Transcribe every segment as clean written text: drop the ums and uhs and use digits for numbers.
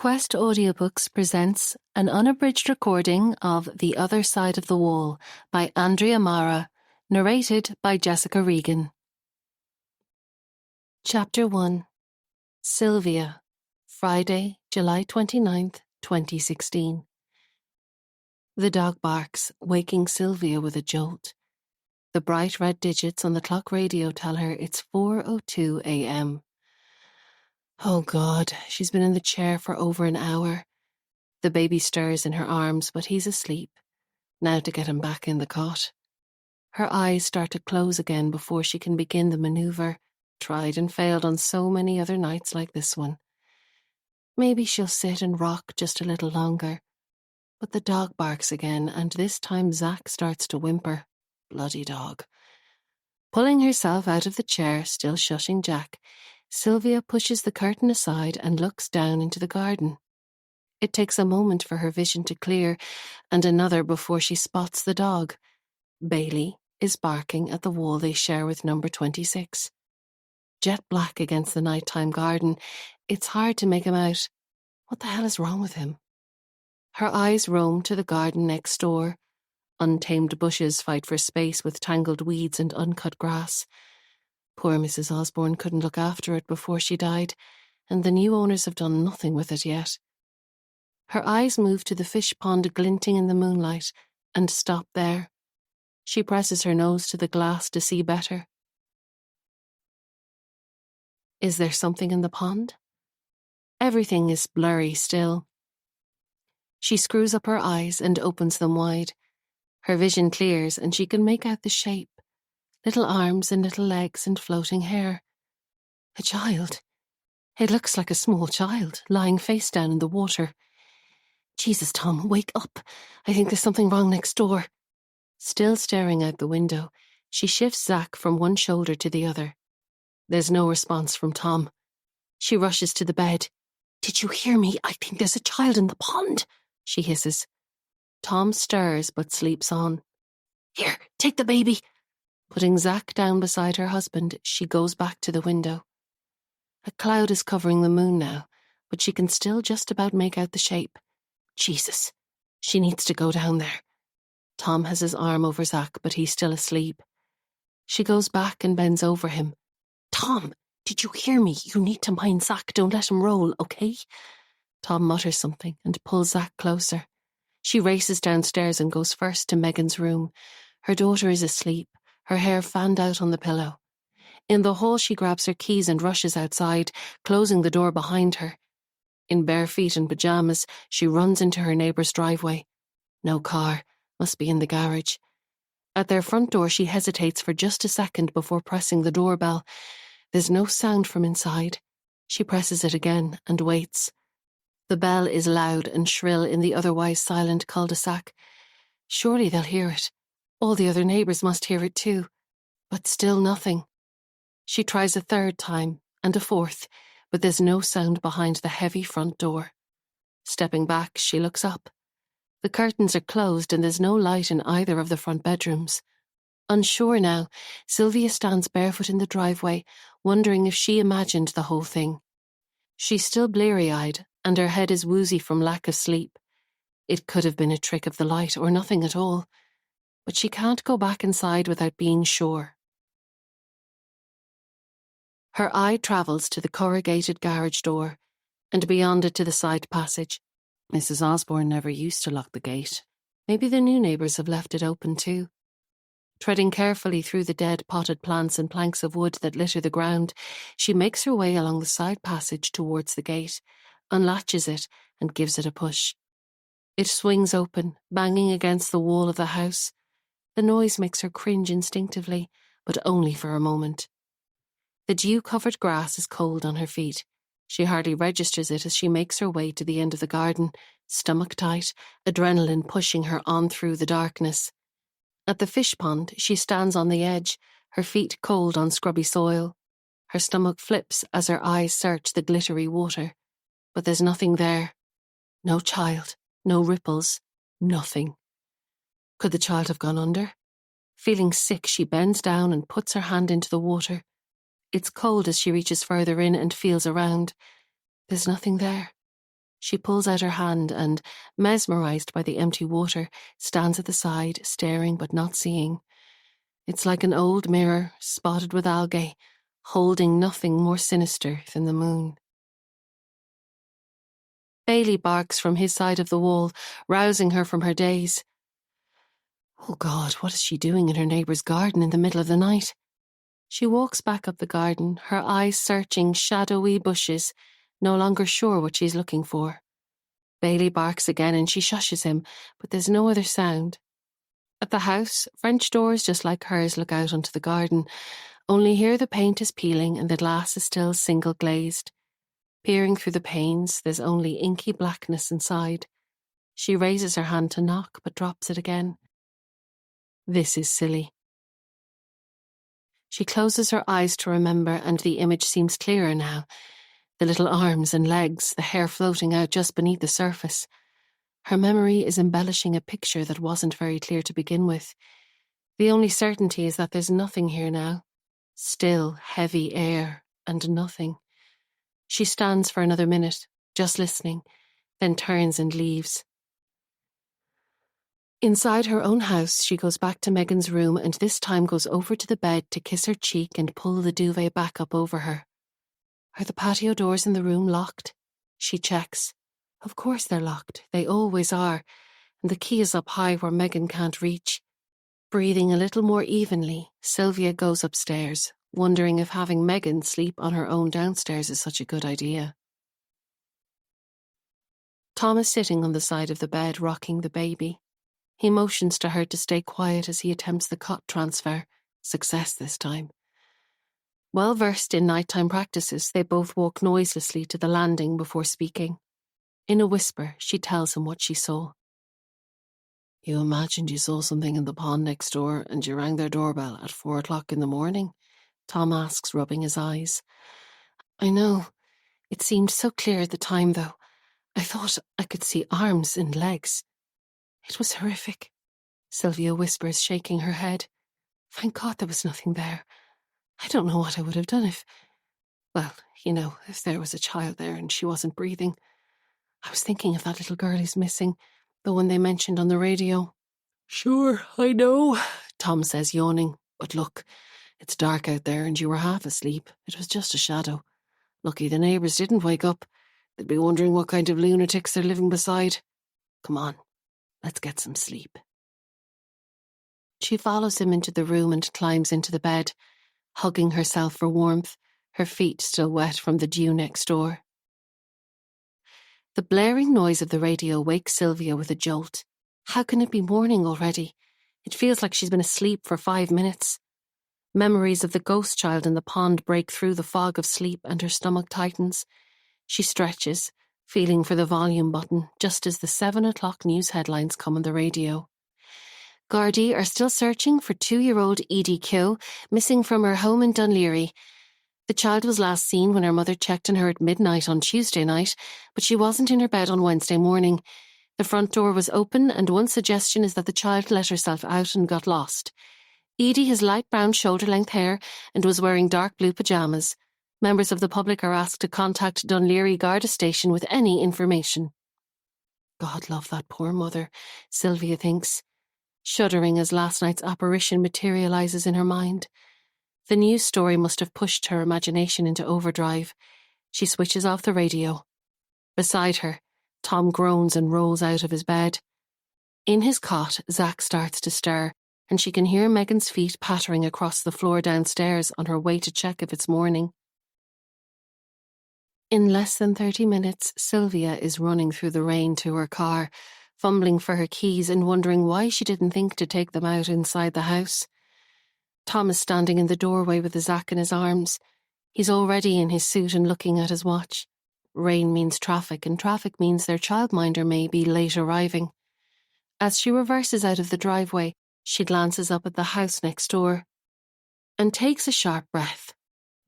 Quest Audiobooks presents an unabridged recording of The Other Side of the Wall by Andrea, narrated by Jessica Regan. Chapter 1. Sylvia, Friday, July 29th, 2016. The dog barks, waking Sylvia with a jolt. The bright red digits on the clock radio tell her it's 4:02 a.m. Oh God, she's been in the chair for over an hour. The baby stirs in her arms, but he's asleep. Now to get him back in the cot. Her eyes start to close again before she can begin the maneuver, tried and failed on so many other nights like this one. Maybe she'll sit and rock just a little longer. But the dog barks again, and this time Zack starts to whimper. Bloody dog. Pulling herself out of the chair, still shushing Jack, Sylvia pushes the curtain aside and looks down into the garden. It takes a moment for her vision to clear, and another before she spots the dog. Bailey is barking at the wall they share with number 26. Jet black against the nighttime garden, it's hard to make him out. What the hell is wrong with him? Her eyes roam to the garden next door. Untamed bushes fight for space with tangled weeds and uncut grass. Poor Mrs. Osborne couldn't look after it before she died, and the new owners have done nothing with it yet. Her eyes move to the fish pond glinting in the moonlight and stop there. She presses her nose to the glass to see better. Is there something in the pond? Everything is blurry still. She screws up her eyes and opens them wide. Her vision clears and she can make out the shape. Little arms and little legs and floating hair. A child. It looks like a small child, lying face down in the water. Jesus, Tom, wake up. I think there's something wrong next door. Still staring out the window, she shifts Zack from one shoulder to the other. There's no response from Tom. She rushes to the bed. Did you hear me? I think there's a child in the pond, she hisses. Tom stirs but sleeps on. Here, take the baby. Putting Zack down beside her husband, she goes back to the window. A cloud is covering the moon now, but she can still just about make out the shape. Jesus, she needs to go down there. Tom has his arm over Zack, but he's still asleep. She goes back and bends over him. Tom, did you hear me? You need to mind Zack. Don't let him roll, okay? Tom mutters something and pulls Zack closer. She races downstairs and goes first to Megan's room. Her daughter is asleep, her hair fanned out on the pillow. In the hall, she grabs her keys and rushes outside, closing the door behind her. In bare feet and pajamas, she runs into her neighbour's driveway. No car. Must be in the garage. At their front door, she hesitates for just a second before pressing the doorbell. There's no sound from inside. She presses it again and waits. The bell is loud and shrill in the otherwise silent cul-de-sac. Surely they'll hear it. All the other neighbours must hear it too. But still nothing. She tries a third time and a fourth, but there's no sound behind the heavy front door. Stepping back, she looks up. The curtains are closed and there's no light in either of the front bedrooms. Unsure now, Sylvia stands barefoot in the driveway, wondering if she imagined the whole thing. She's still bleary-eyed, and her head is woozy from lack of sleep. It could have been a trick of the light or nothing at all. But she can't go back inside without being sure. Her eye travels to the corrugated garage door, and beyond it to the side passage. Mrs. Osborne never used to lock the gate. Maybe the new neighbours have left it open too. Treading carefully through the dead potted plants and planks of wood that litter the ground, she makes her way along the side passage towards the gate, unlatches it, and gives it a push. It swings open, banging against the wall of the house. The noise makes her cringe instinctively, but only for a moment. The dew-covered grass is cold on her feet. She hardly registers it as she makes her way to the end of the garden, stomach tight, adrenaline pushing her on through the darkness. At the fish pond, she stands on the edge, her feet cold on scrubby soil. Her stomach flips as her eyes search the glittery water. But there's nothing there. No child, no ripples, nothing. Could the child have gone under? Feeling sick, she bends down and puts her hand into the water. It's cold as she reaches further in and feels around. There's nothing there. She pulls out her hand and, mesmerised by the empty water, stands at the side, staring but not seeing. It's like an old mirror, spotted with algae, holding nothing more sinister than the moon. Bailey barks from his side of the wall, rousing her from her daze. Oh God, what is she doing in her neighbour's garden in the middle of the night? She walks back up the garden, her eyes searching shadowy bushes, no longer sure what she's looking for. Bailey barks again and she shushes him, but there's no other sound. At the house, French doors just like hers look out onto the garden, only here the paint is peeling and the glass is still single glazed. Peering through the panes, there's only inky blackness inside. She raises her hand to knock, but drops it again. This is silly. She closes her eyes to remember, and the image seems clearer now. The little arms and legs, the hair floating out just beneath the surface. Her memory is embellishing a picture that wasn't very clear to begin with. The only certainty is that there's nothing here now. Still, heavy air, and nothing. She stands for another minute, just listening, then turns and leaves. Inside her own house, she goes back to Megan's room and this time goes over to the bed to kiss her cheek and pull the duvet back up over her. Are the patio doors in the room locked? She checks. Of course they're locked. They always are. And the key is up high where Megan can't reach. Breathing a little more evenly, Sylvia goes upstairs, wondering if having Megan sleep on her own downstairs is such a good idea. Tom is sitting on the side of the bed, rocking the baby. He motions to her to stay quiet as he attempts the cot transfer. Success this time. Well versed in nighttime practices, they both walk noiselessly to the landing before speaking. In a whisper, she tells him what she saw. You imagined you saw something in the pond next door and you rang their doorbell at 4 o'clock in the morning? Tom asks, rubbing his eyes. I know. It seemed so clear at the time, though. I thought I could see arms and legs. It was horrific, Sylvia whispers, shaking her head. Thank God there was nothing there. I don't know what I would have done if there was a child there and she wasn't breathing. I was thinking of that little girl who's missing, the one they mentioned on the radio. Sure, I know, Tom says, yawning. But look, it's dark out there and you were half asleep. It was just a shadow. Lucky the neighbours didn't wake up. They'd be wondering what kind of lunatics they're living beside. Come on, let's get some sleep. She follows him into the room and climbs into the bed, hugging herself for warmth, her feet still wet from the dew next door. The blaring noise of the radio wakes Sylvia with a jolt. How can it be morning already? It feels like she's been asleep for 5 minutes. Memories of the ghost child in the pond break through the fog of sleep and her stomach tightens. She stretches, feeling for the volume button, just as the 7 o'clock news headlines come on the radio. Gardaí are still searching for 2-year-old Edie Keogh, missing from her home in Dunleary. The child was last seen when her mother checked on her at midnight on Tuesday night, but she wasn't in her bed on Wednesday morning. The front door was open, and one suggestion is that the child let herself out and got lost. Edie has light brown shoulder-length hair and was wearing dark blue pyjamas. Members of the public are asked to contact Dunleary Garda Station with any information. God love that poor mother, Sylvia thinks, shuddering as last night's apparition materialises in her mind. The news story must have pushed her imagination into overdrive. She switches off the radio. Beside her, Tom groans and rolls out of his bed. In his cot, Zach starts to stir, and she can hear Megan's feet pattering across the floor downstairs on her way to check if it's morning. In less than 30 minutes, Sylvia is running through the rain to her car, fumbling for her keys and wondering why she didn't think to take them out inside the house. Tom is standing in the doorway with Zach in his arms. He's already in his suit and looking at his watch. Rain means traffic, and traffic means their childminder may be late arriving. As she reverses out of the driveway, she glances up at the house next door and takes a sharp breath.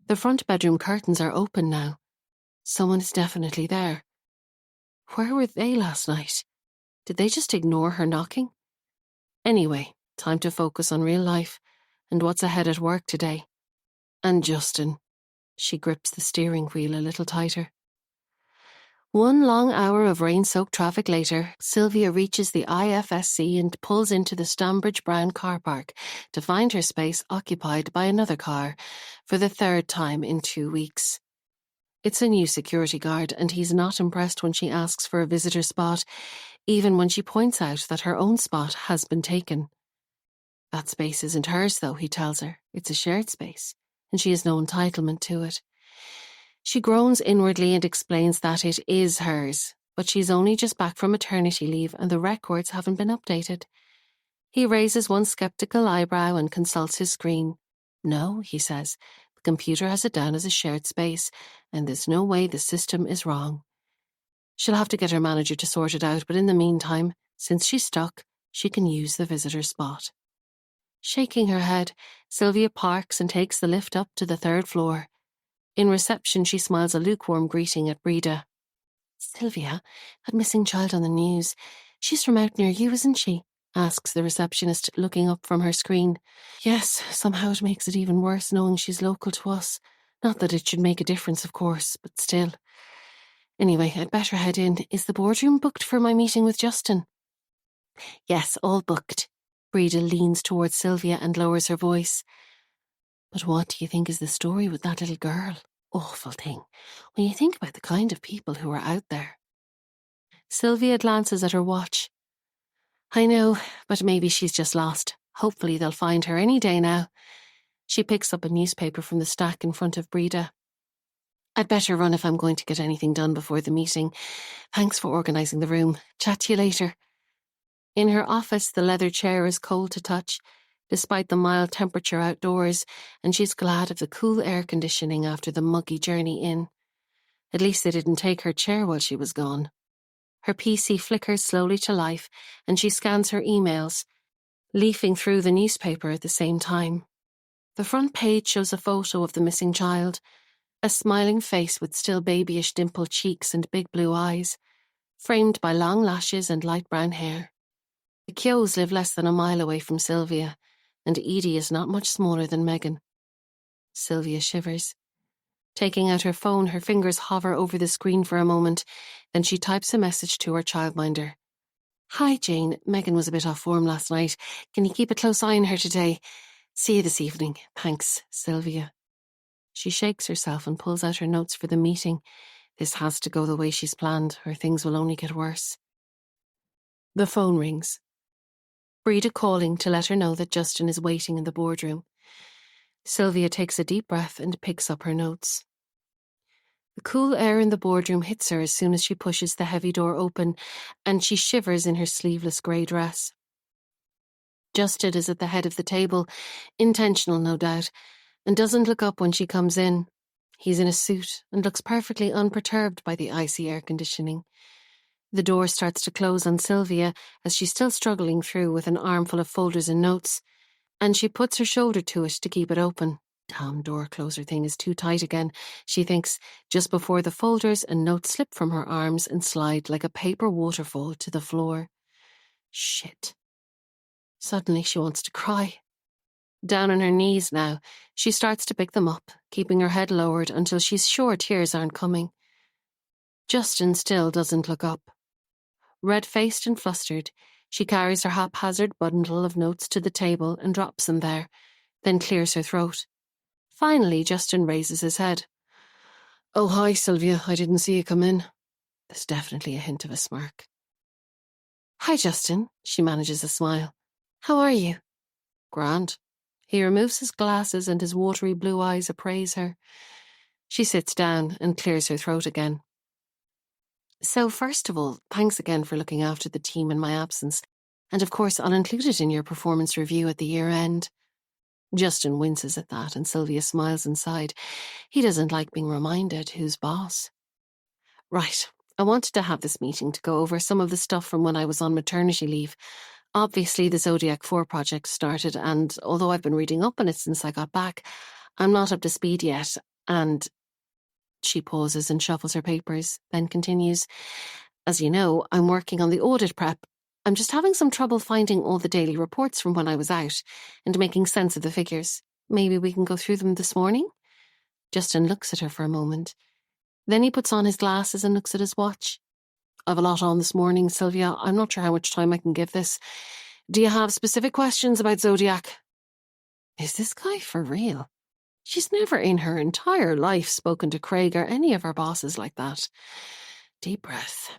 The front bedroom curtains are open now. Someone is definitely there. Where were they last night? Did they just ignore her knocking? Anyway, time to focus on real life and what's ahead at work today. And Justin. She grips the steering wheel a little tighter. One long hour of rain-soaked traffic later, Sylvia reaches the IFSC and pulls into the Stambridge Brown car park to find her space occupied by another car for the third time in 2 weeks. It's a new security guard, and he's not impressed when she asks for a visitor spot, even when she points out that her own spot has been taken. That space isn't hers, though, he tells her. It's a shared space, and she has no entitlement to it. She groans inwardly and explains that it is hers, but she's only just back from maternity leave and the records haven't been updated. He raises one sceptical eyebrow and consults his screen. No, he says, the computer has it down as a shared space, and there's no way the system is wrong. She'll have to get her manager to sort it out, but in the meantime, since she's stuck, she can use the visitor spot. Shaking her head, Sylvia parks and takes the lift up to the 3rd floor. In reception, she smiles a lukewarm greeting at Breda. "Sylvia, that missing child on the news. She's from out near you, isn't she?" asks the receptionist, looking up from her screen. "Yes, somehow it makes it even worse knowing she's local to us. Not that it should make a difference, of course, but still. Anyway, I'd better head in. Is the boardroom booked for my meeting with Justin?" "Yes, all booked." Breda leans towards Sylvia and lowers her voice. "But what do you think is the story with that little girl? Awful thing, when you think about the kind of people who are out there." Sylvia glances at her watch. "I know, but maybe she's just lost. Hopefully they'll find her any day now." She picks up a newspaper from the stack in front of Breda. "I'd better run if I'm going to get anything done before the meeting. Thanks for organising the room. Chat to you later." In her office, the leather chair is cold to touch, despite the mild temperature outdoors, and she's glad of the cool air conditioning after the muggy journey in. At least they didn't take her chair while she was gone. Her PC flickers slowly to life, and she scans her emails, leafing through the newspaper at the same time. The front page shows a photo of the missing child, a smiling face with still babyish dimpled cheeks and big blue eyes, framed by long lashes and light brown hair. The Kyos live less than a mile away from Sylvia, and Edie is not much smaller than Megan. Sylvia shivers. Taking out her phone, her fingers hover over the screen for a moment, then she types a message to her childminder. "Hi, Jane. Megan was a bit off form last night. Can you keep a close eye on her today? See you this evening. Thanks, Sylvia." She shakes herself and pulls out her notes for the meeting. This has to go the way she's planned, or things will only get worse. The phone rings. Breda calling to let her know that Justin is waiting in the boardroom. Sylvia takes a deep breath and picks up her notes. The cool air in the boardroom hits her as soon as she pushes the heavy door open, and she shivers in her sleeveless grey dress. Justin is at the head of the table, intentional no doubt, and doesn't look up when she comes in. He's in a suit and looks perfectly unperturbed by the icy air conditioning. The door starts to close on Sylvia as she's still struggling through with an armful of folders and notes, and she puts her shoulder to it to keep it open. Damn door closer thing is too tight again, she thinks, just before the folders and notes slip from her arms and slide like a paper waterfall to the floor. Shit. Suddenly she wants to cry. Down on her knees now, she starts to pick them up, keeping her head lowered until she's sure tears aren't coming. Justin still doesn't look up. Red-faced and flustered, she carries her haphazard bundle of notes to the table and drops them there, then clears her throat. Finally, Justin raises his head. "Oh, hi, Sylvia. I didn't see you come in." There's definitely a hint of a smirk. "Hi, Justin," she manages a smile. "How are you?" "Grand." He removes his glasses and his watery blue eyes appraise her. She sits down and clears her throat again. "So first of all, thanks again for looking after the team in my absence, and of course I'll include it in your performance review at the year end." Justin winces at that, and Sylvia smiles inside. He doesn't like being reminded who's boss. "Right, I wanted to have this meeting to go over some of the stuff from when I was on maternity leave. Obviously the Zodiac 4 project started, and although I've been reading up on it since I got back, I'm not up to speed yet, and..." She pauses and shuffles her papers, then continues, "As you know, I'm working on the audit prep. I'm just having some trouble finding all the daily reports from when I was out and making sense of the figures. Maybe we can go through them this morning?" Justin looks at her for a moment. Then he puts on his glasses and looks at his watch. I've a lot on this morning, Sylvia. I'm not sure how much time I can give this. Do you have specific questions about Zodiac? Is this guy for real? She's never in her entire life spoken to Craig or any of her bosses like that. Deep breath.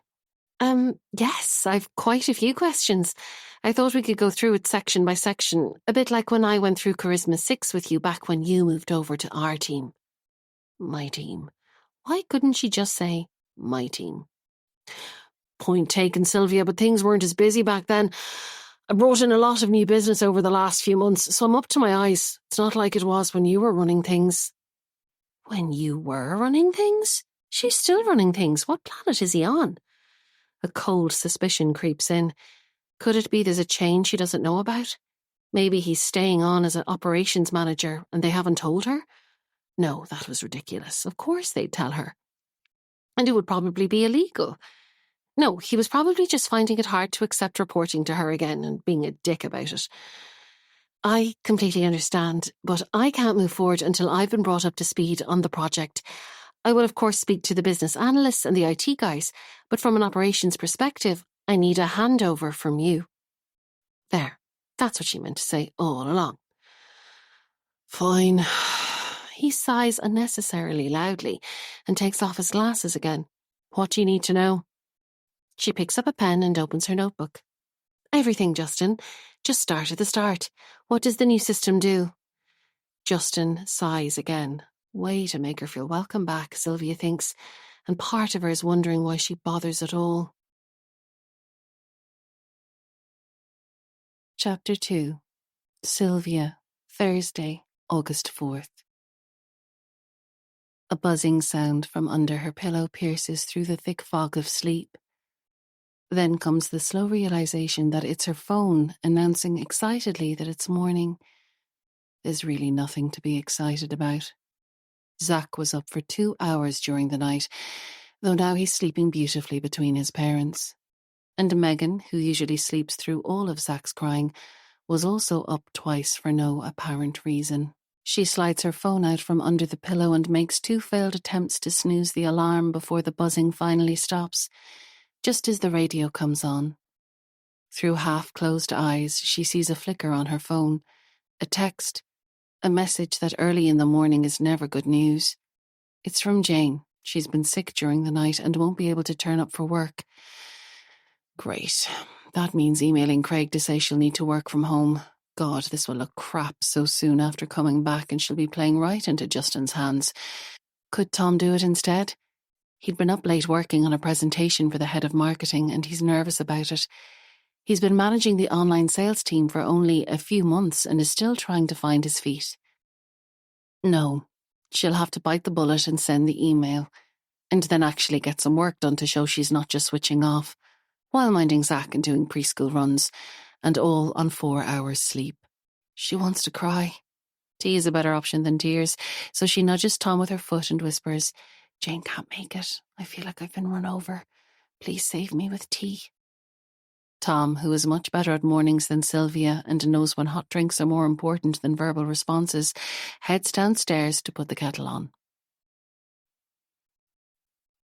Yes, I've quite a few questions. I thought we could go through it section by section, a bit like when I went through Charisma 6 with you back when you moved over to our team. My team. Why couldn't she just say, my team? Point taken, Sylvia, but things weren't as busy back then. I brought in a lot of new business over the last few months, so I'm up to my eyes. It's not like it was when you were running things. When you were running things? She's still running things. What planet is he on? A cold suspicion creeps in. Could it be there's a change she doesn't know about? Maybe he's staying on as an operations manager and they haven't told her? No, that was ridiculous. Of course they'd tell her. And it would probably be illegal. No, he was probably just finding it hard to accept reporting to her again and being a dick about it. I completely understand, but I can't move forward until I've been brought up to speed on the project. I will, of course, speak to the business analysts and the IT guys, but from an operations perspective, I need a handover from you. There, that's what she meant to say all along. Fine. He sighs unnecessarily loudly and takes off his glasses again. What do you need to know? She picks up a pen and opens her notebook. Everything, Justin. Just start at the start. What does the new system do? Justin sighs again. Way to make her feel welcome back, Sylvia thinks, and part of her is wondering why she bothers at all. Chapter 2. Sylvia, Thursday, August 4th. A buzzing sound from under her pillow pierces through the thick fog of sleep. Then comes the slow realization that it's her phone announcing excitedly that it's morning. There's really nothing to be excited about. Zach was up for 2 hours during the night, though now he's sleeping beautifully between his parents. And Megan, who usually sleeps through all of Zach's crying, was also up twice for no apparent reason. She slides her phone out from under the pillow and makes 2 failed attempts to snooze the alarm before the buzzing finally stops, just as the radio comes on. Through half-closed eyes, she sees a flicker on her phone, a text, a message that early in the morning is never good news. It's from Jane. She's been sick during the night and won't be able to turn up for work. Great. That means emailing Craig to say she'll need to work from home. God, this will look crap so soon after coming back and she'll be playing right into Justin's hands. Could Tom do it instead? He'd been up late working on a presentation for the head of marketing and he's nervous about it. He's been managing the online sales team for only a few months and is still trying to find his feet. No, she'll have to bite the bullet and send the email, and then actually get some work done to show she's not just switching off, while minding Zach and doing preschool runs, and all on 4 hours sleep. She wants to cry. Tea is a better option than tears, so she nudges Tom with her foot and whispers, Jane can't make it. I feel like I've been run over. Please save me with tea. Tom, who is much better at mornings than Sylvia and knows when hot drinks are more important than verbal responses, heads downstairs to put the kettle on.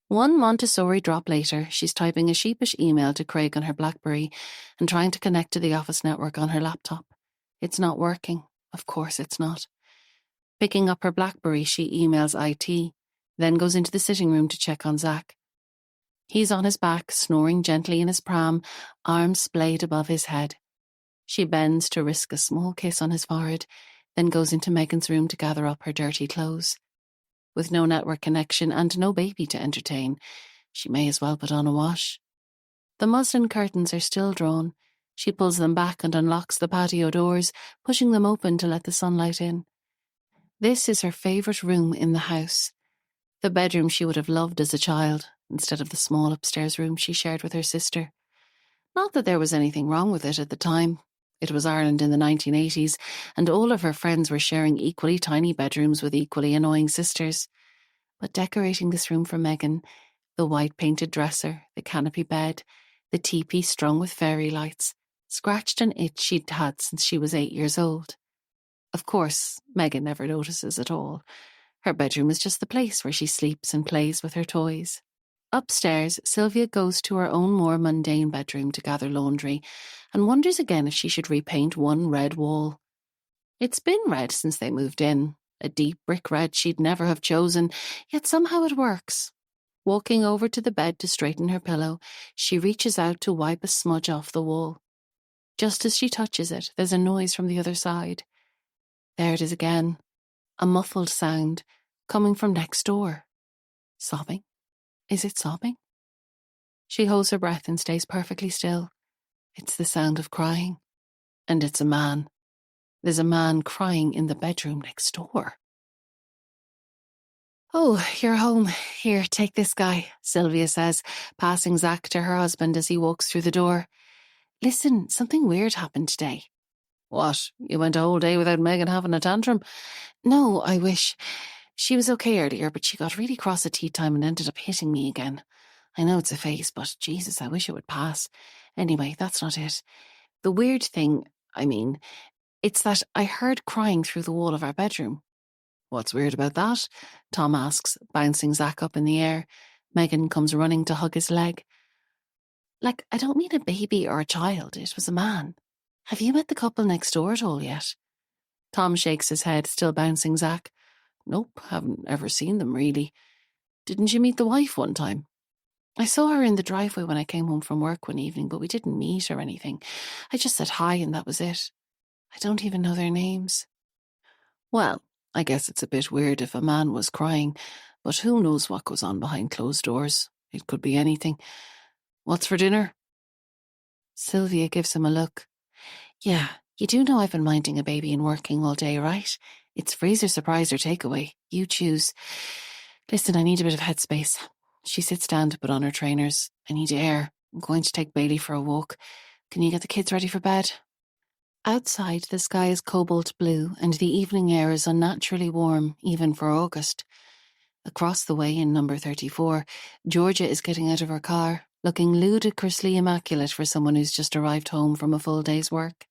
One Montessori drop later, she's typing a sheepish email to Craig on her BlackBerry and trying to connect to the office network on her laptop. It's not working. Of course it's not. Picking up her BlackBerry, she emails IT, then goes into the sitting room to check on Zach. He's on his back, snoring gently in his pram, arms splayed above his head. She bends to risk a small kiss on his forehead, then goes into Megan's room to gather up her dirty clothes. With no network connection and no baby to entertain, she may as well put on a wash. The muslin curtains are still drawn. She pulls them back and unlocks the patio doors, pushing them open to let the sunlight in. This is her favourite room in the house. The bedroom she would have loved as a child, instead of the small upstairs room she shared with her sister. Not that there was anything wrong with it at the time. It was Ireland in the 1980s, and all of her friends were sharing equally tiny bedrooms with equally annoying sisters. But decorating this room for Megan, the white-painted dresser, the canopy bed, the teepee strung with fairy lights, scratched an itch she'd had since she was 8 years old. Of course, Megan never notices at all. Her bedroom is just the place where she sleeps and plays with her toys. Upstairs, Sylvia goes to her own more mundane bedroom to gather laundry and wonders again if she should repaint one red wall. It's been red since they moved in, a deep brick red she'd never have chosen, yet somehow it works. Walking over to the bed to straighten her pillow, she reaches out to wipe a smudge off the wall. Just as she touches it, there's a noise from the other side. There it is again, a muffled sound coming from next door. Sobbing? Is it sobbing? She holds her breath and stays perfectly still. It's the sound of crying. And it's a man. There's a man crying in the bedroom next door. "Oh, you're home. Here, take this guy," Sylvia says, passing Zach to her husband as he walks through the door. "Listen, something weird happened today." "What? You went a whole day without Megan having a tantrum?" "No, I wish. She was okay earlier, but she got really cross at tea time and ended up hitting me again. I know it's a phase, but Jesus, I wish it would pass. Anyway, that's not it. The weird thing, it's that I heard crying through the wall of our bedroom." "What's weird about that?" Tom asks, bouncing Zach up in the air. Megan comes running to hug his leg. "Like, I don't mean a baby or a child. It was a man. Have you met the couple next door at all yet?" Tom shakes his head, still bouncing Zach. "Nope, haven't ever seen them really. Didn't you meet the wife one time?" "I saw her in the driveway when I came home from work one evening, but we didn't meet or anything. I just said hi and that was it. I don't even know their names." "Well, I guess it's a bit weird if a man was crying, but who knows what goes on behind closed doors. It could be anything. What's for dinner?" Sylvia gives him a look. "Yeah, you do know I've been minding a baby and working all day, right? It's freezer, surprise or takeaway. You choose. Listen, I need a bit of headspace." She sits down to put on her trainers. "I need air. I'm going to take Bailey for a walk. Can you get the kids ready for bed?" Outside, the sky is cobalt blue and the evening air is unnaturally warm, even for August. Across the way in number 34, Georgia is getting out of her car, looking ludicrously immaculate for someone who's just arrived home from a full day's work.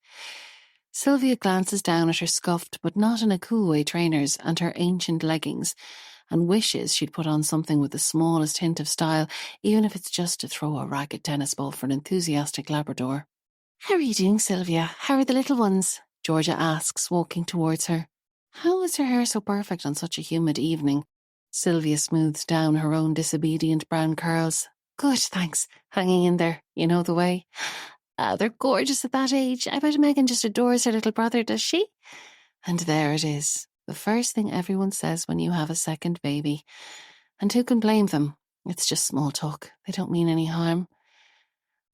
Sylvia glances down at her scuffed, but not in a cool way, trainers and her ancient leggings, and wishes she'd put on something with the smallest hint of style, even if it's just to throw a ragged tennis ball for an enthusiastic Labrador. "How are you doing, Sylvia? How are the little ones?" Georgia asks, walking towards her. How is her hair so perfect on such a humid evening? Sylvia smooths down her own disobedient brown curls. "Good, thanks. Hanging in there. You know the way." They're gorgeous at that age. I bet Megan just adores her little brother, does she?" And there it is. The first thing everyone says when you have a second baby. And who can blame them? It's just small talk. They don't mean any harm.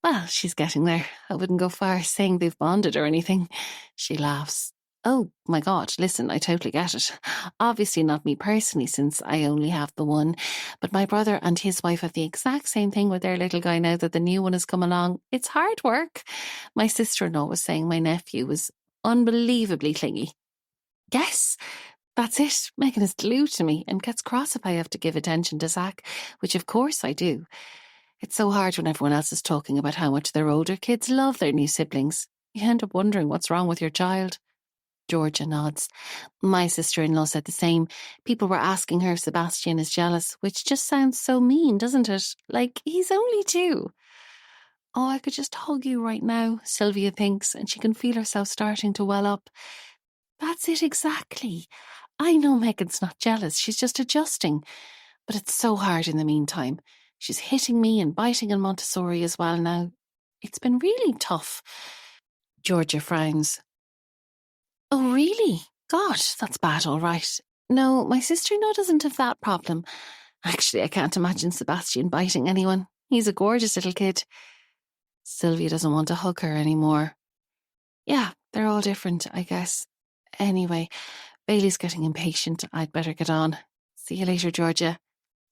"Well, she's getting there. I wouldn't go far saying they've bonded or anything." She laughs. "Oh, my God, listen, I totally get it. Obviously not me personally, since I only have the one, but my brother and his wife have the exact same thing with their little guy now that the new one has come along. It's hard work. My sister-in-law was saying my nephew was unbelievably clingy." Yes, that's it. Megan is glued to me and gets cross if I have to give attention to Zach, which of course I do. It's so hard when everyone else is talking about how much their older kids love their new siblings. You end up wondering what's wrong with your child. Georgia nods. My sister-in-law said the same. People were asking her if Sebastian is jealous, which just sounds so mean, doesn't it? Like, he's only 2. Oh, I could just hug you right now, Sylvia thinks, and she can feel herself starting to well up. That's it exactly. I know Megan's not jealous, she's just adjusting. But it's so hard in the meantime. She's hitting me and biting in Montessori as well now. It's been really tough. Georgia frowns. "Oh, really? God, that's bad, all right. No, my sister-in-law doesn't have that problem. Actually, I can't imagine Sebastian biting anyone. He's a gorgeous little kid." Sylvia doesn't want to hug her anymore. Yeah, they're all different, I guess. Anyway, Bailey's getting impatient. I'd better get on. See you later, Georgia.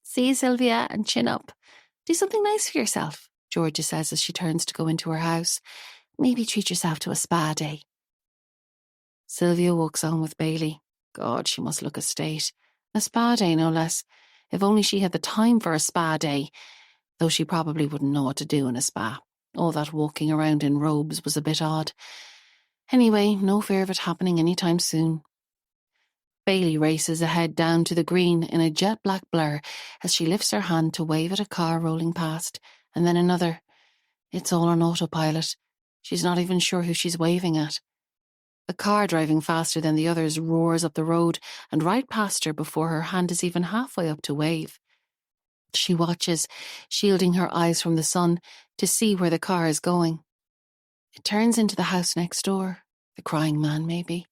"See you, Sylvia, and chin up. Do something nice for yourself," Georgia says as she turns to go into her house. "Maybe treat yourself to a spa day." Sylvia walks on with Bailey. God, she must look a state. A spa day, no less. If only she had the time for a spa day. Though she probably wouldn't know what to do in a spa. All that walking around in robes was a bit odd. Anyway, no fear of it happening anytime soon. Bailey races ahead down to the green in a jet-black blur as she lifts her hand to wave at a car rolling past, and then another. It's all on autopilot. She's not even sure who she's waving at. A car driving faster than the others roars up the road and right past her before her hand is even halfway up to wave. She watches, shielding her eyes from the sun, to see where the car is going. It turns into the house next door. The crying man, maybe.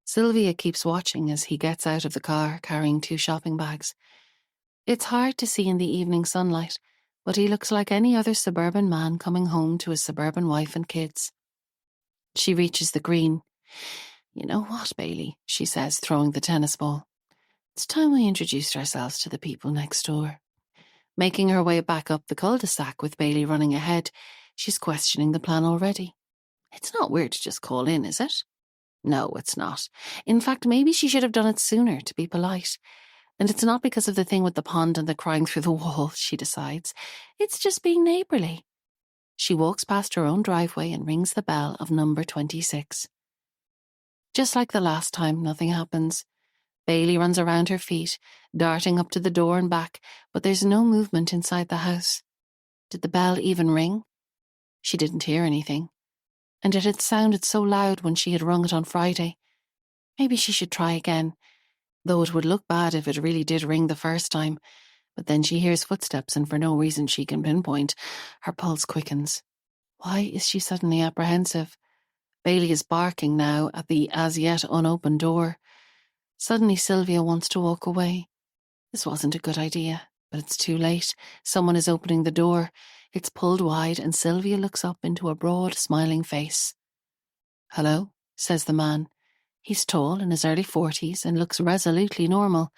Sylvia keeps watching as he gets out of the car, carrying 2 shopping bags. It's hard to see in the evening sunlight, but he looks like any other suburban man coming home to his suburban wife and kids. She reaches the green. "You know what, Bailey," she says, throwing the tennis ball. "It's time we introduced ourselves to the people next door." Making her way back up the cul-de-sac with Bailey running ahead, she's questioning the plan already. It's not weird to just call in, is it? No, it's not. In fact, maybe she should have done it sooner to be polite. And it's not because of the thing with the pond and the crying through the wall, she decides. It's just being neighbourly. She walks past her own driveway and rings the bell of number 26. Just like the last time, nothing happens. Bailey runs around her feet, darting up to the door and back, but there's no movement inside the house. Did the bell even ring? She didn't hear anything. And yet it sounded so loud when she had rung it on Friday. Maybe she should try again, though it would look bad if it really did ring the first time. But then she hears footsteps, and for no reason she can pinpoint, her pulse quickens. Why is she suddenly apprehensive? Bailey is barking now at the as-yet unopened door. Suddenly Sylvia wants to walk away. This wasn't a good idea, but it's too late. Someone is opening the door. It's pulled wide, and Sylvia looks up into a broad, smiling face. "Hello," says the man. He's tall, in his early 40s, and looks resolutely normal.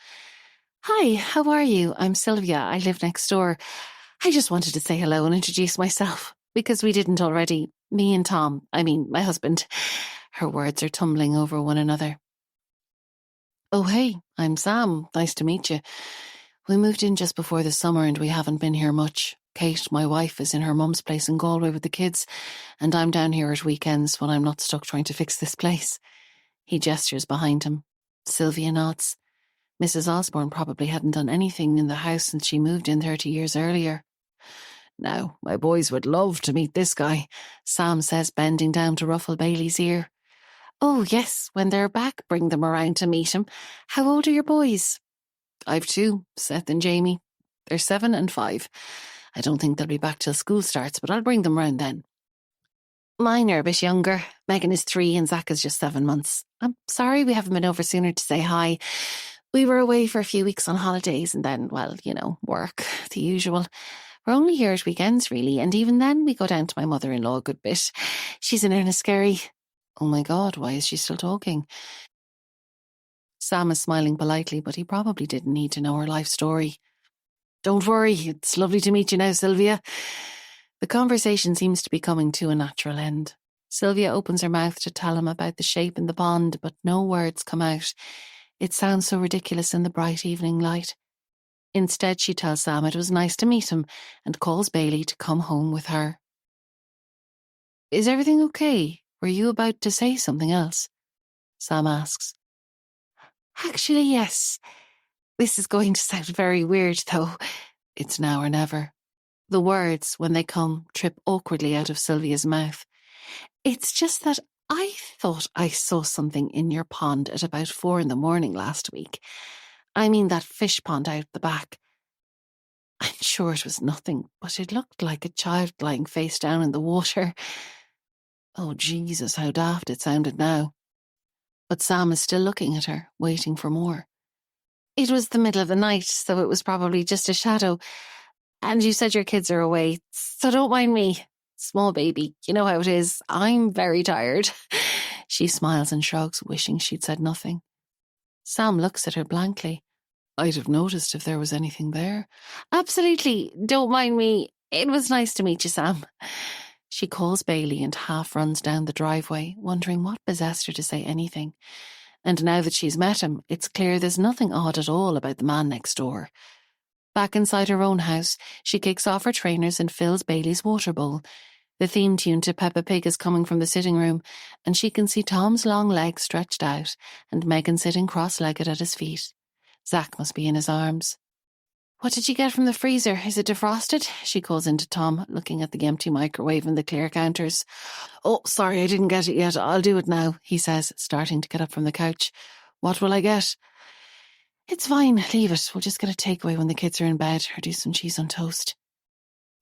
"Hi, how are you? I'm Sylvia. I live next door. I just wanted to say hello and introduce myself, because we didn't already. Me and Tom, my husband." Her words are tumbling over one another. "Oh, hey, I'm Sam. Nice to meet you. We moved in just before the summer and we haven't been here much. Kate, my wife, is in her mum's place in Galway with the kids, and I'm down here at weekends when I'm not stuck trying to fix this place." He gestures behind him. Sylvia nods. Mrs. Osborne probably hadn't done anything in the house since she moved in 30 years earlier. "Now, my boys would love to meet this guy," Sam says, bending down to ruffle Bailey's ear. "Oh, yes, when they're back, bring them around to meet him. How old are your boys?" "I've 2, Seth and Jamie. They're 7 and 5. I don't think they'll be back till school starts, but I'll bring them round then." "Mine are a bit younger. Megan is 3 and Zach is just 7 months. I'm sorry we haven't been over sooner to say hi. We were away for a few weeks on holidays and then, work, the usual. We're only here at weekends, really, and even then we go down to my mother-in-law a good bit. She's in Enniskerry." Oh my God, why is she still talking? Sam is smiling politely, but he probably didn't need to know her life story. "Don't worry, it's lovely to meet you now, Sylvia." The conversation seems to be coming to a natural end. Sylvia opens her mouth to tell him about the shape in the pond, but no words come out. It sounds so ridiculous in the bright evening light. Instead, she tells Sam it was nice to meet him and calls Bailey to come home with her. "Is everything okay? Were you about to say something else?" Sam asks. "Actually, yes. This is going to sound very weird, though. It's now or never." The words, when they come, trip awkwardly out of Sylvia's mouth. "It's just that I thought I saw something in your pond at about 4 a.m. last week. That fish pond out the back. I'm sure it was nothing, but it looked like a child lying face down in the water." Oh, Jesus, how daft it sounded now. But Sam is still looking at her, waiting for more. "It was the middle of the night, so it was probably just a shadow. And you said your kids are away, so don't mind me. Small baby, you know how it is. I'm very tired." She smiles and shrugs, wishing she'd said nothing. Sam looks at her blankly. "I'd have noticed if there was anything there." "Absolutely, don't mind me. It was nice to meet you, Sam." She calls Bailey and half runs down the driveway, wondering what possessed her to say anything. And now that she's met him, it's clear there's nothing odd at all about the man next door. Back inside her own house, she kicks off her trainers and fills Bailey's water bowl. The theme tune to Peppa Pig is coming from the sitting room, and she can see Tom's long legs stretched out and Megan sitting cross-legged at his feet. Zach must be in his arms. "What did you get from the freezer? Is it defrosted?" She calls into Tom, looking at the empty microwave and the clear counters. "Oh, sorry, I didn't get it yet. I'll do it now," he says, starting to get up from the couch. "What will I get?" "It's fine, leave it. We'll just get a takeaway when the kids are in bed, or do some cheese on toast."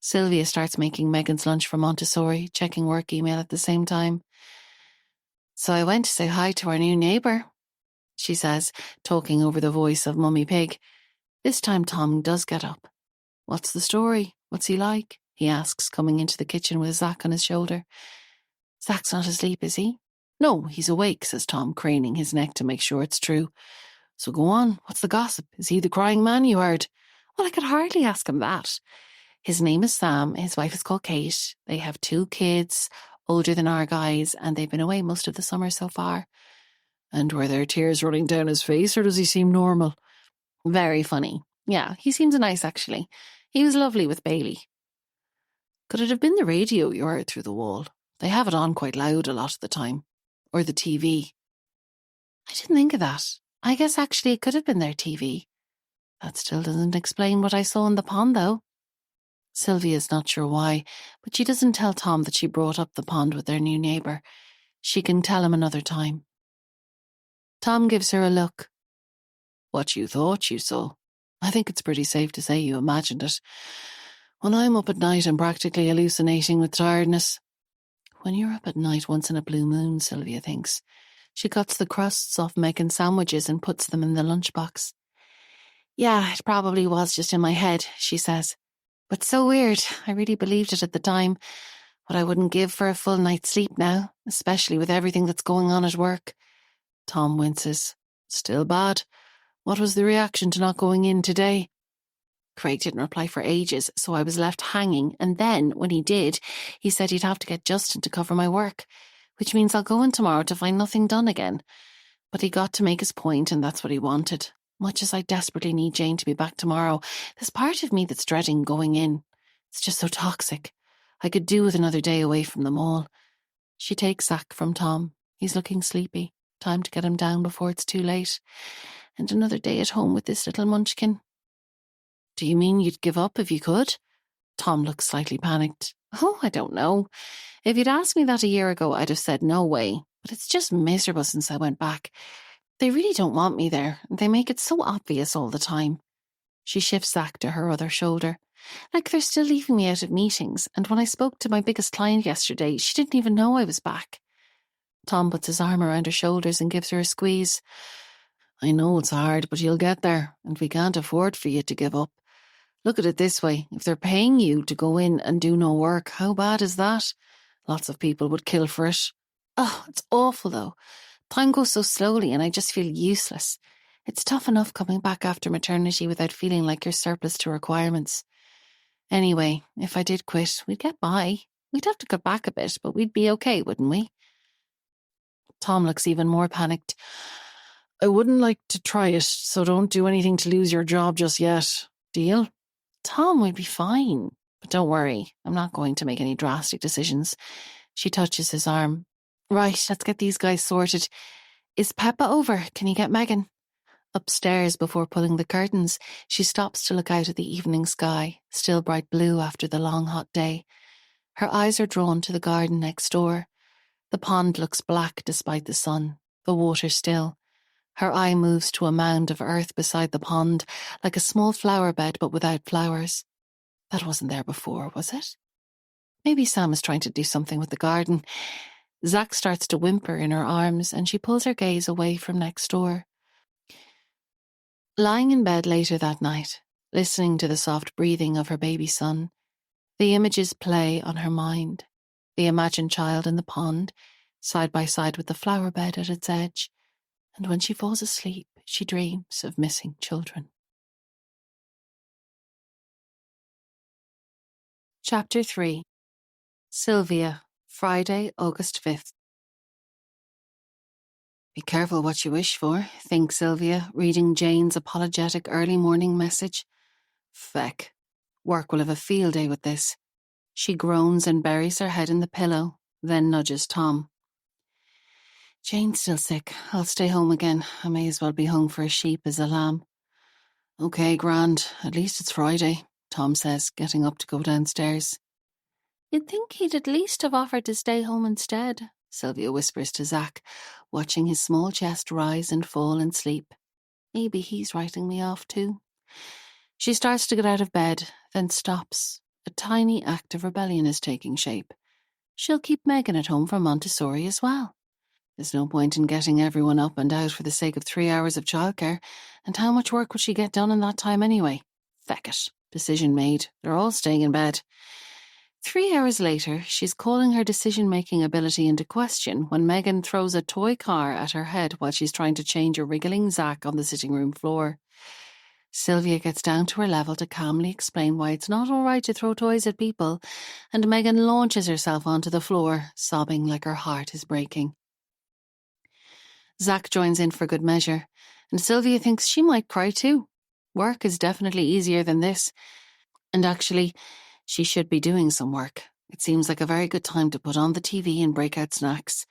Sylvia starts making Megan's lunch for Montessori, checking work email at the same time. "So I went to say hi to our new neighbour," she says, talking over the voice of Mummy Pig. This time Tom does get up. "What's the story? What's he like?" he asks, coming into the kitchen with Zach on his shoulder. "Zach's not asleep, is he?" "No, he's awake," says Tom, craning his neck to make sure it's true. "So go on, what's the gossip? Is he the crying man you heard?" "Well, I could hardly ask him that. His name is Sam, his wife is called Kate. They have 2 kids, older than our guys, and they've been away most of the summer so far." "And were there tears running down his face, or does he seem normal?" "Very funny. Yeah, he seems nice, actually. He was lovely with Bailey." "Could it have been the radio you heard through the wall? They have it on quite loud a lot of the time. Or the TV." "I didn't think of that. I guess actually it could have been their TV. That still doesn't explain what I saw in the pond, though." Sylvia's not sure why, but she doesn't tell Tom that she brought up the pond with their new neighbour. She can tell him another time. Tom gives her a look. "What you thought you saw? I think it's pretty safe to say you imagined it. When I'm up at night, I'm practically hallucinating with tiredness." "When you're up at night once in a blue moon," Sylvia thinks. She cuts the crusts off Megan's sandwiches and puts them in the lunchbox. "Yeah, it probably was just in my head," she says. "But so weird. I really believed it at the time. What I wouldn't give for a full night's sleep now, especially with everything that's going on at work." Tom winces. "Still bad. What was the reaction to not going in today?" "Craig didn't reply for ages, so I was left hanging, and then, when he did, he said he'd have to get Justin to cover my work, which means I'll go in tomorrow to find nothing done again. But he got to make his point, and that's what he wanted. Much as I desperately need Jane to be back tomorrow, there's part of me that's dreading going in. It's just so toxic. I could do with another day away from them all." She takes Zach from Tom. He's looking sleepy. Time to get him down before it's too late. And another day at home with this little munchkin. "Do you mean you'd give up if you could?" Tom looks slightly panicked. "Oh, I don't know. If you'd asked me that a year ago, I'd have said no way. But it's just miserable since I went back. They really don't want me there. They make it so obvious all the time." She shifts Zach to her other shoulder. "Like they're still leaving me out of meetings, and when I spoke to my biggest client yesterday, she didn't even know I was back." Tom puts his arm around her shoulders and gives her a squeeze. "I know it's hard, but you'll get there, and we can't afford for you to give up. Look at it this way. If they're paying you to go in and do no work, how bad is that? Lots of people would kill for it." "Oh, it's awful, though. Time goes so slowly and I just feel useless. It's tough enough coming back after maternity without feeling like you're surplus to requirements. Anyway, if I did quit, we'd get by. We'd have to cut back a bit, but we'd be okay, wouldn't we?" Tom looks even more panicked. "I wouldn't like to try it, so don't do anything to lose your job just yet. Deal?" "Tom, we'll be fine. But don't worry, I'm not going to make any drastic decisions." She touches his arm. "Right, let's get these guys sorted. Is Peppa over? Can you get Megan?" Upstairs, before pulling the curtains, she stops to look out at the evening sky, still bright blue after the long hot day. Her eyes are drawn to the garden next door. The pond looks black despite the sun, the water still. Her eye moves to a mound of earth beside the pond, like a small flower bed but without flowers. That wasn't there before, was it? Maybe Sam is trying to do something with the garden. Zach starts to whimper in her arms, and she pulls her gaze away from next door. Lying in bed later that night, listening to the soft breathing of her baby son, the images play on her mind. The imagined child in the pond, side by side with the flower bed at its edge, and when she falls asleep, she dreams of missing children. Chapter 3. Sylvia, Friday, August 5th. Be careful what you wish for, thinks Sylvia, reading Jane's apologetic early morning message. Feck. Work will have a field day with this. She groans and buries her head in the pillow, then nudges Tom. Jane's still sick. I'll stay home again. I may as well be hung for a sheep as a lamb. Okay, grand. At least it's Friday, Tom says, getting up to go downstairs. You'd think he'd at least have offered to stay home instead, Sylvia whispers to Zack, watching his small chest rise and fall in sleep. Maybe he's writing me off too. She starts to get out of bed, then stops. A tiny act of rebellion is taking shape. She'll keep Megan at home for Montessori as well. There's no point in getting everyone up and out for the sake of 3 hours of childcare, and how much work would she get done in that time anyway? Feck it. Decision made. They're all staying in bed. 3 hours later, she's calling her decision-making ability into question when Megan throws a toy car at her head while she's trying to change a wriggling Zack on the sitting room floor. Sylvia gets down to her level to calmly explain why it's not all right to throw toys at people, and Megan launches herself onto the floor, sobbing like her heart is breaking. Zack joins in for good measure, and Sylvia thinks she might cry too. Work is definitely easier than this, and actually, she should be doing some work. It seems like a very good time to put on the TV and break out snacks.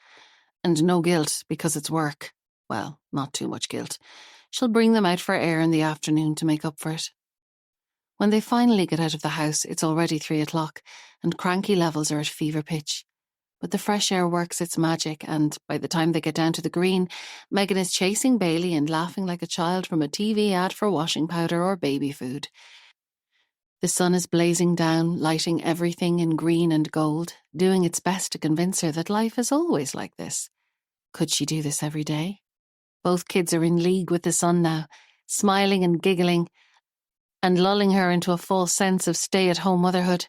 And no guilt, because it's work. Well, not too much guilt. She'll bring them out for air in the afternoon to make up for it. When they finally get out of the house, it's already 3 o'clock, and cranky levels are at fever pitch. But the fresh air works its magic, and by the time they get down to the green, Megan is chasing Bailey and laughing like a child from a TV ad for washing powder or baby food. The sun is blazing down, lighting everything in green and gold, doing its best to convince her that life is always like this. Could she do this every day? Both kids are in league with the sun now, smiling and giggling, and lulling her into a false sense of stay-at-home motherhood.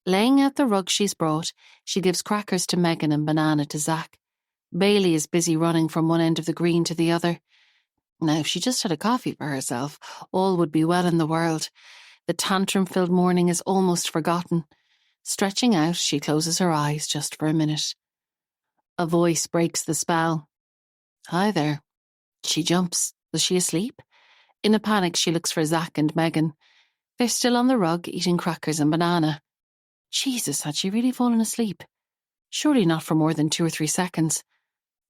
Laying out the rug she's brought, she gives crackers to Megan and banana to Zack. Bailey is busy running from one end of the green to the other. Now, if she just had a coffee for herself, all would be well in the world. The tantrum-filled morning is almost forgotten. Stretching out, she closes her eyes just for a minute. A voice breaks the spell. Hi there. She jumps. Was she asleep? In a panic, she looks for Zack and Megan. They're still on the rug, eating crackers and banana. Jesus, had she really fallen asleep? Surely not for more than 2 or 3 seconds.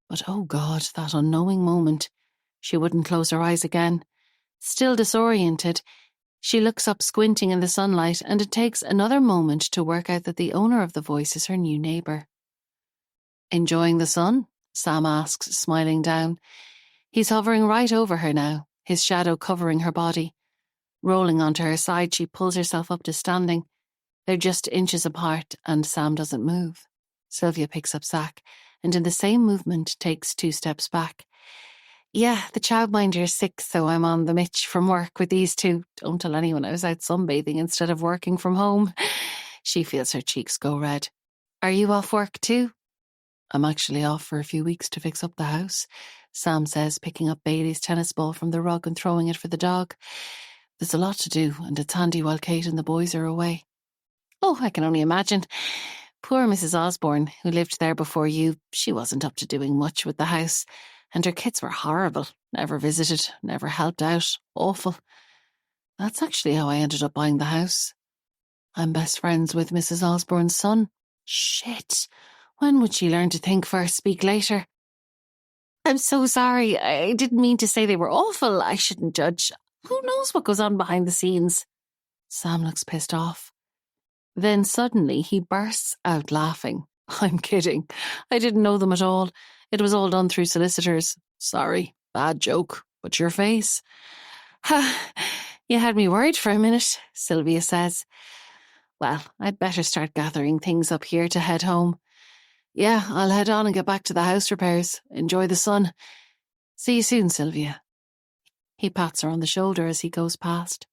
But oh God, that unknowing moment. She wouldn't close her eyes again. Still disoriented, she looks up squinting in the sunlight, and it takes another moment to work out that the owner of the voice is her new neighbour. Enjoying the sun? Sam asks, smiling down. He's hovering right over her now, his shadow covering her body. Rolling onto her side, she pulls herself up to standing. They're just inches apart, and Sam doesn't move. Sylvia picks up Zack, and in the same movement takes 2 steps back. Yeah, the childminder is sick, so I'm on the mitch from work with these two. Don't tell anyone I was out sunbathing instead of working from home. She feels her cheeks go red. Are you off work too? I'm actually off for a few weeks to fix up the house, Sam says, picking up Bailey's tennis ball from the rug and throwing it for the dog. There's a lot to do, and it's handy while Kate and the boys are away. Oh, I can only imagine. Poor Mrs. Osborne, who lived there before you, she wasn't up to doing much with the house. And her kids were horrible. Never visited, never helped out. Awful. That's actually how I ended up buying the house. I'm best friends with Mrs. Osborne's son. Shit. When would she learn to think first, speak later? I'm so sorry. I didn't mean to say they were awful. I shouldn't judge. Who knows what goes on behind the scenes? Sam looks pissed off. Then suddenly he bursts out laughing. I'm kidding. I didn't know them at all. It was all done through solicitors. Sorry, bad joke, but your face. You had me worried for a minute, Sylvia says. Well, I'd better start gathering things up here to head home. Yeah, I'll head on and get back to the house repairs. Enjoy the sun. See you soon, Sylvia. He pats her on the shoulder as he goes past.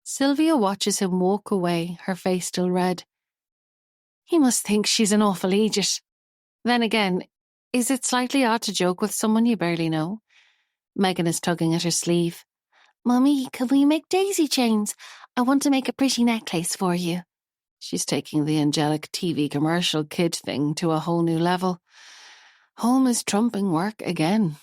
Sylvia watches him walk away, her face still red. He must think she's an awful idiot. Then again, is it slightly odd to joke with someone you barely know? Megan is tugging at her sleeve. Mummy, can we make daisy chains? I want to make a pretty necklace for you. She's taking the angelic TV commercial kid thing to a whole new level. Home is trumping work again.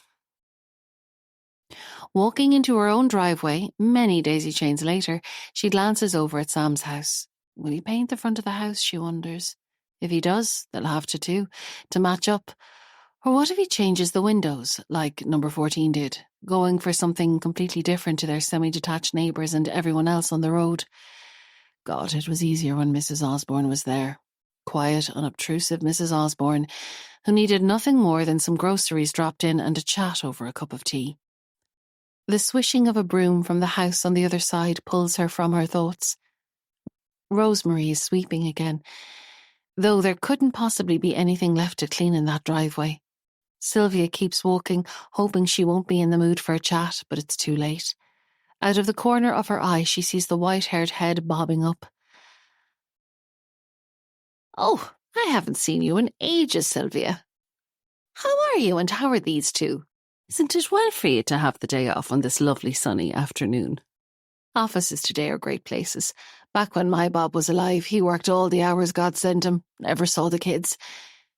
Walking into her own driveway, many daisy chains later, she glances over at Sam's house. Will he paint the front of the house, she wonders. If he does, they'll have to too, to match up. Or what if he changes the windows, like number 14 did, going for something completely different to their semi-detached neighbours and everyone else on the road? God, it was easier when Mrs. Osborne was there. Quiet, unobtrusive Mrs. Osborne, who needed nothing more than some groceries dropped in and a chat over a cup of tea. The swishing of a broom from the house on the other side pulls her from her thoughts. Rosemary is sweeping again, though there couldn't possibly be anything left to clean in that driveway. Sylvia keeps walking, hoping she won't be in the mood for a chat, but it's too late. Out of the corner of her eye, she sees the white-haired head bobbing up. "Oh, I haven't seen you in ages, Sylvia. How are you, and how are these two? Isn't it well for you to have the day off on this lovely sunny afternoon? Offices today are great places. Back when my Bob was alive, he worked all the hours God sent him, never saw the kids."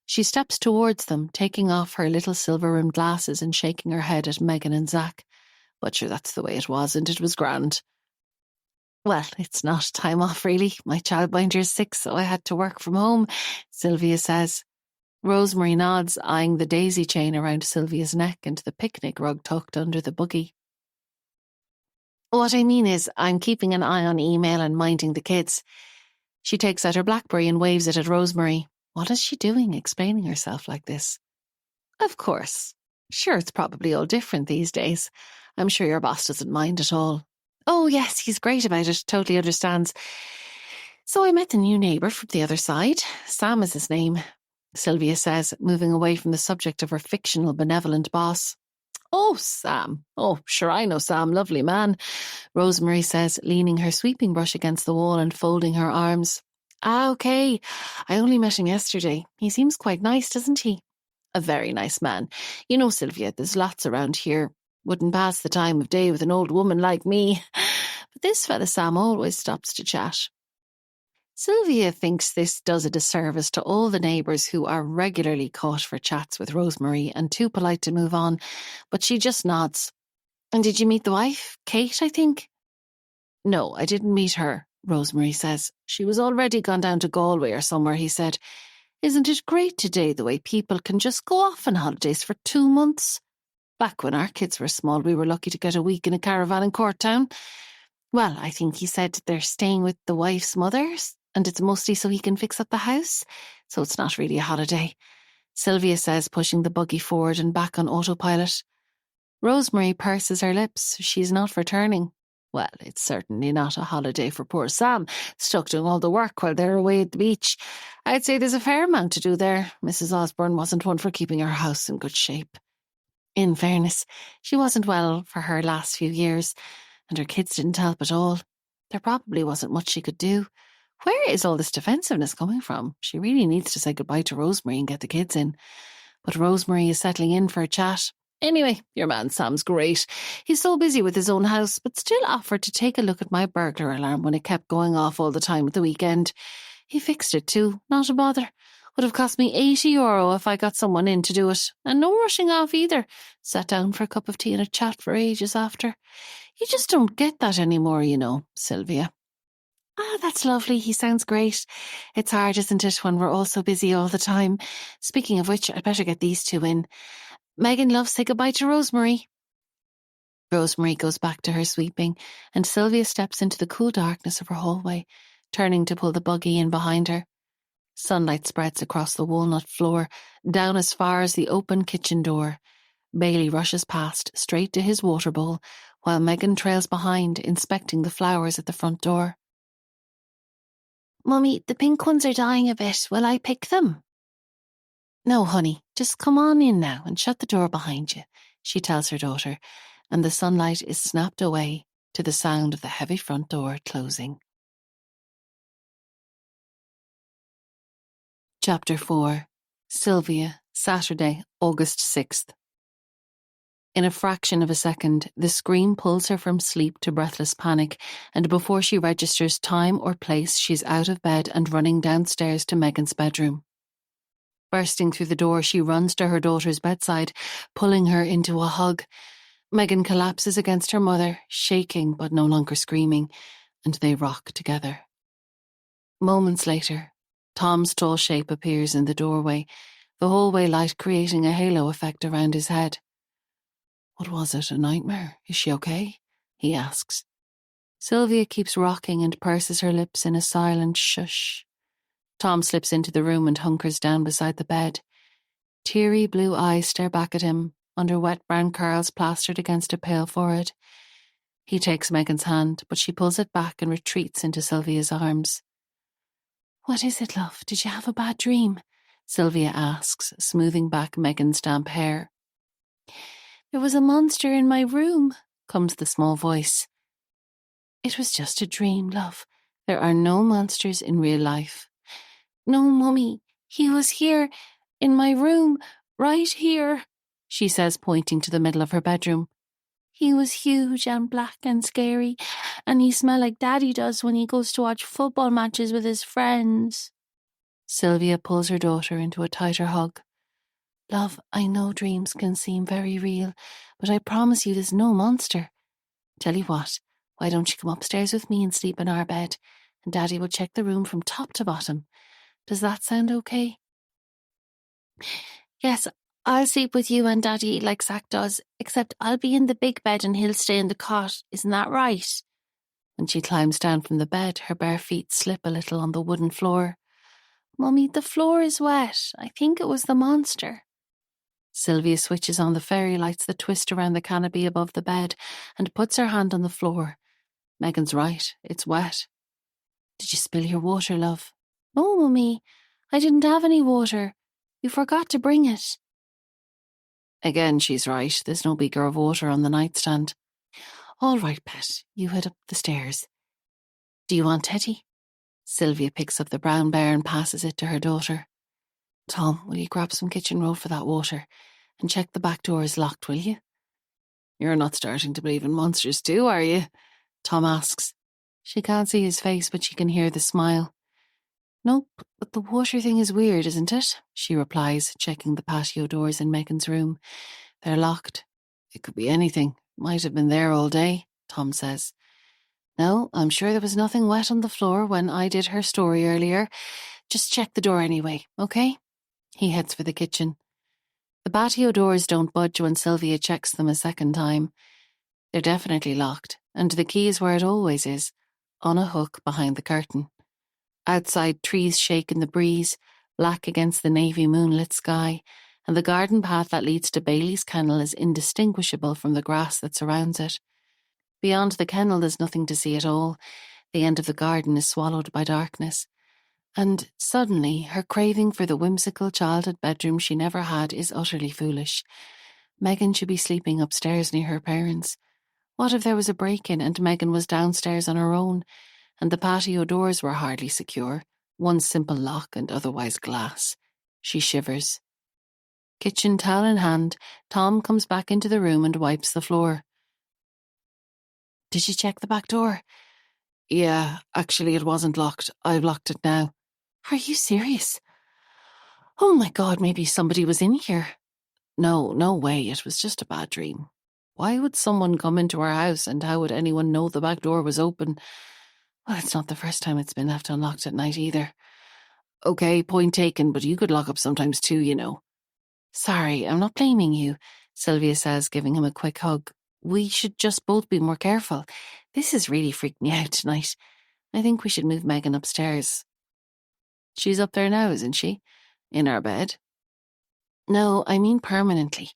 She steps towards them, taking off her little silver-rimmed glasses and shaking her head at Megan and Zach. But sure, that's the way it was, and it was grand. "Well, it's not time off, really. My childminder's sick, so I had to work from home," Sylvia says. Rosemary nods, eyeing the daisy chain around Sylvia's neck and the picnic rug tucked under the buggy. "What I mean is, I'm keeping an eye on email and minding the kids." She takes out her BlackBerry and waves it at Rosemary. What is she doing, explaining herself like this? "Of course. Sure, it's probably all different these days. I'm sure your boss doesn't mind at all." "Oh, yes, he's great about it, totally understands. So I met the new neighbour from the other side. Sam is his name," Sylvia says, moving away from the subject of her fictional benevolent boss. "Oh, Sam. Oh, sure, I know Sam, lovely man," Rosemary says, leaning her sweeping brush against the wall and folding her arms. "Ah, okay. I only met him yesterday. He seems quite nice, doesn't he?" "A very nice man. You know, Sylvia, there's lots around here. Wouldn't pass the time of day with an old woman like me. But this fella Sam always stops to chat." Sylvia thinks this does a disservice to all the neighbours who are regularly caught for chats with Rosemary and too polite to move on, but she just nods. "And did you meet the wife? Kate, I think?" "No, I didn't meet her," Rosemary says. "She was already gone down to Galway or somewhere," he said. "Isn't it great today the way people can just go off on holidays for 2 months? Back when our kids were small, we were lucky to get a week in a caravan in Courttown. Well, I think he said they're staying with the wife's mothers, and it's mostly so he can fix up the house, so it's not really a holiday," Sylvia says, pushing the buggy forward and back on autopilot. Rosemary purses her lips. She's not returning. Well, it's certainly not a holiday for poor Sam, stuck doing all the work while they're away at the beach. I'd say there's a fair amount to do there. Mrs. Osborne wasn't one for keeping her house in good shape. In fairness, she wasn't well for her last few years, and her kids didn't help at all. There probably wasn't much she could do. Where is all this defensiveness coming from? She really needs to say goodbye to Rosemary and get the kids in. But Rosemary is settling in for a chat. "Anyway, your man Sam's great. He's so busy with his own house, but still offered to take a look at my burglar alarm when it kept going off all the time at the weekend. He fixed it too, not a bother. Would have cost me €80 if I got someone in to do it, and no rushing off either. Sat down for a cup of tea and a chat for ages after. You just don't get that anymore, you know, Sylvia." "Ah, that's lovely. He sounds great. It's hard, isn't it, when we're all so busy all the time. Speaking of which, I'd better get these two in. Megan, love, say goodbye to Rosemary." Rosemary goes back to her sweeping, and Sylvia steps into the cool darkness of her hallway, turning to pull the buggy in behind her. Sunlight spreads across the walnut floor, down as far as the open kitchen door. Bailey rushes past, straight to his water bowl, while Megan trails behind, inspecting the flowers at the front door. "Mummy, the pink ones are dying a bit. Will I pick them?" "No, honey, just come on in now and shut the door behind you," she tells her daughter, and the sunlight is snapped away to the sound of the heavy front door closing. Chapter 4. Sylvia, Saturday, August 6th. In a fraction of a second, the scream pulls her from sleep to breathless panic, and before she registers time or place, she's out of bed and running downstairs to Megan's bedroom. Bursting through the door, she runs to her daughter's bedside, pulling her into a hug. Megan collapses against her mother, shaking but no longer screaming, and they rock together. Moments later, Tom's tall shape appears in the doorway, the hallway light creating a halo effect around his head. "What was it, a nightmare? Is she okay?" he asks. Sylvia keeps rocking and purses her lips in a silent shush. Tom slips into the room and hunkers down beside the bed. Teary blue eyes stare back at him, under wet brown curls plastered against a pale forehead. He takes Megan's hand, but she pulls it back and retreats into Sylvia's arms. "What is it, love? Did you have a bad dream?" Sylvia asks, smoothing back Megan's damp hair. "There was a monster in my room," comes the small voice. "It was just a dream, love. There are no monsters in real life." "No, Mummy, he was here, in my room, right here," she says, pointing to the middle of her bedroom. "He was huge and black and scary, and he smelled like Daddy does when he goes to watch football matches with his friends." Sylvia pulls her daughter into a tighter hug. "Love, I know dreams can seem very real, but I promise you there's no monster. Tell you what, why don't you come upstairs with me and sleep in our bed, and Daddy will check the room from top to bottom. Does that sound okay?" "Yes, I'll sleep with you and Daddy like Zach does, except I'll be in the big bed and he'll stay in the cot. Isn't that right?" When she climbs down from the bed, her bare feet slip a little on the wooden floor. "Mummy, the floor is wet. I think it was the monster." Sylvia switches on the fairy lights that twist around the canopy above the bed and puts her hand on the floor. Megan's right, it's wet. "Did you spill your water, love?" "No, Mummy, I didn't have any water. You forgot to bring it." Again, she's right. There's no beaker of water on the nightstand. "All right, pet, you head up the stairs. Do you want Teddy?" Sylvia picks up the brown bear and passes it to her daughter. "Tom, will you grab some kitchen road for that water? And check the back door is locked, will you?" "You're not starting to believe in monsters too, are you?" Tom asks. She can't see his face, but she can hear the smile. "Nope, but the water thing is weird, isn't it?" she replies, checking the patio doors in Megan's room. "They're locked." "It could be anything. Might have been there all day," Tom says. "No, I'm sure there was nothing wet on the floor when I did her story earlier. Just check the door anyway, okay?" He heads for the kitchen. The patio doors don't budge when Sylvia checks them a second time. They're definitely locked, and the key is where it always is, on a hook behind the curtain. Outside, trees shake in the breeze, black against the navy moonlit sky, and the garden path that leads to Bailey's kennel is indistinguishable from the grass that surrounds it. Beyond the kennel there's nothing to see at all. The end of the garden is swallowed by darkness. And suddenly, her craving for the whimsical childhood bedroom she never had is utterly foolish. Megan should be sleeping upstairs near her parents. What if there was a break-in and Megan was downstairs on her own, and the patio doors were hardly secure, one simple lock and otherwise glass? She shivers. Kitchen towel in hand, Tom comes back into the room and wipes the floor. "Did you check the back door?" "Yeah, actually it wasn't locked. I've locked it now." "Are you serious? Oh my God, maybe somebody was in here." "No, no way, it was just a bad dream. Why would someone come into our house, and how would anyone know the back door was open? Well, it's not the first time it's been left unlocked at night either." "Okay, point taken, but you could lock up sometimes too, you know." "Sorry, I'm not blaming you," Sylvia says, giving him a quick hug. "We should just both be more careful. This has really freaked me out tonight. I think we should move Megan upstairs." "She's up there now, isn't she? In our bed?" "No, I mean permanently.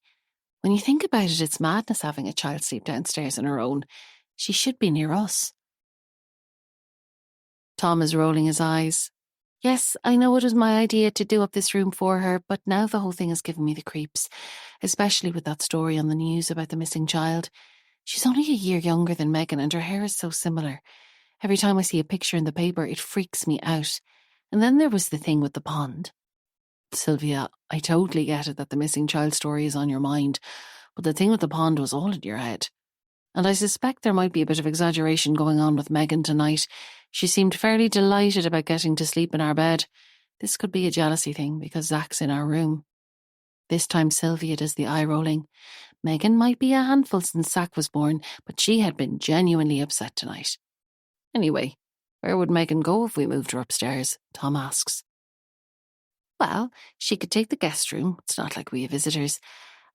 When you think about it, it's madness having a child sleep downstairs on her own. She should be near us." Tom is rolling his eyes. "Yes, I know it was my idea to do up this room for her, but now the whole thing has given me the creeps, especially with that story on the news about the missing child. She's only a year younger than Megan, and her hair is so similar. Every time I see a picture in the paper, it freaks me out. And then there was the thing with the pond." "Sylvia, I totally get it that the missing child story is on your mind, but the thing with the pond was all in your head. And I suspect there might be a bit of exaggeration going on with Megan tonight. She seemed fairly delighted about getting to sleep in our bed. This could be a jealousy thing because Zach's in our room." This time Sylvia does the eye-rolling. Megan might be a handful since Zach was born, but she had been genuinely upset tonight. "Anyway, Where would Megan go if we moved her upstairs? Tom asks. Well, she could take the guest room. It's not like we have visitors.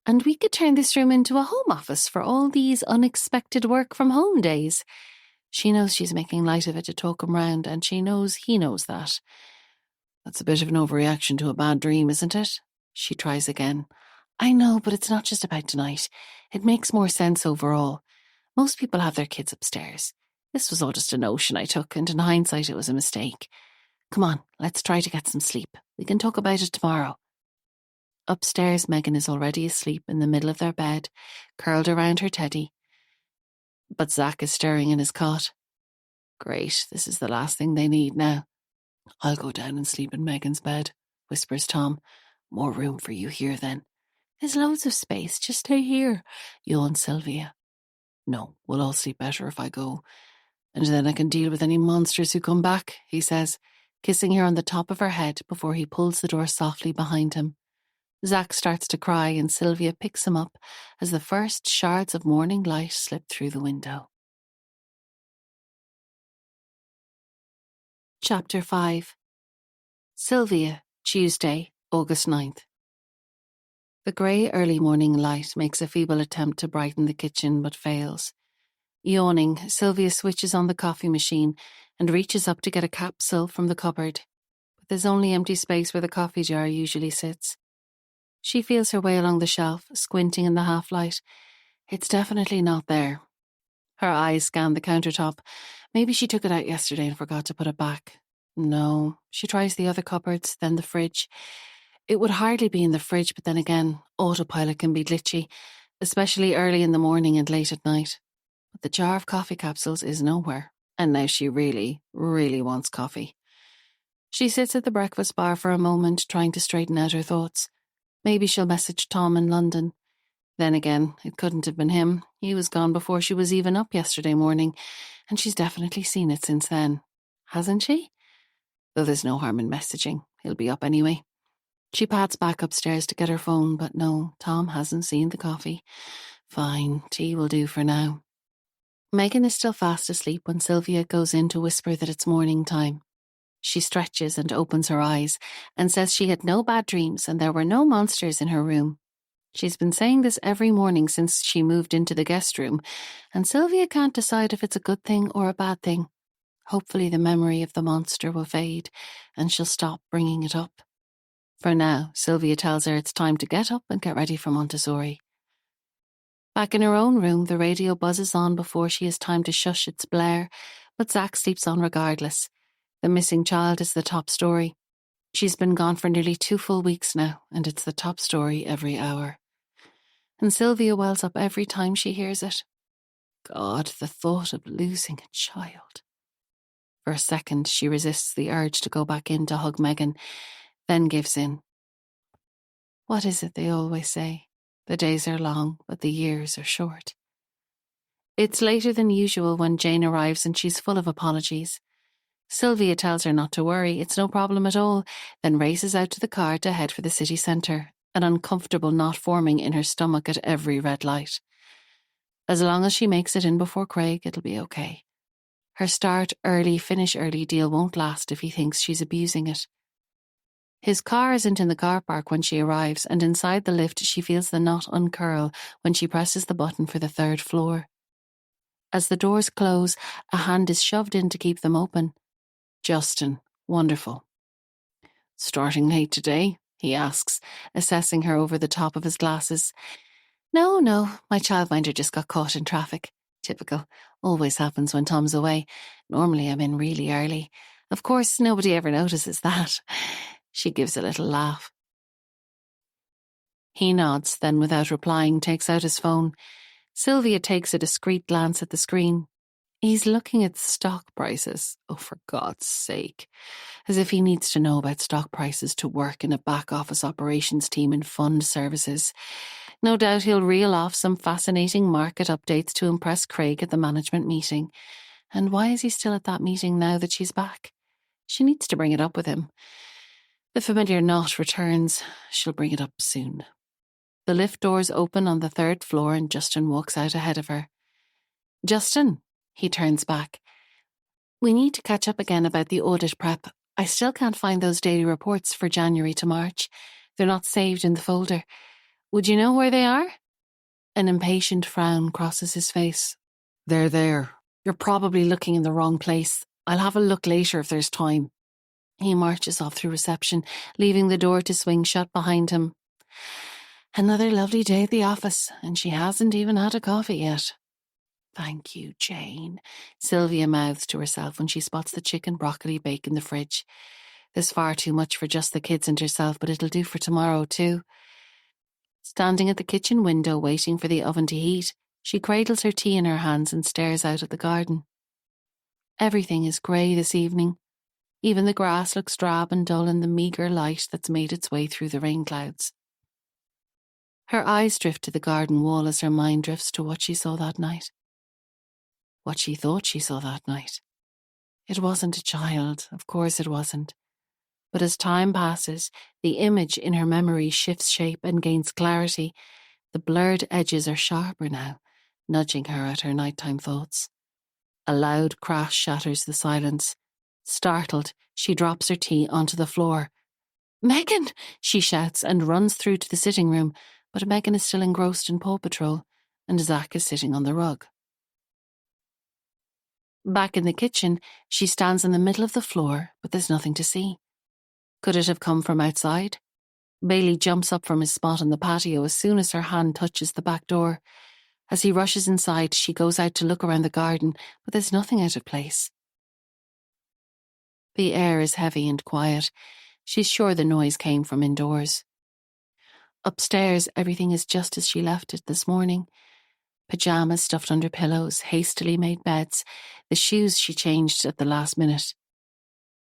And we could turn this room into a home office for all these unexpected work from home days. She knows she's making light of it to talk him round, and she knows he knows that. That's a bit of an overreaction to a bad dream, isn't it? She tries again. I know, but it's not just about tonight. It makes more sense overall. Most people have their kids upstairs. This was all just a notion I took, and in hindsight it was a mistake. Come on, let's try to get some sleep. We can talk about it tomorrow. Upstairs, Megan is already asleep in the middle of their bed, curled around her teddy. But Zach is stirring in his cot. Great, this is the last thing they need now. I'll go down and sleep in Megan's bed, whispers Tom. More room for you here then. There's loads of space, just stay here, yawns Sylvia. No, we'll all sleep better if I go. And then I can deal with any monsters who come back, he says, kissing her on the top of her head before he pulls the door softly behind him. Zach starts to cry and Sylvia picks him up as the first shards of morning light slip through the window. Chapter 5. Sylvia, Tuesday, August 9th. The grey early morning light makes a feeble attempt to brighten the kitchen but fails. Yawning, Sylvia switches on the coffee machine and reaches up to get a capsule from the cupboard. But there's only empty space where the coffee jar usually sits. She feels her way along the shelf, squinting in the half-light. It's definitely not there. Her eyes scan the countertop. Maybe she took it out yesterday and forgot to put it back. No. She tries the other cupboards, then the fridge. It would hardly be in the fridge, but then again, autopilot can be glitchy, especially early in the morning and late at night. But the jar of coffee capsules is nowhere, and now she really, really wants coffee. She sits at the breakfast bar for a moment, trying to straighten out her thoughts. Maybe she'll message Tom in London. Then again, it couldn't have been him. He was gone before she was even up yesterday morning, and she's definitely seen it since then. Hasn't she? Though there's no harm in messaging. He'll be up anyway. She pads back upstairs to get her phone, but no, Tom hasn't seen the coffee. Fine, tea will do for now. Megan is still fast asleep when Sylvia goes in to whisper that it's morning time. She stretches and opens her eyes and says she had no bad dreams and there were no monsters in her room. She's been saying this every morning since she moved into the guest room, and Sylvia can't decide if it's a good thing or a bad thing. Hopefully the memory of the monster will fade and she'll stop bringing it up. For now, Sylvia tells her it's time to get up and get ready for Montessori. Back in her own room, the radio buzzes on before she has time to shush its blare, but Zach sleeps on regardless. The missing child is the top story. She's been gone for nearly 2 full weeks now, and it's the top story every hour. And Sylvia wells up every time she hears it. God, the thought of losing a child. For a second, she resists the urge to go back in to hug Megan, then gives in. What is it they always say? The days are long, but the years are short. It's later than usual when Jane arrives and she's full of apologies. Sylvia tells her not to worry, it's no problem at all, then races out to the car to head for the city centre, an uncomfortable knot forming in her stomach at every red light. As long as she makes it in before Craig, it'll be okay. Her start early, finish early deal won't last if he thinks she's abusing it. His car isn't in the car park when she arrives, and inside the lift she feels the knot uncurl when she presses the button for the 3rd floor. As the doors close, a hand is shoved in to keep them open. Justin, wonderful. Starting late today? He asks, assessing her over the top of his glasses. No, my childminder just got caught in traffic. Typical. Always happens when Tom's away. Normally I'm in really early. Of course, nobody ever notices that. She gives a little laugh. He nods, then without replying takes out his phone. Sylvia takes a discreet glance at the screen. He's looking at stock prices. Oh, for God's sake. As if he needs to know about stock prices to work in a back-office operations team in fund services. No doubt he'll reel off some fascinating market updates to impress Craig at the management meeting. And why is he still at that meeting now that she's back? She needs to bring it up with him. The familiar knot returns. She'll bring it up soon. The lift doors open on the 3rd floor and Justin walks out ahead of her. Justin, he turns back. We need to catch up again about the audit prep. I still can't find those daily reports for January to March. They're not saved in the folder. Would you know where they are? An impatient frown crosses his face. They're there. You're probably looking in the wrong place. I'll have a look later if there's time. He marches off through reception, leaving the door to swing shut behind him. Another lovely day at the office, and she hasn't even had a coffee yet. Thank you, Jane, Sylvia mouths to herself when she spots the chicken broccoli bake in the fridge. There's far too much for just the kids and herself, but it'll do for tomorrow too. Standing at the kitchen window waiting for the oven to heat, she cradles her tea in her hands and stares out at the garden. Everything is grey this evening. Even the grass looks drab and dull in the meagre light that's made its way through the rain clouds. Her eyes drift to the garden wall as her mind drifts to what she saw that night. What she thought she saw that night. It wasn't a child, of course it wasn't. But as time passes, the image in her memory shifts shape and gains clarity. The blurred edges are sharper now, nudging her at her nighttime thoughts. A loud crash shatters the silence. Startled, she drops her tea onto the floor. "Megan!" she shouts and runs through to the sitting room, but Megan is still engrossed in Paw Patrol, and Zach is sitting on the rug. Back in the kitchen, she stands in the middle of the floor, but there's nothing to see. Could it have come from outside? Bailey jumps up from his spot on the patio as soon as her hand touches the back door. As he rushes inside, she goes out to look around the garden, but there's nothing out of place. The air is heavy and quiet. She's sure the noise came from indoors. Upstairs, everything is just as she left it this morning. Pyjamas stuffed under pillows, hastily made beds, the shoes she changed at the last minute.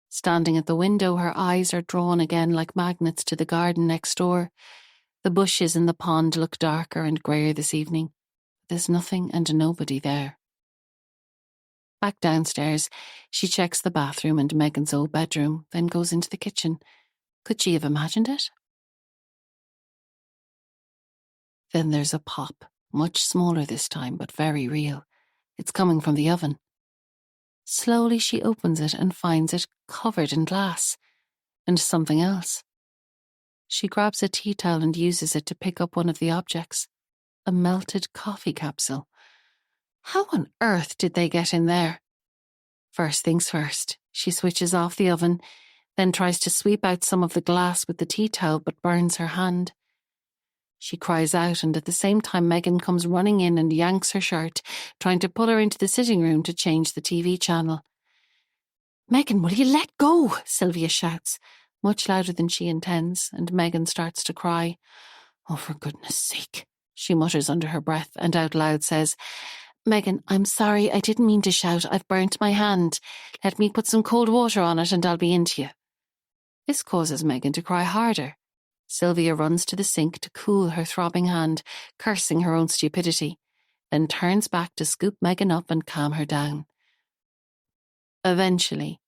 Standing at the window, her eyes are drawn again like magnets to the garden next door. The bushes in the pond look darker and greyer this evening. There's nothing and nobody there. Back downstairs, she checks the bathroom and Megan's old bedroom, then goes into the kitchen. Could she have imagined it? Then there's a pop, much smaller this time, but very real. It's coming from the oven. Slowly she opens it and finds it covered in glass, and something else. She grabs a tea towel and uses it to pick up one of the objects. A melted coffee capsule. How on earth did they get in there? First things first, she switches off the oven, then tries to sweep out some of the glass with the tea towel but burns her hand. She cries out, and at the same time Megan comes running in and yanks her shirt, trying to pull her into the sitting room to change the TV channel. "Megan, will you let go?" Sylvia shouts, much louder than she intends, and Megan starts to cry. "Oh, for goodness sake," she mutters under her breath and out loud says, "Megan, I'm sorry, I didn't mean to shout. I've burnt my hand. Let me put some cold water on it and I'll be into you." This causes Megan to cry harder. Sylvia runs to the sink to cool her throbbing hand, cursing her own stupidity, then turns back to scoop Megan up and calm her down. Eventually,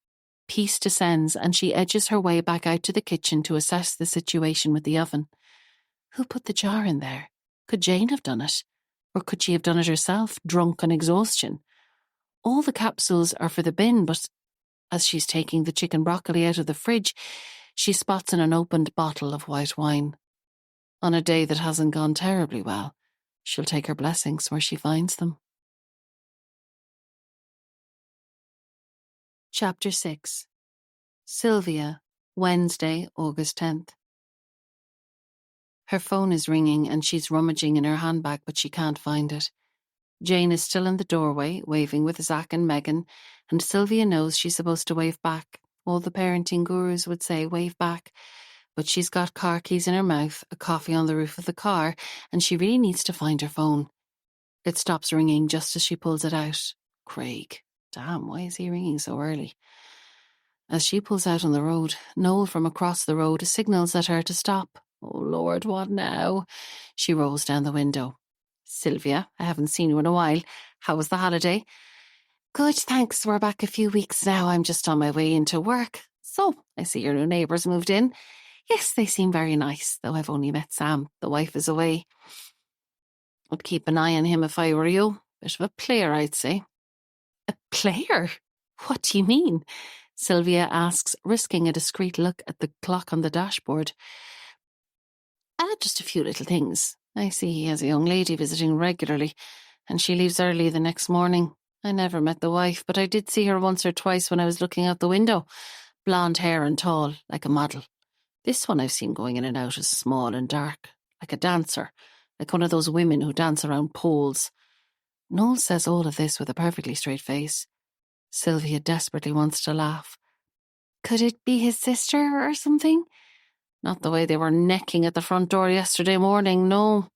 peace descends and she edges her way back out to the kitchen to assess the situation with the oven. Who put the jar in there? Could Jane have done it? Or could she have done it herself, drunk on exhaustion? All the capsules are for the bin, but as she's taking the chicken broccoli out of the fridge, she spots an unopened bottle of white wine. On a day that hasn't gone terribly well, she'll take her blessings where she finds them. Chapter 6. Sylvia, Wednesday, August 10th. Her phone is ringing and she's rummaging in her handbag, but she can't find it. Jane is still in the doorway, waving with Zach and Megan, and Sylvia knows she's supposed to wave back. All the parenting gurus would say wave back, but she's got car keys in her mouth, a coffee on the roof of the car, and she really needs to find her phone. It stops ringing just as she pulls it out. Craig. Damn, why is he ringing so early? As she pulls out on the road, Noel from across the road signals at her to stop. Oh Lord, what now? She rolls down the window. "Sylvia, I haven't seen you in a while. How was the holiday?" "Good, thanks. We're back a few weeks now. I'm just on my way into work. So, I see your new neighbours moved in. Yes, they seem very nice, though I've only met Sam. The wife is away. I'd keep an eye on him if I were you. Bit of a player, I'd say." "A player? What do you mean? Sylvia asks, risking a discreet look at the clock on the dashboard. Just a few little things. I see he has a young lady visiting regularly, and she leaves early the next morning. I never met the wife, but I did see her once or twice when I was looking out the window. Blonde hair and tall, like a model. This one I've seen going in and out is small and dark, like a dancer, like one of those women who dance around poles. Noel says all of this with a perfectly straight face. Sylvia desperately wants to laugh. Could it be his sister or something? Not the way they were necking at the front door yesterday morning, no.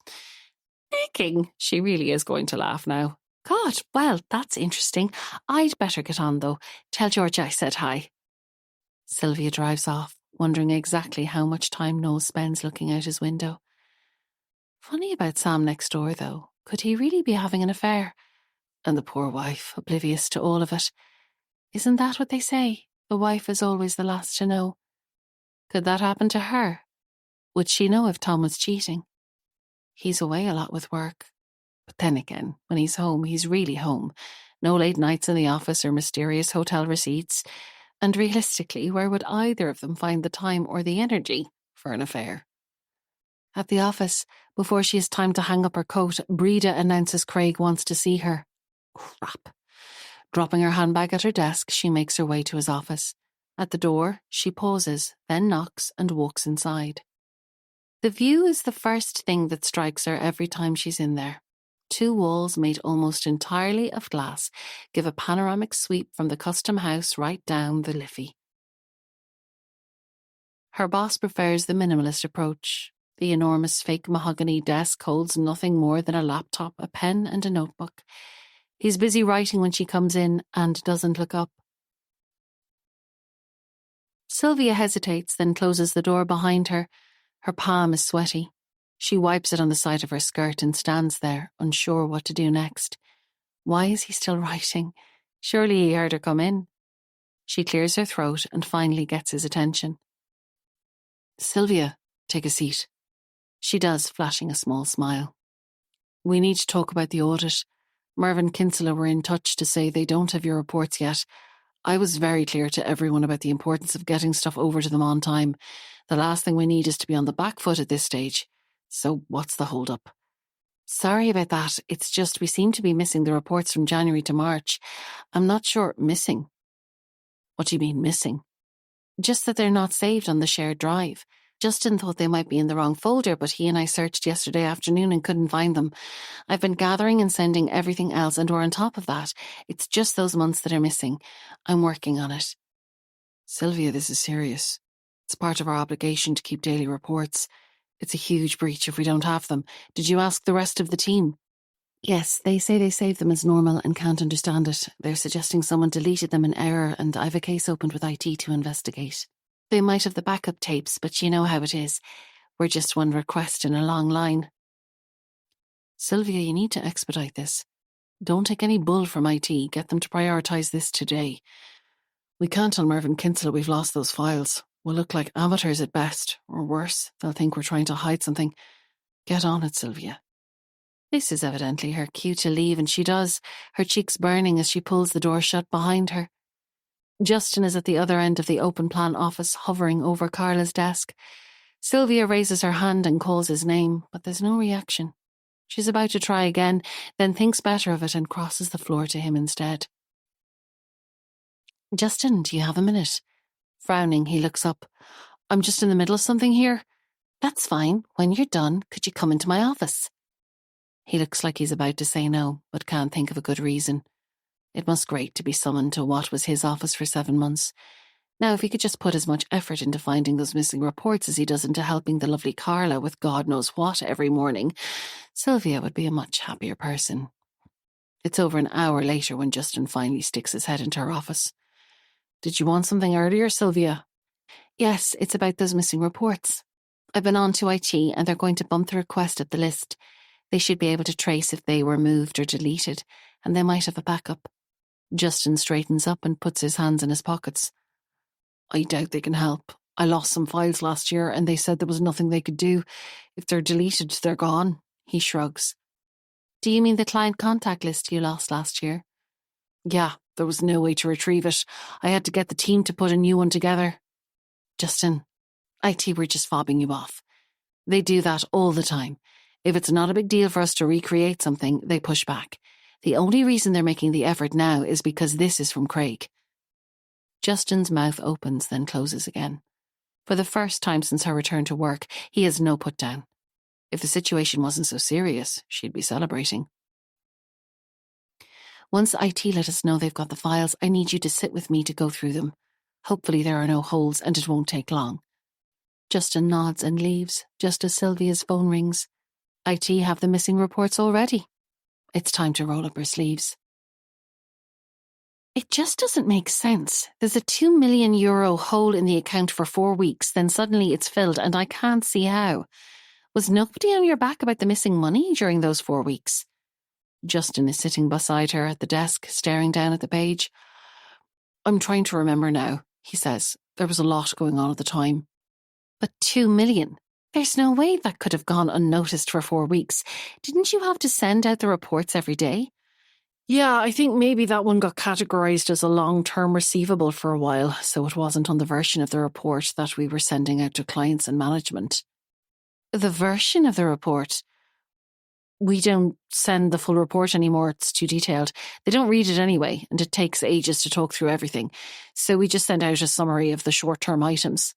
Necking? She really is going to laugh now. God, well, that's interesting. I'd better get on, though. Tell George I said hi. Sylvia drives off, wondering exactly how much time Noel spends looking out his window. Funny about Sam next door, though. Could he really be having an affair? And the poor wife, oblivious to all of it. Isn't that what they say? The wife is always the last to know. Could that happen to her? Would she know if Tom was cheating? He's away a lot with work. But then again, when he's home, he's really home. No late nights in the office or mysterious hotel receipts. And realistically, where would either of them find the time or the energy for an affair? At the office, before she has time to hang up her coat, Breda announces Craig wants to see her. Crap. Dropping her handbag at her desk, she makes her way to his office. At the door, she pauses, then knocks and walks inside. The view is the first thing that strikes her every time she's in there. 2 walls made almost entirely of glass give a panoramic sweep from the custom house right down the Liffey. Her boss prefers the minimalist approach. The enormous fake mahogany desk holds nothing more than a laptop, a pen and a notebook. He's busy writing when she comes in and doesn't look up. Sylvia hesitates, then closes the door behind her. Her palm is sweaty. She wipes it on the side of her skirt and stands there, unsure what to do next. Why is he still writing? Surely he heard her come in. She clears her throat and finally gets his attention. Sylvia, take a seat. She does, flashing a small smile. We need to talk about the audit. Merv and Kinsella were in touch to say they don't have your reports yet. I was very clear to everyone about the importance of getting stuff over to them on time. The last thing we need is to be on the back foot at this stage. So what's the hold-up? Sorry about that. It's just we seem to be missing the reports from January to March. I'm not sure. Missing? What do you mean, missing? Just that they're not saved on the shared drive. Justin thought they might be in the wrong folder, but he and I searched yesterday afternoon and couldn't find them. I've been gathering and sending everything else, and we're on top of that. It's just those months that are missing. I'm working on it. Sylvia, this is serious. It's part of our obligation to keep daily reports. It's a huge breach if we don't have them. Did you ask the rest of the team? Yes, they say they save them as normal and can't understand it. They're suggesting someone deleted them in error, and I've a case opened with IT to investigate. They might have the backup tapes, but you know how it is. We're just one request in a long line. Sylvia, you need to expedite this. Don't take any bull from IT. Get them to prioritise this today. We can't tell Mervyn Kinsella we've lost those files. We'll look like amateurs at best, or worse, they'll think we're trying to hide something. Get on it, Sylvia. This is evidently her cue to leave, and she does, her cheeks burning as she pulls the door shut behind her. Justin is at the other end of the open plan office, hovering over Carla's desk. Sylvia raises her hand and calls his name, but there's no reaction. She's about to try again, then thinks better of it and crosses the floor to him instead. Justin, do you have a minute? Frowning, he looks up. I'm just in the middle of something here. That's fine. When you're done, could you come into my office? He looks like he's about to say no, but can't think of a good reason. It must grate to be summoned to what was his office for 7 months. Now, if he could just put as much effort into finding those missing reports as he does into helping the lovely Carla with God knows what every morning, Sylvia would be a much happier person. It's over an hour later when Justin finally sticks his head into her office. Did you want something earlier, Sylvia? Yes, it's about those missing reports. I've been on to IT and they're going to bump the request up the list. They should be able to trace if they were moved or deleted, and they might have a backup. Justin straightens up and puts his hands in his pockets. I doubt they can help. I lost some files last year and they said there was nothing they could do. If they're deleted, they're gone. He shrugs. Do you mean the client contact list you lost last year? Yeah, There was no way to retrieve it. I had to get the team to put a new one together. Justin, IT were just fobbing you off. They do that all the time. If it's not a big deal for us to recreate something, they push back. The only reason they're making the effort now is because this is from Craig. Justin's mouth opens, then closes again. For the first time since her return to work, he has no put down. If the situation wasn't so serious, she'd be celebrating. Once IT let us know they've got the files, I need you to sit with me to go through them. Hopefully there are no holes and it won't take long. Justin nods and leaves, just as Sylvia's phone rings. IT have the missing reports already. It's time to roll up her sleeves. It just doesn't make sense. There's a €2 million hole in the account for 4 weeks, then suddenly it's filled and I can't see how. Was nobody on your back about the missing money during those 4 weeks? Justin is sitting beside her at the desk, staring down at the page. I'm trying to remember now, he says. There was a lot going on at the time. But 2 million? There's no way that could have gone unnoticed for 4 weeks. Didn't you have to send out the reports every day? Yeah, I think maybe that one got categorised as a long-term receivable for a while, so it wasn't on the version of the report that we were sending out to clients and management. The version of the report? We don't send the full report anymore, it's too detailed. They don't read it anyway, and it takes ages to talk through everything, so we just send out a summary of the short-term items.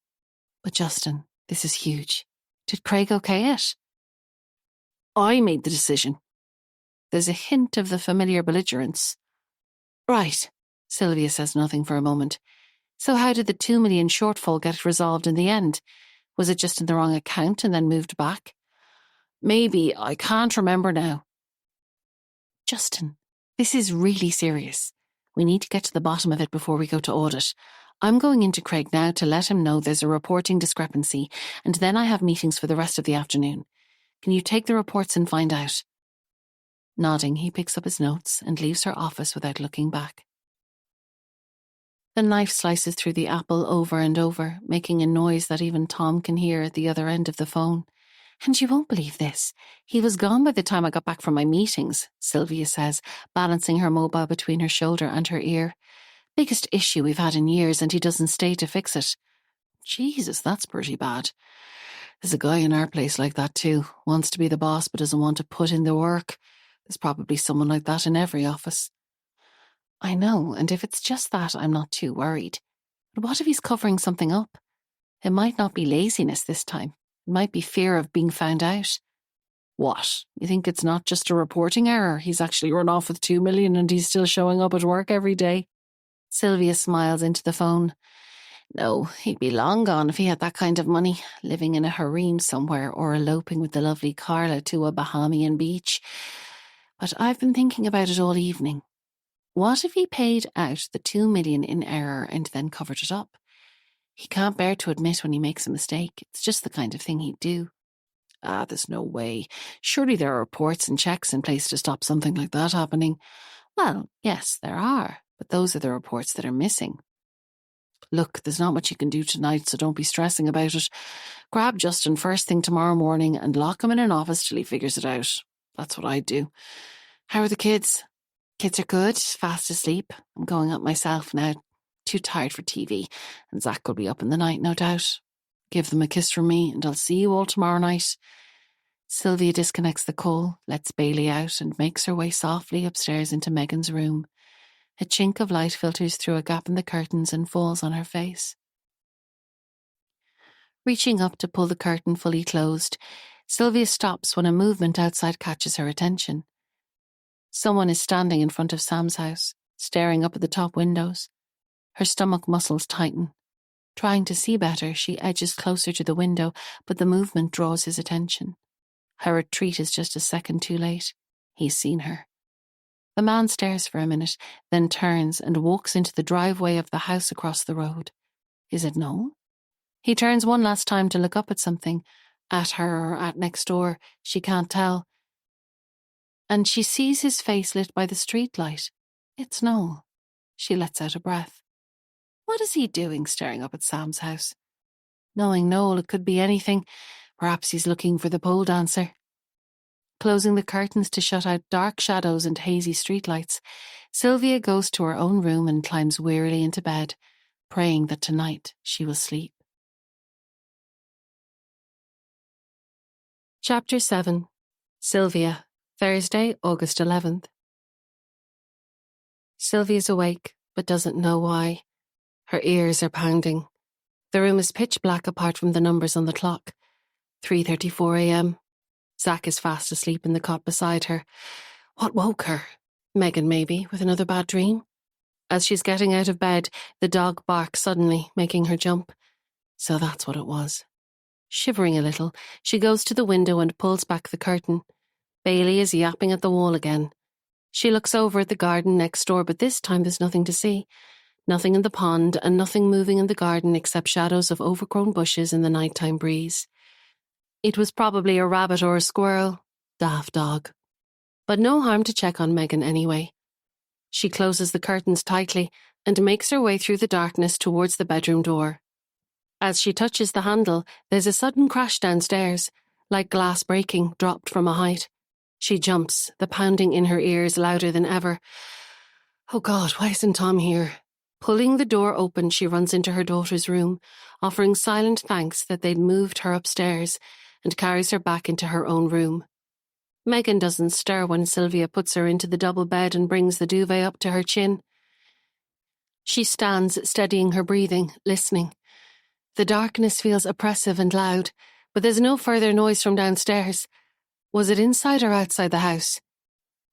But Justin, this is huge. Did Craig okay it? I made the decision. There's a hint of the familiar belligerence. Right, Sylvia says nothing for a moment. So how did the 2 million shortfall get resolved in the end? Was it just in the wrong account and then moved back? Maybe, I can't remember now. Justin, this is really serious. We need to get to the bottom of it before we go to audit. I'm going into Craig now to let him know there's a reporting discrepancy, and then I have meetings for the rest of the afternoon. Can you take the reports and find out? Nodding, he picks up his notes and leaves her office without looking back. The knife slices through the apple over and over, making a noise that even Tom can hear at the other end of the phone. And you won't believe this. He was gone by the time I got back from my meetings, Sylvia says, balancing her mobile between her shoulder and her ear. Biggest issue we've had in years, and he doesn't stay to fix it. Jesus, that's pretty bad. There's a guy in our place like that too. Wants to be the boss but doesn't want to put in the work. There's probably someone like that in every office. I know, and if it's just that, I'm not too worried. But what if he's covering something up? It might not be laziness this time. It might be fear of being found out. What? You think it's not just a reporting error? He's actually run off with 2 million and he's still showing up at work every day? Sylvia smiles into the phone. No, he'd be long gone if he had that kind of money, living in a harem somewhere or eloping with the lovely Carla to a Bahamian beach. But I've been thinking about it all evening. What if he paid out the 2 million in error and then covered it up? He can't bear to admit when he makes a mistake. It's just the kind of thing he'd do. There's no way. Surely there are reports and checks in place to stop something like that happening. Well, yes, there are, but those are the reports that are missing. Look, there's not much you can do tonight, so don't be stressing about it. Grab Justin first thing tomorrow morning and lock him in an office till he figures it out. That's what I'd do. How are the kids? Kids are good, fast asleep. I'm going up myself now. Too tired for TV, and Zach will be up in the night, no doubt. Give them a kiss from me, and I'll see you all tomorrow night. Sylvia disconnects the call, lets Bailey out, and makes her way softly upstairs into Megan's room. A chink of light filters through a gap in the curtains and falls on her face. Reaching up to pull the curtain fully closed, Sylvia stops when a movement outside catches her attention. Someone is standing in front of Sam's house, staring up at the top windows. Her stomach muscles tighten. Trying to see better, she edges closer to the window, but the movement draws his attention. Her retreat is just a second too late. He's seen her. The man stares for a minute, then turns and walks into the driveway of the house across the road. Is it Noel? He turns one last time to look up at something, at her or at next door, she can't tell. And she sees his face lit by the streetlight. It's Noel. She lets out a breath. What is he doing staring up at Sam's house? Knowing Noel, it could be anything. Perhaps he's looking for the pole dancer. Closing the curtains to shut out dark shadows and hazy streetlights, Sylvia goes to her own room and climbs wearily into bed, praying that tonight she will sleep. Chapter 7. Sylvia, Thursday, August 11th. Sylvia's awake, but doesn't know why. Her ears are pounding. The room is pitch black apart from the numbers on the clock. 3:34 a.m. Zach is fast asleep in the cot beside her. What woke her? Megan, maybe, with another bad dream? As she's getting out of bed, the dog barks suddenly, making her jump. So that's what it was. Shivering a little, she goes to the window and pulls back the curtain. Bailey is yapping at the wall again. She looks over at the garden next door, but this time there's nothing to see. Nothing in the pond and nothing moving in the garden except shadows of overgrown bushes in the nighttime breeze. It was probably a rabbit or a squirrel. Daft dog. But no harm to check on Megan anyway. She closes the curtains tightly and makes her way through the darkness towards the bedroom door. As she touches the handle, there's a sudden crash downstairs, like glass breaking, dropped from a height. She jumps, the pounding in her ears louder than ever. Oh God, why isn't Tom here? Pulling the door open, she runs into her daughter's room, offering silent thanks that they'd moved her upstairs, and carries her back into her own room. Megan doesn't stir when Sylvia puts her into the double bed and brings the duvet up to her chin. She stands, steadying her breathing, listening. The darkness feels oppressive and loud, but there's no further noise from downstairs. Was it inside or outside the house?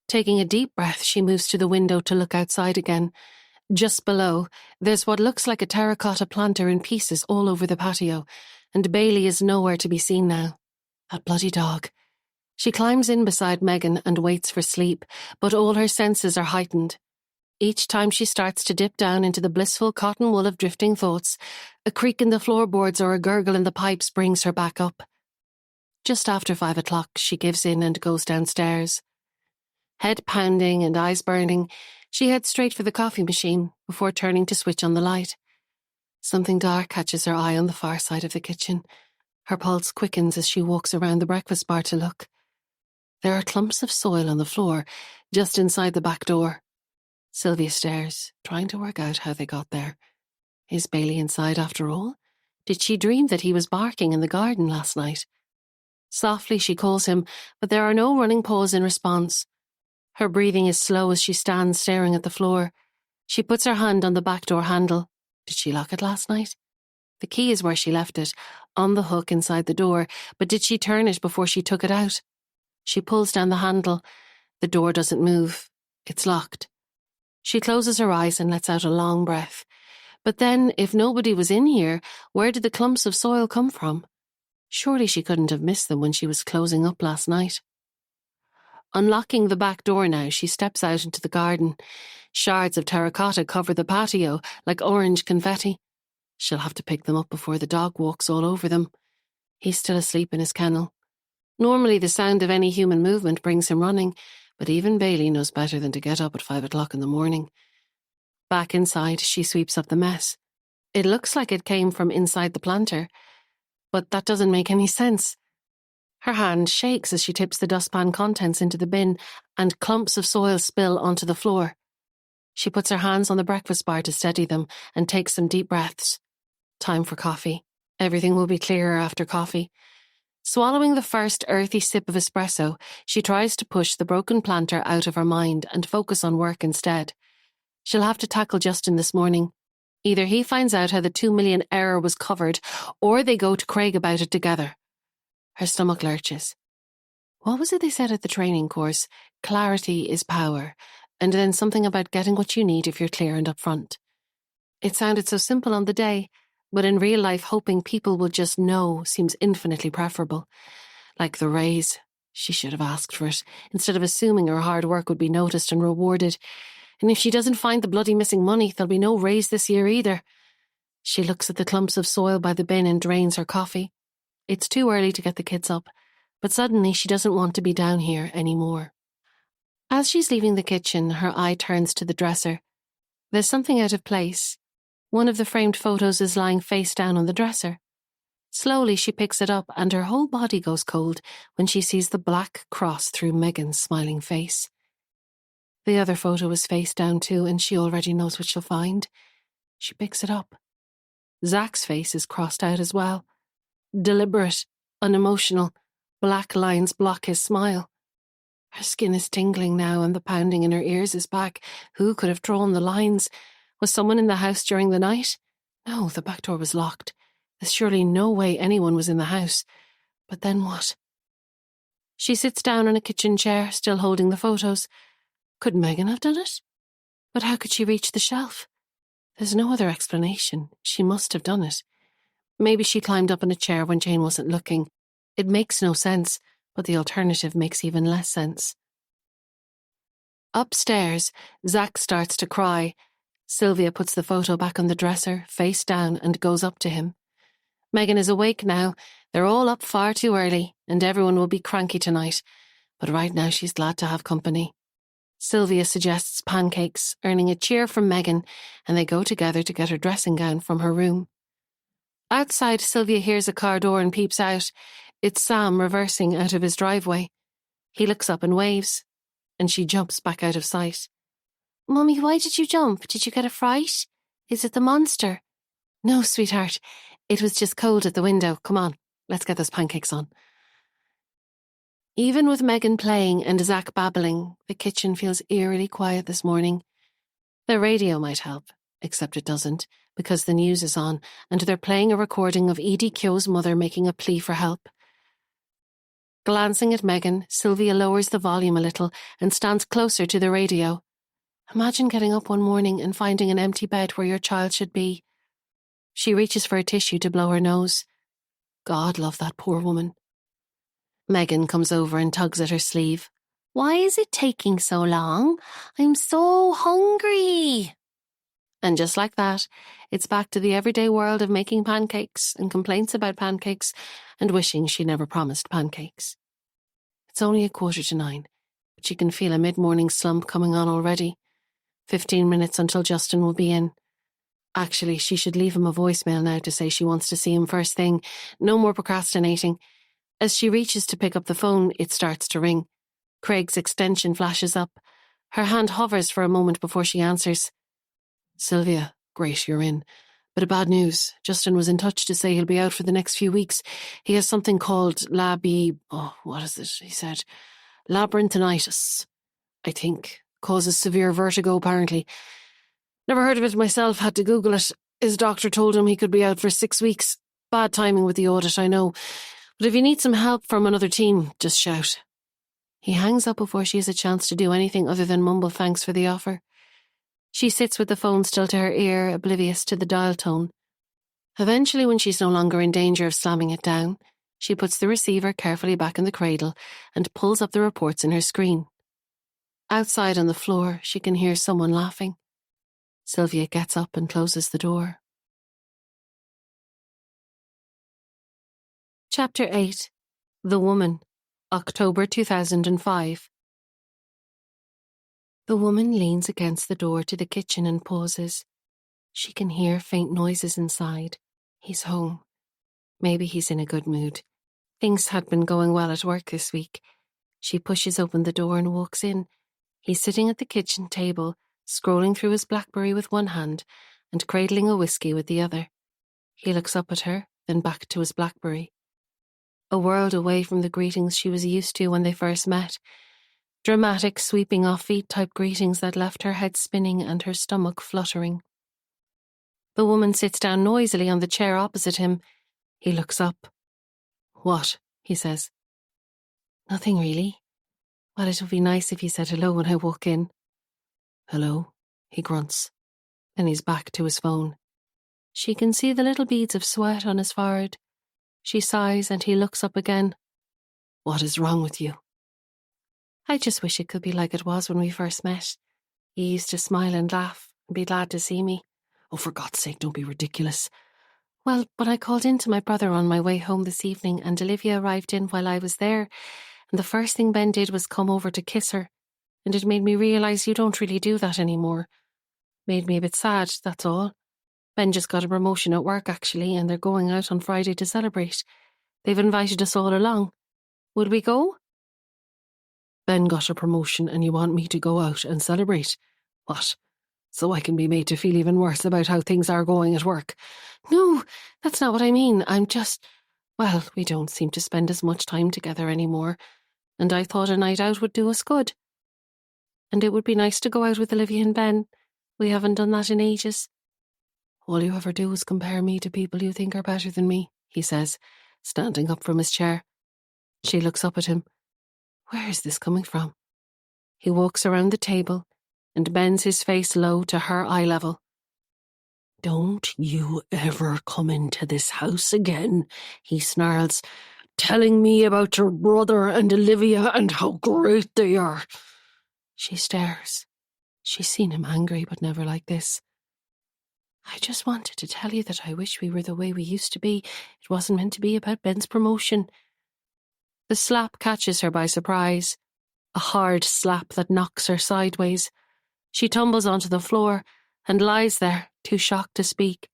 Taking a deep breath, she moves to the window to look outside again. Just below, there's what looks like a terracotta planter in pieces all over the patio, and Bailey is nowhere to be seen now. That bloody dog. She climbs in beside Megan and waits for sleep, but all her senses are heightened. Each time she starts to dip down into the blissful cotton wool of drifting thoughts, a creak in the floorboards or a gurgle in the pipes brings her back up. Just after 5 o'clock, she gives in and goes downstairs. Head pounding and eyes burning, she heads straight for the coffee machine before turning to switch on the light. Something dark catches her eye on the far side of the kitchen. Her pulse quickens as she walks around the breakfast bar to look. There are clumps of soil on the floor, just inside the back door. Sylvia stares, trying to work out how they got there. Is Bailey inside after all? Did she dream that he was barking in the garden last night? Softly she calls him, but there are no running paws in response. Her breathing is slow as she stands staring at the floor. She puts her hand on the back door handle. Did she lock it last night? The key is where she left it, on the hook inside the door, but did she turn it before she took it out? She pulls down the handle. The door doesn't move. It's locked. She closes her eyes and lets out a long breath. But then, if nobody was in here, where did the clumps of soil come from? Surely she couldn't have missed them when she was closing up last night. Unlocking the back door now, she steps out into the garden. Shards of terracotta cover the patio like orange confetti. She'll have to pick them up before the dog walks all over them. He's still asleep in his kennel. Normally the sound of any human movement brings him running, but even Bailey knows better than to get up at 5 o'clock in the morning. Back inside, she sweeps up the mess. It looks like it came from inside the planter, but that doesn't make any sense. Her hand shakes as she tips the dustpan contents into the bin, and clumps of soil spill onto the floor. She puts her hands on the breakfast bar to steady them and takes some deep breaths. Time for coffee. Everything will be clearer after coffee. Swallowing the first earthy sip of espresso, she tries to push the broken planter out of her mind and focus on work instead. She'll have to tackle Justin this morning. Either he finds out how the 2 million error was covered, or they go to Craig about it together. Her stomach lurches. What was it they said at the training course? Clarity is power, and then something about getting what you need if you're clear and upfront. It sounded so simple on the day, but in real life hoping people will just know seems infinitely preferable. Like the raise. She should have asked for it, instead of assuming her hard work would be noticed and rewarded. And if she doesn't find the bloody missing money, there'll be no raise this year either. She looks at the clumps of soil by the bin and drains her coffee. It's too early to get the kids up, but suddenly she doesn't want to be down here anymore. As she's leaving the kitchen, her eye turns to the dresser. There's something out of place. One of the framed photos is lying face down on the dresser. Slowly she picks it up and her whole body goes cold when she sees the black cross through Megan's smiling face. The other photo is face down too, and she already knows what she'll find. She picks it up. Zach's face is crossed out as well. Deliberate, unemotional, black lines block his smile. Her skin is tingling now and the pounding in her ears is back. Who could have drawn the lines? Was someone in the house during the night? No, the back door was locked. There's surely no way anyone was in the house. But then what? She sits down on a kitchen chair, still holding the photos. Could Megan have done it? But how could she reach the shelf? There's no other explanation. She must have done it. Maybe she climbed up in a chair when Jane wasn't looking. It makes no sense, but the alternative makes even less sense. Upstairs, Zach starts to cry. Sylvia puts the photo back on the dresser, face down, and goes up to him. Megan is awake now. They're all up far too early, and everyone will be cranky tonight. But right now she's glad to have company. Sylvia suggests pancakes, earning a cheer from Megan, and they go together to get her dressing gown from her room. Outside, Sylvia hears a car door and peeps out. It's Sam reversing out of his driveway. He looks up and waves, and she jumps back out of sight. "Mummy, why did you jump? Did you get a fright? Is it the monster?" "No, sweetheart. It was just cold at the window. Come on, let's get those pancakes on." Even with Megan playing and Zach babbling, the kitchen feels eerily quiet this morning. The radio might help, except it doesn't, because the news is on, and they're playing a recording of Edie Kyo's mother making a plea for help. Glancing at Megan, Sylvia lowers the volume a little and stands closer to the radio. Imagine getting up one morning and finding an empty bed where your child should be. She reaches for a tissue to blow her nose. God love that poor woman. Megan comes over and tugs at her sleeve. "Why is it taking so long? I'm so hungry." And just like that, it's back to the everyday world of making pancakes and complaints about pancakes and wishing she never promised pancakes. It's only 8:45, but she can feel a mid-morning slump coming on already. 15 minutes until Justin will be in. Actually, she should leave him a voicemail now to say she wants to see him first thing. No more procrastinating. As she reaches to pick up the phone, it starts to ring. Craig's extension flashes up. Her hand hovers for a moment before she answers. "Sylvia, great, you're in. Bit of bad news. Justin was in touch to say he'll be out for the next few weeks. He has something called what is it? He said, labyrinthinitis, I think. Causes severe vertigo, apparently. Never heard of it myself, had to Google it. His doctor told him he could be out for 6 weeks. Bad timing with the audit, I know. But if you need some help from another team, just shout." He hangs up before she has a chance to do anything other than mumble thanks for the offer. She sits with the phone still to her ear, oblivious to the dial tone. Eventually, when she's no longer in danger of slamming it down, she puts the receiver carefully back in the cradle and pulls up the reports in her screen. Outside on the floor, she can hear someone laughing. Sylvia gets up and closes the door. Chapter 8. The Woman. October 2005. The woman leans against the door to the kitchen and pauses. She can hear faint noises inside. He's home. Maybe he's in a good mood. Things had been going well at work this week. She pushes open the door and walks in. He's sitting at the kitchen table, scrolling through his BlackBerry with one hand and cradling a whiskey with the other. He looks up at her, then back to his BlackBerry. A world away from the greetings she was used to when they first met. Dramatic, sweeping off-beat type greetings that left her head spinning and her stomach fluttering. The woman sits down noisily on the chair opposite him. He looks up. "What?" he says. "Nothing really. Well, it would be nice if you said hello when I walk in." "Hello," he grunts. Then he's back to his phone. She can see the little beads of sweat on his forehead. She sighs and he looks up again. "What is wrong with you?" "I just wish it could be like it was when we first met. You used to smile and laugh and be glad to see me." "Oh, for God's sake, don't be ridiculous." "Well, but I called in to my brother on my way home this evening and Olivia arrived in while I was there, and the first thing Ben did was come over to kiss her, and it made me realise you don't really do that anymore. Made me a bit sad, that's all. Ben just got a promotion at work, actually, and they're going out on Friday to celebrate. They've invited us all along. Would we go?" Ben got a promotion and you want me to go out and celebrate. What? So I can be made to feel even worse about how things are going at work. No, that's not what I mean. Well, we don't seem to spend as much time together anymore, and I thought a night out would do us good. And it would be nice to go out with Olivia and Ben. We haven't done that in ages. All you ever do is compare me to people you think are better than me, he says, standing up from his chair. She looks up at him. Where is this coming from? He walks around the table and bends his face low to her eye level. Don't you ever come into this house again, he snarls, telling me about your brother and Olivia and how great they are. She stares. She's seen him angry, but never like this. I just wanted to tell you that I wish we were the way we used to be. It wasn't meant to be about Ben's promotion. The slap catches her by surprise, a hard slap that knocks her sideways. She tumbles onto the floor and lies there, too shocked to speak.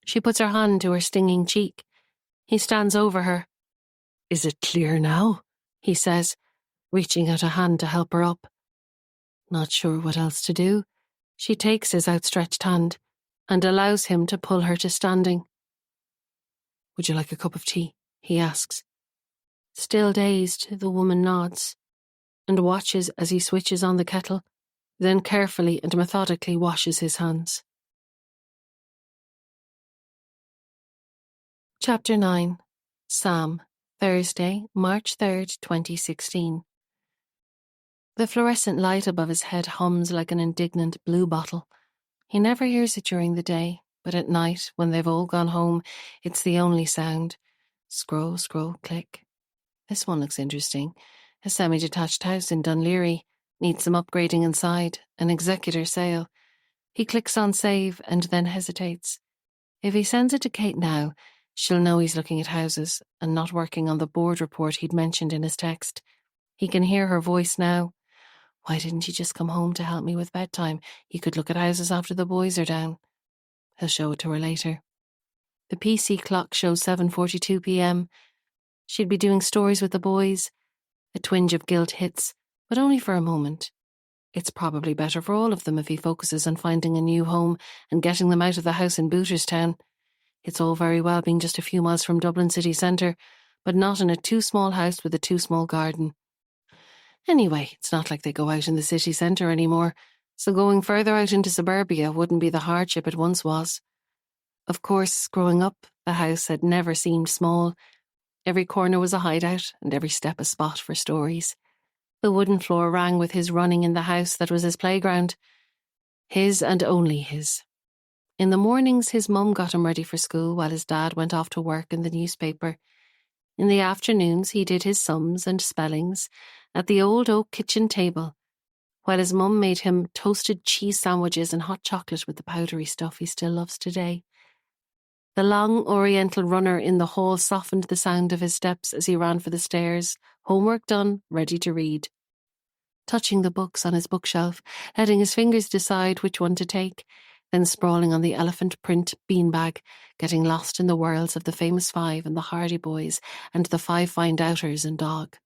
She puts her hand to her stinging cheek. He stands over her. Is it clear now? He says, reaching out a hand to help her up. Not sure what else to do. She takes his outstretched hand and allows him to pull her to standing. Would you like a cup of tea? He asks. Still dazed, the woman nods and watches as he switches on the kettle, then carefully and methodically washes his hands. Chapter 9. Sam. Thursday, March 3rd, 2016. The fluorescent light above his head hums like an indignant blue bottle. He never hears it during the day, but at night, when they've all gone home, it's the only sound. Scroll, scroll, click. This one looks interesting. A semi-detached house in Dunleary. Needs some upgrading inside. An executor sale. He clicks on save and then hesitates. If he sends it to Kate now, she'll know he's looking at houses and not working on the board report he'd mentioned in his text. He can hear her voice now. Why didn't you just come home to help me with bedtime? You could look at houses after the boys are down. He'll show it to her later. The PC clock shows 7:42 p.m. She'd be doing stories with the boys. A twinge of guilt hits, but only for a moment. It's probably better for all of them if he focuses on finding a new home and getting them out of the house in Booterstown. It's all very well being just a few miles from Dublin city centre, but not in a too small house with a too small garden. Anyway, it's not like they go out in the city centre anymore, so going further out into suburbia wouldn't be the hardship it once was. Of course, growing up, the house had never seemed small. Every corner was a hideout, and every step a spot for stories. The wooden floor rang with his running in the house that was his playground. His and only his. In the mornings, his mum got him ready for school while his dad went off to work in the newspaper. In the afternoons, he did his sums and spellings at the old oak kitchen table, while his mum made him toasted cheese sandwiches and hot chocolate with the powdery stuff he still loves today. The long oriental runner in the hall softened the sound of his steps as he ran for the stairs, homework done, ready to read. Touching the books on his bookshelf, letting his fingers decide which one to take, then sprawling on the elephant print beanbag, getting lost in the worlds of the Famous Five and the Hardy Boys and the Five Fine Doubters and Dog.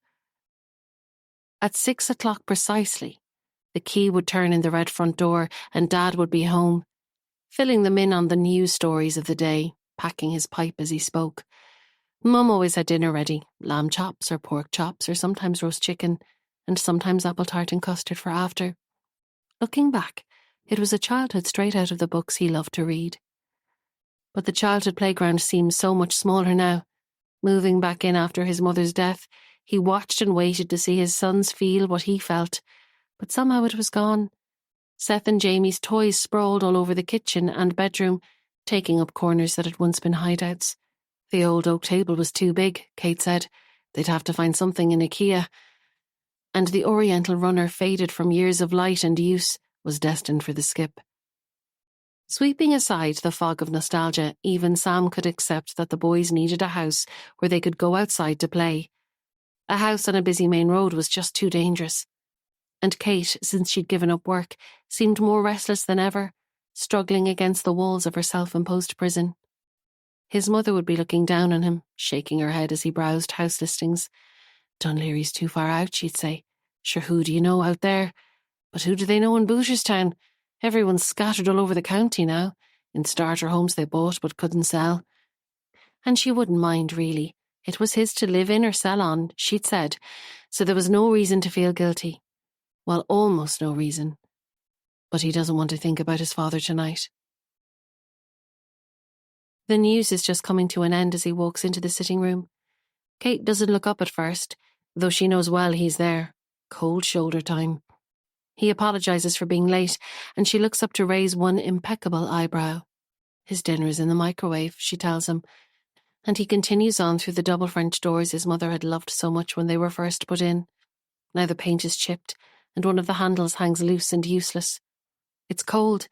At 6 o'clock precisely, the key would turn in the red front door and Dad would be home, filling them in on the news stories of the day, packing his pipe as he spoke. Mum always had dinner ready, lamb chops or pork chops or sometimes roast chicken, and sometimes apple tart and custard for after. Looking back, it was a childhood straight out of the books he loved to read. But the childhood playground seemed so much smaller now. Moving back in after his mother's death, he watched and waited to see his sons feel what he felt, but somehow it was gone. Seth and Jamie's toys sprawled all over the kitchen and bedroom, taking up corners that had once been hideouts. The old oak table was too big, Kate said. They'd have to find something in IKEA. And the oriental runner, faded from years of light and use, was destined for the skip. Sweeping aside the fog of nostalgia, even Sam could accept that the boys needed a house where they could go outside to play. A house on a busy main road was just too dangerous. And Kate, since she'd given up work, seemed more restless than ever, struggling against the walls of her self-imposed prison. His mother would be looking down on him, shaking her head as he browsed house listings. Dunleary's too far out, she'd say. Sure, who do you know out there? But who do they know in Booterstown? Everyone's scattered all over the county now, in starter homes they bought but couldn't sell. And she wouldn't mind, really. It was his to live in or sell on, she'd said, so there was no reason to feel guilty. Well, almost no reason. But he doesn't want to think about his father tonight. The news is just coming to an end as he walks into the sitting room. Kate doesn't look up at first, though she knows well he's there. Cold shoulder time. He apologises for being late, and she looks up to raise one impeccable eyebrow. His dinner is in the microwave, she tells him, and he continues on through the double French doors his mother had loved so much when they were first put in. Now the paint is chipped, and one of the handles hangs loose and useless. It's cold.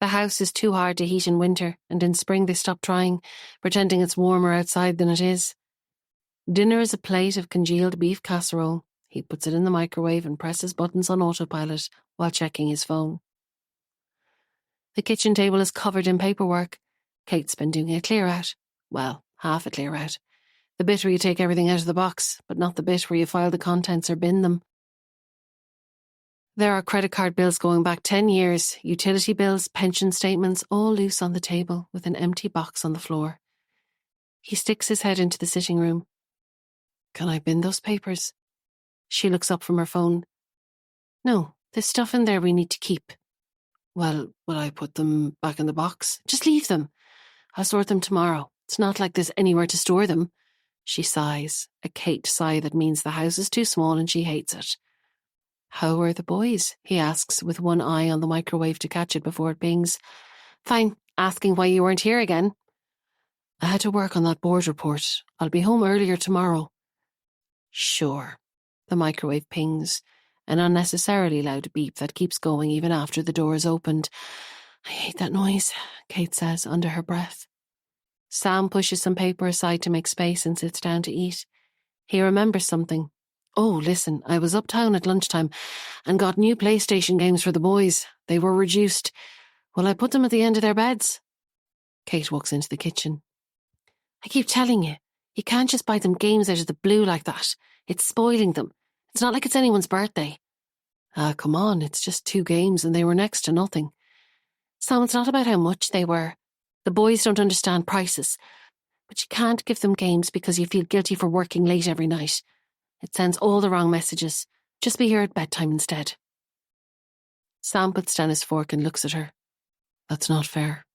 The house is too hard to heat in winter, and in spring they stop trying, pretending it's warmer outside than it is. Dinner is a plate of congealed beef casserole. He puts it in the microwave and presses buttons on autopilot while checking his phone. The kitchen table is covered in paperwork. Kate's been doing a clear-out. Well, half a clear-out. The bit where you take everything out of the box, but not the bit where you file the contents or bin them. There are credit card bills going back 10 years, utility bills, pension statements, all loose on the table with an empty box on the floor. He sticks his head into the sitting room. Can I bin those papers? She looks up from her phone. No, there's stuff in there we need to keep. Well, will I put them back in the box? Just leave them. I'll sort them tomorrow. It's not like there's anywhere to store them. She sighs, a Kate sigh that means the house is too small and she hates it. How are the boys? He asks, with one eye on the microwave to catch it before it pings. Fine, asking why you weren't here again. I had to work on that board report. I'll be home earlier tomorrow. Sure. The microwave pings, an unnecessarily loud beep that keeps going even after the door is opened. I hate that noise, Kate says under her breath. Sam pushes some paper aside to make space and sits down to eat. He remembers something. Oh, listen, I was uptown at lunchtime and got new PlayStation games for the boys. They were reduced. Will I put them at the end of their beds? Kate walks into the kitchen. I keep telling you, you can't just buy them games out of the blue like that. It's spoiling them. It's not like it's anyone's birthday. Ah, come on, it's just 2 games and they were next to nothing. Sam, it's not about how much they were. The boys don't understand prices. But you can't give them games because you feel guilty for working late every night. It sends all the wrong messages. Just be here at bedtime instead. Sam puts down his fork and looks at her. That's not fair.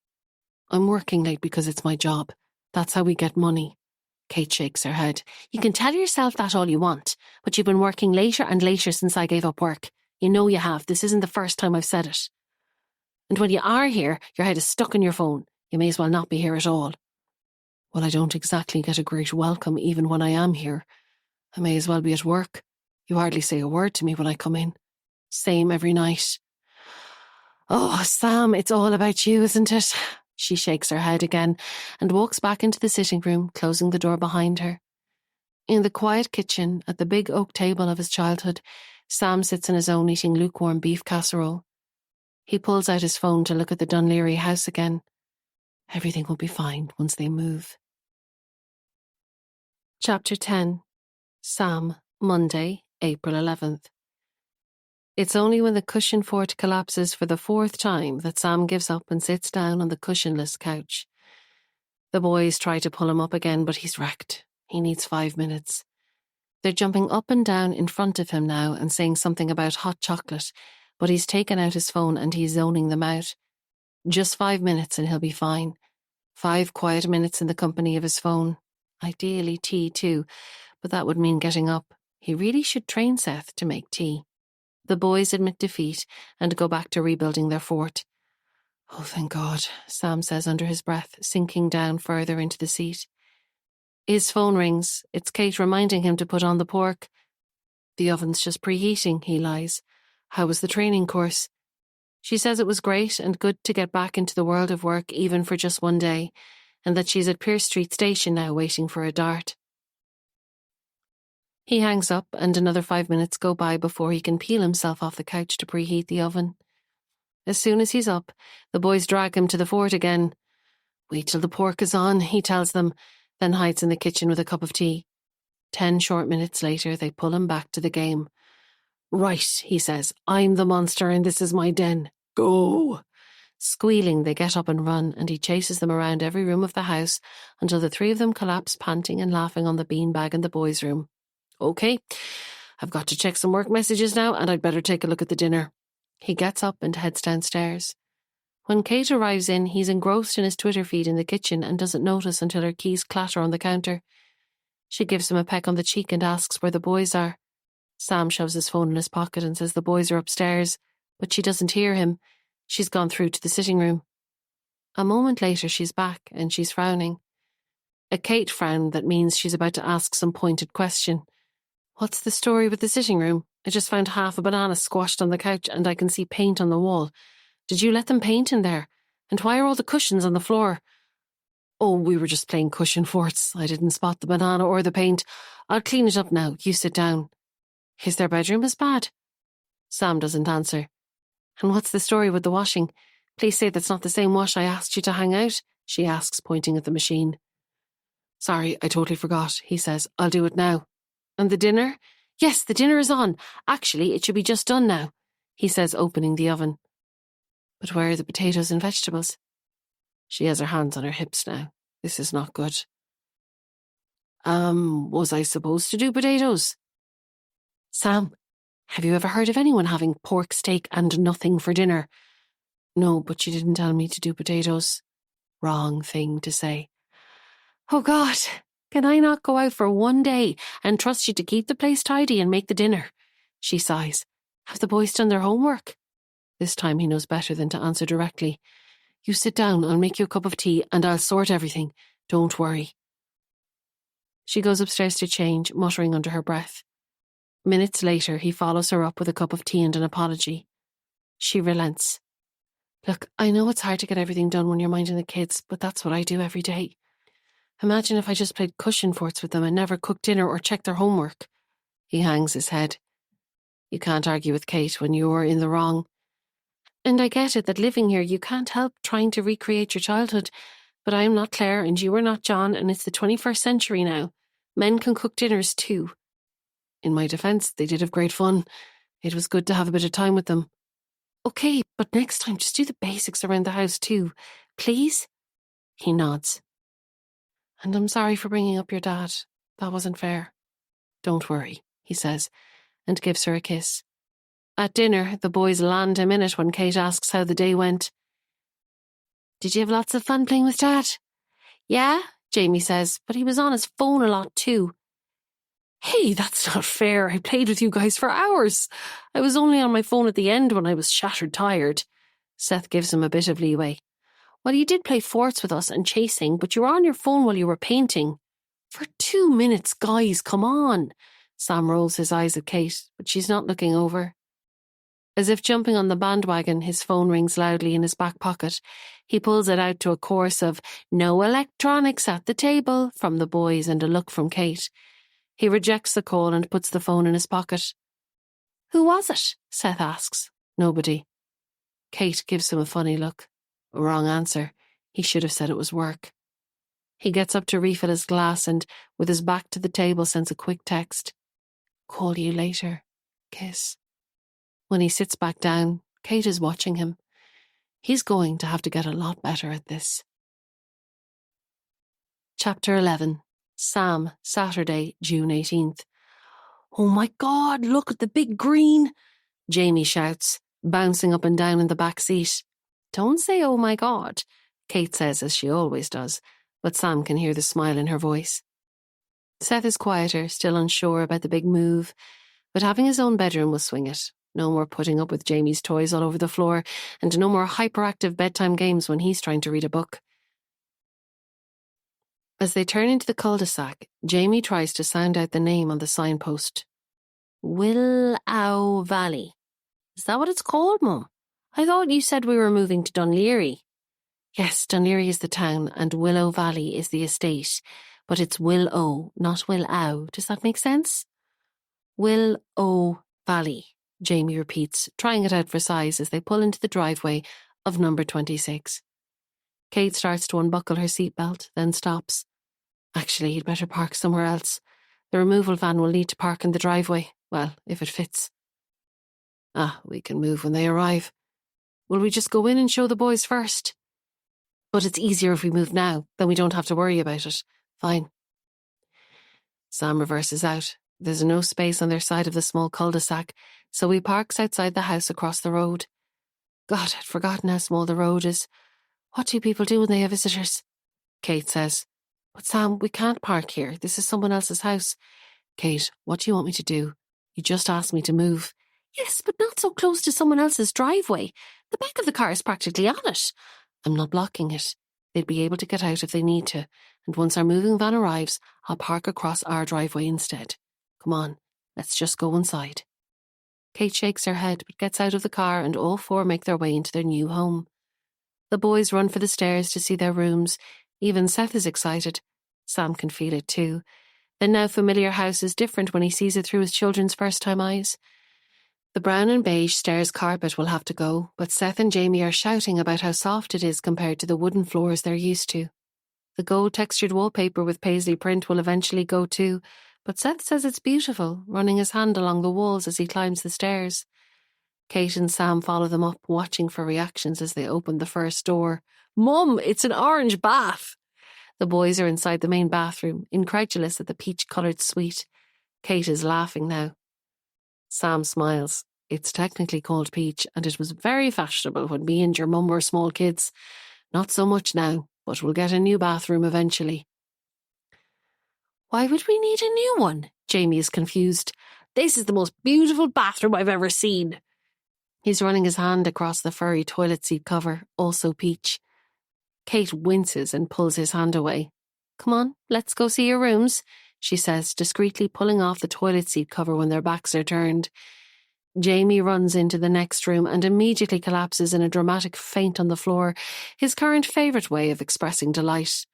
I'm working late because it's my job. That's how we get money. Kate shakes her head. You can tell yourself that all you want, but you've been working later and later since I gave up work. You know you have. This isn't the first time I've said it. And when you are here, your head is stuck in your phone. You may as well not be here at all. Well, I don't exactly get a great welcome even when I am here. I may as well be at work. You hardly say a word to me when I come in. Same every night. Oh, Sam, it's all about you, isn't it? She shakes her head again and walks back into the sitting room, closing the door behind her. In the quiet kitchen, at the big oak table of his childhood, Sam sits on his own eating lukewarm beef casserole. He pulls out his phone to look at the Dunleary house again. Everything will be fine once they move. Chapter 10. Sam, Monday, April 11th. It's only when the cushion fort collapses for the 4th time that Sam gives up and sits down on the cushionless couch. The boys try to pull him up again, but he's wrecked. He needs 5 minutes. They're jumping up and down in front of him now and saying something about hot chocolate, but he's taken out his phone and he's zoning them out. Just 5 minutes and he'll be fine. 5 quiet minutes in the company of his phone. Ideally tea too, but that would mean getting up. He really should train Seth to make tea. The boys admit defeat and go back to rebuilding their fort. Oh, thank God, Sam says under his breath, sinking down further into the seat. His phone rings. It's Kate reminding him to put on the pork. The oven's just preheating, he lies. How was the training course? She says it was great and good to get back into the world of work even for just one day, and that she's at Pierce Street Station now waiting for a dart. He hangs up and another 5 minutes go by before he can peel himself off the couch to preheat the oven. As soon as he's up, the boys drag him to the fort again. Wait till the pork is on, he tells them, then hides in the kitchen with a cup of tea. 10 short minutes later, they pull him back to the game. Right, he says, I'm the monster and this is my den. Go! Squealing, they get up and run, and he chases them around every room of the house until the three of them collapse panting and laughing on the beanbag in the boys' room. Okay, I've got to check some work messages now, and I'd better take a look at the dinner. He gets up and heads downstairs. When Kate arrives in, he's engrossed in his Twitter feed in the kitchen and doesn't notice until her keys clatter on the counter. She gives him a peck on the cheek and asks where the boys are. Sam shoves his phone in his pocket and says the boys are upstairs, but she doesn't hear him. She's gone through to the sitting room. A moment later, she's back and she's frowning. A Kate frown that means she's about to ask some pointed question. What's the story with the sitting room? I just found half a banana squashed on the couch and I can see paint on the wall. Did you let them paint in there? And why are all the cushions on the floor? Oh, we were just playing cushion forts. I didn't spot the banana or the paint. I'll clean it up now. You sit down. Is their bedroom as bad? Sam doesn't answer. And what's the story with the washing? Please say that's not the same wash I asked you to hang out, she asks, pointing at the machine. Sorry, I totally forgot, he says. I'll do it now. And the dinner? Yes, the dinner is on. Actually, it should be just done now, he says, opening the oven. But where are the potatoes and vegetables? She has her hands on her hips now. This is not good. Was I supposed to do potatoes? Sam, have you ever heard of anyone having pork steak and nothing for dinner? No, but you didn't tell me to do potatoes. Wrong thing to say. Oh God, can I not go out for one day and trust you to keep the place tidy and make the dinner? She sighs. Have the boys done their homework? This time he knows better than to answer directly. You sit down, I'll make you a cup of tea and I'll sort everything. Don't worry. She goes upstairs to change, muttering under her breath. Minutes later, he follows her up with a cup of tea and an apology. She relents. Look, I know it's hard to get everything done when you're minding the kids, but that's what I do every day. Imagine if I just played cushion forts with them and never cooked dinner or checked their homework. He hangs his head. You can't argue with Kate when you're in the wrong. And I get it that living here you can't help trying to recreate your childhood, but I am not Claire and you are not John and it's the 21st century now. Men can cook dinners too. In my defence, they did have great fun. It was good to have a bit of time with them. Okay, but next time just do the basics around the house too, please? He nods. And I'm sorry for bringing up your dad. That wasn't fair. Don't worry, he says, and gives her a kiss. At dinner, the boys land him in it when Kate asks how the day went. Did you have lots of fun playing with Dad? Yeah, Jamie says, but he was on his phone a lot too. Hey, that's not fair. I played with you guys for hours. I was only on my phone at the end when I was shattered tired. Seth gives him a bit of leeway. Well, you did play forts with us and chasing, but you were on your phone while you were painting. For 2 minutes, guys, come on. Sam rolls his eyes at Kate, but she's not looking over. As if jumping on the bandwagon, his phone rings loudly in his back pocket. He pulls it out to a chorus of "No electronics at the table" from the boys and a look from Kate. He rejects the call and puts the phone in his pocket. Who was it? Seth asks. Nobody. Kate gives him a funny look. Wrong answer. He should have said it was work. He gets up to refill his glass and, with his back to the table, sends a quick text. Call you later. Kiss. When he sits back down, Kate is watching him. He's going to have to get a lot better at this. Chapter 11. Sam, Saturday, June 18th. Oh my God, look at the big green! Jamie shouts, bouncing up and down in the back seat. Don't say oh my God, Kate says as she always does, but Sam can hear the smile in her voice. Seth is quieter, still unsure about the big move, but having his own bedroom will swing it. No more putting up with Jamie's toys all over the floor, and no more hyperactive bedtime games when he's trying to read a book. As they turn into the cul-de-sac, Jamie tries to sound out the name on the signpost. Willow Valley. Is that what it's called, Mum? I thought you said we were moving to Dunleary. Yes, Dunleary is the town and Willow Valley is the estate, but it's Willow, not Willow. Does that make sense? Willow Valley, Jamie repeats, trying it out for size as they pull into the driveway of number 26. Kate starts to unbuckle her seatbelt, then stops. Actually, he'd better park somewhere else. The removal van will need to park in the driveway. Well, if it fits. We can move when they arrive. Will we just go in and show the boys first? But it's easier if we move now, then we don't have to worry about it. Fine. Sam reverses out. There's no space on their side of the small cul-de-sac, so he parks outside the house across the road. God, I'd forgotten how small the road is. What do people do when they have visitors? Kate says. But Sam, we can't park here. This is someone else's house. Kate, what do you want me to do? You just asked me to move. Yes, but not so close to someone else's driveway. The back of the car is practically on it. I'm not blocking it. They'd be able to get out if they need to, and once our moving van arrives, I'll park across our driveway instead. Come on, let's just go inside. Kate shakes her head but gets out of the car and all four make their way into their new home. The boys run for the stairs to see their rooms. Even Seth is excited. Sam can feel it too. The now familiar house is different when he sees it through his children's first-time eyes. The brown and beige stairs carpet will have to go, but Seth and Jamie are shouting about how soft it is compared to the wooden floors they're used to. The gold-textured wallpaper with paisley print will eventually go too, but Seth says it's beautiful, running his hand along the walls as he climbs the stairs. Kate and Sam follow them up, watching for reactions as they open the first door. Mum, it's an orange bath! The boys are inside the main bathroom, incredulous at the peach-coloured suite. Kate is laughing now. Sam smiles. It's technically called peach, and it was very fashionable when me and your mum were small kids. Not so much now, but we'll get a new bathroom eventually. Why would we need a new one? Jamie is confused. This is the most beautiful bathroom I've ever seen. He's running his hand across the furry toilet seat cover, also peach. Kate winces and pulls his hand away. Come on, let's go see your rooms, she says, discreetly pulling off the toilet seat cover when their backs are turned. Jamie runs into the next room and immediately collapses in a dramatic faint on the floor, his current favourite way of expressing delight.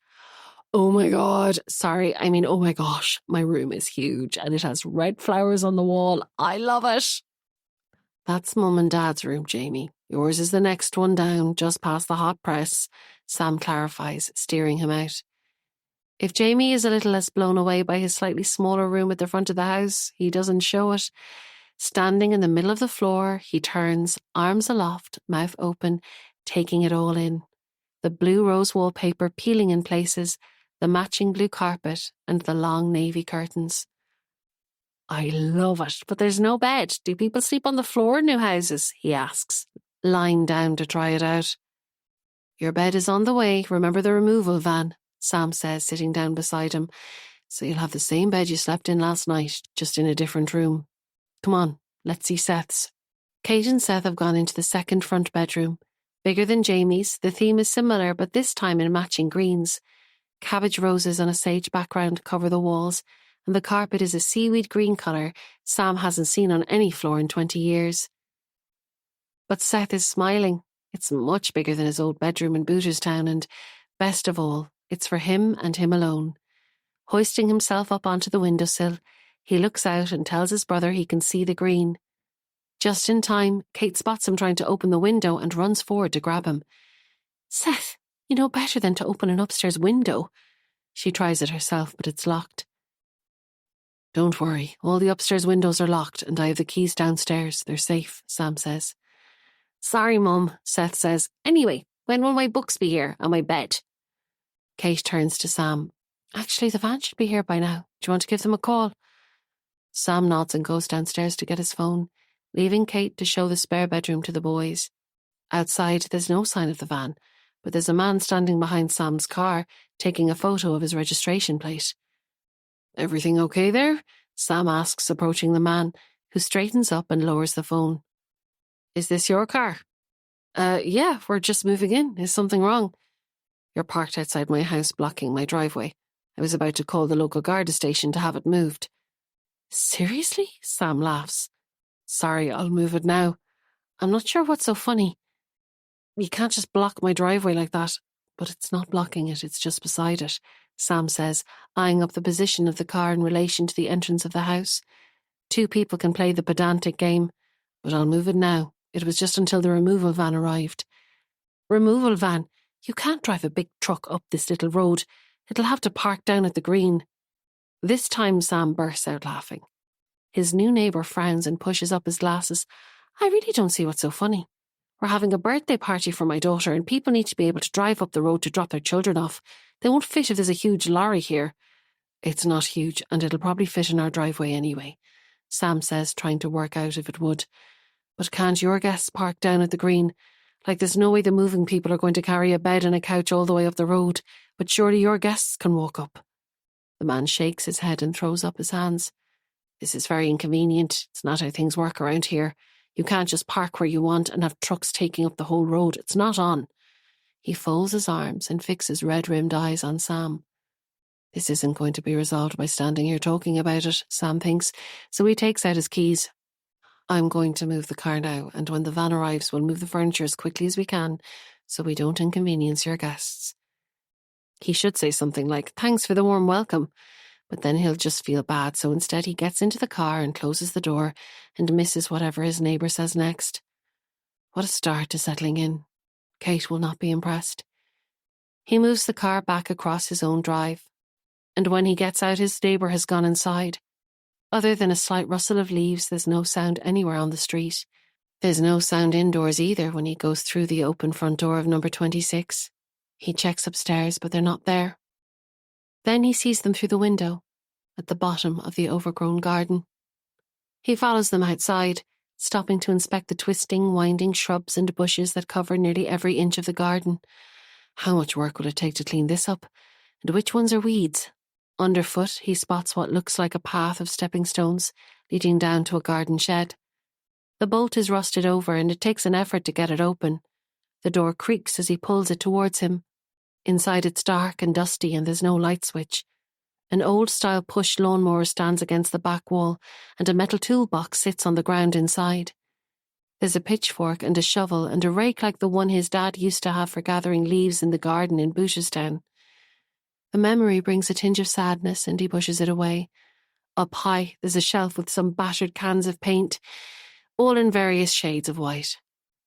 Oh my god, oh my gosh, my room is huge and it has red flowers on the wall. I love it. That's Mum and Dad's room, Jamie. Yours is the next one down, just past the hot press, Sam clarifies, steering him out. If Jamie is a little less blown away by his slightly smaller room at the front of the house, he doesn't show it. Standing in the middle of the floor, he turns, arms aloft, mouth open, taking it all in. The blue rose wallpaper peeling in places, the matching blue carpet, and the long navy curtains. I love it, but there's no bed. Do people sleep on the floor in new houses? He asks, lying down to try it out. Your bed is on the way, remember the removal van, Sam says, sitting down beside him. So you'll have the same bed you slept in last night, just in a different room. Come on, let's see Seth's. Kate and Seth have gone into the second front bedroom. Bigger than Jamie's, the theme is similar, but this time in matching greens. Cabbage roses on a sage background cover the walls, and the carpet is a seaweed green colour Sam hasn't seen on any floor in 20 years. But Seth is smiling. It's much bigger than his old bedroom in Booterstown, and, best of all, it's for him and him alone. Hoisting himself up onto the windowsill, he looks out and tells his brother he can see the green. Just in time, Kate spots him trying to open the window and runs forward to grab him. Seth, you know better than to open an upstairs window. She tries it herself, but it's locked. Don't worry, all the upstairs windows are locked and I have the keys downstairs. They're safe, Sam says. Sorry, Mum, Seth says. Anyway, when will my books be here and my bed? Kate turns to Sam. Actually, the van should be here by now. Do you want to give them a call? Sam nods and goes downstairs to get his phone, leaving Kate to show the spare bedroom to the boys. Outside, there's no sign of the van, but there's a man standing behind Sam's car, taking a photo of his registration plate. Everything okay there? Sam asks, approaching the man, who straightens up and lowers the phone. Is this your car? Yeah, we're just moving in. Is something wrong? You're parked outside my house, blocking my driveway. I was about to call the local Garda station to have it moved. Seriously? Sam laughs. Sorry, I'll move it now. I'm not sure what's so funny. You can't just block my driveway like that. But it's not blocking it, it's just beside it, Sam says, eyeing up the position of the car in relation to the entrance of the house. Two people can play the pedantic game, but I'll move it now. It was just until the removal van arrived. Removal van? You can't drive a big truck up this little road. It'll have to park down at the green. This time Sam bursts out laughing. His new neighbour frowns and pushes up his glasses. I really don't see what's so funny. We're having a birthday party for my daughter and people need to be able to drive up the road to drop their children off. They won't fit if there's a huge lorry here. It's not huge and it'll probably fit in our driveway anyway, Sam says, trying to work out if it would. But can't your guests park down at the green? Like there's no way the moving people are going to carry a bed and a couch all the way up the road, but surely your guests can walk up. The man shakes his head and throws up his hands. This is very inconvenient. It's not how things work around here. You can't just park where you want and have trucks taking up the whole road. It's not on. He folds his arms and fixes red-rimmed eyes on Sam. This isn't going to be resolved by standing here talking about it, Sam thinks, so he takes out his keys. I'm going to move the car now, and when the van arrives, we'll move the furniture as quickly as we can, so we don't inconvenience your guests. He should say something like, thanks for the warm welcome, but then he'll just feel bad, so instead he gets into the car and closes the door and misses whatever his neighbour says next. What a start to settling in. Kate will not be impressed. He moves the car back across his own drive, and when he gets out, his neighbour has gone inside. Other than a slight rustle of leaves, there's no sound anywhere on the street. There's no sound indoors either when he goes through the open front door of number 26. He checks upstairs, but they're not there. Then he sees them through the window, at the bottom of the overgrown garden. He follows them outside, stopping to inspect the twisting, winding shrubs and bushes that cover nearly every inch of the garden. How much work will it take to clean this up? And which ones are weeds? Underfoot, he spots what looks like a path of stepping stones leading down to a garden shed. The bolt is rusted over and it takes an effort to get it open. The door creaks as he pulls it towards him. Inside it's dark and dusty and there's no light switch. An old-style push lawnmower stands against the back wall and a metal toolbox sits on the ground inside. There's a pitchfork and a shovel and a rake like the one his dad used to have for gathering leaves in the garden in Boochestown. The memory brings a tinge of sadness and he pushes it away. Up high, there's a shelf with some battered cans of paint, all in various shades of white.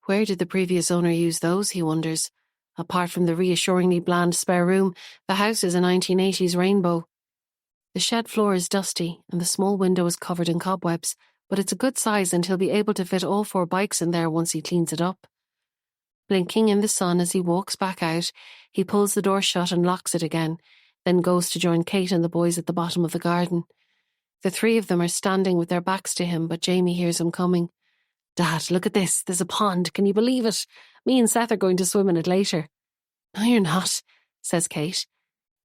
Where did the previous owner use those, he wonders. Apart from the reassuringly bland spare room, the house is a 1980s rainbow. The shed floor is dusty and the small window is covered in cobwebs, but it's a good size and he'll be able to fit all 4 bikes in there once he cleans it up. Blinking in the sun as he walks back out, he pulls the door shut and locks it again, then goes to join Kate and the boys at the bottom of the garden. The 3 of them are standing with their backs to him, but Jamie hears him coming. Dad, look at this. There's a pond. Can you believe it? Me and Seth are going to swim in it later. No, you're not, says Kate.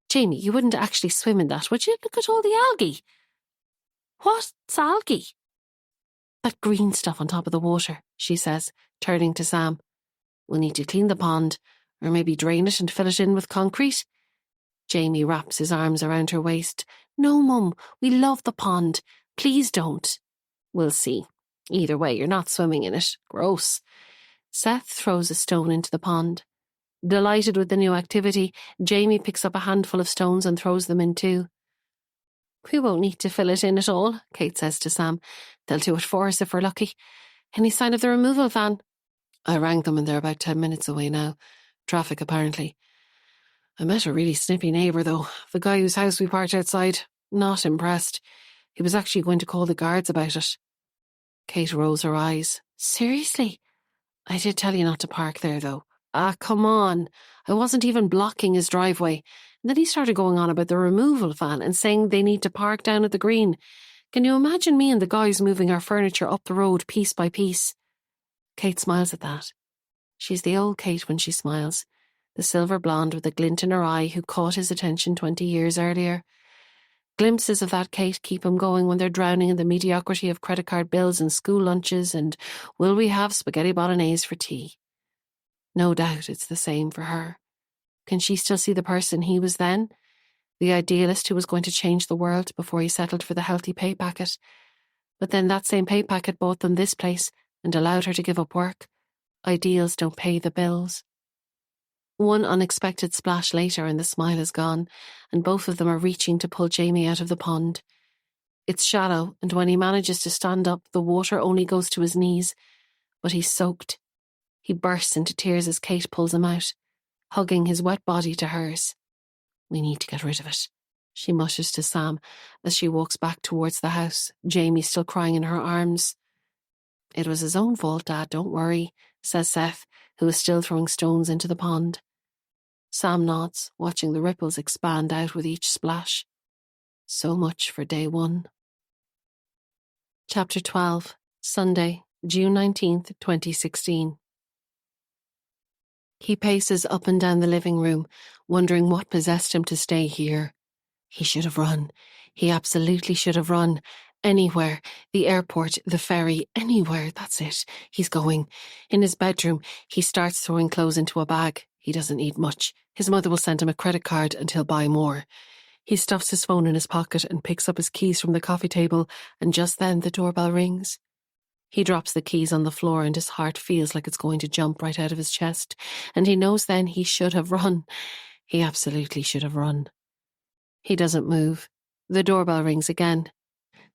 Jamie, you wouldn't actually swim in that, would you? Look at all the algae. What's algae? That green stuff on top of the water, she says, turning to Sam. We'll need to clean the pond, or maybe drain it and fill it in with concrete. Jamie wraps his arms around her waist. No, Mum, we love the pond. Please don't. We'll see. Either way, you're not swimming in it. Gross. Seth throws a stone into the pond. Delighted with the new activity, Jamie picks up a handful of stones and throws them in too. We won't need to fill it in at all, Kate says to Sam. They'll do it for us if we're lucky. Any sign of the removal van? I rang them and they're about 10 minutes away now. Traffic, apparently. I met a really snippy neighbour, though. The guy whose house we parked outside. Not impressed. He was actually going to call the guards about it. Kate rolls her eyes. Seriously? I did tell you not to park there, though. Ah, come on. I wasn't even blocking his driveway. And then he started going on about the removal van and saying they need to park down at the green. Can you imagine me and the guys moving our furniture up the road piece by piece? Kate smiles at that. She's the old Kate when she smiles. The silver blonde with a glint in her eye who caught his attention 20 years earlier. Glimpses of that Kate keep him going when they're drowning in the mediocrity of credit card bills and school lunches and will we have spaghetti bolognese for tea? No doubt it's the same for her. Can she still see the person he was then? The idealist who was going to change the world before he settled for the healthy pay packet. But then that same pay packet bought them this place and allowed her to give up work. Ideals don't pay the bills. One unexpected splash later and the smile is gone, and both of them are reaching to pull Jamie out of the pond. It's shallow, and when he manages to stand up, the water only goes to his knees, but he's soaked. He bursts into tears as Kate pulls him out, hugging his wet body to hers. We need to get rid of it. she mutters to Sam as she walks back towards the house, Jamie still crying in her arms. It was his own fault, Dad, don't worry, says Seth, who is still throwing stones into the pond. Sam nods, watching the ripples expand out with each splash. So much for day 1. Chapter 12, Sunday, June 19th, 2016. He paces up and down the living room, wondering what possessed him to stay here. He should have run. He absolutely should have run. Anywhere. The airport, the ferry, anywhere. That's it. He's going. In his bedroom, he starts throwing clothes into a bag. He doesn't need much. His mother will send him a credit card and he'll buy more. He stuffs his phone in his pocket and picks up his keys from the coffee table, and just then the doorbell rings. He drops the keys on the floor and his heart feels like it's going to jump right out of his chest, and he knows then he should have run. He absolutely should have run. He doesn't move. The doorbell rings again.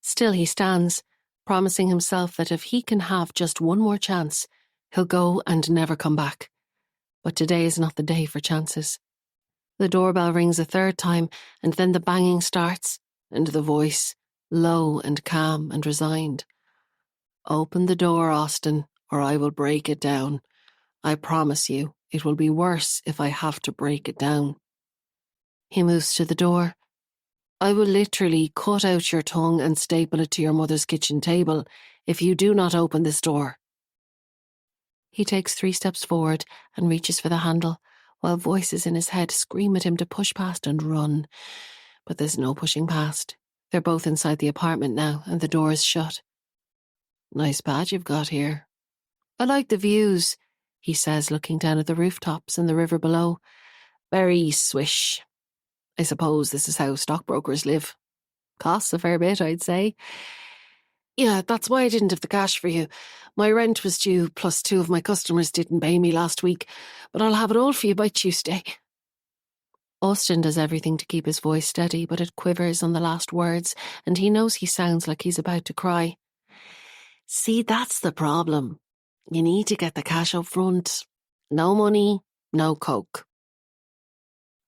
Still he stands, promising himself that if he can have just one more chance, he'll go and never come back. But today is not the day for chances. The doorbell rings a third time, and then the banging starts, and the voice, low and calm and resigned. Open the door, Austin, or I will break it down. I promise you, it will be worse if I have to break it down. He moves to the door. I will literally cut out your tongue and staple it to your mother's kitchen table if you do not open this door. He takes 3 steps forward and reaches for the handle, while voices in his head scream at him to push past and run. But there's no pushing past. They're both inside the apartment now, and the door is shut. Nice pad you've got here. I like the views, he says, looking down at the rooftops and the river below. Very swish. I suppose this is how stockbrokers live. Costs a fair bit, I'd say. Yeah, that's why I didn't have the cash for you. My rent was due, plus 2 of my customers didn't pay me last week, but I'll have it all for you by Tuesday. Austin does everything to keep his voice steady, but it quivers on the last words, and he knows he sounds like he's about to cry. See, that's the problem. You need to get the cash up front. No money, no coke.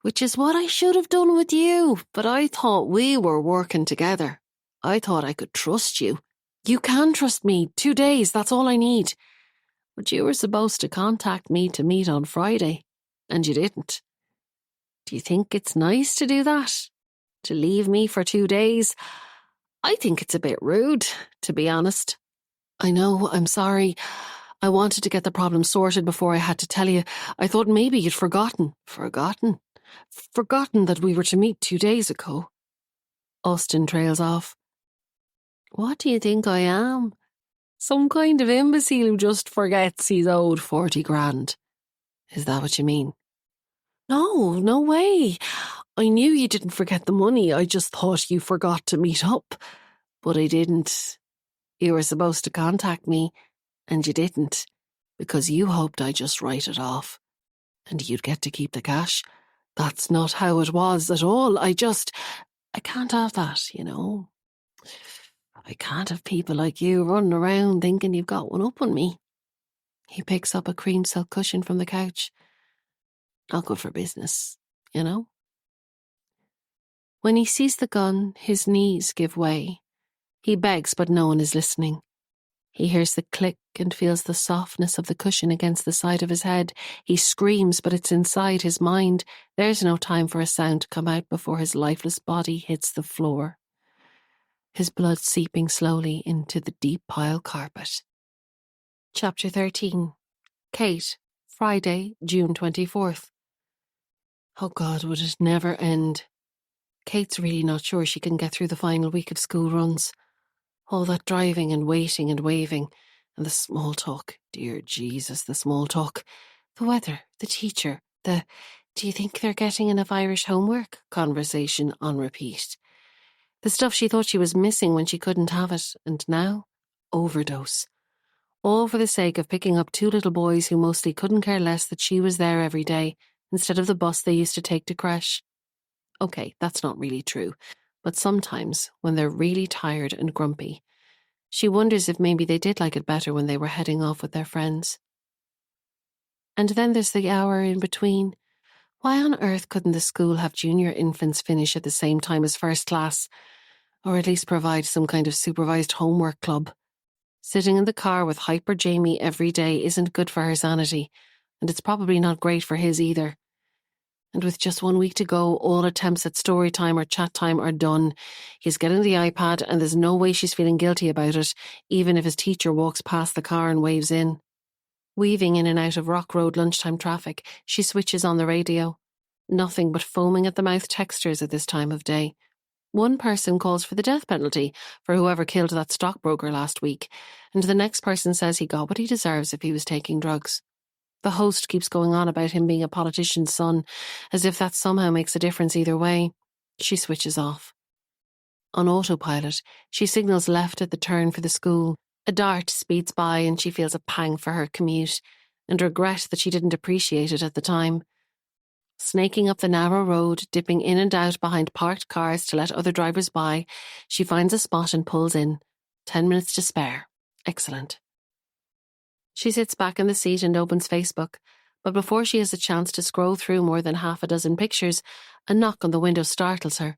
Which is what I should have done with you, but I thought we were working together. I thought I could trust you. You can trust me. 2 days, that's all I need. But you were supposed to contact me to meet on Friday, and you didn't. Do you think it's nice to do that? To leave me for 2 days? I think it's a bit rude, to be honest. I know, I'm sorry. I wanted to get the problem sorted before I had to tell you. I thought maybe you'd forgotten. Forgotten that we were to meet 2 days ago. Austin trails off. What do you think I am? Some kind of imbecile who just forgets he's owed 40 grand. Is that what you mean? No way. I knew you didn't forget the money. I just thought you forgot to meet up. But I didn't. You were supposed to contact me, and you didn't, because you hoped I'd just write it off, and you'd get to keep the cash. That's not how it was at all. I can't have that, you know. I can't have people like you running around thinking you've got one up on me. He picks up a cream silk cushion from the couch. Not good for business, you know. When he sees the gun, his knees give way. He begs, but no one is listening. He hears the click and feels the softness of the cushion against the side of his head. He screams, but it's inside his mind. There's no time for a sound to come out before his lifeless body hits the floor. His blood seeping slowly into the deep pile carpet. Chapter 13. Kate, Friday, June 24th. Oh God, would it never end? Kate's really not sure she can get through the final week of school runs. All that driving and waiting and waving, and the small talk. Dear Jesus, the small talk. The weather, the teacher, do you think they're getting enough Irish homework? Conversation on repeat. The stuff she thought she was missing when she couldn't have it, and now, overdose. All for the sake of picking up 2 little boys who mostly couldn't care less that she was there every day, instead of the bus they used to take to creche. Okay, that's not really true, but sometimes, when they're really tired and grumpy, she wonders if maybe they did like it better when they were heading off with their friends. And then there's the hour in between. Why on earth couldn't the school have junior infants finish at the same time as first class, or at least provide some kind of supervised homework club? Sitting in the car with Hyper Jamie every day isn't good for her sanity, and it's probably not great for his either. And with just 1 week to go, all attempts at story time or chat time are done. He's getting the iPad and there's no way she's feeling guilty about it, even if his teacher walks past the car and waves in. Weaving in and out of Rock Road lunchtime traffic, she switches on the radio. Nothing but foaming at the mouth texters at this time of day. One person calls for the death penalty for whoever killed that stockbroker last week, and the next person says he got what he deserves if he was taking drugs. The host keeps going on about him being a politician's son, as if that somehow makes a difference either way. She switches off. On autopilot, she signals left at the turn for the school. A dart speeds by and she feels a pang for her commute, and regret that she didn't appreciate it at the time. Snaking up the narrow road, dipping in and out behind parked cars to let other drivers by, she finds a spot and pulls in. 10 minutes to spare. Excellent. She sits back in the seat and opens Facebook, but before she has a chance to scroll through more than half a dozen pictures, a knock on the window startles her.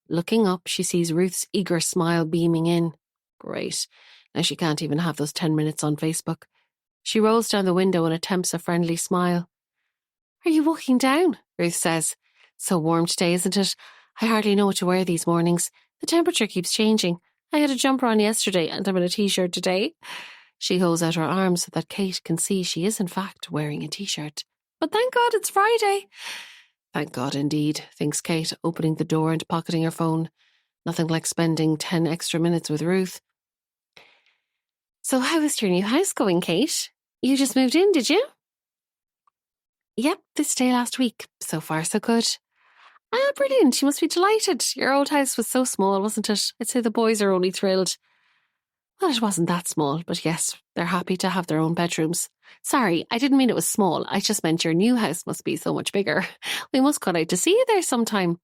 Looking up, she sees Ruth's eager smile beaming in. Great. Now she can't even have those 10 minutes on Facebook. She rolls down the window and attempts a friendly smile. Are you walking down? Ruth says. So warm today, isn't it? I hardly know what to wear these mornings. The temperature keeps changing. I had a jumper on yesterday and I'm in a t-shirt today. She holds out her arms so that Kate can see she is in fact wearing a t-shirt. But thank God it's Friday. Thank God indeed, thinks Kate, opening the door and pocketing her phone. Nothing like spending 10 extra minutes with Ruth. So how is your new house going, Kate? You just moved in, did you? Yep, this day last week. So far, so good. Ah, brilliant. You must be delighted. Your old house was so small, wasn't it? I'd say the boys are only thrilled. Well, it wasn't that small, but yes, they're happy to have their own bedrooms. Sorry, I didn't mean it was small. I just meant your new house must be so much bigger. We must go out to see you there sometime.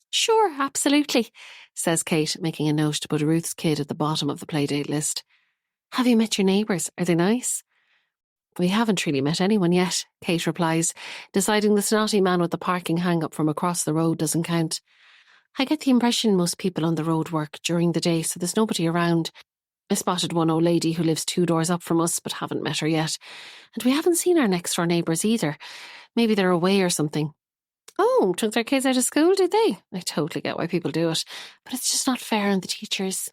Sure, absolutely, says Kate, making a note to put Ruth's kid at the bottom of the playdate list. Have you met your neighbours? Are they nice? We haven't really met anyone yet, Kate replies, deciding the snotty man with the parking hang-up from across the road doesn't count. I get the impression most people on the road work during the day, so there's nobody around. I spotted one old lady who lives 2 doors up from us, but haven't met her yet. And we haven't seen our next-door neighbours either. Maybe they're away or something. Oh, took their kids out of school, did they? I totally get why people do it, but it's just not fair on the teachers.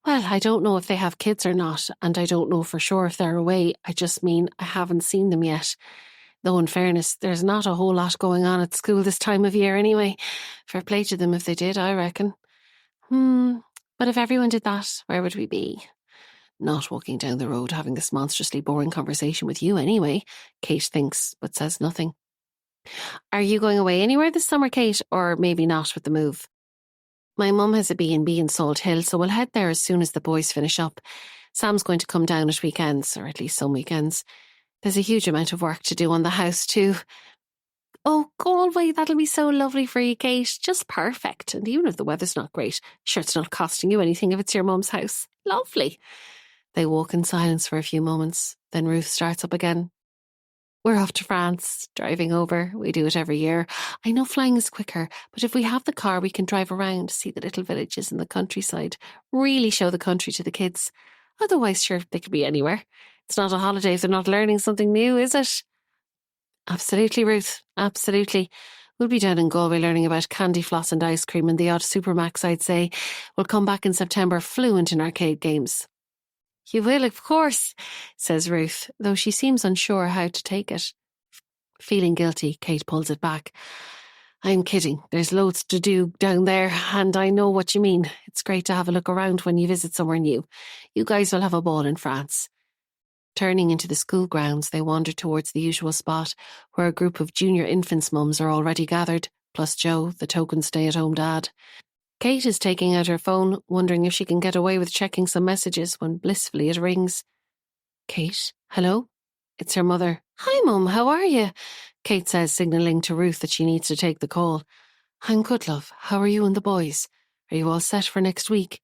Well, I don't know if they have kids or not, and I don't know for sure if they're away. I just mean I haven't seen them yet. Though in fairness, there's not a whole lot going on at school this time of year anyway. Fair play to them if they did, I reckon. But if everyone did that, where would we be? Not walking down the road having this monstrously boring conversation with you anyway, Kate thinks, but says nothing. Are you going away anywhere this summer, Kate, or maybe not with the move? My mum has a B&B in Salt Hill, so we'll head there as soon as the boys finish up. Sam's going to come down at weekends, or at least some weekends. There's a huge amount of work to do on the house too. Oh, Galway, that'll be so lovely for you, Kate. Just perfect. And even if the weather's not great, sure it's not costing you anything if it's your mum's house. Lovely. They walk in silence for a few moments. Then Ruth starts up again. We're off to France, driving over. We do it every year. I know flying is quicker, but if we have the car, we can drive around, see the little villages in the countryside, really show the country to the kids. Otherwise, sure, they could be anywhere. It's not a holiday if they're not learning something new, is it? Absolutely, Ruth. Absolutely. We'll be down in Galway learning about candy floss and ice cream and the odd Supermax, I'd say. We'll come back in September fluent in arcade games. You will, of course, says Ruth, though she seems unsure how to take it. Feeling guilty, Kate pulls it back. I'm kidding. There's loads to do down there, and I know what you mean. It's great to have a look around when you visit somewhere new. You guys will have a ball in France. Turning into the school grounds, they wander towards the usual spot, where a group of junior infants' mums are already gathered, plus Joe, the token stay-at-home dad. Kate is taking out her phone, wondering if she can get away with checking some messages when blissfully it rings. Kate? Hello? It's her mother. Hi, Mum, how are you? Kate says, signalling to Ruth that she needs to take the call. I'm good, love. How are you and the boys? Are you all set for next week?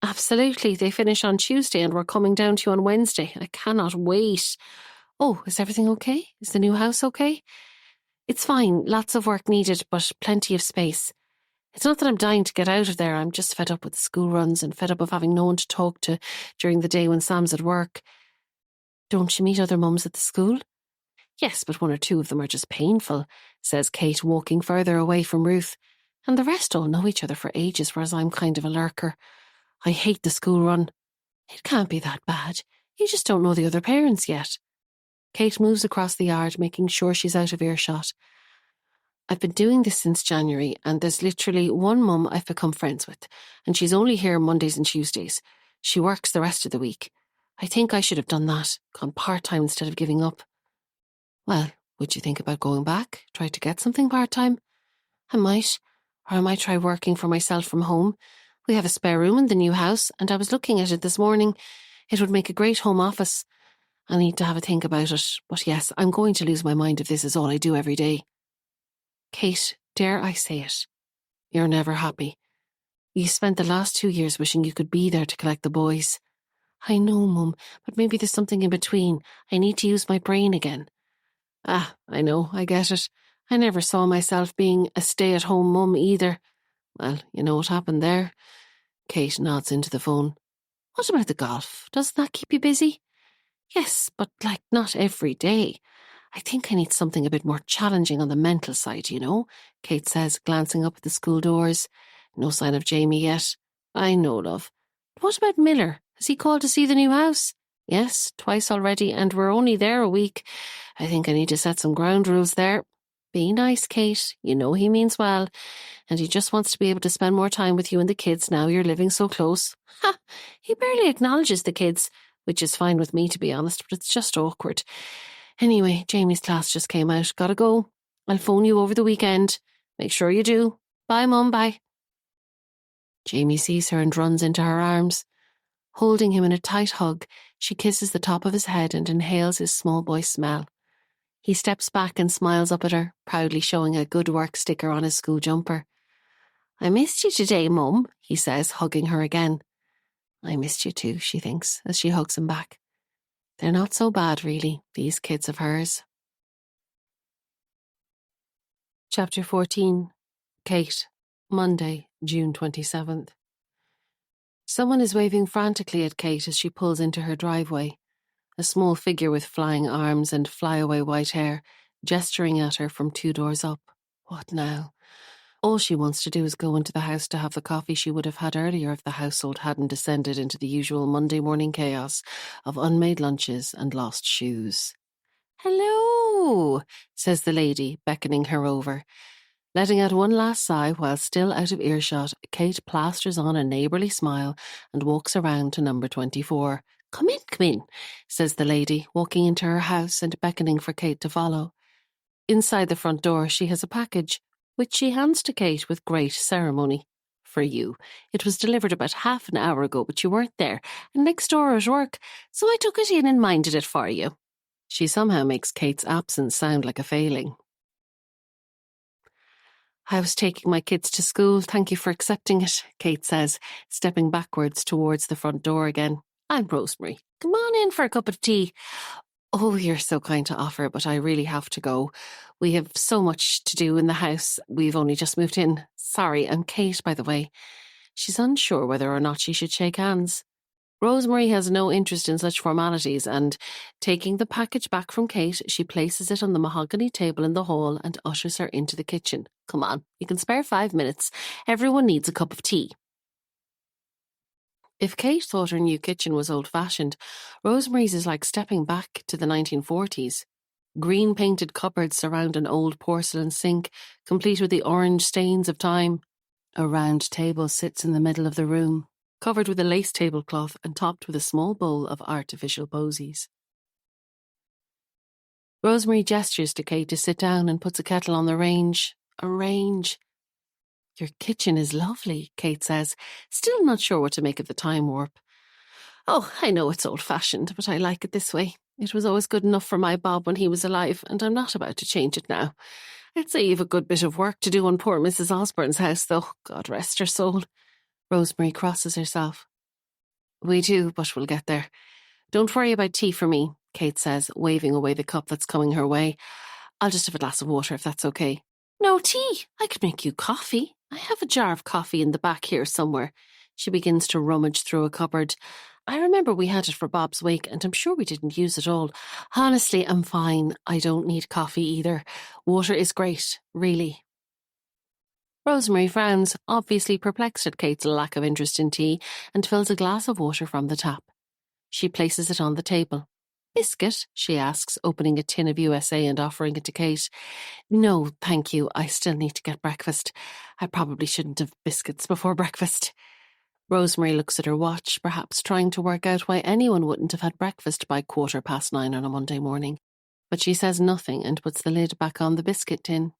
Absolutely. They finish on Tuesday and we're coming down to you on Wednesday. I cannot wait. Oh, is everything okay? Is the new house okay? It's fine, lots of work needed, but plenty of space. It's not that I'm dying to get out of there, I'm just fed up with the school runs and fed up of having no one to talk to during the day when Sam's at work. Don't you meet other mums at the school? Yes, but one or two of them are just painful, says Kate, walking further away from Ruth. And the rest all know each other for ages, whereas I'm kind of a lurker. I hate the school run. It can't be that bad. You just don't know the other parents yet. Kate moves across the yard, making sure she's out of earshot. I've been doing this since January, and there's literally one mum I've become friends with, and she's only here Mondays and Tuesdays. She works the rest of the week. I think I should have done that, gone part-time instead of giving up. Well, would you think about going back? Try to get something part-time? I might. Or I might try working for myself from home. We have a spare room in the new house, and I was looking at it this morning. It would make a great home office. I need to have a think about it. But yes, I'm going to lose my mind if this is all I do every day. Kate, dare I say it? You're never happy. You spent the last 2 years wishing you could be there to collect the boys. I know, Mum, but maybe there's something in between. I need to use my brain again. Ah, I know, I get it. I never saw myself being a stay-at-home mum either. Well, you know what happened there? Kate nods into the phone. What about the golf? Doesn't that keep you busy? Yes, but not every day. I think I need something a bit more challenging on the mental side, you know, Kate says, glancing up at the school doors. No sign of Jamie yet. I know, love. What about Miller? Has he called to see the new house? Yes, twice already, and we're only there a week. I think I need to set some ground rules there. Be nice, Kate. You know he means well, and he just wants to be able to spend more time with you and the kids now you're living so close. Ha! He barely acknowledges the kids, which is fine with me, to be honest, but it's just awkward. Anyway, Jamie's class just came out. Gotta go. I'll phone you over the weekend. Make sure you do. Bye, Mum, bye. Jamie sees her and runs into her arms. Holding him in a tight hug, she kisses the top of his head and inhales his small boy smell. He steps back and smiles up at her, proudly showing a good work sticker on his school jumper. I missed you today, Mum, he says, hugging her again. I missed you too, she thinks, as she hugs him back. They're not so bad, really, these kids of hers. Chapter 14. Kate. Monday, June 27th. Someone is waving frantically at Kate as she pulls into her driveway. A small figure with flying arms and flyaway white hair, gesturing at her from 2 doors up. What now? All she wants to do is go into the house to have the coffee she would have had earlier if the household hadn't descended into the usual Monday morning chaos of unmade lunches and lost shoes. Hello, says the lady, beckoning her over. Letting out one last sigh while still out of earshot, Kate plasters on a neighbourly smile and walks around to number 24. Come in, says the lady, walking into her house and beckoning for Kate to follow. Inside the front door she has a package, which she hands to Kate with great ceremony. For you. It was delivered about half an hour ago, but you weren't there, and next door at work, so I took it in and minded it for you. She somehow makes Kate's absence sound like a failing. I was taking my kids to school, thank you for accepting it, Kate says, stepping backwards towards the front door again. I'm Rosemary. Come on in for a cup of tea. Oh, you're so kind to offer, but I really have to go. We have so much to do in the house. We've only just moved in. Sorry, I'm Kate, by the way. She's unsure whether or not she should shake hands. Rosemary has no interest in such formalities, and, taking the package back from Kate, she places it on the mahogany table in the hall and ushers her into the kitchen. Come on, you can spare 5 minutes. Everyone needs a cup of tea. If Kate thought her new kitchen was old-fashioned, Rosemary's is like stepping back to the 1940s. Green-painted cupboards surround an old porcelain sink, complete with the orange stains of time. A round table sits in the middle of the room, covered with a lace tablecloth and topped with a small bowl of artificial posies. Rosemary gestures to Kate to sit down and puts a kettle on the range. A range. Your kitchen is lovely, Kate says, still not sure what to make of the time warp. Oh, I know it's old-fashioned, but I like it this way. It was always good enough for my Bob when he was alive, and I'm not about to change it now. I'd say you've a good bit of work to do on poor Mrs. Osborne's house, though. God rest her soul. Rosemary crosses herself. We do, but we'll get there. Don't worry about tea for me, Kate says, waving away the cup that's coming her way. I'll just have a glass of water if that's okay. No tea. I could make you coffee. I have a jar of coffee in the back here somewhere. She begins to rummage through a cupboard. I remember we had it for Bob's wake, and I'm sure we didn't use it all. Honestly, I'm fine. I don't need coffee either. Water is great, really. Rosemary frowns, obviously perplexed at Kate's lack of interest in tea, and fills a glass of water from the tap. She places it on the table. Biscuit? She asks, opening a tin of USA and offering it to Kate. No, thank you. I still need to get breakfast. I probably shouldn't have biscuits before breakfast. Rosemary looks at her watch, perhaps trying to work out why anyone wouldn't have had breakfast by 9:15 on a Monday morning. But she says nothing and puts the lid back on the biscuit tin.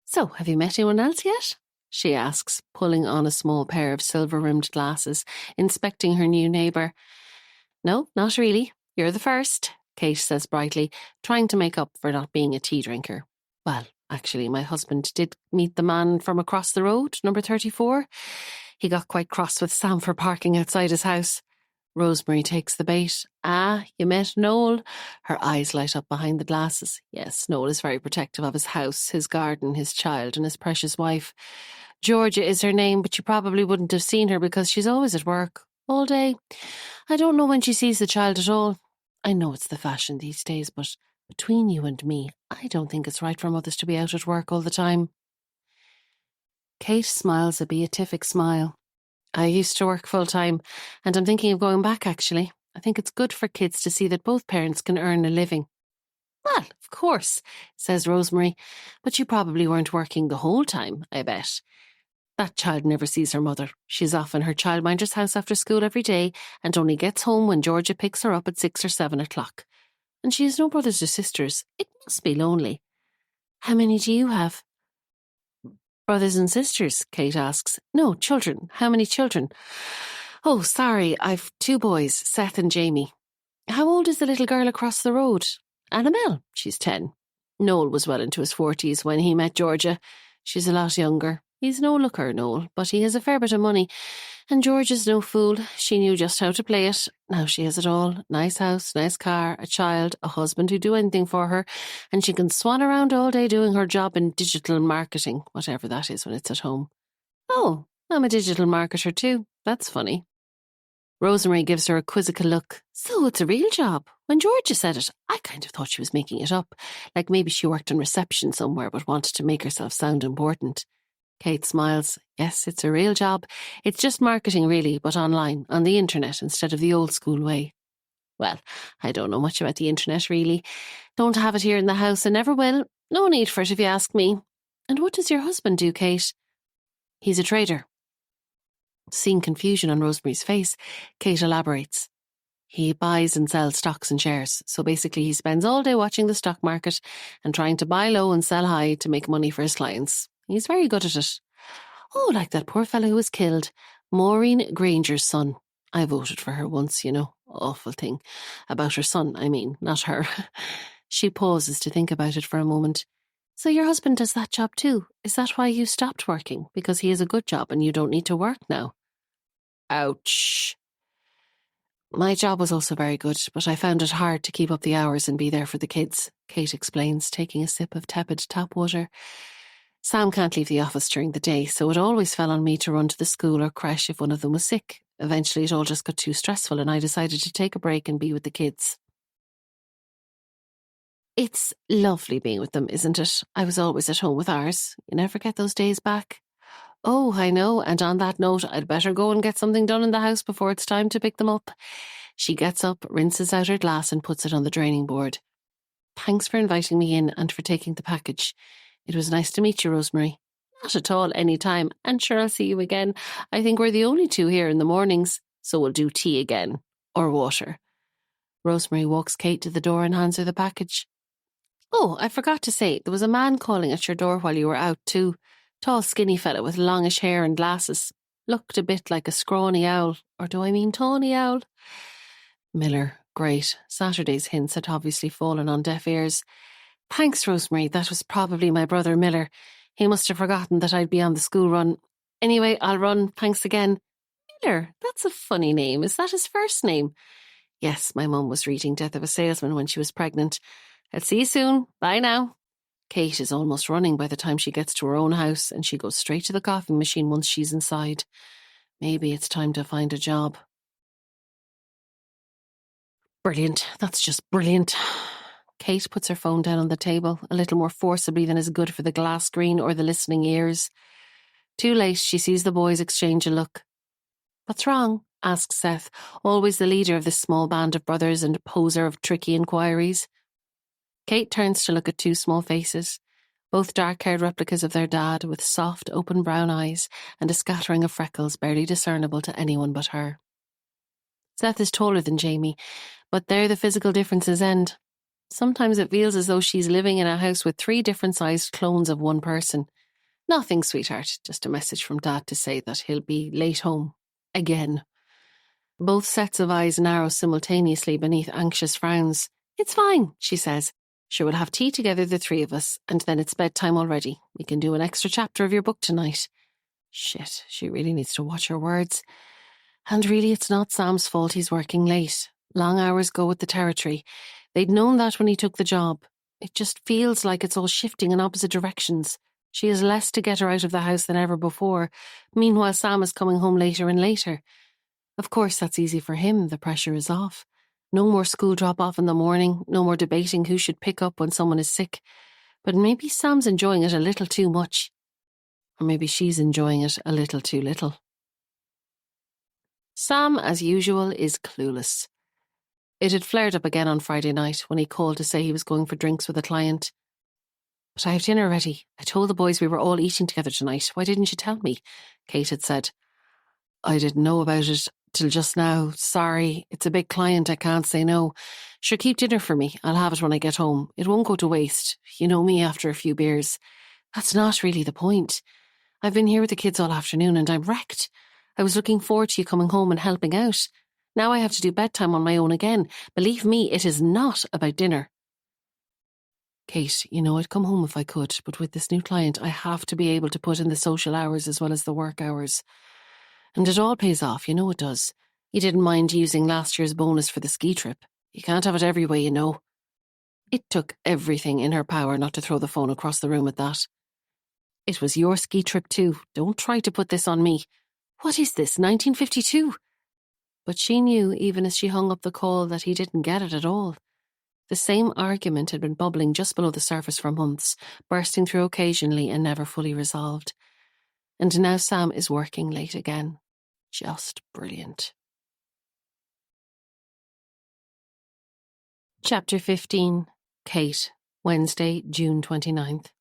So, have you met anyone else yet? She asks, pulling on a small pair of silver-rimmed glasses, inspecting her new neighbour. No, not really. You're the first, Kate says brightly, trying to make up for not being a tea drinker. Well, actually, my husband did meet the man from across the road, number 34. He got quite cross with Sam for parking outside his house. Rosemary takes the bait. Ah, you met Noel? Her eyes light up behind the glasses. Yes, Noel is very protective of his house, his garden, his child, and his precious wife. Georgia is her name, but you probably wouldn't have seen her because she's always at work, all day. I don't know when she sees the child at all. I know it's the fashion these days, but between you and me, I don't think it's right for mothers to be out at work all the time. Kate smiles a beatific smile. I used to work full-time, and I'm thinking of going back, actually. I think it's good for kids to see that both parents can earn a living. Well, of course, says Rosemary, but you probably weren't working the whole time, I bet. That child never sees her mother. She's off in her childminder's house after school every day and only gets home when Georgia picks her up at 6 or 7 o'clock. And she has no brothers or sisters. It must be lonely. How many do you have? Brothers and sisters, Kate asks. No, children. How many children? Oh, sorry, I've 2 boys, Seth and Jamie. How old is the little girl across the road? Annabelle. She's 10. Noel was well into his 40s when he met Georgia. She's a lot younger. He's no looker, Noel, but he has a fair bit of money. And Georgia's no fool. She knew just how to play it. Now she has it all. Nice house, nice car, a child, a husband who'd do anything for her, and she can swan around all day doing her job in digital marketing, whatever that is when it's at home. Oh, I'm a digital marketer too. That's funny. Rosemary gives her a quizzical look. So it's a real job. When Georgia said it, I kind of thought she was making it up, like maybe she worked in reception somewhere but wanted to make herself sound important. Kate smiles. Yes, it's a real job. It's just marketing really, but online, on the internet, instead of the old school way. Well, I don't know much about the internet really. Don't have it here in the house and never will. No need for it if you ask me. And what does your husband do, Kate? He's a trader. Seeing confusion on Rosemary's face, Kate elaborates. He buys and sells stocks and shares, so basically he spends all day watching the stock market and trying to buy low and sell high to make money for his clients. He's very good at it. Oh, like that poor fellow who was killed, Maureen Granger's son. I voted for her once, you know. Awful thing. About her son, I mean, not her. She pauses to think about it for a moment. So your husband does that job too? Is that why you stopped working? Because he has a good job and you don't need to work now? Ouch. My job was also very good, but I found it hard to keep up the hours and be there for the kids, Kate explains, taking a sip of tepid tap water. Sam can't leave the office during the day, so it always fell on me to run to the school or creche if one of them was sick. Eventually it all just got too stressful and I decided to take a break and be with the kids. It's lovely being with them, isn't it? I was always at home with ours. You never get those days back. Oh, I know, and on that note, I'd better go and get something done in the house before it's time to pick them up. She gets up, rinses out her glass and puts it on the draining board. Thanks for inviting me in and for taking the package. It was nice to meet you, Rosemary. Not at all, any time, and sure I'll see you again. I think we're the only 2 here in the mornings, so we'll do tea again. Or water. Rosemary walks Kate to the door and hands her the package. Oh, I forgot to say, there was a man calling at your door while you were out too. Tall, skinny fella with longish hair and glasses. Looked a bit like a scrawny owl. Or do I mean tawny owl? Miller, great. Saturday's hints had obviously fallen on deaf ears. Thanks, Rosemary. That was probably my brother Miller. He must have forgotten that I'd be on the school run. Anyway, I'll run. Thanks again. Miller, that's a funny name. Is that his first name? Yes, my mum was reading Death of a Salesman when she was pregnant. I'll see you soon. Bye now. Kate is almost running by the time she gets to her own house, and she goes straight to the coffee machine once she's inside. Maybe it's time to find a job. Brilliant. That's just brilliant. Kate puts her phone down on the table, a little more forcibly than is good for the glass screen or the listening ears. Too late, she sees the boys exchange a look. "What's wrong?" asks Seth, always the leader of this small band of brothers and poser of tricky inquiries. Kate turns to look at two small faces, both dark-haired replicas of their dad, with soft, open brown eyes and a scattering of freckles barely discernible to anyone but her. Seth is taller than Jamie, but there the physical differences end. Sometimes it feels as though she's living in a house with 3 different-sized clones of one person. Nothing, sweetheart, just a message from Dad to say that he'll be late home. Again. Both sets of eyes narrow simultaneously beneath anxious frowns. "It's fine," she says. "Sure, we'll have tea together, the 3 of us, and then it's bedtime already. We can do an extra chapter of your book tonight." Shit, she really needs to watch her words. And really, it's not Sam's fault he's working late. Long hours go with the territory. They'd known that when he took the job. It just feels like it's all shifting in opposite directions. She has less to get her out of the house than ever before. Meanwhile, Sam is coming home later and later. Of course, that's easy for him. The pressure is off. No more school drop-off in the morning. No more debating who should pick up when someone is sick. But maybe Sam's enjoying it a little too much. Or maybe she's enjoying it a little too little. Sam, as usual, is clueless. It had flared up again on Friday night when he called to say he was going for drinks with a client. "But I have dinner ready. I told the boys we were all eating together tonight. Why didn't you tell me?" Kate had said. "I didn't know about it till just now. Sorry, it's a big client, I can't say no. Sure, keep dinner for me. I'll have it when I get home. It won't go to waste. You know me after a few beers." "That's not really the point. I've been here with the kids all afternoon and I'm wrecked. I was looking forward to you coming home and helping out. Now I have to do bedtime on my own again. Believe me, it is not about dinner." "Kate, you know I'd come home if I could, but with this new client I have to be able to put in the social hours as well as the work hours. And it all pays off, you know it does. You didn't mind using last year's bonus for the ski trip. You can't have it every way, you know." It took everything in her power not to throw the phone across the room at that. "It was your ski trip too. Don't try to put this on me. What is this, 1952? But she knew, even as she hung up the call, that he didn't get it at all. The same argument had been bubbling just below the surface for months, bursting through occasionally and never fully resolved. And now Sam is working late again. Just brilliant. Chapter 15. Kate, Wednesday, June 29th.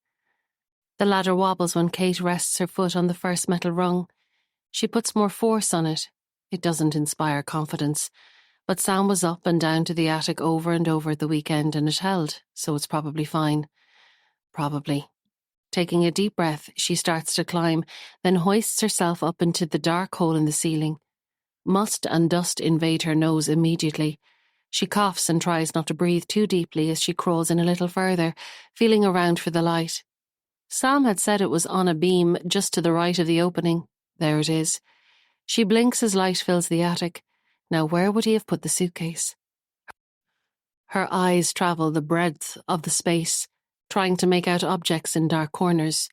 The ladder wobbles when Kate rests her foot on the first metal rung. She puts more force on it. It doesn't inspire confidence. But Sam was up and down to the attic over and over at the weekend and it held, so it's probably fine. Probably. Taking a deep breath, she starts to climb, then hoists herself up into the dark hole in the ceiling. Must and dust invade her nose immediately. She coughs and tries not to breathe too deeply as she crawls in a little further, feeling around for the light. Sam had said it was on a beam just to the right of the opening. There it is. She blinks as light fills the attic. Now where would he have put the suitcase? Her eyes travel the breadth of the space, trying to make out objects in dark corners.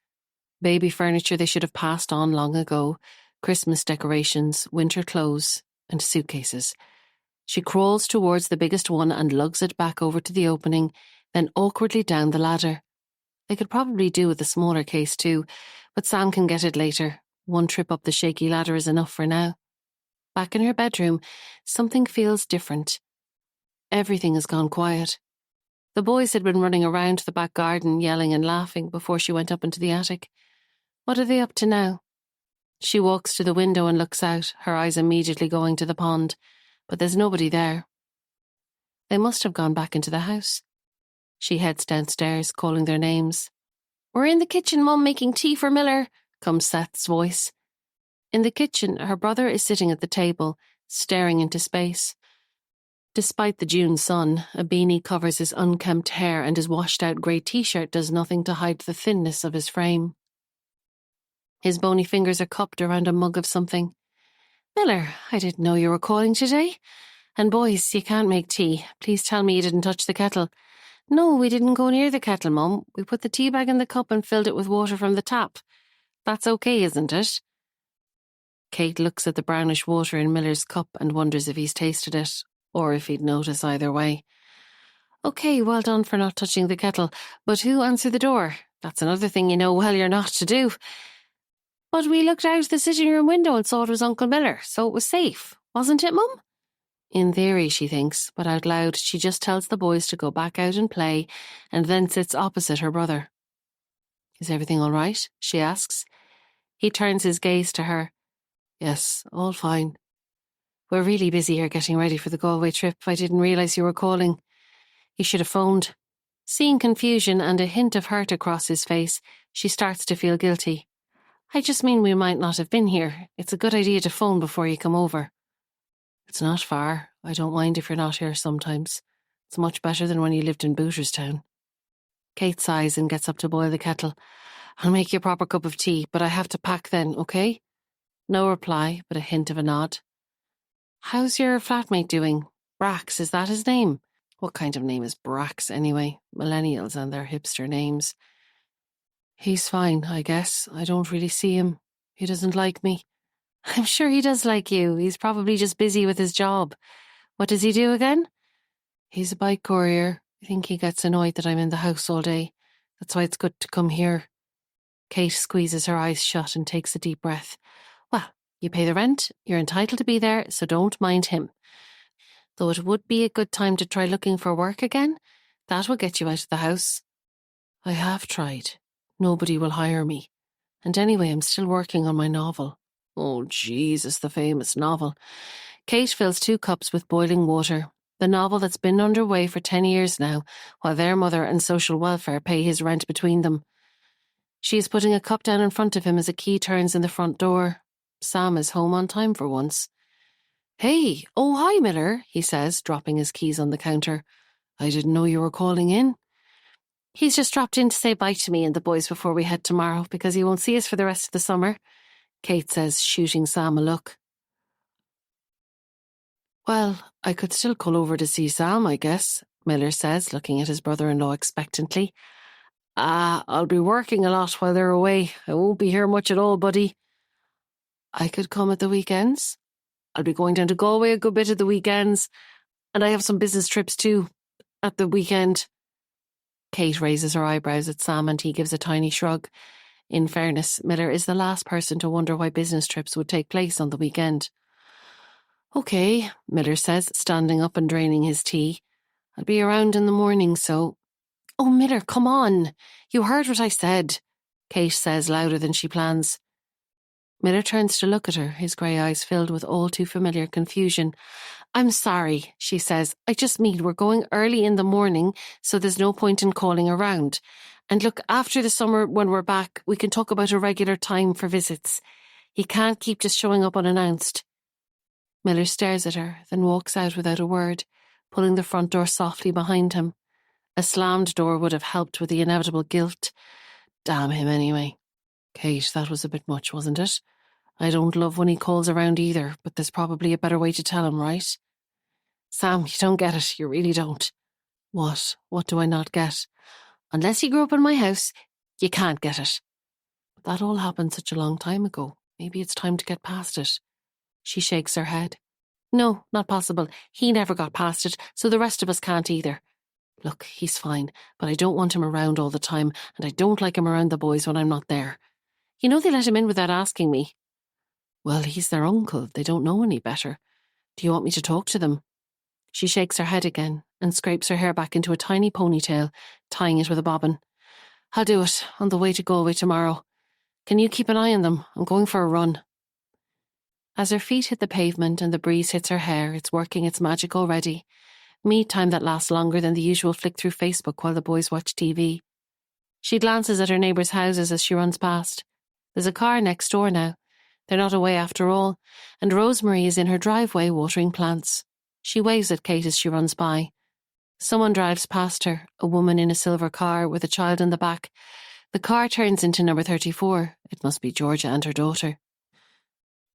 Baby furniture they should have passed on long ago, Christmas decorations, winter clothes, and suitcases. She crawls towards the biggest one and lugs it back over to the opening, then awkwardly down the ladder. They could probably do with the smaller case too, but Sam can get it later. One trip up the shaky ladder is enough for now. Back in her bedroom, something feels different. Everything has gone quiet. The boys had been running around the back garden, yelling and laughing before she went up into the attic. What are they up to now? She walks to the window and looks out, her eyes immediately going to the pond, but there's nobody there. They must have gone back into the house. She heads downstairs, calling their names. "We're in the kitchen, Mum, making tea for Miller," comes Seth's voice. In the kitchen, her brother is sitting at the table, staring into space. Despite the June sun, a beanie covers his unkempt hair and his washed-out grey t-shirt does nothing to hide the thinness of his frame. His bony fingers are cupped around a mug of something. "Miller, I didn't know you were calling today. And boys, you can't make tea. Please tell me you didn't touch the kettle." No, we didn't go near the kettle, Mum. We put the tea bag in the cup and filled it with water from the tap. That's okay, isn't it? Kate looks at the brownish water in Miller's cup and wonders if he's tasted it, or if he'd notice either way. Okay, well done for not touching the kettle, but who answered the door? That's another thing you know well you're not to do. But we looked out the sitting room window and saw it was Uncle Miller, so it was safe, wasn't it, Mum? In theory, she thinks, but out loud she just tells the boys to go back out and play, and then sits opposite her brother. Is everything all right? She asks. He turns his gaze to her. Yes, all fine. We're really busy here getting ready for the Galway trip. I didn't realise you were calling. You should have phoned. Seeing confusion and a hint of hurt across his face, she starts to feel guilty. I just mean we might not have been here. It's a good idea to phone before you come over. It's not far. I don't mind if you're not here sometimes. It's much better than when you lived in Booterstown. Kate sighs and gets up to boil the kettle. I'll make you a proper cup of tea, but I have to pack then, okay? No reply, but a hint of a nod. How's your flatmate doing? Brax, is that his name? What kind of name is Brax, anyway? Millennials and their hipster names. He's fine, I guess. I don't really see him. He doesn't like me. I'm sure he does like you. He's probably just busy with his job. What does he do again? He's a bike courier. I think he gets annoyed that I'm in the house all day. That's why it's good to come here. Kate squeezes her eyes shut and takes a deep breath. Well, you pay the rent, you're entitled to be there, so don't mind him. Though it would be a good time to try looking for work again. That will get you out of the house. I have tried. Nobody will hire me. And anyway, I'm still working on my novel. Oh, Jesus, the famous novel. Kate fills 2 cups with boiling water. The novel that's been underway for 10 years now, while their mother and social welfare pay his rent between them. She is putting a cup down in front of him as a key turns in the front door. Sam is home on time for once. Hey, oh hi Miller, he says, dropping his keys on the counter. I didn't know you were calling in. He's just dropped in to say bye to me and the boys before we head tomorrow, because he won't see us for the rest of the summer, Kate says, shooting Sam a look. Well, I could still call over to see Sam, I guess, Miller says, looking at his brother-in-law expectantly. I'll be working a lot while they're away. I won't be here much at all, buddy. I could come at the weekends. I'll be going down to Galway a good bit at the weekends, and I have some business trips too, at the weekend. Kate raises her eyebrows at Sam and he gives a tiny shrug. In fairness, Miller is the last person to wonder why business trips would take place on the weekend. Okay, Miller says, standing up and draining his tea. I'll be around in the morning, so... Oh, Miller, come on. You heard what I said, Kate says louder than she plans. Miller turns to look at her, his grey eyes filled with all too familiar confusion. I'm sorry, she says. I just mean we're going early in the morning, so there's no point in calling around. And look, after the summer, when we're back, we can talk about a regular time for visits. You can't keep just showing up unannounced. Miller stares at her, then walks out without a word, pulling the front door softly behind him. A slammed door would have helped with the inevitable guilt. Damn him anyway. Kate, that was a bit much, wasn't it? I don't love when he calls around either, but there's probably a better way to tell him, right? Sam, you don't get it, you really don't. What? What do I not get? Unless you grew up in my house, you can't get it. But that all happened such a long time ago. Maybe it's time to get past it. She shakes her head. No, not possible. He never got past it, so the rest of us can't either. Look, he's fine, but I don't want him around all the time, and I don't like him around the boys when I'm not there. You know they let him in without asking me. Well, he's their uncle. They don't know any better. Do you want me to talk to them? She shakes her head again and scrapes her hair back into a tiny ponytail, tying it with a bobbin. I'll do it, on the way to Galway tomorrow. Can you keep an eye on them? I'm going for a run. As her feet hit the pavement and the breeze hits her hair, it's working its magic already. Me time that lasts longer than the usual flick through Facebook while the boys watch TV. She glances at her neighbours' houses as she runs past. There's a car next door now. They're not away after all, and Rosemary is in her driveway watering plants. She waves at Kate as she runs by. Someone drives past her, a woman in a silver car with a child in the back. The car turns into number 34. It must be Georgia and her daughter.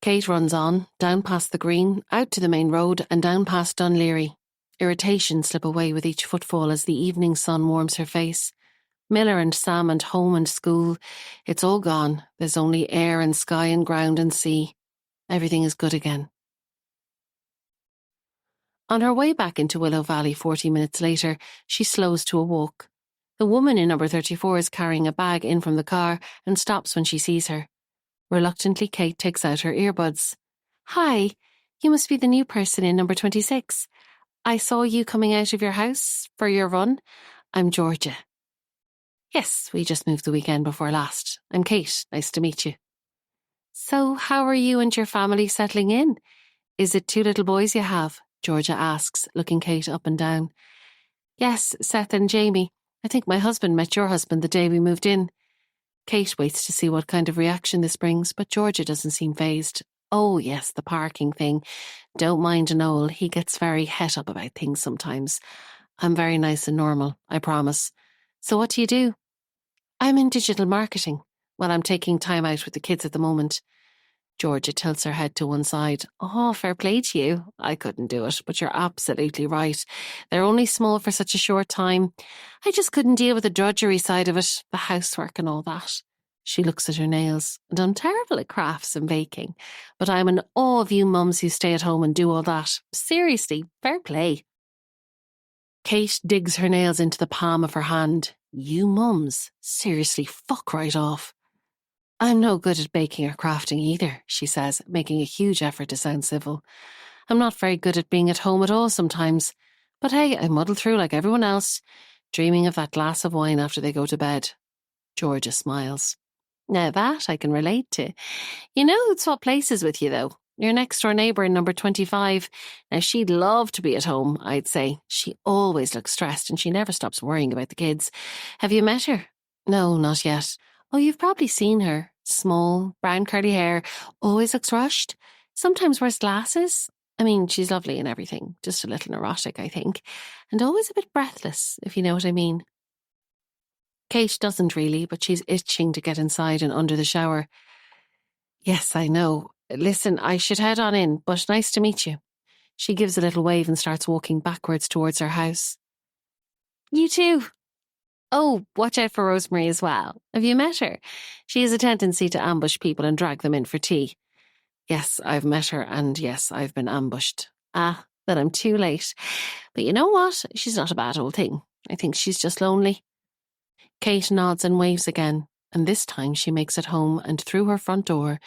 Kate runs on, down past the green, out to the main road and down past Dunleary. Irritation slip away with each footfall as the evening sun warms her face. Miller and Sam and home and school, it's all gone. There's only air and sky and ground and sea. Everything is good again. On her way back into Willow Valley 40 minutes later, she slows to a walk. The woman in number 34 is carrying a bag in from the car and stops when she sees her. Reluctantly, Kate takes out her earbuds. "Hi, you must be the new person in number 26. I saw you coming out of your house for your run. I'm Georgia." "Yes, we just moved the weekend before last. I'm Kate. Nice to meet you." "So how are you and your family settling in? Is it 2 little boys you have?" Georgia asks, looking Kate up and down. "Yes, Seth and Jamie. I think my husband met your husband the day we moved in." Kate waits to see what kind of reaction this brings, but Georgia doesn't seem fazed. "Oh yes, the parking thing. Don't mind Noel, he gets very het up about things sometimes. I'm very nice and normal, I promise. So what do you do?" "I'm in digital marketing. Well, I'm taking time out with the kids at the moment." Georgia tilts her head to one side. "Oh, fair play to you. I couldn't do it, but you're absolutely right. They're only small for such a short time. I just couldn't deal with the drudgery side of it, the housework and all that." She looks at her nails. "And I'm terrible at crafts and baking, but I'm in awe of you mums who stay at home and do all that. Seriously, fair play." Kate digs her nails into the palm of her hand. "You mums, seriously, fuck right off." "I'm no good at baking or crafting either," she says, making a huge effort to sound civil. "I'm not very good at being at home at all sometimes. But hey, I muddle through like everyone else, dreaming of that glass of wine after they go to bed." Georgia smiles. "Now that I can relate to. You know who'd swap places with you, though? Your next-door neighbour in number 25. Now, she'd love to be at home, I'd say. She always looks stressed and she never stops worrying about the kids. Have you met her?" "No, not yet." "Oh, you've probably seen her. Small, brown curly hair, always looks rushed. Sometimes wears glasses. I mean, she's lovely and everything, just a little neurotic, I think. And always a bit breathless, if you know what I mean." Kate doesn't really, but she's itching to get inside and under the shower. "Yes, I know. Listen, I should head on in, but nice to meet you." She gives a little wave and starts walking backwards towards her house. "You too. Oh, watch out for Rosemary as well. Have you met her? She has a tendency to ambush people and drag them in for tea." "Yes, I've met her, and yes, I've been ambushed." "Ah, then I'm too late. But you know what? She's not a bad old thing. I think she's just lonely." Kate nods and waves again, and this time she makes it home and through her front door,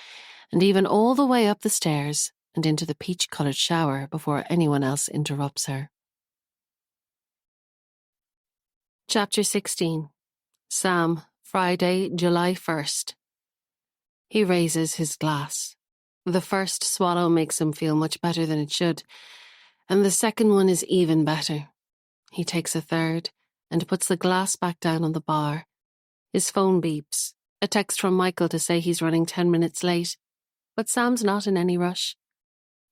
and even all the way up the stairs and into the peach-coloured shower before anyone else interrupts her. Chapter 16. Sam, Friday, July 1st. He raises his glass. The first swallow makes him feel much better than it should, and the second one is even better. He takes a third and puts the glass back down on the bar. His phone beeps. A text from Michael to say he's running 10 minutes late. But Sam's not in any rush.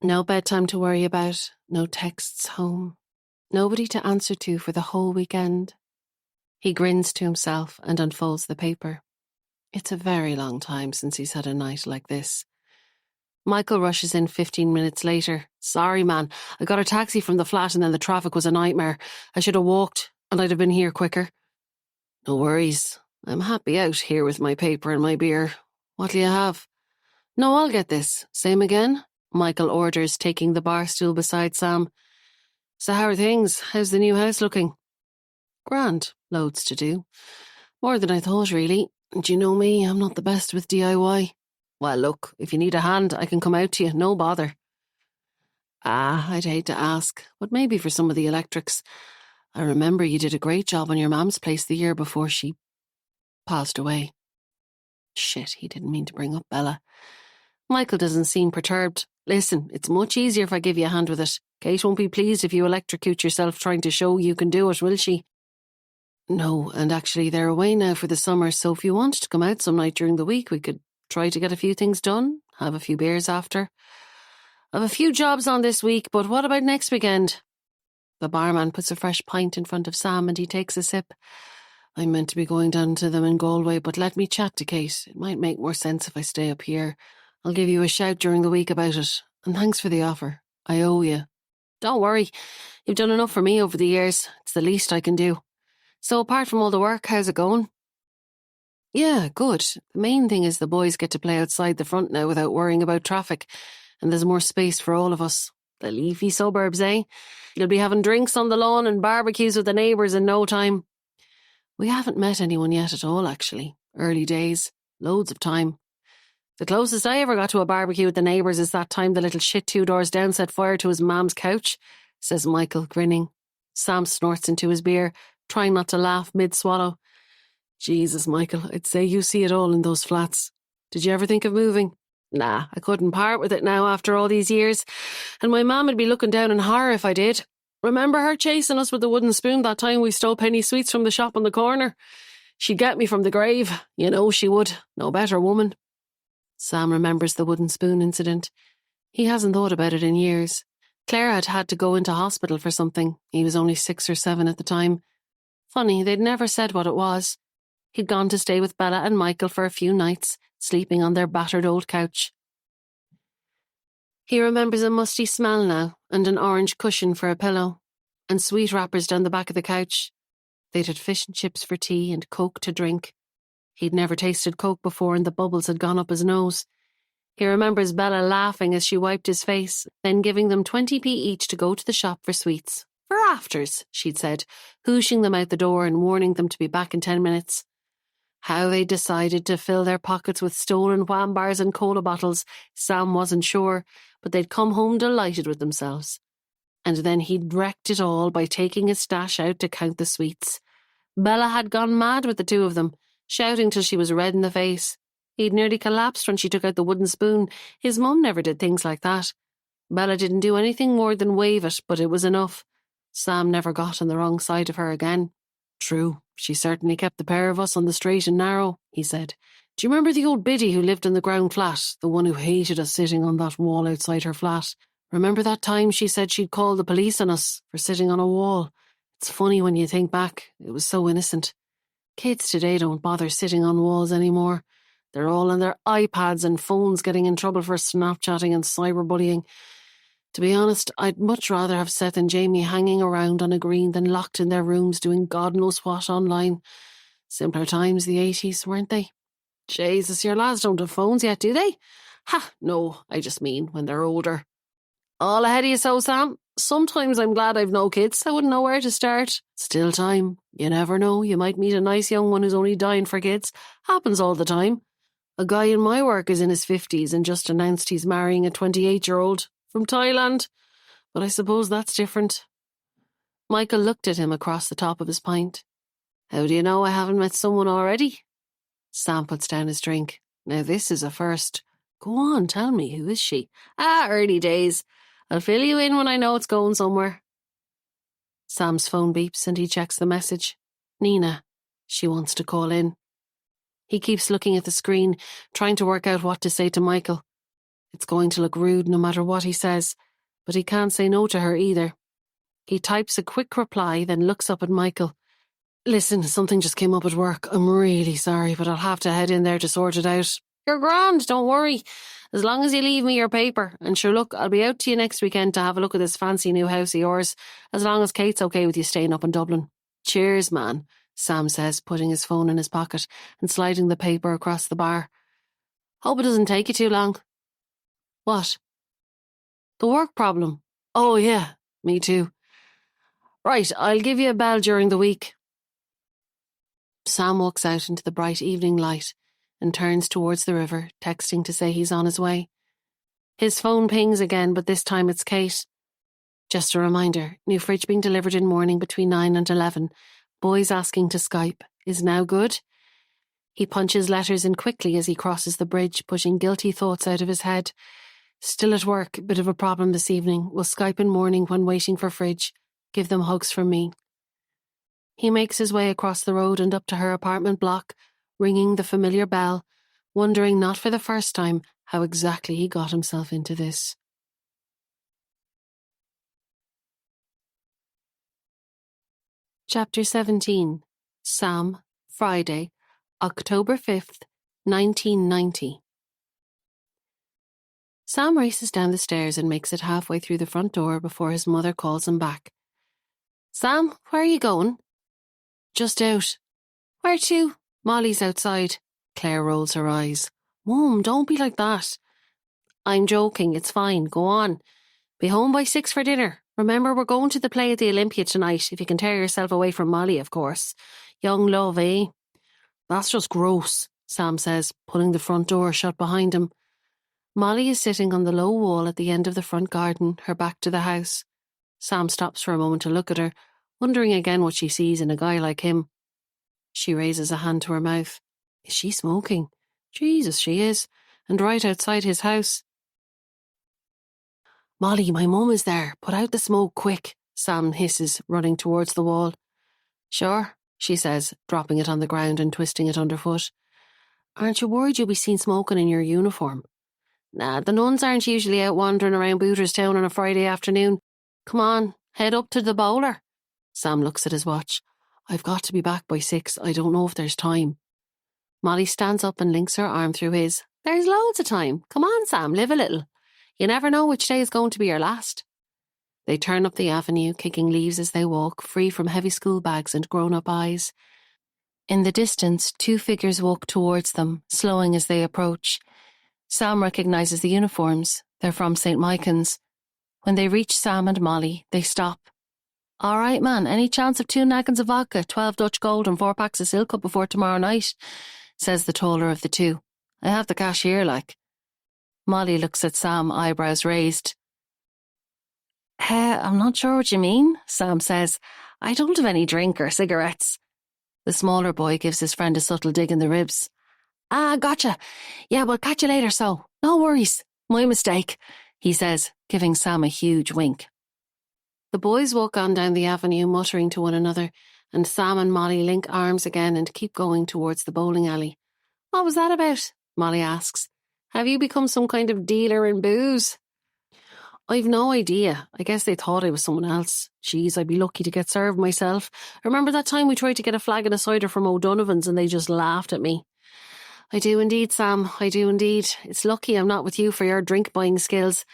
No bedtime to worry about, no texts home. Nobody to answer to for the whole weekend. He grins to himself and unfolds the paper. It's a very long time since he's had a night like this. Michael rushes in 15 minutes later. "Sorry, man. I got a taxi from the flat and then the traffic was a nightmare. I should have walked and I'd have been here quicker." "No worries. I'm happy out here with my paper and my beer. What'll you have?" "No, I'll get this. Same again?" Michael orders, taking the bar stool beside Sam. "So how are things? How's the new house looking?" "Grand. Loads to do. More than I thought, really. Do you know me? I'm not the best with DIY. Well, look, if you need a hand, I can come out to you. No bother." "Ah, I'd hate to ask, but maybe for some of the electrics. I remember you did a great job on your mum's place the year before she passed away." Shit, he didn't mean to bring up Bella. Michael doesn't seem perturbed. "Listen, it's much easier if I give you a hand with it. Kate won't be pleased if you electrocute yourself trying to show you can do it, will she?" "No, and actually they're away now for the summer, so if you wanted to come out some night during the week, we could try to get a few things done, have a few beers after. I've a few jobs on this week, but what about next weekend?" The barman puts a fresh pint in front of Sam and he takes a sip. "I'm meant to be going down to them in Galway, but let me chat to Kate. It might make more sense if I stay up here. I'll give you a shout during the week about it. And thanks for the offer. I owe you." Don't worry, you've done enough for me over the years. It's the least I can do. So apart from all the work, how's it going? Yeah, good. The main thing is the boys get to play outside the front now without worrying about traffic, and there's more space for all of us. The leafy suburbs, eh? You'll be having drinks on the lawn and barbecues with the neighbours in no time. We haven't met anyone yet at all, actually. Early days. Loads of time. The closest I ever got to a barbecue with the neighbours is that time the little shit 2 doors down set fire to his mam's couch, says Michael, grinning. Sam snorts into his beer, trying not to laugh mid-swallow. Jesus, Michael, I'd say you see it all in those flats. Did you ever think of moving? Nah, I couldn't part with it now after all these years, and my mum would be looking down in horror if I did. Remember her chasing us with the wooden spoon that time we stole penny sweets from the shop on the corner? She'd get me from the grave. You know she would. No better woman. Sam remembers the wooden spoon incident. He hasn't thought about it in years. Claire had to go into hospital for something. He was only 6 or 7 at the time. Funny, they'd never said what it was. He'd gone to stay with Bella and Michael for a few nights, sleeping on their battered old couch. He remembers a musty smell now, and an orange cushion for a pillow, and sweet wrappers down the back of the couch. They'd had fish and chips for tea and Coke to drink. He'd never tasted Coke before, and the bubbles had gone up his nose. He remembers Bella laughing as she wiped his face, then giving them 20p each to go to the shop for sweets. For afters, she'd said, hooshing them out the door and warning them to be back in 10 minutes. How they decided to fill their pockets with stolen wham bars and cola bottles, Sam wasn't sure, but they'd come home delighted with themselves. And then he'd wrecked it all by taking his stash out to count the sweets. Bella had gone mad with the two of them, shouting till she was red in the face. He'd nearly collapsed when she took out the wooden spoon. His mum never did things like that. Bella didn't do anything more than wave it, but it was enough. Sam never got on the wrong side of her again. True, she certainly kept the pair of us on the straight and narrow, he said. Do you remember the old biddy who lived in the ground flat, the one who hated us sitting on that wall outside her flat? Remember that time she said she'd call the police on us for sitting on a wall? It's funny when you think back, it was so innocent. Kids today don't bother sitting on walls anymore. They're all on their iPads and phones getting in trouble for Snapchatting and cyberbullying. To be honest, I'd much rather have Seth and Jamie hanging around on a green than locked in their rooms doing God knows what online. Simpler times, the 80s, weren't they? Jesus, your lads don't have phones yet, do they? Ha, no, I just mean when they're older. All ahead of you so, Sam. Sometimes I'm glad I've no kids. I wouldn't know where to start. Still time. You never know. You might meet a nice young one who's only dying for kids. Happens all the time. A guy in my work is in his 50s and just announced he's marrying a 28-year-old from Thailand. But I suppose that's different. Michael looked at him across the top of his pint. How do you know I haven't met someone already? Sam puts down his drink. Now this is a first. Go on, tell me, who is she? Early days. I'll fill you in when I know it's going somewhere. Sam's phone beeps and he checks the message. Nina. She wants to call in. He keeps looking at the screen, trying to work out what to say to Michael. It's going to look rude no matter what he says, but he can't say no to her either. He types a quick reply, then looks up at Michael. Listen, something just came up at work. I'm really sorry, but I'll have to head in there to sort it out. You're grand, don't worry. As long as you leave me your paper. And sure, look, I'll be out to you next weekend to have a look at this fancy new house of yours, as long as Kate's okay with you staying up in Dublin. Cheers, man, Sam says, putting his phone in his pocket and sliding the paper across the bar. Hope it doesn't take you too long. What? The work problem. Oh, yeah, me too. Right, I'll give you a bell during the week. Sam walks out into the bright evening light and turns towards the river, texting to say he's on his way. His phone pings again, but this time it's Kate. Just a reminder, new fridge being delivered in morning between 9 and 11. Boys asking to Skype. Is now good? He punches letters in quickly as he crosses the bridge, pushing guilty thoughts out of his head. Still at work, bit of a problem this evening. Will Skype in morning when waiting for fridge. Give them hugs from me. He makes his way across the road and up to her apartment block, ringing the familiar bell, wondering not for the first time how exactly he got himself into this. Chapter 17. Sam, Friday, October 5th, 1990. Sam races down the stairs and makes it halfway through the front door before his mother calls him back. Sam, where are you going? Just out. Where to? Molly's outside. Claire rolls her eyes. Mum, don't be like that. I'm joking, it's fine, go on. Be home by 6 for dinner. Remember, we're going to the play at the Olympia tonight, if you can tear yourself away from Molly, of course. Young love, eh? That's just gross, Sam says, pulling the front door shut behind him. Molly is sitting on the low wall at the end of the front garden, her back to the house. Sam stops for a moment to look at her, wondering again what she sees in a guy like him. She raises a hand to her mouth. Is she smoking? Jesus, she is. And right outside his house. Molly, my mum is there. Put out the smoke quick, Sam hisses, running towards the wall. Sure, she says, dropping it on the ground and twisting it underfoot. Aren't you worried you'll be seen smoking in your uniform? Nah, the nuns aren't usually out wandering around Booterstown on a Friday afternoon. Come on, head up to the bowler. Sam looks at his watch. I've got to be back by 6. I don't know if there's time. Molly stands up and links her arm through his. There's loads of time. Come on, Sam, live a little. You never know which day is going to be your last. They turn up the avenue, kicking leaves as they walk, free from heavy school bags and grown-up eyes. In the distance, 2 figures walk towards them, slowing as they approach. Sam recognises the uniforms. They're from St. Michan's. When they reach Sam and Molly, they stop. All right, man, any chance of 2 naggins of vodka, 12 Dutch Gold and 4 packs of Silk Up before tomorrow night? Says the taller of the 2. I have the cash here, like. Molly looks at Sam, eyebrows raised. I'm not sure what you mean, Sam says. I don't have any drink or cigarettes. The smaller boy gives his friend a subtle dig in the ribs. Ah, gotcha. Yeah, we'll catch you later, so no worries. My mistake, he says, giving Sam a huge wink. The boys walk on down the avenue, muttering to one another, and Sam and Molly link arms again and keep going towards the bowling alley. What was that about? Molly asks. Have you become some kind of dealer in booze? I've no idea. I guess they thought I was someone else. Jeez, I'd be lucky to get served myself. Remember that time we tried to get a flagon of cider from O'Donovan's and they just laughed at me? I do indeed, Sam. I do indeed. It's lucky I'm not with you for your drink-buying skills.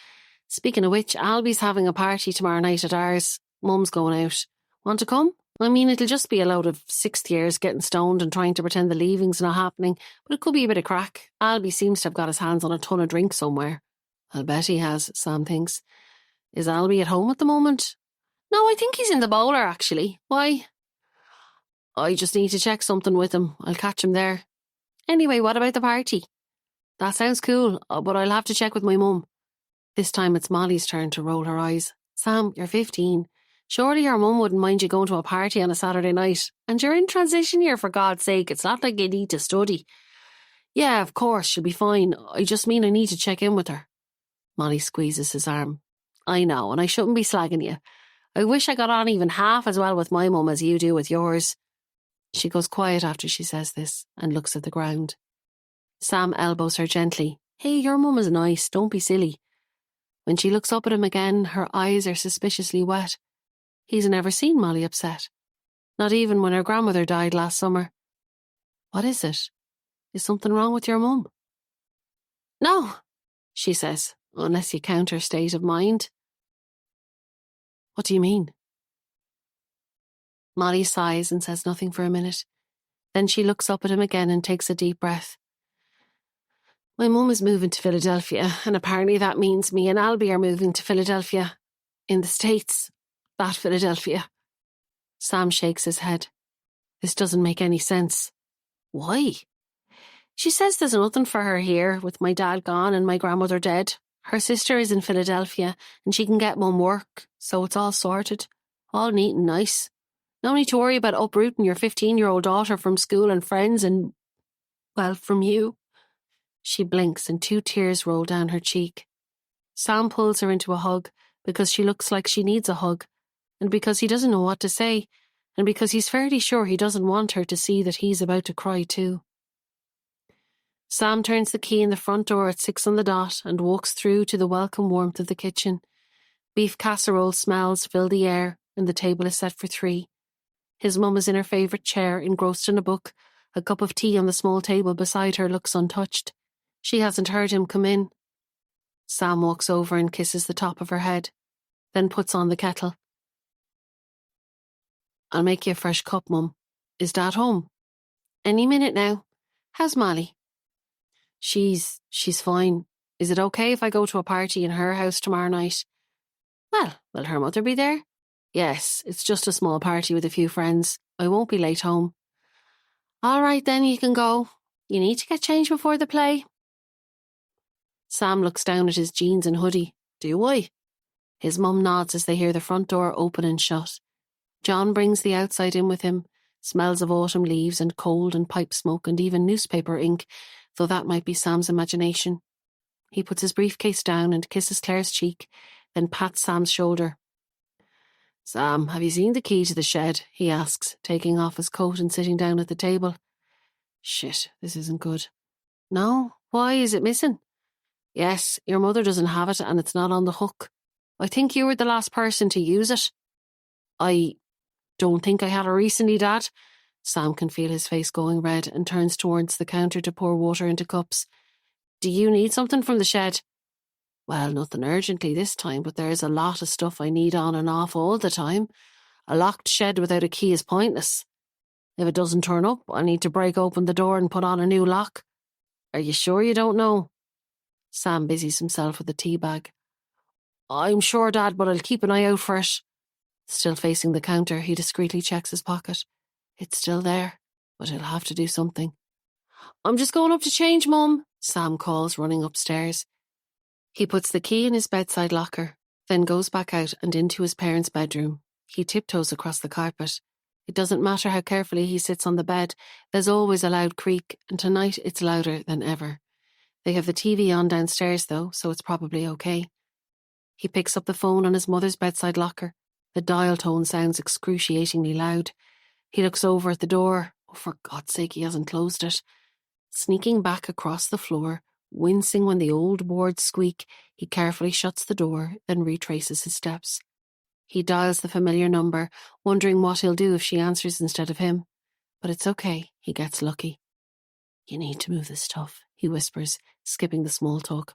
Speaking of which, Albie's having a party tomorrow night at ours. Mum's going out. Want to come? I mean, it'll just be a load of 6th years getting stoned and trying to pretend the leaving's not happening, but it could be a bit of crack. Albie seems to have got his hands on a ton of drink somewhere. I'll bet he has, Sam thinks. Is Albie at home at the moment? No, I think he's in the bowler, actually. Why? I just need to check something with him. I'll catch him there. Anyway, what about the party? That sounds cool, but I'll have to check with my mum. This time it's Molly's turn to roll her eyes. Sam, you're 15. Surely your mum wouldn't mind you going to a party on a Saturday night. And you're in transition year, for God's sake. It's not like you need to study. Yeah, of course, she'll be fine. I just mean I need to check in with her. Molly squeezes his arm. I know, and I shouldn't be slagging you. I wish I got on even half as well with my mum as you do with yours. She goes quiet after she says this and looks at the ground. Sam elbows her gently. Hey, your mum is nice, don't be silly. When she looks up at him again, her eyes are suspiciously wet. He's never seen Molly upset. Not even when her grandmother died last summer. What is it? Is something wrong with your mum? No, she says, unless you count her state of mind. What do you mean? Molly sighs and says nothing for a minute. Then she looks up at him again and takes a deep breath. My mum is moving to Philadelphia, and apparently that means me and Albie are moving to Philadelphia. In the States. That Philadelphia. Sam shakes his head. This doesn't make any sense. Why? She says there's nothing for her here, with my dad gone and my grandmother dead. Her sister is in Philadelphia, and she can get mum work, so it's all sorted. All neat and nice. No need to worry about uprooting your 15-year-old daughter from school and friends and, well, from you. She blinks and 2 tears roll down her cheek. Sam pulls her into a hug because she looks like she needs a hug, and because he doesn't know what to say, and because he's fairly sure he doesn't want her to see that he's about to cry too. Sam turns the key in the front door at 6 on the dot and walks through to the welcome warmth of the kitchen. Beef casserole smells fill the air, and the table is set for 3. His mum is in her favourite chair, engrossed in a book. A cup of tea on the small table beside her looks untouched. She hasn't heard him come in. Sam walks over and kisses the top of her head, then puts on the kettle. I'll make you a fresh cup, Mum. Is Dad home? Any minute now. How's Molly? She's fine. Is it okay if I go to a party in her house tomorrow night? Well, will her mother be there? Yes, it's just a small party with a few friends. I won't be late home. All right then, you can go. You need to get changed before the play. Sam looks down at his jeans and hoodie. Do I? His mum nods as they hear the front door open and shut. John brings the outside in with him, smells of autumn leaves and cold and pipe smoke and even newspaper ink, though that might be Sam's imagination. He puts his briefcase down and kisses Claire's cheek, then pats Sam's shoulder. Sam, have you seen the key to the shed? He asks, taking off his coat and sitting down at the table. Shit, this isn't good. No? Why, is it missing? Yes, your mother doesn't have it and it's not on the hook. I think you were the last person to use it. I don't think I had it recently, Dad. Sam can feel his face going red and turns towards the counter to pour water into cups. Do you need something from the shed? Well, nothing urgently this time, but there is a lot of stuff I need on and off all the time. A locked shed without a key is pointless. If it doesn't turn up, I'll need to break open the door and put on a new lock. Are you sure you don't know? Sam busies himself with the tea bag. I'm sure, Dad, but I'll keep an eye out for it. Still facing the counter, he discreetly checks his pocket. It's still there, but he'll have to do something. I'm just going up to change, Mum, Sam calls, running upstairs. He puts the key in his bedside locker, then goes back out and into his parents' bedroom. He tiptoes across the carpet. It doesn't matter how carefully he sits on the bed, there's always a loud creak, and tonight it's louder than ever. They have the TV on downstairs, though, so it's probably okay. He picks up the phone on his mother's bedside locker. The dial tone sounds excruciatingly loud. He looks over at the door. Oh, for God's sake, he hasn't closed it. Sneaking back across the floor, wincing when the old boards squeak, he carefully shuts the door, then retraces his steps. He dials the familiar number, wondering what he'll do if she answers instead of him. But it's okay, he gets lucky. You need to move this stuff, he whispers, skipping the small talk.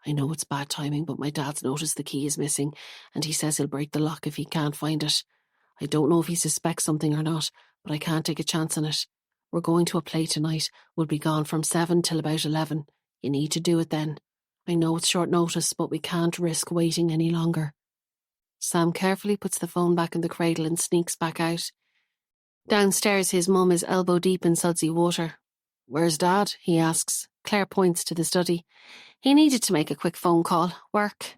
I know it's bad timing, but my dad's noticed the key is missing, and he says he'll break the lock if he can't find it. I don't know if he suspects something or not, but I can't take a chance on it. We're going to a play tonight. We'll be gone from 7 till about 11. You need to do it then. I know it's short notice, but we can't risk waiting any longer. Sam carefully puts the phone back in the cradle and sneaks back out. Downstairs, his mum is elbow deep in sudsy water. Where's Dad? He asks. Claire points to the study. He needed to make a quick phone call. Work.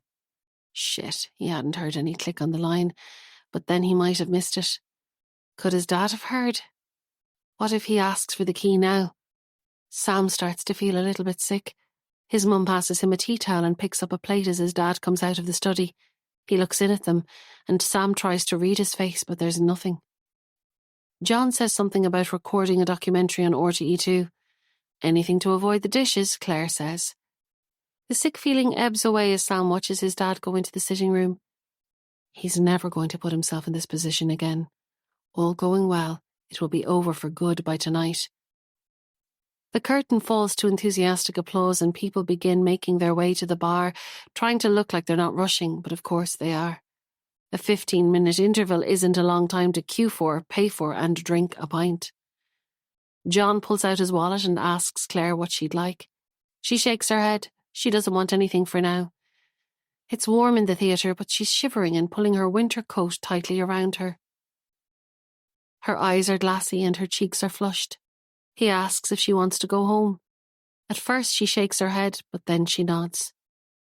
Shit, he hadn't heard any click on the line, but then he might have missed it. Could his dad have heard? What if he asks for the key now? Sam starts to feel a little bit sick. His mum passes him a tea towel and picks up a plate as his dad comes out of the study. He looks in at them, and Sam tries to read his face, but there's nothing. John says something about recording a documentary on RTE2. Anything to avoid the dishes, Claire says. The sick feeling ebbs away as Sam watches his dad go into the sitting room. He's never going to put himself in this position again. All going well, it will be over for good by tonight. The curtain falls to enthusiastic applause and people begin making their way to the bar, trying to look like they're not rushing, but of course they are. A 15-minute interval isn't a long time to queue for, pay for and drink a pint. John pulls out his wallet and asks Claire what she'd like. She shakes her head. She doesn't want anything for now. It's warm in the theatre, but she's shivering and pulling her winter coat tightly around her. Her eyes are glassy and her cheeks are flushed. He asks if she wants to go home. At first she shakes her head, but then she nods.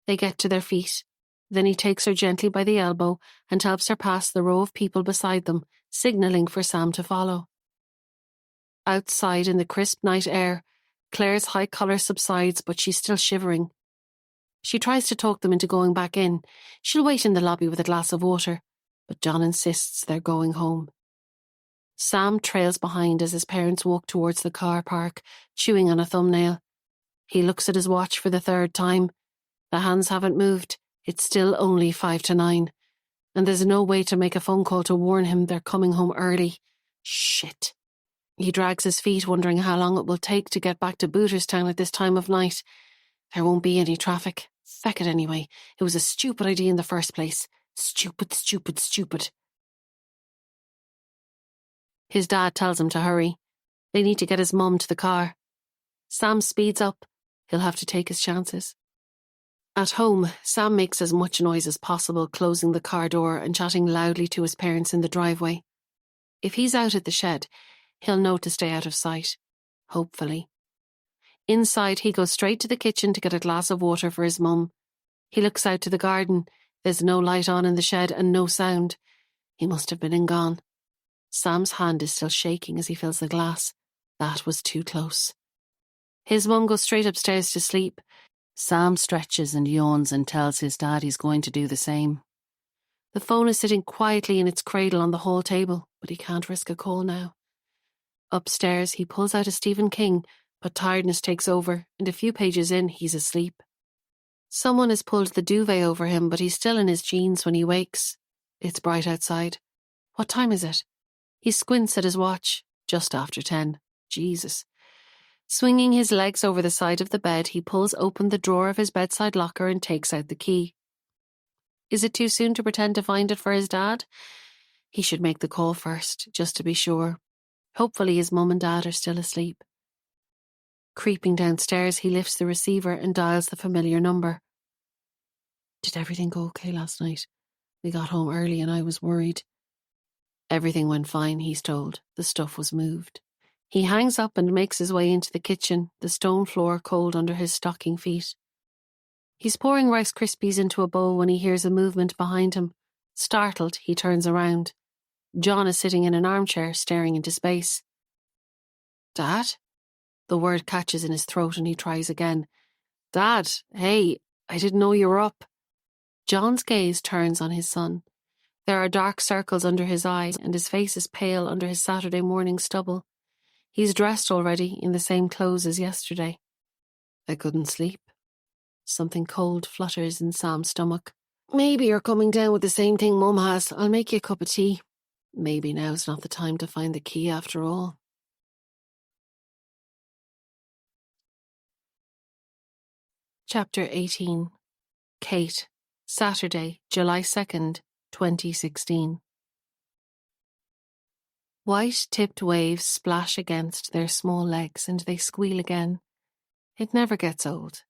They get to their feet. Then he takes her gently by the elbow and helps her past the row of people beside them, signalling for Sam to follow. Outside in the crisp night air, Claire's high colour subsides, but she's still shivering. She tries to talk them into going back in. She'll wait in the lobby with a glass of water, but John insists they're going home. Sam trails behind as his parents walk towards the car park, chewing on a thumbnail. He looks at his watch for the third time. The hands haven't moved. It's still only 8:55, and there's no way to make a phone call to warn him they're coming home early. Shit. He drags his feet, wondering how long it will take to get back to Booterstown at this time of night. There won't be any traffic. Feck it anyway. It was a stupid idea in the first place. Stupid, stupid, stupid. His dad tells him to hurry. They need to get his mum to the car. Sam speeds up. He'll have to take his chances. At home, Sam makes as much noise as possible, closing the car door and chatting loudly to his parents in the driveway. If he's out at the shed, he'll know to stay out of sight. Hopefully. Inside, he goes straight to the kitchen to get a glass of water for his mum. He looks out to the garden. There's no light on in the shed and no sound. He must have been and gone. Sam's hand is still shaking as he fills the glass. That was too close. His mum goes straight upstairs to sleep. Sam stretches and yawns and tells his dad he's going to do the same. The phone is sitting quietly in its cradle on the hall table, but he can't risk a call now. Upstairs, he pulls out a Stephen King, but tiredness takes over, and a few pages in, he's asleep. Someone has pulled the duvet over him, but he's still in his jeans when he wakes. It's bright outside. What time is it? He squints at his watch. Just after 10. Jesus. Swinging his legs over the side of the bed, he pulls open the drawer of his bedside locker and takes out the key. Is it too soon to pretend to find it for his dad? He should make the call first, just to be sure. Hopefully his mum and dad are still asleep. Creeping downstairs, he lifts the receiver and dials the familiar number. Did everything go okay last night? We got home early and I was worried. Everything went fine, he's told. The stuff was moved. He hangs up and makes his way into the kitchen, the stone floor cold under his stocking feet. He's pouring Rice Krispies into a bowl when he hears a movement behind him. Startled, he turns around. John is sitting in an armchair, staring into space. Dad? The word catches in his throat and he tries again. Dad, hey, I didn't know you were up. John's gaze turns on his son. There are dark circles under his eyes and his face is pale under his Saturday morning stubble. He's dressed already in the same clothes as yesterday. I couldn't sleep. Something cold flutters in Sam's stomach. Maybe you're coming down with the same thing Mum has. I'll make you a cup of tea. Maybe now's not the time to find the key after all. Chapter 18. Kate. Saturday, July 2nd, 2016. White-tipped waves splash against their small legs and they squeal again. It never gets old.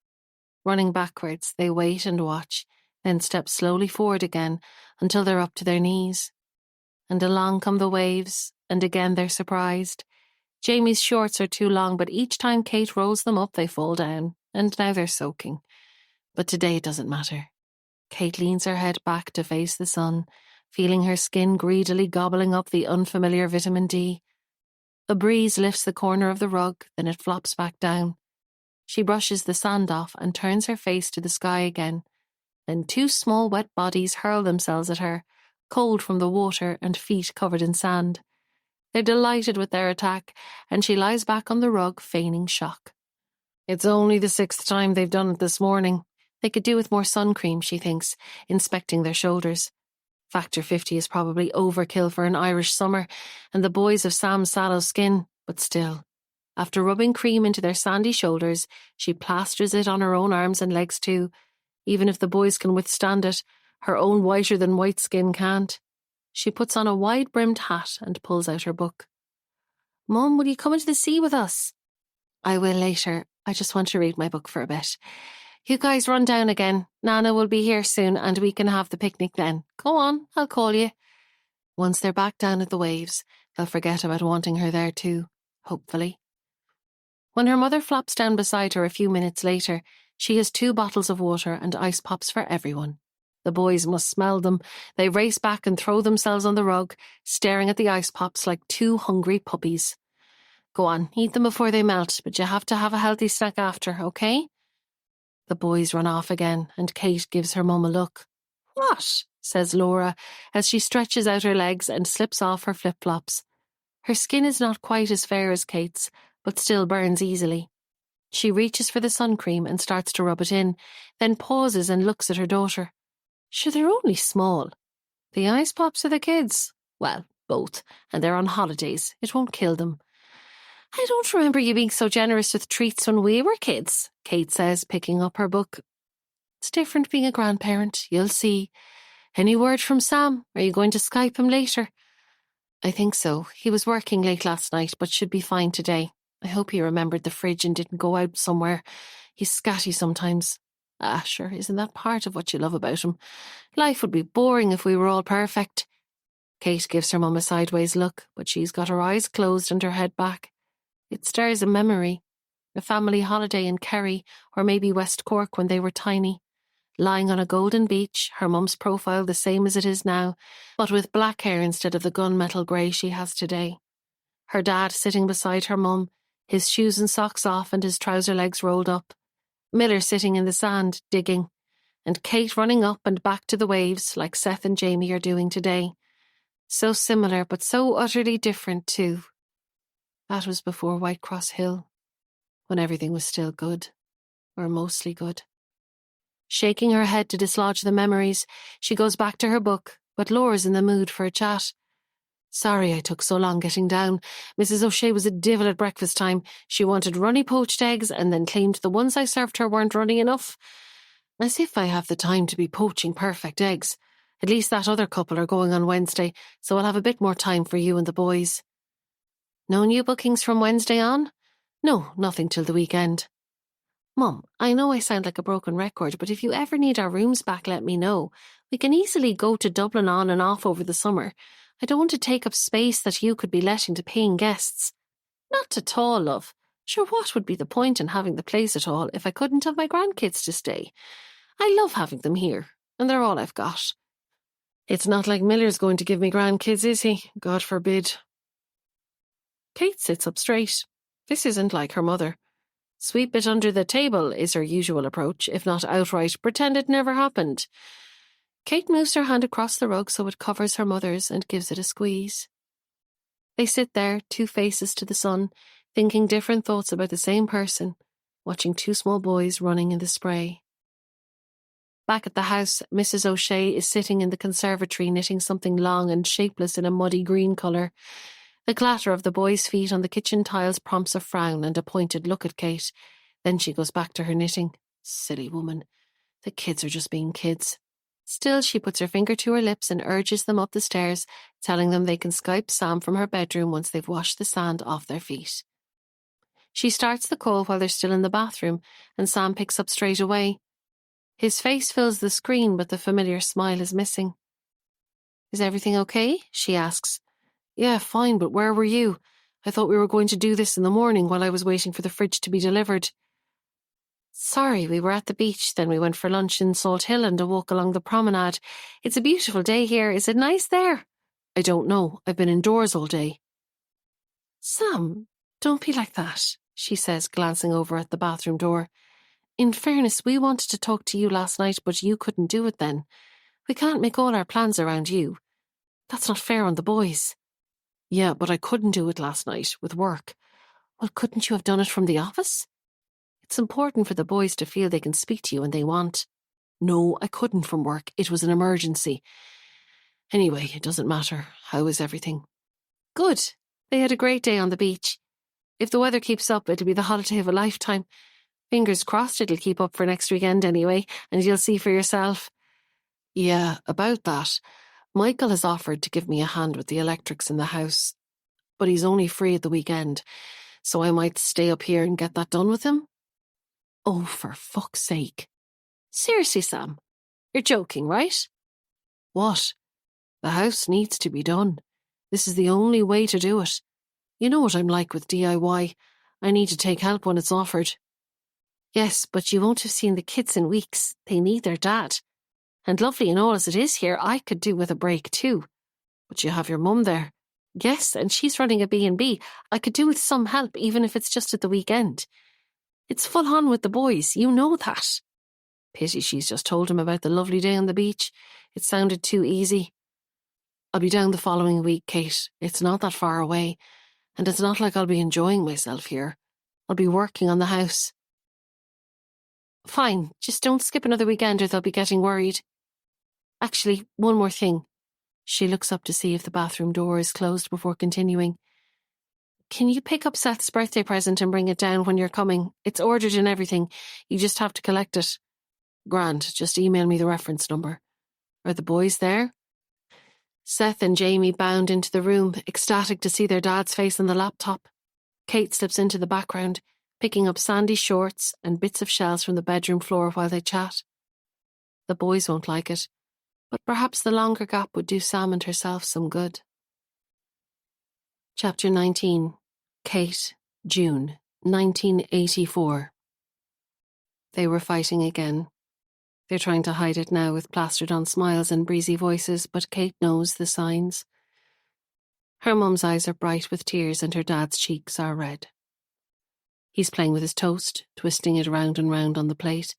Running backwards, they wait and watch, then step slowly forward again until they're up to their knees. And along come the waves, and again they're surprised. Jamie's shorts are too long, but each time Kate rolls them up, they fall down, and now they're soaking. But today it doesn't matter. Kate leans her head back to face the sun, feeling her skin greedily gobbling up the unfamiliar vitamin D. A breeze lifts the corner of the rug, then it flops back down. She brushes the sand off and turns her face to the sky again. Then two small wet bodies hurl themselves at her, cold from the water and feet covered in sand. They're delighted with their attack, and she lies back on the rug, feigning shock. It's only the 6th time they've done it this morning. They could do with more sun cream, she thinks, inspecting their shoulders. Factor 50 is probably overkill for an Irish summer, and the boys have Sam's sallow skin, but still. After rubbing cream into their sandy shoulders, she plasters it on her own arms and legs too. Even if the boys can withstand it, her own whiter-than-white skin can't. She puts on a wide-brimmed hat and pulls out her book. Mum, will you come into the sea with us? I will later. I just want to read my book for a bit. You guys run down again. Nana will be here soon and we can have the picnic then. Go on, I'll call you. Once they're back down at the waves, they'll forget about wanting her there too, hopefully. When her mother flops down beside her a few minutes later, she has 2 bottles of water and ice pops for everyone. The boys must smell them. They race back and throw themselves on the rug, staring at the ice pops like 2 hungry puppies. Go on, eat them before they melt, but you have to have a healthy snack after, okay? The boys run off again, and Kate gives her mum a look. What? Says Laura, as she stretches out her legs and slips off her flip-flops. Her skin is not quite as fair as Kate's, but still burns easily. She reaches for the sun cream and starts to rub it in, then pauses and looks at her daughter. Sure, they're only small. The ice pops are the kids. Well, both, and they're on holidays. It won't kill them. I don't remember you being so generous with treats when we were kids, Kate says, picking up her book. It's different being a grandparent, you'll see. Any word from Sam? Are you going to Skype him later? I think so. He was working late last night, but should be fine today. I hope he remembered the fridge and didn't go out somewhere. He's scatty sometimes. Ah, sure, isn't that part of what you love about him? Life would be boring if we were all perfect. Kate gives her mum a sideways look, but she's got her eyes closed and her head back. It stirs a memory. A family holiday in Kerry, or maybe West Cork when they were tiny. Lying on a golden beach, her mum's profile the same as it is now, but with black hair instead of the gunmetal grey she has today. Her dad sitting beside her mum, his shoes and socks off and his trouser legs rolled up. Miller sitting in the sand, digging, and Kate running up and back to the waves like Seth and Jamie are doing today. So similar, but so utterly different too. That was before Whitecross Hill, when everything was still good, or mostly good. Shaking her head to dislodge the memories, she goes back to her book, but Laura's in the mood for a chat. Sorry I took so long getting down. Mrs. O'Shea was a divil at breakfast time. She wanted runny poached eggs and then claimed the ones I served her weren't runny enough. As if I have the time to be poaching perfect eggs. At least that other couple are going on Wednesday, so I'll have a bit more time for you and the boys. No new bookings from Wednesday on? No, nothing till the weekend. Mum, I know I sound like a broken record, but if you ever need our rooms back, let me know. We can easily go to Dublin on and off over the summer. I don't want to take up space that you could be letting to paying guests. Not at all, love. Sure, what would be the point in having the place at all if I couldn't have my grandkids to stay? I love having them here, and they're all I've got. It's not like Miller's going to give me grandkids, is he? God forbid. Kate sits up straight. This isn't like her mother. Sweep it under the table is her usual approach, if not outright pretend it never happened. Kate moves her hand across the rug so it covers her mother's and gives it a squeeze. They sit there, two faces to the sun, thinking different thoughts about the same person, watching two small boys running in the spray. Back at the house, Mrs. O'Shea is sitting in the conservatory knitting something long and shapeless in a muddy green colour. The clatter of the boys' feet on the kitchen tiles prompts a frown and a pointed look at Kate. Then she goes back to her knitting. Silly woman. The kids are just being kids. Still, she puts her finger to her lips and urges them up the stairs, telling them they can Skype Sam from her bedroom once they've washed the sand off their feet. She starts the call while they're still in the bathroom, and Sam picks up straight away. His face fills the screen, but the familiar smile is missing. Is everything okay? She asks. Yeah, fine, but where were you? I thought we were going to do this in the morning while I was waiting for the fridge to be delivered. Sorry, we were at the beach, then we went for lunch in Salt Hill and a walk along the promenade. It's a beautiful day here. Is it nice there? I don't know. I've been indoors all day. Sam, don't be like that, she says, glancing over at the bathroom door. In fairness, we wanted to talk to you last night, but you couldn't do it then. We can't make all our plans around you. That's not fair on the boys. Yeah, but I couldn't do it last night, with work. Well, couldn't you have done it from the office? It's important for the boys to feel they can speak to you when they want. No, I couldn't from work. It was an emergency. Anyway, it doesn't matter. How is everything? Good. They had a great day on the beach. If the weather keeps up, it'll be the holiday of a lifetime. Fingers crossed it'll keep up for next weekend anyway, and you'll see for yourself. Yeah, about that. Michael has offered to give me a hand with the electrics in the house, but he's only free at the weekend, so I might stay up here and get that done with him. Oh, for fuck's sake. Seriously, Sam, you're joking, right? What? The house needs to be done. This is the only way to do it. You know what I'm like with DIY. I need to take help when it's offered. Yes, but you won't have seen the kids in weeks. They need their dad. And lovely and all as it is here, I could do with a break too. But you have your mum there. Yes, and she's running a B&B. I could do with some help, even if it's just at the weekend. It's full on with the boys, you know that. Pity she's just told him about the lovely day on the beach. It sounded too easy. I'll be down the following week, Kate. It's not that far away, and it's not like I'll be enjoying myself here. I'll be working on the house. Fine, just don't skip another weekend or they'll be getting worried. Actually, one more thing. She looks up to see if the bathroom door is closed before continuing. Can you pick up Seth's birthday present and bring it down when you're coming? It's ordered and everything. You just have to collect it. Grand, just email me the reference number. Are the boys there? Seth and Jamie bound into the room, ecstatic to see their dad's face on the laptop. Kate slips into the background, picking up sandy shorts and bits of shells from the bedroom floor while they chat. The boys won't like it, but perhaps the longer gap would do Sam and herself some good. Chapter 19. Kate, June, 1984. They were fighting again. They're trying to hide it now with plastered-on smiles and breezy voices, but Kate knows the signs. Her mum's eyes are bright with tears and her dad's cheeks are red. He's playing with his toast, twisting it round and round on the plate.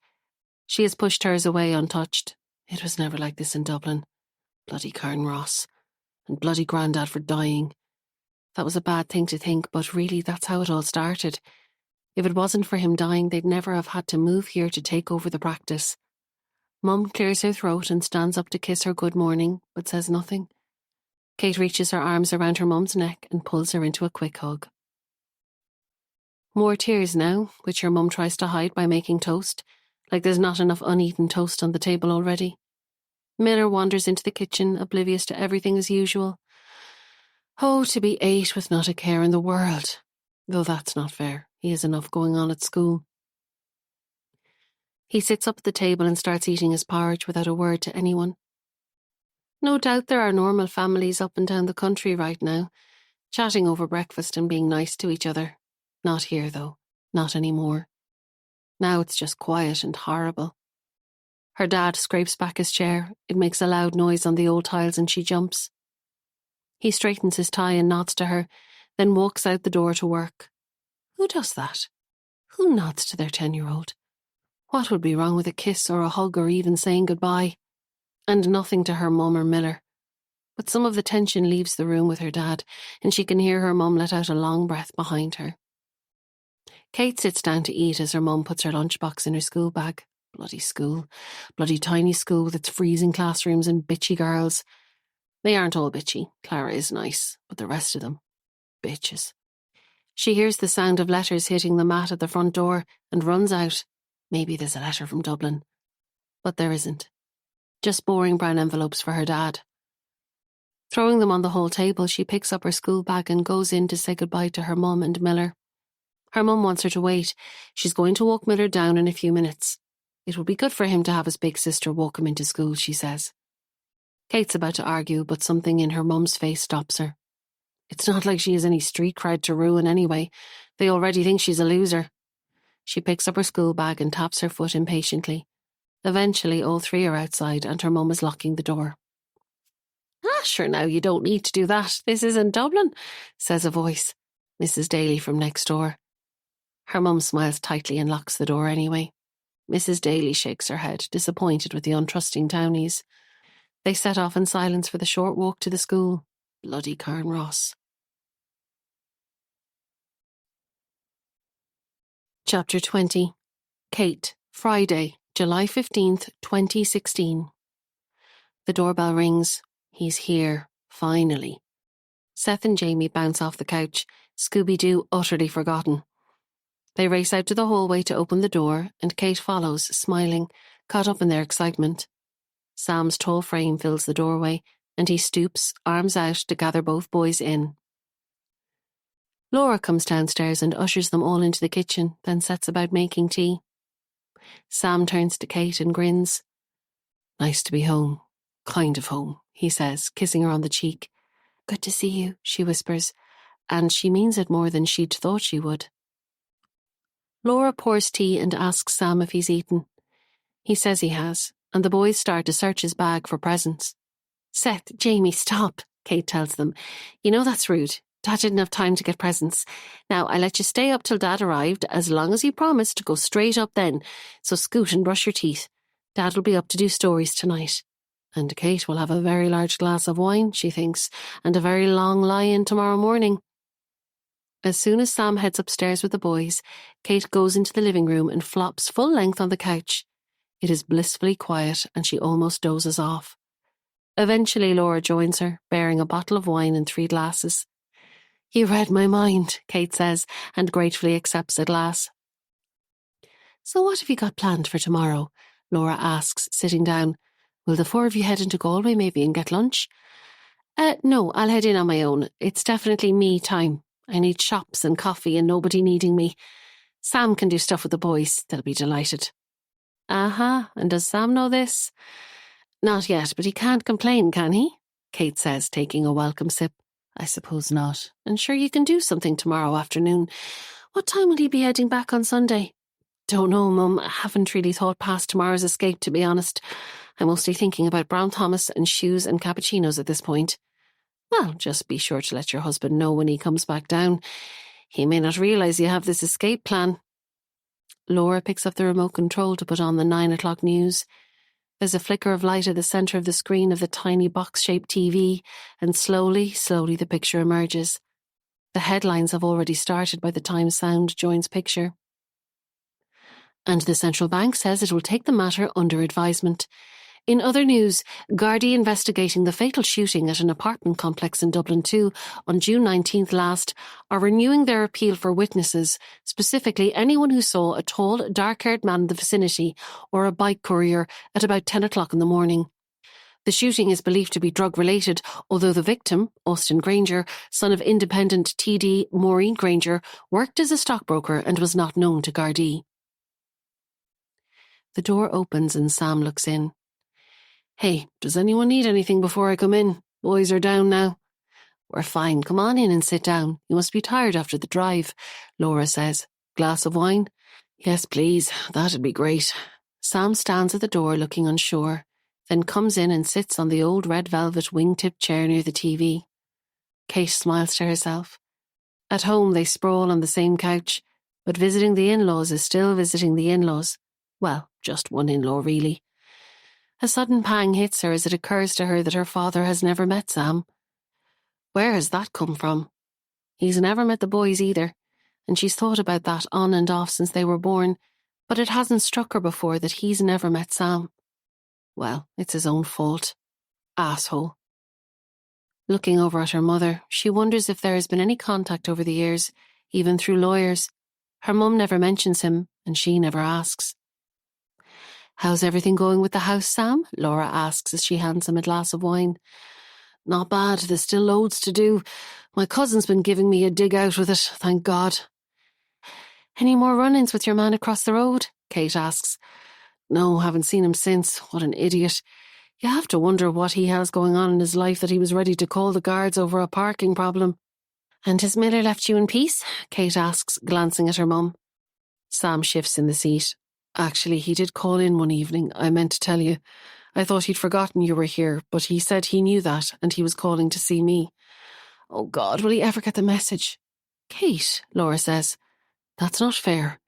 She has pushed hers away untouched. It was never like this in Dublin. Bloody Karen Ross. And bloody Grandad for dying. That was a bad thing to think, but really that's how it all started. If it wasn't for him dying, they'd never have had to move here to take over the practice. Mum clears her throat and stands up to kiss her good morning, but says nothing. Kate reaches her arms around her mum's neck and pulls her into a quick hug. More tears now, which her mum tries to hide by making toast, like there's not enough uneaten toast on the table already. Miller wanders into the kitchen, oblivious to everything as usual. Oh, to be 8 with not a care in the world. Though that's not fair. He has enough going on at school. He sits up at the table and starts eating his porridge without a word to anyone. No doubt there are normal families up and down the country right now, chatting over breakfast and being nice to each other. Not here, though. Not anymore. Now it's just quiet and horrible. Her dad scrapes back his chair. It makes a loud noise on the old tiles and she jumps. He straightens his tie and nods to her, then walks out the door to work. Who does that? Who nods to their 10-year-old? What would be wrong with a kiss or a hug or even saying goodbye? And nothing to her mum or Miller. But some of the tension leaves the room with her dad, and she can hear her mum let out a long breath behind her. Kate sits down to eat as her mum puts her lunchbox in her school bag. Bloody school. Bloody tiny school with its freezing classrooms and bitchy girls. They aren't all bitchy. Clara is nice, but the rest of them, bitches. She hears the sound of letters hitting the mat at the front door and runs out. Maybe there's a letter from Dublin. But there isn't. Just boring brown envelopes for her dad. Throwing them on the whole table, she picks up her school bag and goes in to say goodbye to her mum and Miller. Her mum wants her to wait. She's going to walk Miller down in a few minutes. It would be good for him to have his big sister walk him into school, she says. Kate's about to argue, but something in her mum's face stops her. It's not like she has any street cred to ruin anyway. They already think she's a loser. She picks up her school bag and taps her foot impatiently. Eventually, all three are outside and her mum is locking the door. Sure now, you don't need to do that. This isn't Dublin, says a voice. Mrs. Daly from next door. Her mum smiles tightly and locks the door anyway. Mrs. Daly shakes her head, disappointed with the untrusting townies. They set off in silence for the short walk to the school. Bloody Karen Ross. Chapter 20. Kate, Friday, July 15th, 2016. The doorbell rings. He's here, finally. Seth and Jamie bounce off the couch, Scooby-Doo utterly forgotten. They race out to the hallway to open the door, and Kate follows, smiling, caught up in their excitement. Sam's tall frame fills the doorway, and he stoops, arms out, to gather both boys in. Laura comes downstairs and ushers them all into the kitchen, then sets about making tea. Sam turns to Kate and grins. Nice to be home. Kind of home, he says, kissing her on the cheek. Good to see you, she whispers, and she means it more than she'd thought she would. Laura pours tea and asks Sam if he's eaten. He says he has, and the boys start to search his bag for presents. Seth, Jamie, stop, Kate tells them. You know that's rude. Dad didn't have time to get presents. Now, I let you stay up till Dad arrived, as long as you promised to go straight up then, so scoot and brush your teeth. Dad will be up to do stories tonight. And Kate will have a very large glass of wine, she thinks, and a very long lie-in tomorrow morning. As soon as Sam heads upstairs with the boys, Kate goes into the living room and flops full length on the couch. It is blissfully quiet and she almost dozes off. Eventually Laura joins her, bearing a bottle of wine and 3 glasses. You read my mind, Kate says, and gratefully accepts a glass. So what have you got planned for tomorrow? Laura asks, sitting down. Will the four of you head into Galway maybe and get lunch? No, I'll head in on my own. It's definitely me time. I need shops and coffee and nobody needing me. Sam can do stuff with the boys. They'll be delighted. And does Sam know this? Not yet, but he can't complain, can he? Kate says, taking a welcome sip. I suppose not. And sure you can do something tomorrow afternoon. What time will he be heading back on Sunday? Don't know, Mum. I haven't really thought past tomorrow's escape, to be honest. I'm mostly thinking about Brown Thomas and shoes and cappuccinos at this point. Well, just be sure to let your husband know when he comes back down. He may not realise you have this escape plan. Laura picks up the remote control to put on the 9 o'clock news. There's a flicker of light at the centre of the screen of the tiny box-shaped TV, and slowly the picture emerges. The headlines have already started by the time sound joins picture. And the central bank says it will take the matter under advisement. In other news, Gardaí investigating the fatal shooting at an apartment complex in Dublin 2 on June 19th last are renewing their appeal for witnesses, specifically anyone who saw a tall, dark-haired man in the vicinity or a bike courier at about 10 o'clock in the morning. The shooting is believed to be drug-related, although the victim, Austin Granger, son of independent TD Maureen Granger, worked as a stockbroker and was not known to Gardaí. The door opens and Sam looks in. Hey, does anyone need anything before I come in? Boys are down now. We're fine. Come on in and sit down. You must be tired after the drive, Laura says. Glass of wine? Yes, please. That'd be great. Sam stands at the door looking unsure, then comes in and sits on the old red velvet wing-tipped chair near the TV. Kate smiles to herself. At home they sprawl on the same couch, but visiting the in-laws is still visiting the in-laws. Well, just one in-law really. A sudden pang hits her as it occurs to her that her father has never met Sam. Where has that come from? He's never met the boys either, and she's thought about that on and off since they were born, but it hasn't struck her before that he's never met Sam. Well, it's his own fault. Asshole. Looking over at her mother, she wonders if there has been any contact over the years, even through lawyers. Her mum never mentions him, and she never asks. How's everything going with the house, Sam? Laura asks as she hands him a glass of wine. Not bad, there's still loads to do. My cousin's been giving me a dig out with it, thank God. Any more run-ins with your man across the road? Kate asks. No, haven't seen him since. What an idiot. You have to wonder what he has going on in his life that he was ready to call the guards over a parking problem. And has Miller left you in peace? Kate asks, glancing at her mum. Sam shifts in the seat. Actually, he did call in one evening, I meant to tell you. I thought he'd forgotten you were here, but he said he knew that and he was calling to see me. Oh God, will he ever get the message? Kate, Laura says. That's not fair.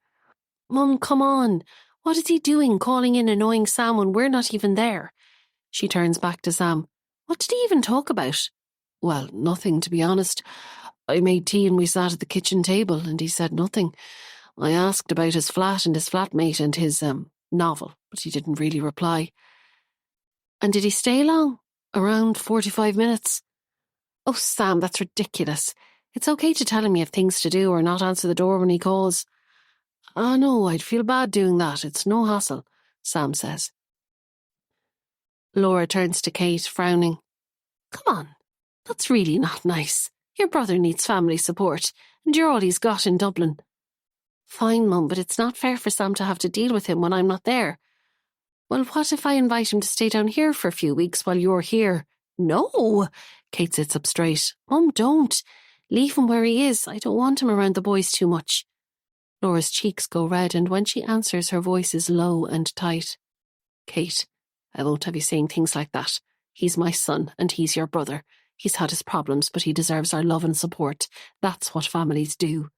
Mum, come on. What is he doing calling in annoying Sam when we're not even there? She turns back to Sam. What did he even talk about? Well, nothing, to be honest. I made tea and we sat at the kitchen table and he said nothing. I asked about his flat and his flatmate and his novel, but he didn't really reply. And did he stay long? Around 45 minutes. Oh, Sam, that's ridiculous. It's okay to tell him you have things to do or not answer the door when he calls. No, I'd feel bad doing that. It's no hassle, Sam says. Laura turns to Kate, frowning. Come on, that's really not nice. Your brother needs family support, and you're all he's got in Dublin. Fine, Mum, but it's not fair for Sam to have to deal with him when I'm not there. Well, what if I invite him to stay down here for a few weeks while you're here? No! Kate sits up straight. Mum, don't. Leave him where he is. I don't want him around the boys too much. Laura's cheeks go red, and when she answers, her voice is low and tight. Kate, I won't have you saying things like that. He's my son, and he's your brother. He's had his problems, but he deserves our love and support. That's what families do.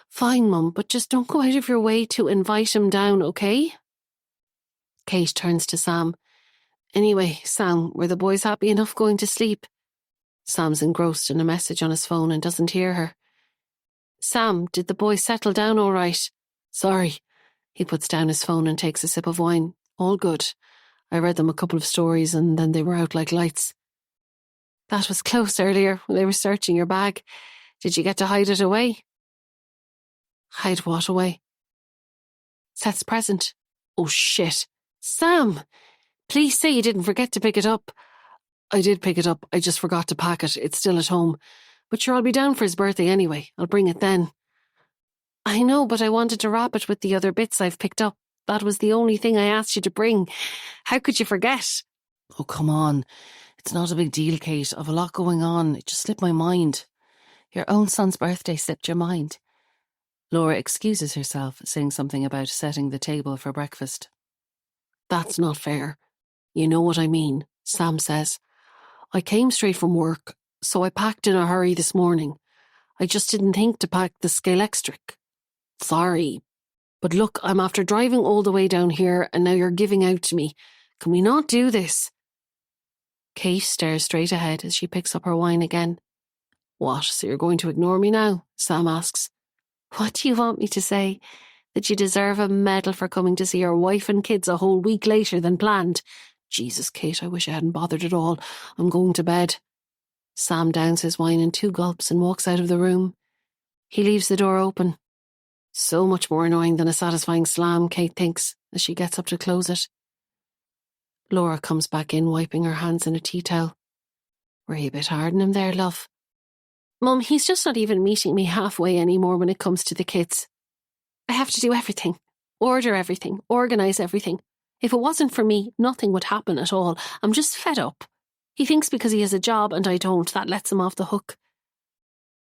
Fine, Mum, but just don't go out of your way to invite him down, okay? Kate turns to Sam. Anyway, Sam, were the boys happy enough going to sleep? Sam's engrossed in a message on his phone and doesn't hear her. Sam, did the boys settle down all right? Sorry. He puts down his phone and takes a sip of wine. All good. I read them a couple of stories and then they were out like lights. That was close earlier when they were searching your bag. Did you get to hide it away? Hide what away? Seth's present. Oh shit. Sam! Please say you didn't forget to pick it up. I did pick it up, I just forgot to pack it. It's still at home. But sure, I'll be down for his birthday anyway. I'll bring it then. I know, but I wanted to wrap it with the other bits I've picked up. That was the only thing I asked you to bring. How could you forget? Oh, come on. It's not a big deal, Kate. I've a lot going on. It just slipped my mind. Your own son's birthday slipped your mind. Laura excuses herself, saying something about setting the table for breakfast. That's not fair. You know what I mean, Sam says. I came straight from work, so I packed in a hurry this morning. I just didn't think to pack the Scalextric. Sorry. But look, I'm after driving all the way down here and now you're giving out to me. Can we not do this? Kate stares straight ahead as she picks up her wine again. What, so you're going to ignore me now? Sam asks. What do you want me to say? That you deserve a medal for coming to see your wife and kids a whole week later than planned? Jesus, Kate, I wish I hadn't bothered at all. I'm going to bed. Sam downs his wine in 2 gulps and walks out of the room. He leaves the door open. So much more annoying than a satisfying slam, Kate thinks, as she gets up to close it. Laura comes back in, wiping her hands in a tea towel. Were you a bit hard on him there, love? Mum, he's just not even meeting me halfway anymore when it comes to the kids. I have to do everything. Order everything. Organise everything. If it wasn't for me, nothing would happen at all. I'm just fed up. He thinks because he has a job and I don't, that lets him off the hook.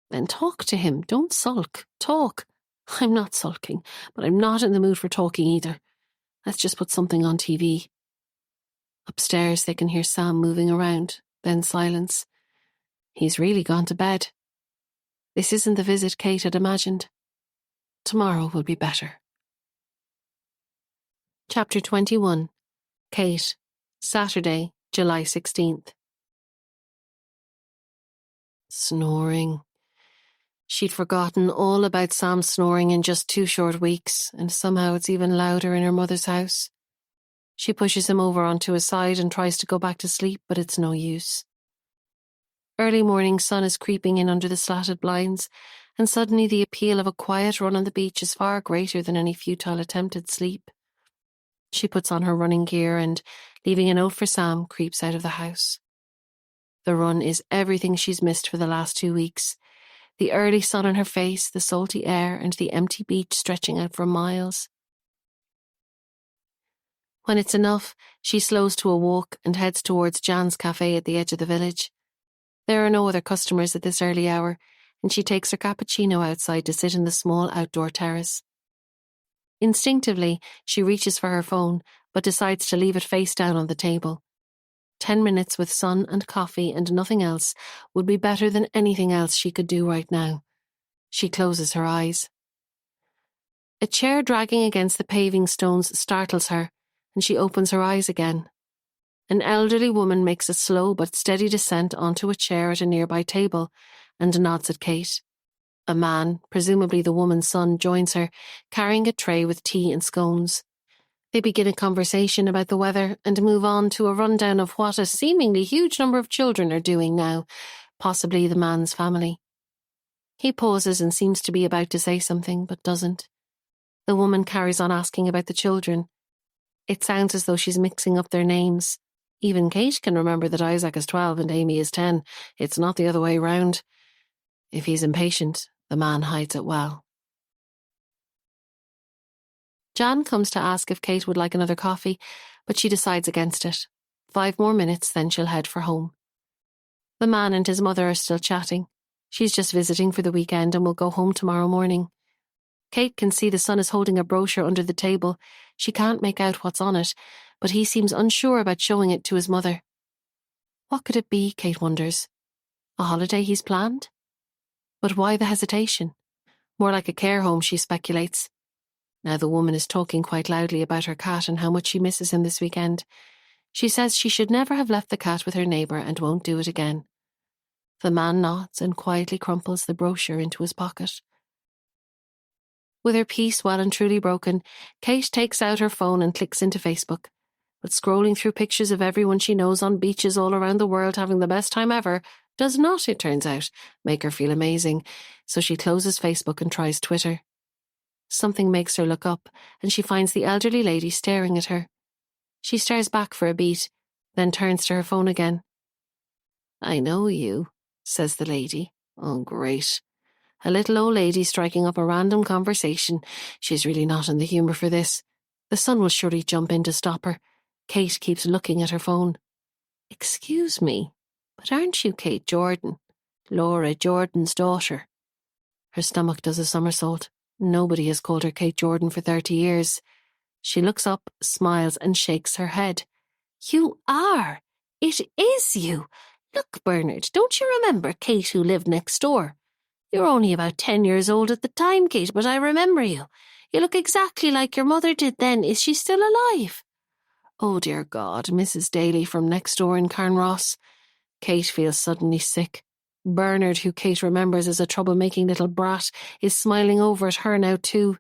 Then talk to him. Don't sulk. Talk. I'm not sulking, but I'm not in the mood for talking either. Let's just put something on TV. Upstairs, they can hear Sam moving around, then silence. He's really gone to bed. This isn't the visit Kate had imagined. Tomorrow will be better. Chapter 21. Kate. Saturday, July 16th. Snoring. She'd forgotten all about Sam's snoring in just 2 short weeks, and somehow it's even louder in her mother's house. She pushes him over onto his side and tries to go back to sleep, but it's no use. Early morning sun is creeping in under the slatted blinds, and suddenly the appeal of a quiet run on the beach is far greater than any futile attempt at sleep. She puts on her running gear and, leaving a note for Sam, creeps out of the house. The run is everything she's missed for the last 2 weeks. The early sun on her face, the salty air, and the empty beach stretching out for miles. When it's enough, she slows to a walk and heads towards Jan's cafe at the edge of the village. There are no other customers at this early hour, and she takes her cappuccino outside to sit in the small outdoor terrace. Instinctively, she reaches for her phone, but decides to leave it face down on the table. 10 minutes with sun and coffee and nothing else would be better than anything else she could do right now. She closes her eyes. A chair dragging against the paving stones startles her, and she opens her eyes again. An elderly woman makes a slow but steady descent onto a chair at a nearby table and nods at Kate. A man, presumably the woman's son, joins her, carrying a tray with tea and scones. They begin a conversation about the weather and move on to a rundown of what a seemingly huge number of children are doing now, possibly the man's family. He pauses and seems to be about to say something, but doesn't. The woman carries on asking about the children. It sounds as though she's mixing up their names. Even Kate can remember that Isaac is 12 and Amy is 10. It's not the other way round. If he's impatient, the man hides it well. Jan comes to ask if Kate would like another coffee, but she decides against it. 5 more minutes, then she'll head for home. The man and his mother are still chatting. She's just visiting for the weekend and will go home tomorrow morning. Kate can see the son is holding a brochure under the table. She can't make out what's on it, but he seems unsure about showing it to his mother. What could it be, Kate wonders? A holiday he's planned? But why the hesitation? More like a care home, she speculates. Now the woman is talking quite loudly about her cat and how much she misses him this weekend. She says she should never have left the cat with her neighbour and won't do it again. The man nods and quietly crumples the brochure into his pocket. With her peace well and truly broken, Kate takes out her phone and clicks into Facebook. But scrolling through pictures of everyone she knows on beaches all around the world having the best time ever does not, it turns out, make her feel amazing, so she closes Facebook and tries Twitter. Something makes her look up, and she finds the elderly lady staring at her. She stares back for a beat, then turns to her phone again. "I know you," says the lady. "Oh, great. A little old lady striking up a random conversation. She's really not in the humour for this. The son will surely jump in to stop her." Kate keeps looking at her phone. "Excuse me, but aren't you Kate Jordan? Laura Jordan's daughter?" Her stomach does a somersault. Nobody has called her Kate Jordan for 30 years. She looks up, smiles, and shakes her head. "You are. It is you. Look, Bernard, don't you remember Kate who lived next door? You were only about 10 years old at the time, Kate, but I remember you. You look exactly like your mother did then. Is she still alive?" Oh, dear God, Mrs. Daly from next door in Carnross. Kate feels suddenly sick. Bernard, who Kate remembers as a troublemaking little brat, is smiling over at her now too.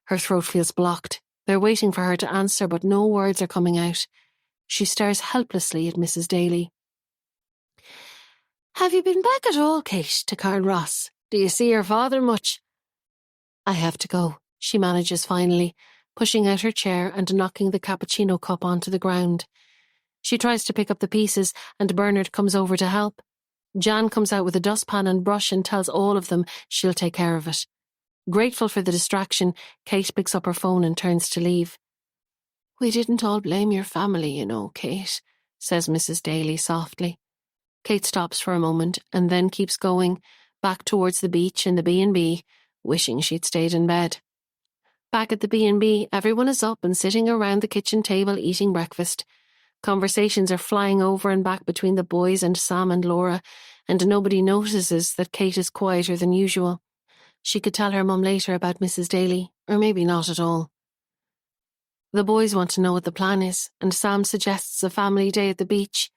Her throat feels blocked. They're waiting for her to answer, but no words are coming out. She stares helplessly at Mrs. Daly. "Have you been back at all, Kate, to Carnross? Do you see your father much?" "I have to go," she manages finally, pushing out her chair and knocking the cappuccino cup onto the ground. She tries to pick up the pieces, and Bernard comes over to help. Jan comes out with a dustpan and brush and tells all of them she'll take care of it. Grateful for the distraction, Kate picks up her phone and turns to leave. "We didn't all blame your family, you know, Kate," says Mrs. Daly softly. Kate stops for a moment and then keeps going, back towards the beach and the B&B, wishing she'd stayed in bed. Back at the B&B, everyone is up and sitting around the kitchen table eating breakfast. Conversations are flying over and back between the boys and Sam and Laura, and nobody notices that Kate is quieter than usual. She could tell her mum later about Mrs. Daly, or maybe not at all. The boys want to know what the plan is, and Sam suggests a family day at the beach.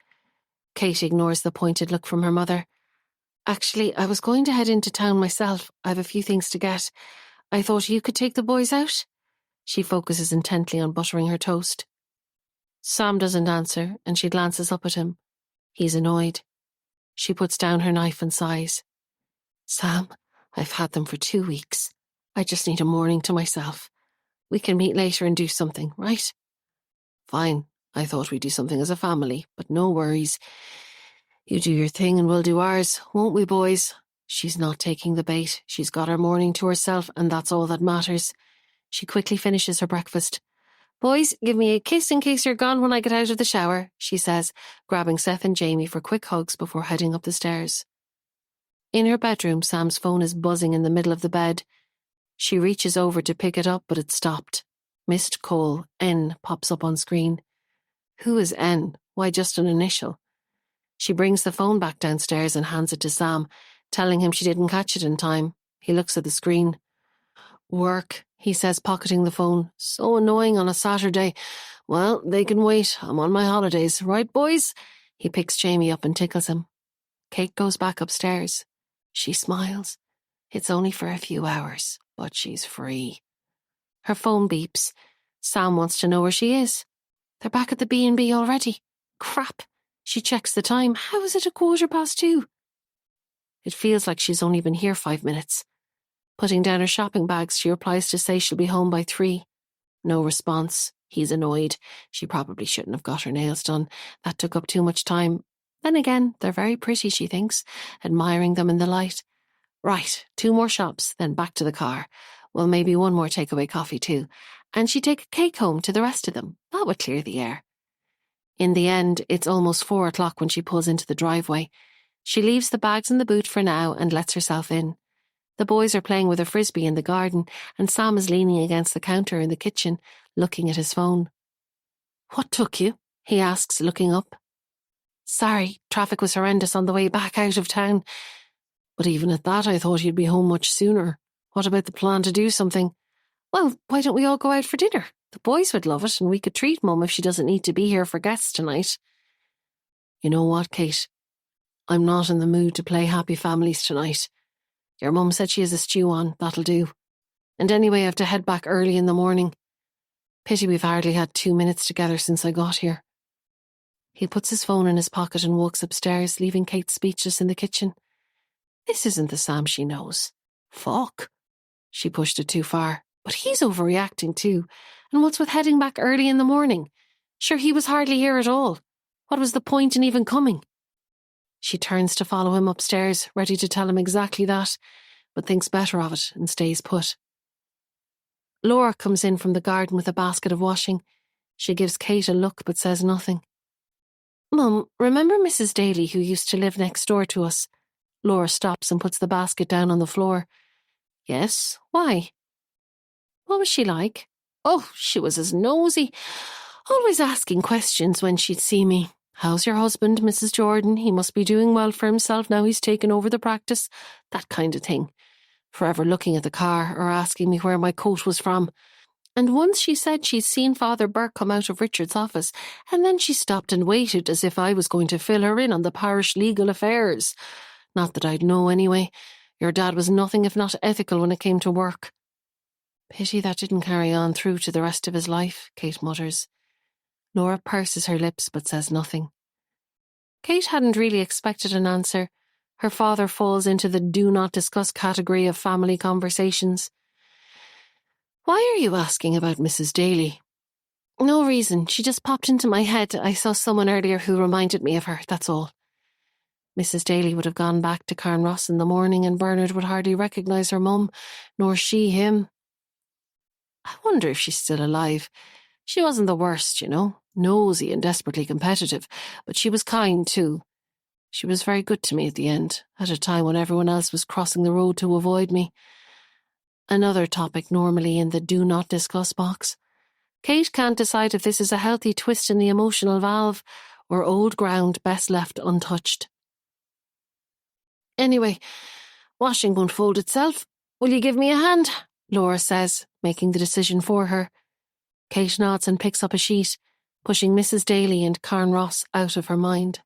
Kate ignores the pointed look from her mother. "Actually, I was going to head into town myself. I have a few things to get. I thought you could take the boys out." She focuses intently on buttering her toast. Sam doesn't answer, and she glances up at him. He's annoyed. She puts down her knife and sighs. "Sam, I've had them for 2 weeks. I just need a morning to myself. We can meet later and do something, right?" "Fine. I thought we'd do something as a family, but no worries. You do your thing and we'll do ours, won't we, boys?" She's not taking the bait. She's got her morning to herself, and that's all that matters. She quickly finishes her breakfast. "Boys, give me a kiss in case you're gone when I get out of the shower," she says, grabbing Seth and Jamie for quick hugs before heading up the stairs. In her bedroom, Sam's phone is buzzing in the middle of the bed. She reaches over to pick it up, but it's stopped. Missed call, N, pops up on screen. Who is N? Why, just an initial. She brings the phone back downstairs and hands it to Sam, telling him she didn't catch it in time. He looks at the screen. "Work," he says, pocketing the phone. "So annoying on a Saturday. Well, they can wait. I'm on my holidays. Right, boys?" He picks Jamie up and tickles him. Kate goes back upstairs. She smiles. It's only for a few hours, but she's free. Her phone beeps. Sam wants to know where she is. They're back at the B&B already. Crap. She checks the time. How is it 2:15? It feels like she's only been here 5 minutes. Putting down her shopping bags, she replies to say she'll be home by 3. No response. He's annoyed. She probably shouldn't have got her nails done. That took up too much time. Then again, they're very pretty, she thinks, admiring them in the light. Right, 2 more shops, then back to the car. Well, maybe 1 more takeaway coffee too. And she'd take a cake home to the rest of them. That would clear the air. In the end, it's almost 4 o'clock when she pulls into the driveway. She leaves the bags in the boot for now and lets herself in. The boys are playing with a frisbee in the garden, and Sam is leaning against the counter in the kitchen, looking at his phone. "What took you?" he asks, looking up. "Sorry, traffic was horrendous on the way back out of town. But even at that, I thought you'd be home much sooner. What about the plan to do something?" "Well, why don't we all go out for dinner? The boys would love it, and we could treat Mum if she doesn't need to be here for guests tonight." "You know what, Kate? I'm not in the mood to play happy families tonight. Your mum said she has a stew on, that'll do. And anyway, I have to head back early in the morning. Pity we've hardly had 2 minutes together since I got here." He puts his phone in his pocket and walks upstairs, leaving Kate speechless in the kitchen. This isn't the Sam she knows. Fuck. She pushed it too far. But he's overreacting too. And what's with heading back early in the morning? Sure, he was hardly here at all. What was the point in even coming? She turns to follow him upstairs, ready to tell him exactly that, but thinks better of it and stays put. Laura comes in from the garden with a basket of washing. She gives Kate a look but says nothing. Mum, remember Mrs. Daly who used to live next door to us? Laura stops and puts the basket down on the floor. Yes, why? What was she like? Oh, she was as nosy, always asking questions when she'd see me. How's your husband, Mrs. Jordan? He must be doing well for himself now he's taken over the practice. That kind of thing. Forever looking at the car or asking me where my coat was from. And once she said she'd seen Father Burke come out of Richard's office, and then she stopped and waited as if I was going to fill her in on the parish legal affairs. Not that I'd know anyway. Your dad was nothing if not ethical when it came to work. Pity that didn't carry on through to the rest of his life, Kate mutters. Laura purses her lips but says nothing. Kate hadn't really expected an answer. Her father falls into the do not discuss category of family conversations. Why are you asking about Mrs. Daly? No reason. She just popped into my head. I saw someone earlier who reminded me of her, that's all. Mrs. Daly would have gone back to Carnross in the morning and Bernard would hardly recognise her mum, nor she him. I wonder if she's still alive. She wasn't the worst, you know, nosy and desperately competitive, but she was kind too. She was very good to me at the end, at a time when everyone else was crossing the road to avoid me. Another topic normally in the do not discuss box. Kate can't decide if this is a healthy twist in the emotional valve or old ground best left untouched. Anyway, washing won't fold itself. Will you give me a hand? Laura says, making the decision for her. Kate nods and picks up a sheet, pushing Mrs. Daly and Carnross out of her mind.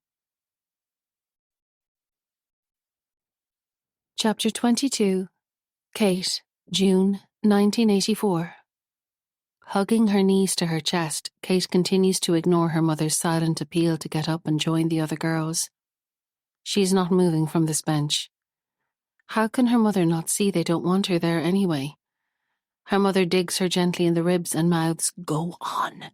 Chapter 22. Kate, June 1984. Hugging her knees to her chest, Kate continues to ignore her mother's silent appeal to get up and join the other girls. She's not moving from this bench. How can her mother not see they don't want her there anyway? Her mother digs her gently in the ribs and mouths, "Go on,"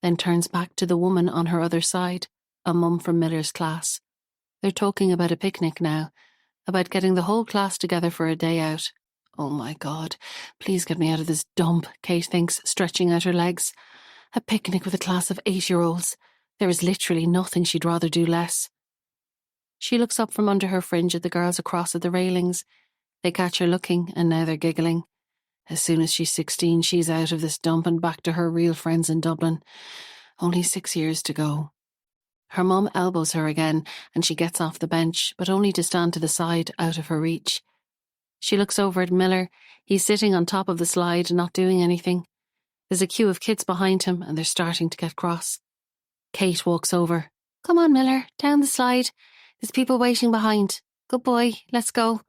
then turns back to the woman on her other side, a mum from Miller's class. They're talking about a picnic now, about getting the whole class together for a day out. Oh my God, please get me out of this dump, Kate thinks, stretching out her legs. A picnic with a class of 8-year-olds. There is literally nothing she'd rather do less. She looks up from under her fringe at the girls across at the railings. They catch her looking, and now they're giggling. As soon as she's 16, she's out of this dump and back to her real friends in Dublin. Only 6 years to go. Her mum elbows her again, and she gets off the bench, but only to stand to the side, out of her reach. She looks over at Miller. He's sitting on top of the slide, not doing anything. There's a queue of kids behind him, and they're starting to get cross. Kate walks over. Come on, Miller, down the slide. There's people waiting behind. Good boy, let's go.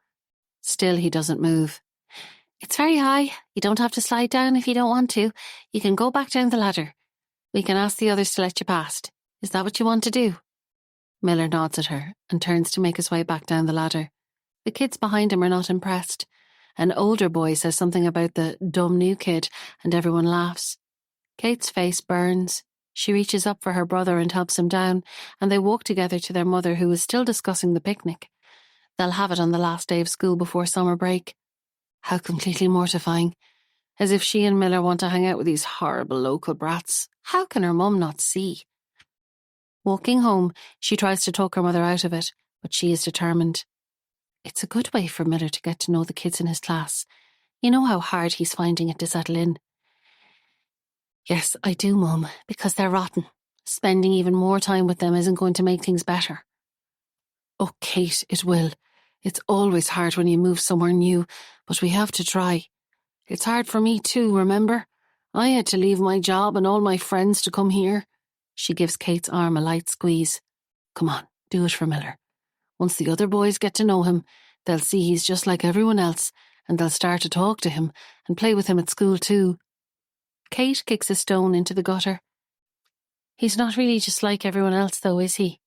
Still he doesn't move. It's very high. You don't have to slide down if you don't want to. You can go back down the ladder. We can ask the others to let you past. Is that what you want to do? Miller nods at her and turns to make his way back down the ladder. The kids behind him are not impressed. An older boy says something about the dumb new kid, and everyone laughs. Kate's face burns. She reaches up for her brother and helps him down, and they walk together to their mother, who is still discussing the picnic. They'll have it on the last day of school before summer break. How completely mortifying. As if she and Miller want to hang out with these horrible local brats. How can her mum not see? Walking home, she tries to talk her mother out of it, but she is determined. It's a good way for Miller to get to know the kids in his class. You know how hard he's finding it to settle in. Yes, I do, Mum, because they're rotten. Spending even more time with them isn't going to make things better. Oh, Kate, it will. It's always hard when you move somewhere new, but we have to try. It's hard for me too, remember? I had to leave my job and all my friends to come here. She gives Kate's arm a light squeeze. Come on, do it for Miller. Once the other boys get to know him, they'll see he's just like everyone else, and they'll start to talk to him and play with him at school too. Kate kicks a stone into the gutter. He's not really just like everyone else though, is he?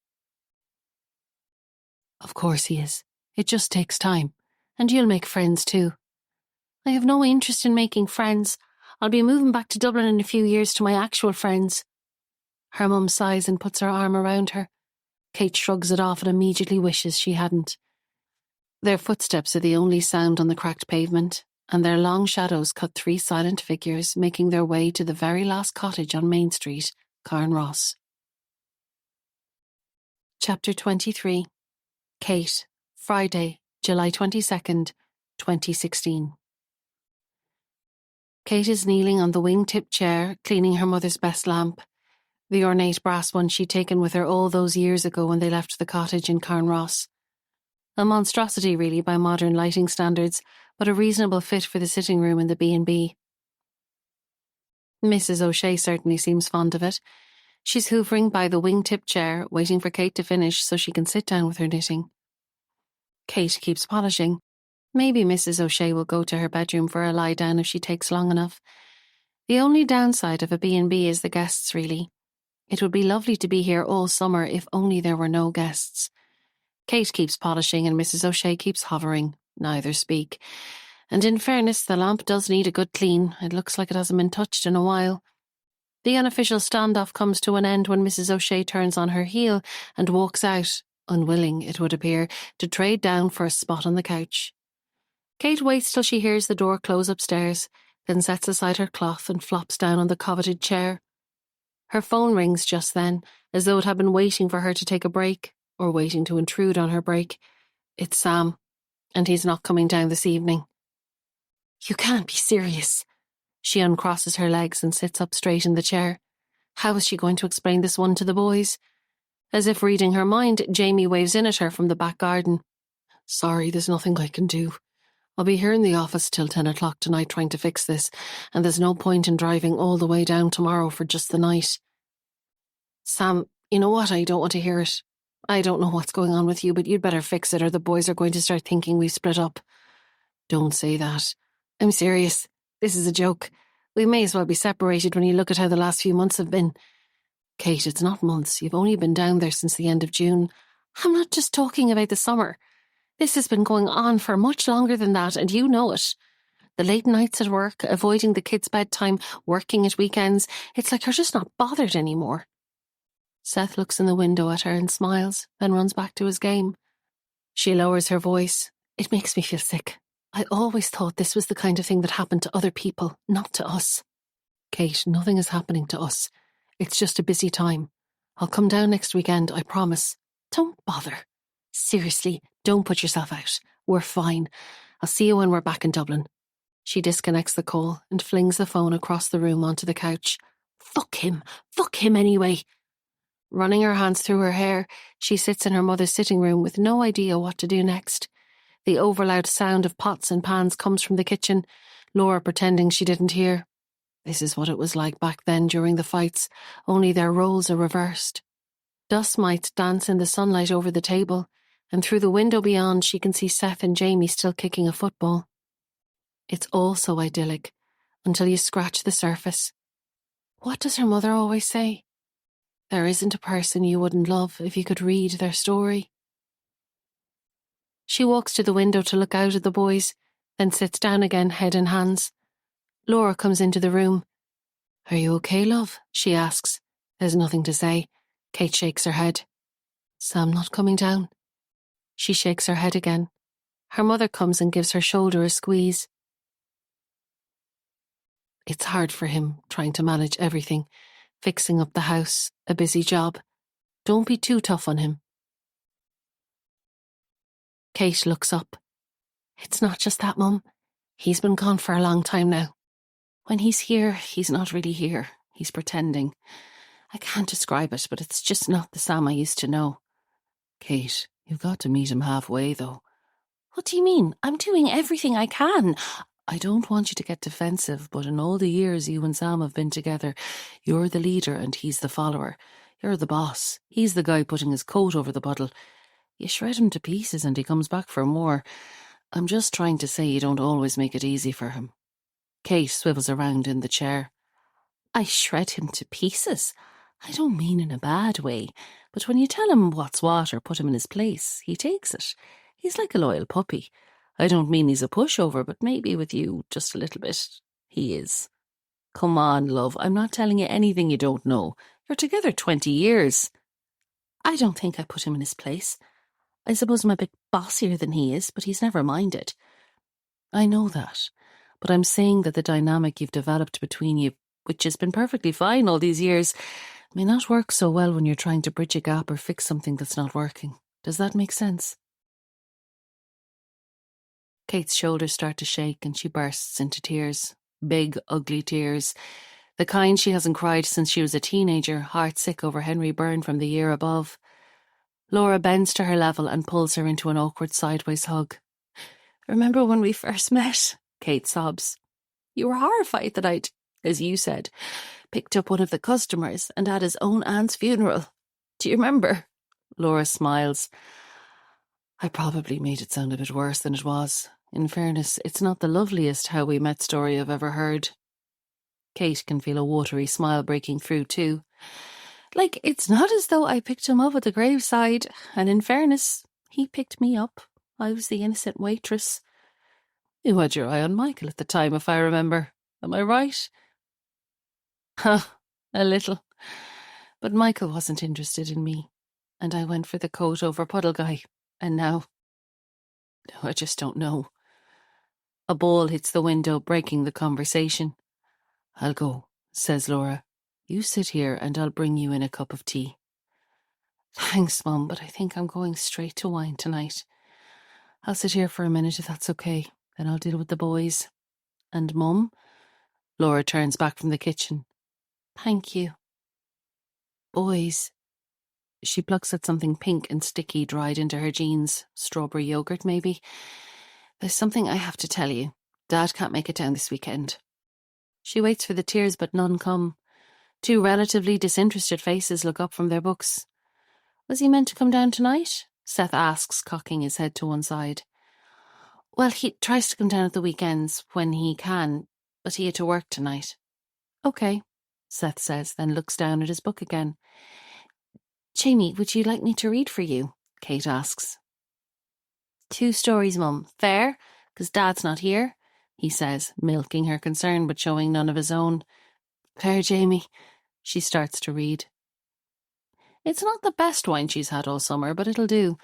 Of course he is. It just takes time, and you'll make friends too. I have no interest in making friends. I'll be moving back to Dublin in a few years to my actual friends. Her mum sighs and puts her arm around her. Kate shrugs it off and immediately wishes she hadn't. Their footsteps are the only sound on the cracked pavement, and their long shadows cut 3 silent figures making their way to the very last cottage on Main Street, Carnross. Chapter 23. Kate, Friday, July 22nd, 2016. Kate is kneeling on the wing-tip chair, cleaning her mother's best lamp, the ornate brass one she'd taken with her all those years ago when they left the cottage in Carnross. A monstrosity really by modern lighting standards, but a reasonable fit for the sitting room in the B&B. Mrs. O'Shea certainly seems fond of it. She's hoovering by the wing-tip chair, waiting for Kate to finish so she can sit down with her knitting. Kate keeps polishing. Maybe Mrs. O'Shea will go to her bedroom for a lie down if she takes long enough. The only downside of a B&B is the guests, really. It would be lovely to be here all summer if only there were no guests. Kate keeps polishing and Mrs. O'Shea keeps hovering. Neither speak. And in fairness, the lamp does need a good clean. It looks like it hasn't been touched in a while. The unofficial standoff comes to an end when Mrs. O'Shea turns on her heel and walks out, unwilling, it would appear, to trade down for a spot on the couch. Kate waits till she hears the door close upstairs, then sets aside her cloth and flops down on the coveted chair. Her phone rings just then, as though it had been waiting for her to take a break, or waiting to intrude on her break. It's Sam, and he's not coming down this evening. You can't be serious. She uncrosses her legs and sits up straight in the chair. How is she going to explain this one to the boys? As if reading her mind, Jamie waves in at her from the back garden. Sorry, there's nothing I can do. I'll be here in the office till 10 o'clock tonight trying to fix this, and there's no point in driving all the way down tomorrow for just the night. Sam, you know what? I don't want to hear it. I don't know what's going on with you, but you'd better fix it or the boys are going to start thinking we've split up. Don't say that. I'm serious. This is a joke. We may as well be separated when you look at how the last few months have been. Kate, it's not months. You've only been down there since the end of June. I'm not just talking about the summer. This has been going on for much longer than that, and you know it. The late nights at work, avoiding the kids' bedtime, working at weekends, it's like you're just not bothered anymore. Seth looks in the window at her and smiles, then runs back to his game. She lowers her voice. It makes me feel sick. I always thought this was the kind of thing that happened to other people, not to us. Kate, nothing is happening to us. It's just a busy time. I'll come down next weekend, I promise. Don't bother. Seriously, don't put yourself out. We're fine. I'll see you when we're back in Dublin. She disconnects the call and flings the phone across the room onto the couch. Fuck him anyway. Running her hands through her hair, she sits in her mother's sitting room with no idea what to do next. The overloud sound of pots and pans comes from the kitchen, Laura pretending she didn't hear. This is what it was like back then during the fights, only their roles are reversed. Dust mites dance in the sunlight over the table, and through the window beyond she can see Seth and Jamie still kicking a football. It's all so idyllic, until you scratch the surface. What does her mother always say? There isn't a person you wouldn't love if you could read their story. She walks to the window to look out at the boys, then sits down again, head in hands. Laura comes into the room. Are you okay, love? She asks. There's nothing to say. Kate shakes her head. Sam not coming down? She shakes her head again. Her mother comes and gives her shoulder a squeeze. It's hard for him, trying to manage everything, fixing up the house, a busy job. Don't be too tough on him. Kate looks up. It's not just that, Mum. He's been gone for a long time now. When he's here, he's not really here. He's pretending. I can't describe it, but it's just not the Sam I used to know. Kate, you've got to meet him halfway, though. What do you mean? I'm doing everything I can. I don't want you to get defensive, but in all the years you and Sam have been together, you're the leader and he's the follower. You're the boss. He's the guy putting his coat over the puddle. You shred him to pieces and he comes back for more. I'm just trying to say you don't always make it easy for him. Kate swivels around in the chair. I shred him to pieces? I don't mean in a bad way, but when you tell him what's what or put him in his place, he takes it. He's like a loyal puppy. I don't mean he's a pushover, but maybe with you just a little bit, he is. Come on, love, I'm not telling you anything you don't know. You're together 20 years. I don't think I put him in his place. I suppose I'm a bit bossier than he is, but he's never minded. I know that, but I'm saying that the dynamic you've developed between you, which has been perfectly fine all these years, may not work so well when you're trying to bridge a gap or fix something that's not working. Does that make sense? Kate's shoulders start to shake and she bursts into tears. Big, ugly tears. The kind she hasn't cried since she was a teenager, heartsick over Henry Byrne from the year above. Laura bends to her level and pulls her into an awkward sideways hug. Remember when we first met? Kate sobs. You were horrified that I'd, as you said, picked up one of the customers and at his own aunt's funeral. Do you remember? Laura smiles. I probably made it sound a bit worse than it was. In fairness, it's not the loveliest how we met story I've ever heard. Kate can feel a watery smile breaking through too. Like, it's not as though I picked him up at the graveside, and in fairness, he picked me up. I was the innocent waitress. You had your eye on Michael at the time, if I remember. Am I right? Huh, a little. But Michael wasn't interested in me, and I went for the coat over puddle guy, and now... I just don't know. A ball hits the window, breaking the conversation. I'll go, says Laura. You sit here and I'll bring you in a cup of tea. Thanks, Mum, but I think I'm going straight to wine tonight. I'll sit here for a minute if that's okay. Then I'll deal with the boys. And Mum? Laura turns back from the kitchen. Thank you. Boys. She plucks at something pink and sticky dried into her jeans. Strawberry yogurt, maybe. There's something I have to tell you. Dad can't make it down this weekend. She waits for the tears, but none come. Two relatively disinterested faces look up from their books. Was he meant to come down tonight? Seth asks, cocking his head to one side. Well, he tries to come down at the weekends when he can, but he had to work tonight. Okay, Seth says, then looks down at his book again. Jamie, would you like me to read for you? Kate asks. 2 stories, Mum. Fair? 'Cause Dad's not here, he says, milking her concern but showing none of his own. Fair, Jamie. She starts to read. It's not the best wine she's had all summer, but it'll do.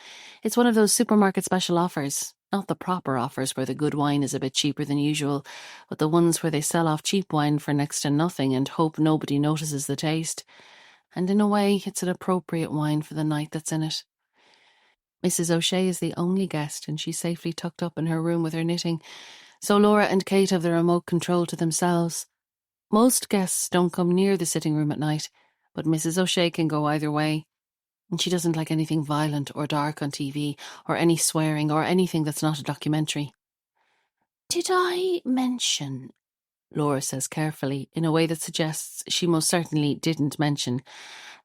It's one of those supermarket special offers. Not the proper offers where the good wine is a bit cheaper than usual, but the ones where they sell off cheap wine for next to nothing and hope nobody notices the taste. And in a way, it's an appropriate wine for the night that's in it. Mrs. O'Shea is the only guest, and she's safely tucked up in her room with her knitting, so Laura and Kate have the remote control to themselves. Most guests don't come near the sitting room at night, but Mrs. O'Shea can go either way, and she doesn't like anything violent or dark on TV, or any swearing, or anything that's not a documentary. Did I mention, Laura says carefully, in a way that suggests she most certainly didn't mention,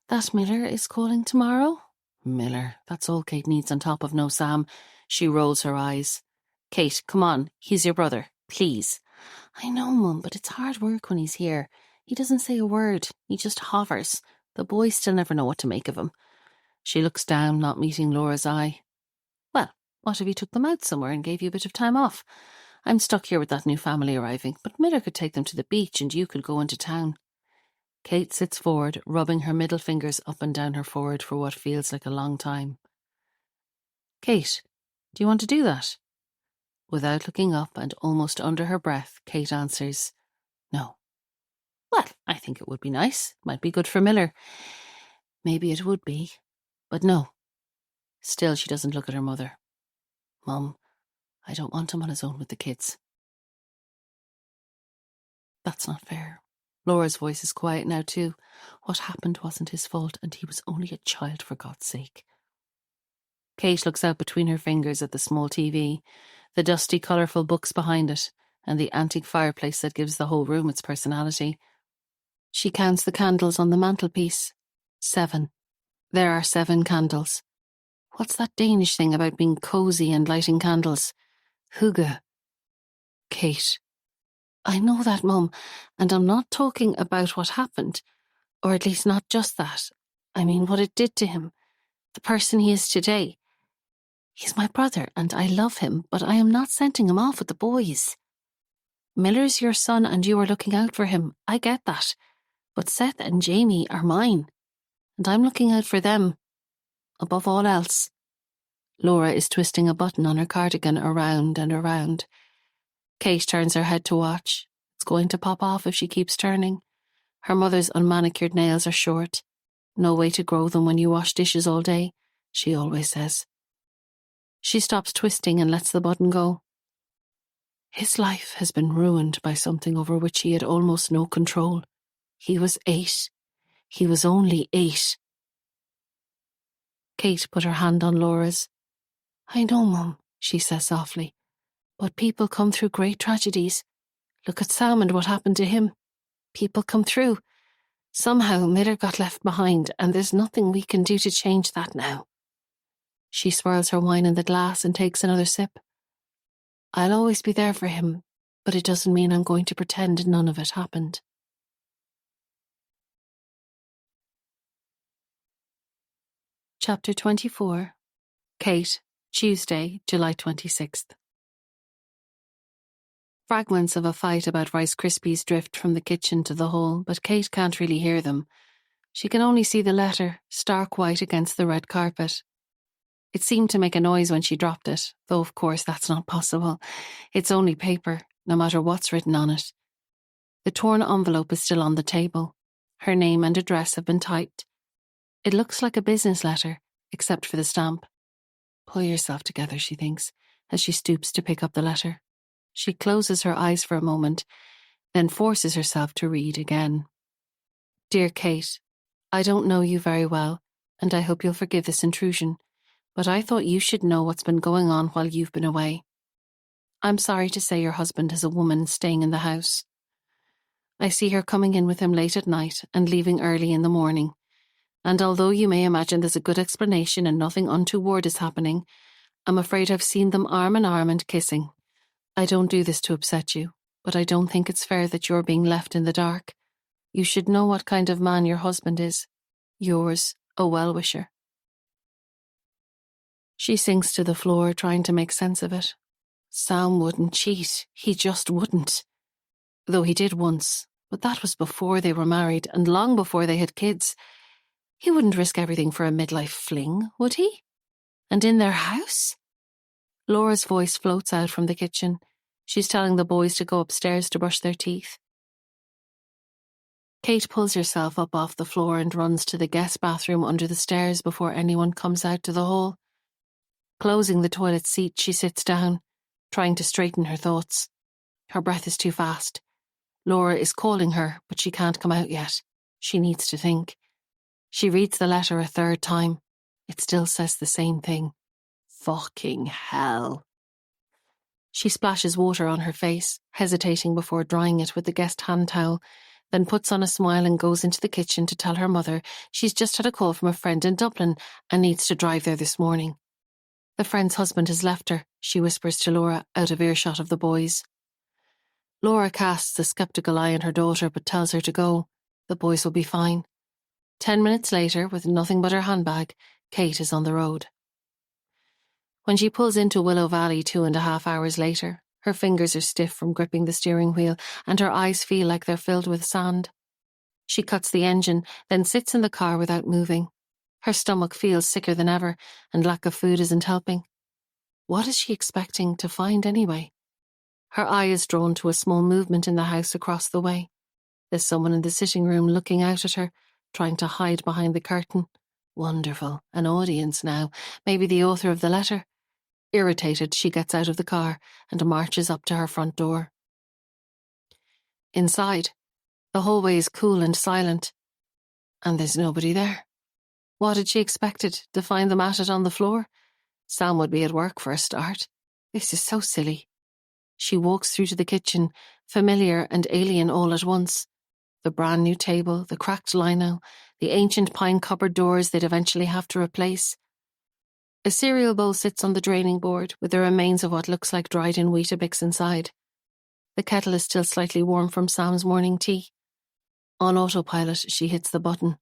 that Miller is calling tomorrow? Miller, that's all Kate needs on top of no Sam. She rolls her eyes. Kate, come on, he's your brother, please. I know, Mum, but it's hard work when he's here. He doesn't say a word, he just hovers. The boys still never know what to make of him. She looks down, not meeting Laura's eye. Well, what if he took them out somewhere and gave you a bit of time off? I'm stuck here with that new family arriving, but Miller could take them to the beach and you could go into town. Kate sits forward, rubbing her middle fingers up and down her forehead for what feels like a long time. Kate, do you want to do that? Without looking up and almost under her breath, Kate answers, no. Well, I think it would be nice. Might be good for Miller. Maybe it would be, but no. Still, she doesn't look at her mother. Mum, I don't want him on his own with the kids. That's not fair. Laura's voice is quiet now too. What happened wasn't his fault, and he was only a child, for God's sake. Kate looks out between her fingers at the small TV, the dusty, colourful books behind it, and the antique fireplace that gives the whole room its personality. She counts the candles on the mantelpiece. 7. There are 7 candles. What's that Danish thing about being cosy and lighting candles? Hygge. Kate. I know that, Mum, and I'm not talking about what happened, or at least not just that. I mean what it did to him, the person he is today. He's my brother and I love him, but I am not sending him off with the boys. Miller's your son and you are looking out for him. I get that. But Seth and Jamie are mine, and I'm looking out for them above all else. Laura is twisting a button on her cardigan around and around. Kate turns her head to watch. It's going to pop off if she keeps turning. Her mother's unmanicured nails are short. No way to grow them when you wash dishes all day, she always says. She stops twisting and lets the button go. His life has been ruined by something over which he had almost no control. He was 8. He was only 8. Kate put her hand on Laura's. I know, Mum, she says softly, but people come through great tragedies. Look at Sam and what happened to him. People come through. Somehow Miller got left behind, and there's nothing we can do to change that now. She swirls her wine in the glass and takes another sip. I'll always be there for him, but it doesn't mean I'm going to pretend none of it happened. Chapter 24. Kate, Tuesday, July 26th. Fragments of a fight about Rice Krispies drift from the kitchen to the hall, but Kate can't really hear them. She can only see the letter, stark white against the red carpet. It seemed to make a noise when she dropped it, though of course that's not possible. It's only paper, no matter what's written on it. The torn envelope is still on the table. Her name and address have been typed. It looks like a business letter, except for the stamp. Pull yourself together, she thinks, as she stoops to pick up the letter. She closes her eyes for a moment, then forces herself to read again. Dear Kate, I don't know you very well, and I hope you'll forgive this intrusion, but I thought you should know what's been going on while you've been away. I'm sorry to say your husband has a woman staying in the house. I see her coming in with him late at night and leaving early in the morning, and although you may imagine there's a good explanation and nothing untoward is happening, I'm afraid I've seen them arm in arm and kissing. I don't do this to upset you, but I don't think it's fair that you're being left in the dark. You should know what kind of man your husband is. Yours, a well-wisher. She sinks to the floor, trying to make sense of it. Sam wouldn't cheat. He just wouldn't. Though he did once, but that was before they were married and long before they had kids. He wouldn't risk everything for a midlife fling, would he? And in their house? Laura's voice floats out from the kitchen. She's telling the boys to go upstairs to brush their teeth. Kate pulls herself up off the floor and runs to the guest bathroom under the stairs before anyone comes out to the hall. Closing the toilet seat, she sits down, trying to straighten her thoughts. Her breath is too fast. Laura is calling her, but she can't come out yet. She needs to think. She reads the letter a third time. It still says the same thing. Fucking hell. She splashes water on her face, hesitating before drying it with the guest hand towel, then puts on a smile and goes into the kitchen to tell her mother she's just had a call from a friend in Dublin and needs to drive there this morning. The friend's husband has left her, she whispers to Laura, out of earshot of the boys. Laura casts a sceptical eye on her daughter but tells her to go. The boys will be fine. 10 minutes later, with nothing but her handbag, Kate is on the road. When she pulls into Willow Valley 2.5 hours later, her fingers are stiff from gripping the steering wheel and her eyes feel like they're filled with sand. She cuts the engine, then sits in the car without moving. Her stomach feels sicker than ever, and lack of food isn't helping. What is she expecting to find anyway? Her eye is drawn to a small movement in the house across the way. There's someone in the sitting room looking out at her, trying to hide behind the curtain. Wonderful, an audience now, maybe the author of the letter. Irritated, she gets out of the car and marches up to her front door. Inside, the hallway is cool and silent, and there's nobody there. What had she expected, to find them at it on the floor? Sam would be at work for a start. This is so silly. She walks through to the kitchen, familiar and alien all at once. The brand new table, the cracked lino, the ancient pine cupboard doors they'd eventually have to replace. A cereal bowl sits on the draining board with the remains of what looks like dried-in Weetabix inside. The kettle is still slightly warm from Sam's morning tea. On autopilot, she hits the button.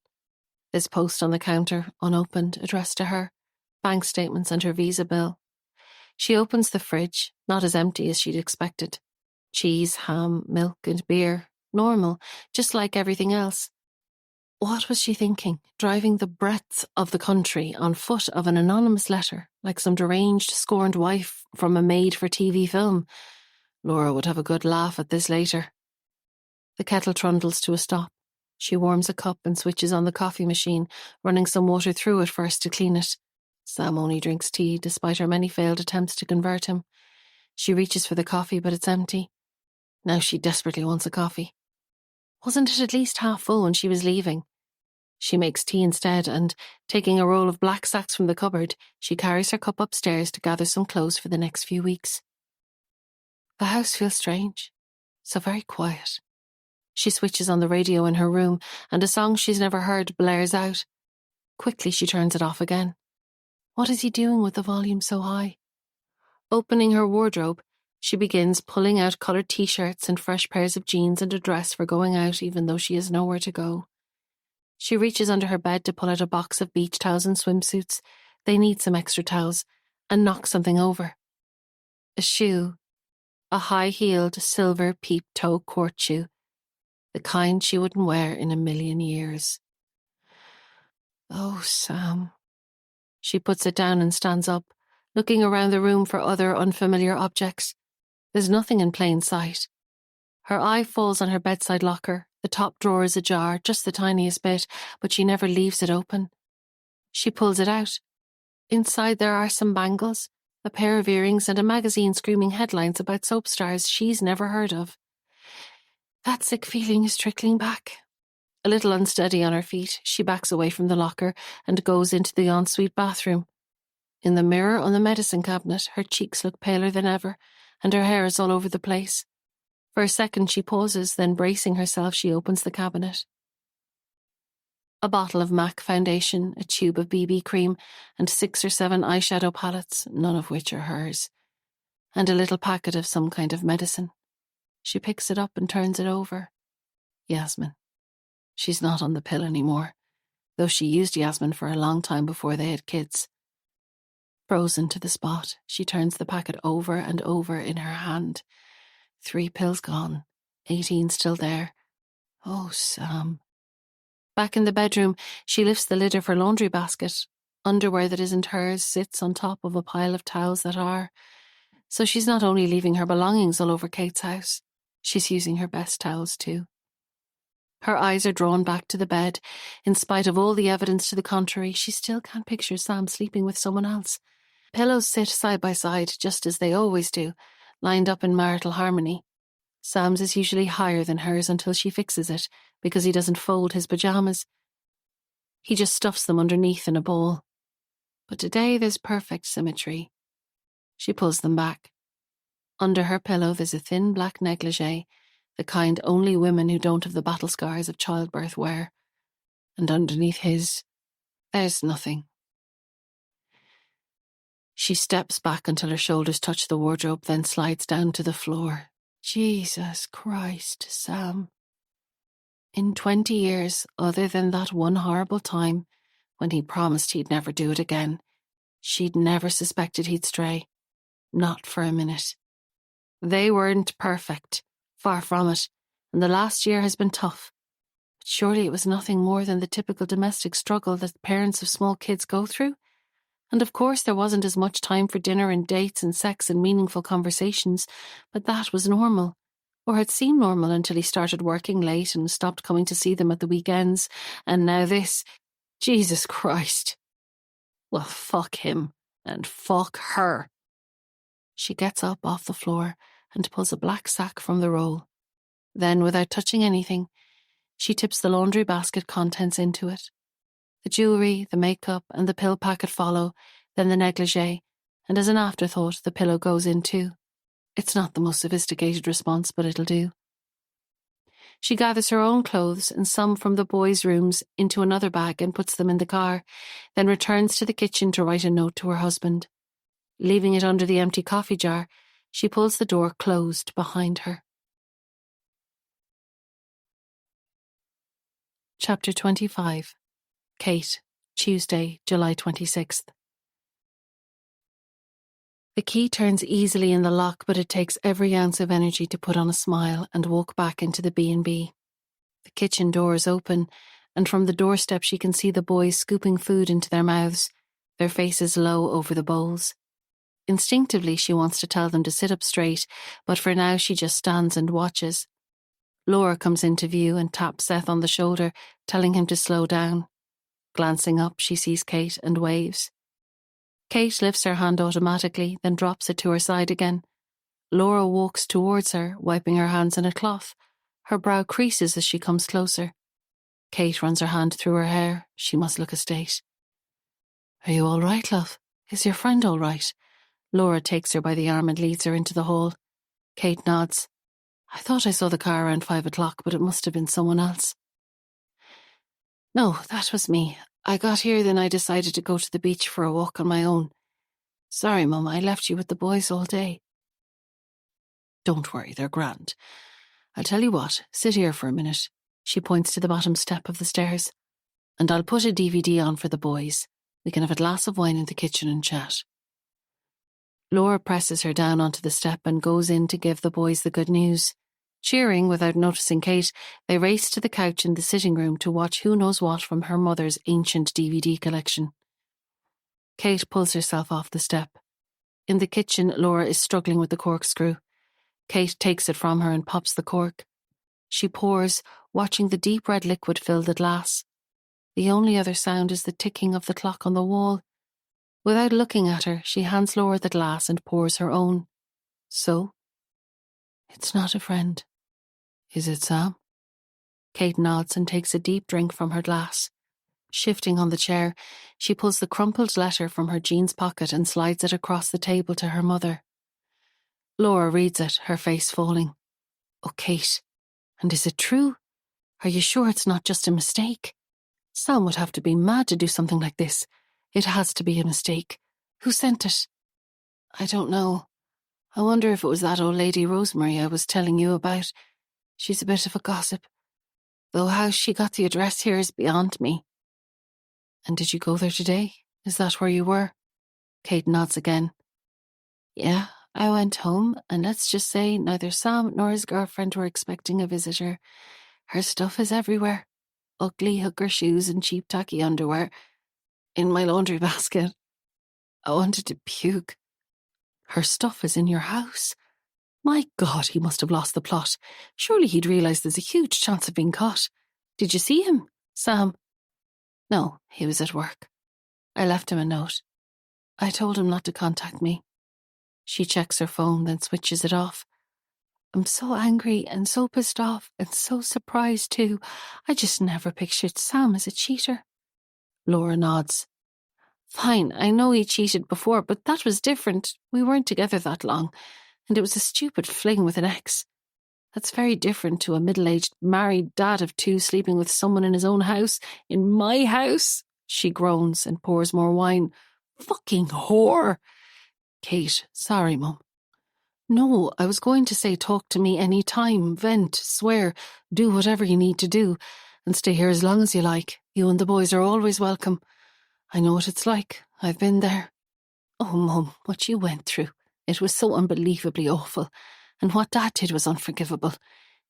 There's post on the counter, unopened, addressed to her. bank statements and her visa bill. She opens the fridge, not as empty as she'd expected. Cheese, ham, milk and beer. Normal, just like everything else. What was she thinking, driving the breadth of the country on foot of an anonymous letter, like some deranged, scorned wife from a made-for-TV film? Laura would have a good laugh at this later. The kettle trundles to a stop. She warms a cup and switches on the coffee machine, running some water through it first to clean it. Sam only drinks tea, despite her many failed attempts to convert him. She reaches for the coffee, but it's empty. Now she desperately wants a coffee. Wasn't it at least half full when she was leaving? She makes tea instead and, taking a roll of black sacks from the cupboard, she carries her cup upstairs to gather some clothes for the next few weeks. The house feels strange, so very quiet. She switches on the radio in her room and a song she's never heard blares out. Quickly she turns it off again. What is he doing with the volume so high? Opening her wardrobe, she begins pulling out coloured t-shirts and fresh pairs of jeans and a dress for going out even though she has nowhere to go. She reaches under her bed to pull out a box of beach towels and swimsuits. They need some extra towels, and knocks something over. A shoe. A high-heeled, silver peep-toe court shoe. The kind she wouldn't wear in a million years. Oh, Sam. She puts it down and stands up, looking around the room for other unfamiliar objects. There's nothing in plain sight. Her eye falls on her bedside locker. The top drawer is ajar, just the tiniest bit, but she never leaves it open. She pulls it out. Inside there are some bangles, a pair of earrings and a magazine screaming headlines about soap stars she's never heard of. That sick feeling is trickling back. A little unsteady on her feet, she backs away from the locker and goes into the ensuite bathroom. In the mirror on the medicine cabinet, her cheeks look paler than ever, and her hair is all over the place. For a second she pauses, then bracing herself she opens the cabinet. A bottle of MAC foundation, a tube of BB cream, and 6 or 7 eyeshadow palettes, none of which are hers, and a little packet of some kind of medicine. She picks it up and turns it over. Yasmin. She's not on the pill anymore, though she used Yasmin for a long time before they had kids. Frozen to the spot, she turns the packet over and over in her hand. 3 pills gone, 18 still there. Oh, Sam. Back in the bedroom, she lifts the lid of her laundry basket. Underwear that isn't hers sits on top of a pile of towels that are. So she's not only leaving her belongings all over Kate's house, she's using her best towels too. Her eyes are drawn back to the bed. In spite of all the evidence to the contrary, she still can't picture Sam sleeping with someone else. Pillows sit side by side, just as they always do, lined up in marital harmony. Sam's is usually higher than hers until she fixes it, because he doesn't fold his pyjamas. He just stuffs them underneath in a bowl. But today there's perfect symmetry. She pulls them back. Under her pillow there's a thin black negligee, the kind only women who don't have the battle scars of childbirth wear. And underneath his, there's nothing. She steps back until her shoulders touch the wardrobe, then slides down to the floor. Jesus Christ, Sam. In 20 years, other than that one horrible time, when he promised he'd never do it again, she'd never suspected he'd stray. Not for a minute. They weren't perfect, far from it, and the last year has been tough. But surely it was nothing more than the typical domestic struggle that parents of small kids go through. And of course there wasn't as much time for dinner and dates and sex and meaningful conversations, but that was normal. Or had seemed normal until he started working late and stopped coming to see them at the weekends, and now this. Jesus Christ. Well, fuck him, and fuck her. She gets up off the floor and pulls a black sack from the roll. Then, without touching anything, she tips the laundry basket contents into it. The jewellery, the makeup, and the pill packet follow, then the negligee, and as an afterthought, the pillow goes in too. It's not the most sophisticated response, but it'll do. She gathers her own clothes and some from the boys' rooms into another bag and puts them in the car, then returns to the kitchen to write a note to her husband. Leaving it under the empty coffee jar, she pulls the door closed behind her. Chapter 25. Kate, Tuesday, July 26th. The key turns easily in the lock, but it takes every ounce of energy to put on a smile and walk back into the B&B. The kitchen door is open, and from the doorstep she can see the boys scooping food into their mouths, their faces low over the bowls. Instinctively, she wants to tell them to sit up straight, but for now she just stands and watches. Laura comes into view and taps Seth on the shoulder, telling him to slow down. Glancing up, she sees Kate and waves. Kate lifts her hand automatically, then drops it to her side again. Laura walks towards her, wiping her hands in a cloth. Her brow creases as she comes closer. Kate runs her hand through her hair. She must look a state. "Are you all right, love? Is your friend all right?" Laura takes her by the arm and leads her into the hall. Kate nods. "I thought I saw the car around 5 o'clock, but it must have been someone else." "No, that was me. I got here, then I decided to go to the beach for a walk on my own. Sorry, Mum, I left you with the boys all day." "Don't worry, they're grand. I'll tell you what, sit here for a minute." She points to the bottom step of the stairs. "And I'll put a DVD on for the boys. We can have a glass of wine in the kitchen and chat." Laura presses her down onto the step and goes in to give the boys the good news. Cheering without noticing Kate, they race to the couch in the sitting room to watch who knows what from her mother's ancient DVD collection. Kate pulls herself off the step. In the kitchen, Laura is struggling with the corkscrew. Kate takes it from her and pops the cork. She pours, watching the deep red liquid fill the glass. The only other sound is the ticking of the clock on the wall. Without looking at her, she hands Laura the glass and pours her own. "So? It's not a friend. Is it, Sam?" Kate nods and takes a deep drink from her glass. Shifting on the chair, she pulls the crumpled letter from her jeans pocket and slides it across the table to her mother. Laura reads it, her face falling. "Oh, Kate, and is it true? Are you sure it's not just a mistake? Sam would have to be mad to do something like this. It has to be a mistake. Who sent it?" "I don't know. I wonder if it was that old lady Rosemary I was telling you about. She's a bit of a gossip. Though how she got the address here is beyond me." "And did you go there today? Is that where you were?" Kate nods again. "Yeah, I went home, and let's just say neither Sam nor his girlfriend were expecting a visitor. Her stuff is everywhere. Ugly hooker shoes and cheap tacky underwear. In my laundry basket. I wanted to puke." "Her stuff is in your house? My God, he must have lost the plot. Surely he'd realise there's a huge chance of being caught. Did you see him, Sam?" "No, he was at work. I left him a note. I told him not to contact me." She checks her phone, then switches it off. "I'm so angry and so pissed off and so surprised too. I just never pictured Sam as a cheater." Laura nods. "Fine, I know he cheated before, but that was different. We weren't together that long, and it was a stupid fling with an ex. That's very different to a middle-aged married dad of 2 sleeping with someone in his own house. In my house," she groans and pours more wine. "Fucking whore." "Kate, sorry, Mum." "No, I was going to say talk to me any time, vent, swear, do whatever you need to do, and stay here as long as you like. You and the boys are always welcome. I know what it's like. I've been there." "Oh, Mum, what you went through. It was so unbelievably awful. And what Dad did was unforgivable.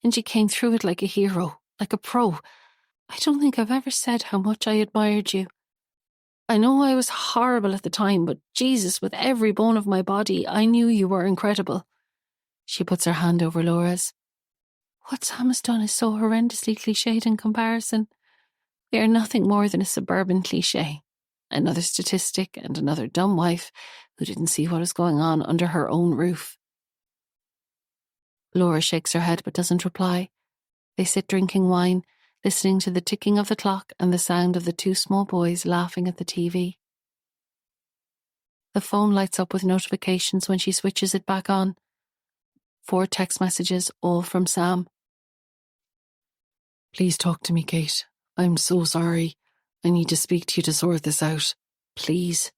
And you came through it like a hero, like a pro. I don't think I've ever said how much I admired you. I know I was horrible at the time, but Jesus, with every bone of my body, I knew you were incredible." She puts her hand over Laura's. "What Sam has done is so horrendously cliched in comparison. We are nothing more than a suburban cliche. Another statistic and another dumb wife who didn't see what was going on under her own roof." Laura shakes her head but doesn't reply. They sit drinking wine, listening to the ticking of the clock and the sound of the 2 small boys laughing at the TV. The phone lights up with notifications when she switches it back on. 4 text messages, all from Sam. "Please talk to me, Kate. I'm so sorry. I need to speak to you to sort this out. Please.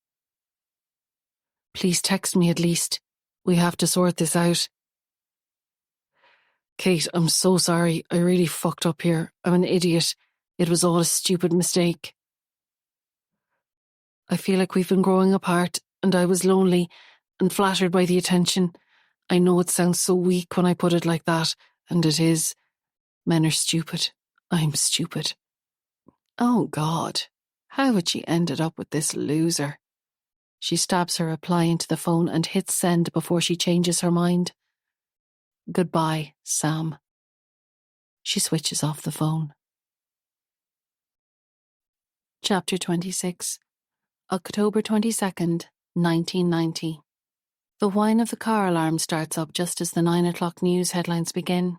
Please text me at least. We have to sort this out. Kate, I'm so sorry. I really fucked up here. I'm an idiot. It was all a stupid mistake. I feel like we've been growing apart, and I was lonely, and flattered by the attention. I know it sounds so weak when I put it like that, and it is. Men are stupid. I'm stupid. Oh, God. How had she ended up with this loser? She stabs her reply into the phone and hits send before she changes her mind. Goodbye, Sam. She switches off the phone. Chapter 26. October 22nd, 1990. The whine of the car alarm starts up just as the 9 o'clock news headlines begin.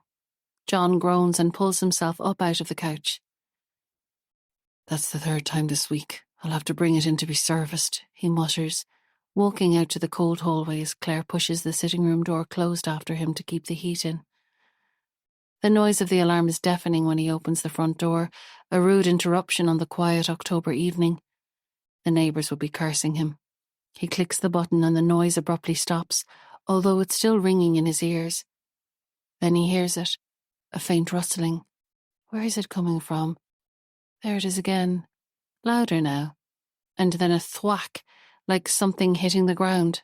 John groans and pulls himself up out of the couch. That's the third time this week. I'll have to bring it in to be serviced, he mutters, walking out to the cold hallway as Claire pushes the sitting room door closed after him to keep the heat in. The noise of the alarm is deafening when he opens the front door, a rude interruption on the quiet October evening. The neighbours would be cursing him. He clicks the button and the noise abruptly stops, although it's still ringing in his ears. Then he hears it, a faint rustling. Where is it coming from? There it is again, louder now, and then a thwack, like something hitting the ground.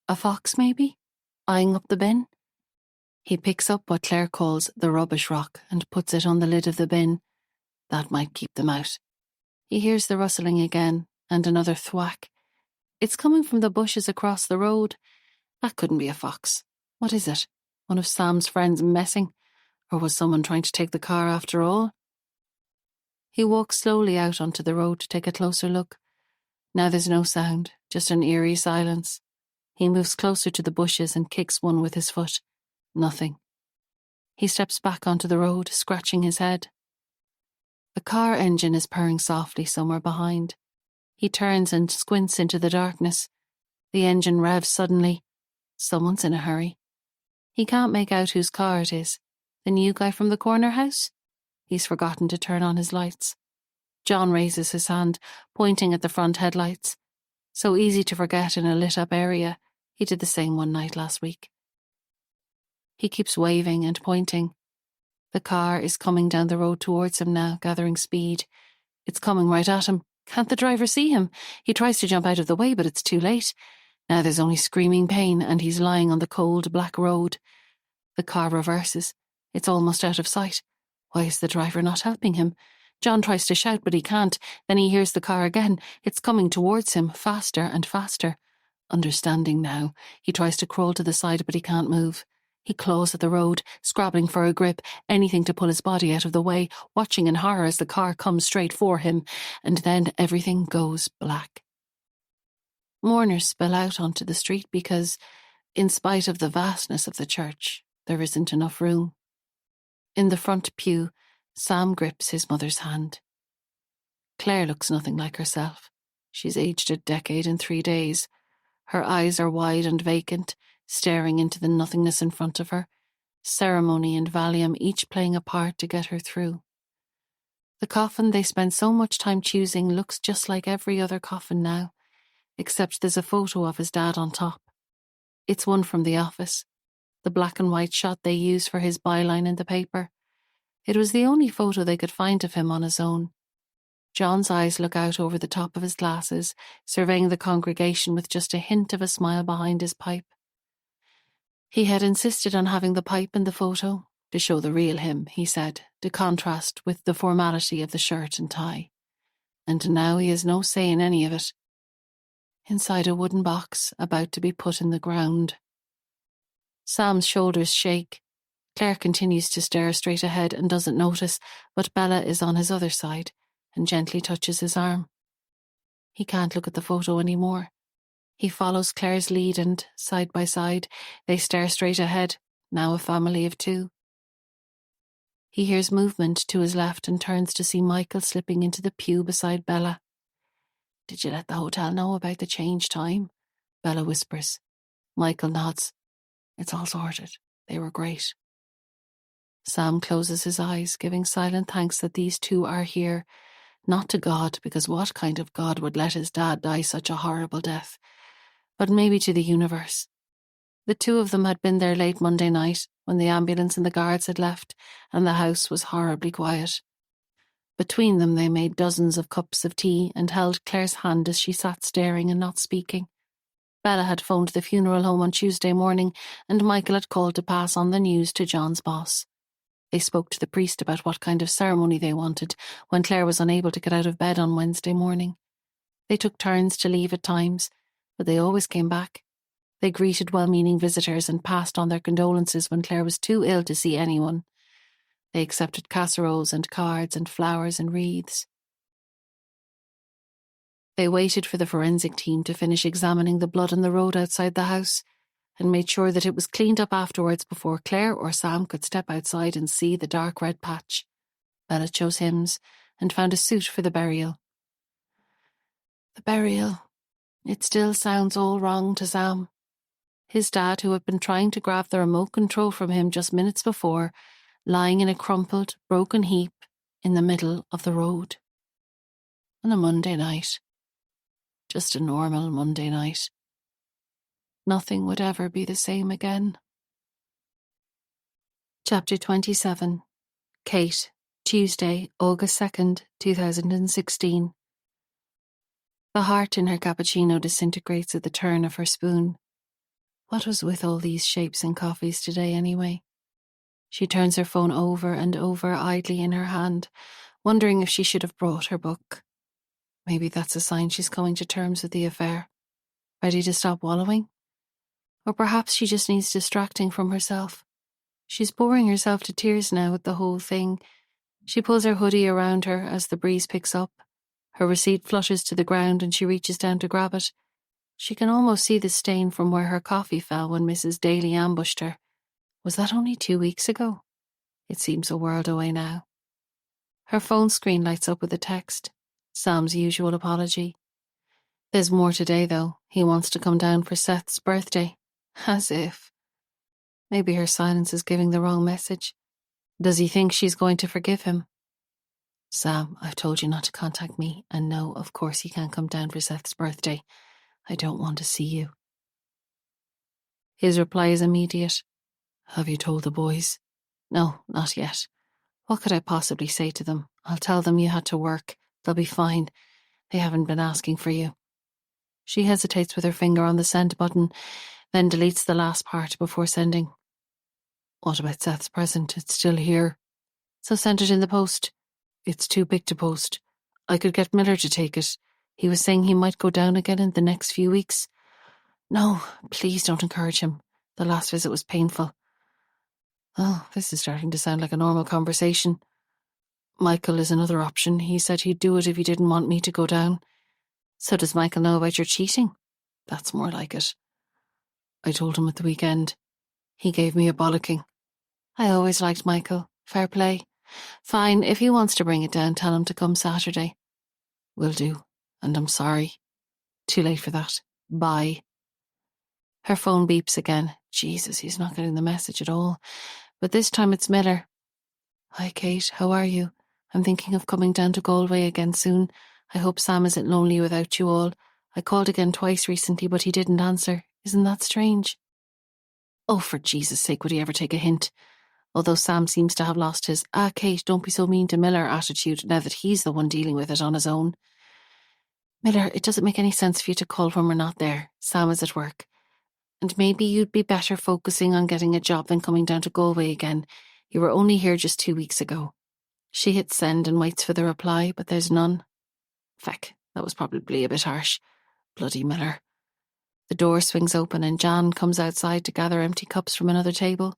A fox, maybe? Eyeing up the bin? He picks up what Claire calls the rubbish rock and puts it on the lid of the bin. That might keep them out. He hears the rustling again, and another thwack. It's coming from the bushes across the road. That couldn't be a fox. What is it? One of Sam's friends messing? Or was someone trying to take the car after all? He walks slowly out onto the road to take a closer look. Now there's no sound, just an eerie silence. He moves closer to the bushes and kicks one with his foot. Nothing. He steps back onto the road, scratching his head. The car engine is purring softly somewhere behind. He turns and squints into the darkness. The engine revs suddenly. Someone's in a hurry. He can't make out whose car it is. The new guy from the corner house? He's forgotten to turn on his lights. John raises his hand, pointing at the front headlights. So easy to forget in a lit-up area. He did the same one night last week. He keeps waving and pointing. The car is coming down the road towards him now, gathering speed. It's coming right at him. Can't the driver see him? He tries to jump out of the way, but it's too late. Now there's only screaming pain, and he's lying on the cold, black road. The car reverses. It's almost out of sight. Why is the driver not helping him? John tries to shout, but he can't. Then he hears the car again. It's coming towards him, faster and faster. Understanding now, he tries to crawl to the side, but he can't move. He claws at the road, scrabbling for a grip, anything to pull his body out of the way, watching in horror as the car comes straight for him, and then everything goes black. Mourners spill out onto the street because, in spite of the vastness of the church, there isn't enough room. In the front pew, Sam grips his mother's hand. Claire looks nothing like herself. She's aged a decade in 3 days. Her eyes are wide and vacant, staring into the nothingness in front of her, ceremony and Valium each playing a part to get her through. The coffin they spend so much time choosing looks just like every other coffin now, except there's a photo of his dad on top. It's one from the office, the black and white shot they use for his byline in the paper. It was the only photo they could find of him on his own. John's eyes look out over the top of his glasses, surveying the congregation with just a hint of a smile behind his pipe. He had insisted on having the pipe in the photo, to show the real him, he said, to contrast with the formality of the shirt and tie. And now he has no say in any of it. Inside a wooden box, about to be put in the ground. Sam's shoulders shake. Claire continues to stare straight ahead and doesn't notice, but Bella is on his other side and gently touches his arm. He can't look at the photo anymore. He follows Claire's lead and, side by side, they stare straight ahead, now a family of 2. He hears movement to his left and turns to see Michael slipping into the pew beside Bella. "Did you let the hotel know about the change time?" Bella whispers. Michael nods. "It's all sorted. They were great." Sam closes his eyes, giving silent thanks that these 2 are here. Not to God, because what kind of God would let his dad die such a horrible death? But maybe to the universe. The 2 of them had been there late Monday night, when the ambulance and the guards had left, and the house was horribly quiet. Between them they made dozens of cups of tea and held Claire's hand as she sat staring and not speaking. Bella had phoned the funeral home on Tuesday morning, and Michael had called to pass on the news to John's boss. They spoke to the priest about what kind of ceremony they wanted when Claire was unable to get out of bed on Wednesday morning. They took turns to leave at times, but they always came back. They greeted well-meaning visitors and passed on their condolences when Claire was too ill to see anyone. They accepted casseroles and cards and flowers and wreaths. They waited for the forensic team to finish examining the blood on the road outside the house and made sure that it was cleaned up afterwards before Claire or Sam could step outside and see the dark red patch. Bella chose hymns and found a suit for the burial. The burial. It still sounds all wrong to Sam. His dad, who had been trying to grab the remote control from him just minutes before, lying in a crumpled, broken heap in the middle of the road. On a Monday night. Just a normal Monday night. Nothing would ever be the same again. Chapter 27. Kate, Tuesday, August 2nd, 2016. The heart in her cappuccino disintegrates at the turn of her spoon. What was with all these shapes and coffees today anyway? She turns her phone over and over idly in her hand, wondering if she should have brought her book. Maybe that's a sign she's coming to terms with the affair, ready to stop wallowing? Or perhaps she just needs distracting from herself. She's boring herself to tears now with the whole thing. She pulls her hoodie around her as the breeze picks up. Her receipt flutters to the ground and she reaches down to grab it. She can almost see the stain from where her coffee fell when Mrs. Daly ambushed her. Was that only 2 weeks ago? It seems a world away now. Her phone screen lights up with a text. Sam's usual apology. There's more today, though. He wants to come down for Seth's birthday. As if. Maybe her silence is giving the wrong message. Does he think she's going to forgive him? Sam, I've told you not to contact me, and no, of course he can't come down for Seth's birthday. I don't want to see you. His reply is immediate. Have you told the boys? No, not yet. What could I possibly say to them? I'll tell them you had to work. They'll be fine. They haven't been asking for you. She hesitates with her finger on the send button, then deletes the last part before sending. What about Seth's present? It's still here. So send it in the post. It's too big to post. I could get Miller to take it. He was saying he might go down again in the next few weeks. No, please don't encourage him. The last visit was painful. Oh, this is starting to sound like a normal conversation. Michael is another option. He said he'd do it if he didn't want me to go down. So does Michael know about your cheating? That's more like it. I told him at the weekend. He gave me a bollocking. I always liked Michael. Fair play. Fine, if he wants to bring it down, tell him to come Saturday. Will do. And I'm sorry. Too late for that. Bye. Her phone beeps again. Jesus, he's not getting the message at all. But this time it's Miller. Hi, Kate. How are you? I'm thinking of coming down to Galway again soon. I hope Sam isn't lonely without you all. I called again twice recently, but he didn't answer. Isn't that strange? Oh, for Jesus' sake, would he ever take a hint? Although Sam seems to have lost his, Kate, don't be so mean to Miller attitude now that he's the one dealing with it on his own. Miller, it doesn't make any sense for you to call when we're not there. Sam is at work. And maybe you'd be better focusing on getting a job than coming down to Galway again. You were only here just 2 weeks ago. She hits send and waits for the reply, but there's none. Feck, that was probably a bit harsh. Bloody Miller. The door swings open and Jan comes outside to gather empty cups from another table.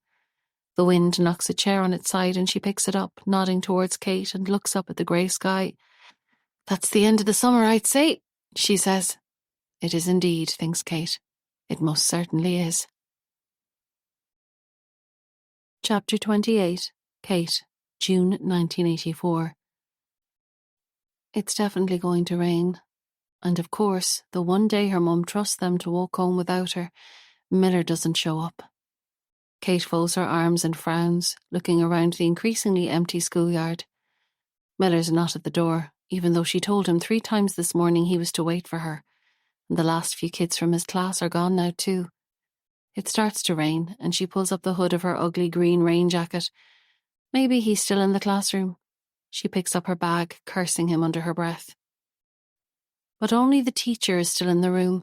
The wind knocks a chair on its side and she picks it up, nodding towards Kate and looks up at the grey sky. That's the end of the summer, I'd say, she says. It is indeed, thinks Kate. It most certainly is. Chapter 28. Kate, June 1984. It's definitely going to rain. And of course, the one day her mum trusts them to walk home without her, Miller doesn't show up. Kate folds her arms and frowns, looking around the increasingly empty schoolyard. Miller's not at the door, even though she told him 3 times this morning he was to wait for her. And the last few kids from his class are gone now too. It starts to rain, and she pulls up the hood of her ugly green rain jacket. Maybe he's still in the classroom. She picks up her bag, cursing him under her breath. But only the teacher is still in the room,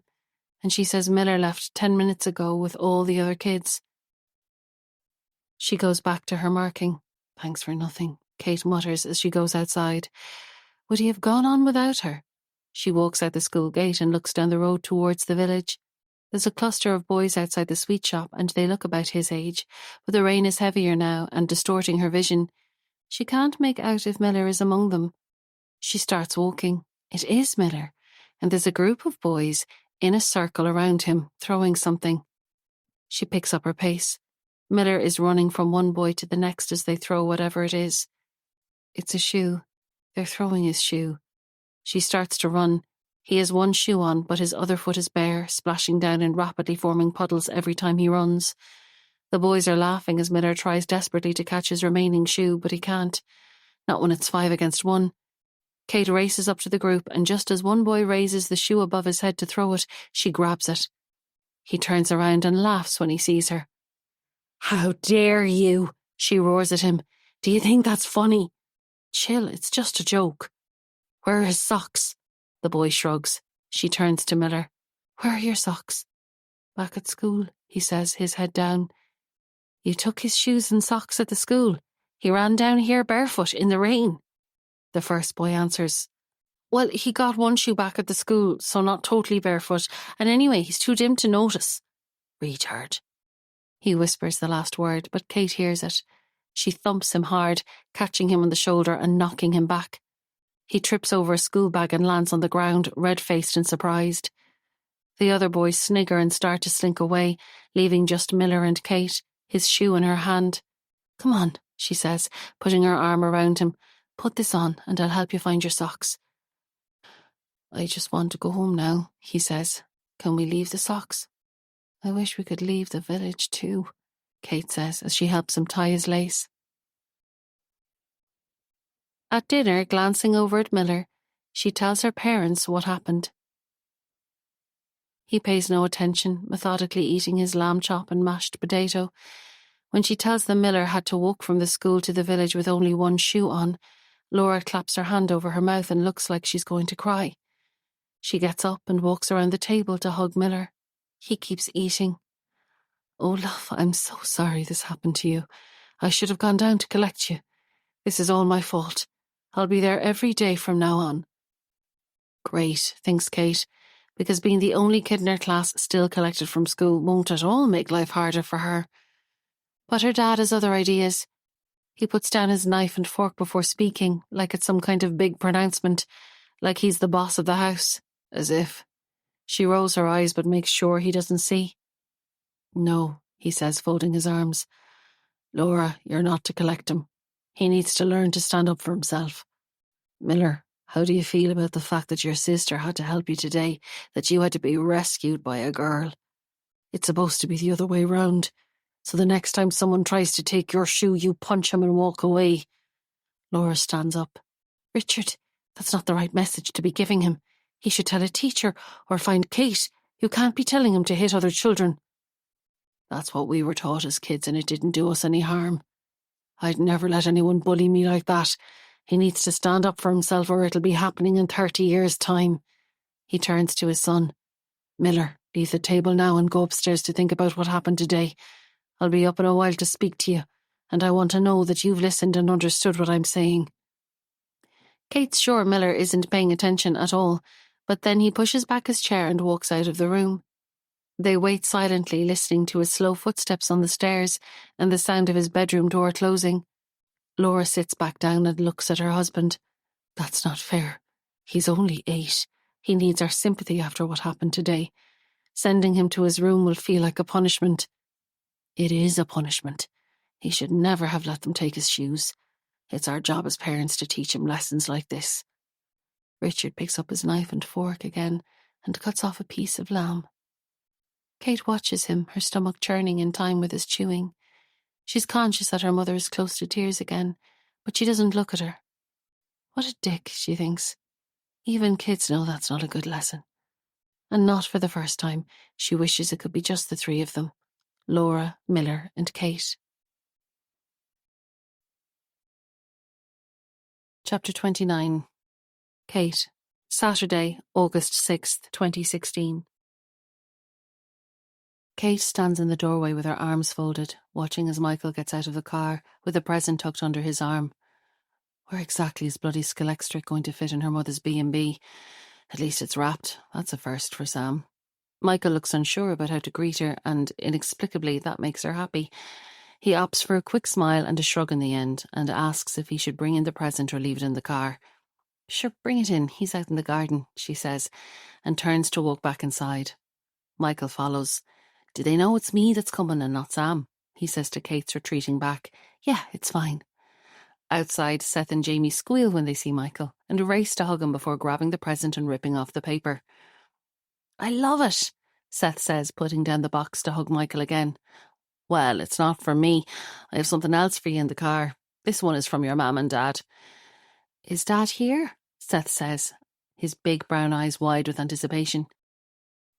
and she says Miller left 10 minutes ago with all the other kids. She goes back to her marking. Thanks for nothing, Kate mutters as she goes outside. Would he have gone on without her? She walks out the school gate and looks down the road towards the village. There's a cluster of boys outside the sweet shop and they look about his age, but the rain is heavier now and distorting her vision. She can't make out if Miller is among them. She starts walking. It is Miller, and there's a group of boys in a circle around him, throwing something. She picks up her pace. Miller is running from one boy to the next as they throw whatever it is. It's a shoe. They're throwing his shoe. She starts to run. He has one shoe on, but his other foot is bare, splashing down in rapidly forming puddles every time he runs. The boys are laughing as Miller tries desperately to catch his remaining shoe, but he can't. Not when it's 5 against 1. Kate races up to the group, and just as one boy raises the shoe above his head to throw it, she grabs it. He turns around and laughs when he sees her. How dare you? She roars at him. Do you think that's funny? Chill, it's just a joke. Where are his socks? The boy shrugs. She turns to Miller. Where are your socks? Back at school, he says, his head down. You took his shoes and socks at the school. He ran down here barefoot in the rain. The first boy answers. Well, he got one shoe back at the school, so not totally barefoot, and anyway, he's too dim to notice. Retard. He whispers the last word, but Kate hears it. She thumps him hard, catching him on the shoulder and knocking him back. He trips over a school bag and lands on the ground, red-faced and surprised. The other boys snigger and start to slink away, leaving just Miller and Kate, his shoe in her hand. Come on, she says, putting her arm around him. Put this on and I'll help you find your socks. I just want to go home now, he says. Can we leave the socks? I wish we could leave the village too, Kate says as she helps him tie his lace. At dinner, glancing over at Miller, she tells her parents what happened. He pays no attention, methodically eating his lamb chop and mashed potato. When she tells them Miller had to walk from the school to the village with only one shoe on, Laura claps her hand over her mouth and looks like she's going to cry. She gets up and walks around the table to hug Miller. He keeps eating. Oh, love, I'm so sorry this happened to you. I should have gone down to collect you. This is all my fault. I'll be there every day from now on. Great, thinks Kate, because being the only kid in her class still collected from school won't at all make life harder for her. But her dad has other ideas. He puts down his knife and fork before speaking, like it's some kind of big pronouncement, like he's the boss of the house, as if. She rolls her eyes but makes sure he doesn't see. No, he says, folding his arms. Laura, you're not to collect him. He needs to learn to stand up for himself. Miller, how do you feel about the fact that your sister had to help you today, that you had to be rescued by a girl? It's supposed to be the other way round. So the next time someone tries to take your shoe, you punch him and walk away. Laura stands up. Richard, that's not the right message to be giving him. He should tell a teacher or find Kate. You can't be telling him to hit other children. That's what we were taught as kids and it didn't do us any harm. I'd never let anyone bully me like that. He needs to stand up for himself or it'll be happening in 30 years' time. He turns to his son. Miller, leave the table now and go upstairs to think about what happened today. I'll be up in a while to speak to you, and I want to know that you've listened and understood what I'm saying. Kate's sure Miller isn't paying attention at all, but then he pushes back his chair and walks out of the room. They wait silently, listening to his slow footsteps on the stairs and the sound of his bedroom door closing. Laura sits back down and looks at her husband. That's not fair. He's only 8. He needs our sympathy after what happened today. Sending him to his room will feel like a punishment. It is a punishment. He should never have let them take his shoes. It's our job as parents to teach him lessons like this. Richard picks up his knife and fork again and cuts off a piece of lamb. Kate watches him, her stomach churning in time with his chewing. She's conscious that her mother is close to tears again, but she doesn't look at her. What a dick, she thinks. Even kids know that's not a good lesson. And not for the first time, she wishes it could be just the 3 of them. Laura, Miller and Kate. Chapter 29. Kate. Saturday, August 6th, 2016. Kate stands in the doorway with her arms folded, watching as Michael gets out of the car with a present tucked under his arm. Where exactly is bloody Skelestric going to fit in her mother's B&B? At least it's wrapped. That's a first for Sam. Michael looks unsure about how to greet her, and inexplicably that makes her happy. He opts for a quick smile and a shrug in the end, and asks if he should bring in the present or leave it in the car. Sure, bring it in. He's out in the garden, she says, and turns to walk back inside. Michael follows. Do they know it's me that's coming and not Sam? He says to Kate's retreating back. Yeah, it's fine. Outside, Seth and Jamie squeal when they see Michael and race to hug him before grabbing the present and ripping off the paper. I love it, Seth says, putting down the box to hug Michael again. Well, it's not for me. I have something else for you in the car. This one is from your mum and dad. Is Dad here? Seth says, his big brown eyes wide with anticipation.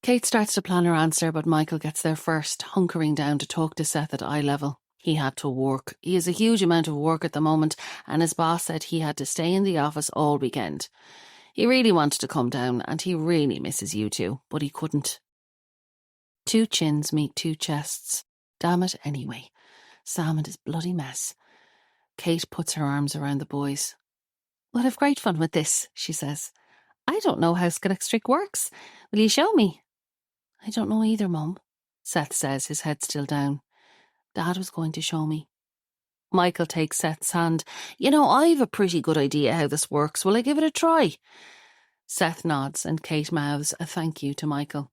Kate starts to plan her answer, but Michael gets there first, hunkering down to talk to Seth at eye level. He had to work. He has a huge amount of work at the moment, and his boss said he had to stay in the office all weekend. He really wanted to come down, and he really misses you two, but he couldn't. Two chins meet two chests. Damn it, anyway. Sam and his bloody mess. Kate puts her arms around the boys. We'll have great fun with this, she says. I don't know how Skelestric works. Will you show me? I don't know either, Mum, Seth says, his head still down. Dad was going to show me. Michael takes Seth's hand. You know, I've a pretty good idea how this works. Will I give it a try? Seth nods and Kate mouths a thank you to Michael.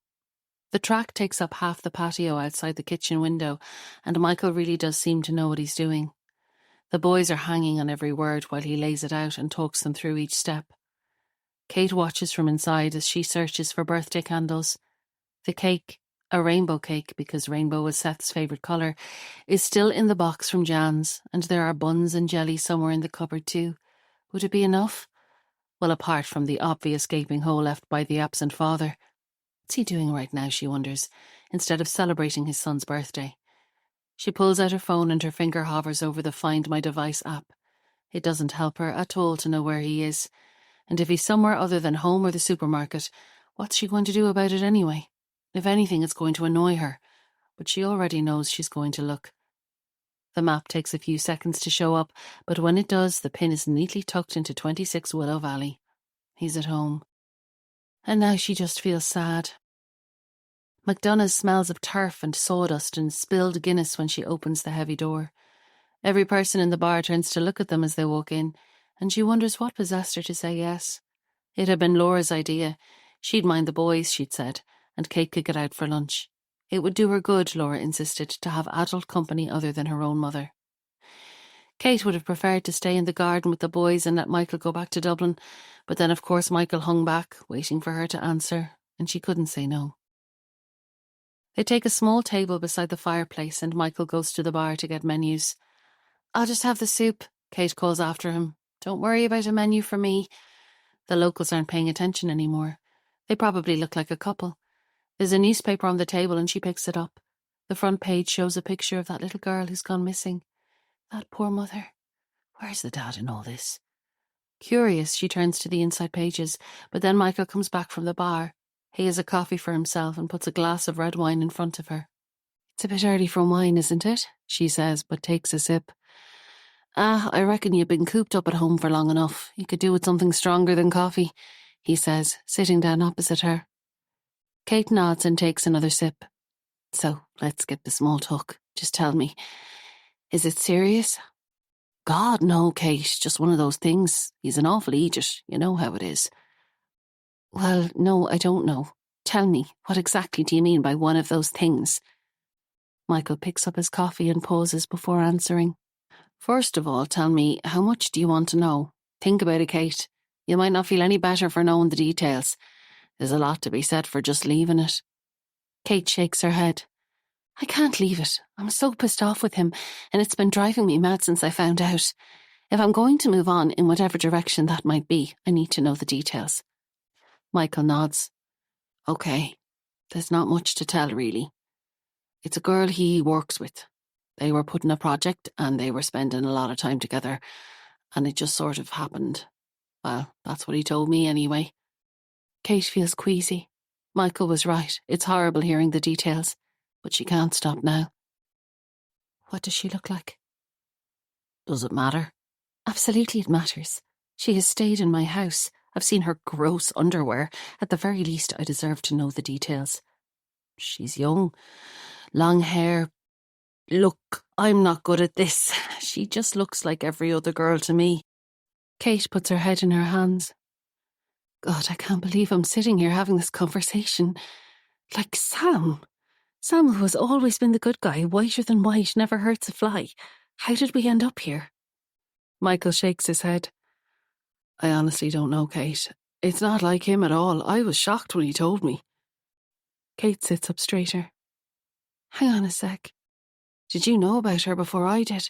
The track takes up half the patio outside the kitchen window, and Michael really does seem to know what he's doing. The boys are hanging on every word while he lays it out and talks them through each step. Kate watches from inside as she searches for birthday candles. The cake, a rainbow cake because rainbow was Seth's favourite colour, is still in the box from Jan's, and there are buns and jelly somewhere in the cupboard too. Would it be enough? Well, apart from the obvious gaping hole left by the absent father. What's he doing right now, she wonders, instead of celebrating his son's birthday? She pulls out her phone and her finger hovers over the Find My Device app. It doesn't help her at all to know where he is, and if he's somewhere other than home or the supermarket, what's she going to do about it anyway? If anything, it's going to annoy her, but she already knows she's going to look. The map takes a few seconds to show up, but when it does, the pin is neatly tucked into 26 Willow Valley. He's at home. And now she just feels sad. McDonough's smells of turf and sawdust and spilled Guinness when she opens the heavy door. Every person in the bar turns to look at them as they walk in, and she wonders what possessed her to say yes. It had been Laura's idea. She'd mind the boys, she'd said, and Kate could get out for lunch. It would do her good, Laura insisted, to have adult company other than her own mother. Kate would have preferred to stay in the garden with the boys and let Michael go back to Dublin, but then of course Michael hung back, waiting for her to answer, and she couldn't say no. They take a small table beside the fireplace and Michael goes to the bar to get menus. I'll just have the soup, Kate calls after him. Don't worry about a menu for me. The locals aren't paying attention anymore. They probably look like a couple. There's a newspaper on the table and she picks it up. The front page shows a picture of that little girl who's gone missing. That poor mother. Where's the dad in all this? Curious, she turns to the inside pages, but then Michael comes back from the bar. He has a coffee for himself and puts a glass of red wine in front of her. It's a bit early for wine, isn't it? She says, but takes a sip. I reckon you've been cooped up at home for long enough. You could do with something stronger than coffee, he says, sitting down opposite her. Kate nods and takes another sip. So, let's get the small talk. Just tell me, is it serious? God, no, Kate, just one of those things. He's an awful idiot, you know how it is. Well, no, I don't know. Tell me, what exactly do you mean by one of those things? Michael picks up his coffee and pauses before answering. First of all, tell me, how much do you want to know? Think about it, Kate. You might not feel any better for knowing the details. There's a lot to be said for just leaving it. Kate shakes her head. I can't leave it. I'm so pissed off with him, and it's been driving me mad since I found out. If I'm going to move on in whatever direction that might be, I need to know the details. Michael nods. Okay, there's not much to tell, really. It's a girl he works with. They were putting a project and they were spending a lot of time together, and it just sort of happened. Well, that's what he told me anyway. Kate feels queasy. Michael was right. It's horrible hearing the details. but she can't stop now. What does she look like? Does it matter? Absolutely it matters. She has stayed in my house. I've seen her gross underwear. At the very least, I deserve to know the details. She's young, long hair. Look, I'm not good at this. She just looks like every other girl to me. Kate puts her head in her hands. God, I can't believe I'm sitting here having this conversation. Like Sam. Sam, who has always been the good guy, whiter than white, never hurts a fly. How did we end up here? Michael shakes his head. I honestly don't know, Kate. It's not like him at all. I was shocked when he told me. Kate sits up straighter. Hang on a sec. Did you know about her before I did?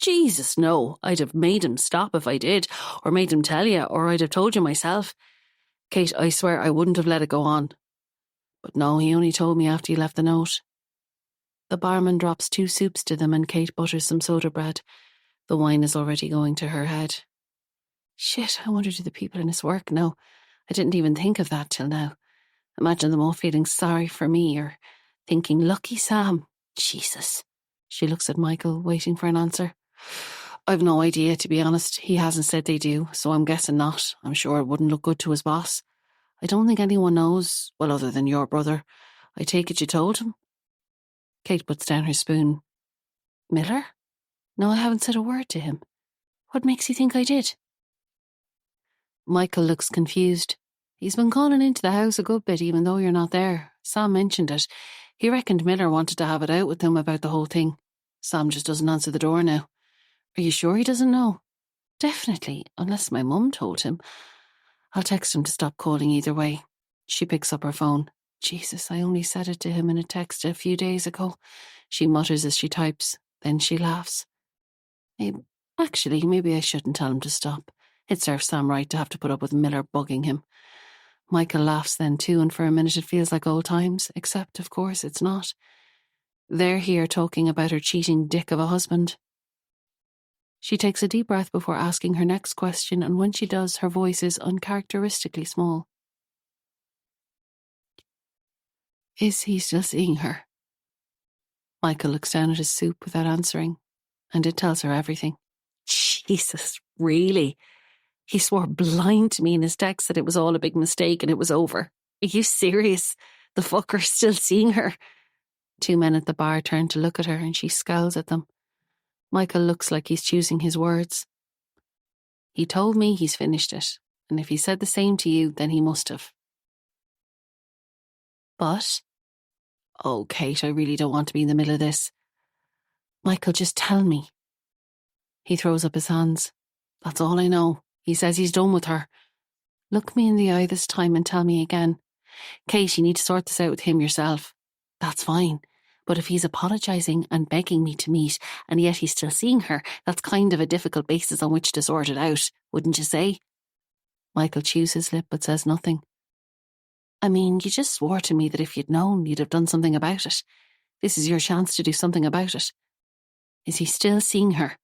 Jesus, no. I'd have made him stop if I did, or made him tell you, or I'd have told you myself. Kate, I swear I wouldn't have let it go on. But no, he only told me after he left the note. The barman drops 2 soups to them and Kate butters some soda bread. The wine is already going to her head. Shit, I wonder do the people in his work know? I didn't even think of that till now. Imagine them all feeling sorry for me or thinking, lucky Sam. Jesus. She looks at Michael, waiting for an answer. I've no idea, to be honest. He hasn't said they do, so I'm guessing not. I'm sure it wouldn't look good to his boss. I don't think anyone knows, well, other than your brother. I take it you told him? Kate puts down her spoon. Miller? No, I haven't said a word to him. What makes you think I did? Michael looks confused. He's been calling into the house a good bit even though you're not there. Sam mentioned it. He reckoned Miller wanted to have it out with him about the whole thing. Sam just doesn't answer the door now. Are you sure he doesn't know? Definitely, unless my mum told him. I'll text him to stop calling either way. She picks up her phone. Jesus, I only said it to him in a text a few days ago. She mutters as she types. Then she laughs. Maybe I shouldn't tell him to stop. It serves Sam right to have to put up with Miller bugging him. Michael laughs then too, and for a minute it feels like old times, except, of course, it's not. They're here talking about her cheating dick of a husband. She takes a deep breath before asking her next question, and when she does, her voice is uncharacteristically small. Is he still seeing her? Michael looks down at his soup without answering, and it tells her everything. Jesus, really? He swore blind to me in his text that it was all a big mistake and it was over. Are you serious? The fucker's still seeing her. 2 men at the bar turn to look at her and she scowls at them. Michael looks like he's choosing his words. He told me he's finished it, and if he said the same to you, then he must have. But? Oh, Kate, I really don't want to be in the middle of this. Michael, just tell me. He throws up his hands. That's all I know. He says he's done with her. Look me in the eye this time and tell me again. Kate, you need to sort this out with him yourself. That's fine. But if he's apologising and begging me to meet, and yet he's still seeing her, that's kind of a difficult basis on which to sort it out, wouldn't you say? Michael chews his lip but says nothing. I mean, you just swore to me that if you'd known, you'd have done something about it. This is your chance to do something about it. Is he still seeing her?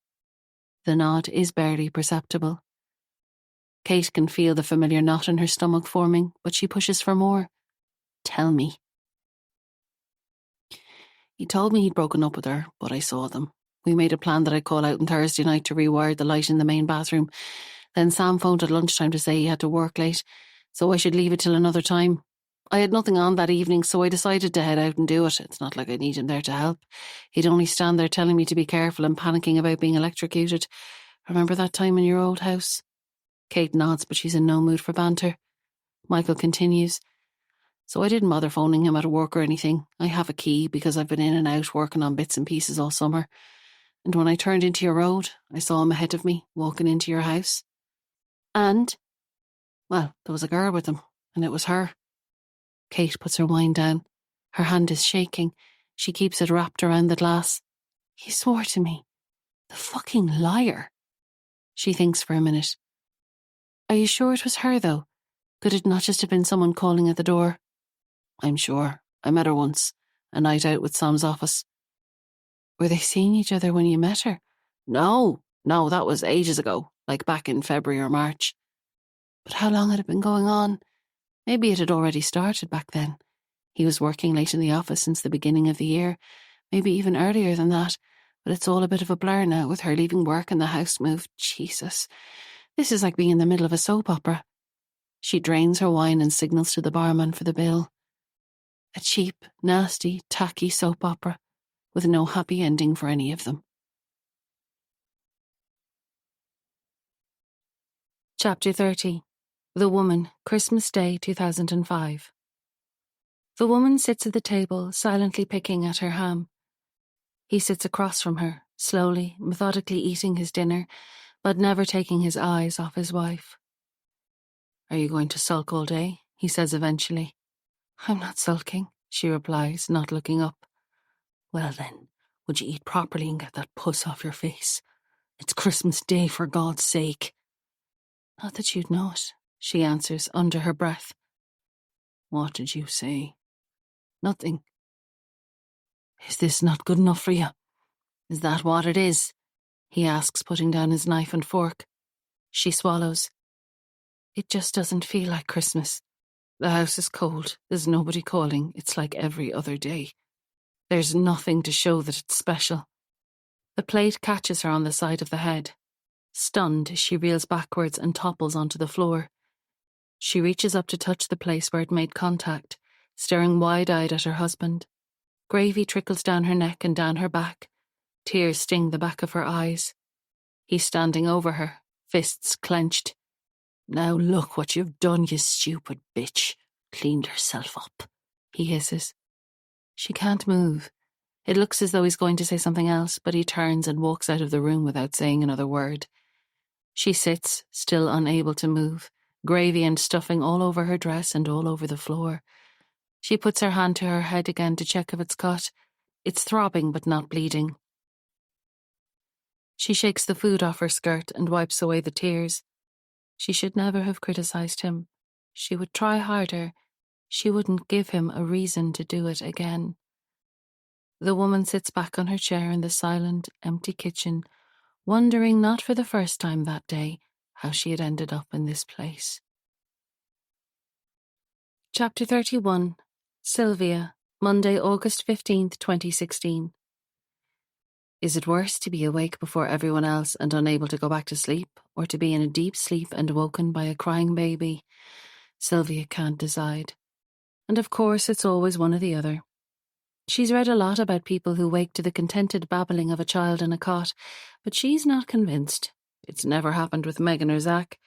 The nod is barely perceptible. Kate can feel the familiar knot in her stomach forming, but she pushes for more. Tell me. He told me he'd broken up with her, but I saw them. We made a plan that I'd call out on Thursday night to rewire the light in the main bathroom. Then Sam phoned at lunchtime to say he had to work late, so I should leave it till another time. I had nothing on that evening, so I decided to head out and do it. It's not like I need him there to help. He'd only stand there telling me to be careful and panicking about being electrocuted. Remember that time in your old house? Kate nods, but she's in no mood for banter. Michael continues. So I didn't bother phoning him at work or anything. I have a key because I've been in and out working on bits and pieces all summer. And when I turned into your road, I saw him ahead of me, walking into your house. And? Well, there was a girl with him, and it was her. Kate puts her wine down. Her hand is shaking. She keeps it wrapped around the glass. He swore to me. The fucking liar. She thinks for a minute. Are you sure it was her, though? Could it not just have been someone calling at the door? I'm sure. I met her once. A night out with Sam's office. Were they seeing each other when you met her? No, that was ages ago, like back in February or March. But how long had it been going on? Maybe it had already started back then. He was working late in the office since the beginning of the year, maybe even earlier than that, but it's all a bit of a blur now with her leaving work and the house move. Jesus, this is like being in the middle of a soap opera. She drains her wine and signals to the barman for the bill. A cheap, nasty, tacky soap opera, with no happy ending for any of them. Chapter 30. The Woman, Christmas Day 2005. The woman sits at the table, silently picking at her ham. He sits across from her, slowly, methodically eating his dinner, but never taking his eyes off his wife. "Are you going to sulk all day?" he says eventually. "I'm not sulking," she replies, not looking up. "Well then, would you eat properly and get that puss off your face? It's Christmas Day, for God's sake." "Not that you'd know it," she answers under her breath. "What did you say?" "Nothing." "Is this not good enough for you? Is that what it is?" he asks, putting down his knife and fork. She swallows. "It just doesn't feel like Christmas. The house is cold, there's nobody calling, it's like every other day. There's nothing to show that it's special." The plate catches her on the side of the head. Stunned, she reels backwards and topples onto the floor. She reaches up to touch the place where it made contact, staring wide-eyed at her husband. Gravy trickles down her neck and down her back. Tears sting the back of her eyes. He's standing over her, fists clenched. "Now look what you've done, you stupid bitch. Cleaned herself up," he hisses. She can't move. It looks as though he's going to say something else, but he turns and walks out of the room without saying another word. She sits, still unable to move, gravy and stuffing all over her dress and all over the floor. She puts her hand to her head again to check if it's cut. It's throbbing but not bleeding. She shakes the food off her skirt and wipes away the tears. She should never have criticized him. She would try harder. She wouldn't give him a reason to do it again. The woman sits back on her chair in the silent, empty kitchen, wondering not for the first time that day how she had ended up in this place. Chapter 31. Sylvia, Monday, August 15th, 2016. Is it worse to be awake before everyone else and unable to go back to sleep, or to be in a deep sleep and woken by a crying baby? Sylvia can't decide. And of course it's always one or the other. She's read a lot about people who wake to the contented babbling of a child in a cot, but she's not convinced. It's never happened with Megan or Zach.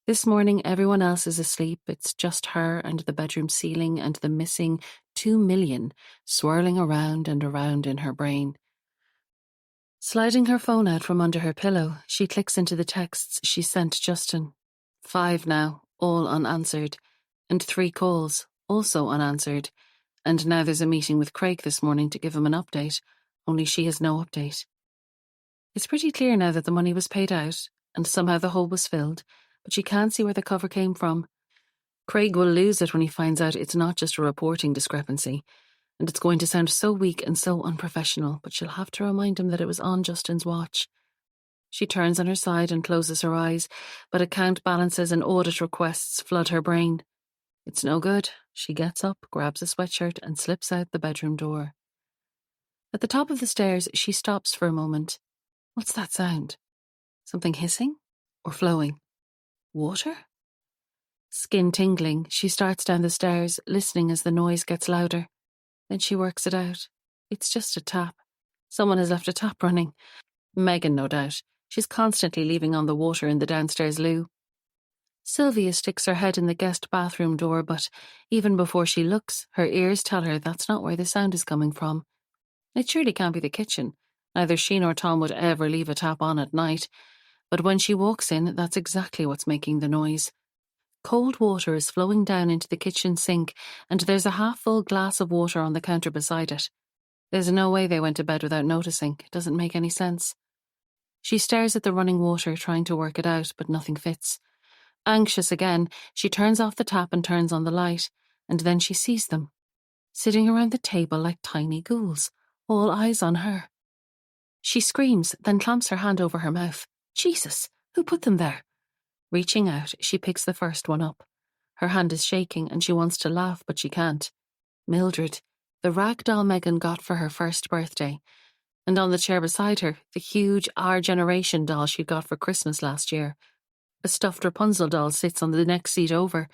This morning everyone else is asleep. It's just her and the bedroom ceiling and the missing 2 million swirling around and around in her brain. Sliding her phone out from under her pillow, she clicks into the texts she sent Justin. 5 now, all unanswered, and 3 calls, also unanswered. And now there's a meeting with Craig this morning to give him an update, only she has no update. It's pretty clear now that the money was paid out, and somehow the hole was filled, but she can't see where the cover came from. Craig will lose it when he finds out it's not just a reporting discrepancy, and it's going to sound so weak and so unprofessional, but she'll have to remind him that it was on Justin's watch. She turns on her side and closes her eyes, but account balances and audit requests flood her brain. It's no good. She gets up, grabs a sweatshirt and slips out the bedroom door. At the top of the stairs, she stops for a moment. What's that sound? Something hissing? Or flowing? Water? Skin tingling, she starts down the stairs, listening as the noise gets louder. Then she works it out. It's just a tap. Someone has left a tap running. Megan, no doubt. She's constantly leaving on the water in the downstairs loo. Sylvia sticks her head in the guest bathroom door, but even before she looks, her ears tell her that's not where the sound is coming from. It surely can't be the kitchen. Neither she nor Tom would ever leave a tap on at night. But when she walks in, that's exactly what's making the noise. Cold water is flowing down into the kitchen sink, and there's a half-full glass of water on the counter beside it. There's no way they went to bed without noticing. It doesn't make any sense. She stares at the running water, trying to work it out, but nothing fits. Anxious again, she turns off the tap and turns on the light, and then she sees them, sitting around the table like tiny ghouls, all eyes on her. She screams, then clamps her hand over her mouth. Jesus, who put them there? Reaching out, she picks the first one up. Her hand is shaking and she wants to laugh, but she can't. Mildred, the rag doll Megan got for her first birthday, and on the chair beside her, the huge Our Generation doll she'd got for Christmas last year. A stuffed Rapunzel doll sits on the next seat over.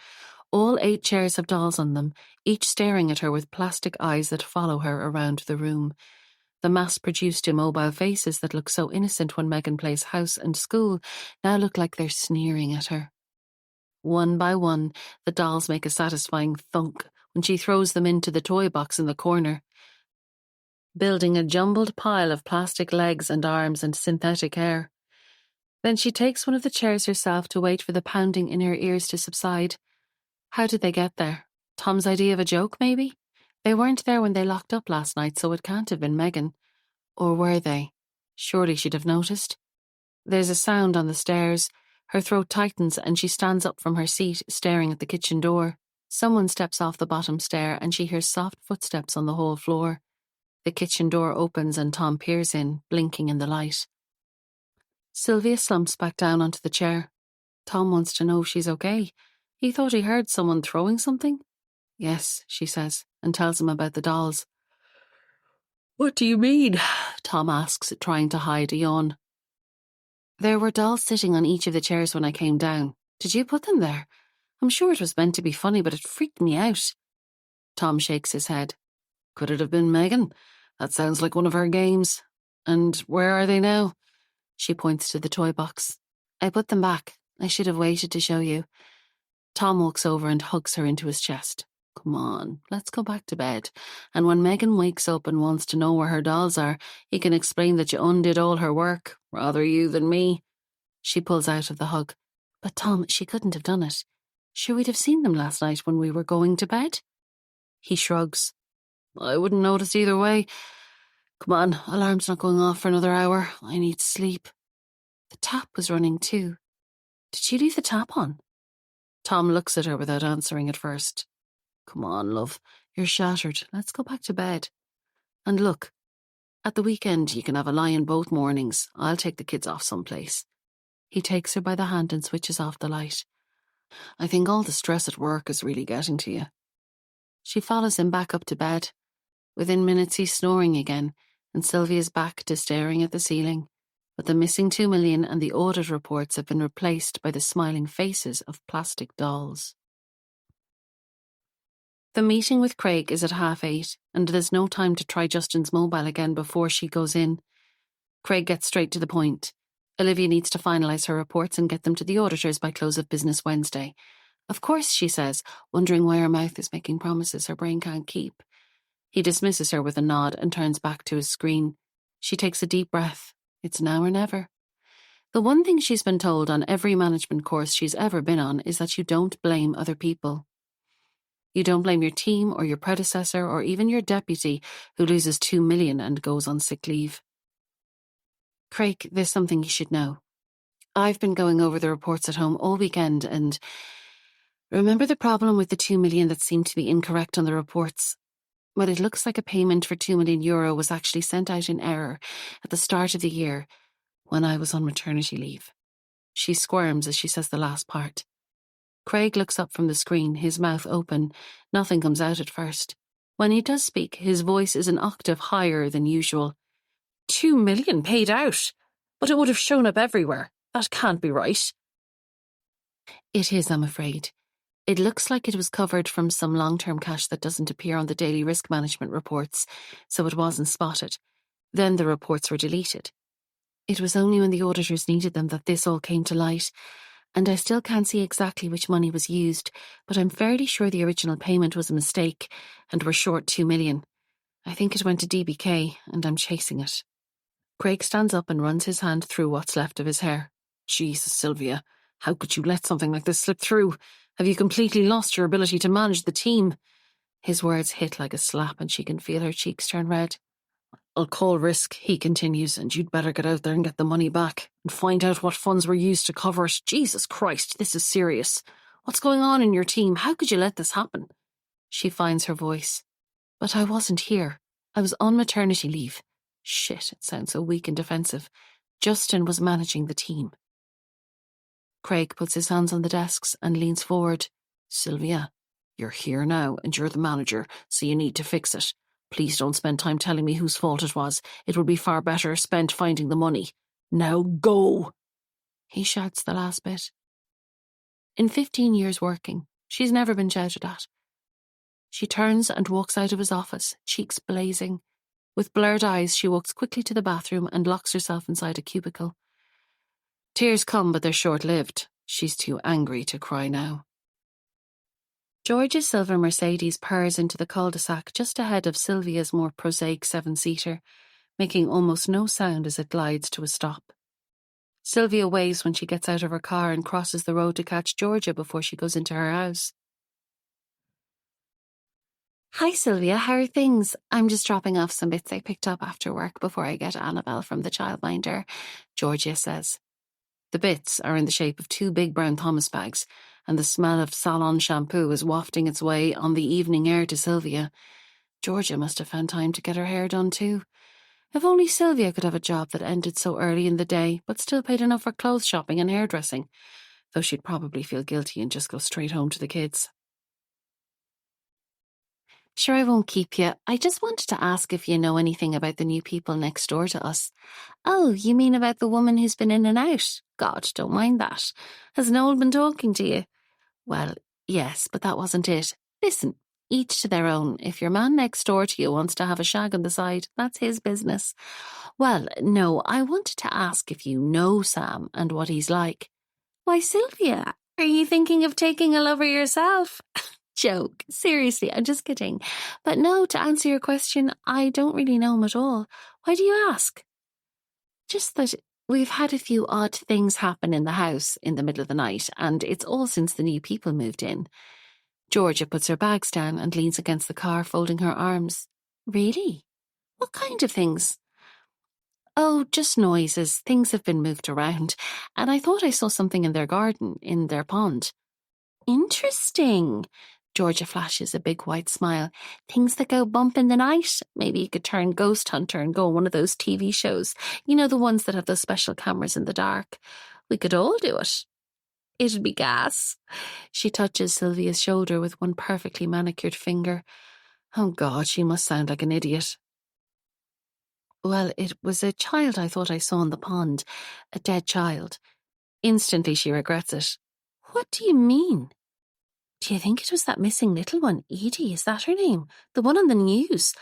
All 8 chairs have dolls on them, each staring at her with plastic eyes that follow her around the room. The mass-produced immobile faces that look so innocent when Megan plays house and school now look like they're sneering at her. One by one, the dolls make a satisfying thunk when she throws them into the toy box in the corner, building a jumbled pile of plastic legs and arms and synthetic hair. Then she takes one of the chairs herself to wait for the pounding in her ears to subside. How did they get there? Tom's idea of a joke, maybe? They weren't there when they locked up last night, so it can't have been Megan. Or were they? Surely she'd have noticed. There's a sound on the stairs. Her throat tightens and she stands up from her seat, staring at the kitchen door. Someone steps off the bottom stair and she hears soft footsteps on the hall floor. The kitchen door opens and Tom peers in, blinking in the light. Sylvia slumps back down onto the chair. Tom wants to know if she's okay. He thought he heard someone throwing something. Yes, she says, and tells him about the dolls. What do you mean? Tom asks, trying to hide a yawn. There were dolls sitting on each of the chairs when I came down. Did you put them there? I'm sure it was meant to be funny, but it freaked me out. Tom shakes his head. Could it have been Megan? That sounds like one of her games. And where are they now? She points to the toy box. I put them back. I should have waited to show you. Tom walks over and hugs her into his chest. Come on, let's go back to bed. And when Megan wakes up and wants to know where her dolls are, he can explain that you undid all her work, rather you than me. She pulls out of the hug. But Tom, she couldn't have done it. Sure, we'd have seen them last night when we were going to bed? He shrugs. I wouldn't notice either way. Come on, alarm's not going off for another hour. I need sleep. The tap was running too. Did you leave the tap on? Tom looks at her without answering at first. Come on, love. You're shattered. Let's go back to bed. And look, at the weekend you can have a lie-in both mornings. I'll take the kids off someplace. He takes her by the hand and switches off the light. I think all the stress at work is really getting to you. She follows him back up to bed. Within minutes he's snoring again, and Sylvia's back to staring at the ceiling. But the missing 2 million and the audit reports have been replaced by the smiling faces of plastic dolls. The meeting with Craig is at 8:30, and there's no time to try Justin's mobile again before she goes in. Craig gets straight to the point. Olivia needs to finalise her reports and get them to the auditors by close of business Wednesday. Of course, she says, wondering why her mouth is making promises her brain can't keep. He dismisses her with a nod and turns back to his screen. She takes a deep breath. It's now or never. The one thing she's been told on every management course she's ever been on is that you don't blame other people. You don't blame your team or your predecessor or even your deputy who loses 2 million and goes on sick leave. Craig, there's something you should know. I've been going over the reports at home all weekend and remember the problem with the 2 million that seemed to be incorrect on the reports? Well, it looks like a payment for €2 million was actually sent out in error at the start of the year when I was on maternity leave. She squirms as she says the last part. Craig looks up from the screen, his mouth open. Nothing comes out at first. When he does speak, his voice is an octave higher than usual. 2 million paid out? But it would have shown up everywhere. That can't be right. It is, I'm afraid. It looks like it was covered from some long-term cash that doesn't appear on the daily risk management reports, so it wasn't spotted. Then the reports were deleted. It was only when the auditors needed them that this all came to light, and I still can't see exactly which money was used, but I'm fairly sure the original payment was a mistake, and we're short 2 million. I think it went to DBK, and I'm chasing it. Craig stands up and runs his hand through what's left of his hair. Jesus, Sylvia, how could you let something like this slip through? Have you completely lost your ability to manage the team? His words hit like a slap and she can feel her cheeks turn red. I'll call risk, he continues, and you'd better get out there and get the money back and find out what funds were used to cover it. Jesus Christ, this is serious. What's going on in your team? How could you let this happen? She finds her voice. But I wasn't here. I was on maternity leave. Shit, it sounds so weak and defensive. Justin was managing the team. Craig puts his hands on the desks and leans forward. Sylvia, You're here now, and you're the manager, so you need to fix it. Please don't spend time telling me whose fault it was. It would be far better spent finding the money. Now go! He shouts the last bit. In 15 years working, she's never been shouted at. She turns and walks out of his office, cheeks blazing. With blurred eyes, she walks quickly to the bathroom and locks herself inside a cubicle. Tears come, but they're short-lived. She's too angry to cry now. George's silver Mercedes purrs into the cul-de-sac just ahead of Sylvia's more prosaic seven-seater, making almost no sound as it glides to a stop. Sylvia waves when she gets out of her car and crosses the road to catch Georgia before she goes into her house. Hi, Sylvia. How are things? I'm just dropping off some bits I picked up after work before I get Annabelle from the childminder, Georgia says. The bits are in the shape of 2 big brown Thomas bags, and the smell of salon shampoo is wafting its way on the evening air to Sylvia. Georgia must have found time to get her hair done too. If only Sylvia could have a job that ended so early in the day, but still paid enough for clothes shopping and hairdressing, though she'd probably feel guilty and just go straight home to the kids. Sure, I won't keep you. I just wanted to ask if you know anything about the new people next door to us. Oh, you mean about the woman who's been in and out? God, don't mind that. Has Noel been talking to you? Well, yes, but that wasn't it. Listen, each to their own. If your man next door to you wants to have a shag on the side, that's his business. Well, no, I wanted to ask if you know Sam and what he's like. Why, Sylvia, are you thinking of taking a lover yourself? Joke. Seriously, I'm just kidding. But no, to answer your question, I don't really know him at all. Why do you ask? Just that we've had a few odd things happen in the house in the middle of the night, and it's all since the new people moved in. Georgia puts her bags down and leans against the car, folding her arms. Really? What kind of things? Oh, just noises. Things have been moved around, and I thought I saw something in their garden, in their pond. Interesting. Georgia flashes a big white smile. Things that go bump in the night? Maybe you could turn ghost hunter and go on one of those TV shows. You know, the ones that have those special cameras in the dark. We could all do it. It'd be gas. She touches Sylvia's shoulder with one perfectly manicured finger. Oh God, she must sound like an idiot. Well, it was a child I thought I saw in the pond. A dead child. Instantly she regrets it. What do you mean? Do you think it was that missing little one, Edie? Is that her name? The one on the news?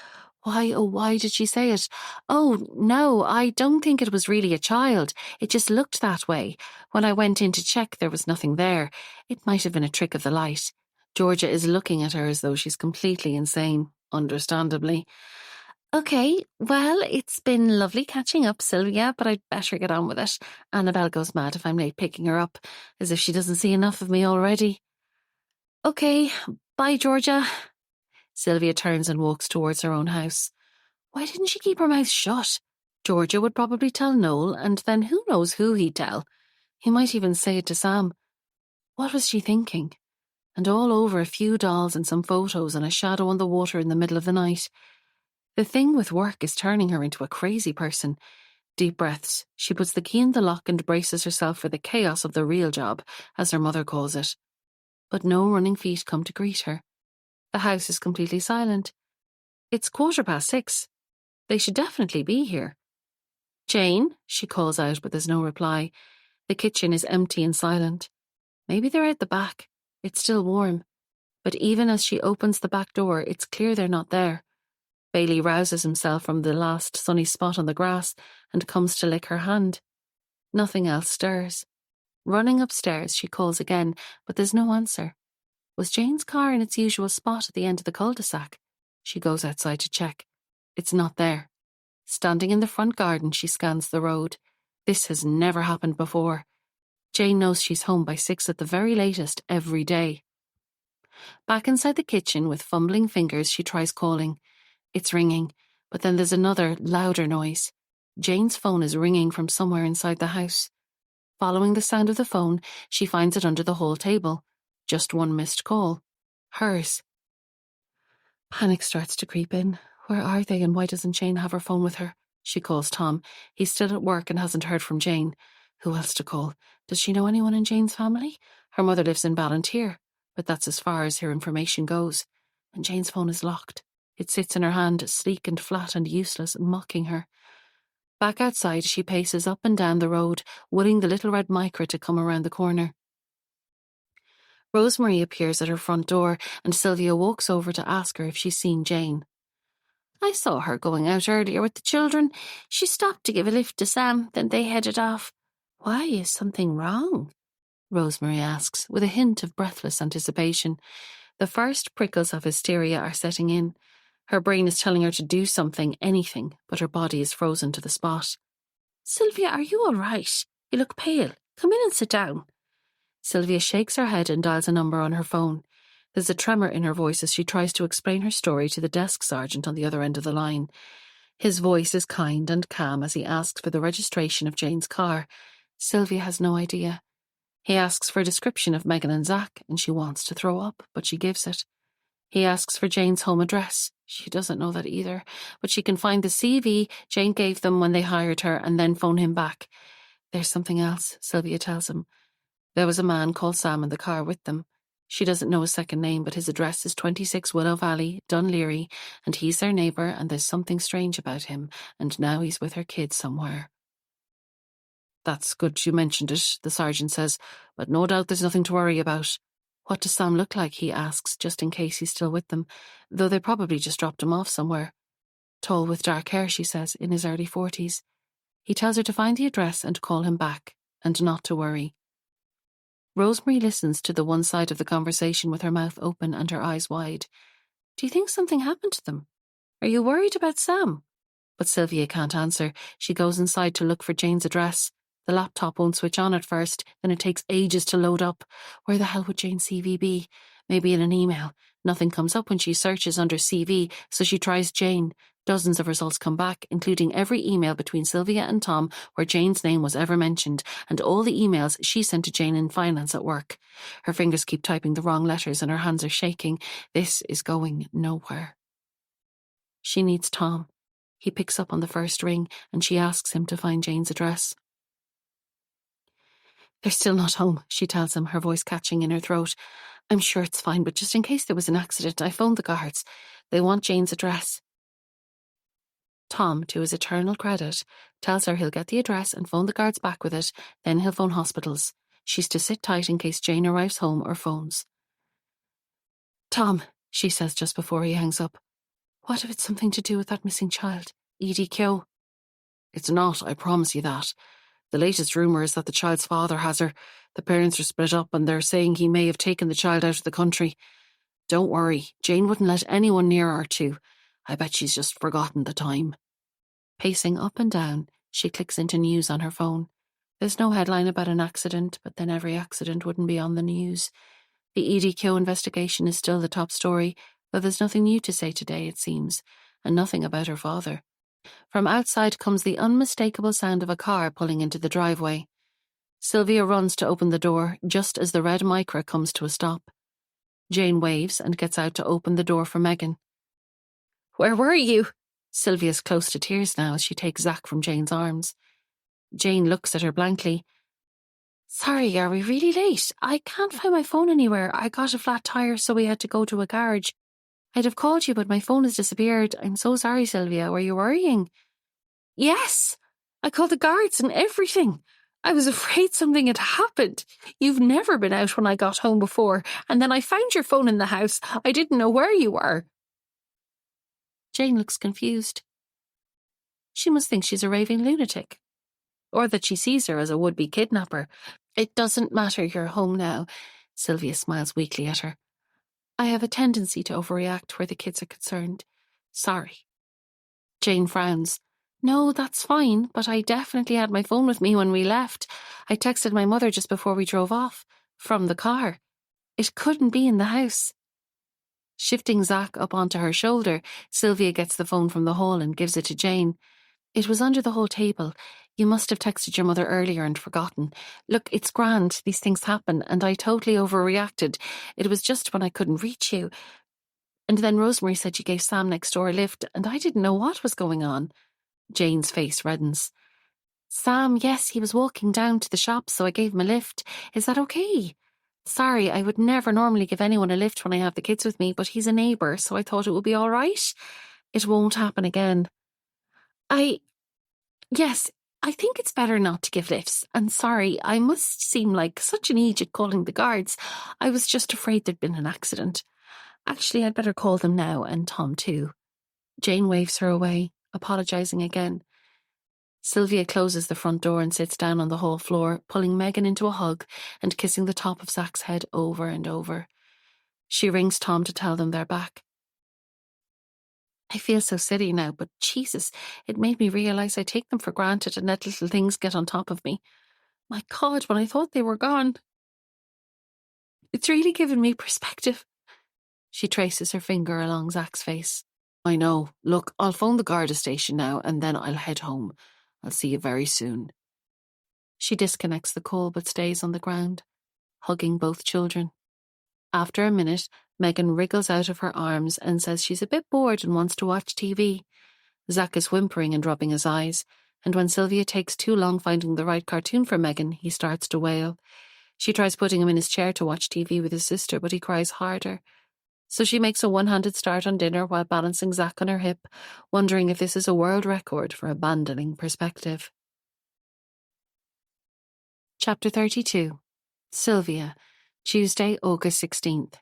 Why, oh, why did she say it? Oh, no, I don't think it was really a child. It just looked that way. When I went in to check, there was nothing there. It might have been a trick of the light. Georgia is looking at her as though she's completely insane, understandably. Okay, well, it's been lovely catching up, Sylvia, but I'd better get on with it. Annabelle goes mad if I'm late picking her up, as if she doesn't see enough of me already. Okay, bye, Georgia. Sylvia turns and walks towards her own house. Why didn't she keep her mouth shut? Georgia would probably tell Noel, and then who knows who he'd tell. He might even say it to Sam. What was she thinking? And all over a few dolls and some photos and a shadow on the water in the middle of the night. The thing with work is turning her into a crazy person. Deep breaths. She puts the key in the lock and braces herself for the chaos of the real job, as her mother calls it. But no running feet come to greet her. The house is completely silent. It's 6:15. They should definitely be here. Jane, she calls out, but there's no reply. The kitchen is empty and silent. Maybe they're out the back. It's still warm. But even as she opens the back door, it's clear they're not there. Bailey rouses himself from the last sunny spot on the grass and comes to lick her hand. Nothing else stirs. Running upstairs, she calls again, but there's no answer. Was Jane's car in its usual spot at the end of the cul-de-sac? She goes outside to check. It's not there. Standing in the front garden, she scans the road. This has never happened before. Jane knows she's home by 6 at the very latest every day. Back inside the kitchen, with fumbling fingers, she tries calling. It's ringing, but then there's another, louder noise. Jane's phone is ringing from somewhere inside the house. Following the sound of the phone, she finds it under the hall table. Just one missed call. Hers. Panic starts to creep in. Where are they, and why doesn't Jane have her phone with her? She calls Tom. He's still at work and hasn't heard from Jane. Who else to call? Does she know anyone in Jane's family? Her mother lives in Ballantyre. but that's as far as her information goes. And Jane's phone is locked. It sits in her hand, sleek and flat and useless, mocking her. Back outside, she paces up and down the road, willing the little red Micra to come around the corner. Rosemary appears at her front door, and Sylvia walks over to ask her if she's seen Jane. I saw her going out earlier with the children. She stopped to give a lift to Sam, then they headed off. Why, is something wrong? Rosemary asks, with a hint of breathless anticipation. The first prickles of hysteria are setting in. Her brain is telling her to do something, anything, but her body is frozen to the spot. Sylvia, are you all right? You look pale. Come in and sit down. Sylvia shakes her head and dials a number on her phone. There's a tremor in her voice as she tries to explain her story to the desk sergeant on the other end of the line. His voice is kind and calm as he asks for the registration of Jane's car. Sylvia has no idea. He asks for a description of Megan and Zach, and she wants to throw up, but she gives it. He asks for Jane's home address. She doesn't know that either, but she can find the CV Jane gave them when they hired her and then phone him back. There's something else, Sylvia tells him. There was a man called Sam in the car with them. She doesn't know his second name, but his address is 26 Willow Valley, Dunleary, and he's their neighbour, and there's something strange about him, and now he's with her kids somewhere. That's good you mentioned it, the sergeant says, but no doubt there's nothing to worry about. What does Sam look like, he asks, just in case he's still with them, though they probably just dropped him off somewhere. Tall with dark hair, she says, in his early 40s. He tells her to find the address and call him back, and not to worry. Rosemary listens to the one side of the conversation with her mouth open and her eyes wide. Do you think something happened to them? Are you worried about Sam? But Sylvia can't answer. She goes inside to look for Jane's address. The laptop won't switch on at first, then it takes ages to load up. Where the hell would Jane's CV be? Maybe in an email. Nothing comes up when she searches under CV, so she tries Jane. Dozens of results come back, including every email between Sylvia and Tom where Jane's name was ever mentioned, and all the emails she sent to Jane in finance at work. Her fingers keep typing the wrong letters and her hands are shaking. This is going nowhere. She needs Tom. He picks up on the first ring, and she asks him to find Jane's address. They're still not home, she tells him, her voice catching in her throat. I'm sure it's fine, but just in case there was an accident, I phoned the guards. They want Jane's address. Tom, to his eternal credit, tells her he'll get the address and phone the guards back with it, then he'll phone hospitals. She's to sit tight in case Jane arrives home or phones. Tom, she says just before he hangs up, what if it's something to do with that missing child, Edie Keogh? It's not, I promise you that. The latest rumour is that the child's father has her. The parents are split up and they're saying he may have taken the child out of the country. Don't worry, Jane wouldn't let anyone near her too. I bet she's just forgotten the time. Pacing up and down, she clicks into news on her phone. There's no headline about an accident, but then every accident wouldn't be on the news. The Edie Keogh investigation is still the top story, though there's nothing new to say today, it seems, and nothing about her father. From outside comes the unmistakable sound of a car pulling into the driveway. Sylvia runs to open the door, just as the red Micra comes to a stop. Jane waves and gets out to open the door for Megan. Where were you? Sylvia's close to tears now as she takes Zach from Jane's arms. Jane looks at her blankly. Sorry, are we really late? I can't find my phone anywhere. I got a flat tire, so we had to go to a garage. I'd have called you, but my phone has disappeared. I'm so sorry, Sylvia. Were you worrying? Yes. I called the guards and everything. I was afraid something had happened. You've never been out when I got home before, and then I found your phone in the house. I didn't know where you were. Jane looks confused. She must think she's a raving lunatic, or that she sees her as a would-be kidnapper. It doesn't matter, you're home now. Sylvia smiles weakly at her. I have a tendency to overreact where the kids are concerned. Sorry. Jane frowns. No, that's fine, but I definitely had my phone with me when we left. I texted my mother just before we drove off, from the car. It couldn't be in the house. Shifting Zach up onto her shoulder, Sylvia gets the phone from the hall and gives it to Jane. It was under the whole table. You must have texted your mother earlier and forgotten. Look, it's grand. These things happen, and I totally overreacted. It was just when I couldn't reach you. And then Rosemary said you gave Sam next door a lift, and I didn't know what was going on. Jane's face reddens. Sam, yes, he was walking down to the shop, so I gave him a lift. Is that okay? Sorry, I would never normally give anyone a lift when I have the kids with me, but he's a neighbour, so I thought it would be all right. It won't happen again. Yes, I think it's better not to give lifts. And sorry, I must seem like such an idiot calling the guards. I was just afraid there'd been an accident. Actually, I'd better call them now, and Tom too. Jane waves her away, apologising again. Sylvia closes the front door and sits down on the hall floor, pulling Megan into a hug and kissing the top of Zach's head over and over. She rings Tom to tell them they're back. I feel so silly now, but Jesus, it made me realise I take them for granted and let little things get on top of me. My God, when I thought they were gone. It's really given me perspective. She traces her finger along Zach's face. I know. Look, I'll phone the Garda station now and then I'll head home. I'll see you very soon. She disconnects the call but stays on the ground, hugging both children. After a minute, Megan wriggles out of her arms and says she's a bit bored and wants to watch TV. Zach is whimpering and rubbing his eyes, and when Sylvia takes too long finding the right cartoon for Megan, he starts to wail. She tries putting him in his chair to watch TV with his sister, but he cries harder. So she makes a one-handed start on dinner while balancing Zach on her hip, wondering if this is a world record for abandoning perspective. Chapter 32. Sylvia, Tuesday, August 16th.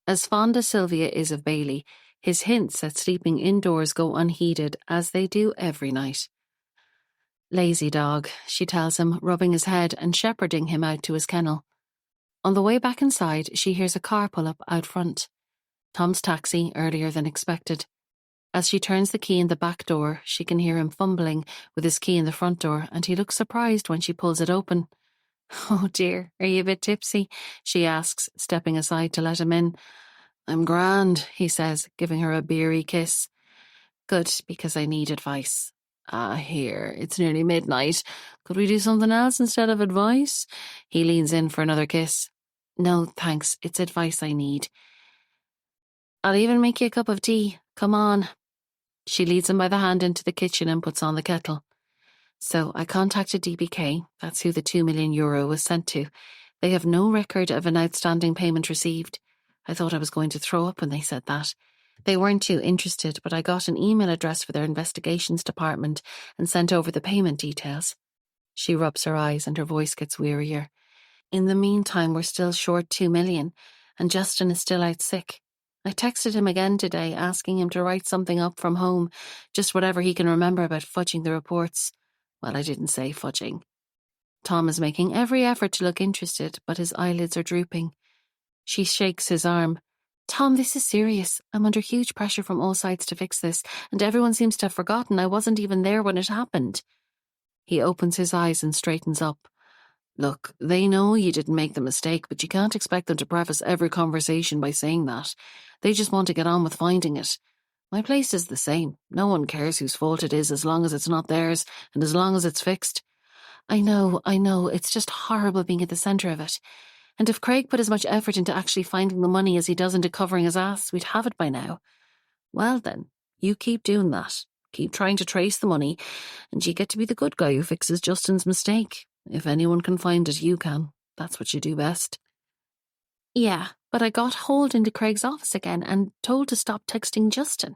As fond as Sylvia is of Bailey, his hints at sleeping indoors go unheeded, as they do every night. Lazy dog, she tells him, rubbing his head and shepherding him out to his kennel. On the way back inside, she hears a car pull up out front. Tom's taxi, earlier than expected. As she turns the key in the back door, she can hear him fumbling with his key in the front door, and he looks surprised when she pulls it open. Oh dear, are you a bit tipsy? She asks, stepping aside to let him in. I'm grand, he says, giving her a beery kiss. Good, because I need advice. Here, it's nearly midnight. Could we do something else instead of advice? He leans in for another kiss. No, thanks, it's advice I need. I'll even make you a cup of tea. Come on. She leads him by the hand into the kitchen and puts on the kettle. So I contacted DBK, that's who the €2 million was sent to. They have no record of an outstanding payment received. I thought I was going to throw up when they said that. They weren't too interested, but I got an email address for their investigations department and sent over the payment details. She rubs her eyes and her voice gets wearier. In the meantime, we're still short $2 million, and Justin is still out sick. I texted him again today, asking him to write something up from home, just whatever he can remember about fudging the reports. Well, I didn't say fudging. Tom is making every effort to look interested, but his eyelids are drooping. She shakes his arm. Tom, this is serious. I'm under huge pressure from all sides to fix this, and everyone seems to have forgotten I wasn't even there when it happened. He opens his eyes and straightens up. Look, they know you didn't make the mistake, but you can't expect them to preface every conversation by saying that. They just want to get on with finding it. My place is the same. No one cares whose fault it is as long as it's not theirs and as long as it's fixed. I know, it's just horrible being at the centre of it. And if Craig put as much effort into actually finding the money as he does into covering his ass, we'd have it by now. Well then, you keep doing that. Keep trying to trace the money, and you get to be the good guy who fixes Justin's mistake. If anyone can find it, you can. That's what you do best. Yeah, but I got hauled into Craig's office again and told to stop texting Justin.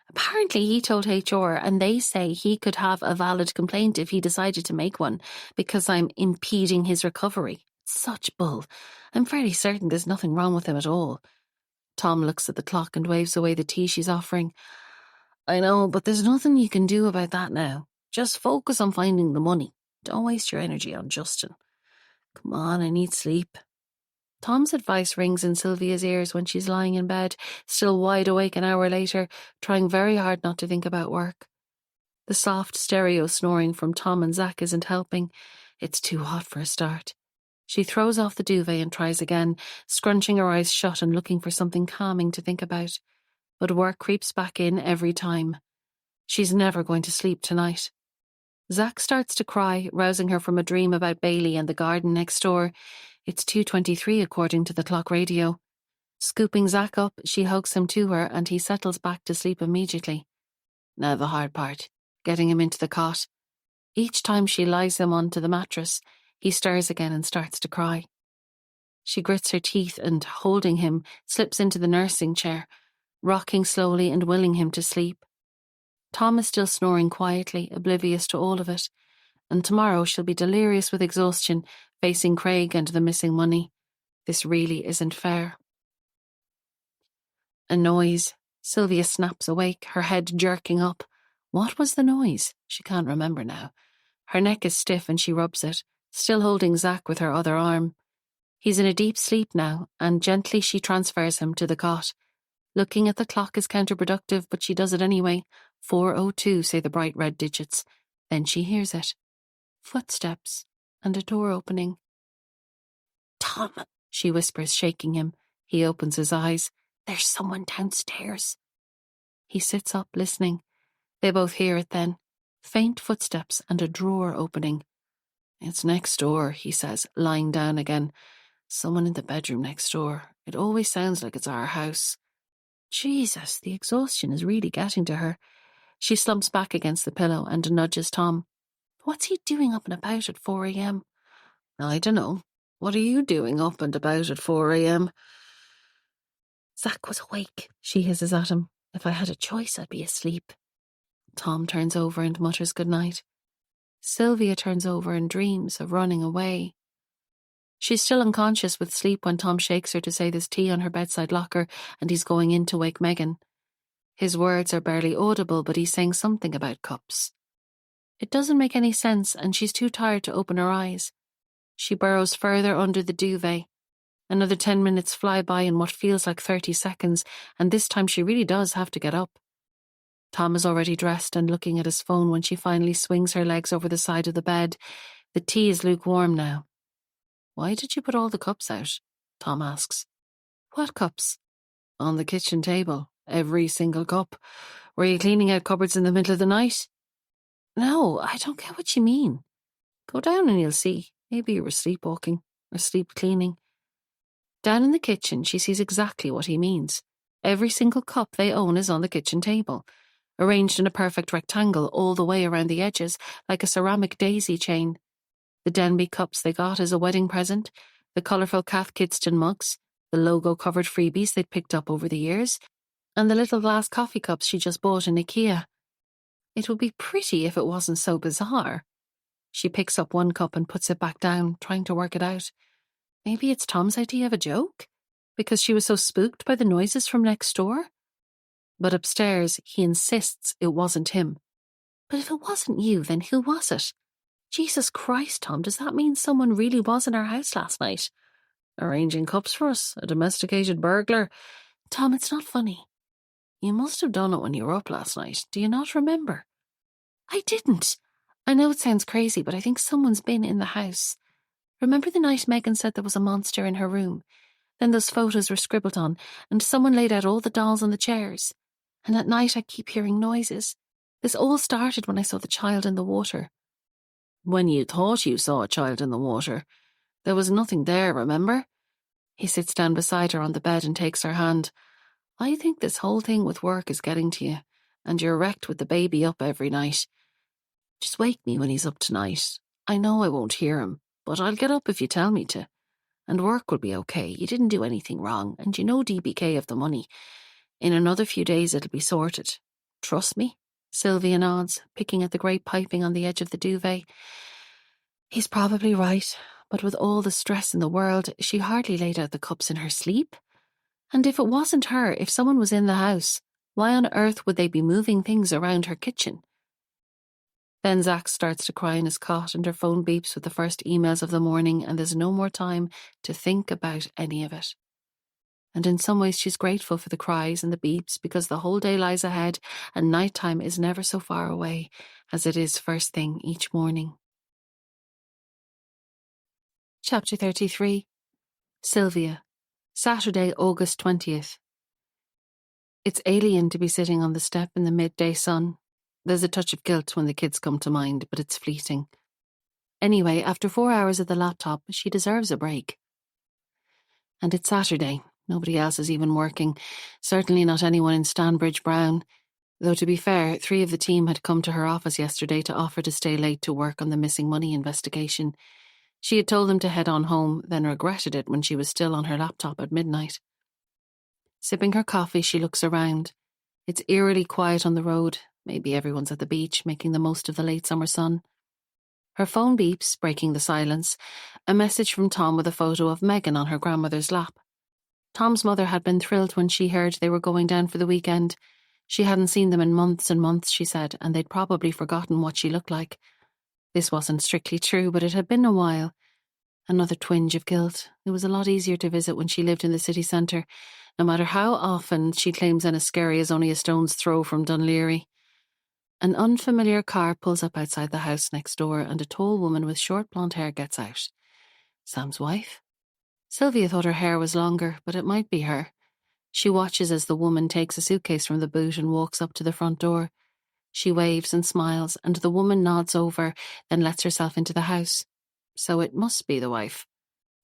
Apparently he told HR and they say he could have a valid complaint if he decided to make one because I'm impeding his recovery. Such bull. I'm fairly certain there's nothing wrong with him at all. Tom looks at the clock and waves away the tea she's offering. I know, but there's nothing you can do about that now. Just focus on finding the money. Don't waste your energy on Justin. Come on, I need sleep. Tom's advice rings in Sylvia's ears when she's lying in bed, still wide awake an hour later, trying very hard not to think about work. The soft stereo snoring from Tom and Zach isn't helping. It's too hot for a start. She throws off the duvet and tries again, scrunching her eyes shut and looking for something calming to think about. But work creeps back in every time. She's never going to sleep tonight. Zach starts to cry, rousing her from a dream about Bailey and the garden next door. It's 2:23 according to the clock radio. Scooping Zach up, she hugs him to her and he settles back to sleep immediately. Now the hard part, getting him into the cot. Each time she lies him onto the mattress, he stirs again and starts to cry. She grits her teeth and, holding him, slips into the nursing chair, rocking slowly and willing him to sleep. Tom is still snoring quietly, oblivious to all of it, and tomorrow she'll be delirious with exhaustion, facing Craig and the missing money. This really isn't fair. A noise. Sylvia snaps awake, her head jerking up. What was the noise? She can't remember now. Her neck is stiff and she rubs it, still holding Zach with her other arm. He's in a deep sleep now, and gently she transfers him to the cot. Looking at the clock is counterproductive, but she does it anyway. 4:02, say the bright red digits. Then she hears it. Footsteps and a door opening. Tom, she whispers, shaking him. He opens his eyes. There's someone downstairs. He sits up, listening. They both hear it then. Faint footsteps and a drawer opening. It's next door, he says, lying down again. Someone in the bedroom next door. It always sounds like it's our house. Jesus, the exhaustion is really getting to her. She slumps back against the pillow and nudges Tom. What's he doing up and about at 4 a.m? I don't know. What are you doing up and about at 4 a.m? Zach was awake, she hisses at him. If I had a choice, I'd be asleep. Tom turns over and mutters goodnight. Sylvia turns over and dreams of running away. She's still unconscious with sleep when Tom shakes her to say there's tea on her bedside locker and he's going in to wake Megan. His words are barely audible, but he's saying something about cups. It doesn't make any sense, and she's too tired to open her eyes. She burrows further under the duvet. Another 10 minutes fly by in what feels like 30 seconds, and this time she really does have to get up. Tom is already dressed and looking at his phone when she finally swings her legs over the side of the bed. The tea is lukewarm now. Why did you put all the cups out? Tom asks. What cups? On the kitchen table. Every single cup. Were you cleaning out cupboards in the middle of the night? No, I don't get what you mean. Go down and you'll see. Maybe you were sleepwalking or sleep cleaning. Down in the kitchen, she sees exactly what he means. Every single cup they own is on the kitchen table, arranged in a perfect rectangle all the way around the edges, like a ceramic daisy chain. The Denby cups they got as a wedding present, the colourful Kath Kidston mugs, the logo-covered freebies they'd picked up over the years, and the little glass coffee cups she just bought in IKEA. It would be pretty if it wasn't so bizarre. She picks up one cup and puts it back down, trying to work it out. Maybe it's Tom's idea of a joke? Because she was so spooked by the noises from next door? But upstairs, he insists it wasn't him. But if it wasn't you, then who was it? Jesus Christ, Tom, does that mean someone really was in our house last night? Arranging cups for us? A domesticated burglar? Tom, it's not funny. You must have done it when you were up last night. Do you not remember? I didn't. I know it sounds crazy, but I think someone's been in the house. Remember the night Megan said there was a monster in her room? Then those photos were scribbled on, and someone laid out all the dolls on the chairs. And at night I keep hearing noises. This all started when I saw the child in the water. When you thought you saw a child in the water, there was nothing there, remember? He sits down beside her on the bed and takes her hand. I think this whole thing with work is getting to you, and you're wrecked with the baby up every night. Just wake me when he's up tonight. I know I won't hear him, but I'll get up if you tell me to. And work will be okay. You didn't do anything wrong, and you know DBK have the money. In another few days it'll be sorted. Trust me? Sylvia nods, picking at the grey piping on the edge of the duvet. He's probably right, but with all the stress in the world, she hardly laid out the cups in her sleep. And if it wasn't her, if someone was in the house, why on earth would they be moving things around her kitchen? Then Zach starts to cry in his cot and her phone beeps with the first emails of the morning, and there's no more time to think about any of it. And in some ways she's grateful for the cries and the beeps, because the whole day lies ahead and nighttime is never so far away as it is first thing each morning. Chapter 33. Sylvia. Saturday, August 20th. It's alien to be sitting on the step in the midday sun. There's a touch of guilt when the kids come to mind, but it's fleeting. Anyway, after 4 hours at the laptop, she deserves a break. And it's Saturday. Nobody else is even working. Certainly not anyone in Stanbridge Brown. Though to be fair, 3 of the team had come to her office yesterday to offer to stay late to work on the missing money investigation. She had told them to head on home, then regretted it when she was still on her laptop at midnight. Sipping her coffee, she looks around. It's eerily quiet on the road. Maybe everyone's at the beach, making the most of the late summer sun. Her phone beeps, breaking the silence. A message from Tom with a photo of Megan on her grandmother's lap. Tom's mother had been thrilled when she heard they were going down for the weekend. She hadn't seen them in months and months, she said, and they'd probably forgotten what she looked like. This wasn't strictly true, but it had been a while. Another twinge of guilt. It was a lot easier to visit when she lived in the city centre, no matter how often she claims Enniskerry is only a stone's throw from Dunleary. An unfamiliar car pulls up outside the house next door, and a tall woman with short blonde hair gets out. Sam's wife? Sylvia thought her hair was longer, but it might be her. She watches as the woman takes a suitcase from the boot and walks up to the front door. She waves and smiles, and the woman nods over, then lets herself into the house. So it must be the wife.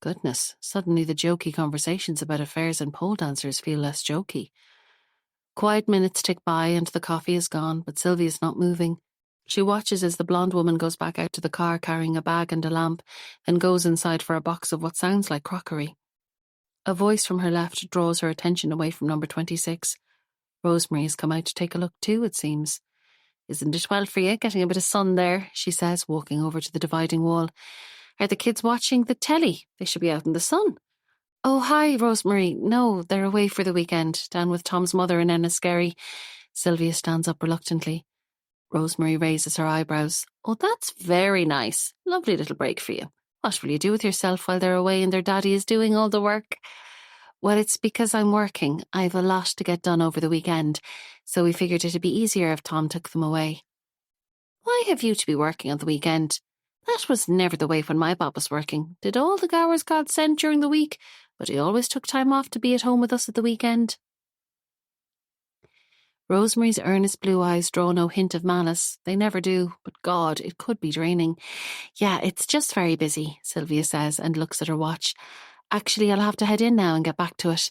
Goodness, suddenly the jokey conversations about affairs and pole dancers feel less jokey. Quiet minutes tick by and the coffee is gone, but Sylvia's not moving. She watches as the blonde woman goes back out to the car carrying a bag and a lamp, then goes inside for a box of what sounds like crockery. A voice from her left draws her attention away from number 26. Rosemary has come out to take a look too, it seems. "Isn't it well for you, getting a bit of sun there?" she says, walking over to the dividing wall. "Are the kids watching the telly? They should be out in the sun." "Oh, hi, Rosemary. No, they're away for the weekend, down with Tom's mother in Enniskerry." Sylvia stands up reluctantly. Rosemary raises her eyebrows. "Oh, that's very nice. Lovely little break for you. What will you do with yourself while they're away and their daddy is doing all the work?" "Well, it's because I'm working. I've a lot to get done over the weekend, so we figured it'd be easier if Tom took them away." "Why have you to be working on the weekend? That was never the way when my Bob was working. Did all the hours God sent during the week, but he always took time off to be at home with us at the weekend." Rosemary's earnest blue eyes draw no hint of malice. They never do, but God, it could be draining. "Yeah, it's just very busy," Sylvia says and looks at her watch. "Actually, I'll have to head in now and get back to it."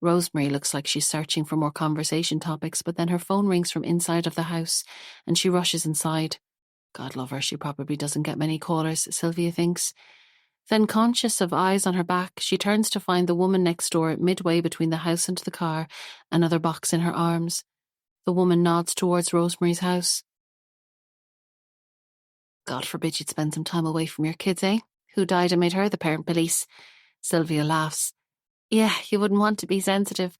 Rosemary looks like she's searching for more conversation topics, but then her phone rings from inside of the house, and she rushes inside. God love her, she probably doesn't get many callers, Sylvia thinks. Then, conscious of eyes on her back, she turns to find the woman next door, midway between the house and the car, another box in her arms. The woman nods towards Rosemary's house. "God forbid you'd spend some time away from your kids, eh? Who died and made her the parent police?" Sylvia laughs. "Yeah, you wouldn't want to be sensitive.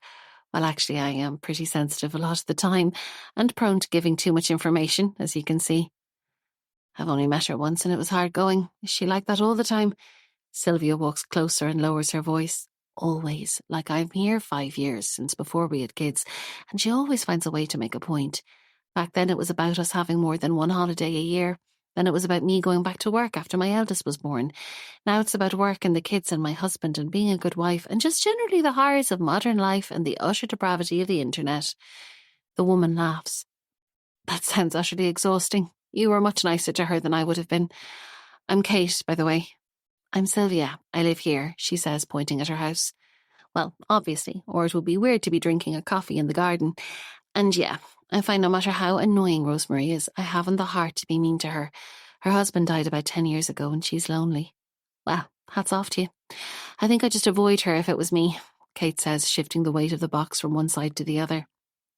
Well, actually, I am pretty sensitive a lot of the time, and prone to giving too much information, as you can see. I've only met her once and it was hard going. Is she like that all the time?" Sylvia walks closer and lowers her voice. "Always. Like I'm here 5 years, since before we had kids, and she always finds a way to make a point. Back then it was about us having more than one holiday a year. Then it was about me going back to work after my eldest was born. Now it's about work and the kids and my husband and being a good wife and just generally the horrors of modern life and the utter depravity of the internet." The woman laughs. "That sounds utterly exhausting. You were much nicer to her than I would have been. I'm Kate, by the way." "I'm Sylvia. I live here," she says, pointing at her house. "Well, obviously, or it would be weird to be drinking a coffee in the garden. And yeah, I find no matter how annoying Rosemary is, I haven't the heart to be mean to her. Her husband died about 10 years ago and she's lonely." "Well, hats off to you. I think I'd just avoid her if it was me," Kate says, shifting the weight of the box from one side to the other.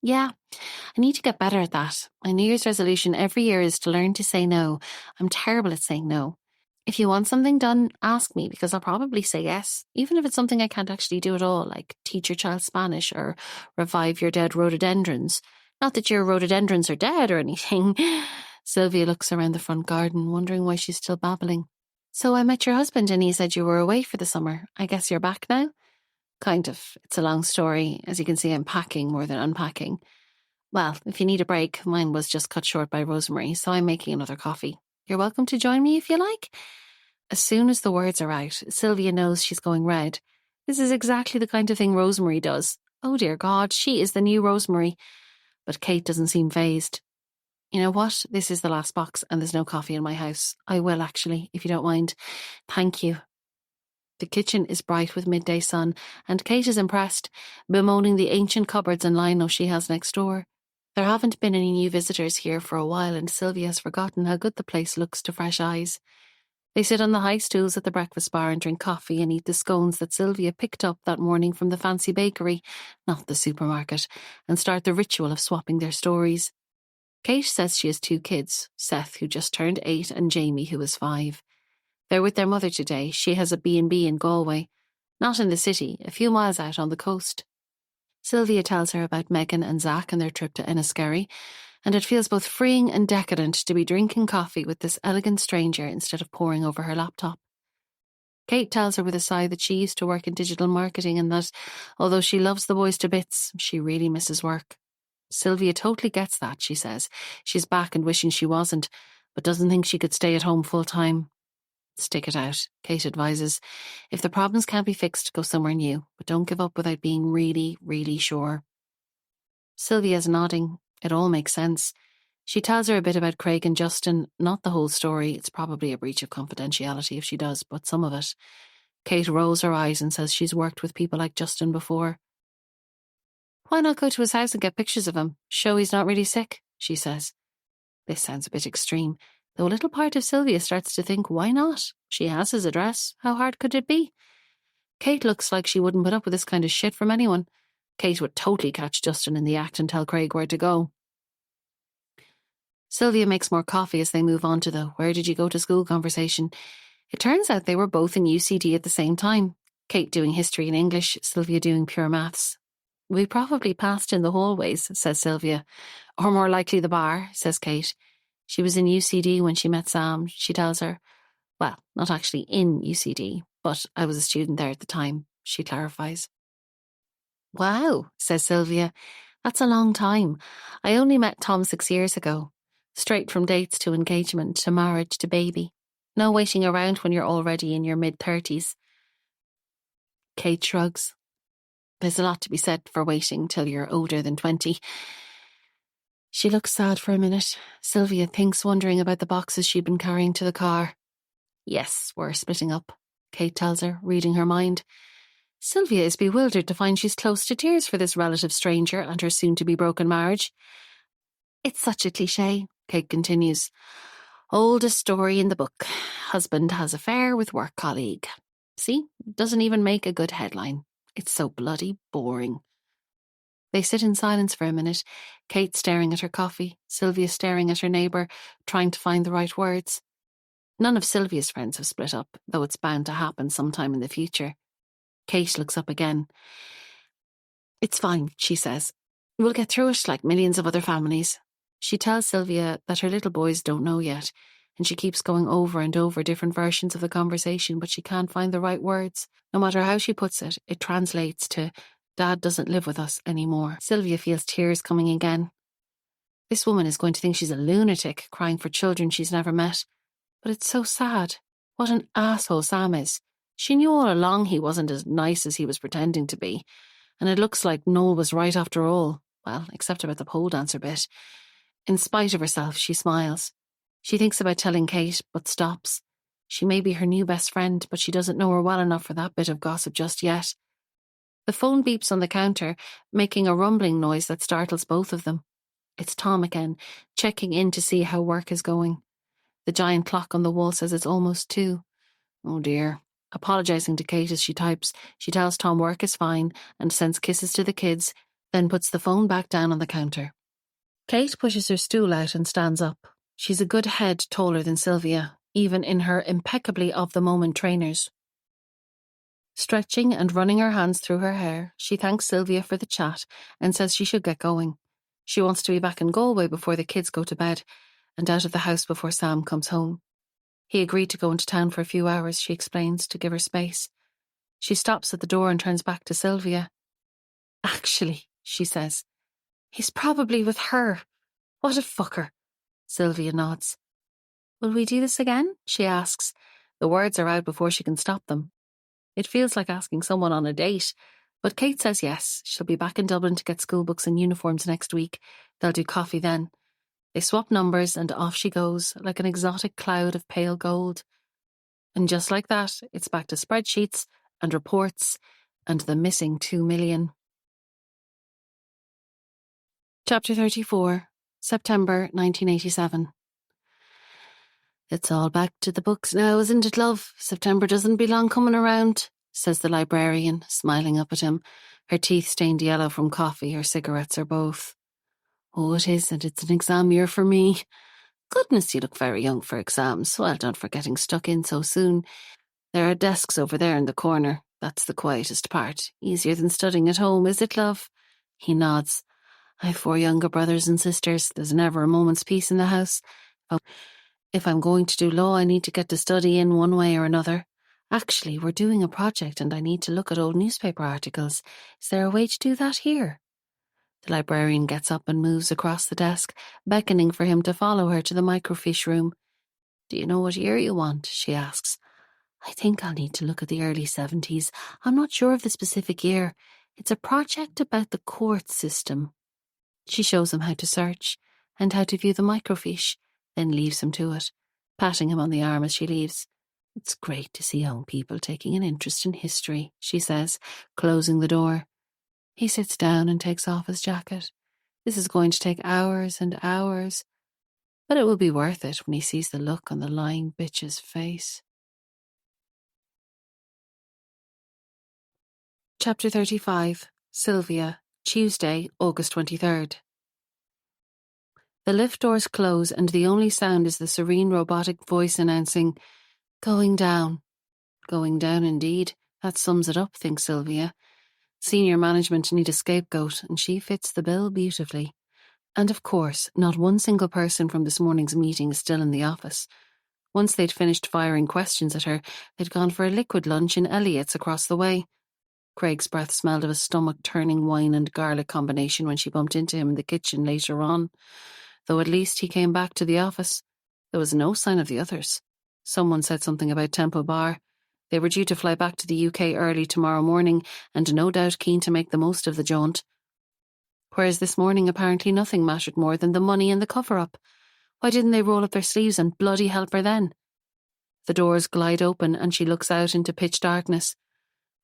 "Yeah, I need to get better at that. My New Year's resolution every year is to learn to say no. I'm terrible at saying no. If you want something done, ask me, because I'll probably say yes, even if it's something I can't actually do at all, like teach your child Spanish or revive your dead rhododendrons. Not that your rhododendrons are dead or anything." Sylvia looks around the front garden, wondering why she's still babbling. "So I met your husband and he said you were away for the summer. I guess you're back now?" "Kind of. It's a long story. As you can see, I'm packing more than unpacking. Well, if you need a break, mine was just cut short by Rosemary, so I'm making another coffee. You're welcome to join me if you like." As soon as the words are out, Sylvia knows she's going red. This is exactly the kind of thing Rosemary does. Oh dear God, she is the new Rosemary. But Kate doesn't seem fazed. "You know what? This is the last box and there's no coffee in my house. I will actually, if you don't mind. Thank you." The kitchen is bright with midday sun, and Kate is impressed, bemoaning the ancient cupboards and lino she has next door. There haven't been any new visitors here for a while, and Sylvia has forgotten how good the place looks to fresh eyes. They sit on the high stools at the breakfast bar and drink coffee and eat the scones that Sylvia picked up that morning from the fancy bakery, not the supermarket, and start the ritual of swapping their stories. Kate says she has 2 kids, Seth, who just turned 8, and Jamie, who is 5. They're with their mother today. She has a B&B in Galway, not in the city, a few miles out on the coast. Sylvia tells her about Megan and Zach and their trip to Enniskerry, and it feels both freeing and decadent to be drinking coffee with this elegant stranger instead of poring over her laptop. Kate tells her with a sigh that she used to work in digital marketing and that, although she loves the boys to bits, she really misses work. Sylvia totally gets that, she says. She's back and wishing she wasn't, but doesn't think she could stay at home full time. Stick it out, Kate advises. If the problems can't be fixed, go somewhere new, but don't give up without being really, really sure. Sylvia's nodding. It all makes sense. She tells her a bit about Craig and Justin, not the whole story. It's probably a breach of confidentiality if she does, but some of it. Kate rolls her eyes and says she's worked with people like Justin before. Why not go to his house and get pictures of him? Show he's not really sick, she says. This sounds a bit extreme, though a little part of Sylvia starts to think, why not? She has his address. How hard could it be? Kate looks like she wouldn't put up with this kind of shit from anyone. Kate would totally catch Justin in the act and tell Craig where to go. Sylvia makes more coffee as they move on to the "where did you go to school" conversation. It turns out they were both in UCD at the same time. Kate doing history and English, Sylvia doing pure maths. We probably passed in the hallways, says Sylvia. Or more likely the bar, says Kate. She was in UCD when she met Sam, she tells her. Well, not actually in UCD, but I was a student there at the time, she clarifies. Wow, says Sylvia. That's a long time. I only met Tom 6 years ago. Straight from dates to engagement to marriage to baby. No waiting around when you're already in your mid-30s. Kate shrugs. There's a lot to be said for waiting till you're older than 20. She looks sad for a minute. Sylvia thinks, wondering about the boxes she'd been carrying to the car. Yes, we're splitting up, Kate tells her, reading her mind. Sylvia is bewildered to find she's close to tears for this relative stranger and her soon-to-be broken marriage. It's such a cliché, Kate continues. Oldest story in the book. Husband has affair with work colleague. See, doesn't even make a good headline. It's so bloody boring. They sit in silence for a minute, Kate staring at her coffee, Sylvia staring at her neighbour, trying to find the right words. None of Sylvia's friends have split up, though it's bound to happen sometime in the future. Kate looks up again. It's fine, she says. We'll get through it like millions of other families. She tells Sylvia that her little boys don't know yet, and she keeps going over and over different versions of the conversation, but she can't find the right words. No matter how she puts it, it translates to, Dad doesn't live with us anymore. Sylvia feels tears coming again. This woman is going to think she's a lunatic, crying for children she's never met. But it's so sad. What an asshole Sam is. She knew all along he wasn't as nice as he was pretending to be, and it looks like Noel was right after all. Well, except about the pole dancer bit. In spite of herself, she smiles. She thinks about telling Kate, but stops. She may be her new best friend, but she doesn't know her well enough for that bit of gossip just yet. The phone beeps on the counter, making a rumbling noise that startles both of them. It's Tom again, checking in to see how work is going. The giant clock on the wall says it's almost 2. Oh dear. Apologising to Kate as she types, she tells Tom work is fine and sends kisses to the kids, then puts the phone back down on the counter. Kate pushes her stool out and stands up. She's a good head taller than Sylvia, even in her impeccably of-the-moment trainers. Stretching and running her hands through her hair, she thanks Sylvia for the chat and says she should get going. She wants to be back in Galway before the kids go to bed and out of the house before Sam comes home. He agreed to go into town for a few hours, she explains, to give her space. She stops at the door and turns back to Sylvia. Actually, she says, he's probably with her. What a fucker. Sylvia nods. Will we do this again? She asks. The words are out before she can stop them. It feels like asking someone on a date, but Kate says yes. She'll be back in Dublin to get school books and uniforms next week. They'll do coffee then. They swap numbers and off she goes, like an exotic cloud of pale gold. And just like that, it's back to spreadsheets and reports and the missing 2 million. Chapter 34, September 1987. It's all back to the books now, isn't it, love? September doesn't be long coming around, says the librarian, smiling up at him, her teeth stained yellow from coffee or cigarettes or both. Oh, it is, and it's an exam year for me. Goodness, you look very young for exams. Well done for getting stuck in so soon. There are desks over there in the corner. That's the quietest part. Easier than studying at home, is it, love? He nods. I've 4 younger brothers and sisters. There's never a moment's peace in the house. If I'm going to do law, I need to get to study in one way or another. Actually, we're doing a project and I need to look at old newspaper articles. Is there a way to do that here? The librarian gets up and moves across the desk, beckoning for him to follow her to the microfiche room. Do you know what year you want? She asks. I think I'll need to look at the early 70s. I'm not sure of the specific year. It's a project about the court system. She shows him how to search and how to view the microfiche, then leaves him to it, patting him on the arm as she leaves. It's great to see young people taking an interest in history, she says, closing the door. He sits down and takes off his jacket. This is going to take hours and hours, but it will be worth it when he sees the look on the lying bitch's face. Chapter 35. Sylvia, Tuesday, August 23rd. The lift doors close and the only sound is the serene robotic voice announcing, Going down. Going down indeed. That sums it up, thinks Sylvia. Senior management need a scapegoat and she fits the bill beautifully. And of course, not one single person from this morning's meeting is still in the office. Once they'd finished firing questions at her, they'd gone for a liquid lunch in Elliott's across the way. Craig's breath smelled of a stomach-turning wine and garlic combination when she bumped into him in the kitchen later on. Though at least he came back to the office. There was no sign of the others. Someone said something about Temple Bar. They were due to fly back to the UK early tomorrow morning and no doubt keen to make the most of the jaunt. Whereas this morning apparently nothing mattered more than the money and the cover-up. Why didn't they roll up their sleeves and bloody help her then? The doors glide open and she looks out into pitch darkness.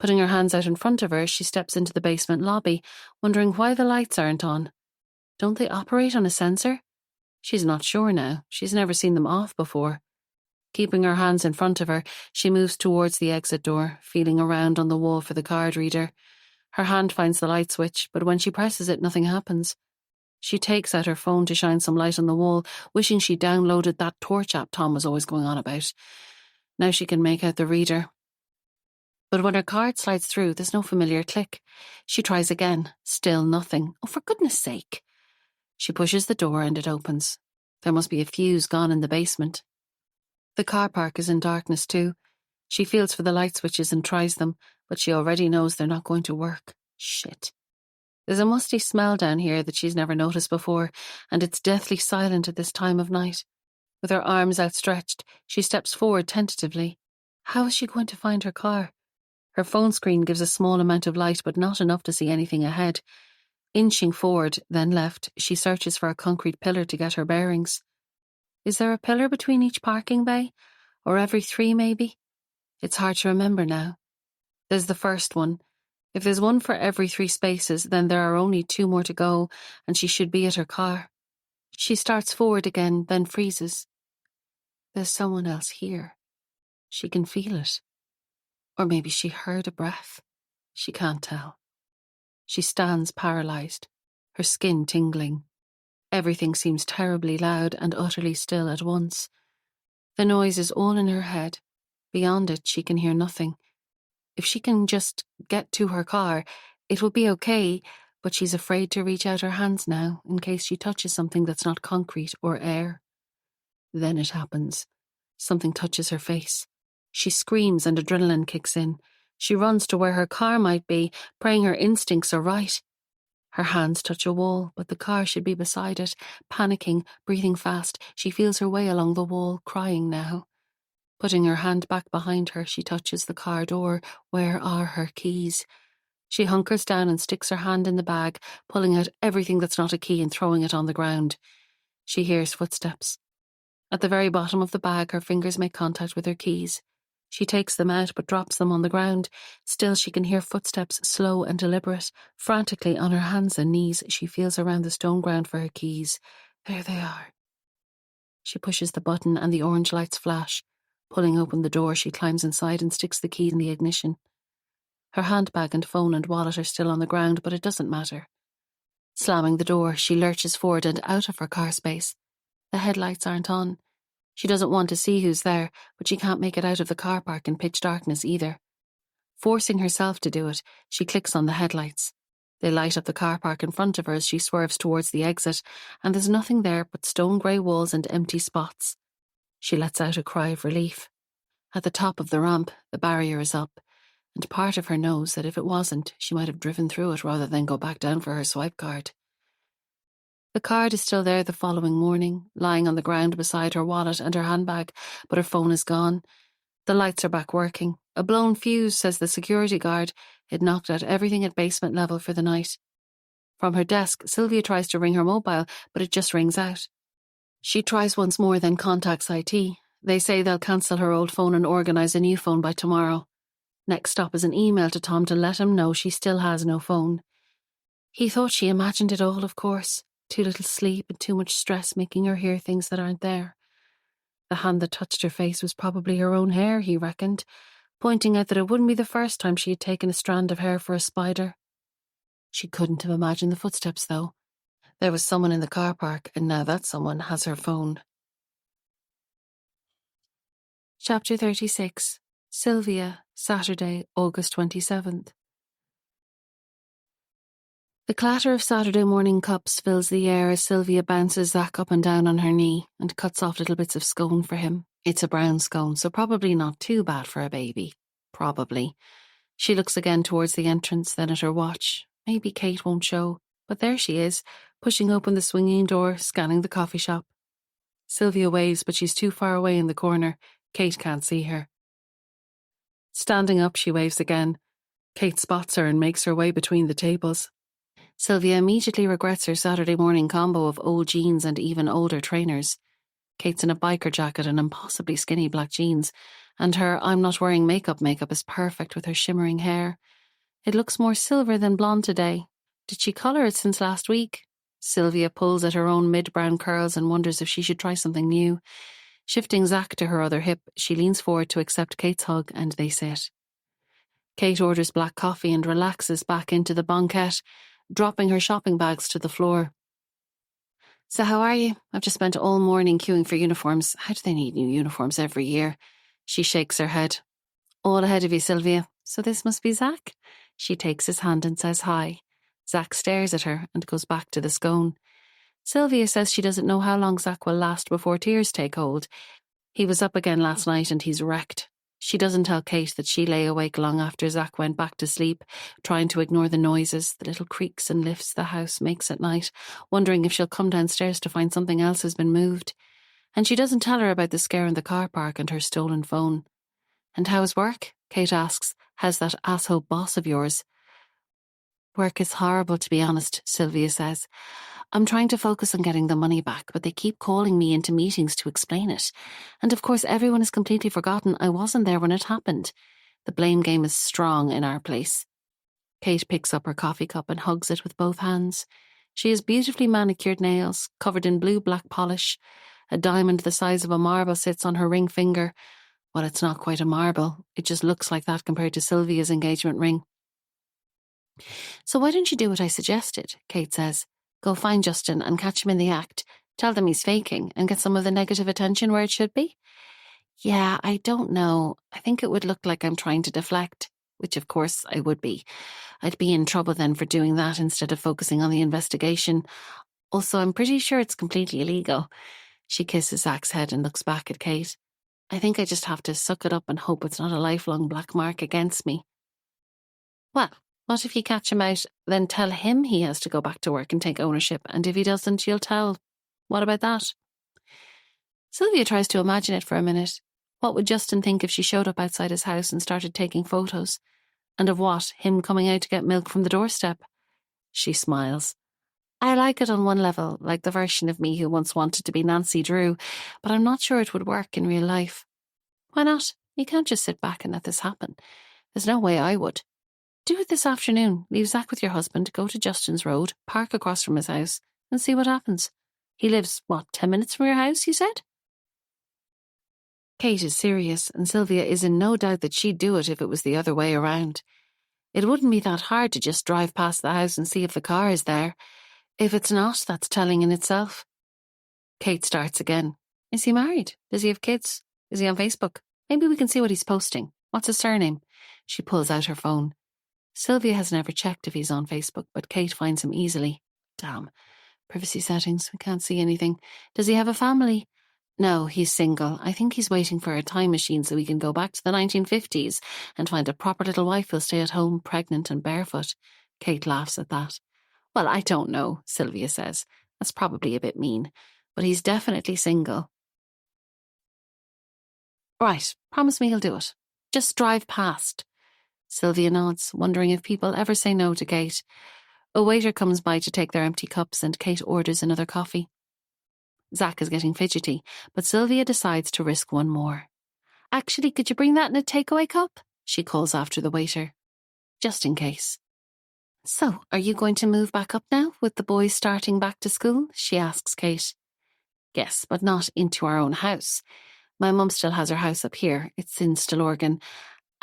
Putting her hands out in front of her, she steps into the basement lobby, wondering why the lights aren't on. Don't they operate on a sensor? She's not sure now. She's never seen them off before. Keeping her hands in front of her, she moves towards the exit door, feeling around on the wall for the card reader. Her hand finds the light switch, but when she presses it, nothing happens. She takes out her phone to shine some light on the wall, wishing she'd downloaded that torch app Tom was always going on about. Now she can make out the reader. But when her card slides through, there's no familiar click. She tries again. Still nothing. Oh, for goodness sake. She pushes the door and it opens. There must be a fuse gone in the basement. The car park is in darkness too. She feels for the light switches and tries them, but she already knows they're not going to work. Shit. There's a musty smell down here that she's never noticed before, and it's deathly silent at this time of night. With her arms outstretched, she steps forward tentatively. How is she going to find her car? Her phone screen gives a small amount of light, but not enough to see anything ahead. Inching forward, then left, she searches for a concrete pillar to get her bearings. Is there a pillar between each parking bay? Or every 3, maybe? It's hard to remember now. There's the first one. If there's one for every 3 spaces, then there are only 2 more to go, and she should be at her car. She starts forward again, then freezes. There's someone else here. She can feel it. Or maybe she heard a breath. She can't tell. She stands paralysed, her skin tingling. Everything seems terribly loud and utterly still at once. The noise is all in her head. Beyond it, she can hear nothing. If she can just get to her car, it will be okay, but she's afraid to reach out her hands now in case she touches something that's not concrete or air. Then it happens. Something touches her face. She screams and adrenaline kicks in. She runs to where her car might be, praying her instincts are right. Her hands touch a wall, but the car should be beside it. Panicking, breathing fast, she feels her way along the wall, crying now. Putting her hand back behind her, she touches the car door. Where are her keys? She hunkers down and sticks her hand in the bag, pulling out everything that's not a key and throwing it on the ground. She hears footsteps. At the very bottom of the bag, her fingers make contact with her keys. She takes them out but drops them on the ground. Still she can hear footsteps, slow and deliberate. Frantically on her hands and knees, she feels around the stone ground for her keys. There they are. She pushes the button and the orange lights flash. Pulling open the door, she climbs inside and sticks the key in the ignition. Her handbag and phone and wallet are still on the ground, but it doesn't matter. Slamming the door, she lurches forward and out of her car space. The headlights aren't on. She doesn't want to see who's there, but she can't make it out of the car park in pitch darkness either. Forcing herself to do it, she clicks on the headlights. They light up the car park in front of her as she swerves towards the exit, and there's nothing there but stone-grey walls and empty spots. She lets out a cry of relief. At the top of the ramp, the barrier is up, and part of her knows that if it wasn't, she might have driven through it rather than go back down for her swipe card. The card is still there the following morning, lying on the ground beside her wallet and her handbag, but her phone is gone. The lights are back working. A blown fuse, says the security guard. It knocked out everything at basement level for the night. From her desk, Sylvia tries to ring her mobile, but it just rings out. She tries once more, then contacts IT. They say they'll cancel her old phone and organise a new phone by tomorrow. Next stop is an email to Tom to let him know she still has no phone. He thought she imagined it all, of course. Too little sleep and too much stress making her hear things that aren't there. The hand that touched her face was probably her own hair, he reckoned, pointing out that it wouldn't be the first time she had taken a strand of hair for a spider. She couldn't have imagined the footsteps, though. There was someone in the car park, and now that someone has her phone. Chapter 36. Sylvia, Saturday, August 27th. The clatter of Saturday morning cups fills the air as Sylvia bounces Zack up and down on her knee and cuts off little bits of scone for him. It's a brown scone, so probably not too bad for a baby. Probably. She looks again towards the entrance, then at her watch. Maybe Kate won't show, but there she is, pushing open the swinging door, scanning the coffee shop. Sylvia waves, but she's too far away in the corner. Kate can't see her. Standing up, she waves again. Kate spots her and makes her way between the tables. Sylvia immediately regrets her Saturday morning combo of old jeans and even older trainers. Kate's in a biker jacket and impossibly skinny black jeans, and her I'm not wearing makeup is perfect with her shimmering hair. It looks more silver than blonde today. Did she colour it since last week? Sylvia pulls at her own mid-brown curls and wonders if she should try something new. Shifting Zack to her other hip, she leans forward to accept Kate's hug, and they sit. Kate orders black coffee and relaxes back into the banquette, dropping her shopping bags to the floor. So how are you? I've just spent all morning queuing for uniforms. How do they need new uniforms every year? She shakes her head. All ahead of you, Sylvia. So this must be Zack. She takes his hand and says hi. Zack stares at her and goes back to the scone. Sylvia says she doesn't know how long Zack will last before tears take hold. He was up again last night and he's wrecked. She doesn't tell Kate that she lay awake long after Zack went back to sleep, trying to ignore the noises, the little creaks and lifts the house makes at night, wondering if she'll come downstairs to find something else has been moved. And she doesn't tell her about the scare in the car park and her stolen phone. And how's work? Kate asks. How's that asshole boss of yours? Work is horrible, to be honest, Sylvia says. I'm trying to focus on getting the money back, but they keep calling me into meetings to explain it. And of course everyone has completely forgotten I wasn't there when it happened. The blame game is strong in our place. Kate picks up her coffee cup and hugs it with both hands. She has beautifully manicured nails, covered in blue-black polish. A diamond the size of a marble sits on her ring finger. Well, it's not quite a marble. It just looks like that compared to Sylvia's engagement ring. So why don't you do what I suggested? Kate says. Go find Justin and catch him in the act. Tell them he's faking and get some of the negative attention where it should be. Yeah, I don't know. I think it would look like I'm trying to deflect, which of course I would be. I'd be in trouble then for doing that instead of focusing on the investigation. Also, I'm pretty sure it's completely illegal. She kisses Zack's head and looks back at Kate. I think I just have to suck it up and hope it's not a lifelong black mark against me. Well, what if you catch him out, then tell him he has to go back to work and take ownership, and if he doesn't, you'll tell. What about that? Sylvia tries to imagine it for a minute. What would Justin think if she showed up outside his house and started taking photos? And of what? Him coming out to get milk from the doorstep? She smiles. I like it on one level, like the version of me who once wanted to be Nancy Drew, but I'm not sure it would work in real life. Why not? You can't just sit back and let this happen. There's no way I would. Do it this afternoon. Leave Zack with your husband, go to Justin's Road, park across from his house, and see what happens. He lives, 10 minutes from your house, you said? Kate is serious, and Sylvia is in no doubt that she'd do it if it was the other way around. It wouldn't be that hard to just drive past the house and see if the car is there. If it's not, that's telling in itself. Kate starts again. Is he married? Does he have kids? Is he on Facebook? Maybe we can see what he's posting. What's his surname? She pulls out her phone. Sylvia has never checked if he's on Facebook, but Kate finds him easily. Damn. Privacy settings. We can't see anything. Does he have a family? No, he's single. I think he's waiting for a time machine so he can go back to the 1950s and find a proper little wife who'll stay at home, pregnant and barefoot. Kate laughs at that. Well, I don't know, Sylvia says. That's probably a bit mean, but he's definitely single. Right, promise me he'll do it. Just drive past. Sylvia nods, wondering if people ever say no to Kate. A waiter comes by to take their empty cups and Kate orders another coffee. Zach is getting fidgety, but Sylvia decides to risk one more. Actually, could you bring that in a takeaway cup? She calls after the waiter. Just in case. So, are you going to move back up now, with the boys starting back to school? She asks Kate. Yes, but not into our own house. My mum still has her house up here. It's in Stillorgan,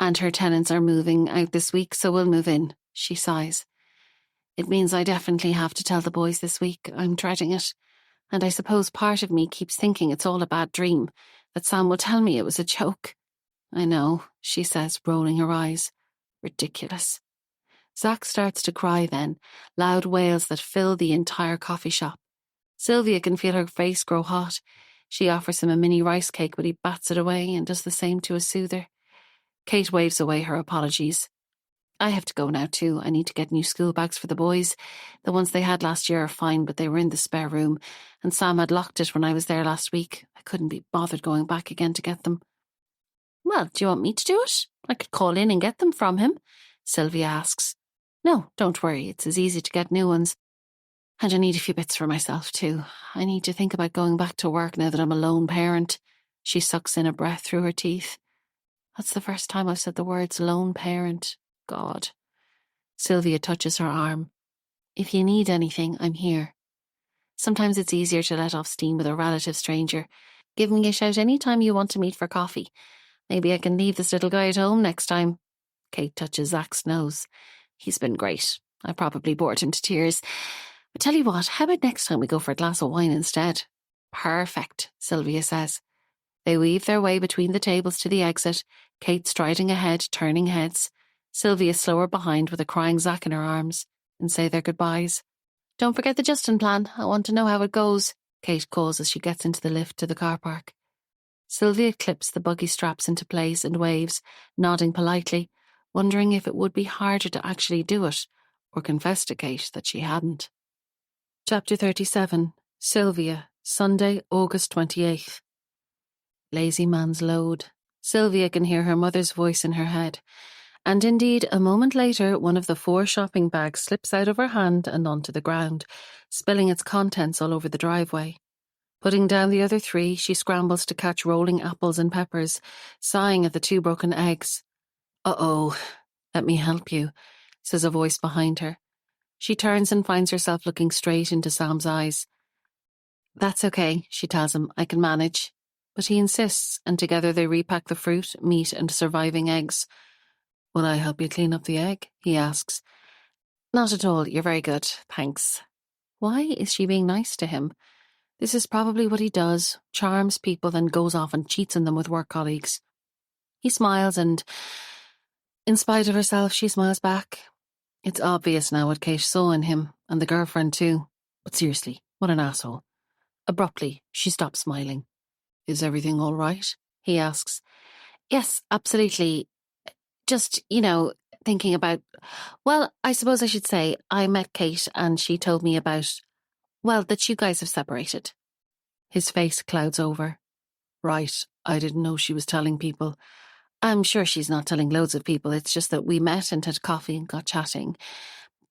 and her tenants are moving out this week, so we'll move in. She sighs. It means I definitely have to tell the boys this week. I'm dreading it. And I suppose part of me keeps thinking it's all a bad dream, that Sam will tell me it was a joke. I know, she says, rolling her eyes. Ridiculous. Zach starts to cry then, loud wails that fill the entire coffee shop. Sylvia can feel her face grow hot. She offers him a mini rice cake, but he bats it away and does the same to a soother. Kate waves away her apologies. I have to go now too. I need to get new school bags for the boys. The ones they had last year are fine, but they were in the spare room, and Sam had locked it when I was there last week. I couldn't be bothered going back again to get them. Well, do you want me to do it? I could call in and get them from him, Sylvia asks. No, don't worry. It's as easy to get new ones. And I need a few bits for myself too. I need to think about going back to work now that I'm a lone parent. She sucks in a breath through her teeth. That's the first time I've said the words lone parent. God. Sylvia touches her arm. If you need anything, I'm here. Sometimes it's easier to let off steam with a relative stranger. Give me a shout any time you want to meet for coffee. Maybe I can leave this little guy at home next time. Kate touches Zach's nose. He's been great. I probably bored him to tears. But tell you what, how about next time we go for a glass of wine instead? Perfect, Sylvia says. They weave their way between the tables to the exit, Kate striding ahead, turning heads. Sylvia slower behind with a crying Zach in her arms, and say their goodbyes. Don't forget the Justin plan. I want to know how it goes, Kate calls as she gets into the lift to the car park. Sylvia clips the buggy straps into place and waves, nodding politely, wondering if it would be harder to actually do it, or confess to Kate that she hadn't. Chapter 37. Sylvia, Sunday, August 28th. Lazy man's load. Sylvia can hear her mother's voice in her head. And indeed, a moment later, one of the 4 shopping bags slips out of her hand and onto the ground, spilling its contents all over the driveway. Putting down the other 3, she scrambles to catch rolling apples and peppers, sighing at the 2 broken eggs. Uh-oh, let me help you, says a voice behind her. She turns and finds herself looking straight into Sam's eyes. That's okay, she tells him, I can manage. But he insists, and together they repack the fruit, meat and surviving eggs. Will I help you clean up the egg? He asks. Not at all, you're very good, thanks. Why is she being nice to him? This is probably what he does, charms people, then goes off and cheats on them with work colleagues. He smiles and, in spite of herself, she smiles back. It's obvious now what Kate saw in him, and the girlfriend too. But seriously, what an asshole. Abruptly, she stops smiling. Is everything all right? He asks. Yes, absolutely. Just, thinking about... Well, I suppose I should say, I met Kate and she told me about... that you guys have separated. His face clouds over. Right, I didn't know she was telling people. I'm sure she's not telling loads of people, it's just that we met and had coffee and got chatting.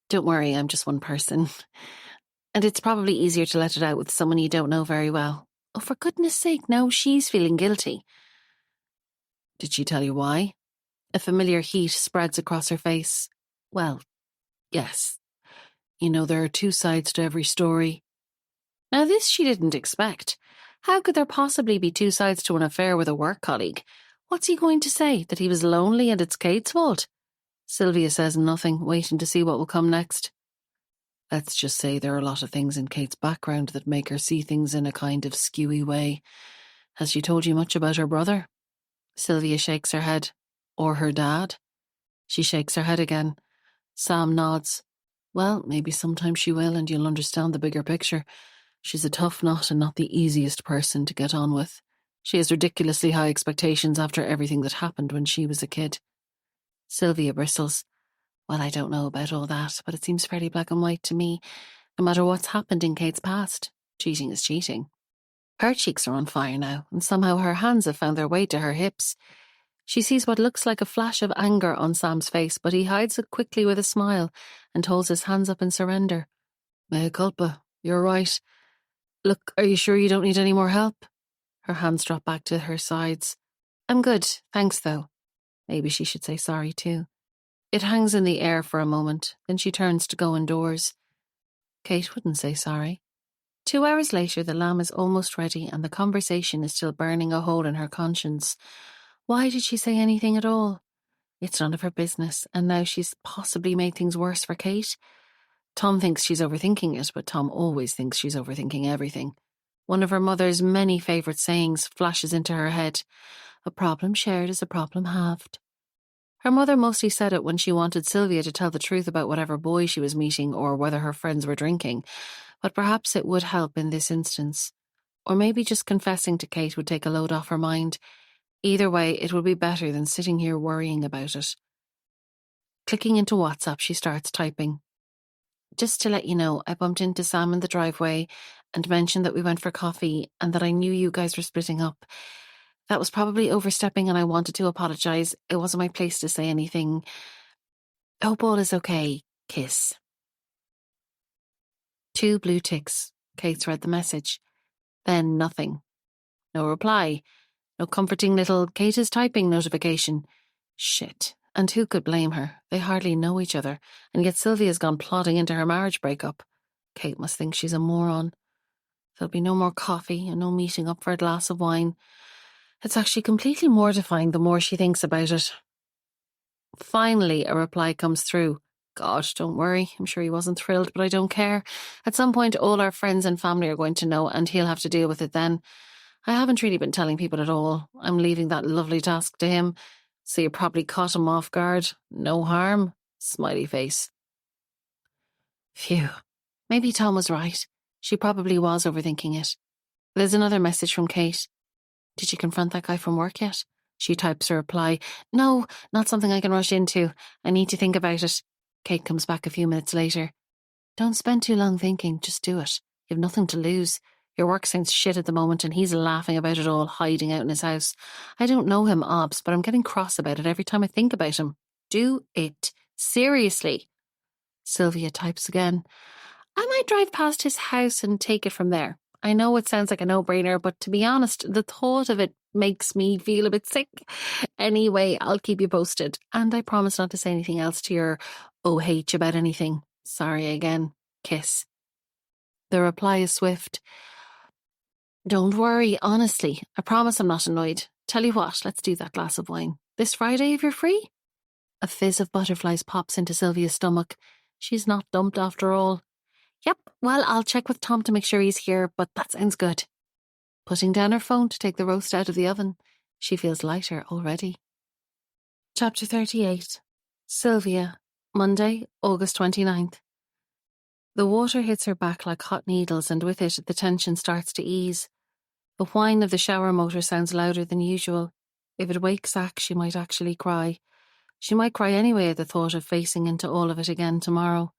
Don't worry, I'm just one person. And it's probably easier to let it out with someone you don't know very well. Oh, for goodness sake, now she's feeling guilty. Did she tell you why? A familiar heat spreads across her face. Well, yes. There are 2 sides to every story. Now this she didn't expect. How could there possibly be two sides to an affair with a work colleague? What's he going to say? That he was lonely and it's Kate's fault? Sylvia says nothing, waiting to see what will come next. Let's just say there are a lot of things in Kate's background that make her see things in a kind of skewy way. Has she told you much about her brother? Sylvia shakes her head. Or her dad? She shakes her head again. Sam nods. Well, maybe sometime she will and you'll understand the bigger picture. She's a tough nut and not the easiest person to get on with. She has ridiculously high expectations after everything that happened when she was a kid. Sylvia bristles. Well, I don't know about all that, but it seems fairly black and white to me, no matter what's happened in Kate's past. Cheating is cheating. Her cheeks are on fire now, and somehow her hands have found their way to her hips. She sees what looks like a flash of anger on Sam's face, but he hides it quickly with a smile and holds his hands up in surrender. Mea culpa, you're right. Look, are you sure you don't need any more help? Her hands drop back to her sides. I'm good, thanks though. Maybe she should say sorry too. It hangs in the air for a moment, then she turns to go indoors. Kate wouldn't say sorry. 2 hours later, the lamb is almost ready and the conversation is still burning a hole in her conscience. Why did she say anything at all? It's none of her business, and now she's possibly made things worse for Kate. Tom thinks she's overthinking it, but Tom always thinks she's overthinking everything. One of her mother's many favourite sayings flashes into her head. A problem shared is a problem halved. Her mother mostly said it when she wanted Sylvia to tell the truth about whatever boy she was meeting or whether her friends were drinking, but perhaps it would help in this instance. Or maybe just confessing to Kate would take a load off her mind. Either way, it would be better than sitting here worrying about it. Clicking into WhatsApp, she starts typing. Just to let you know, I bumped into Sam in the driveway and mentioned that we went for coffee and that I knew you guys were splitting up. That was probably overstepping and I wanted to apologise. It wasn't my place to say anything. Hope all is okay. Kiss. 2 blue ticks. Kate's read the message. Then nothing. No reply. No comforting little Kate is typing notification. Shit. And who could blame her? They hardly know each other, and yet Sylvia's gone plodding into her marriage breakup. Kate must think she's a moron. There'll be no more coffee and no meeting up for a glass of wine. It's actually completely mortifying the more she thinks about it. Finally, a reply comes through. God, don't worry. I'm sure he wasn't thrilled, but I don't care. At some point, all our friends and family are going to know, and he'll have to deal with it then. I haven't really been telling people at all. I'm leaving that lovely task to him. So you probably caught him off guard. No harm. Smiley face. Phew. Maybe Tom was right. She probably was overthinking it. There's another message from Kate. Did you confront that guy from work yet? She types her reply. No, not something I can rush into. I need to think about it. Kate comes back a few minutes later. Don't spend too long thinking. Just do it. You have nothing to lose. Your work sounds shit at the moment and he's laughing about it all, hiding out in his house. I don't know him, Obs, but I'm getting cross about it every time I think about him. Do it. Seriously. Sylvia types again. I might drive past his house and take it from there. I know it sounds like a no-brainer, but to be honest, the thought of it makes me feel a bit sick. Anyway, I'll keep you posted. And I promise not to say anything else to your OH about anything. Sorry again. Kiss. The reply is swift. Don't worry, honestly. I promise I'm not annoyed. Tell you what, let's do that glass of wine. This Friday if you're free? A fizz of butterflies pops into Sylvia's stomach. She's not dumped after all. Yep, well, I'll check with Tom to make sure he's here, but that sounds good. Putting down her phone to take the roast out of the oven, she feels lighter already. Chapter 38. Sylvia, Monday, August 29th. The water hits her back like hot needles and with it the tension starts to ease. The whine of the shower motor sounds louder than usual. If it wakes Zach, she might actually cry. She might cry anyway at the thought of facing into all of it again tomorrow.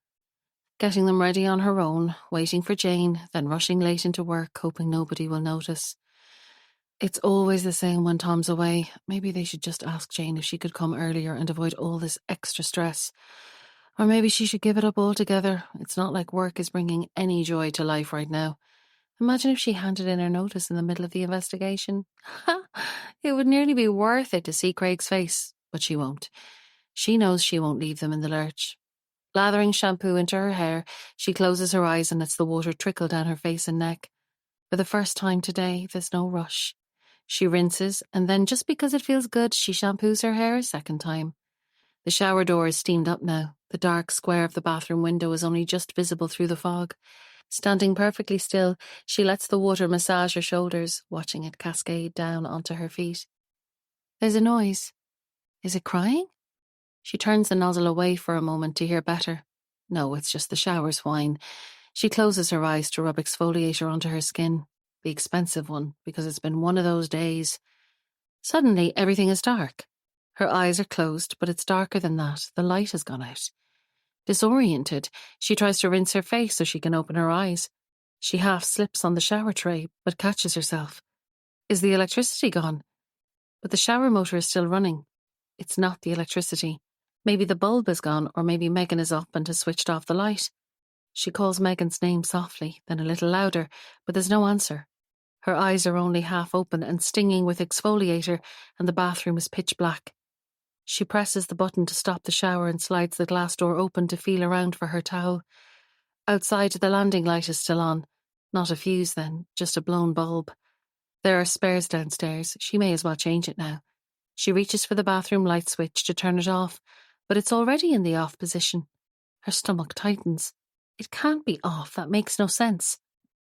Getting them ready on her own, waiting for Jane, then rushing late into work, hoping nobody will notice. It's always the same when Tom's away. Maybe they should just ask Jane if she could come earlier and avoid all this extra stress. Or maybe she should give it up altogether. It's not like work is bringing any joy to life right now. Imagine if she handed in her notice in the middle of the investigation. It would nearly be worth it to see Craig's face, but she won't. She knows she won't leave them in the lurch. Lathering shampoo into her hair, she closes her eyes and lets the water trickle down her face and neck. For the first time today, there's no rush. She rinses, and then just because it feels good, she shampoos her hair a second time. The shower door is steamed up now. The dark square of the bathroom window is only just visible through the fog. Standing perfectly still, she lets the water massage her shoulders, watching it cascade down onto her feet. There's a noise. Is it crying? She turns the nozzle away for a moment to hear better. No, it's just the shower's whine. She closes her eyes to rub exfoliator onto her skin, the expensive one, because it's been one of those days. Suddenly, everything is dark. Her eyes are closed, but it's darker than that. The light has gone out. Disoriented, she tries to rinse her face so she can open her eyes. She half slips on the shower tray, but catches herself. Is the electricity gone? But the shower motor is still running. It's not the electricity. Maybe the bulb is gone, or maybe Megan is up and has switched off the light. She calls Megan's name softly, then a little louder, but there's no answer. Her eyes are only half open and stinging with exfoliator, and the bathroom is pitch black. She presses the button to stop the shower and slides the glass door open to feel around for her towel. Outside, the landing light is still on. Not a fuse then, just a blown bulb. There are spares downstairs. She may as well change it now. She reaches for the bathroom light switch to turn it off, but it's already in the off position. Her stomach tightens. It can't be off. That makes no sense.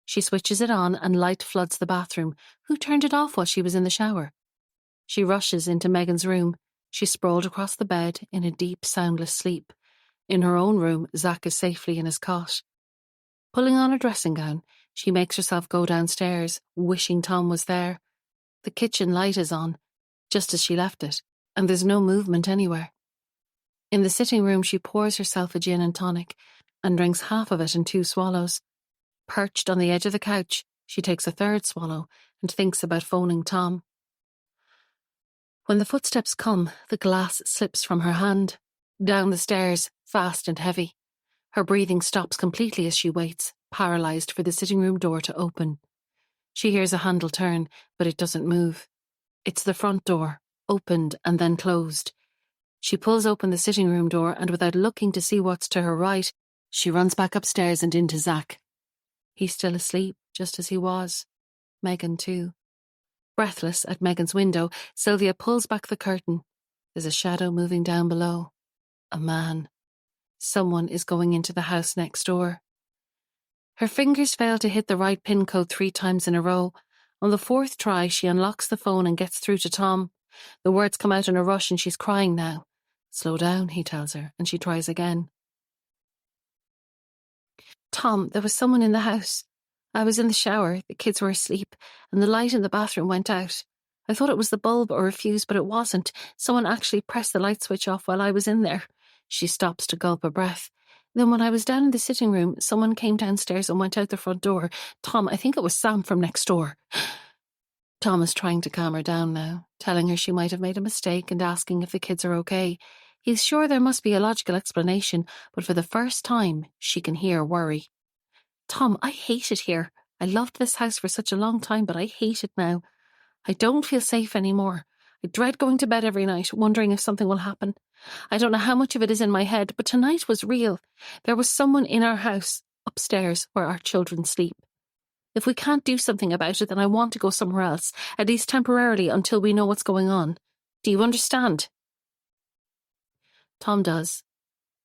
She switches it on and light floods the bathroom. Who turned it off while she was in the shower? She rushes into Megan's room. She sprawled across the bed in a deep, soundless sleep. In her own room, Zach is safely in his cot. Pulling on a dressing gown, she makes herself go downstairs, wishing Tom was there. The kitchen light is on, just as she left it, and there's no movement anywhere. In the sitting room, she pours herself a gin and tonic and drinks half of it in 2 swallows. Perched on the edge of the couch, she takes a 3rd swallow and thinks about phoning Tom. When the footsteps come, the glass slips from her hand. Down the stairs, fast and heavy. Her breathing stops completely as she waits, paralysed, for the sitting room door to open. She hears a handle turn, but it doesn't move. It's the front door, opened and then closed. She pulls open the sitting room door and without looking to see what's to her right, she runs back upstairs and into Zach. He's still asleep, just as he was. Megan too. Breathless at Megan's window, Sylvia pulls back the curtain. There's a shadow moving down below. A man. Someone is going into the house next door. Her fingers fail to hit the right pin code 3 times in a row. On the 4th try, she unlocks the phone and gets through to Tom. The words come out in a rush and she's crying now. Slow down, he tells her, and she tries again. Tom, there was someone in the house. I was in the shower, the kids were asleep, and the light in the bathroom went out. I thought it was the bulb or a fuse, but it wasn't. Someone actually pressed the light switch off while I was in there. She stops to gulp a breath. Then when I was down in the sitting room, someone came downstairs and went out the front door. Tom, I think it was Sam from next door. Tom is trying to calm her down now, telling her she might have made a mistake and asking if the kids are okay. He's sure there must be a logical explanation, but for the first time, she can hear worry. Tom, I hate it here. I loved this house for such a long time, but I hate it now. I don't feel safe anymore. I dread going to bed every night, wondering if something will happen. I don't know how much of it is in my head, but tonight was real. There was someone in our house, upstairs, where our children sleep. If we can't do something about it, then I want to go somewhere else, at least temporarily until we know what's going on. Do you understand? Tom does,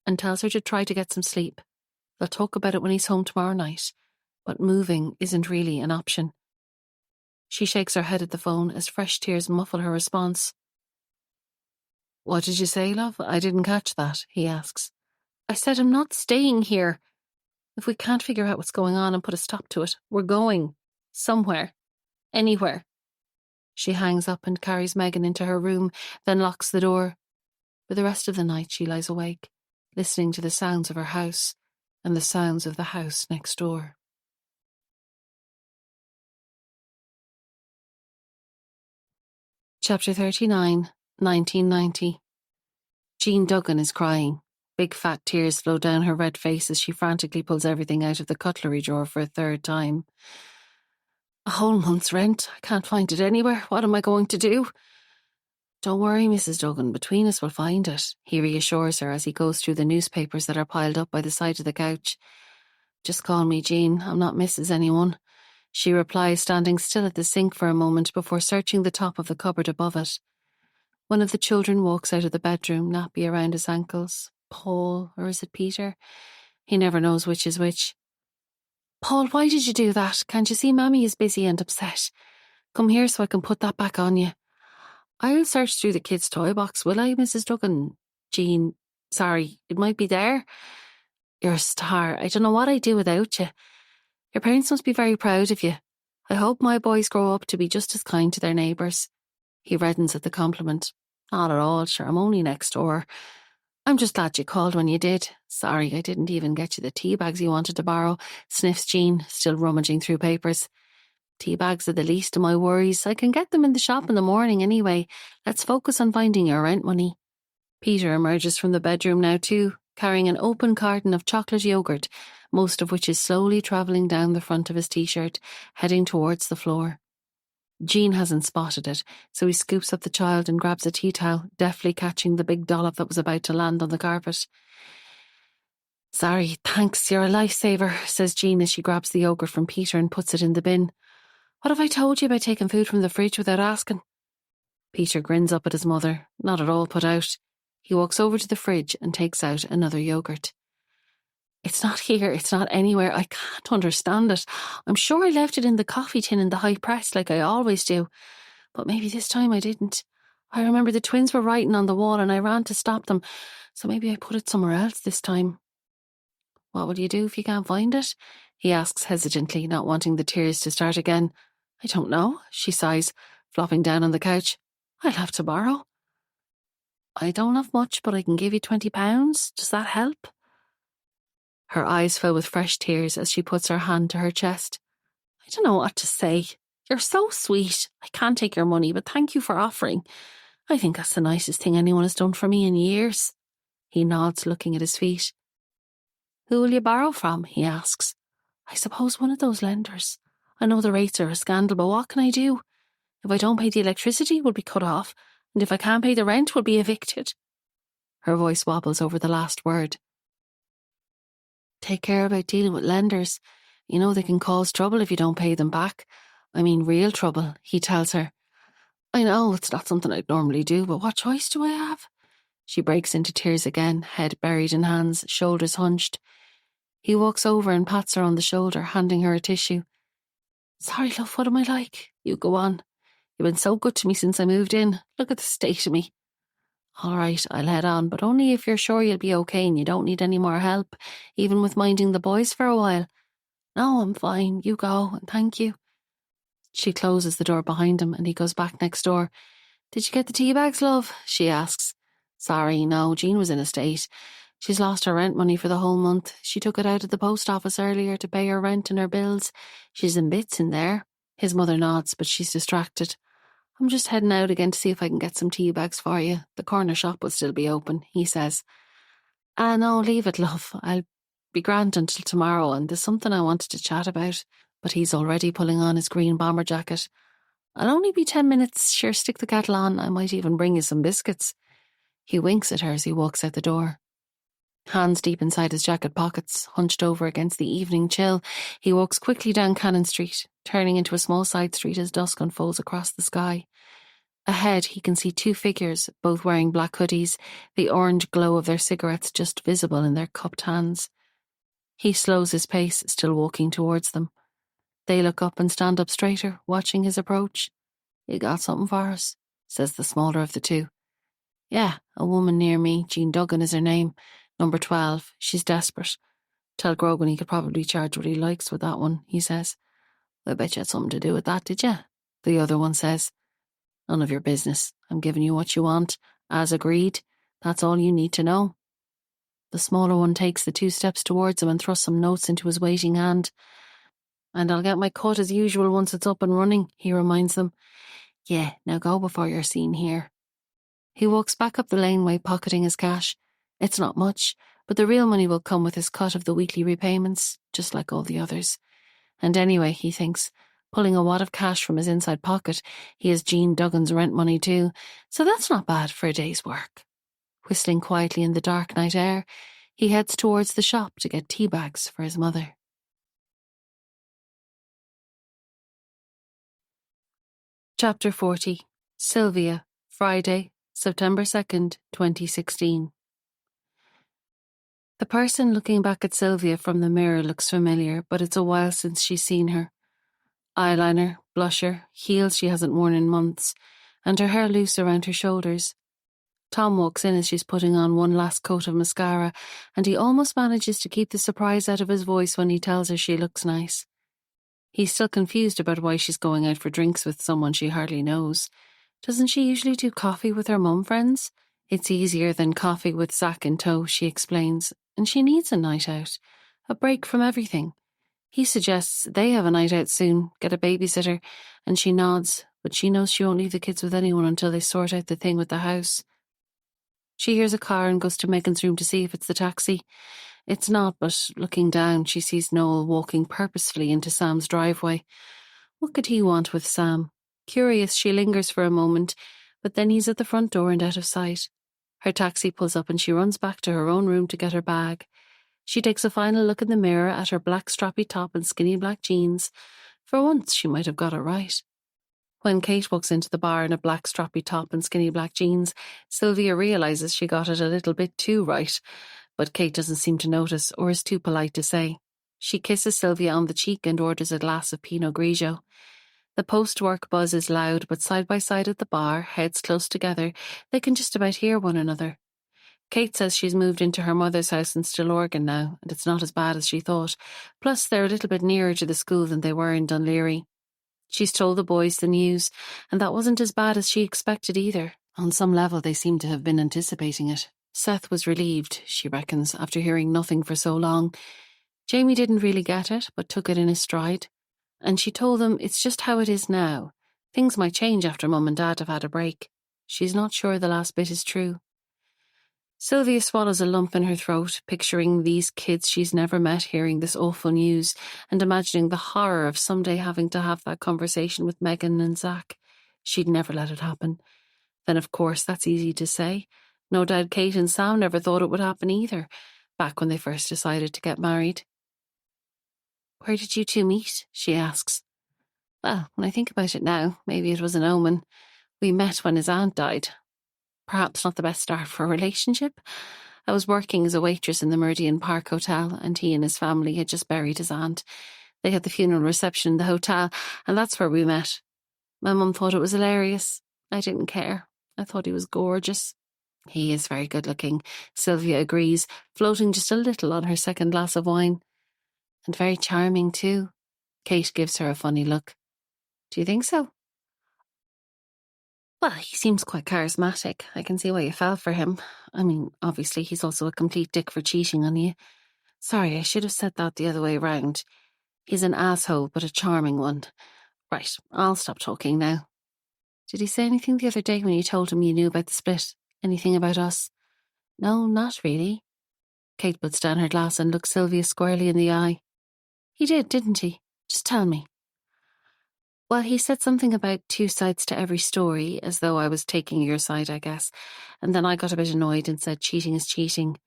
and tells her to try to get some sleep. They'll talk about it when he's home tomorrow night, but moving isn't really an option. She shakes her head at the phone as fresh tears muffle her response. What did you say, love? I didn't catch that, he asks. I said I'm not staying here. If we can't figure out what's going on and put a stop to it, we're going. Somewhere. Anywhere. She hangs up and carries Megan into her room, then locks the door. For the rest of the night she lies awake, listening to the sounds of her house and the sounds of the house next door. Chapter 39, 1990. Jean Duggan is crying. Big fat tears flow down her red face as she frantically pulls everything out of the cutlery drawer for a 3rd time. A whole month's rent. I can't find it anywhere. What am I going to do? Don't worry, Mrs. Duggan. Between us we'll find it, he reassures her as he goes through the newspapers that are piled up by the side of the couch. Just call me Jean. I'm not Mrs. anyone. she replies, standing still at the sink for a moment before searching the top of the cupboard above it. One of the children walks out of the bedroom, nappy around his ankles. Paul, or is it Peter? He never knows which is which. Paul, why did you do that? Can't you see Mammy is busy and upset? Come here so I can put that back on you. I'll search through the kids' toy box, will I, Mrs. Duggan? Jean, sorry, it might be there. You're a star. I don't know what I'd do without you. Your parents must be very proud of you. I hope my boys grow up to be just as kind to their neighbours. He reddens at the compliment. Not at all, sure, I'm only next door. I'm just glad you called when you did. Sorry, I didn't even get you the tea bags you wanted to borrow, sniffs Jean, still rummaging through papers. Tea bags are the least of my worries. I can get them in the shop in the morning anyway. Let's focus on finding your rent money. Peter emerges from the bedroom now too, carrying an open carton of chocolate yoghurt, most of which is slowly travelling down the front of his t-shirt, heading towards the floor. Jean hasn't spotted it, so he scoops up the child and grabs a tea towel, deftly catching the big dollop that was about to land on the carpet. Sorry, thanks, you're a lifesaver, says Jean as she grabs the yoghurt from Peter and puts it in the bin. What have I told you about taking food from the fridge without asking? Peter grins up at his mother, not at all put out. He walks over to the fridge and takes out another yoghurt. It's not here, it's not anywhere, I can't understand it. I'm sure I left it in the coffee tin in the high press like I always do. But maybe this time I didn't. I remember the twins were writing on the wall and I ran to stop them, so maybe I put it somewhere else this time. What will you do if you can't find it? He asks hesitantly, not wanting the tears to start again. I don't know, she sighs, flopping down on the couch. I'll have to borrow. I don't have much, but I can give you £20. Does that help? Her eyes fill with fresh tears as she puts her hand to her chest. I don't know what to say. You're so sweet. I can't take your money, but thank you for offering. I think that's the nicest thing anyone has done for me in years. He nods, looking at his feet. Who will you borrow from? He asks. I suppose one of those lenders. I know the rates are a scandal, but what can I do? If I don't pay the electricity, we'll be cut off, and if I can't pay the rent, we'll be evicted. Her voice wobbles over the last word. Take care about dealing with lenders. You know they can cause trouble if you don't pay them back. I mean real trouble, he tells her. I know it's not something I'd normally do, but what choice do I have? She breaks into tears again, head buried in hands, shoulders hunched. He walks over and pats her on the shoulder, handing her a tissue. Sorry, love, what am I like? You go on. You've been so good to me since I moved in. Look at the state of me. All right, I'll head on, but only if you're sure you'll be okay and you don't need any more help, even with minding the boys for a while. No, I'm fine. You go, and thank you. She closes the door behind him and he goes back next door. Did you get the tea bags, love? She asks. Sorry, no, Jean was in a state. She's lost her rent money for the whole month. She took it out at the post office earlier to pay her rent and her bills. She's in bits in there. His mother nods, but she's distracted. I'm just heading out again to see if I can get some tea bags for you. The corner shop will still be open, he says. No, leave it, love. I'll be grand until tomorrow, and there's something I wanted to chat about. But he's already pulling on his green bomber jacket. I'll only be 10 minutes. Sure, stick the kettle on. I might even bring you some biscuits. He winks at her as he walks out the door. Hands deep inside his jacket pockets, hunched over against the evening chill, he walks quickly down Cannon Street, turning into a small side street as dusk unfolds across the sky. Ahead, he can see two figures, both wearing black hoodies, the orange glow of their cigarettes just visible in their cupped hands. He slows his pace, still walking towards them. They look up and stand up straighter, watching his approach. You got something for us? Says the smaller of the two. Yeah, a woman near me, Jean Duggan is her name. Number 12. She's desperate. Tell Grogan he could probably charge what he likes with that one, he says. I bet you had something to do with that, did you? The other one says. None of your business. I'm giving you what you want. As agreed. That's all you need to know. The smaller one takes the 2 steps towards him and thrusts some notes into his waiting hand. And I'll get my cut as usual once it's up and running, he reminds them. Yeah, now go before you're seen here. He walks back up the laneway, pocketing his cash. It's not much, but the real money will come with his cut of the weekly repayments, just like all the others. And anyway, he thinks, pulling a wad of cash from his inside pocket, he has Jean Duggan's rent money too, so that's not bad for a day's work. Whistling quietly in the dark night air, he heads towards the shop to get tea bags for his mother. Chapter 40. Sylvia, Friday, September 2nd, 2016. The person looking back at Sylvia from the mirror looks familiar, but it's a while since she's seen her. Eyeliner, blusher, heels she hasn't worn in months, and her hair loose around her shoulders. Tom walks in as she's putting on one last coat of mascara, and he almost manages to keep the surprise out of his voice when he tells her she looks nice. He's still confused about why she's going out for drinks with someone she hardly knows. Doesn't she usually do coffee with her mum friends? It's easier than coffee with Zach in tow, she explains, and she needs a night out. A break from everything. He suggests they have a night out soon, get a babysitter, and she nods, but she knows she won't leave the kids with anyone until they sort out the thing with the house. She hears a car and goes to Megan's room to see if it's the taxi. It's not, but looking down, she sees Noel walking purposefully into Sam's driveway. What could he want with Sam? Curious, she lingers for a moment, but then he's at the front door and out of sight. Her taxi pulls up and she runs back to her own room to get her bag. She takes a final look in the mirror at her black strappy top and skinny black jeans. For once, she might have got it right. When Kate walks into the bar in a black strappy top and skinny black jeans, Sylvia realises she got it a little bit too right, but Kate doesn't seem to notice or is too polite to say. She kisses Sylvia on the cheek and orders a glass of Pinot Grigio. The post-work buzz is loud, but side by side at the bar, heads close together, they can just about hear one another. Kate says she's moved into her mother's house in Stillorgan now, and it's not as bad as she thought. Plus, they're a little bit nearer to the school than they were in Dunleary. She's told the boys the news, and that wasn't as bad as she expected either. On some level, they seem to have been anticipating it. Seth was relieved, she reckons, after hearing nothing for so long. Jamie didn't really get it, but took it in his stride. And she told them it's just how it is now. Things might change after Mum and Dad have had a break. She's not sure the last bit is true. Sylvia swallows a lump in her throat, picturing these kids she's never met hearing this awful news and imagining the horror of someday having to have that conversation with Megan and Zach. She'd never let it happen. Then, of course, that's easy to say. No doubt Kate and Sam never thought it would happen either, back when they first decided to get married. "Where did you two meet?" she asks. "Well, when I think about it now, maybe it was an omen. We met when his aunt died. Perhaps not the best start for a relationship. I was working as a waitress in the Meridian Park Hotel, and he and his family had just buried his aunt. They had the funeral reception in the hotel, and that's where we met. My mum thought it was hilarious. I didn't care. I thought he was gorgeous." "He is very good looking," Sylvia agrees, floating just a little on her second glass of wine. "And very charming too." Kate gives her a funny look. "Do you think so?" "Well, he seems quite charismatic. I can see why you fell for him. I mean, obviously he's also a complete dick for cheating on you. Sorry, I should have said that the other way round. He's an asshole, but a charming one. Right, I'll stop talking now." "Did he say anything the other day when you told him you knew about the split? Anything about us?" "No, not really." Kate puts down her glass and looks Sylvia squarely in the eye. "He did, didn't he? Just tell me." "Well, he said something about two sides to every story, as though I was taking your side, I guess. And then I got a bit annoyed and said cheating is cheating.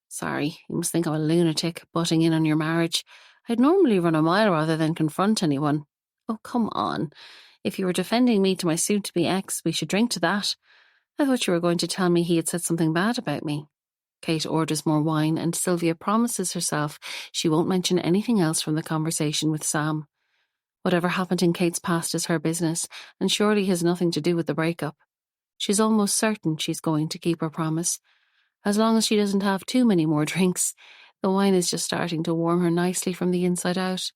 Sorry, you must think I'm a lunatic, butting in on your marriage. I'd normally run a mile rather than confront anyone." "Oh, come on. If you were defending me to my soon-to-be ex, we should drink to that. I thought you were going to tell me he had said something bad about me." Kate orders more wine, and Sylvia promises herself she won't mention anything else from the conversation with Sam. Whatever happened in Kate's past is her business, and surely has nothing to do with the breakup. She's almost certain she's going to keep her promise. As long as she doesn't have too many more drinks, the wine is just starting to warm her nicely from the inside out.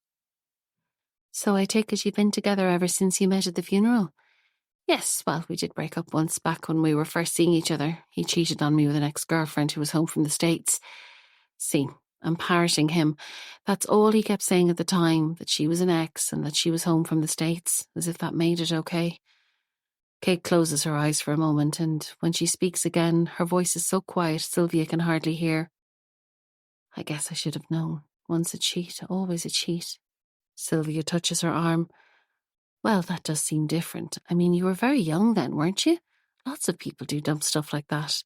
"So I take it you've been together ever since you met at the funeral?" "Yes, well, we did break up once back when we were first seeing each other. He cheated on me with an ex-girlfriend who was home from the States. See, I'm parroting him. That's all he kept saying at the time, that she was an ex and that she was home from the States, as if that made it okay." Kate closes her eyes for a moment, and when she speaks again, her voice is so quiet Sylvia can hardly hear. "I guess I should have known. Once a cheat, always a cheat." Sylvia touches her arm. "Well, that does seem different. I mean, you were very young then, weren't you? Lots of people do dumb stuff like that."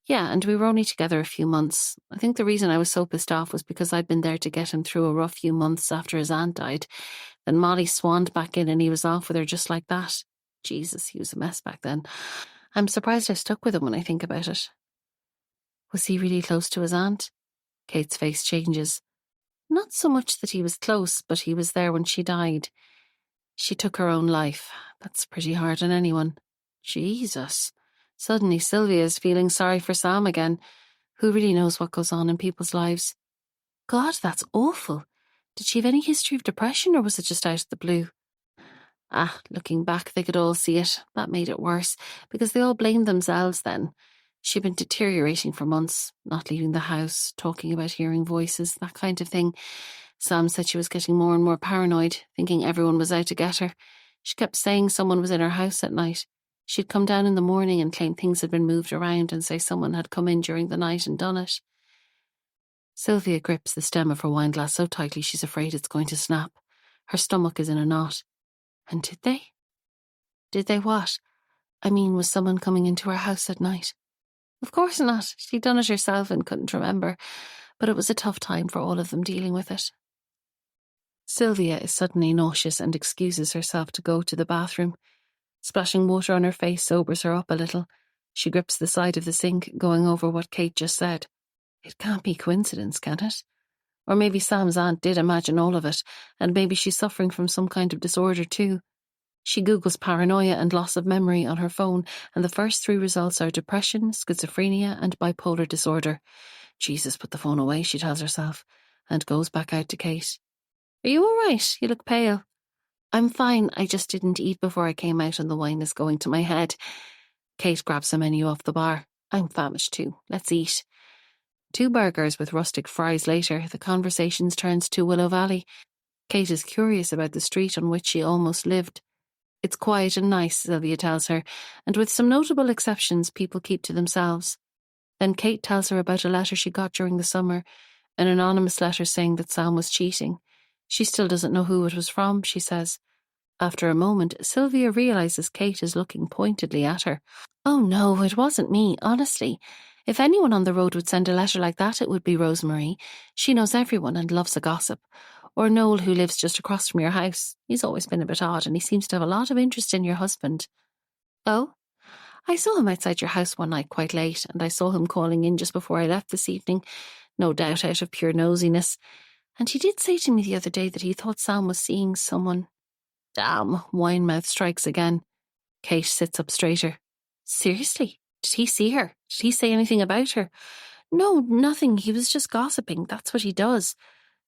Yeah, and we were only together a few months. I think the reason I was so pissed off was because I'd been there to get him through a rough few months after his aunt died. Then Molly swanned back in and he was off with her just like that. Jesus, he was a mess back then. I'm surprised I stuck with him when I think about it. Was he really close to his aunt? Kate's face changes. Not so much that he was close, but he was there when she died. She took her own life. That's pretty hard on anyone. Jesus. Suddenly Sylvia is feeling sorry for Sam again. Who really knows what goes on in people's lives? God, that's awful. Did she have any history of depression or was it just out of the blue? Looking back, they could all see it. That made it worse, because they all blamed themselves then. She'd been deteriorating for months, not leaving the house, talking about hearing voices, that kind of thing. Sam said she was getting more and more paranoid, thinking everyone was out to get her. She kept saying someone was in her house at night. She'd come down in the morning and claim things had been moved around and say someone had come in during the night and done it. Sylvia grips the stem of her wine glass so tightly she's afraid it's going to snap. Her stomach is in a knot. And did they? Did they what? I mean, was someone coming into her house at night? Of course not. She'd done it herself and couldn't remember. But it was a tough time for all of them dealing with it. Sylvia is suddenly nauseous and excuses herself to go to the bathroom. Splashing water on her face sobers her up a little. She grips the side of the sink, going over what Kate just said. It can't be coincidence, can it? Or maybe Sam's aunt did imagine all of it, and maybe she's suffering from some kind of disorder too. She Googles paranoia and loss of memory on her phone, and the first 3 results are depression, schizophrenia, and bipolar disorder. Jesus, put the phone away, she tells herself, and goes back out to Kate. Are you all right? You look pale. I'm fine, I just didn't eat before I came out and the wine is going to my head. Kate grabs a menu off the bar. I'm famished too. Let's eat. 2 burgers with rustic fries later, the conversation turns to Willow Valley. Kate is curious about the street on which she almost lived. It's quiet and nice, Sylvia tells her, and with some notable exceptions, people keep to themselves. Then Kate tells her about a letter she got during the summer, an anonymous letter saying that Sam was cheating. She still doesn't know who it was from, she says. After a moment, Sylvia realises Kate is looking pointedly at her. Oh no, it wasn't me, honestly. If anyone on the road would send a letter like that, it would be Rosemary. She knows everyone and loves a gossip. Or Noel, who lives just across from your house. He's always been a bit odd and he seems to have a lot of interest in your husband. Oh? I saw him outside your house one night quite late, and I saw him calling in just before I left this evening, no doubt out of pure nosiness. And he did say to me the other day that he thought Sam was seeing someone. Damn, Winemouth strikes again. Kate sits up straighter. Seriously? Did he see her? Did he say anything about her? No, nothing. He was just gossiping. That's what he does.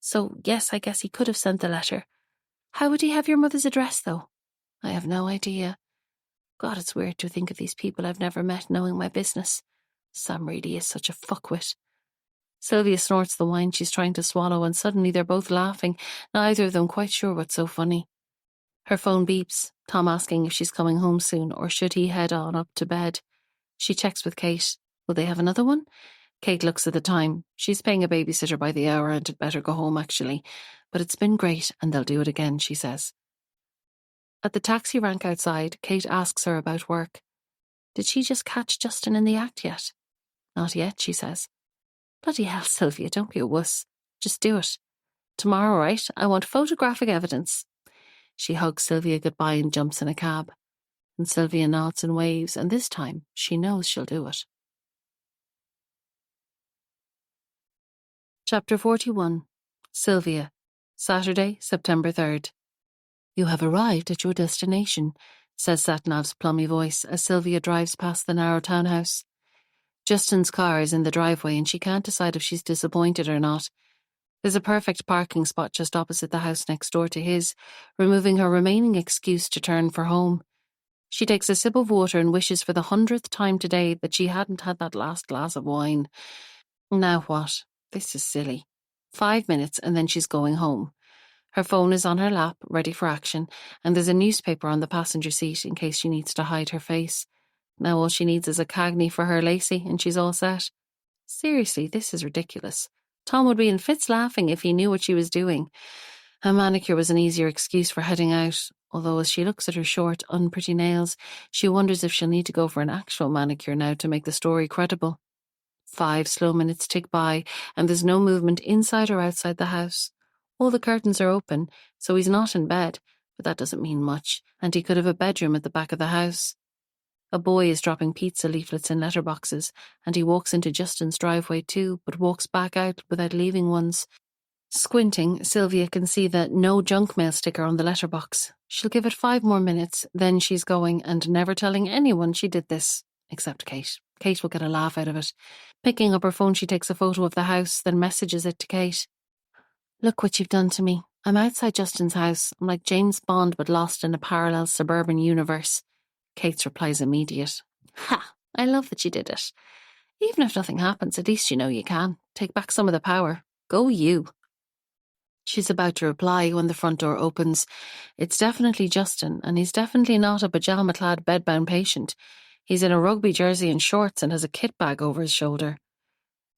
So, yes, I guess he could have sent the letter. How would he have your mother's address, though? I have no idea. God, it's weird to think of these people I've never met knowing my business. Sam really is such a fuckwit. Sylvia snorts the wine she's trying to swallow, and suddenly they're both laughing, neither of them quite sure what's so funny. Her phone beeps, Tom asking if she's coming home soon, or should he head on up to bed. She checks with Kate. Will they have another one? Kate looks at the time. She's paying a babysitter by the hour and had better go home, actually. But it's been great, and they'll do it again, she says. At the taxi rank outside, Kate asks her about work. Did she just catch Justin in the act yet? Not yet, she says. Bloody hell, Sylvia, don't be a wuss. Just do it. Tomorrow, right? I want photographic evidence. She hugs Sylvia goodbye and jumps in a cab. And Sylvia nods and waves, and this time she knows she'll do it. Chapter 41. Sylvia. Saturday, September 3rd. You have arrived at your destination, says Satnav's plummy voice as Sylvia drives past the narrow townhouse. Justin's car is in the driveway and she can't decide if she's disappointed or not. There's a perfect parking spot just opposite the house next door to his, removing her remaining excuse to turn for home. She takes a sip of water and wishes for the 100th time today that she hadn't had that last glass of wine. Now what? This is silly. 5 minutes and then she's going home. Her phone is on her lap, ready for action, and there's a newspaper on the passenger seat in case she needs to hide her face. Now all she needs is a cagney for her Lacey, and she's all set. Seriously, this is ridiculous. Tom would be in fits laughing if he knew what she was doing. A manicure was an easier excuse for heading out, although as she looks at her short, unpretty nails, she wonders if she'll need to go for an actual manicure now to make the story credible. 5 slow minutes tick by, and there's no movement inside or outside the house. All the curtains are open, so he's not in bed, but that doesn't mean much, and he could have a bedroom at the back of the house. A boy is dropping pizza leaflets in letterboxes, and he walks into Justin's driveway too, but walks back out without leaving ones. Squinting, Sylvia can see the no junk mail sticker on the letterbox. She'll give it 5 more minutes, then she's going and never telling anyone she did this, except Kate. Kate will get a laugh out of it. Picking up her phone, she takes a photo of the house, then messages it to Kate. "Look what you've done to me. I'm outside Justin's house. I'm like James Bond but lost in a parallel suburban universe." Kate's reply is immediate. "Ha! I love that you did it. Even if nothing happens, at least you know you can. Take back some of the power. Go you." She's about to reply when the front door opens. It's definitely Justin, and he's definitely not a pyjama-clad bedbound patient. He's in a rugby jersey and shorts and has a kit bag over his shoulder.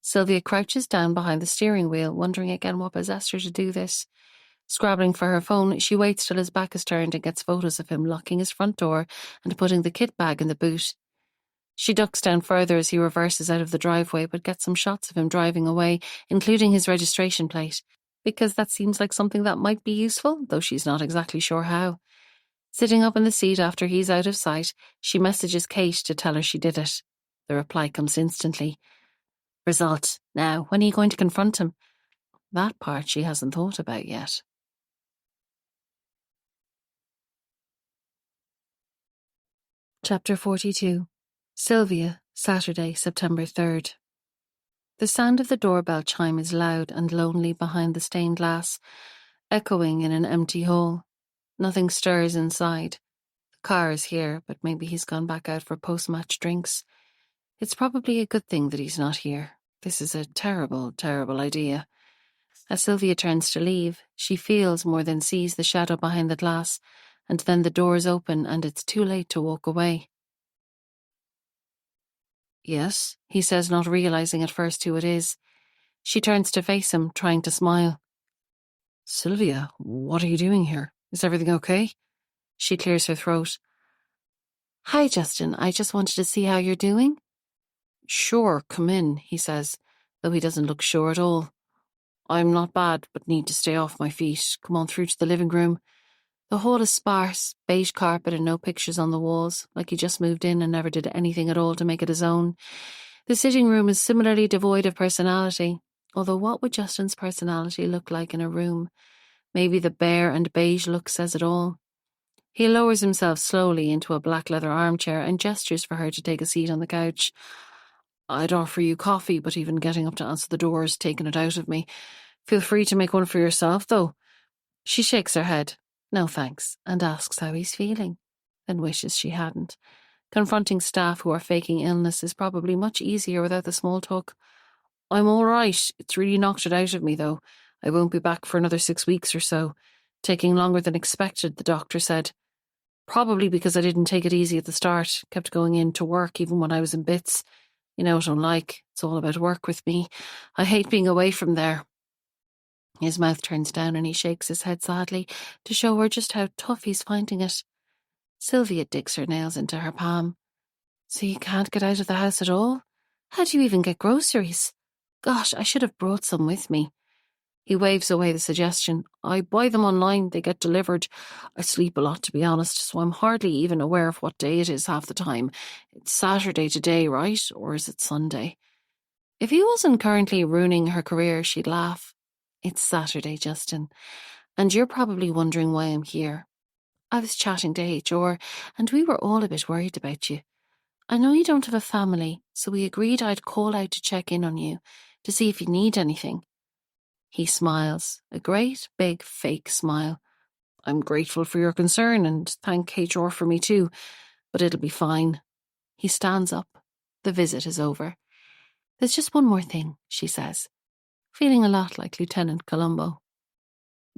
Sylvia crouches down behind the steering wheel, wondering again what possessed her to do this. Scrabbling for her phone, she waits till his back is turned and gets photos of him locking his front door and putting the kit bag in the boot. She ducks down further as he reverses out of the driveway, but gets some shots of him driving away, including his registration plate, because that seems like something that might be useful, though she's not exactly sure how. Sitting up in the seat after he's out of sight, she messages Kate to tell her she did it. The reply comes instantly. Result. Now, when are you going to confront him? That part she hasn't thought about yet. Chapter 42. Sylvia, Saturday, September 3rd. The sound of the doorbell chime is loud and lonely behind the stained glass, echoing in an empty hall. Nothing stirs inside. The car is here, but maybe he's gone back out for post-match drinks. It's probably a good thing that he's not here. This is a terrible, terrible idea. As Sylvia turns to leave, she feels more than sees the shadow behind the glass, and then the doors open and it's too late to walk away. "Yes," he says, not realizing at first who it is. She turns to face him, trying to smile. "Sylvia, what are you doing here? Is everything okay?" She clears her throat. "Hi, Justin. I just wanted to see how you're doing." "Sure, come in," he says, though he doesn't look sure at all. "I'm not bad, but need to stay off my feet. Come on through to the living room." The hall is sparse, beige carpet and no pictures on the walls, like he just moved in and never did anything at all to make it his own. The sitting room is similarly devoid of personality, although what would Justin's personality look like in a room? Maybe the bare and beige look says it all. He lowers himself slowly into a black leather armchair and gestures for her to take a seat on the couch. "I'd offer you coffee, but even getting up to answer the door has taken it out of me. Feel free to make one for yourself, though." She shakes her head. No thanks, and asks how he's feeling, then wishes she hadn't. Confronting staff who are faking illness is probably much easier without the small talk. "I'm all right. It's really knocked it out of me, though. I won't be back for another 6 weeks or so. Taking longer than expected, the doctor said. Probably because I didn't take it easy at the start, kept going in to work even when I was in bits. You know what I'm like. It's all about work with me. I hate being away from there." His mouth turns down and he shakes his head sadly to show her just how tough he's finding it. Sylvia digs her nails into her palm. "So you can't get out of the house at all? How do you even get groceries? Gosh, I should have brought some with me." He waves away the suggestion. "I buy them online, they get delivered. I sleep a lot, to be honest, so I'm hardly even aware of what day it is half the time. It's Saturday today, right? Or is it Sunday?" If he wasn't currently ruining her career, she'd laugh. "It's Saturday, Justin, and you're probably wondering why I'm here. I was chatting to HR, and we were all a bit worried about you. I know you don't have a family, so we agreed I'd call out to check in on you, to see if you need anything." He smiles, a great, big, fake smile. "I'm grateful for your concern, and thank HR for me too, but it'll be fine." He stands up. The visit is over. "There's just one more thing," she says, feeling a lot like Lieutenant Columbo.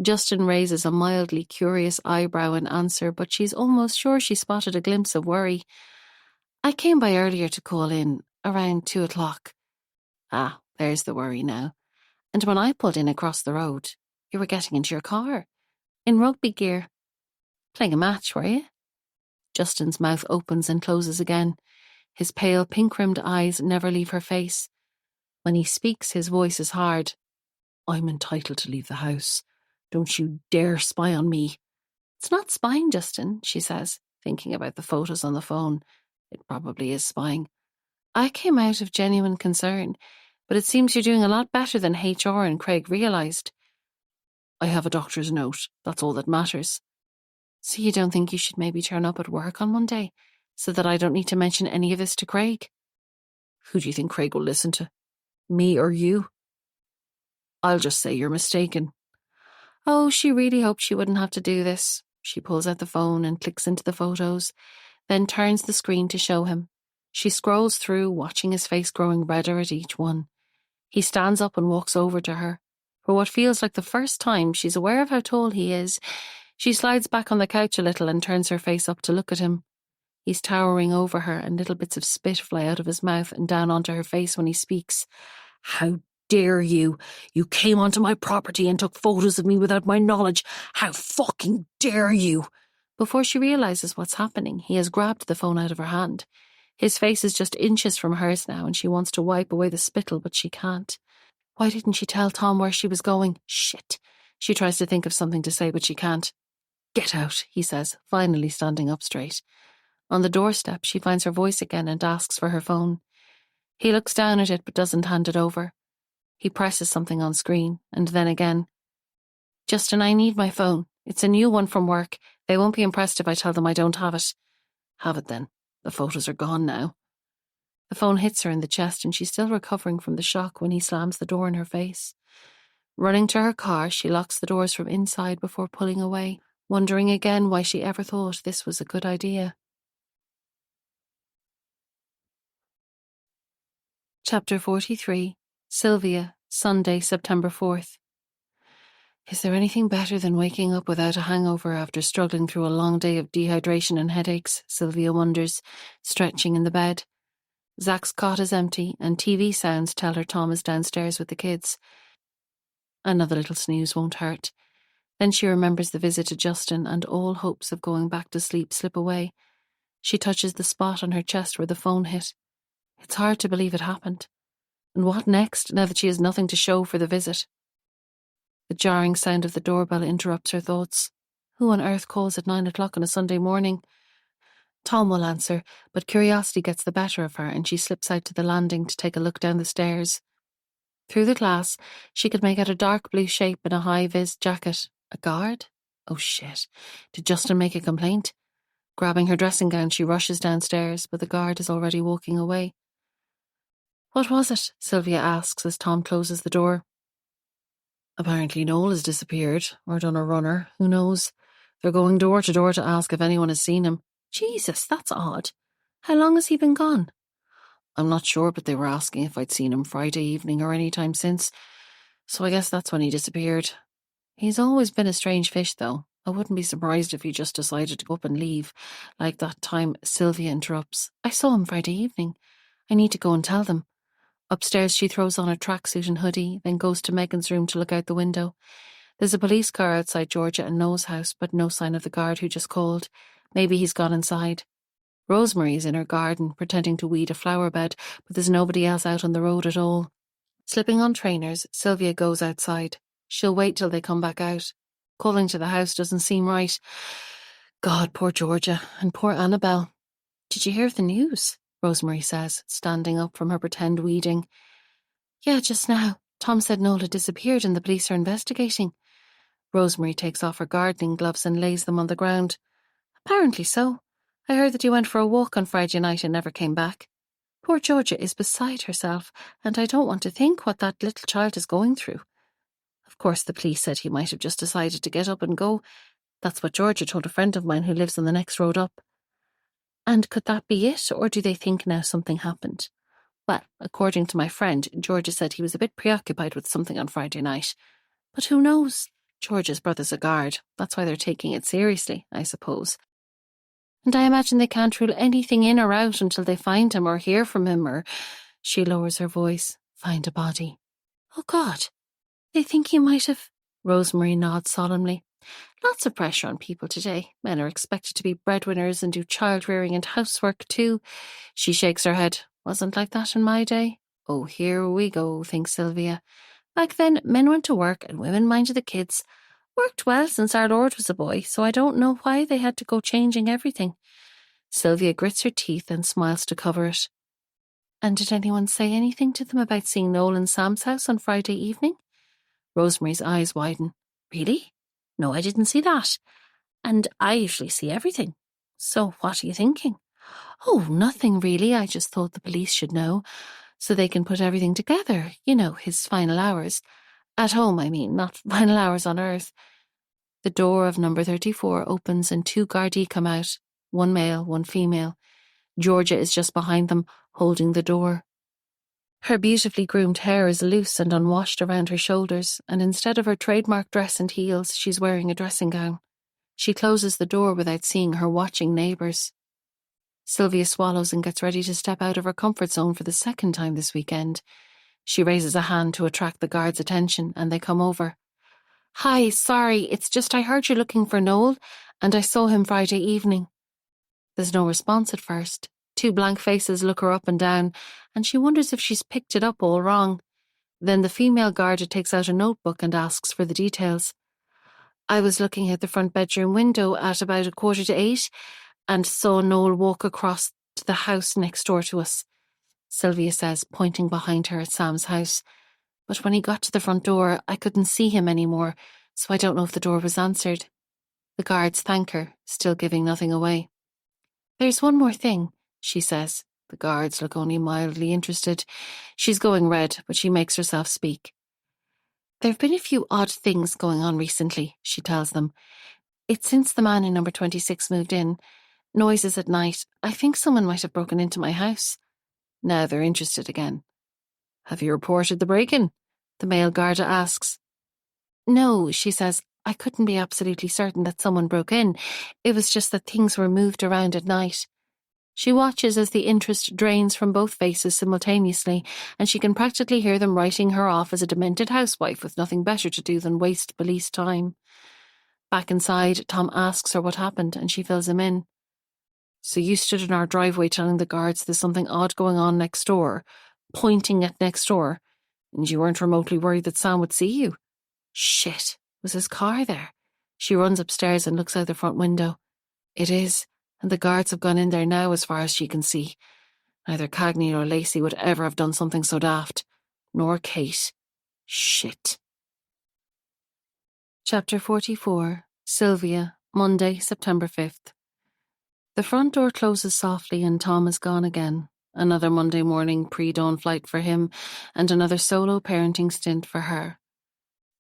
Justin raises a mildly curious eyebrow in answer, but she's almost sure she spotted a glimpse of worry. "I came by earlier to call in, around 2 o'clock. "Ah, there's the worry now. "And when I pulled in across the road, you were getting into your car, in rugby gear. Playing a match, were you?" Justin's mouth opens and closes again. His pale, pink-rimmed eyes never leave her face. When he speaks, his voice is hard. I'm entitled to leave the house. Don't you dare spy on me. It's not spying, Justin, she says, thinking about the photos on the phone. It probably is spying. I came out of genuine concern, but it seems you're doing a lot better than HR and Craig realised. I have a doctor's note. That's all that matters. So you don't think you should maybe turn up at work on Monday, so that I don't need to mention any of this to Craig? Who do you think Craig will listen to? Me or you? I'll just say you're mistaken. Oh, she really hoped she wouldn't have to do this. She pulls out the phone and clicks into the photos, then turns the screen to show him. She scrolls through, watching his face growing redder at each one. He stands up and walks over to her. For what feels like the first time she's aware of how tall he is, she slides back on the couch a little and turns her face up to look at him. He's towering over her, and little bits of spit fly out of his mouth and down onto her face when he speaks. How dare you? You came onto my property and took photos of me without my knowledge. How fucking dare you? Before she realises what's happening, he has grabbed the phone out of her hand. His face is just inches from hers now, and she wants to wipe away the spittle, but she can't. Why didn't she tell Tom where she was going? Shit. She tries to think of something to say, but she can't. Get out, he says, finally standing up straight. On the doorstep, she finds her voice again and asks for her phone. He looks down at it but doesn't hand it over. He presses something on screen, and then again. Justin, I need my phone. It's a new one from work. They won't be impressed if I tell them I don't have it. Have it then. The photos are gone now. The phone hits her in the chest, and she's still recovering from the shock when he slams the door in her face. Running to her car, she locks the doors from inside before pulling away, wondering again why she ever thought this was a good idea. Chapter 43. Sylvia, Sunday, September 4th. Is there anything better than waking up without a hangover after struggling through a long day of dehydration and headaches? Sylvia wonders, stretching in the bed. Zach's cot is empty, and TV sounds tell her Tom is downstairs with the kids. Another little snooze won't hurt. Then she remembers the visit to Justin, and all hopes of going back to sleep slip away. She touches the spot on her chest where the phone hit. It's hard to believe it happened. And what next, now that she has nothing to show for the visit? The jarring sound of the doorbell interrupts her thoughts. Who on earth calls at 9 o'clock on a Sunday morning? Tom will answer, but curiosity gets the better of her, and she slips out to the landing to take a look down the stairs. Through the glass, she could make out a dark blue shape in a high-vis jacket. A guard? Oh shit. Did Justin make a complaint? Grabbing her dressing gown, she rushes downstairs, but the guard is already walking away. What was it? Sylvia asks as Tom closes the door. Apparently Noel has disappeared, or done a runner, who knows. They're going door to door to ask if anyone has seen him. Jesus, that's odd. How long has he been gone? I'm not sure, but they were asking if I'd seen him Friday evening or any time since, so I guess that's when he disappeared. He's always been a strange fish, though. I wouldn't be surprised if he just decided to go up and leave, like that time. Sylvia interrupts. I saw him Friday evening. I need to go and tell them. Upstairs, she throws on a tracksuit and hoodie, then goes to Megan's room to look out the window. There's a police car outside Georgia and Noah's house, but no sign of the guard who just called. Maybe he's gone inside. Rosemary's in her garden, pretending to weed a flower bed, but there's nobody else out on the road at all. Slipping on trainers, Sylvia goes outside. She'll wait till they come back out. Calling to the house doesn't seem right. God, poor Georgia, and poor Annabelle. Did you hear the news? Rosemary says, standing up from her pretend weeding. Yeah, just now. Tom said Noel had disappeared and the police are investigating. Rosemary takes off her gardening gloves and lays them on the ground. Apparently so. I heard that he went for a walk on Friday night and never came back. Poor Georgia is beside herself, and I don't want to think what that little child is going through. Of course, the police said he might have just decided to get up and go. That's what Georgia told a friend of mine who lives on the next road up. And could that be it, or do they think now something happened? Well, according to my friend, Georgia said he was a bit preoccupied with something on Friday night. But who knows? Georgia's brother's a guard. That's why they're taking it seriously, I suppose. And I imagine they can't rule anything in or out until they find him or hear from him or... She lowers her voice. Find a body. Oh, God. They think he might have... Rosemary nods solemnly. Lots of pressure on people today. Men are expected to be breadwinners and do child-rearing and housework too. She shakes her head. Wasn't like that in my day. Oh, here we go, thinks Sylvia. Back then, men went to work and women minded the kids. Worked well since our Lord was a boy, so I don't know why they had to go changing everything. Sylvia grits her teeth and smiles to cover it. And did anyone say anything to them about seeing Noel and Sam's house on Friday evening? Rosemary's eyes widen. Really? No, I didn't see that. And I usually see everything. So what are you thinking? Oh, nothing really. I just thought the police should know, so they can put everything together. You know, his final hours. At home, I mean, not final hours on earth. The door of number 34 opens and 2 Gardaí come out. One male, one female. Georgia is just behind them, holding the door. Her beautifully groomed hair is loose and unwashed around her shoulders, and instead of her trademark dress and heels, she's wearing a dressing gown. She closes the door without seeing her watching neighbours. Sylvia swallows and gets ready to step out of her comfort zone for the second time this weekend. She raises a hand to attract the guards' attention, and they come over. Hi, sorry, it's just I heard you're looking for Noel, and I saw him Friday evening. There's no response at first. 2 blank faces look her up and down, and she wonders if she's picked it up all wrong. Then the female guarda takes out a notebook and asks for the details. I was looking out the front bedroom window at about 7:45 and saw Noel walk across to the house next door to us, Sylvia says, pointing behind her at Sam's house. But when he got to the front door, I couldn't see him anymore, so I don't know if the door was answered. The guards thank her, still giving nothing away. There's one more thing, she says. The guards look only mildly interested. She's going red, but she makes herself speak. There have been a few odd things going on recently, she tells them. It's since the man in number 26 moved in. Noises at night. I think someone might have broken into my house. Now they're interested again. Have you reported the break-in? The male Garda asks. No, she says. I couldn't be absolutely certain that someone broke in. It was just that things were moved around at night. She watches as the interest drains from both faces simultaneously, and she can practically hear them writing her off as a demented housewife with nothing better to do than waste police time. Back inside, Tom asks her what happened, and she fills him in. So you stood in our driveway telling the guards there's something odd going on next door, pointing at next door, and you weren't remotely worried that Sam would see you? Shit, was his car there? She runs upstairs and looks out the front window. It is, and the guards have gone in there now as far as she can see. Neither Cagney nor Lacey would ever have done something so daft. Nor Kate. Shit. Chapter 44. Sylvia, Monday, September 5th. The front door closes softly and Tom is gone again. Another Monday morning pre-dawn flight for him, and another solo parenting stint for her.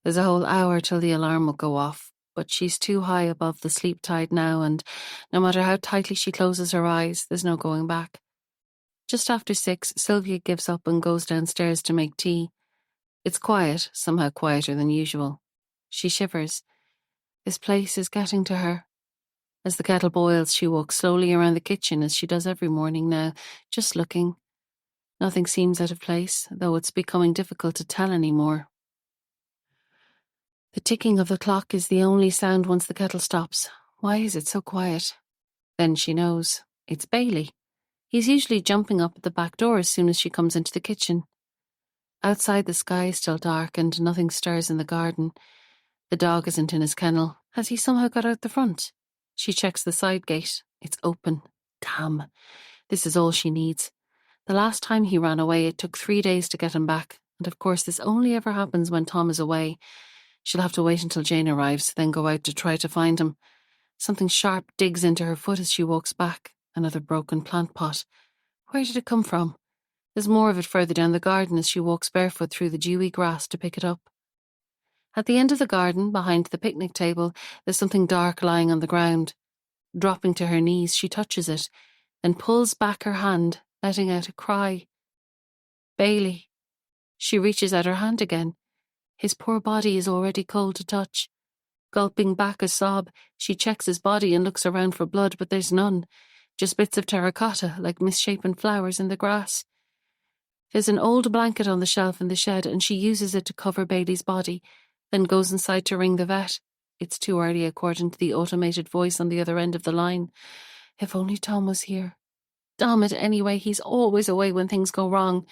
There's a whole hour till the alarm will go off, but she's too high above the sleep tide now, and no matter how tightly she closes her eyes, there's no going back. Just after 6, Sylvia gives up and goes downstairs to make tea. It's quiet, somehow quieter than usual. She shivers. This place is getting to her. As the kettle boils, she walks slowly around the kitchen as she does every morning now, just looking. Nothing seems out of place, though it's becoming difficult to tell anymore. The ticking of the clock is the only sound once the kettle stops. Why is it so quiet? Then she knows. It's Bailey. He's usually jumping up at the back door as soon as she comes into the kitchen. Outside, the sky is still dark and nothing stirs in the garden. The dog isn't in his kennel. Has he somehow got out the front? She checks the side gate. It's open. Damn. This is all she needs. The last time he ran away, it took 3 days to get him back. And of course, this only ever happens when Tom is away. She'll have to wait until Jane arrives, then go out to try to find him. Something sharp digs into her foot as she walks back. Another broken plant pot. Where did it come from? There's more of it further down the garden as she walks barefoot through the dewy grass to pick it up. At the end of the garden, behind the picnic table, there's something dark lying on the ground. Dropping to her knees, she touches it, then pulls back her hand, letting out a cry. Bailey. She reaches out her hand again. His poor body is already cold to touch. Gulping back a sob, she checks his body and looks around for blood, but there's none. Just bits of terracotta, like misshapen flowers in the grass. There's an old blanket on the shelf in the shed, and she uses it to cover Bailey's body, then goes inside to ring the vet. It's too early, according to the automated voice on the other end of the line. If only Tom was here. Damn it, anyway, he's always away when things go wrong.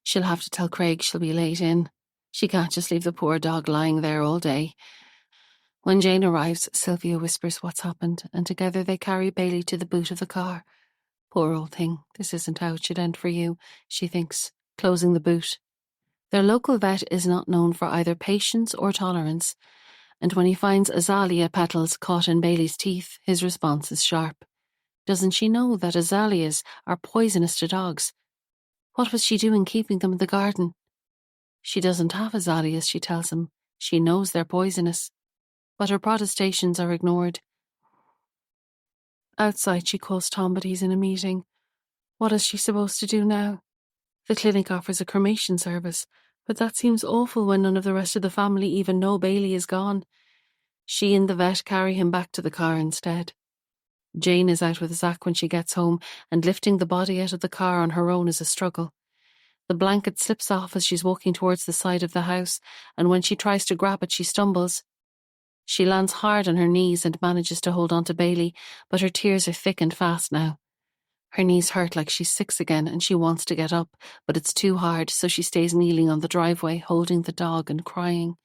She'll have to tell Craig she'll be late in. She can't just leave the poor dog lying there all day. When Jane arrives, Sylvia whispers what's happened, and together they carry Bailey to the boot of the car. Poor old thing, this isn't how it should end for you, she thinks, closing the boot. Their local vet is not known for either patience or tolerance, and when he finds azalea petals caught in Bailey's teeth, his response is sharp. Doesn't she know that azaleas are poisonous to dogs? What was she doing keeping them in the garden? She doesn't have azaleas, she tells him. She knows they're poisonous. But her protestations are ignored. Outside, she calls Tom, but he's in a meeting. What is she supposed to do now? The clinic offers a cremation service, but that seems awful when none of the rest of the family even know Bailey is gone. She and the vet carry him back to the car instead. Jane is out with Zach when she gets home, and lifting the body out of the car on her own is a struggle. The blanket slips off as she's walking towards the side of the house, and when she tries to grab it, she stumbles. She lands hard on her knees and manages to hold on to Bailey, but her tears are thick and fast now. Her knees hurt like she's 6 again, and she wants to get up, but it's too hard, so she stays kneeling on the driveway, holding the dog and crying.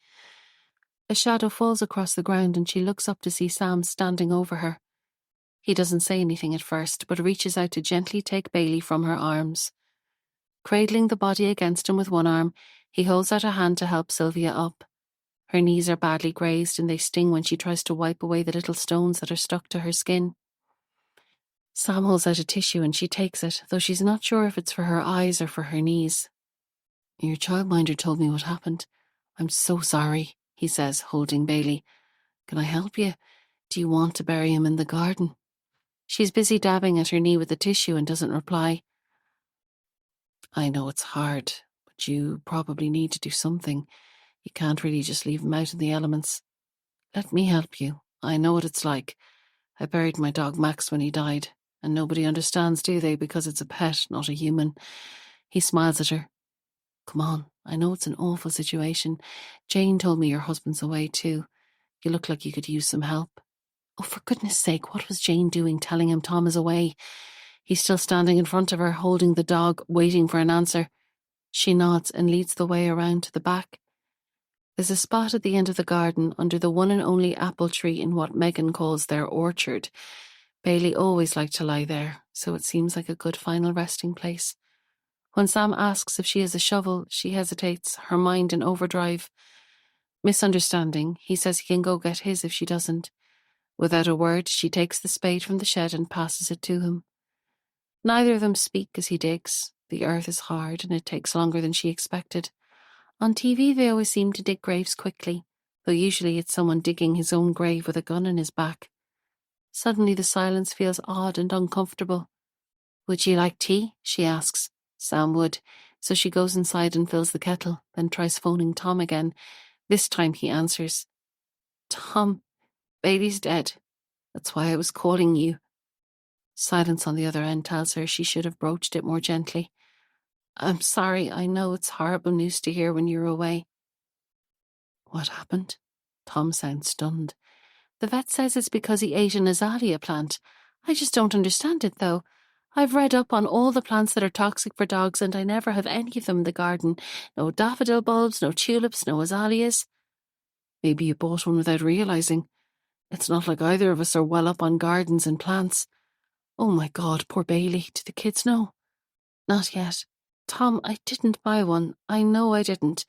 A shadow falls across the ground, and she looks up to see Sam standing over her. He doesn't say anything at first, but reaches out to gently take Bailey from her arms. Cradling the body against him with one arm, he holds out a hand to help Sylvia up. Her knees are badly grazed and they sting when she tries to wipe away the little stones that are stuck to her skin. Sam holds out a tissue and she takes it, though she's not sure if it's for her eyes or for her knees. Your childminder told me what happened. I'm so sorry, he says, holding Bailey. Can I help you? Do you want to bury him in the garden? She's busy dabbing at her knee with the tissue and doesn't reply. I know it's hard, but you probably need to do something. You can't really just leave him out in the elements. Let me help you. I know what it's like. I buried my dog Max when he died, and nobody understands, do they, because it's a pet, not a human. He smiles at her. Come on, I know it's an awful situation. Jane told me your husband's away too. You look like you could use some help. Oh, for goodness sake, what was Jane doing telling him Tom is away? He's still standing in front of her, holding the dog, waiting for an answer. She nods and leads the way around to the back. There's a spot at the end of the garden under the one and only apple tree in what Megan calls their orchard. Bailey always liked to lie there, so it seems like a good final resting place. When Sam asks if she has a shovel, she hesitates, her mind in overdrive. Misunderstanding, he says he can go get his if she doesn't. Without a word, she takes the spade from the shed and passes it to him. Neither of them speak as he digs. The earth is hard and it takes longer than she expected. On TV they always seem to dig graves quickly, though usually it's someone digging his own grave with a gun in his back. Suddenly the silence feels odd and uncomfortable. Would you like tea? She asks. Sam would, so she goes inside and fills the kettle, then tries phoning Tom again. This time he answers. Tom, Bailey's dead. That's why I was calling you. Silence on the other end tells her she should have broached it more gently. I'm sorry, I know it's horrible news to hear when you're away. What happened? Tom sounds stunned. The vet says it's because he ate an azalea plant. I just don't understand it, though. I've read up on all the plants that are toxic for dogs, and I never have any of them in the garden. No daffodil bulbs, no tulips, no azaleas. Maybe you bought one without realising. It's not like either of us are well up on gardens and plants. Oh my God, poor Bailey. Do the kids know? Not yet. Tom, I didn't buy one. I know I didn't.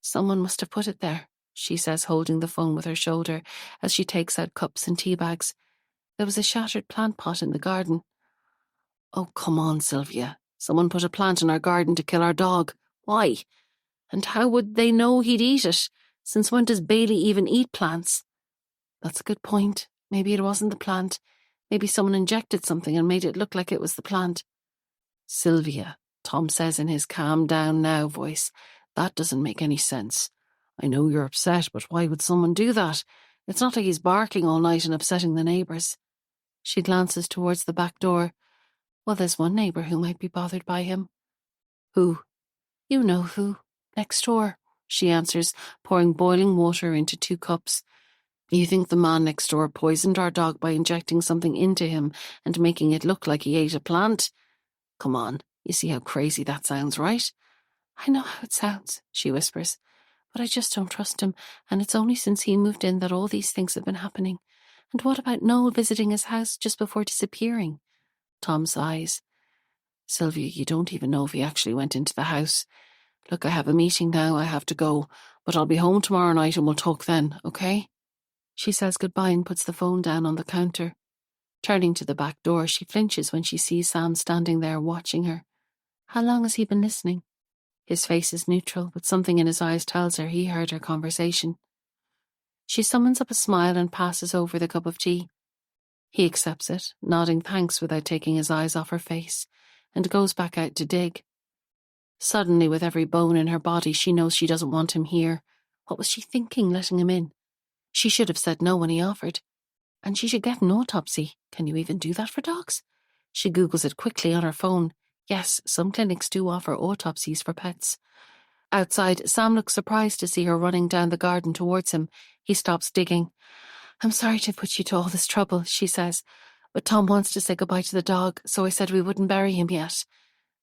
Someone must have put it there, she says, holding the phone with her shoulder as she takes out cups and tea bags. There was a shattered plant pot in the garden. Oh, come on, Sylvia. Someone put a plant in our garden to kill our dog. Why? And how would they know he'd eat it? Since when does Bailey even eat plants? That's a good point. Maybe it wasn't the plant. Maybe someone injected something and made it look like it was the plant. Sylvia, Tom says in his calm down now voice, that doesn't make any sense. I know you're upset, but why would someone do that? It's not like he's barking all night and upsetting the neighbours. She glances towards the back door. Well, there's one neighbour who might be bothered by him. Who? You know who. Next door, she answers, pouring boiling water into 2 cups. You think the man next door poisoned our dog by injecting something into him and making it look like he ate a plant? Come on, you see how crazy that sounds, right? I know how it sounds, she whispers, but I just don't trust him, and it's only since he moved in that all these things have been happening. And what about Noel visiting his house just before disappearing? Tom sighs. Sylvia, you don't even know if he actually went into the house. Look, I have a meeting now, I have to go, but I'll be home tomorrow night and we'll talk then, okay? She says goodbye and puts the phone down on the counter. Turning to the back door, she flinches when she sees Sam standing there watching her. How long has he been listening? His face is neutral, but something in his eyes tells her he heard her conversation. She summons up a smile and passes over the cup of tea. He accepts it, nodding thanks without taking his eyes off her face, and goes back out to dig. Suddenly, with every bone in her body, she knows she doesn't want him here. What was she thinking, letting him in? She should have said no when he offered. And she should get an autopsy. Can you even do that for dogs? She Googles it quickly on her phone. Yes, some clinics do offer autopsies for pets. Outside, Sam looks surprised to see her running down the garden towards him. He stops digging. I'm sorry to put you to all this trouble, she says, but Tom wants to say goodbye to the dog, so I said we wouldn't bury him yet.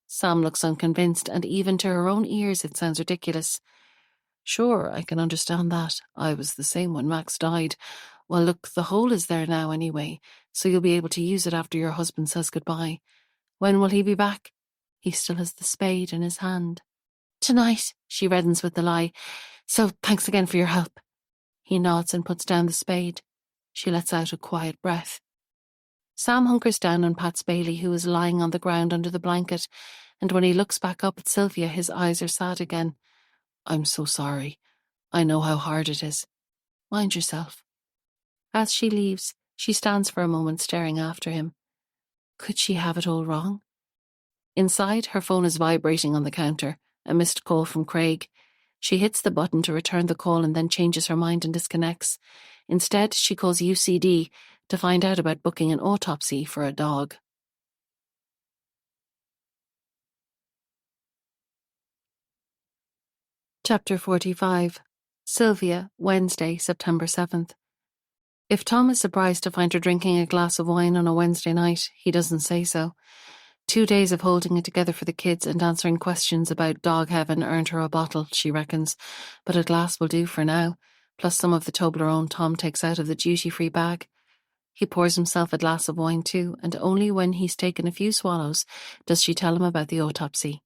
Sam looks unconvinced, and even to her own ears it sounds ridiculous. Sure, I can understand that. I was the same when Max died. Well, look, the hole is there now anyway, so you'll be able to use it after your husband says goodbye. When will he be back? He still has the spade in his hand. Tonight, she reddens with the lie. So thanks again for your help. He nods and puts down the spade. She lets out a quiet breath. Sam hunkers down and pats Bailey, who is lying on the ground under the blanket, and when he looks back up at Sylvia, his eyes are sad again. I'm so sorry. I know how hard it is. Mind yourself. As she leaves, she stands for a moment staring after him. Could she have it all wrong? Inside, her phone is vibrating on the counter, a missed call from Craig. She hits the button to return the call and then changes her mind and disconnects. Instead, she calls UCD to find out about booking an autopsy for a dog. Chapter 45. Sylvia, Wednesday, September 7th. If Tom is surprised to find her drinking a glass of wine on a Wednesday night, he doesn't say so. 2 days of holding it together for the kids and answering questions about dog heaven earned her a bottle, she reckons, but a glass will do for now, plus some of the Toblerone Tom takes out of the duty-free bag. He pours himself a glass of wine too, and only when he's taken a few swallows does she tell him about the autopsy.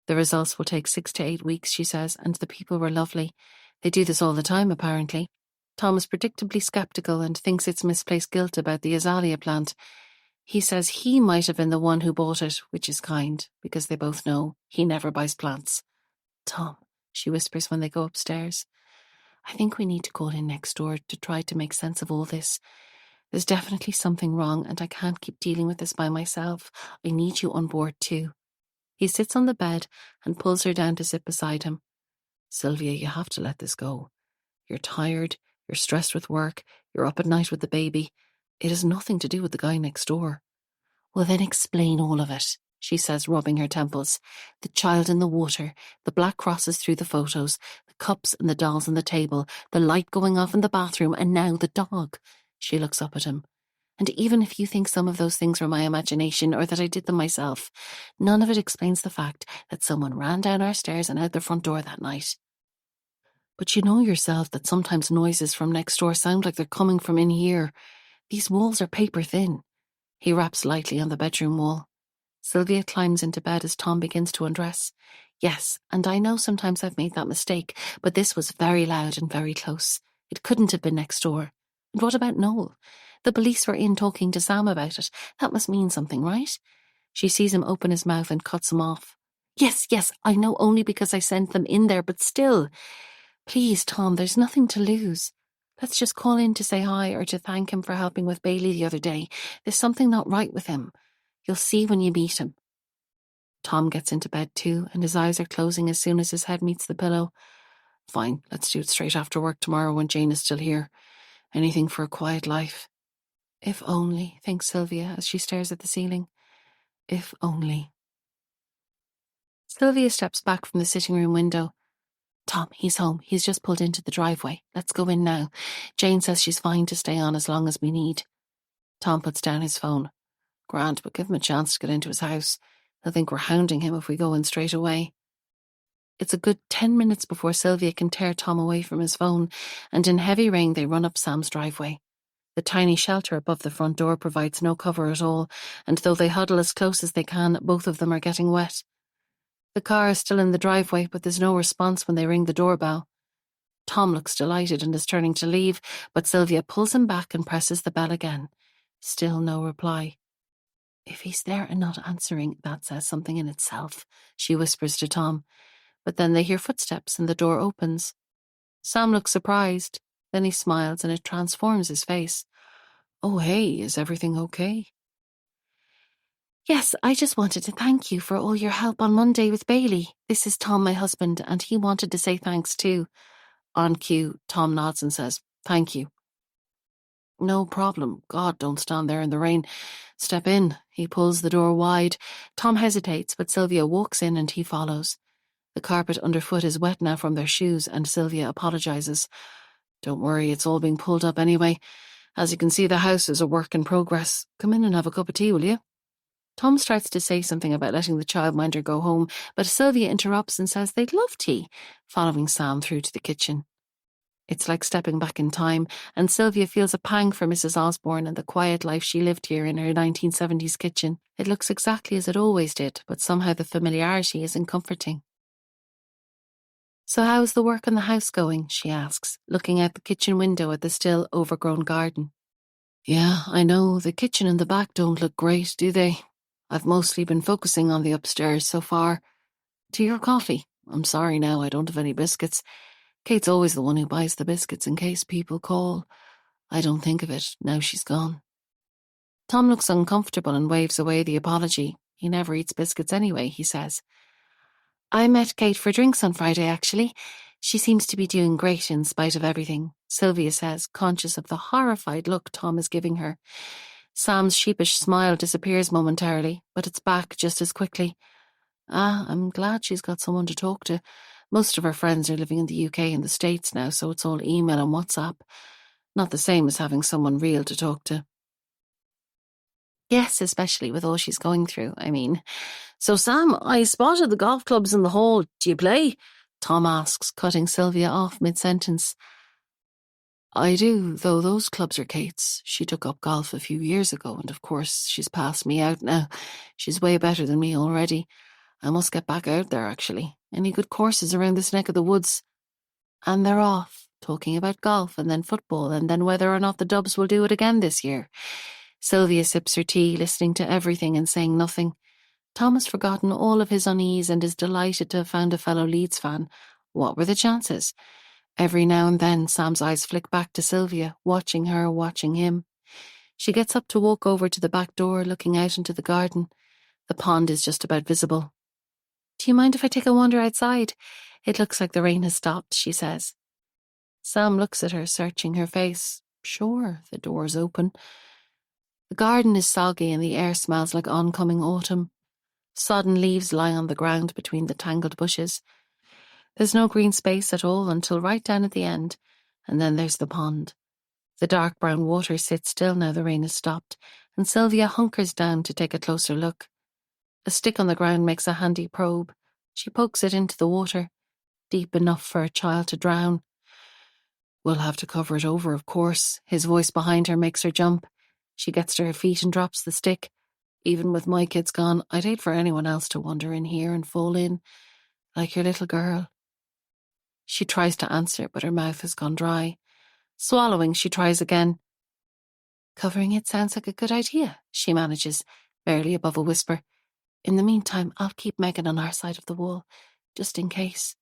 The results will take 6 to 8 weeks, she says, and the people were lovely. They do this all the time, apparently. Tom is predictably sceptical and thinks it's misplaced guilt about the azalea plant. He says he might have been the one who bought it, which is kind, because they both know he never buys plants. Tom, she whispers when they go upstairs, I think we need to call in next door to try to make sense of all this. There's definitely something wrong, and I can't keep dealing with this by myself. I need you on board too. He sits on the bed and pulls her down to sit beside him. Sylvia, you have to let this go. You're tired, you're stressed with work, you're up at night with the baby. It has nothing to do with the guy next door. Well, then explain all of it, she says, rubbing her temples. The child in the water, the black crosses through the photos, the cups and the dolls on the table, the light going off in the bathroom, and now the dog. She looks up at him. And even if you think some of those things were my imagination or that I did them myself, none of it explains the fact that someone ran down our stairs and out the front door that night. But you know yourself that sometimes noises from next door sound like they're coming from in here. These walls are paper thin. He raps lightly on the bedroom wall. Sylvia climbs into bed as Tom begins to undress. Yes, and I know sometimes I've made that mistake, but this was very loud and very close. It couldn't have been next door. And what about Noel? The police were in talking to Sam about it. That must mean something, right? She sees him open his mouth and cuts him off. Yes, I know only because I sent them in there, but still. Please, Tom, there's nothing to lose. Let's just call in to say hi or to thank him for helping with Bailey the other day. There's something not right with him. You'll see when you meet him. Tom gets into bed too, and his eyes are closing as soon as his head meets the pillow. Fine, let's do it straight after work tomorrow when Jane is still here. Anything for a quiet life. If only, thinks Sylvia as she stares at the ceiling. If only. Sylvia steps back from the sitting room window. Tom, he's home. He's just pulled into the driveway. Let's go in now. Jane says she's fine to stay on as long as we need. Tom puts down his phone. Grand, but give him a chance to get into his house. They'll think we're hounding him if we go in straight away. It's a good 10 minutes before Sylvia can tear Tom away from his phone, and in heavy rain they run up Sam's driveway. The tiny shelter above the front door provides no cover at all, and though they huddle as close as they can, both of them are getting wet. The car is still in the driveway, but there's no response when they ring the doorbell. Tom looks delighted and is turning to leave, but Sylvia pulls him back and presses the bell again. Still no reply. If he's there and not answering, that says something in itself, she whispers to Tom. But then they hear footsteps and the door opens. Sam looks surprised. Then he smiles and it transforms his face. Oh, hey, is everything okay? Yes, I just wanted to thank you for all your help on Monday with Bailey. This is Tom, my husband, and he wanted to say thanks too. On cue, Tom nods and says, Thank you. No problem. God, don't stand there in the rain. Step in. He pulls the door wide. Tom hesitates, but Sylvia walks in and he follows. The carpet underfoot is wet now from their shoes, and Sylvia apologizes. Don't worry, it's all being pulled up anyway. As you can see, the house is a work in progress. Come in and have a cup of tea, will you? Tom starts to say something about letting the childminder go home, but Sylvia interrupts and says they'd love tea, following Sam through to the kitchen. It's like stepping back in time, and Sylvia feels a pang for Mrs. Osborne and the quiet life she lived here in her 1970s kitchen. It looks exactly as it always did, but somehow the familiarity isn't comforting. So how's the work on the house going? She asks, looking out the kitchen window at the still overgrown garden. Yeah, I know, the kitchen and the back don't look great, do they? I've mostly been focusing on the upstairs so far. To your coffee. I'm sorry now, I don't have any biscuits. Kate's always the one who buys the biscuits in case people call. I don't think of it, now she's gone. Tom looks uncomfortable and waves away the apology. He never eats biscuits anyway, he says. I met Kate for drinks on Friday, actually. She seems to be doing great in spite of everything, Sylvia says, conscious of the horrified look Tom is giving her. Sam's sheepish smile disappears momentarily, but it's back just as quickly. I'm glad she's got someone to talk to. Most of her friends are living in the UK and the States now, so it's all email and WhatsApp. Not the same as having someone real to talk to. Yes, especially with all she's going through, I mean. So, Sam, I spotted the golf clubs in the hall. Do you play? Tom asks, cutting Sylvia off mid-sentence. I do, though those clubs are Kate's. She took up golf a few years ago, and of course she's passed me out now. She's way better than me already. I must get back out there, actually. Any good courses around this neck of the woods? And they're off, talking about golf and then football and then whether or not the Dubs will do it again this year. Sylvia sips her tea, listening to everything and saying nothing. Tom has forgotten all of his unease and is delighted to have found a fellow Leeds fan. What were the chances? Every now and then Sam's eyes flick back to Sylvia, watching her, watching him. She gets up to walk over to the back door, looking out into the garden. The pond is just about visible. Do you mind if I take a wander outside? It looks like the rain has stopped, she says. Sam looks at her, searching her face. Sure, the door's open. The garden is soggy and the air smells like oncoming autumn. Sodden leaves lie on the ground between the tangled bushes. There's no green space at all until right down at the end, and then there's the pond. The dark brown water sits still now the rain has stopped, and Sylvia hunkers down to take a closer look. A stick on the ground makes a handy probe. She pokes it into the water, deep enough for a child to drown. We'll have to cover it over, of course. His voice behind her makes her jump. She gets to her feet and drops the stick. Even with my kids gone, I'd hate for anyone else to wander in here and fall in, like your little girl. She tries to answer, but her mouth has gone dry. Swallowing, she tries again. Covering it sounds like a good idea, she manages, barely above a whisper. In the meantime, I'll keep Megan on our side of the wall, just in case.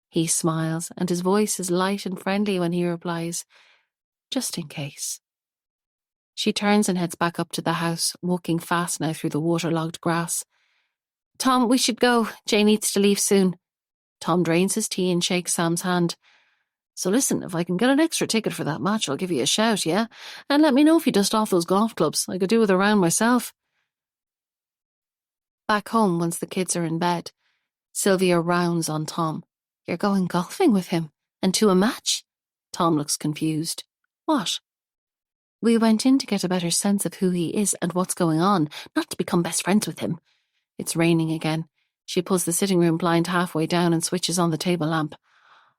He smiles, and his voice is light and friendly when he replies, just in case. She turns and heads back up to the house, walking fast now through the waterlogged grass. Tom, we should go. Jay needs to leave soon. Tom drains his tea and shakes Sam's hand. So listen, if I can get an extra ticket for that match, I'll give you a shout, yeah? And let me know if you dust off those golf clubs. I could do with a round myself. Back home, once the kids are in bed, Sylvia rounds on Tom. You're going golfing with him? And to a match? Tom looks confused. What? We went in to get a better sense of who he is and what's going on, not to become best friends with him. It's raining again. She pulls the sitting room blind halfway down and switches on the table lamp.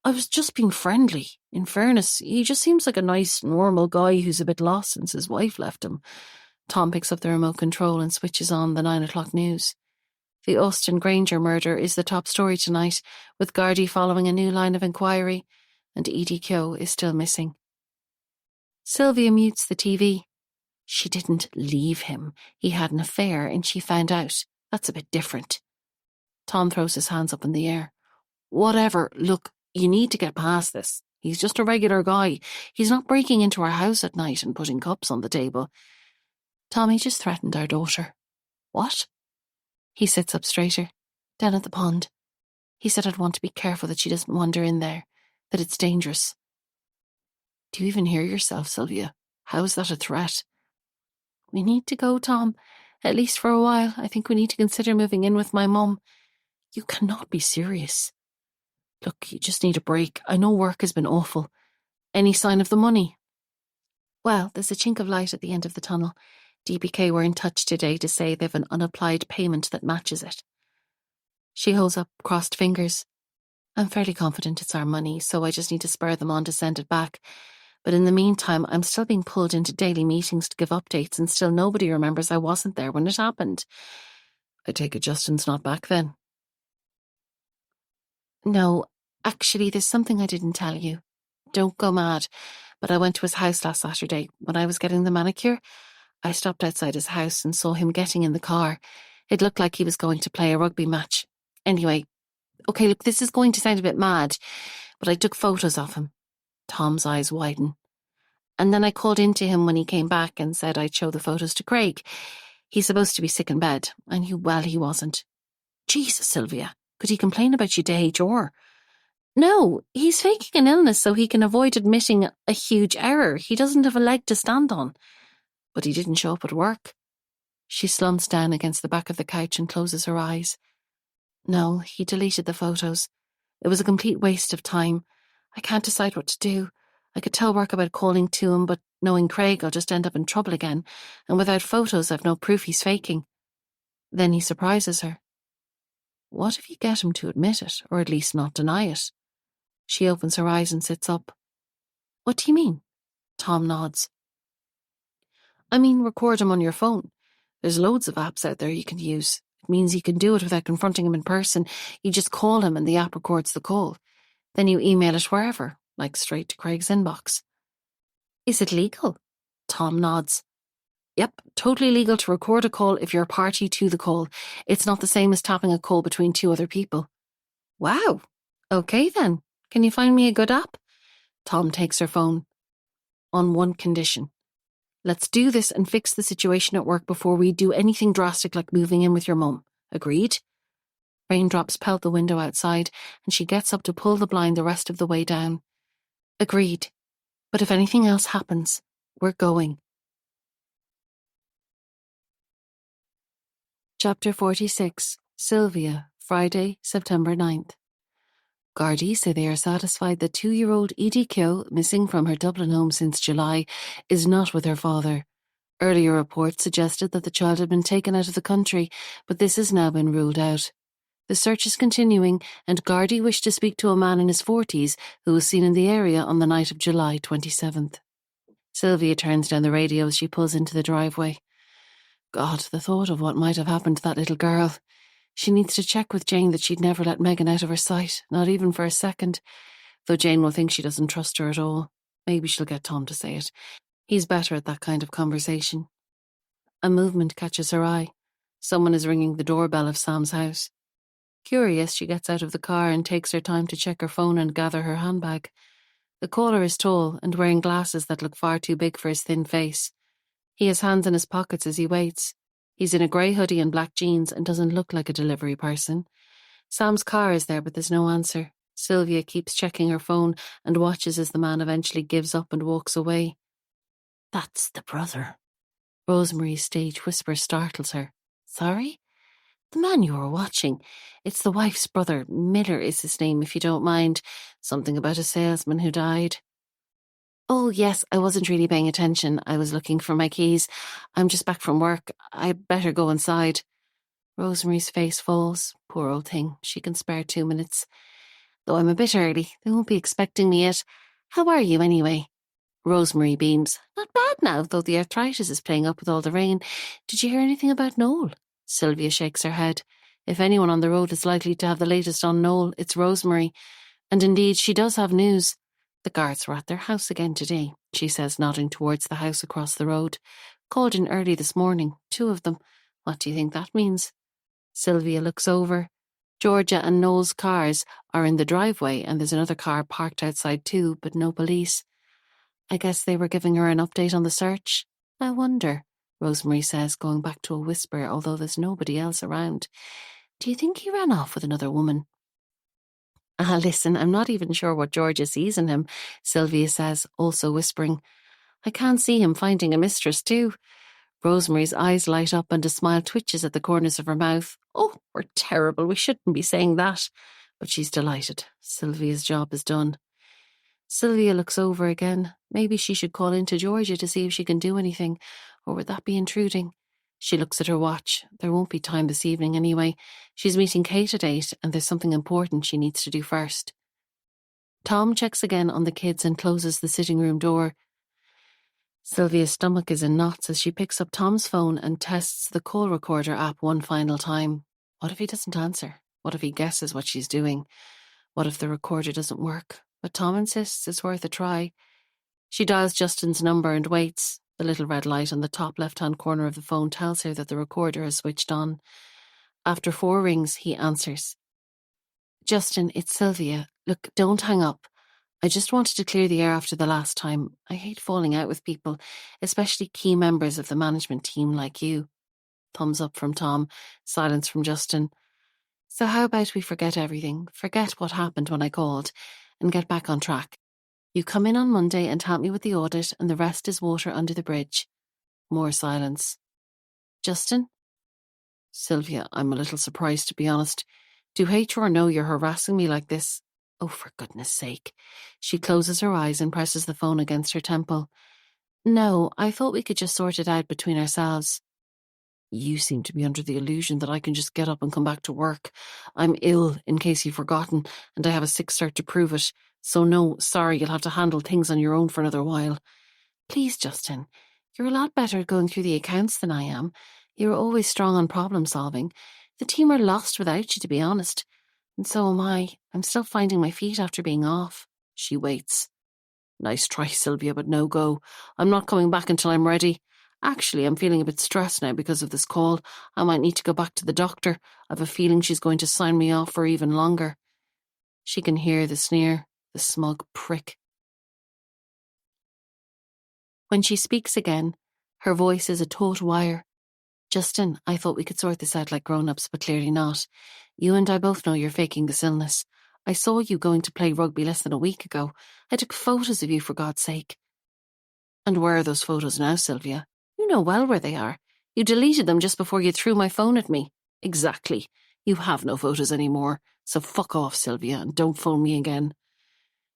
I was just being friendly. In fairness, he just seems like a nice, normal guy who's a bit lost since his wife left him. Tom picks up the remote control and switches on the 9 o'clock news. The Austin Granger murder is the top story tonight, with Gardaí following a new line of inquiry, and Edie Keogh is still missing. Sylvia mutes the TV. She didn't leave him. He had an affair and she found out. That's a bit different. Tom throws his hands up in the air. Whatever, look, you need to get past this. He's just a regular guy. He's not breaking into our house at night and putting cups on the table. Tommy just threatened our daughter. What? He sits up straighter. Down at the pond. He said I'd want to be careful that she doesn't wander in there, that it's dangerous. Do you even hear yourself, Sylvia? How is that a threat? We need to go, Tom. At least for a while. I think we need to consider moving in with my mum. You cannot be serious. Look, you just need a break. I know work has been awful. Any sign of the money? Well, there's a chink of light at the end of the tunnel. DBK were in touch today to say they've an unapplied payment that matches it. She holds up crossed fingers. I'm fairly confident it's our money, so I just need to spur them on to send it back. But in the meantime, I'm still being pulled into daily meetings to give updates, and still nobody remembers I wasn't there when it happened. I take it Justin's not back then? No, actually, there's something I didn't tell you. Don't go mad, but I went to his house last Saturday. When I was getting the manicure, I stopped outside his house and saw him getting in the car. It looked like he was going to play a rugby match. Anyway, okay, look, this is going to sound a bit mad, but I took photos of him. Tom's eyes widen. And then I called in to him when he came back and said I'd show the photos to Craig. He's supposed to be sick in bed. I knew well he wasn't. Jesus, Sylvia, could he complain about you to HR? No, he's faking an illness so he can avoid admitting a huge error. He doesn't have a leg to stand on. But he didn't show up at work. She slumps down against the back of the couch and closes her eyes. No, he deleted the photos. It was a complete waste of time. I can't decide what to do. I could tell work about calling to him, but knowing Craig, I'll just end up in trouble again. And without photos, I've no proof he's faking. Then he surprises her. What if you get him to admit it, or at least not deny it? She opens her eyes and sits up. What do you mean? Tom nods. I mean, record him on your phone. There's loads of apps out there you can use. It means you can do it without confronting him in person. You just call him and the app records the call. Then you email it wherever, like straight to Craig's inbox. Is it legal? Tom nods. Yep, totally legal to record a call if you're a party to the call. It's not the same as tapping a call between two other people. Wow. Okay then. Can you find me a good app? Tom takes her phone. On one condition. Let's do this and fix the situation at work before we do anything drastic like moving in with your mum. Agreed? Raindrops pelt the window outside, and she gets up to pull the blind the rest of the way down. Agreed. But if anything else happens, we're going. Chapter 46. Sylvia, Friday, September 9th. Gardaí say they are satisfied that 2-year-old Edie Keogh, missing from her Dublin home since July, is not with her father. Earlier reports suggested that the child had been taken out of the country, but this has now been ruled out. The search is continuing, and Gardaí wish to speak to a man in his 40s who was seen in the area on the night of July 27th. Sylvia turns down the radio as she pulls into the driveway. God, the thought of what might have happened to that little girl. She needs to check with Jane that she'd never let Megan out of her sight, not even for a second. Though Jane will think she doesn't trust her at all. Maybe she'll get Tom to say it. He's better at that kind of conversation. A movement catches her eye. Someone is ringing the doorbell of Sam's house. Curious, she gets out of the car and takes her time to check her phone and gather her handbag. The caller is tall and wearing glasses that look far too big for his thin face. He has hands in his pockets as he waits. He's in a grey hoodie and black jeans and doesn't look like a delivery person. Sam's car is there, but there's no answer. Sylvia keeps checking her phone and watches as the man eventually gives up and walks away. That's the brother. Rosemary's stage whisper startles her. Sorry? The man you were watching. It's the wife's brother. Miller is his name, if you don't mind. Something about a salesman who died. Oh, yes, I wasn't really paying attention. I was looking for my keys. I'm just back from work. I'd better go inside. Rosemary's face falls. Poor old thing, she can spare 2 minutes. Though I'm a bit early, they won't be expecting me yet. How are you anyway? Rosemary beams. Not bad now, though the arthritis is playing up with all the rain. Did you hear anything about Noel? Sylvia shakes her head. If anyone on the road is likely to have the latest on Noel, it's Rosemary. And indeed, she does have news. The guards were at their house again today, she says, nodding towards the house across the road. Called in early this morning, 2 of them. What do you think that means? Sylvia looks over. Georgia and Noel's cars are in the driveway, and there's another car parked outside too, but no police. I guess they were giving her an update on the search. I wonder, Rosemary says, going back to a whisper, although there's nobody else around. Do you think he ran off with another woman? Listen, I'm not even sure what Georgia sees in him, Sylvia says, also whispering. I can't see him finding a mistress too. Rosemary's eyes light up and a smile twitches at the corners of her mouth. Oh, we're terrible, we shouldn't be saying that. But she's delighted. Sylvia's job is done. Sylvia looks over again. Maybe she should call in to Georgia to see if she can do anything, or would that be intruding? She looks at her watch. There won't be time this evening anyway. She's meeting Kate at 8, and there's something important she needs to do first. Tom checks again on the kids and closes the sitting room door. Sylvia's stomach is in knots as she picks up Tom's phone and tests the call recorder app one final time. What if he doesn't answer? What if he guesses what she's doing? What if the recorder doesn't work? But Tom insists it's worth a try. She dials Justin's number and waits. The little red light on the top left-hand corner of the phone tells her that the recorder has switched on. After 4 rings, he answers. Justin, it's Sylvia. Look, don't hang up. I just wanted to clear the air after the last time. I hate falling out with people, especially key members of the management team like you. Thumbs up from Tom, silence from Justin. So how about we forget everything, forget what happened when I called, and get back on track. You come in on Monday and help me with the audit, and the rest is water under the bridge. More silence. Justin? Sylvia, I'm a little surprised, to be honest. Do HR know you're harassing me like this? Oh, for goodness sake. She closes her eyes and presses the phone against her temple. No, I thought we could just sort it out between ourselves. You seem to be under the illusion that I can just get up and come back to work. I'm ill, in case you've forgotten, and I have a sick cert to prove it. So no, sorry, you'll have to handle things on your own for another while. Please, Justin, you're a lot better at going through the accounts than I am. You're always strong on problem solving. The team are lost without you, to be honest. And so am I. I'm still finding my feet after being off. She waits. Nice try, Sylvia, but no go. I'm not coming back until I'm ready. Actually, I'm feeling a bit stressed now because of this call. I might need to go back to the doctor. I've a feeling she's going to sign me off for even longer. She can hear the sneer, the smug prick. When she speaks again, her voice is a taut wire. Justin, I thought we could sort this out like grown-ups, but clearly not. You and I both know you're faking this illness. I saw you going to play rugby less than a week ago. I took photos of you, for God's sake. And where are those photos now, Sylvia? You know well where they are. You deleted them just before you threw my phone at me. Exactly. You have no photos anymore. So fuck off, Sylvia, and don't phone me again.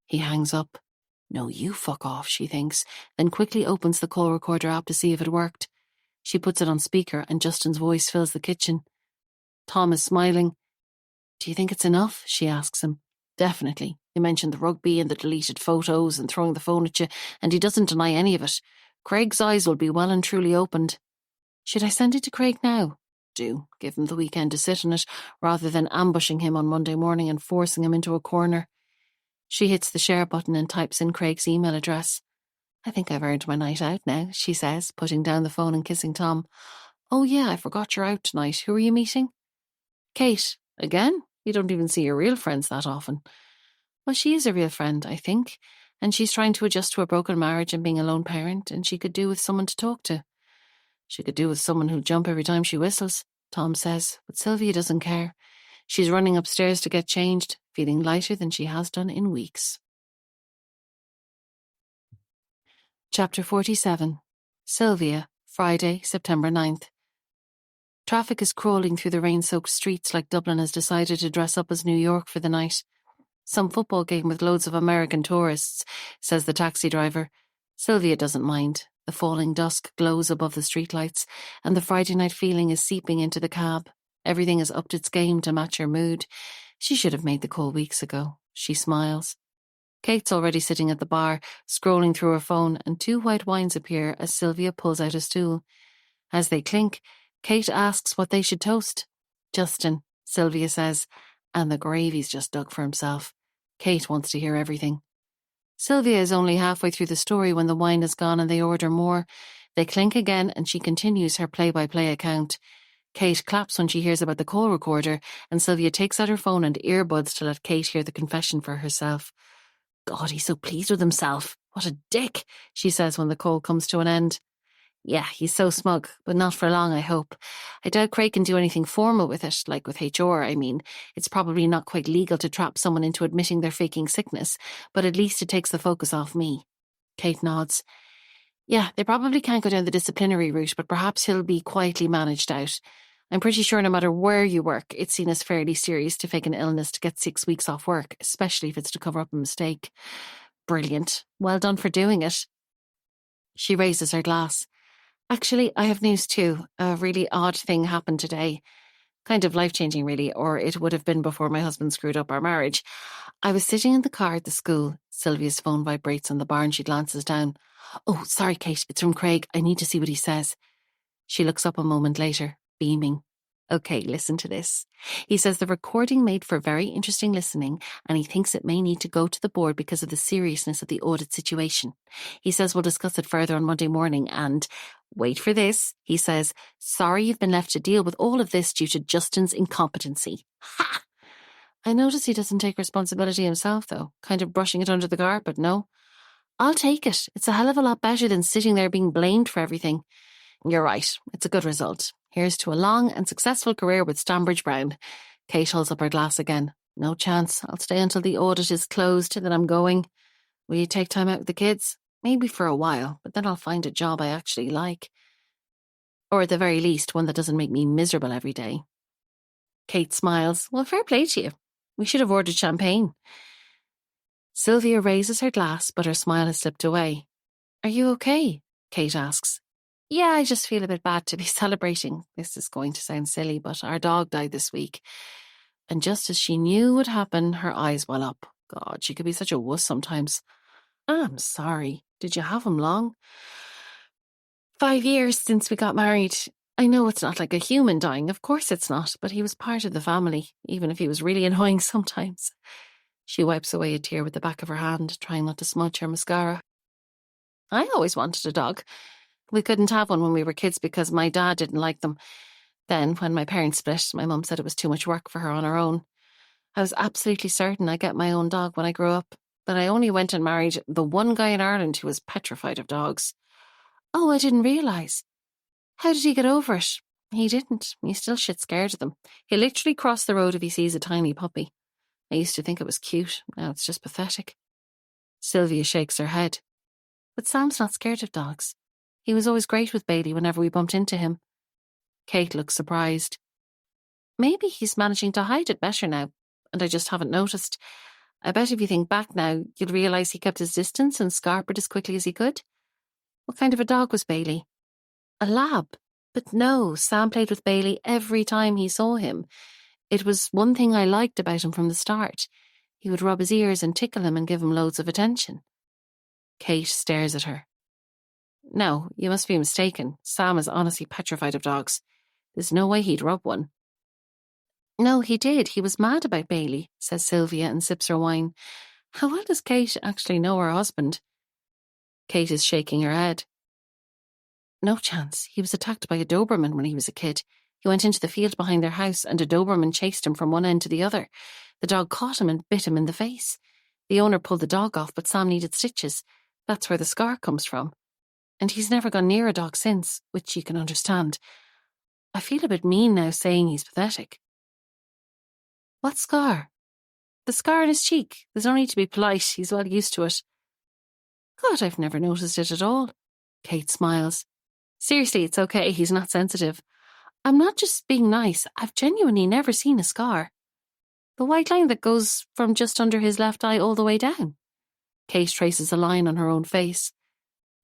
He hangs up. No, you fuck off, she thinks, then quickly opens the call recorder app to see if it worked. She puts it on speaker and Justin's voice fills the kitchen. Tom is smiling. Do you think it's enough? She asks him. Definitely. You mentioned the rugby and the deleted photos and throwing the phone at you, and he doesn't deny any of it. Craig's eyes will be well and truly opened. Should I send it to Craig now? Do. Give him the weekend to sit on it, rather than ambushing him on Monday morning and forcing him into a corner. She hits the share button and types in Craig's email address. I think I've earned my night out now, she says, putting down the phone and kissing Tom. Oh yeah, I forgot you're out tonight. Who are you meeting? Kate. Again? You don't even see your real friends that often. Well, she is a real friend, I think, and she's trying to adjust to a broken marriage and being a lone parent, and she could do with someone to talk to. She could do with someone who'll jump every time she whistles, Tom says, but Sylvia doesn't care. She's running upstairs to get changed, feeling lighter than she has done in weeks. Chapter 47. Sylvia, Friday, September 9th. Traffic is crawling through the rain-soaked streets like Dublin has decided to dress up as New York for the night. Some football game with loads of American tourists, says the taxi driver. Sylvia doesn't mind. The falling dusk glows above the streetlights, and the Friday night feeling is seeping into the cab. Everything has upped its game to match her mood. She should have made the call weeks ago. She smiles. Kate's already sitting at the bar, scrolling through her phone, and 2 white wines appear as Sylvia pulls out a stool. As they clink, Kate asks what they should toast. Justin, Sylvia says, and the gravy's just dug for himself. Kate wants to hear everything. Sylvia is only halfway through the story when the wine is gone and they order more. They clink again and she continues her play-by-play account. Kate claps when she hears about the call recorder, and Sylvia takes out her phone and earbuds to let Kate hear the confession for herself. God, he's so pleased with himself. What a dick, she says when the call comes to an end. Yeah, he's so smug, but not for long, I hope. I doubt Craig can do anything formal with it, like with HR, I mean. It's probably not quite legal to trap someone into admitting they're faking sickness, but at least it takes the focus off me. Kate nods. Yeah, they probably can't go down the disciplinary route, but perhaps he'll be quietly managed out. I'm pretty sure no matter where you work, it's seen as fairly serious to fake an illness to get 6 weeks off work, especially if it's to cover up a mistake. Brilliant. Well done for doing it. She raises her glass. Actually, I have news too. A really odd thing happened today. Kind of life-changing, really, or it would have been before my husband screwed up our marriage. I was sitting in the car at the school. Sylvia's phone vibrates on the bar and she glances down. Oh, sorry, Kate, it's from Craig. I need to see what he says. She looks up a moment later, beaming. Okay, listen to this. He says the recording made for very interesting listening and he thinks it may need to go to the board because of the seriousness of the audit situation. He says we'll discuss it further on Monday morning and, wait for this, he says, sorry you've been left to deal with all of this due to Justin's incompetency. Ha! I notice he doesn't take responsibility himself though, kind of brushing it under the carpet, no? I'll take it. It's a hell of a lot better than sitting there being blamed for everything. You're right. It's a good result. Here's to a long and successful career with Stambridge Brown. Kate holds up her glass again. No chance. I'll stay until the audit is closed, then I'm going. Will you take time out with the kids? Maybe for a while, but then I'll find a job I actually like. Or at the very least, one that doesn't make me miserable every day. Kate smiles. Well, fair play to you. We should have ordered champagne. Sylvia raises her glass, but her smile has slipped away. Are you okay? Kate asks. Yeah, I just feel a bit bad to be celebrating. This is going to sound silly, but our dog died this week. And just as she knew would happen, her eyes well up. God, she could be such a wuss sometimes. I'm sorry. Did you have him long? 5 years since we got married. I know it's not like a human dying, of course it's not, but he was part of the family, even if he was really annoying sometimes. She wipes away a tear with the back of her hand, trying not to smudge her mascara. I always wanted a dog. We couldn't have one when we were kids because my dad didn't like them. Then, when my parents split, my mum said it was too much work for her on her own. I was absolutely certain I'd get my own dog when I grew up, but I only went and married the one guy in Ireland who was petrified of dogs. Oh, I didn't realise. How did he get over it? He didn't. He's still shit scared of them. He'll literally cross the road if he sees a tiny puppy. I used to think it was cute. Now it's just pathetic. Sylvia shakes her head. But Sam's not scared of dogs. He was always great with Bailey whenever we bumped into him. Kate looks surprised. Maybe he's managing to hide it better now, and I just haven't noticed. I bet if you think back now, you'll realise he kept his distance and scarpered as quickly as he could. What kind of a dog was Bailey? A lab. But no, Sam played with Bailey every time he saw him. It was one thing I liked about him from the start. He would rub his ears and tickle him and give him loads of attention. Kate stares at her. No, you must be mistaken. Sam is honestly petrified of dogs. There's no way he'd rub one. No, he did. He was mad about Bailey, says Sylvia and sips her wine. How well does Kate actually know her husband? Kate is shaking her head. No chance. He was attacked by a Doberman when he was a kid. He went into the field behind their house and a Doberman chased him from one end to the other. The dog caught him and bit him in the face. The owner pulled the dog off, but Sam needed stitches. That's where the scar comes from. And he's never gone near a dog since, which you can understand. I feel a bit mean now saying he's pathetic. What scar? The scar on his cheek. There's no need to be polite. He's well used to it. God, I've never noticed it at all. Kate smiles. Seriously, it's okay. He's not sensitive. I'm not just being nice. I've genuinely never seen a scar. The white line that goes from just under his left eye all the way down. Kate traces a line on her own face.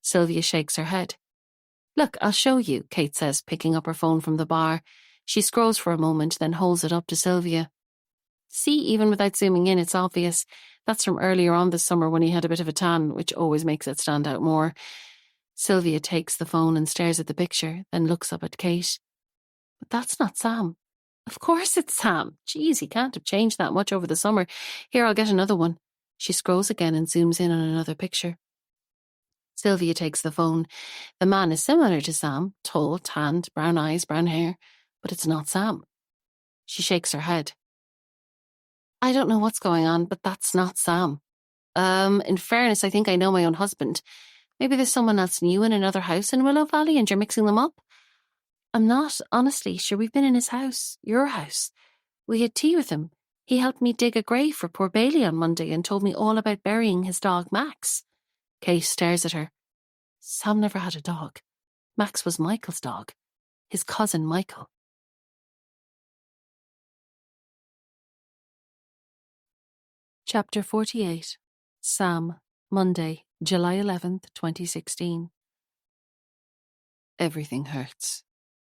Sylvia shakes her head. Look, I'll show you, Kate says, picking up her phone from the bar. She scrolls for a moment, then holds it up to Sylvia. See, even without zooming in, it's obvious. That's from earlier on this summer when he had a bit of a tan, which always makes it stand out more. Sylvia takes the phone and stares at the picture, then looks up at Kate. But that's not Sam. Of course it's Sam. Geez, he can't have changed that much over the summer. Here, I'll get another one. She scrolls again and zooms in on another picture. Sylvia takes the phone. The man is similar to Sam, tall, tanned, brown eyes, brown hair, but it's not Sam. She shakes her head. I don't know what's going on, but that's not Sam. In fairness, I think I know my own husband. Maybe there's someone else new in another house in Willow Valley and you're mixing them up? I'm not, honestly. Sure, we've been in his house, your house. We had tea with him. He helped me dig a grave for poor Bailey on Monday and told me all about burying his dog, Max. Kate stares at her. Sam never had a dog. Max was Michael's dog. His cousin Michael. Chapter 48. Sam, Monday, July 11th, 2016. Everything hurts.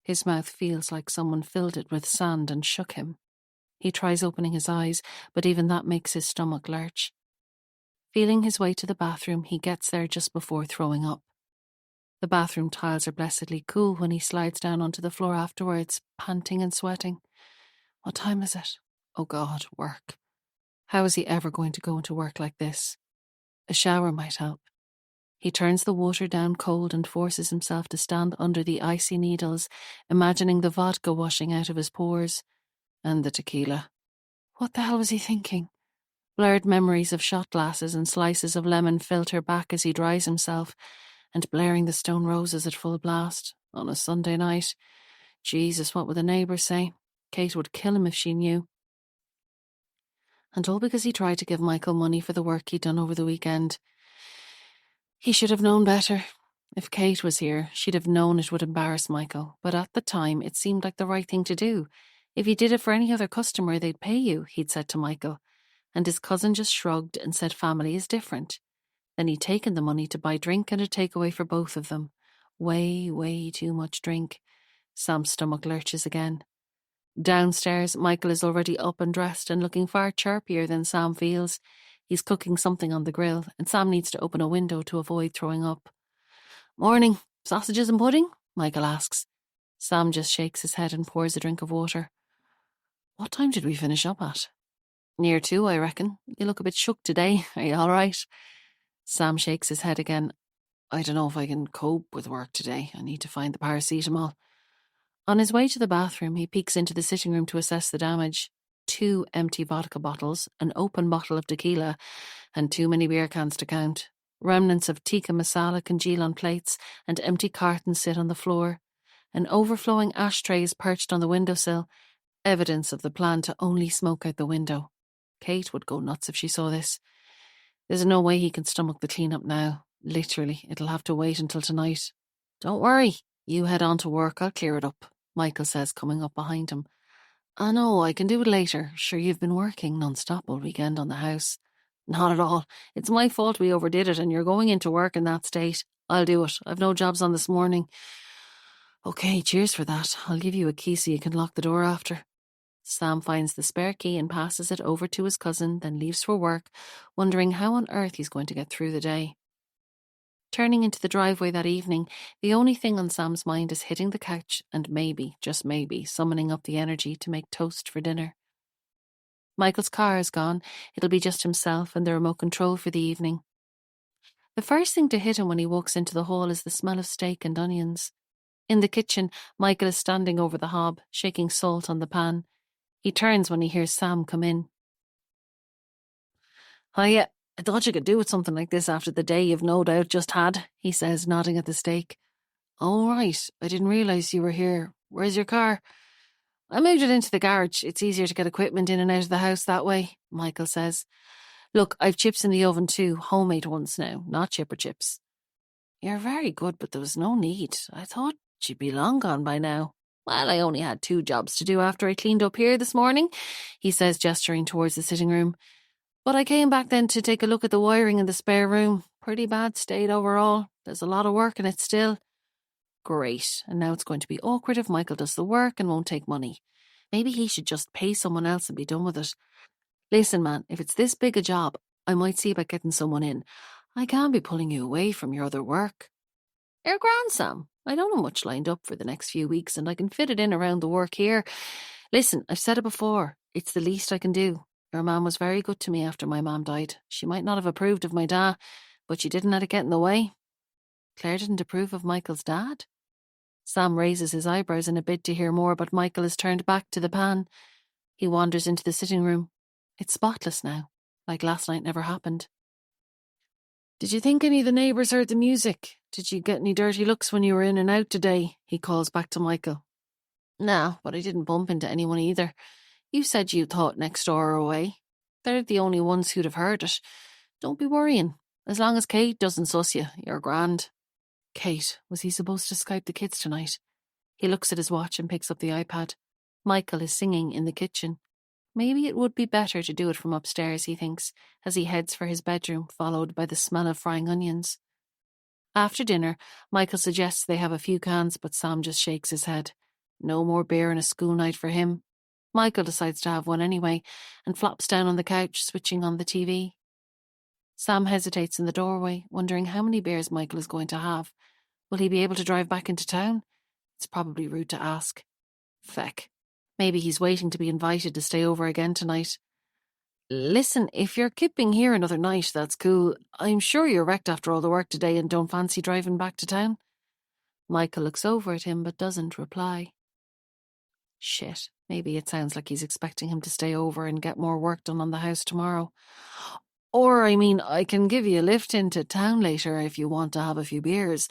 His mouth feels like someone filled it with sand and shook him. He tries opening his eyes, but even that makes his stomach lurch. Feeling his way to the bathroom, he gets there just before throwing up. The bathroom tiles are blessedly cool when he slides down onto the floor afterwards, panting and sweating. What time is it? Oh God, work. How is he ever going to go into work like this? A shower might help. He turns the water down cold and forces himself to stand under the icy needles, imagining the vodka washing out of his pores. And the tequila. What the hell was he thinking? Blurred memories of shot glasses and slices of lemon filter back as he dries himself, and blaring the Stone Roses at full blast on a Sunday night. Jesus, what would the neighbours say? Kate would kill him if she knew. And all because he tried to give Michael money for the work he'd done over the weekend. He should have known better. If Kate was here, she'd have known it would embarrass Michael, but at the time it seemed like the right thing to do. If you did it for any other customer, they'd pay you, he'd said to Michael, and his cousin just shrugged and said family is different. Then he'd taken the money to buy drink and a takeaway for both of them. Way too much drink. Sam's stomach lurches again. Downstairs, Michael is already up and dressed and looking far chirpier than Sam feels. He's cooking something on the grill, and Sam needs to open a window to avoid throwing up. Morning. Sausages and pudding? Michael asks. Sam just shakes his head and pours a drink of water. What time did we finish up at? Near 2, I reckon. You look a bit shook today. Are you all right? Sam shakes his head again. I don't know if I can cope with work today. I need to find the paracetamol. On his way to the bathroom, he peeks into the sitting room to assess the damage. 2 empty vodka bottles, an open bottle of tequila, and too many beer cans to count. Remnants of tikka masala congeal on plates, and empty cartons sit on the floor. An overflowing ashtray is perched on the windowsill, evidence of the plan to only smoke out the window. Kate would go nuts if she saw this. There's no way he can stomach the clean-up now. Literally, it'll have to wait until tonight. Don't worry, you head on to work, I'll clear it up, Michael says, coming up behind him. I know, I can do it later. Sure, you've been working non-stop all weekend on the house. Not at all. It's my fault we overdid it and you're going into work in that state. I'll do it. I've no jobs on this morning. Okay, cheers for that. I'll give you a key so you can lock the door after. Sam finds the spare key and passes it over to his cousin, then leaves for work, wondering how on earth he's going to get through the day. Turning into the driveway that evening, the only thing on Sam's mind is hitting the couch and maybe, just maybe, summoning up the energy to make toast for dinner. Michael's car is gone. It'll be just himself and the remote control for the evening. The first thing to hit him when he walks into the hall is the smell of steak and onions. In the kitchen, Michael is standing over the hob, shaking salt on the pan. He turns when he hears Sam come in. Hiya. I thought you could do with something like this after the day you've no doubt just had, he says, nodding at the steak. Oh, right. I didn't realise you were here. Where's your car? I moved it into the garage. It's easier to get equipment in and out of the house that way, Michael says. Look, I've chips in the oven too, homemade ones now, not chipper chips. You're very good, but there was no need. I thought you'd be long gone by now. Well, I only had 2 jobs to do after I cleaned up here this morning, he says, gesturing towards the sitting room. But I came back then to take a look at the wiring in the spare room. Pretty bad state overall. There's a lot of work in it still. Great, and now it's going to be awkward if Michael does the work and won't take money. Maybe he should just pay someone else and be done with it. Listen, man, if it's this big a job, I might see about getting someone in. I can't be pulling you away from your other work. You're grand, Sam. I don't have much lined up for the next few weeks and I can fit it in around the work here. Listen, I've said it before. It's the least I can do. Your mum was very good to me after my mum died. She might not have approved of my dad, but she didn't let it get in the way. Claire didn't approve of Michael's dad? Sam raises his eyebrows in a bid to hear more, but Michael is turned back to the pan. He wanders into the sitting room. It's spotless now, like last night never happened. Did you think any of the neighbours heard the music? Did you get any dirty looks when you were in and out today? He calls back to Michael. Nah, but I didn't bump into anyone either. You said you thought next door or away. They're the only ones who'd have heard it. Don't be worrying. As long as Kate doesn't suss you, you're grand. Kate, was he supposed to Skype the kids tonight? He looks at his watch and picks up the iPad. Michael is singing in the kitchen. Maybe it would be better to do it from upstairs, he thinks, as he heads for his bedroom, followed by the smell of frying onions. After dinner, Michael suggests they have a few cans, but Sam just shakes his head. No more beer on a school night for him. Michael decides to have one anyway, and flops down on the couch, switching on the TV. Sam hesitates in the doorway, wondering how many beers Michael is going to have. Will he be able to drive back into town? It's probably rude to ask. Feck. Maybe he's waiting to be invited to stay over again tonight. Listen, if you're keeping here another night, that's cool. I'm sure you're wrecked after all the work today and don't fancy driving back to town. Michael looks over at him but doesn't reply. Shit, maybe it sounds like he's expecting him to stay over and get more work done on the house tomorrow. Or, I can give you a lift into town later if you want to have a few beers.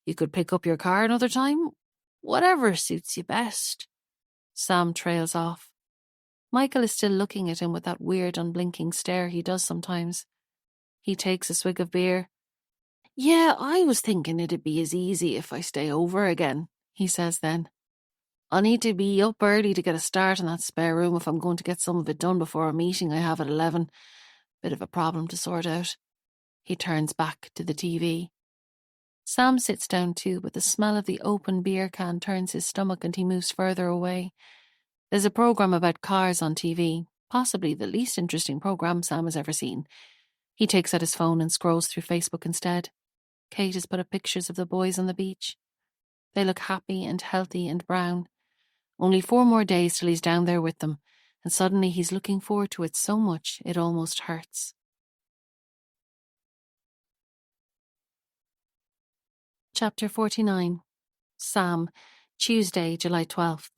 You could pick up your car another time. Whatever suits you best. Sam trails off. Michael is still looking at him with that weird unblinking stare he does sometimes. He takes a swig of beer. Yeah, I was thinking it'd be as easy if I stay over again, he says then. I'll need to be up early to get a start in that spare room if I'm going to get some of it done before a meeting I have at 11. Bit of a problem to sort out. He turns back to the TV. Sam sits down too, but the smell of the open beer can turns his stomach and he moves further away. There's a programme about cars on TV, possibly the least interesting programme Sam has ever seen. He takes out his phone and scrolls through Facebook instead. Kate has put up pictures of the boys on the beach. They look happy and healthy and brown. Only 4 more days till he's down there with them, and suddenly he's looking forward to it so much it almost hurts. Chapter 49. Sam, Tuesday, July 12th.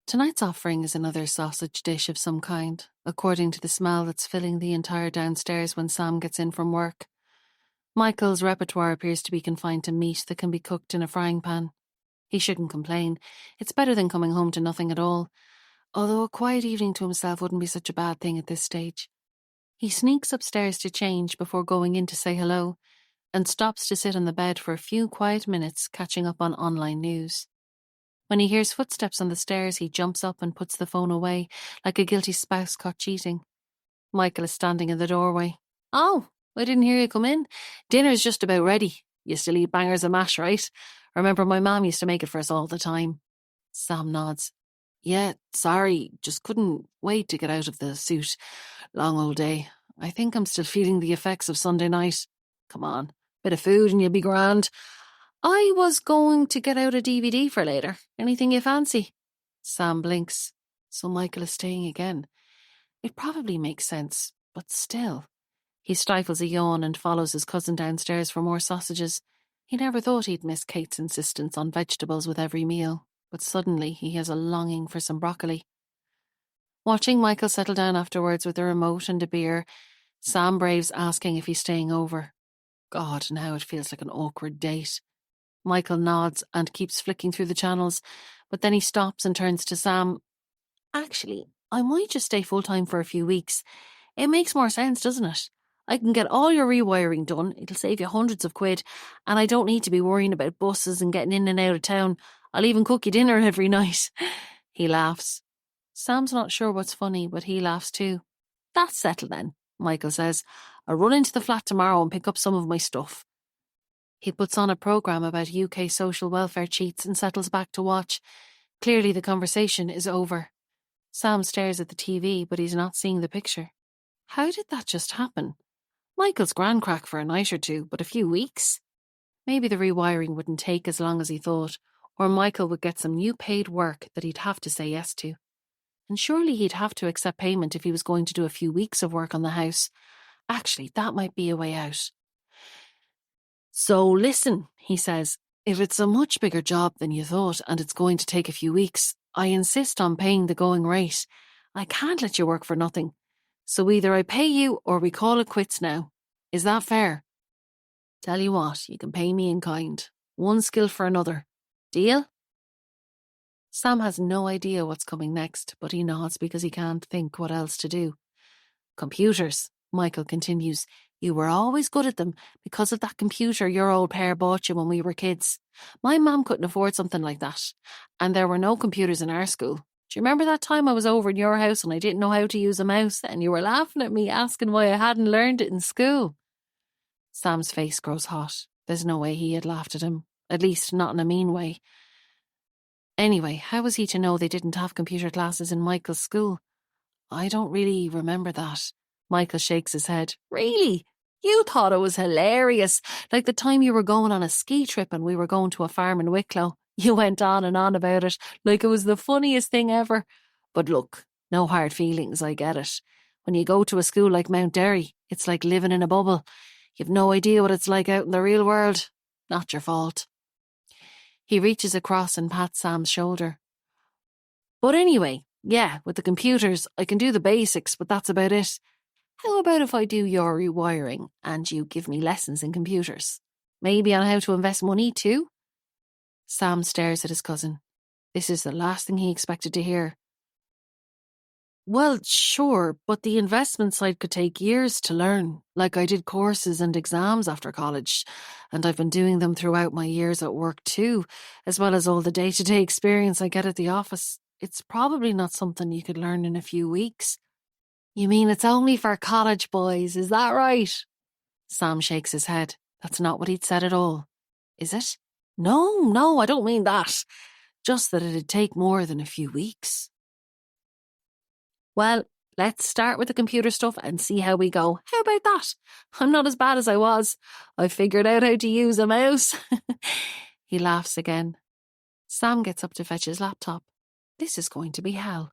Tonight's offering is another sausage dish of some kind, according to the smell that's filling the entire downstairs when Sam gets in from work. Michael's repertoire appears to be confined to meat that can be cooked in a frying pan. He shouldn't complain. It's better than coming home to nothing at all, although a quiet evening to himself wouldn't be such a bad thing at this stage. He sneaks upstairs to change before going in to say hello, and stops to sit on the bed for a few quiet minutes catching up on online news. When he hears footsteps on the stairs, he jumps up and puts the phone away, like a guilty spouse caught cheating. Michael is standing in the doorway. Oh, I didn't hear you come in. Dinner's just about ready. You still eat bangers of mash, right? Remember my mum used to make it for us all the time. Sam nods. Yeah, sorry, just couldn't wait to get out of the suit. Long old day. I think I'm still feeling the effects of Sunday night. Come on, bit of food and you'll be grand. I was going to get out a DVD for later. Anything you fancy? Sam blinks. So Michael is staying again. It probably makes sense, but still. He stifles a yawn and follows his cousin downstairs for more sausages. He never thought he'd miss Kate's insistence on vegetables with every meal, but suddenly he has a longing for some broccoli. Watching Michael settle down afterwards with a remote and a beer, Sam braves asking if he's staying over. God, now it feels like an awkward date. Michael nods and keeps flicking through the channels, but then he stops and turns to Sam. Actually, I might just stay full-time for a few weeks. It makes more sense, doesn't it? I can get all your rewiring done, it'll save you hundreds of quid, and I don't need to be worrying about buses and getting in and out of town. I'll even cook you dinner every night. He laughs. Sam's not sure what's funny, but he laughs too. That's settled then, Michael says. I'll run into the flat tomorrow and pick up some of my stuff. He puts on a programme about UK social welfare cheats and settles back to watch. Clearly the conversation is over. Sam stares at the TV, but he's not seeing the picture. How did that just happen? Michael's grand crack for a night or two, but a few weeks? Maybe the rewiring wouldn't take as long as he thought, or Michael would get some new paid work that he'd have to say yes to. And surely he'd have to accept payment if he was going to do a few weeks of work on the house. Actually, that might be a way out. So listen, he says, if it's a much bigger job than you thought and it's going to take a few weeks, I insist on paying the going rate. I can't let you work for nothing. So either I pay you or we call it quits now. Is that fair? Tell you what, you can pay me in kind. One skill for another. Deal? Sam has no idea what's coming next, but he nods because he can't think what else to do. Computers, Michael continues. You were always good at them because of that computer your old pair bought you when we were kids. My mum couldn't afford something like that. And there were no computers in our school. Do you remember that time I was over in your house and I didn't know how to use a mouse and you were laughing at me asking why I hadn't learned it in school? Sam's face grows hot. There's no way he had laughed at him. At least not in a mean way. Anyway, how was he to know they didn't have computer classes in Michael's school? I don't really remember that. Michael shakes his head. Really? You thought it was hilarious. Like the time you were going on a ski trip and we were going to a farm in Wicklow. You went on and on about it, like it was the funniest thing ever. But look, no hard feelings, I get it. When you go to a school like Mount Derry, it's like living in a bubble. You've no idea what it's like out in the real world. Not your fault. He reaches across and pats Sam's shoulder. But anyway, yeah, with the computers, I can do the basics, but that's about it. How about if I do your rewiring and you give me lessons in computers? Maybe on how to invest money too? Sam stares at his cousin. This is the last thing he expected to hear. Well, sure, but the investment side could take years to learn. Like I did courses and exams after college, and I've been doing them throughout my years at work too, as well as all the day-to-day experience I get at the office. It's probably not something you could learn in a few weeks. You mean it's only for college boys, is that right? Sam shakes his head. That's not what he'd said at all. Is it? No, I don't mean that. Just that it'd take more than a few weeks. Well, let's start with the computer stuff and see how we go. How about that? I'm not as bad as I was. I figured out how to use a mouse. He laughs again. Sam gets up to fetch his laptop. This is going to be hell.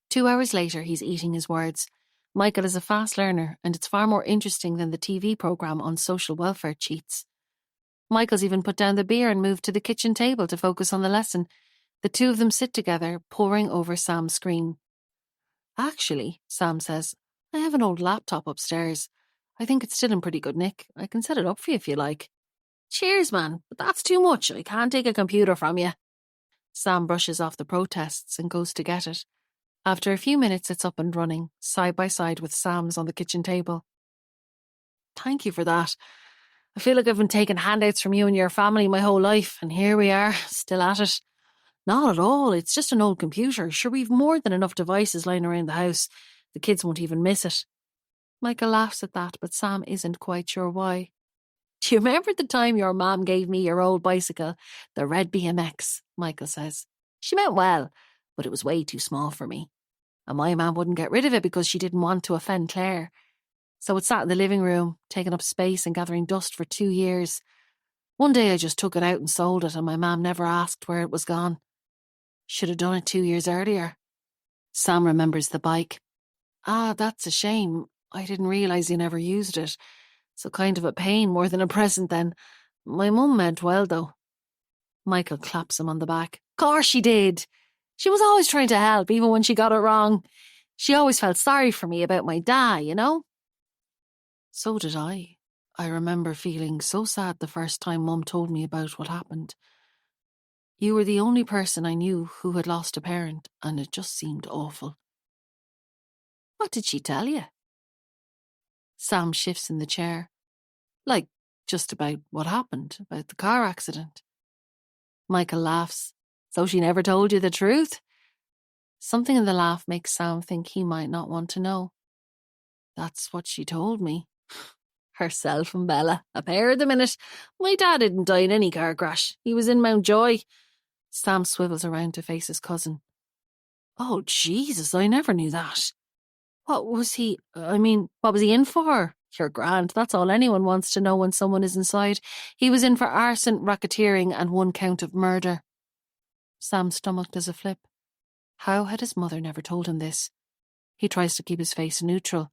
2 hours later, he's eating his words. Michael is a fast learner, and it's far more interesting than the TV programme on social welfare cheats. Michael's even put down the beer and moved to the kitchen table to focus on the lesson. The two of them sit together, poring over Sam's screen. Actually, Sam says, I have an old laptop upstairs. I think it's still in pretty good nick. I can set it up for you if you like. Cheers, man, but that's too much. I can't take a computer from you. Sam brushes off the protests and goes to get it. After a few minutes, it's up and running, side by side with Sam's on the kitchen table. Thank you for that. I feel like I've been taking handouts from you and your family my whole life, and here we are, still at it. Not at all, it's just an old computer. Sure, we've more than enough devices lying around the house. The kids won't even miss it. Michael laughs at that, but Sam isn't quite sure why. Do you remember the time your mum gave me your old bicycle, the red BMX? Michael says. She meant well, but it was way too small for me. And my mum wouldn't get rid of it because she didn't want to offend Claire. So it sat in the living room, taking up space and gathering dust for 2 years. One day I just took it out and sold it, and my mum never asked where it was gone. Should have done it 2 years earlier. Sam remembers the bike. Ah, that's a shame. I didn't realise you never used it. So kind of a pain more than a present then. My mum meant well, though. Michael claps him on the back. Course she did. She was always trying to help, even when she got it wrong. She always felt sorry for me about my dad, you know? So did I. I remember feeling so sad the first time Mum told me about what happened. You were the only person I knew who had lost a parent, and it just seemed awful. What did she tell you? Sam shifts in the chair. Like, just about what happened, about the car accident. Michael laughs. So she never told you the truth? Something in the laugh makes Sam think he might not want to know. That's what she told me. Herself and Bella, a pair at the minute. My dad didn't die in any car crash. He was in Mountjoy. Sam swivels around to face his cousin. Oh, Jesus, I never knew that. What was he in for? You're grand, that's all anyone wants to know when someone is inside. He was in for arson, racketeering and 1 count of murder. Sam's stomach does a flip. How had his mother never told him this? He tries to keep his face neutral.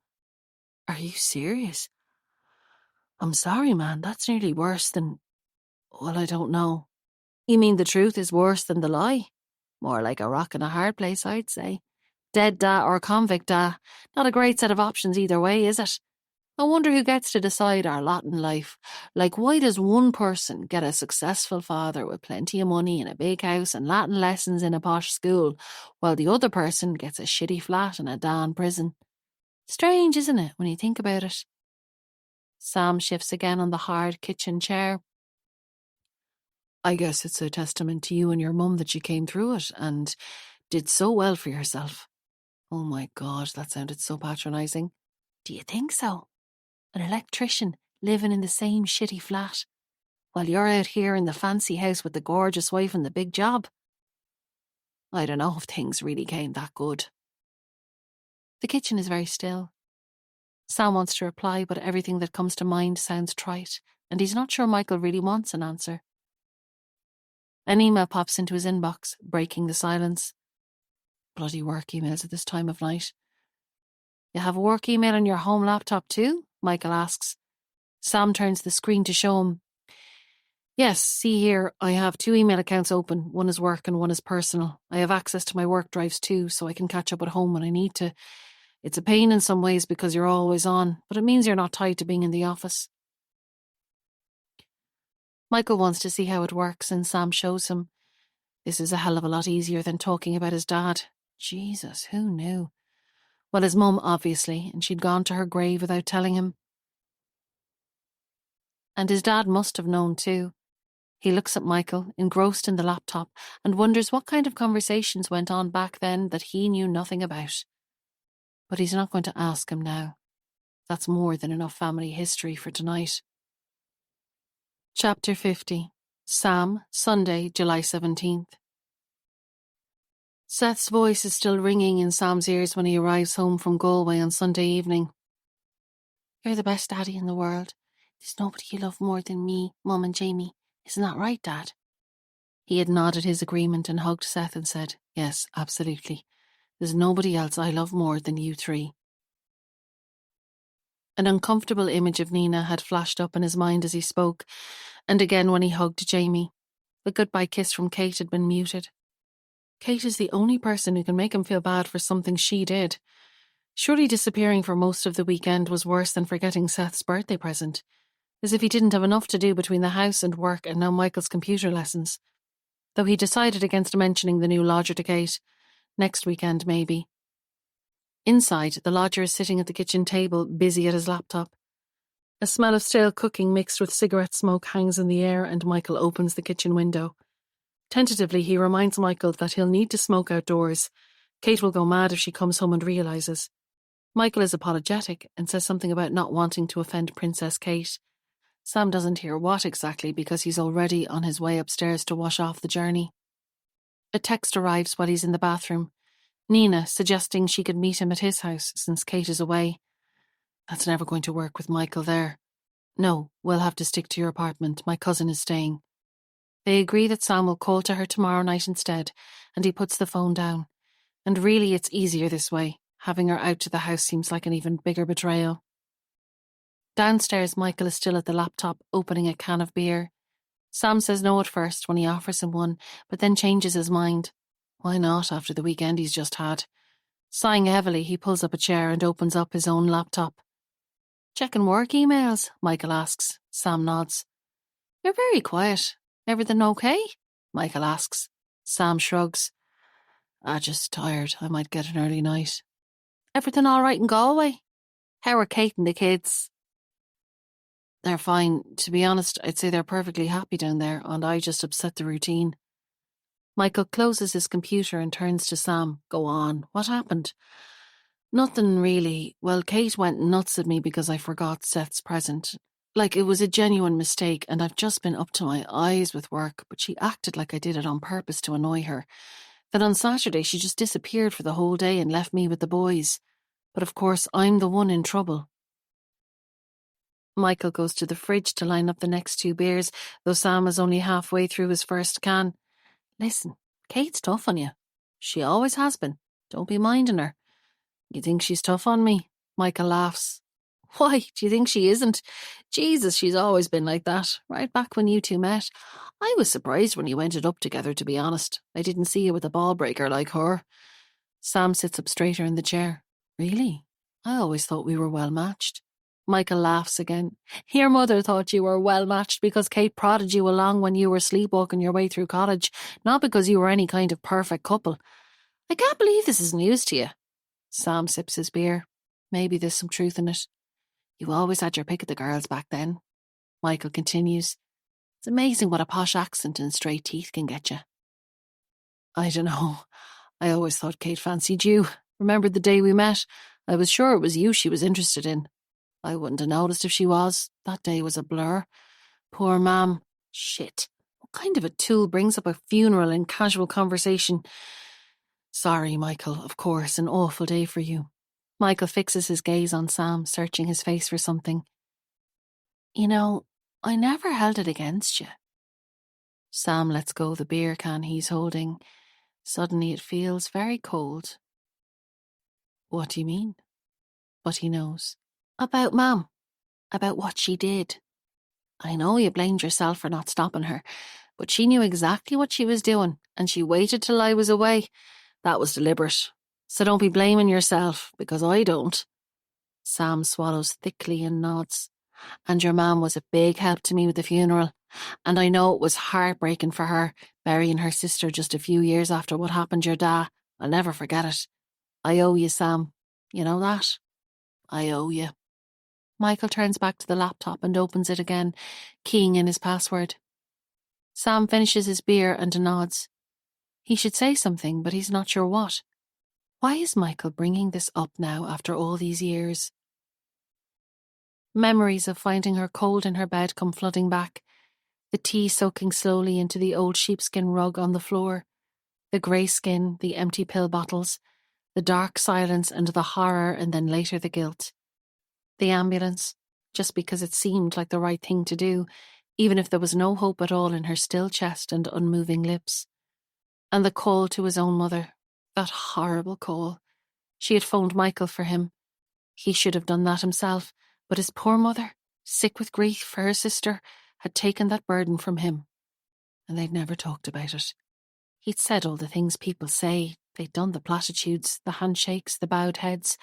Are you serious? I'm sorry, man, that's nearly worse than... Well, I don't know. You mean the truth is worse than the lie? More like a rock in a hard place, I'd say. Dead da or convict da. Not a great set of options either way, is it? I wonder who gets to decide our lot in life. Like, why does one person get a successful father with plenty of money and a big house and Latin lessons in a posh school, while the other person gets a shitty flat and a damn prison? Strange, isn't it, when you think about it? Sam shifts again on the hard kitchen chair. I guess it's a testament to you and your mum that you came through it and did so well for yourself. Oh my God, that sounded so patronising. Do you think so? An electrician living in the same shitty flat, while you're out here in the fancy house with the gorgeous wife and the big job? I don't know if things really came that good. The kitchen is very still. Sam wants to reply, but everything that comes to mind sounds trite, and he's not sure Michael really wants an answer. An email pops into his inbox, breaking the silence. Bloody work emails at this time of night. You have a work email on your home laptop too? Michael asks. Sam turns the screen to show him. Yes, see here, I have 2 email accounts open. One is work and one is personal. I have access to my work drives too, so I can catch up at home when I need to. It's a pain in some ways because you're always on, but it means you're not tied to being in the office. Michael wants to see how it works, and Sam shows him. This is a hell of a lot easier than talking about his dad. Jesus, who knew? Well, his mum, obviously, and she'd gone to her grave without telling him. And his dad must have known too. He looks at Michael, engrossed in the laptop, and wonders what kind of conversations went on back then that he knew nothing about. But he's not going to ask him now. That's more than enough family history for tonight. Chapter 50. Sam, Sunday, July 17th. Seth's voice is still ringing in Sam's ears when he arrives home from Galway on Sunday evening. You're the best daddy in the world. There's nobody you love more than me, Mum and Jamie. Isn't that right, Dad? He had nodded his agreement and hugged Seth and said, Yes, absolutely. There's nobody else I love more than you 3. An uncomfortable image of Nina had flashed up in his mind as he spoke, and again when he hugged Jamie. The goodbye kiss from Kate had been muted. Kate is the only person who can make him feel bad for something she did. Surely disappearing for most of the weekend was worse than forgetting Seth's birthday present, as if he didn't have enough to do between the house and work and now Michael's computer lessons. Though he decided against mentioning the new lodger to Kate. Next weekend, maybe. Inside, the lodger is sitting at the kitchen table, busy at his laptop. A smell of stale cooking mixed with cigarette smoke hangs in the air, and Michael opens the kitchen window. Tentatively, he reminds Michael that he'll need to smoke outdoors. Kate will go mad if she comes home and realises. Michael is apologetic and says something about not wanting to offend Princess Kate. Sam doesn't hear what exactly because he's already on his way upstairs to wash off the journey. A text arrives while he's in the bathroom. Nina suggesting she could meet him at his house since Kate is away. That's never going to work with Michael there. No, we'll have to stick to your apartment. My cousin is staying. They agree that Sam will call to her tomorrow night instead, and he puts the phone down. And really it's easier this way. Having her out to the house seems like an even bigger betrayal. Downstairs, Michael is still at the laptop, opening a can of beer. Sam says no at first when he offers him one, but then changes his mind. Why not after the weekend he's just had? Sighing heavily, he pulls up a chair and opens up his own laptop. Checking work emails? Michael asks. Sam nods. You're very quiet. Everything okay? Michael asks. Sam shrugs. Just tired. I might get an early night. Everything all right in Galway? How are Kate and the kids? They're fine. To be honest, I'd say they're perfectly happy down there, and I just upset the routine. Michael closes his computer and turns to Sam. Go on. What happened? Nothing really. Well, Kate went nuts at me because I forgot Seth's present. Like it was a genuine mistake, and I've just been up to my eyes with work, but she acted like I did it on purpose to annoy her. Then on Saturday, she just disappeared for the whole day and left me with the boys. But of course, I'm the one in trouble. Michael goes to the fridge to line up the next two beers, though Sam is only halfway through his first can. Listen, Kate's tough on you. She always has been. Don't be minding her. You think she's tough on me? Michael laughs. Why, do you think she isn't? Jesus, she's always been like that, right back when you two met. I was surprised when you ended up together, to be honest. I didn't see you with a ball breaker like her. Sam sits up straighter in the chair. Really? I always thought we were well matched. Michael laughs again. Your mother thought you were well matched because Kate prodded you along when you were sleepwalking your way through college, not because you were any kind of perfect couple. I can't believe this is news to you. Sam sips his beer. Maybe there's some truth in it. You always had your pick of the girls back then. Michael continues. It's amazing what a posh accent and straight teeth can get you. I don't know. I always thought Kate fancied you. Remember the day we met? I was sure it was you she was interested in. I wouldn't have noticed if she was. That day was a blur. Poor Mam. Shit. What kind of a tool brings up a funeral in casual conversation? Sorry, Michael, of course, an awful day for you. Michael fixes his gaze on Sam, searching his face for something. You know, I never held it against you. Sam lets go the beer can he's holding. Suddenly it feels very cold. What do you mean? But he knows. About Mam. About what she did. I know you blamed yourself for not stopping her, but she knew exactly what she was doing, and she waited till I was away. That was deliberate. So don't be blaming yourself, because I don't. Sam swallows thickly and nods. And your mum was a big help to me with the funeral. And I know it was heartbreaking for her, burying her sister just a few years after what happened your da. I'll never forget it. I owe you, Sam. You know that? I owe you. Michael turns back to the laptop and opens it again, keying in his password. Sam finishes his beer and nods. He should say something, but he's not sure what. Why is Michael bringing this up now after all these years? Memories of finding her cold in her bed come flooding back, the tea soaking slowly into the old sheepskin rug on the floor, the grey skin, the empty pill bottles, the dark silence and the horror and then later the guilt. The ambulance, just because it seemed like the right thing to do, even if there was no hope at all in her still chest and unmoving lips. And the call to his own mother, that horrible call. She had phoned Michael for him. He should have done that himself, but his poor mother, sick with grief for her sister, had taken that burden from him. And they'd never talked about it. He'd said all the things people say. They'd done the platitudes, the handshakes, the bowed heads.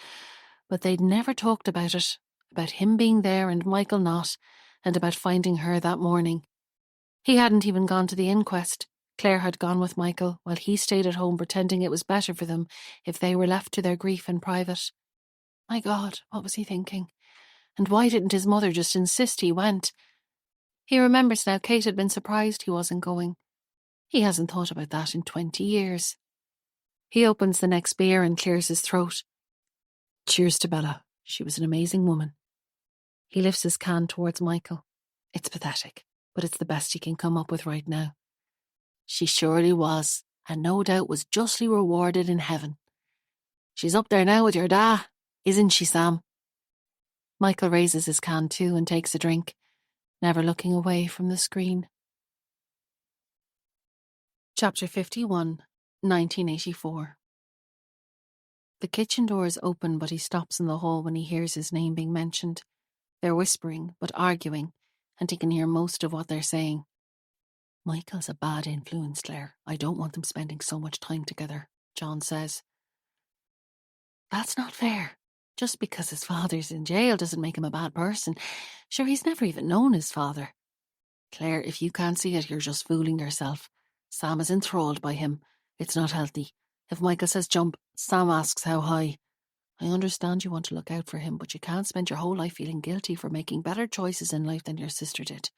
But they'd never talked about it, about him being there and Michael not, and about finding her that morning. He hadn't even gone to the inquest. Claire had gone with Michael, while he stayed at home pretending it was better for them if they were left to their grief in private. My God, what was he thinking? And why didn't his mother just insist he went? He remembers now Kate had been surprised he wasn't going. He hasn't thought about that in 20 years. He opens the next beer and clears his throat. Cheers to Bella. She was an amazing woman. He lifts his can towards Michael. It's pathetic, but it's the best he can come up with right now. She surely was, and no doubt was justly rewarded in heaven. She's up there now with your da, isn't she, Sam? Michael raises his can too and takes a drink, never looking away from the screen. Chapter 51, 1984. The kitchen door is open, but he stops in the hall when he hears his name being mentioned. They're whispering, but arguing, and he can hear most of what they're saying. Michael's a bad influence, Claire. I don't want them spending so much time together, John says. That's not fair. Just because his father's in jail doesn't make him a bad person. Sure, he's never even known his father. Claire, if you can't see it, you're just fooling yourself. Sam is enthralled by him. It's not healthy. If Michael says jump, Sam asks how high. I understand you want to look out for him, but you can't spend your whole life feeling guilty for making better choices in life than your sister did.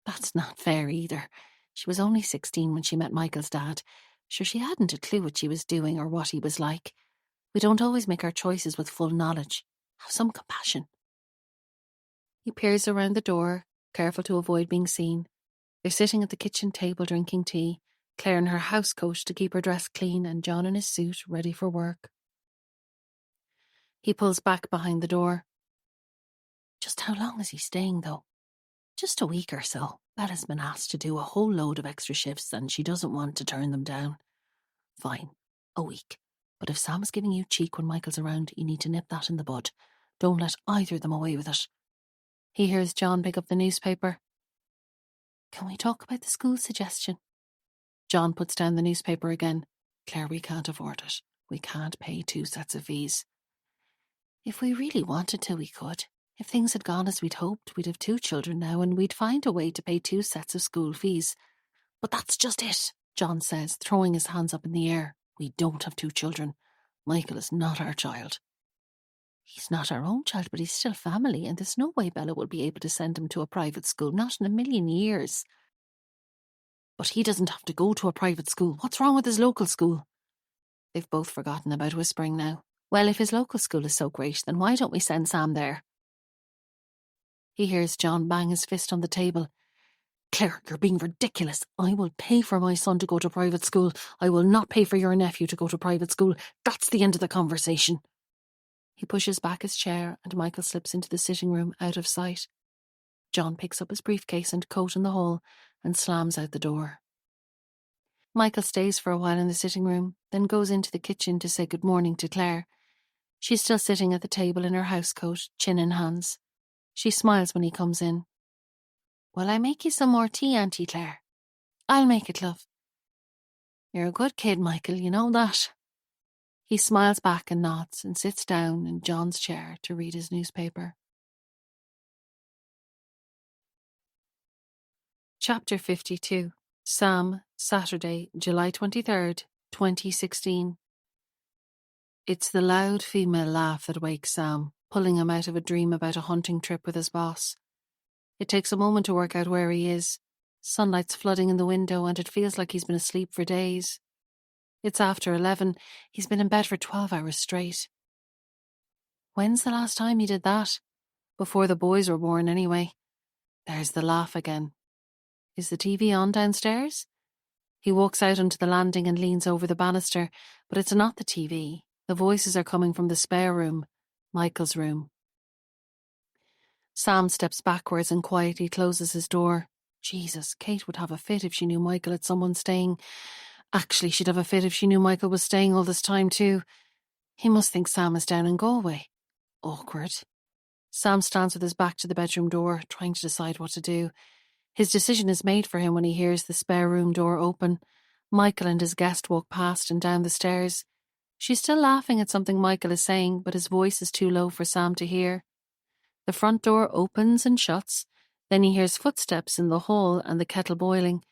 That's not fair either. She was only 16 when she met Michael's dad. Sure, she hadn't a clue what she was doing or what he was like. We don't always make our choices with full knowledge. Have some compassion. He peers around the door, careful to avoid being seen. They're sitting at the kitchen table drinking tea, Claire in her house coat to keep her dress clean and John in his suit, ready for work. He pulls back behind the door. Just how long is he staying, though? Just a week or so. Bella's been asked to do a whole load of extra shifts and she doesn't want to turn them down. Fine, a week. But if Sam's giving you cheek when Michael's around, you need to nip that in the bud. Don't let either of them away with it. He hears John pick up the newspaper. Can we talk about the school suggestion? John puts down the newspaper again. Claire, we can't afford it. We can't pay 2 sets of fees. If we really wanted to, we could. If things had gone as we'd hoped, we'd have 2 children now and we'd find a way to pay 2 sets of school fees. But that's just it, John says, throwing his hands up in the air. We don't have 2 children. Michael is not our child. He's not our own child, but he's still family, and there's no way Bella will be able to send him to a private school, not in a million years. But he doesn't have to go to a private school. What's wrong with his local school? They've both forgotten about whispering now. Well, if his local school is so great, then why don't we send Sam there? He hears John bang his fist on the table. Claire, you're being ridiculous. I will pay for my son to go to private school. I will not pay for your nephew to go to private school. That's the end of the conversation. He pushes back his chair and Michael slips into the sitting room out of sight. John picks up his briefcase and coat in the hall and slams out the door. Michael stays for a while in the sitting room, then goes into the kitchen to say good morning to Claire. She's still sitting at the table in her housecoat, chin in hands. She smiles when he comes in. Will I make you some more tea, Auntie Claire? I'll make it, love. You're a good kid, Michael, you know that. He smiles back and nods and sits down in John's chair to read his newspaper. Chapter 52. Sam, Saturday, July 23rd, 2016. It's the loud female laugh that wakes Sam, pulling him out of a dream about a hunting trip with his boss. It takes a moment to work out where he is. Sunlight's flooding in the window and it feels like he's been asleep for days. It's after 11. He's been in bed for 12 hours straight. When's the last time he did that? Before the boys were born, anyway. There's the laugh again. Is the TV on downstairs? He walks out onto the landing and leans over the banister, but it's not the TV. The voices are coming from the spare room, Michael's room. Sam steps backwards and quietly closes his door. Jesus, Kate would have a fit if she knew Michael had someone staying. Actually, she'd have a fit if she knew Michael was staying all this time too. He must think Sam is down in Galway. Awkward. Sam stands with his back to the bedroom door, trying to decide what to do. His decision is made for him when he hears the spare room door open. Michael and his guest walk past and down the stairs. She's still laughing at something Michael is saying, but his voice is too low for Sam to hear. The front door opens and shuts. Then he hears footsteps in the hall and the kettle boiling.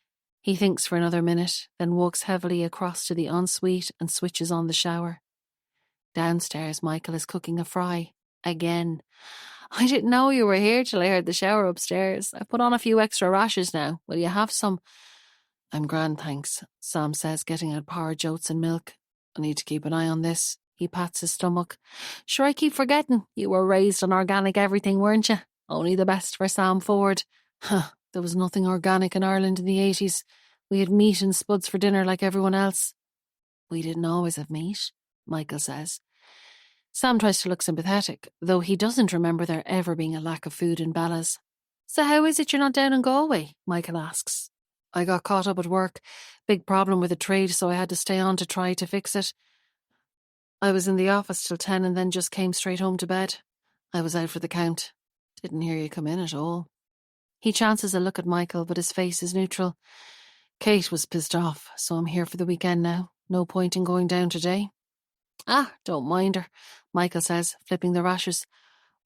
He thinks for another minute, then walks heavily across to the ensuite and switches on the shower. Downstairs, Michael is cooking a fry. Again. I didn't know you were here till I heard the shower upstairs. I've put on a few extra rashers now. Will you have some? I'm grand, thanks, Sam says, getting out porridge, oats and milk. I need to keep an eye on this. He pats his stomach. Sure, I keep forgetting. You were raised on organic everything, weren't you? Only the best for Sam Ford. Huh, there was nothing organic in Ireland in the 80s. We had meat and spuds for dinner like everyone else. We didn't always have meat, Michael says. Sam tries to look sympathetic, though he doesn't remember there ever being a lack of food in Bella's. So how is it you're not down in Galway? Michael asks. I got caught up at work. Big problem with the trade, so I had to stay on to try to fix it. I was in the office till 10 and then just came straight home to bed. I was out for the count. Didn't hear you come in at all. He chances a look at Michael, but his face is neutral. Kate was pissed off, so I'm here for the weekend now. No point in going down today. Ah, don't mind her, Michael says, flipping the rashers.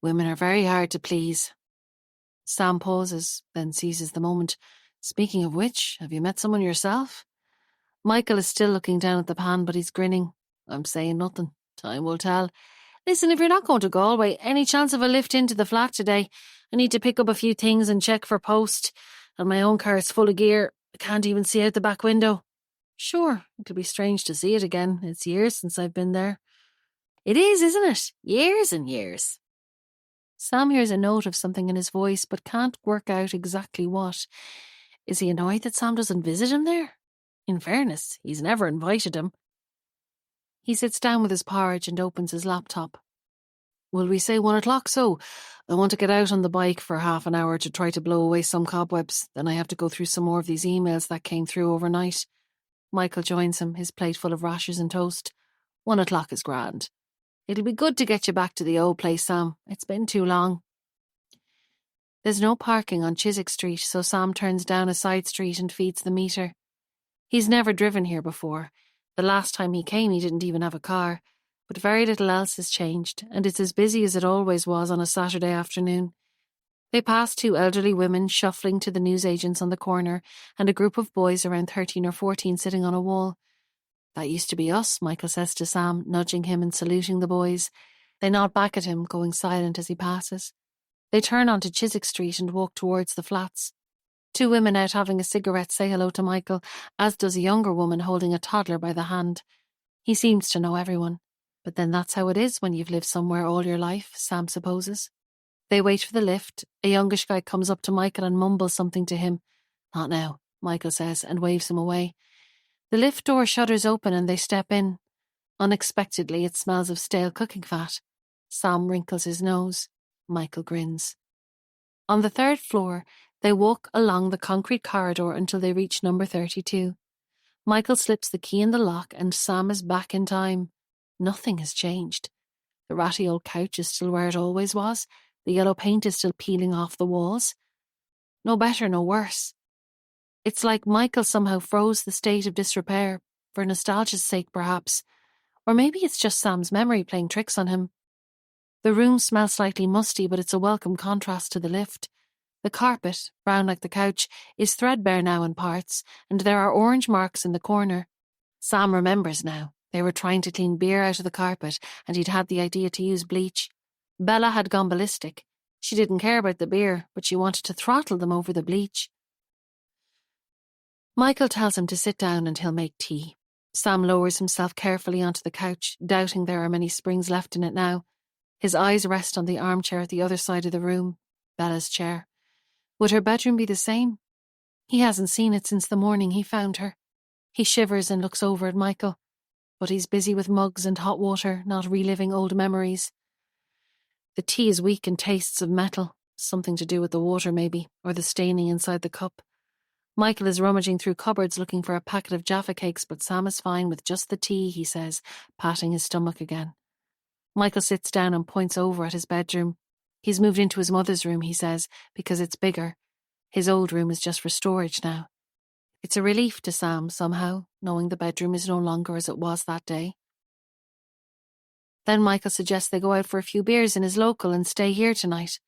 Women are very hard to please. Sam pauses, then seizes the moment. Speaking of which, have you met someone yourself? Michael is still looking down at the pan, but he's grinning. I'm saying nothing. Time will tell. Listen, if you're not going to Galway, any chance of a lift into the flat today? I need to pick up a few things and check for post. And my own car is full of gear. I can't even see out the back window. Sure, it'll be strange to see it again. It's years since I've been there. It is, isn't it? Years and years. Sam hears a note of something in his voice, but can't work out exactly what. Is he annoyed that Sam doesn't visit him there? In fairness, he's never invited him. He sits down with his porridge and opens his laptop. Will we say 1 o'clock? So, I want to get out on the bike for half an hour to try to blow away some cobwebs. Then I have to go through some more of these emails that came through overnight. Michael joins him, his plate full of rashers and toast. 1 o'clock is grand. It'll be good to get you back to the old place, Sam. It's been too long. There's no parking on Chiswick Street, so Sam turns down a side street and feeds the meter. He's never driven here before. The last time he came, he didn't even have a car. But very little else has changed, and it's as busy as it always was on a Saturday afternoon. They pass 2 elderly women shuffling to the newsagents on the corner, and a group of boys around 13 or 14 sitting on a wall. That used to be us, Michael says to Sam, nudging him and saluting the boys. They nod back at him, going silent as he passes. They turn onto Chiswick Street and walk towards the flats. 2 women out having a cigarette say hello to Michael, as does a younger woman holding a toddler by the hand. He seems to know everyone. But then that's how it is when you've lived somewhere all your life, Sam supposes. They wait for the lift. A youngish guy comes up to Michael and mumbles something to him. Not now, Michael says, and waves him away. The lift door shutters open and they step in. Unexpectedly, it smells of stale cooking fat. Sam wrinkles his nose. Michael grins. On the 3rd floor, they walk along the concrete corridor until they reach number 32. Michael slips the key in the lock and Sam is back in time. Nothing has changed. The ratty old couch is still where it always was. The yellow paint is still peeling off the walls. No better, no worse. It's like Michael somehow froze the state of disrepair, for nostalgia's sake perhaps. Or maybe it's just Sam's memory playing tricks on him. The room smells slightly musty, but it's a welcome contrast to the lift. The carpet, brown like the couch, is threadbare now in parts, and there are orange marks in the corner. Sam remembers now. They were trying to clean beer out of the carpet, and he'd had the idea to use bleach. Bella had gone ballistic. She didn't care about the beer, but she wanted to throttle them over the bleach. Michael tells him to sit down and he'll make tea. Sam lowers himself carefully onto the couch, doubting there are many springs left in it now. His eyes rest on the armchair at the other side of the room, Bella's chair. Would her bedroom be the same? He hasn't seen it since the morning he found her. He shivers and looks over at Michael, but he's busy with mugs and hot water, not reliving old memories. The tea is weak and tastes of metal, something to do with the water maybe, or the staining inside the cup. Michael is rummaging through cupboards looking for a packet of Jaffa cakes, but Sam is fine with just the tea, he says, patting his stomach again. Michael sits down and points over at his bedroom. He's moved into his mother's room, he says, because it's bigger. His old room is just for storage now. It's a relief to Sam, somehow, knowing the bedroom is no longer as it was that day. Then Michael suggests they go out for a few beers in his local and stay here tonight.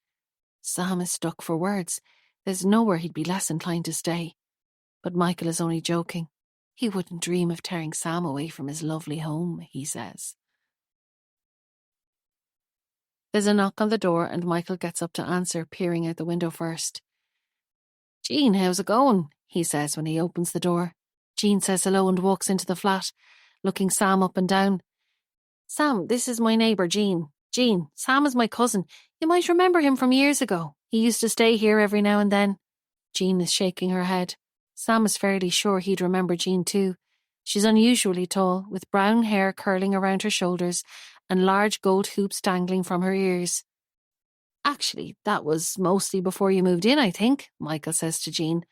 Sam is stuck for words. There's nowhere he'd be less inclined to stay. But Michael is only joking. He wouldn't dream of tearing Sam away from his lovely home, he says. There's a knock on the door and Michael gets up to answer, peering out the window first. Jean, how's it going? He says when he opens the door. Jean says hello and walks into the flat, looking Sam up and down. Sam, this is my neighbour, Jean. Jean, Sam is my cousin. You might remember him from years ago. He used to stay here every now and then. Jean is shaking her head. Sam is fairly sure he'd remember Jean too. She's unusually tall, with brown hair curling around her shoulders and large gold hoops dangling from her ears. Actually, that was mostly before you moved in, I think, Michael says to Jean.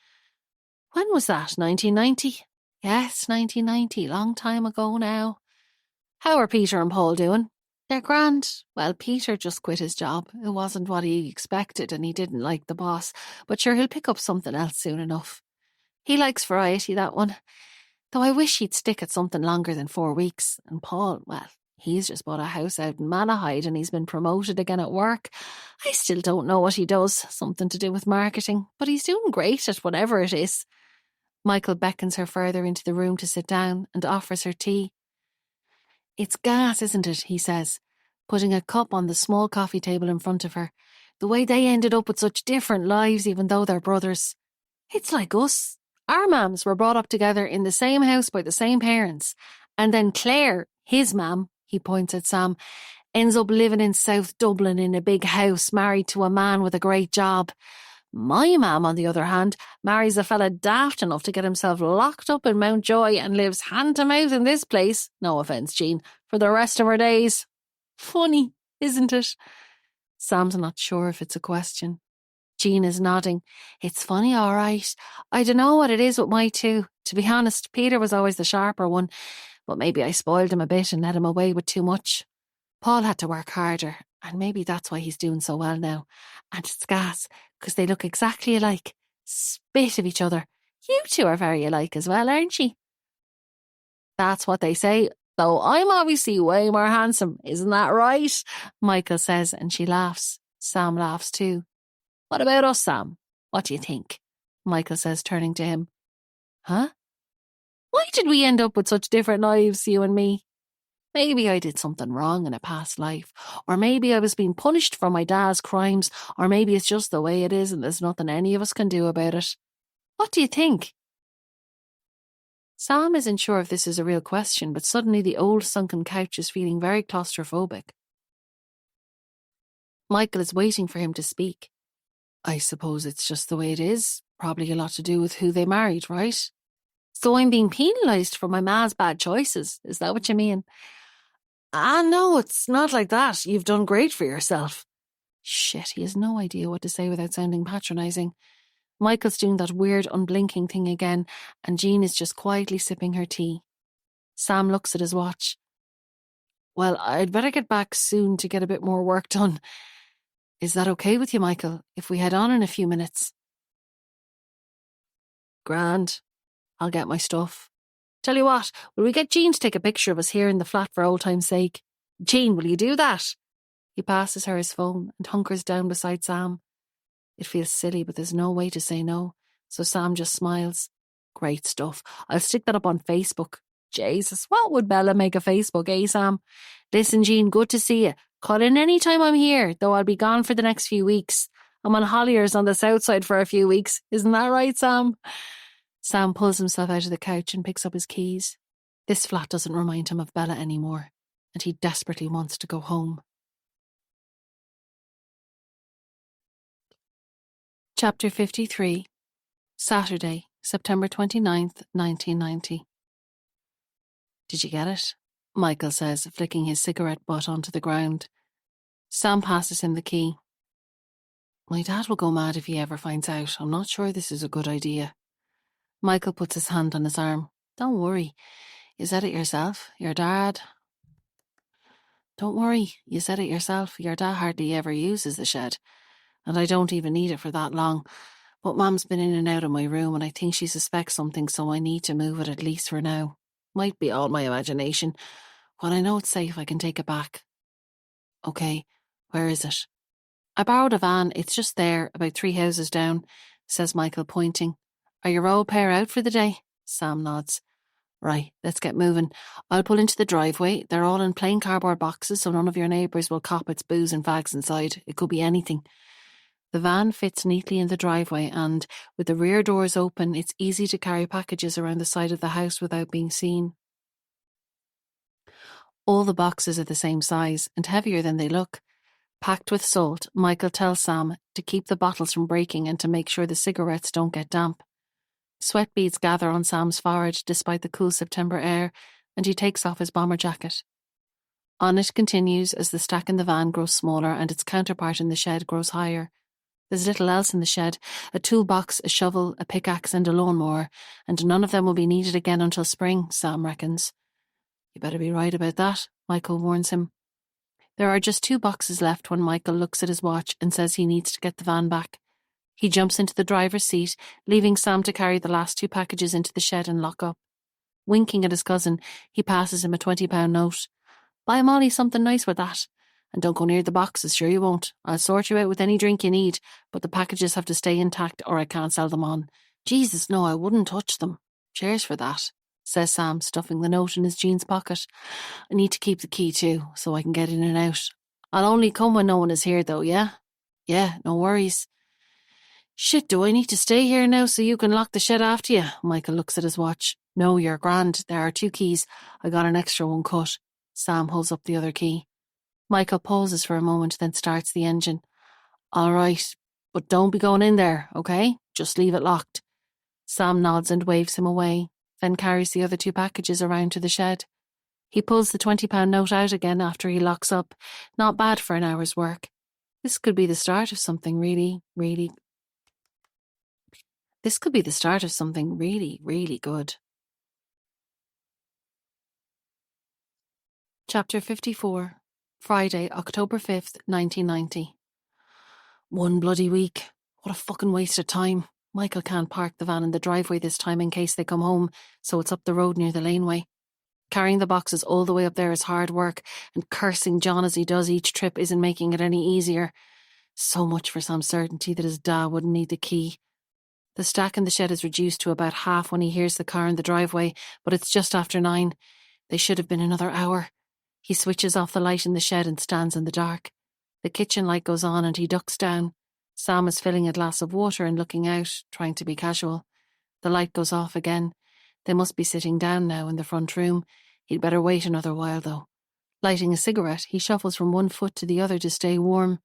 When was that, 1990? Yes, 1990, long time ago now. How are Peter and Paul doing? They're grand. Well, Peter just quit his job. It wasn't what he expected and he didn't like the boss, but sure he'll pick up something else soon enough. He likes variety, that one. Though I wish he'd stick at something longer than 4 weeks. And Paul, well, he's just bought a house out in Malahide and he's been promoted again at work. I still don't know what he does, something to do with marketing, but he's doing great at whatever it is. Michael beckons her further into the room to sit down and offers her tea. It's gas, isn't it, he says, putting a cup on the small coffee table in front of her. The way they ended up with such different lives even though they're brothers. It's like us. Our mums were brought up together in the same house by the same parents. And then Claire, his mam, he points at Sam, ends up living in South Dublin in a big house, married to a man with a great job. My mam, on the other hand, marries a fella daft enough to get himself locked up in Mountjoy and lives hand to mouth in this place, no offence, Jean, for the rest of her days. Funny, isn't it? Sam's not sure if it's a question. Jean is nodding. It's funny, all right. I don't know what it is with my two. To be honest, Peter was always the sharper one, but maybe I spoiled him a bit and let him away with too much. Paul had to work harder, and maybe that's why he's doing so well now. And it's gas, because they look exactly alike. Spit of each other. You two are very alike as well, aren't you? That's what they say, though I'm obviously way more handsome. Isn't that right? Michael says, and she laughs. Sam laughs too. What about us, Sam? What do you think? Michael says, turning to him. Huh? Why did we end up with such different lives, you and me? Maybe I did something wrong in a past life, or maybe I was being punished for my dad's crimes, or maybe it's just the way it is and there's nothing any of us can do about it. What do you think? Sam isn't sure if this is a real question, but suddenly the old sunken couch is feeling very claustrophobic. Michael is waiting for him to speak. I suppose it's just the way it is, probably a lot to do with who they married, right? So I'm being penalised for my ma's bad choices, is that what you mean? No, it's not like that. You've done great for yourself. Shit, he has no idea what to say without sounding patronising. Michael's doing that weird unblinking thing again, and Jean is just quietly sipping her tea. Sam looks at his watch. Well, I'd better get back soon to get a bit more work done. Is that okay with you, Michael, if we head on in a few minutes? Grand. I'll get my stuff. Tell you what, will we get Jean to take a picture of us here in the flat for old time's sake? Jean, will you do that? He passes her his phone and hunkers down beside Sam. It feels silly, but there's no way to say no, so Sam just smiles. Great stuff. I'll stick that up on Facebook. Jesus, what would Bella make of Facebook, eh, Sam? Listen, Jean, good to see you. Call in any time I'm here, though I'll be gone for the next few weeks. I'm on Holliers on the south side for a few weeks. Isn't that right, Sam? Sam pulls himself out of the couch and picks up his keys. This flat doesn't remind him of Bella anymore, and he desperately wants to go home. Chapter 53. Saturday, September 29th, 1990. Did you get it? Michael says, flicking his cigarette butt onto the ground. Sam passes him the key. My dad will go mad if he ever finds out. I'm not sure this is a good idea. Michael puts his hand on his arm. Don't worry. You said it yourself. Your dad... Don't worry. You said it yourself. Your dad hardly ever uses the shed. And I don't even need it for that long. But Mum's been in and out of my room and I think she suspects something, so I need to move it at least for now. Might be all my imagination. When I know it's safe, I can take it back. Okay, where is it? I borrowed a van. It's just there, about 3 houses down, says Michael, pointing. Are your old pair out for the day? Sam nods. Right, let's get moving. I'll pull into the driveway. They're all in plain cardboard boxes, so none of your neighbours will cop its booze and fags inside. It could be anything. The van fits neatly in the driveway and, with the rear doors open, it's easy to carry packages around the side of the house without being seen. All the boxes are the same size and heavier than they look. Packed with salt, Michael tells Sam to keep the bottles from breaking and to make sure the cigarettes don't get damp. Sweat beads gather on Sam's forehead despite the cool September air, and he takes off his bomber jacket. On it continues as the stack in the van grows smaller and its counterpart in the shed grows higher. There's little else in the shed, a toolbox, a shovel, a pickaxe and a lawnmower, and none of them will be needed again until spring, Sam reckons. You better be right about that, Michael warns him. There are just 2 boxes left when Michael looks at his watch and says he needs to get the van back. He jumps into the driver's seat, leaving Sam to carry the last 2 packages into the shed and lock up. Winking at his cousin, he passes him a £20 note. Buy Molly something nice with that. And don't go near the boxes, sure you won't. I'll sort you out with any drink you need, but the packages have to stay intact or I can't sell them on. Jesus, no, I wouldn't touch them. Cheers for that, says Sam, stuffing the note in his jeans pocket. I need to keep the key too, so I can get in and out. I'll only come when no one is here though, yeah? Yeah, no worries. Shit, do I need to stay here now so you can lock the shed after you? Michael looks at his watch. No, you're grand. There are 2 keys. I got an extra one cut. Sam holds up the other key. Michael pauses for a moment, then starts the engine. All right, but don't be going in there, okay? Just leave it locked. Sam nods and waves him away, then carries the other 2 packages around to the shed. He pulls the £20 note out again after he locks up. Not bad for an hour's work. This could be the start of something really, really good. Chapter 54. Friday, October 5th, 1990. One bloody week. What a fucking waste of time. Michael can't park the van in the driveway this time in case they come home, so it's up the road near the laneway. Carrying the boxes all the way up there is hard work, and cursing John as he does each trip isn't making it any easier. So much for some certainty that his dad wouldn't need the key. The stack in the shed is reduced to about half when he hears the car in the driveway, but it's just after 9. They should have been another hour. He switches off the light in the shed and stands in the dark. The kitchen light goes on and he ducks down. Sam is filling a glass of water and looking out, trying to be casual. The light goes off again. They must be sitting down now in the front room. He'd better wait another while, though. Lighting a cigarette, he shuffles from one foot to the other to stay warm.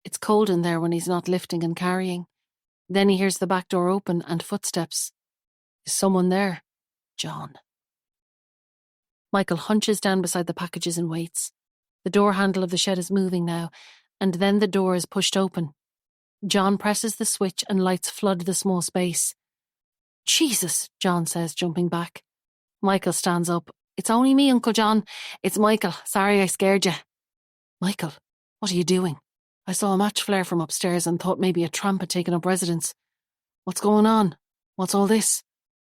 It's cold in there when he's not lifting and carrying. Then he hears the back door open and footsteps. Is someone there? John. Michael hunches down beside the packages and waits. The door handle of the shed is moving now, and then the door is pushed open. John presses the switch and lights flood the small space. Jesus, John says, jumping back. Michael stands up. It's only me, Uncle John. It's Michael. Sorry I scared you. Michael, what are you doing? I saw a match flare from upstairs and thought maybe a tramp had taken up residence. What's going on? What's all this?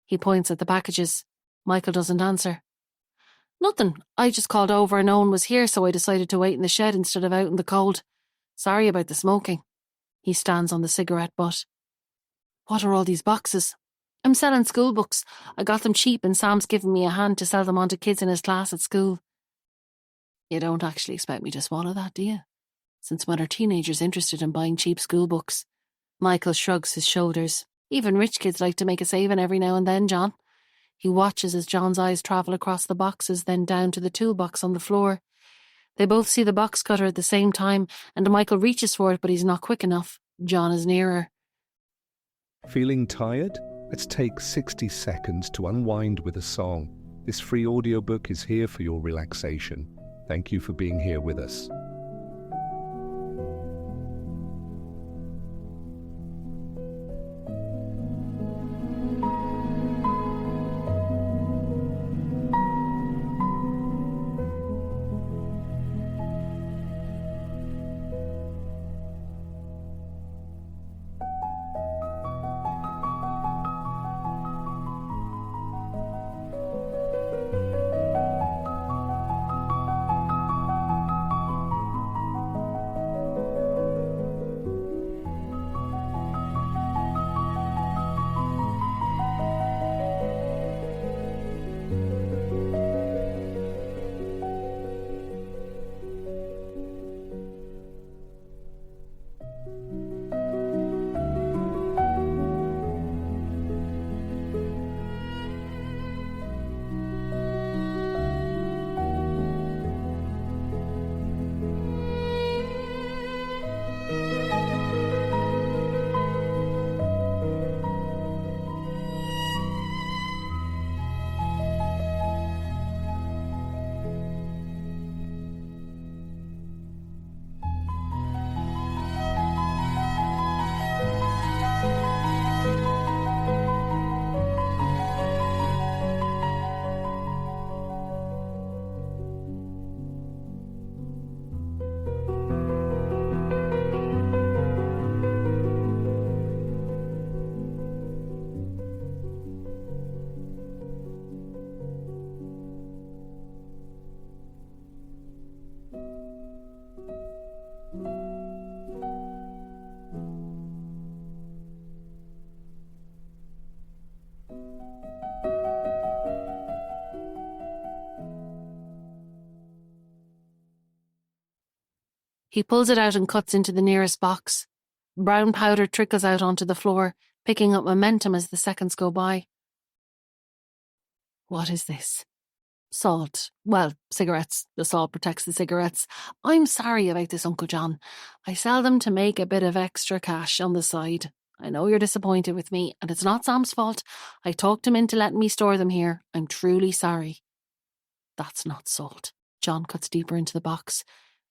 He points at the packages. Michael doesn't answer. Nothing. I just called over and no one was here, so I decided to wait in the shed instead of out in the cold. Sorry about the smoking. He stands on the cigarette butt. What are all these boxes? I'm selling school books. I got them cheap and Sam's given me a hand to sell them on to kids in his class at school. You don't actually expect me to swallow that, do you? Since when are teenagers interested in buying cheap school books? Michael shrugs his shoulders. Even rich kids like to make a saving every now and then, John. He watches as John's eyes travel across the boxes, then down to the toolbox on the floor. They both see the box cutter at the same time, and Michael reaches for it, but he's not quick enough. John is nearer. Feeling tired? Let's take 60 seconds to unwind with a song. This free audiobook is here for your relaxation. Thank you for being here with us. He pulls it out and cuts into the nearest box. Brown powder trickles out onto the floor, picking up momentum as the seconds go by. What is this? Salt. Well, cigarettes. The salt protects the cigarettes. I'm sorry about this, Uncle John. I sell them to make a bit of extra cash on the side. I know you're disappointed with me, and it's not Sam's fault. I talked him into letting me store them here. I'm truly sorry. That's not salt. John cuts deeper into the box,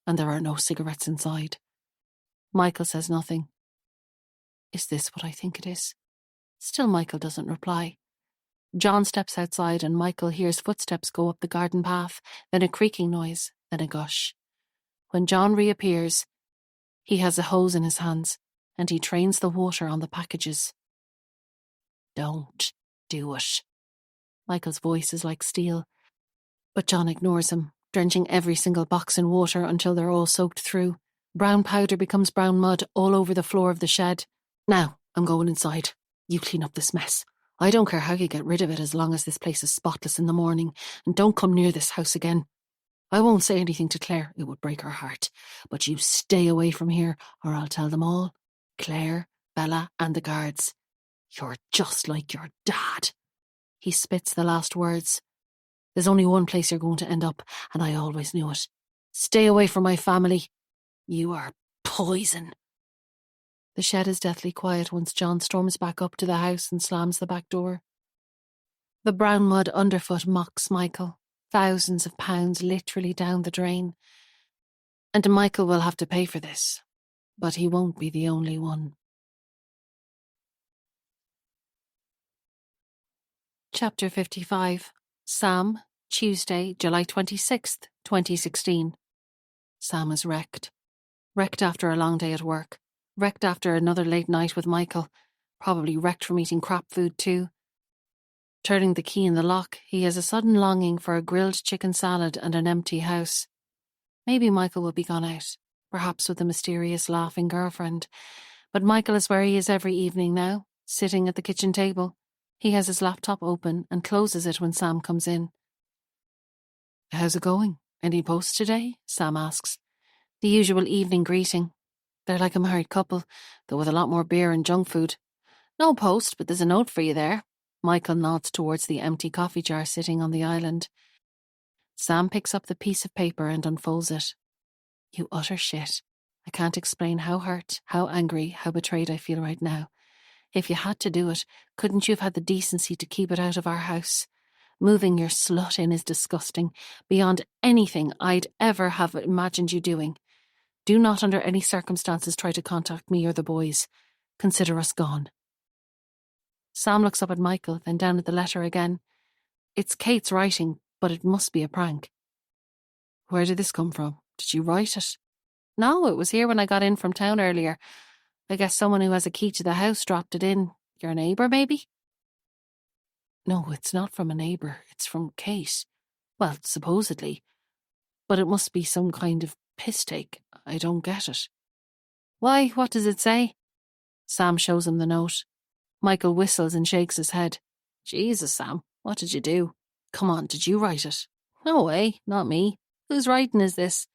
and there are no cigarettes inside. Michael says nothing. Is this what I think it is? Still Michael doesn't reply. John steps outside and Michael hears footsteps go up the garden path, then a creaking noise, then a gush. When John reappears, he has a hose in his hands and he trains the water on the packages. Don't do it. Michael's voice is like steel, but John ignores him, drenching every single box in water until they're all soaked through. Brown powder becomes brown mud all over the floor of the shed. Now, I'm going inside. You clean up this mess. I don't care how you get rid of it as long as this place is spotless in the morning, and don't come near this house again. I won't say anything to Claire, it would break her heart, but you stay away from here or I'll tell them all. Claire, Bella and the guards. You're just like your dad. He spits the last words. There's only one place you're going to end up, and I always knew it. Stay away from my family. You are poison. The shed is deathly quiet once John storms back up to the house and slams the back door. The brown mud underfoot mocks Michael, thousands of pounds literally down the drain. And Michael will have to pay for this, but he won't be the only one. Chapter 55. Sam, Tuesday, July 26th, 2016. Sam is wrecked. Wrecked after a long day at work. Wrecked after another late night with Michael. Probably wrecked from eating crap food too. Turning the key in the lock, he has a sudden longing for a grilled chicken salad and an empty house. Maybe Michael will be gone out, perhaps with a mysterious laughing girlfriend. But Michael is where he is every evening now, sitting at the kitchen table. He has his laptop open and closes it when Sam comes in. How's it going? Any posts today? Sam asks. The usual evening greeting. They're like a married couple, though with a lot more beer and junk food. No post, but there's a note for you there. Michael nods towards the empty coffee jar sitting on the island. Sam picks up the piece of paper and unfolds it. You utter shit. I can't explain how hurt, how angry, how betrayed I feel right now. If you had to do it, couldn't you have had the decency to keep it out of our house? Moving your slut in is disgusting, beyond anything I'd ever have imagined you doing. Do not under any circumstances try to contact me or the boys. Consider us gone. Sam looks up at Michael, then down at the letter again. It's Kate's writing, but it must be a prank. Where did this come from? Did you write it? No, it was here when I got in from town earlier. I guess someone who has a key to the house dropped it in. Your neighbour, maybe? No, it's not from a neighbour. It's from Kate. Well, supposedly. But it must be some kind of piss take. I don't get it. Why, what does it say? Sam shows him the note. Michael whistles and shakes his head. Jesus, Sam, what did you do? Come on, did you write it? No way, not me. Whose writing is this?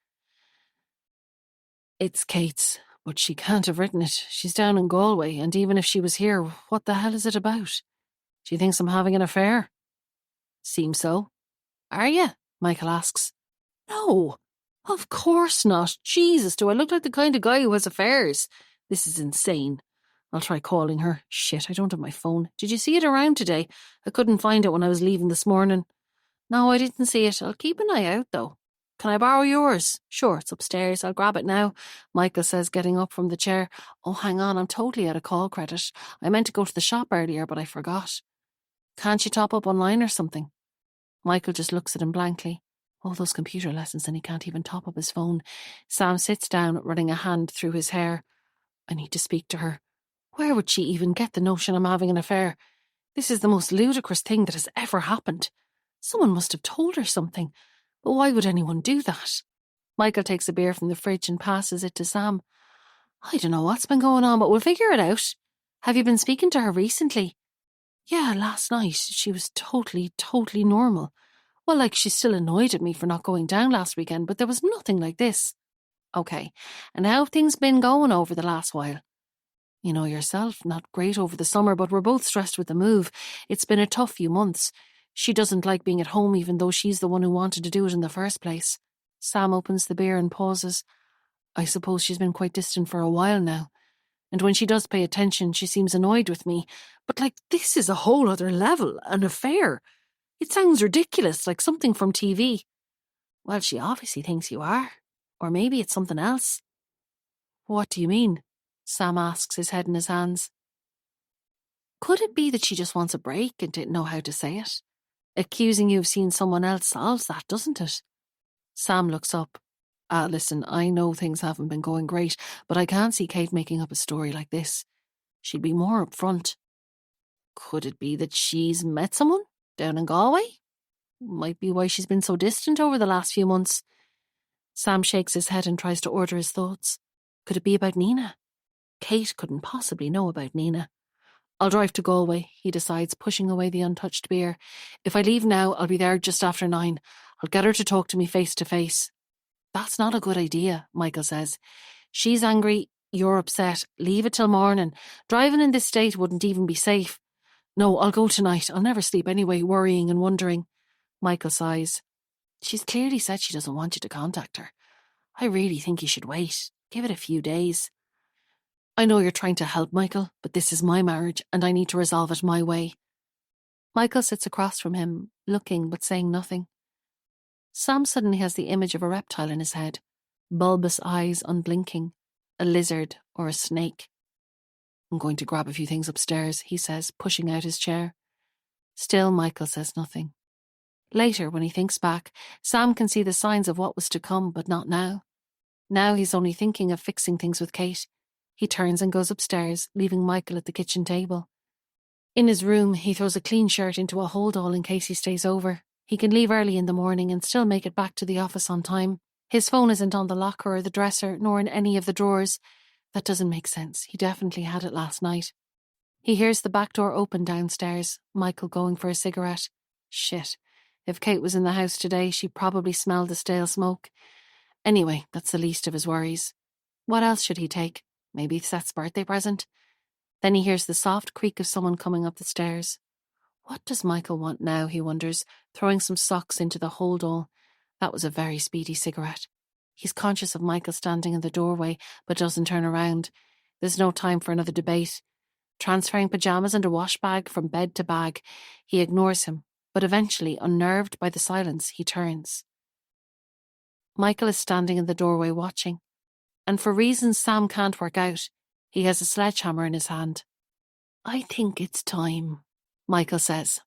It's Kate's, but she can't have written it. She's down in Galway, and even if she was here, what the hell is it about? She thinks I'm having an affair. Seems so. Are you? Michael asks. No, of course not. Jesus, do I look like the kind of guy who has affairs? This is insane. I'll try calling her. Shit, I don't have my phone. Did you see it around today? I couldn't find it when I was leaving this morning. No, I didn't see it. I'll keep an eye out, though. Can I borrow yours? Sure, it's upstairs. I'll grab it now, Michael says, getting up from the chair. Oh, hang on, I'm totally out of call credit. I meant to go to the shop earlier, but I forgot. Can't you top up online or something? Michael just looks at him blankly. All those computer lessons and he can't even top up his phone. Sam sits down, running a hand through his hair. I need to speak to her. Where would she even get the notion I'm having an affair? This is the most ludicrous thing that has ever happened. Someone must have told her something. But why would anyone do that? Michael takes a beer from the fridge and passes it to Sam. I don't know what's been going on, but we'll figure it out. Have you been speaking to her recently? Yeah, last night. She was totally normal. Well, like she's still annoyed at me for not going down last weekend, but there was nothing like this. Okay, and how have things been going over the last while? You know yourself, not great over the summer, but we're both stressed with the move. It's been a tough few months. She doesn't like being at home even though she's the one who wanted to do it in the first place. Sam opens the beer and pauses. I suppose she's been quite distant for a while now. And when she does pay attention, she seems annoyed with me. But this is a whole other level, an affair. It sounds ridiculous, like something from TV. Well, she obviously thinks you are. Or maybe it's something else. What do you mean? Sam asks, his head in his hands. Could it be that she just wants a break and didn't know how to say it? Accusing you of seeing someone else solves that, doesn't it? Sam looks up. Listen, I know things haven't been going great, but I can't see Kate making up a story like this. She'd be more upfront. Could it be that she's met someone down in Galway? Might be why she's been so distant over the last few months. Sam shakes his head and tries to order his thoughts. Could it be about Nina? Kate couldn't possibly know about Nina. I'll drive to Galway, he decides, pushing away the untouched beer. If I leave now, I'll be there just after 9. I'll get her to talk to me face to face. That's not a good idea, Michael says. She's angry, you're upset. Leave it till morning. Driving in this state wouldn't even be safe. No, I'll go tonight. I'll never sleep anyway, worrying and wondering. Michael sighs. She's clearly said she doesn't want you to contact her. I really think you should wait. Give it a few days. I know you're trying to help, Michael, but this is my marriage and I need to resolve it my way. Michael sits across from him, looking but saying nothing. Sam suddenly has the image of a reptile in his head, bulbous eyes unblinking, a lizard or a snake. I'm going to grab a few things upstairs, he says, pushing out his chair. Still, Michael says nothing. Later, when he thinks back, Sam can see the signs of what was to come, but not now. Now he's only thinking of fixing things with Kate. He turns and goes upstairs, leaving Michael at the kitchen table. In his room, he throws a clean shirt into a holdall in case he stays over. He can leave early in the morning and still make it back to the office on time. His phone isn't on the locker or the dresser, nor in any of the drawers. That doesn't make sense. He definitely had it last night. He hears the back door open downstairs, Michael going for a cigarette. Shit. If Kate was in the house today, she probably smelled the stale smoke. Anyway, that's the least of his worries. What else should he take? Maybe Seth's birthday present? Then he hears the soft creak of someone coming up the stairs. What does Michael want now, he wonders, throwing some socks into the holdall. That was a very speedy cigarette. He's conscious of Michael standing in the doorway, but doesn't turn around. There's no time for another debate. Transferring pyjamas and a wash bag from bed to bag, he ignores him, but eventually, unnerved by the silence, he turns. Michael is standing in the doorway watching, and for reasons Sam can't work out, he has a sledgehammer in his hand. I think it's time, Michael says.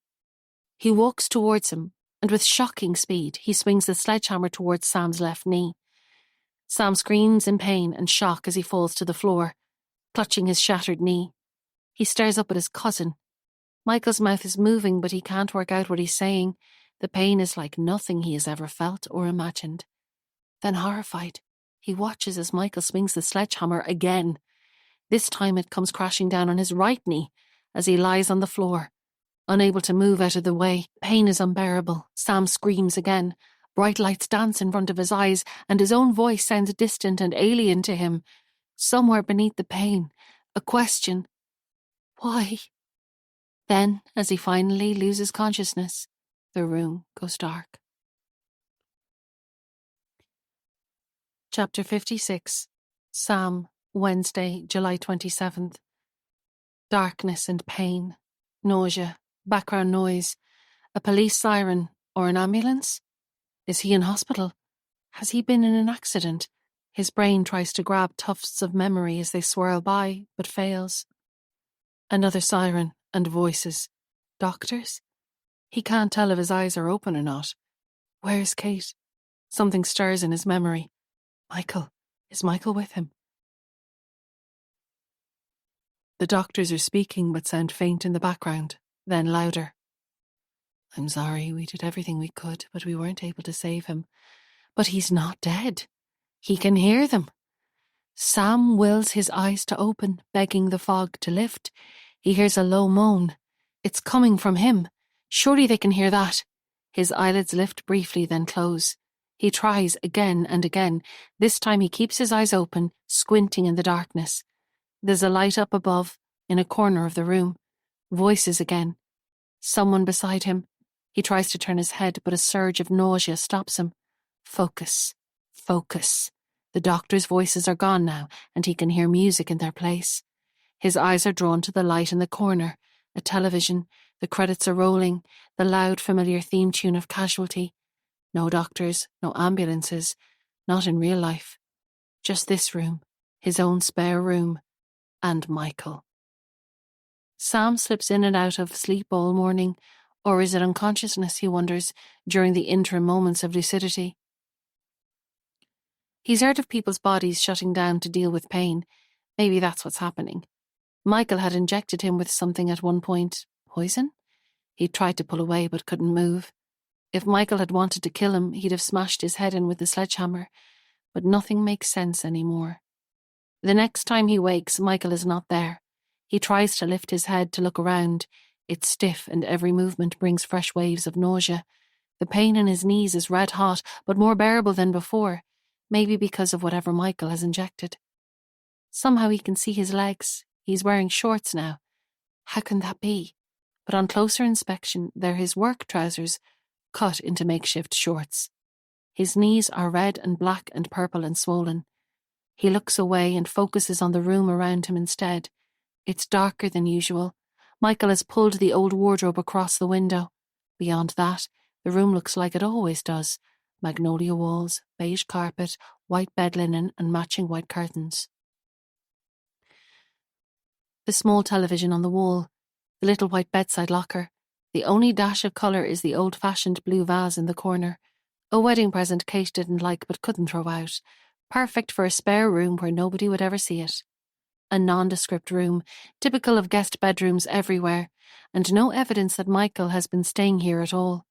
He walks towards him, and with shocking speed, he swings the sledgehammer towards Sam's left knee. Sam screams in pain and shock as he falls to the floor, clutching his shattered knee. He stares up at his cousin. Michael's mouth is moving, but he can't work out what he's saying. The pain is like nothing he has ever felt or imagined. Then, horrified, he watches as Michael swings the sledgehammer again. This time it comes crashing down on his right knee as he lies on the floor, unable to move out of the way. Pain is unbearable. Sam screams again. Bright lights dance in front of his eyes, and his own voice sounds distant and alien to him. Somewhere beneath the pain, a question. Why? Then, as he finally loses consciousness, the room goes dark. Chapter 56. Sam, Wednesday, July 27th. Darkness and pain, nausea, background noise, a police siren or an ambulance? Is he in hospital? Has he been in an accident? His brain tries to grab tufts of memory as they swirl by, but fails. Another siren and voices. Doctors? He can't tell if his eyes are open or not. Where's Kate? Something stirs in his memory. Michael. Is Michael with him? The doctors are speaking but sound faint in the background, then louder. I'm sorry, we did everything we could, but we weren't able to save him. But he's not dead. He can hear them. Sam wills his eyes to open, begging the fog to lift. He hears a low moan. It's coming from him. Surely they can hear that. His eyelids lift briefly, then close. He tries again and again. This time he keeps his eyes open, squinting in the darkness. There's a light up above, in a corner of the room. Voices again. Someone beside him. He tries to turn his head, but a surge of nausea stops him. Focus. Focus. The doctor's voices are gone now, and he can hear music in their place. His eyes are drawn to the light in the corner, a television, the credits are rolling, the loud familiar theme tune of Casualty. No doctors, no ambulances, not in real life. Just this room, his own spare room, and Michael. Sam slips in and out of sleep all morning, or is it unconsciousness, he wonders, during the interim moments of lucidity? He's heard of people's bodies shutting down to deal with pain. Maybe that's what's happening. Michael had injected him with something at one point. Poison? He tried to pull away but couldn't move. If Michael had wanted to kill him, he'd have smashed his head in with the sledgehammer. But nothing makes sense anymore. The next time he wakes, Michael is not there. He tries to lift his head to look around. It's stiff and every movement brings fresh waves of nausea. The pain in his knees is red hot, but more bearable than before, maybe because of whatever Michael has injected. Somehow he can see his legs. He's wearing shorts now. How can that be? But on closer inspection, they're his work trousers, cut into makeshift shorts. His knees are red and black and purple and swollen. He looks away and focuses on the room around him instead. It's darker than usual. Michael has pulled the old wardrobe across the window. Beyond that, the room looks like it always does. Magnolia walls, beige carpet, white bed linen and matching white curtains. The small television on the wall, the little white bedside locker. The only dash of colour is the old-fashioned blue vase in the corner. A wedding present Kate didn't like but couldn't throw out. Perfect for a spare room where nobody would ever see it. A nondescript room, typical of guest bedrooms everywhere, and no evidence that Michael has been staying here at all.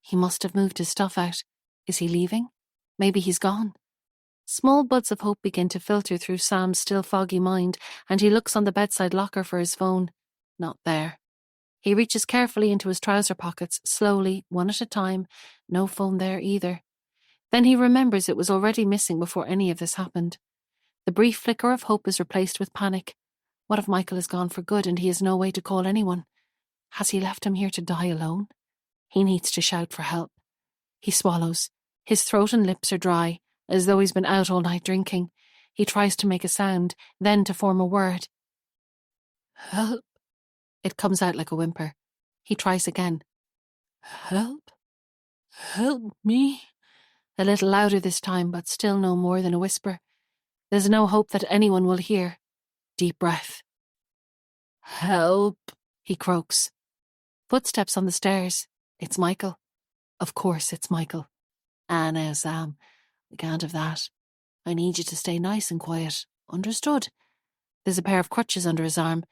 He must have moved his stuff out. Is he leaving? Maybe he's gone. Small buds of hope begin to filter through Sam's still foggy mind, and he looks on the bedside locker for his phone. Not there. He reaches carefully into his trouser pockets, slowly, one at a time. No phone there either. Then he remembers it was already missing before any of this happened. The brief flicker of hope is replaced with panic. What if Michael is gone for good and he has no way to call anyone? Has he left him here to die alone? He needs to shout for help. He swallows. His throat and lips are dry, as though he's been out all night drinking. He tries to make a sound, then to form a word. Help. It comes out like a whimper. He tries again. Help. Help me. A little louder this time, but still no more than a whisper. There's no hope that anyone will hear. Deep breath. Help, he croaks. Footsteps on the stairs. It's Michael. Of course it's Michael. Ah, now, Sam, we can't have that. I need you to stay nice and quiet. Understood? There's a pair of crutches under his arm,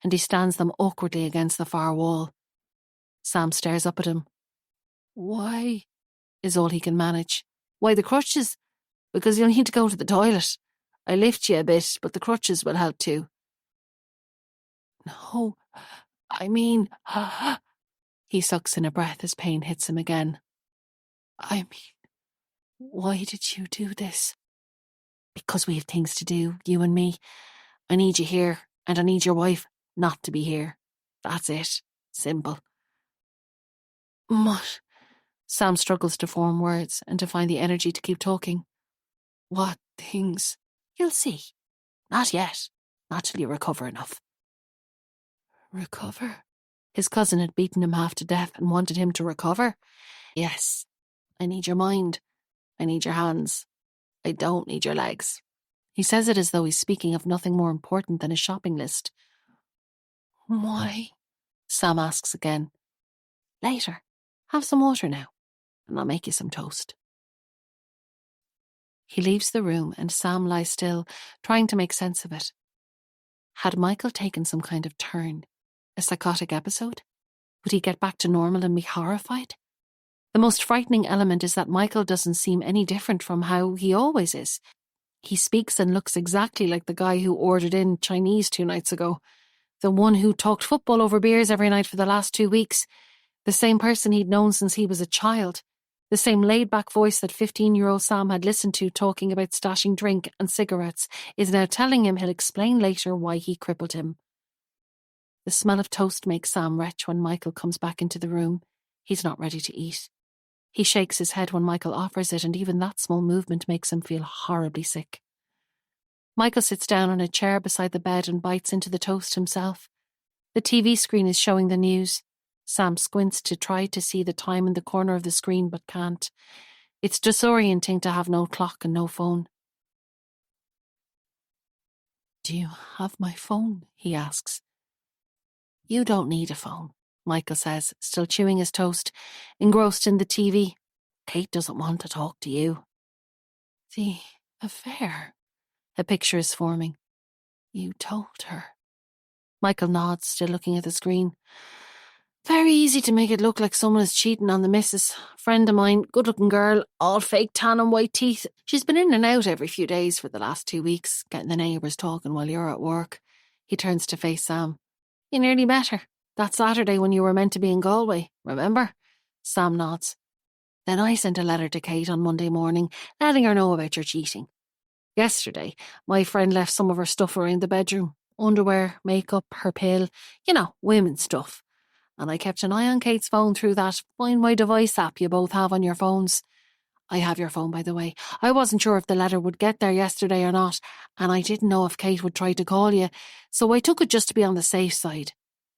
and he stands them awkwardly against the far wall. Sam stares up at him. Why? Is all he can manage. Why the crutches? Because you'll need to go to the toilet. I lift you a bit, but the crutches will help too. No, I mean... He sucks in a breath as pain hits him again. I mean, why did you do this? Because we have things to do, you and me. I need you here, and I need your wife not to be here. That's it. Simple. What? Sam struggles to form words and to find the energy to keep talking. What things? You'll see. Not yet. Not till you recover enough. Recover? His cousin had beaten him half to death and wanted him to recover? Yes. I need your mind. I need your hands. I don't need your legs. He says it as though he's speaking of nothing more important than his shopping list. Why? Sam asks again. Later. Have some water now, and I'll make you some toast. He leaves the room and Sam lies still, trying to make sense of it. Had Michael taken some kind of turn? A psychotic episode? Would he get back to normal and be horrified? The most frightening element is that Michael doesn't seem any different from how he always is. He speaks and looks exactly like the guy who ordered in Chinese 2 nights ago. The one who talked football over beers every night for the last 2 weeks. The same person he'd known since he was a child. The same laid-back voice that 15-year-old Sam had listened to talking about stashing drink and cigarettes is now telling him he'll explain later why he crippled him. The smell of toast makes Sam retch when Michael comes back into the room. He's not ready to eat. He shakes his head when Michael offers it, and even that small movement makes him feel horribly sick. Michael sits down on a chair beside the bed and bites into the toast himself. The TV screen is showing the news. Sam squints to try to see the time in the corner of the screen but can't. It's disorienting to have no clock and no phone. "Do you have my phone?" he asks. "You don't need a phone," Michael says, still chewing his toast, engrossed in the TV. "Kate doesn't want to talk to you." "The affair?" A picture is forming. "You told her." Michael nods, still looking at the screen. "Very easy to make it look like someone is cheating on the missus. Friend of mine, good-looking girl, all fake tan and white teeth. She's been in and out every few days for the last 2 weeks, getting the neighbours talking while you're at work." He turns to face Sam. "You nearly met her that Saturday when you were meant to be in Galway, remember?" Sam nods. "Then I sent a letter to Kate on Monday morning, letting her know about your cheating. Yesterday, my friend left some of her stuff around the bedroom. Underwear, makeup, her pill, women's stuff. And I kept an eye on Kate's phone through that Find My Device app you both have on your phones. I have your phone, by the way. I wasn't sure if the letter would get there yesterday or not, and I didn't know if Kate would try to call you, so I took it just to be on the safe side.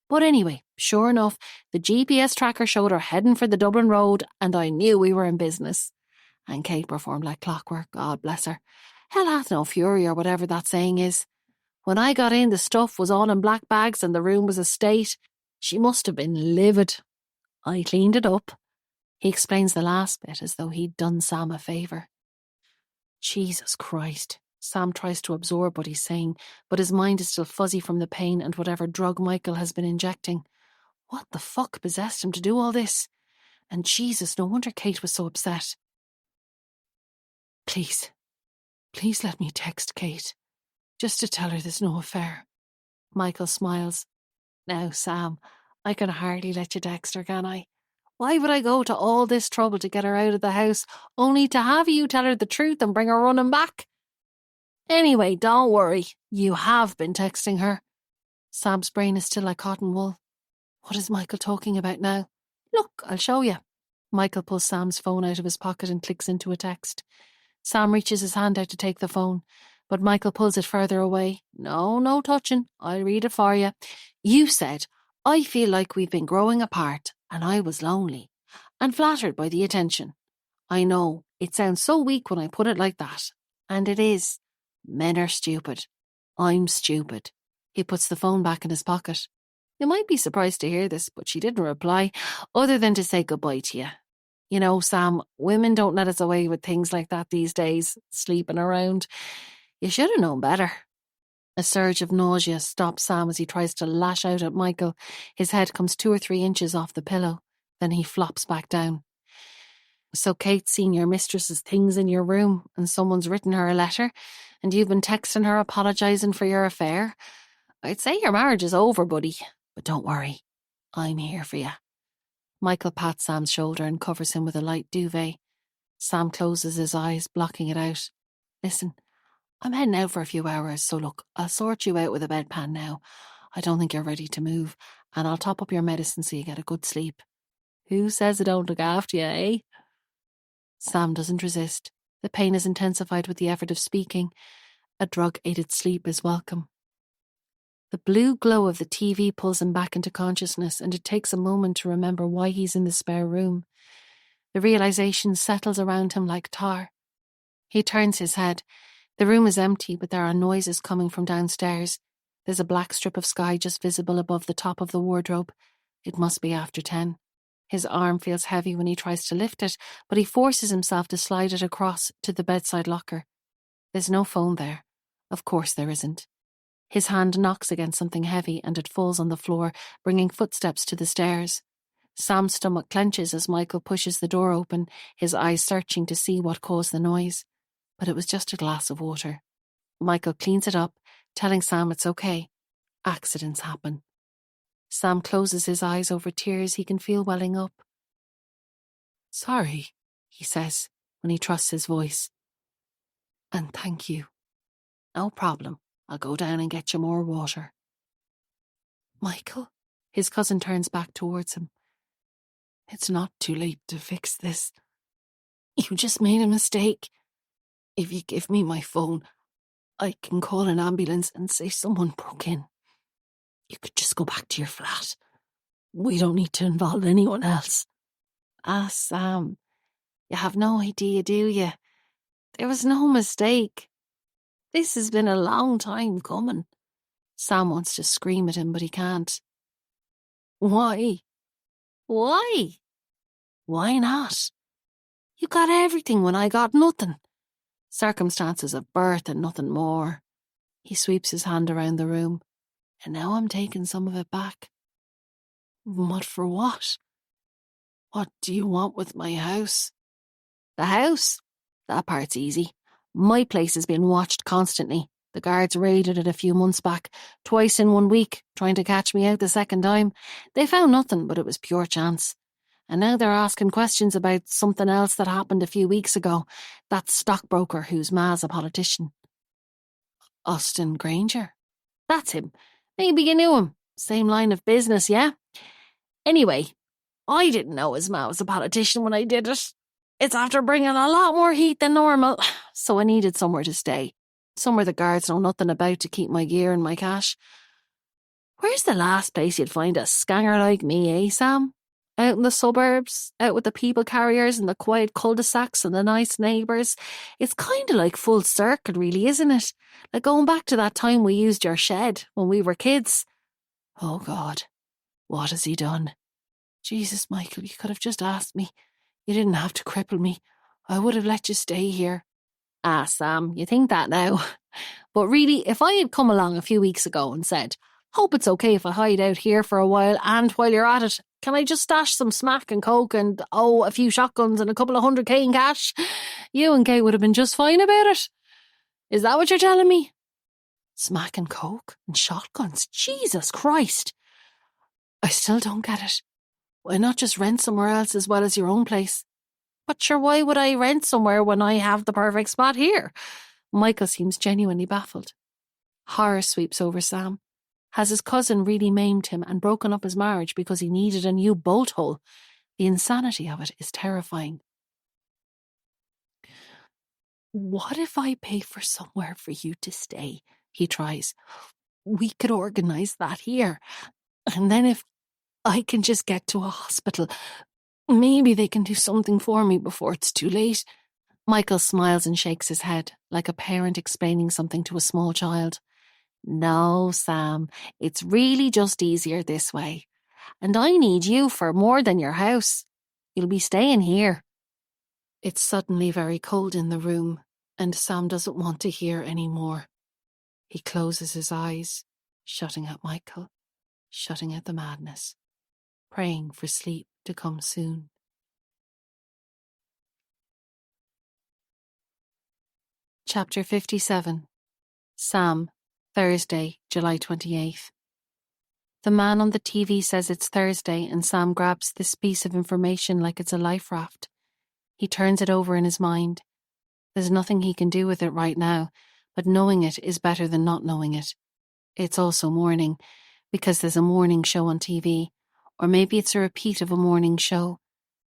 But anyway, sure enough, the GPS tracker showed her heading for the Dublin road, and I knew we were in business." And Kate performed like clockwork, God bless her. Hell hath no fury, or whatever that saying is. When I got in, the stuff was all in black bags and the room was a state. She must have been livid. I cleaned it up. He explains the last bit as though he'd done Sam a favour. Jesus Christ. Sam tries to absorb what he's saying, but his mind is still fuzzy from the pain and whatever drug Michael has been injecting. What the fuck possessed him to do all this? And Jesus, no wonder Kate was so upset. Please let me text Kate, just to tell her there's no affair." Michael smiles. "Now, Sam, I can hardly let you text her, can I? Why would I go to all this trouble to get her out of the house, only to have you tell her the truth and bring her running back? Anyway, don't worry, you have been texting her." Sam's brain is still like cotton wool. What is Michael talking about now? "Look, I'll show you." Michael pulls Sam's phone out of his pocket and clicks into a text. Sam reaches his hand out to take the phone, but Michael pulls it further away. No touching. I'll read it for you. "You said, 'I feel like we've been growing apart, and I was lonely, and flattered by the attention.' I know, it sounds so weak when I put it like that. And it is. Men are stupid. I'm stupid." He puts the phone back in his pocket. You might be surprised to hear this, but she didn't reply, other than to say goodbye to you. You know, Sam, women don't let us away with things like that these days, sleeping around. You should have known better." A surge of nausea stops Sam as he tries to lash out at Michael. His head comes 2 or 3 inches off the pillow. Then he flops back down. "So Kate's seen your mistress's things in your room, and someone's written her a letter, and you've been texting her apologising for your affair? I'd say your marriage is over, buddy. But don't worry, I'm here for you." Michael pats Sam's shoulder and covers him with a light duvet. Sam closes his eyes, blocking it out. "Listen, I'm heading out for a few hours, so look, I'll sort you out with a bedpan now. I don't think you're ready to move, and I'll top up your medicine so you get a good sleep." Who says I don't look after you, eh? Sam doesn't resist. The pain is intensified with the effort of speaking. A drug-aided sleep is welcome. The blue glow of the TV pulls him back into consciousness, and it takes a moment to remember why he's in the spare room. The realization settles around him like tar. He turns his head. The room is empty, but there are noises coming from downstairs. There's a black strip of sky just visible above the top of the wardrobe. It must be after 10. His arm feels heavy when he tries to lift it, but he forces himself to slide it across to the bedside locker. There's no phone there. Of course there isn't. His hand knocks against something heavy and it falls on the floor, bringing footsteps to the stairs. Sam's stomach clenches as Michael pushes the door open, his eyes searching to see what caused the noise. But it was just a glass of water. Michael cleans it up, telling Sam it's okay. Accidents happen. Sam closes his eyes over tears he can feel welling up. "Sorry," he says, when he trusts his voice. "And thank you." "No problem. I'll go down and get you more water." "Michael?" His cousin turns back towards him. It's not too late to fix this. You just made a mistake. If you give me my phone, I can call an ambulance and say someone broke in. You could just go back to your flat. We don't need to involve anyone else. Ah, Sam, you have no idea, do you? There was no mistake. This has been a long time coming. Sam wants to scream at him, but he can't. Why? Why? Why not? You got everything when I got nothing. Circumstances of birth and nothing more. He sweeps his hand around the room. And now I'm taking some of it back. What for what? What do you want with my house? The house? That part's easy. My place has been watched constantly. The guards raided it a few months back, twice in 1 week, trying to catch me out the second time. They found nothing, but it was pure chance. And now they're asking questions about something else that happened a few weeks ago. That stockbroker whose ma's a politician. Austin Granger. That's him. Maybe you knew him. Same line of business, yeah? Anyway, I didn't know his ma was a politician when I did it. It's after bringing a lot more heat than normal, so I needed somewhere to stay. Somewhere the guards know nothing about to keep my gear and my cash. Where's the last place you'd find a scanger like me, eh, Sam? Out in the suburbs, out with the people carriers and the quiet cul-de-sacs and the nice neighbours. It's kind of like full circle, really, isn't it? Like going back to that time we used your shed when we were kids. Oh, God, what has he done? Jesus, Michael, you could have just asked me. You didn't have to cripple me. I would have let you stay here. Ah, Sam, you think that now. But really, if I had come along a few weeks ago and said, hope it's okay if I hide out here for a while, and while you're at it, can I just stash some smack and coke and, a few shotguns and a couple of $100K in cash? You and Kay would have been just fine about it. Is that what you're telling me? Smack and coke and shotguns? Jesus Christ. I still don't get it. Why not just rent somewhere else as well as your own place? But sure, why would I rent somewhere when I have the perfect spot here? Michael seems genuinely baffled. Horror sweeps over Sam. Has his cousin really maimed him and broken up his marriage because he needed a new bolt hole? The insanity of it is terrifying. What if I pay for somewhere for you to stay? He tries. We could organise that here. And then if I can just get to a hospital, maybe they can do something for me before it's too late. Michael smiles and shakes his head, like a parent explaining something to a small child. No, Sam, it's really just easier this way. And I need you for more than your house. You'll be staying here. It's suddenly very cold in the room, and Sam doesn't want to hear any more. He closes his eyes, shutting out Michael, shutting out the madness, praying for sleep to come soon. Chapter 57. Sam, Thursday, July 28th. The man on the TV says it's Thursday, and Sam grabs this piece of information like it's a life raft. He turns it over in his mind. There's nothing he can do with it right now, but knowing it is better than not knowing it. It's also morning, because there's a morning show on TV, or maybe it's a repeat of a morning show.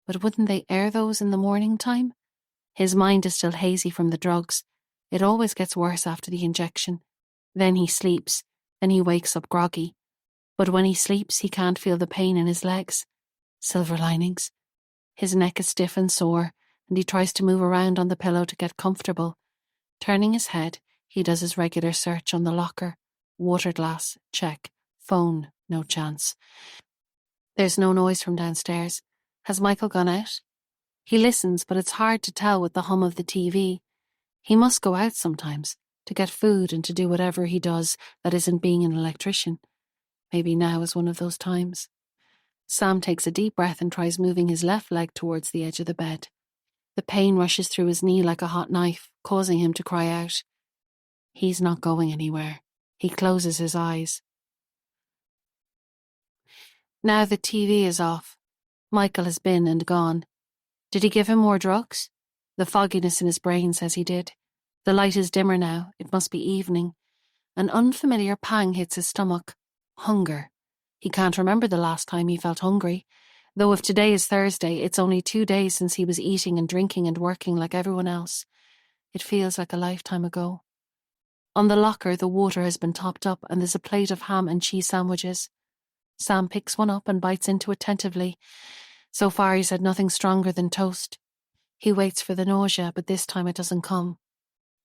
But wouldn't they air those in the morning time? His mind is still hazy from the drugs. It always gets worse after the injection. Then he sleeps, then he wakes up groggy. But when he sleeps, he can't feel the pain in his legs. Silver linings. His neck is stiff and sore, and he tries to move around on the pillow to get comfortable. Turning his head, he does his regular search on the locker. Water glass, check. Phone, no chance. There's no noise from downstairs. Has Michael gone out? He listens, but it's hard to tell with the hum of the TV. He must go out sometimes, to get food and to do whatever he does that isn't being an electrician. Maybe now is one of those times. Sam takes a deep breath and tries moving his left leg towards the edge of the bed. The pain rushes through his knee like a hot knife, causing him to cry out. He's not going anywhere. He closes his eyes. Now the TV is off. Michael has been and gone. Did he give him more drugs? The fogginess in his brain says he did. The light is dimmer now. It must be evening. An unfamiliar pang hits his stomach. Hunger. He can't remember the last time he felt hungry. Though if today is Thursday, it's only 2 days since he was eating and drinking and working like everyone else. It feels like a lifetime ago. On the locker, the water has been topped up and there's a plate of ham and cheese sandwiches. Sam picks one up and bites into it tentatively. So far he's had nothing stronger than toast. He waits for the nausea, but this time it doesn't come.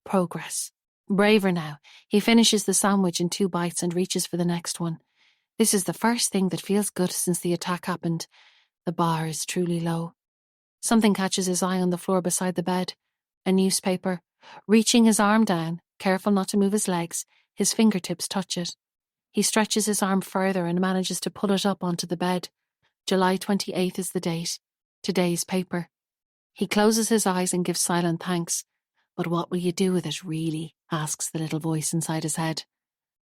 Progress. Braver now, he finishes the sandwich in 2 bites and reaches for the next one. This is the first thing that feels good since the attack happened. The bar is truly low. Something catches his eye on the floor beside the bed. A newspaper. Reaching his arm down, careful not to move his legs, his fingertips touch it. He stretches his arm further and manages to pull it up onto the bed. July 28th is the date. Today's paper. He closes his eyes and gives silent thanks. But what will you do with it, really? Asks the little voice inside his head.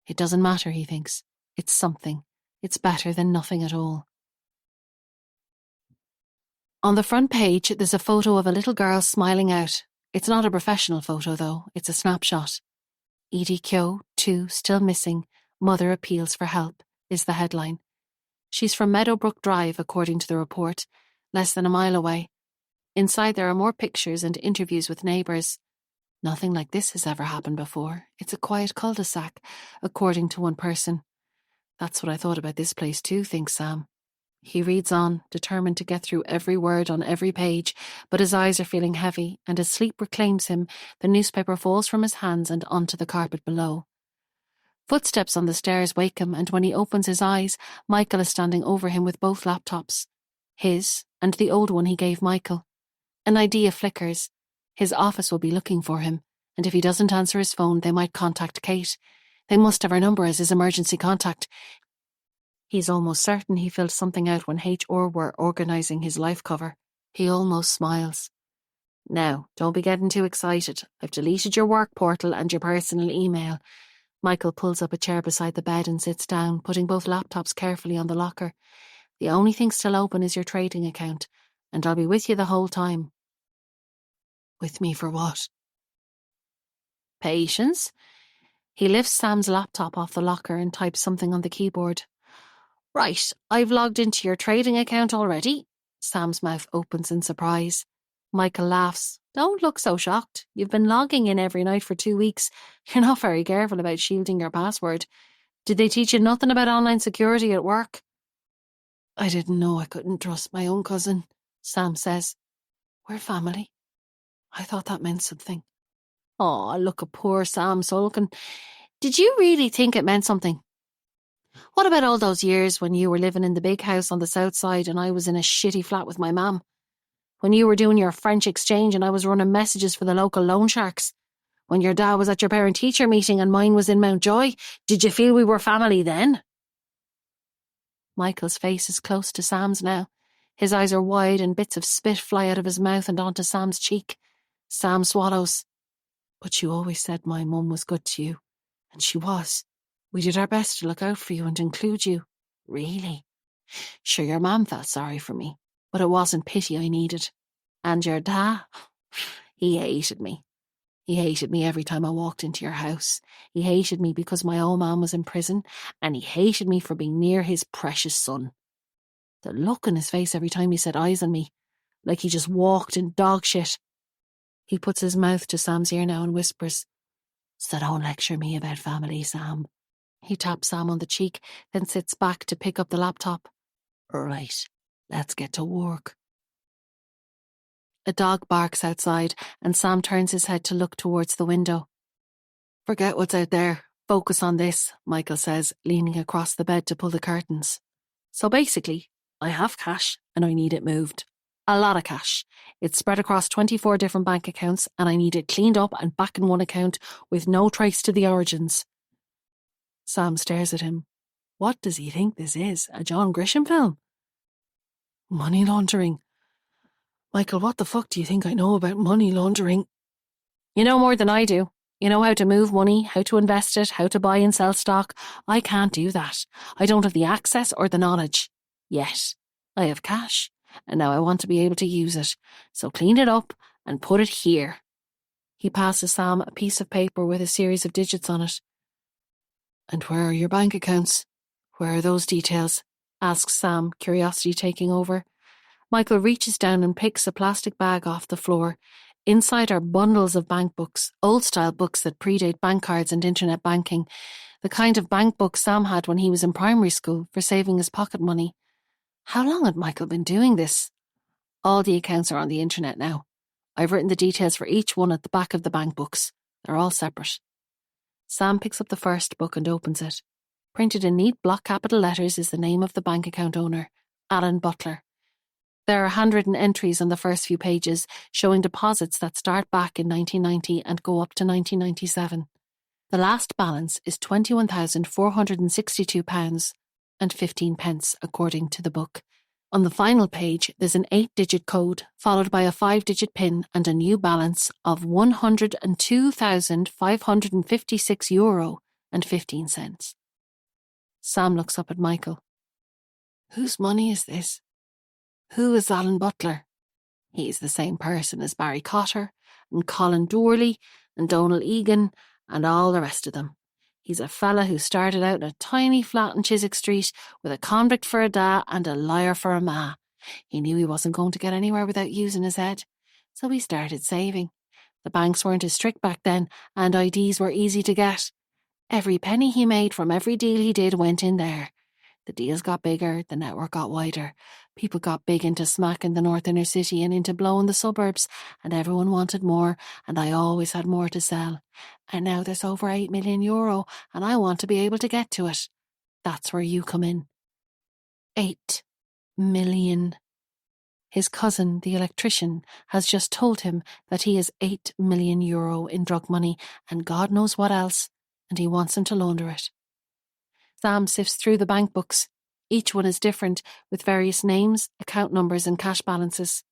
It doesn't matter, he thinks. It's something. It's better than nothing at all. On the front page, there's a photo of a little girl smiling out. It's not a professional photo, though. It's a snapshot. Edie Kyo, 2, still missing. Mother appeals for help, is the headline. She's from Meadowbrook Drive, according to the report, less than a mile away. Inside there are more pictures and interviews with neighbours. Nothing like this has ever happened before. It's a quiet cul-de-sac, according to one person. That's what I thought about this place too, thinks Sam. He reads on, determined to get through every word on every page, but his eyes are feeling heavy, and as sleep reclaims him, the newspaper falls from his hands and onto the carpet below. Footsteps on the stairs wake him, and when he opens his eyes, Michael is standing over him with both laptops. His, and the old one he gave Michael. An idea flickers. His office will be looking for him, and if he doesn't answer his phone, they might contact Kate. They must have her number as his emergency contact. He's almost certain he filled something out when HR were organising his life cover. He almost smiles. Now, don't be getting too excited. I've deleted your work portal and your personal email. Michael pulls up a chair beside the bed and sits down, putting both laptops carefully on the locker. The only thing still open is your trading account, and I'll be with you the whole time. With me for what? Patience. He lifts Sam's laptop off the locker and types something on the keyboard. Right, I've logged into your trading account already. Sam's mouth opens in surprise. Michael laughs. Don't look so shocked. You've been logging in every night for 2 weeks. You're not very careful about shielding your password. Did they teach you nothing about online security at work? I didn't know I couldn't trust my own cousin, Sam says. We're family. I thought that meant something. Oh, look at poor Sam sulking. Did you really think it meant something? What about all those years when you were living in the big house on the south side and I was in a shitty flat with my mum? When you were doing your French exchange and I was running messages for the local loan sharks? When your dad was at your parent-teacher meeting and mine was in Mountjoy? Did you feel we were family then? Michael's face is close to Sam's now. His eyes are wide and bits of spit fly out of his mouth and onto Sam's cheek. Sam swallows. But you always said my mum was good to you. And she was. We did our best to look out for you and include you. Really? Sure, your mum felt sorry for me, but it wasn't pity I needed. And your dad? He hated me. He hated me every time I walked into your house. He hated me because my old man was in prison, and he hated me for being near his precious son. The look on his face every time he set eyes on me, like he just walked in dog shit. He puts his mouth to Sam's ear now and whispers, So don't lecture me about family, Sam. He taps Sam on the cheek, then sits back to pick up the laptop. Right, let's get to work. A dog barks outside, and Sam turns his head to look towards the window. Forget what's out there. Focus on this, Michael says, leaning across the bed to pull the curtains. So basically, I have cash and I need it moved. A lot of cash. It's spread across 24 different bank accounts and I need it cleaned up and back in one account with no trace to the origins. Sam stares at him. What does he think this is? A John Grisham film? Money laundering. Michael, what the fuck do you think I know about money laundering? You know more than I do. You know how to move money, how to invest it, how to buy and sell stock. I can't do that. I don't have the access or the knowledge. Yet. I have cash, and now I want to be able to use it. So clean it up and put it here. He passes Sam a piece of paper with a series of digits on it. And where are your bank accounts? Where are those details? asks Sam, curiosity taking over. Michael reaches down and picks a plastic bag off the floor. Inside are bundles of bank books, old-style books that predate bank cards and internet banking, the kind of bank books Sam had when he was in primary school for saving his pocket money. How long had Michael been doing this? All the accounts are on the internet now. I've written the details for each one at the back of the bank books. They're all separate. Sam picks up the first book and opens it. Printed in neat block capital letters is the name of the bank account owner, Alan Butler. There are handwritten entries on the first few pages showing deposits that start back in 1990 and go up to 1997. The last balance is £21,462.15, according to the book. On the final page, there's an 8-digit code, followed by a 5-digit PIN and a new balance of €102,556.15. Sam looks up at Michael. Whose money is this? Who is Alan Butler? He's the same person as Barry Cotter and Colin Doorley and Donal Egan and all the rest of them. He's a fella who started out in a tiny flat in Chiswick Street with a convict for a da and a liar for a ma. He knew he wasn't going to get anywhere without using his head, so he started saving. The banks weren't as strict back then, and IDs were easy to get. Every penny he made from every deal he did went in there. The deals got bigger, the network got wider. People got big into smacking the north inner city and into blowing the suburbs, and everyone wanted more, and I always had more to sell. And now there's over €8 million, and I want to be able to get to it. That's where you come in. 8 million. His cousin, the electrician, has just told him that he has €8 million in drug money, and God knows what else, and he wants him to launder it. Sam sifts through the bank books. Each one is different, with various names, account numbers and cash balances.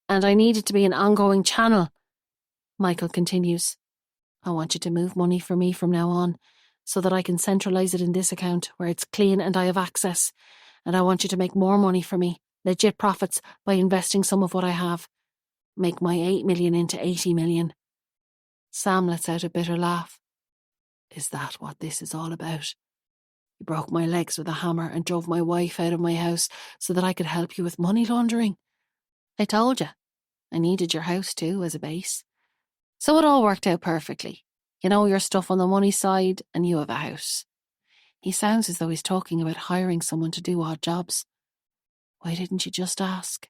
And I need it to be an ongoing channel, Michael continues. I want you to move money for me from now on, so that I can centralise it in this account where it's clean and I have access. And I want you to make more money for me, legit profits, by investing some of what I have. Make my 8 million into 80 million. Sam lets out a bitter laugh. Is that what this is all about? You broke my legs with a hammer and drove my wife out of my house so that I could help you with money laundering. I told you. I needed your house too as a base. So it all worked out perfectly. You know your stuff on the money side and you have a house. He sounds as though he's talking about hiring someone to do odd jobs. Why didn't you just ask?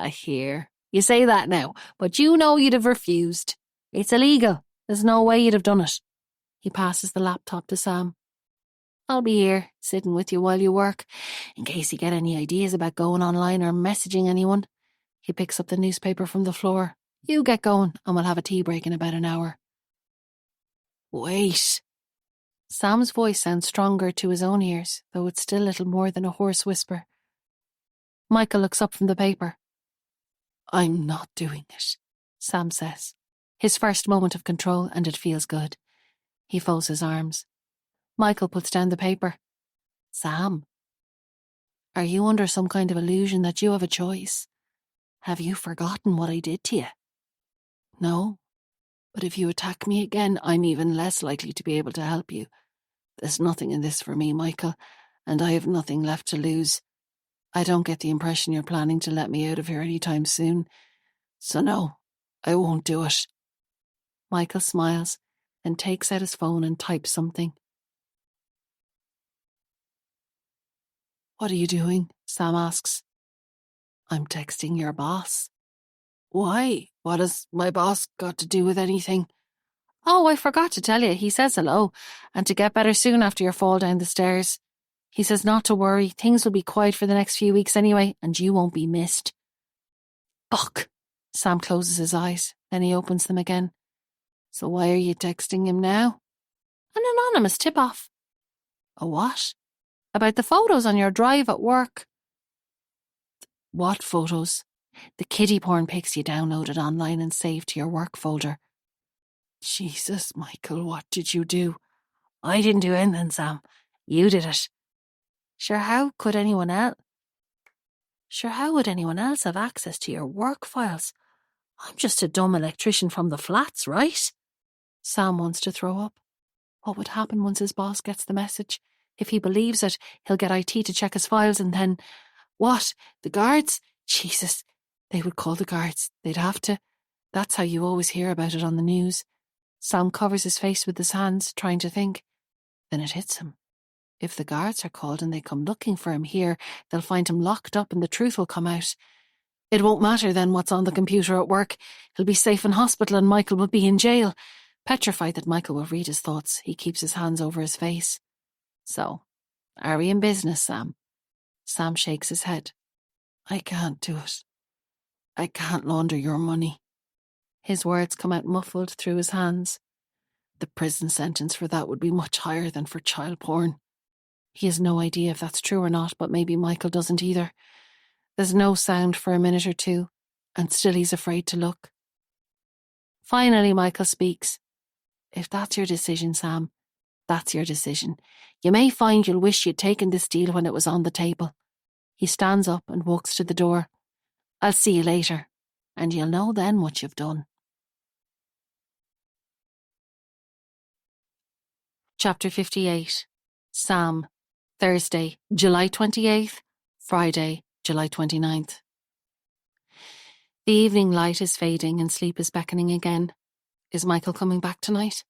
Here. You say that now, but you know you'd have refused. It's illegal. There's no way you'd have done it. He passes the laptop to Sam. I'll be here, sitting with you while you work, in case you get any ideas about going online or messaging anyone. He picks up the newspaper from the floor. You get going, and we'll have a tea break in about an hour. Wait. Sam's voice sounds stronger to his own ears, though it's still little more than a hoarse whisper. Michael looks up from the paper. I'm not doing it, Sam says. His first moment of control, and it feels good. He folds his arms. Michael puts down the paper. Sam, are you under some kind of illusion that you have a choice? Have you forgotten what I did to you? No, but if you attack me again, I'm even less likely to be able to help you. There's nothing in this for me, Michael, and I have nothing left to lose. I don't get the impression you're planning to let me out of here anytime soon. So no, I won't do it. Michael smiles, then takes out his phone and types something. What are you doing? Sam asks. I'm texting your boss. Why? What has my boss got to do with anything? Oh, I forgot to tell you, he says hello, and to get better soon after your fall down the stairs. He says not to worry, things will be quiet for the next few weeks anyway, and you won't be missed. Fuck! Sam closes his eyes, then he opens them again. So why are you texting him now? An anonymous tip-off. A what? About the photos on your drive at work. What photos? The kiddie porn pics you downloaded online and saved to your work folder. Jesus, Michael, what did you do? I didn't do anything, Sam. You did it. Sure, how could anyone else? Sure, how would anyone else have access to your work files? I'm just a dumb electrician from the flats, right? Sam wants to throw up. What would happen once his boss gets the message? If he believes it, he'll get IT to check his files and then... What? The guards? Jesus. They would call the guards. They'd have to. That's how you always hear about it on the news. Sam covers his face with his hands, trying to think. Then it hits him. If the guards are called and they come looking for him here, they'll find him locked up and the truth will come out. It won't matter then what's on the computer at work. He'll be safe in hospital and Michael will be in jail. Petrified that Michael will read his thoughts, he keeps his hands over his face. So, are we in business, Sam? Sam shakes his head. I can't do it. I can't launder your money. His words come out muffled through his hands. The prison sentence for that would be much higher than for child porn. He has no idea if that's true or not, but maybe Michael doesn't either. There's no sound for a minute or two, and still he's afraid to look. Finally, Michael speaks. If that's your decision, Sam, that's your decision. You may find you'll wish you'd taken this deal when it was on the table. He stands up and walks to the door. I'll see you later, and you'll know then what you've done. Chapter 58. Sam. Thursday, July 28th. Friday, July 29th. The evening light is fading and sleep is beckoning again. Is Michael coming back tonight?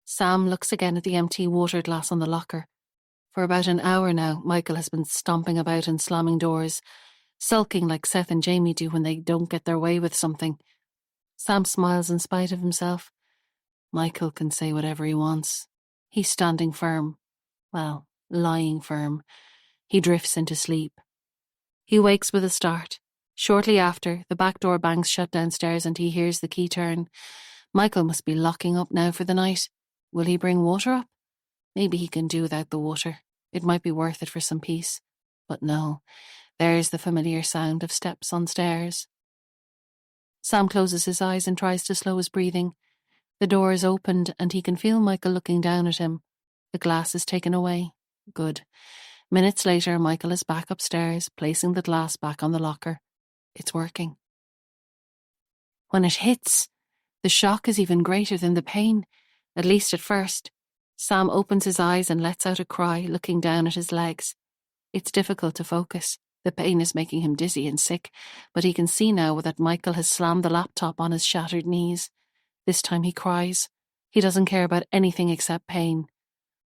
Sam looks again at the empty water glass on the locker. For about an hour now, Michael has been stomping about and slamming doors, sulking like Seth and Jamie do when they don't get their way with something. Sam smiles in spite of himself. Michael can say whatever he wants. He's standing firm. Well, lying firm. He drifts into sleep. He wakes with a start. Shortly after, the back door bangs shut downstairs and he hears the key turn. Michael must be locking up now for the night. Will he bring water up? Maybe he can do without the water. It might be worth it for some peace. But no, there's the familiar sound of steps on stairs. Sam closes his eyes and tries to slow his breathing. The door is opened and he can feel Michael looking down at him. The glass is taken away. Good. Minutes later, Michael is back upstairs, placing the glass back on the locker. It's working. When it hits, the shock is even greater than the pain, at least at first. Sam opens his eyes and lets out a cry, looking down at his legs. It's difficult to focus. The pain is making him dizzy and sick, but he can see now that Michael has slammed the laptop on his shattered knees. This time he cries. He doesn't care about anything except pain.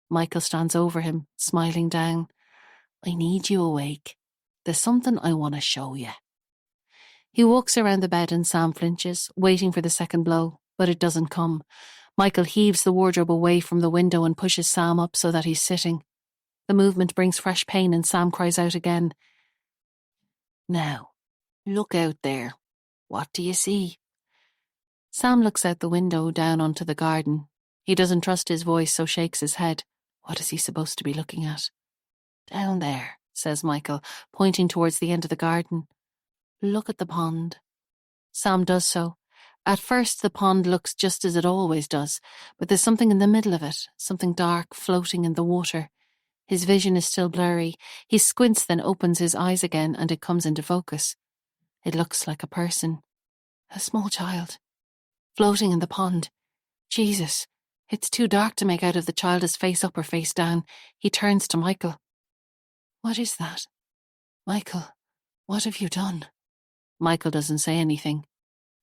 Michael stands over him, smiling down. I need you awake. There's something I want to show you. He walks around the bed and Sam flinches, waiting for the second blow, but it doesn't come. Michael heaves the wardrobe away from the window and pushes Sam up so that he's sitting. The movement brings fresh pain and Sam cries out again. Now, look out there. What do you see? Sam looks out the window down onto the garden. He doesn't trust his voice, so shakes his head. What is he supposed to be looking at? Down there, says Michael, pointing towards the end of the garden. Look at the pond. Sam does so. At first, the pond looks just as it always does, but there's something in the middle of it, something dark floating in the water. His vision is still blurry. He squints, then opens his eyes again, and it comes into focus. It looks like a person. A small child. Floating in the pond. Jesus. It's too dark to make out if the child is face up or face down. He turns to Michael. What is that? Michael, what have you done? Michael doesn't say anything.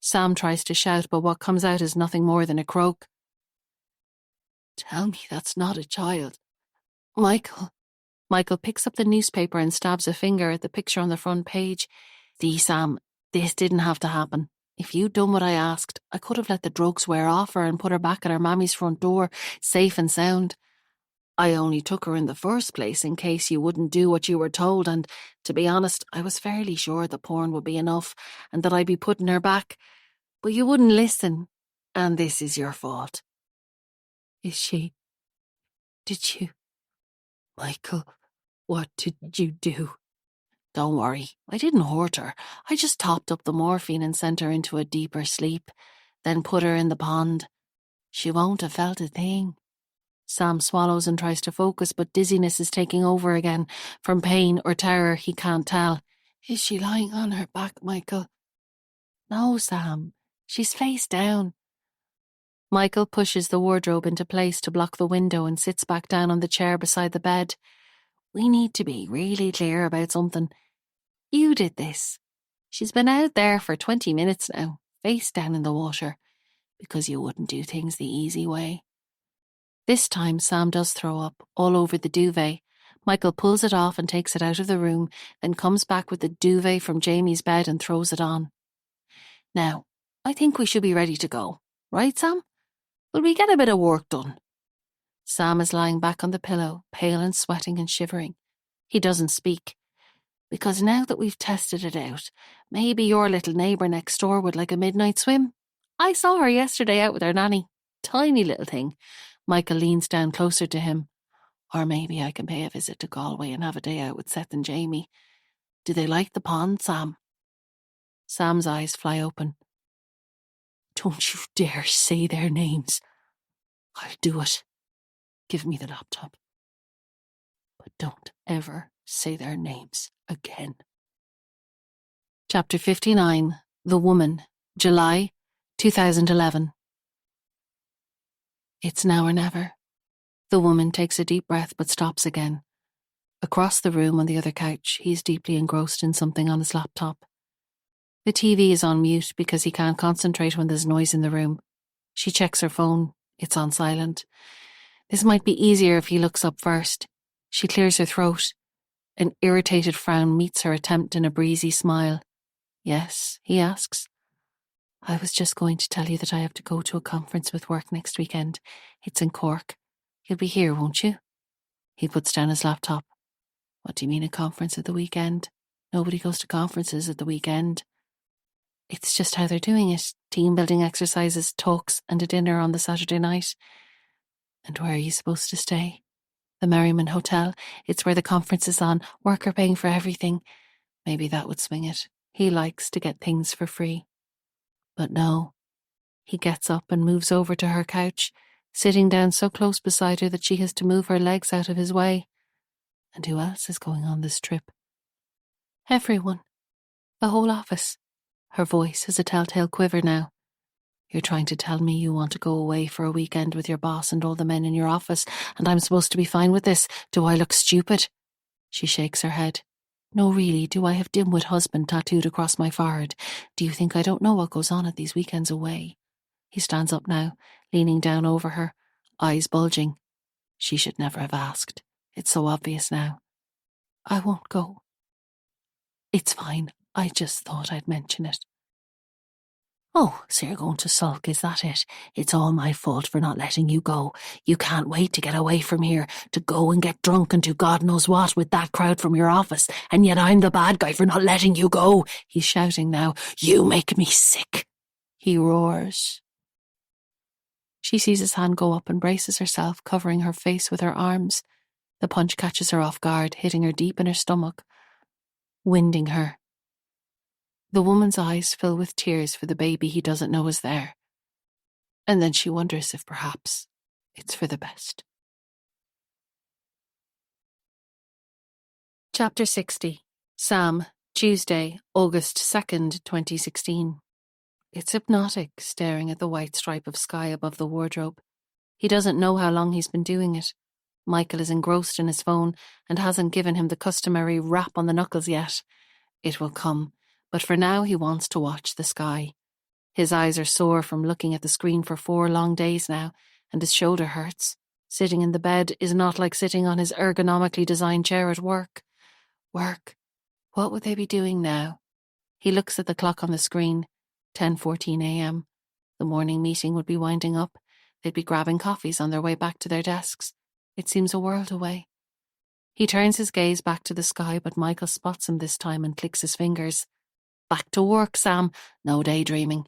Sam tries to shout, but what comes out is nothing more than a croak. Tell me that's not a child. Michael. Michael picks up the newspaper and stabs a finger at the picture on the front page. See, Sam, this didn't have to happen. If you'd done what I asked, I could have let the drugs wear off her and put her back at her mammy's front door, safe and sound. I only took her in the first place in case you wouldn't do what you were told, and, to be honest, I was fairly sure the porn would be enough and that I'd be putting her back. But you wouldn't listen, and this is your fault. Is she? Did you? Michael, what did you do? Don't worry, I didn't hurt her. I just topped up the morphine and sent her into a deeper sleep, then put her in the pond. She won't have felt a thing. Sam swallows and tries to focus, but dizziness is taking over again. From pain or terror, he can't tell. Is she lying on her back, Michael? No, Sam. She's face down. Michael pushes the wardrobe into place to block the window and sits back down on the chair beside the bed. We need to be really clear about something. You did this. She's been out there for 20 minutes now, face down in the water, because you wouldn't do things the easy way. This time Sam does throw up, all over the duvet. Michael pulls it off and takes it out of the room, then comes back with the duvet from Jamie's bed and throws it on. Now, I think we should be ready to go. Right, Sam? Will we get a bit of work done? Sam is lying back on the pillow, pale and sweating and shivering. He doesn't speak. Because now that we've tested it out, maybe your little neighbour next door would like a midnight swim. I saw her yesterday out with her nanny. Tiny little thing. Michael leans down closer to him. Or maybe I can pay a visit to Galway and have a day out with Seth and Jamie. Do they like the pond, Sam? Sam's eyes fly open. Don't you dare say their names. I'll do it. Give me the laptop. But don't ever say their names again. Chapter 59. The Woman. July 2011. It's now or never. The woman takes a deep breath but stops again. Across the room on the other couch, he's deeply engrossed in something on his laptop. The TV is on mute because he can't concentrate when there's noise in the room. She checks her phone. It's on silent. This might be easier if he looks up first. She clears her throat. An irritated frown meets her attempt in a breezy smile. Yes, he asks. I was just going to tell you that I have to go to a conference with work next weekend. It's in Cork. You'll be here, won't you? He puts down his laptop. What do you mean a conference at the weekend? Nobody goes to conferences at the weekend. It's just how they're doing it. Team building exercises, talks, and a dinner on the Saturday night. And where are you supposed to stay? The Merriman Hotel. It's where the conference is on. Work are paying for everything. Maybe that would swing it. He likes to get things for free. But no. He gets up and moves over to her couch, sitting down so close beside her that she has to move her legs out of his way. And who else is going on this trip? Everyone. The whole office. Her voice has a telltale quiver now. You're trying to tell me you want to go away for a weekend with your boss and all the men in your office, and I'm supposed to be fine with this? Do I look stupid? She shakes her head. No, really, do I have dimwit husband tattooed across my forehead? Do you think I don't know what goes on at these weekends away? He stands up now, leaning down over her, eyes bulging. She should never have asked. It's so obvious now. I won't go. It's fine. I just thought I'd mention it. Oh, so you're going to sulk, is that it? It's all my fault for not letting you go. You can't wait to get away from here, to go and get drunk and do God knows what with that crowd from your office, and yet I'm the bad guy for not letting you go. He's shouting now. You make me sick. He roars. She sees his hand go up and braces herself, covering her face with her arms. The punch catches her off guard, hitting her deep in her stomach, winding her. The woman's eyes fill with tears for the baby he doesn't know is there. And then she wonders if perhaps it's for the best. Chapter 60. Sam, Tuesday, August 2nd, 2016. It's hypnotic, staring at the white stripe of sky above the wardrobe. He doesn't know how long he's been doing it. Michael is engrossed in his phone and hasn't given him the customary rap on the knuckles yet. It will come. But for now he wants to watch the sky. His eyes are sore from looking at the screen for 4 long days now, and his shoulder hurts. Sitting in the bed is not like sitting on his ergonomically designed chair at work. Work. What would they be doing now? He looks at the clock on the screen. 10:14 a.m. The morning meeting would be winding up. They'd be grabbing coffees on their way back to their desks. It seems a world away. He turns his gaze back to the sky, but Michael spots him this time and clicks his fingers. Back to work, Sam. No daydreaming.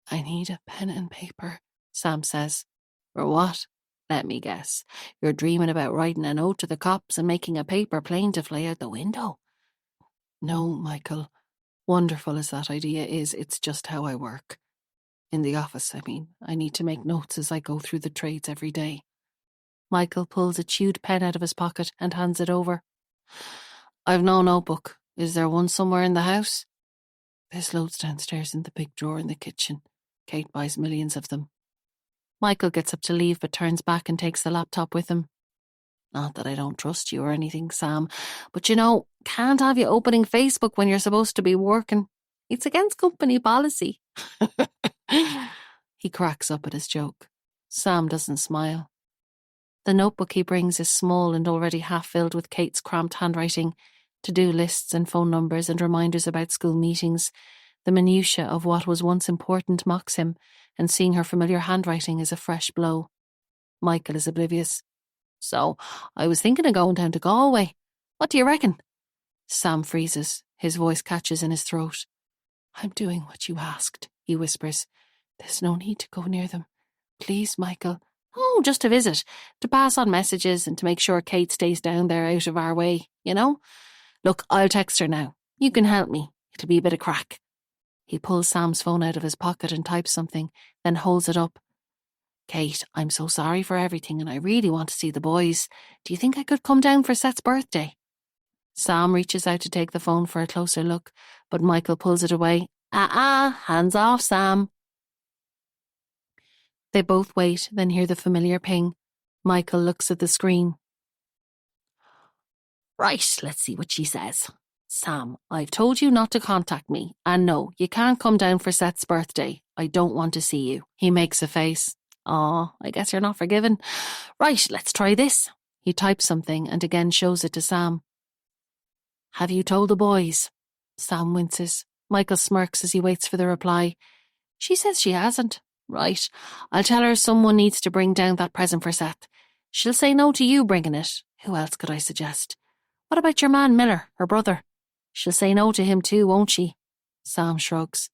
I need a pen and paper, Sam says. For what? Let me guess. You're dreaming about writing a note to the cops and making a paper plane to fly out the window. No, Michael. Wonderful as that idea is, it's just how I work. In the office, I mean. I need to make notes as I go through the trades every day. Michael pulls a chewed pen out of his pocket and hands it over. I've no notebook. Is there one somewhere in the house? There's loads downstairs in the big drawer in the kitchen. Kate buys millions of them. Michael gets up to leave but turns back and takes the laptop with him. Not that I don't trust you or anything, Sam, but can't have you opening Facebook when you're supposed to be working. It's against company policy. He cracks up at his joke. Sam doesn't smile. The notebook he brings is small and already half filled with Kate's cramped handwriting, to-do lists and phone numbers and reminders about school meetings. The minutiae of what was once important mocks him, and seeing her familiar handwriting is a fresh blow. Michael is oblivious. So, I was thinking of going down to Galway. What do you reckon? Sam freezes. His voice catches in his throat. I'm doing what you asked, he whispers. There's no need to go near them. Please, Michael. Oh, just to visit, to pass on messages and to make sure Kate stays down there out of our way, Look, I'll text her now. You can help me. It'll be a bit of crack. He pulls Sam's phone out of his pocket and types something, then holds it up. Kate, I'm so sorry for everything and I really want to see the boys. Do you think I could come down for Seth's birthday? Sam reaches out to take the phone for a closer look, but Michael pulls it away. Hands off, Sam. They both wait, then hear the familiar ping. Michael looks at the screen. Right, let's see what she says. Sam, I've told you not to contact me, and no, you can't come down for Seth's birthday. I don't want to see you. He makes a face. Aw, I guess you're not forgiven. Right, let's try this. He types something and again shows it to Sam. Have you told the boys? Sam winces. Michael smirks as he waits for the reply. She says she hasn't. Right, I'll tell her someone needs to bring down that present for Seth. She'll say no to you bringing it. Who else could I suggest? What about your man Miller, her brother? She'll say no to him too, won't she? Sam shrugs.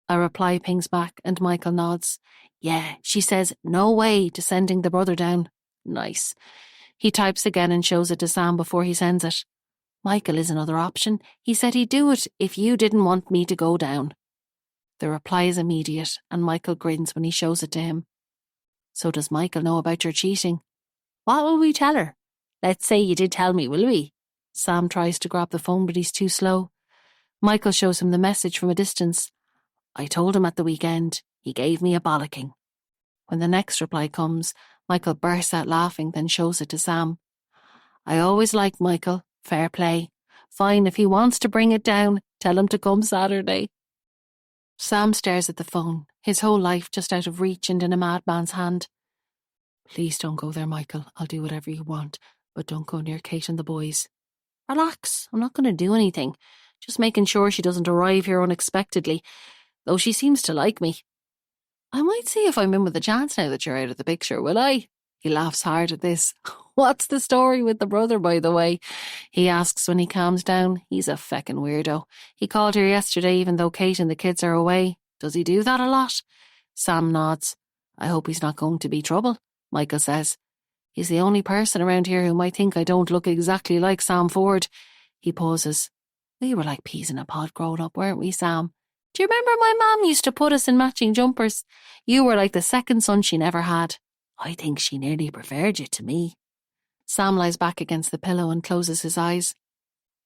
A reply pings back and Michael nods. Yeah, she says no way to sending the brother down. Nice. He types again and shows it to Sam before he sends it. Michael is another option. He said he'd do it if you didn't want me to go down. The reply is immediate and Michael grins when he shows it to him. So does Michael know about your cheating? What will we tell her? Let's say you did tell me, will we? Sam tries to grab the phone but he's too slow. Michael shows him the message from a distance. I told him at the weekend. He gave me a bollocking. When the next reply comes, Michael bursts out laughing, then shows it to Sam. I always liked Michael. Fair play. Fine, if he wants to bring it down, tell him to come Saturday. Sam stares at the phone, his whole life just out of reach and in a madman's hand. Please don't go there, Michael. I'll do whatever you want, but don't go near Kate and the boys. Relax, I'm not going to do anything. Just making sure she doesn't arrive here unexpectedly, though she seems to like me. I might see if I'm in with a chance now that you're out of the picture, will I? He laughs hard at this. What's the story with the brother, by the way? He asks when he calms down. He's a feckin' weirdo. He called here yesterday even though Kate and the kids are away. Does he do that a lot? Sam nods. I hope he's not going to be trouble, Michael says. He's the only person around here who might think I don't look exactly like Sam Ford. He pauses. We were like peas in a pod growing up, weren't we, Sam? Do you remember my mum used to put us in matching jumpers? You were like the second son she never had. I think she nearly preferred you to me. Sam lies back against the pillow and closes his eyes.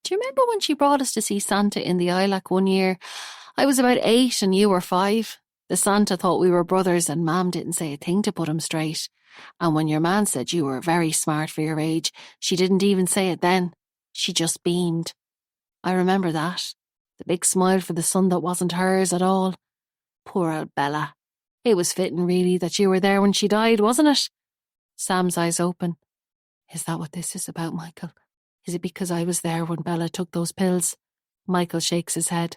Do you remember when she brought us to see Santa in the Ilac one year? I was about 8 and you were 5. The Santa thought we were brothers and Mam didn't say a thing to put him straight. And when your man said you were very smart for your age, she didn't even say it then. She just beamed. I remember that. The big smile for the son that wasn't hers at all. Poor old Bella. It was fitting, really, that you were there when she died, wasn't it? Sam's eyes open. Is that what this is about, Michael? Is it because I was there when Bella took those pills? Michael shakes his head.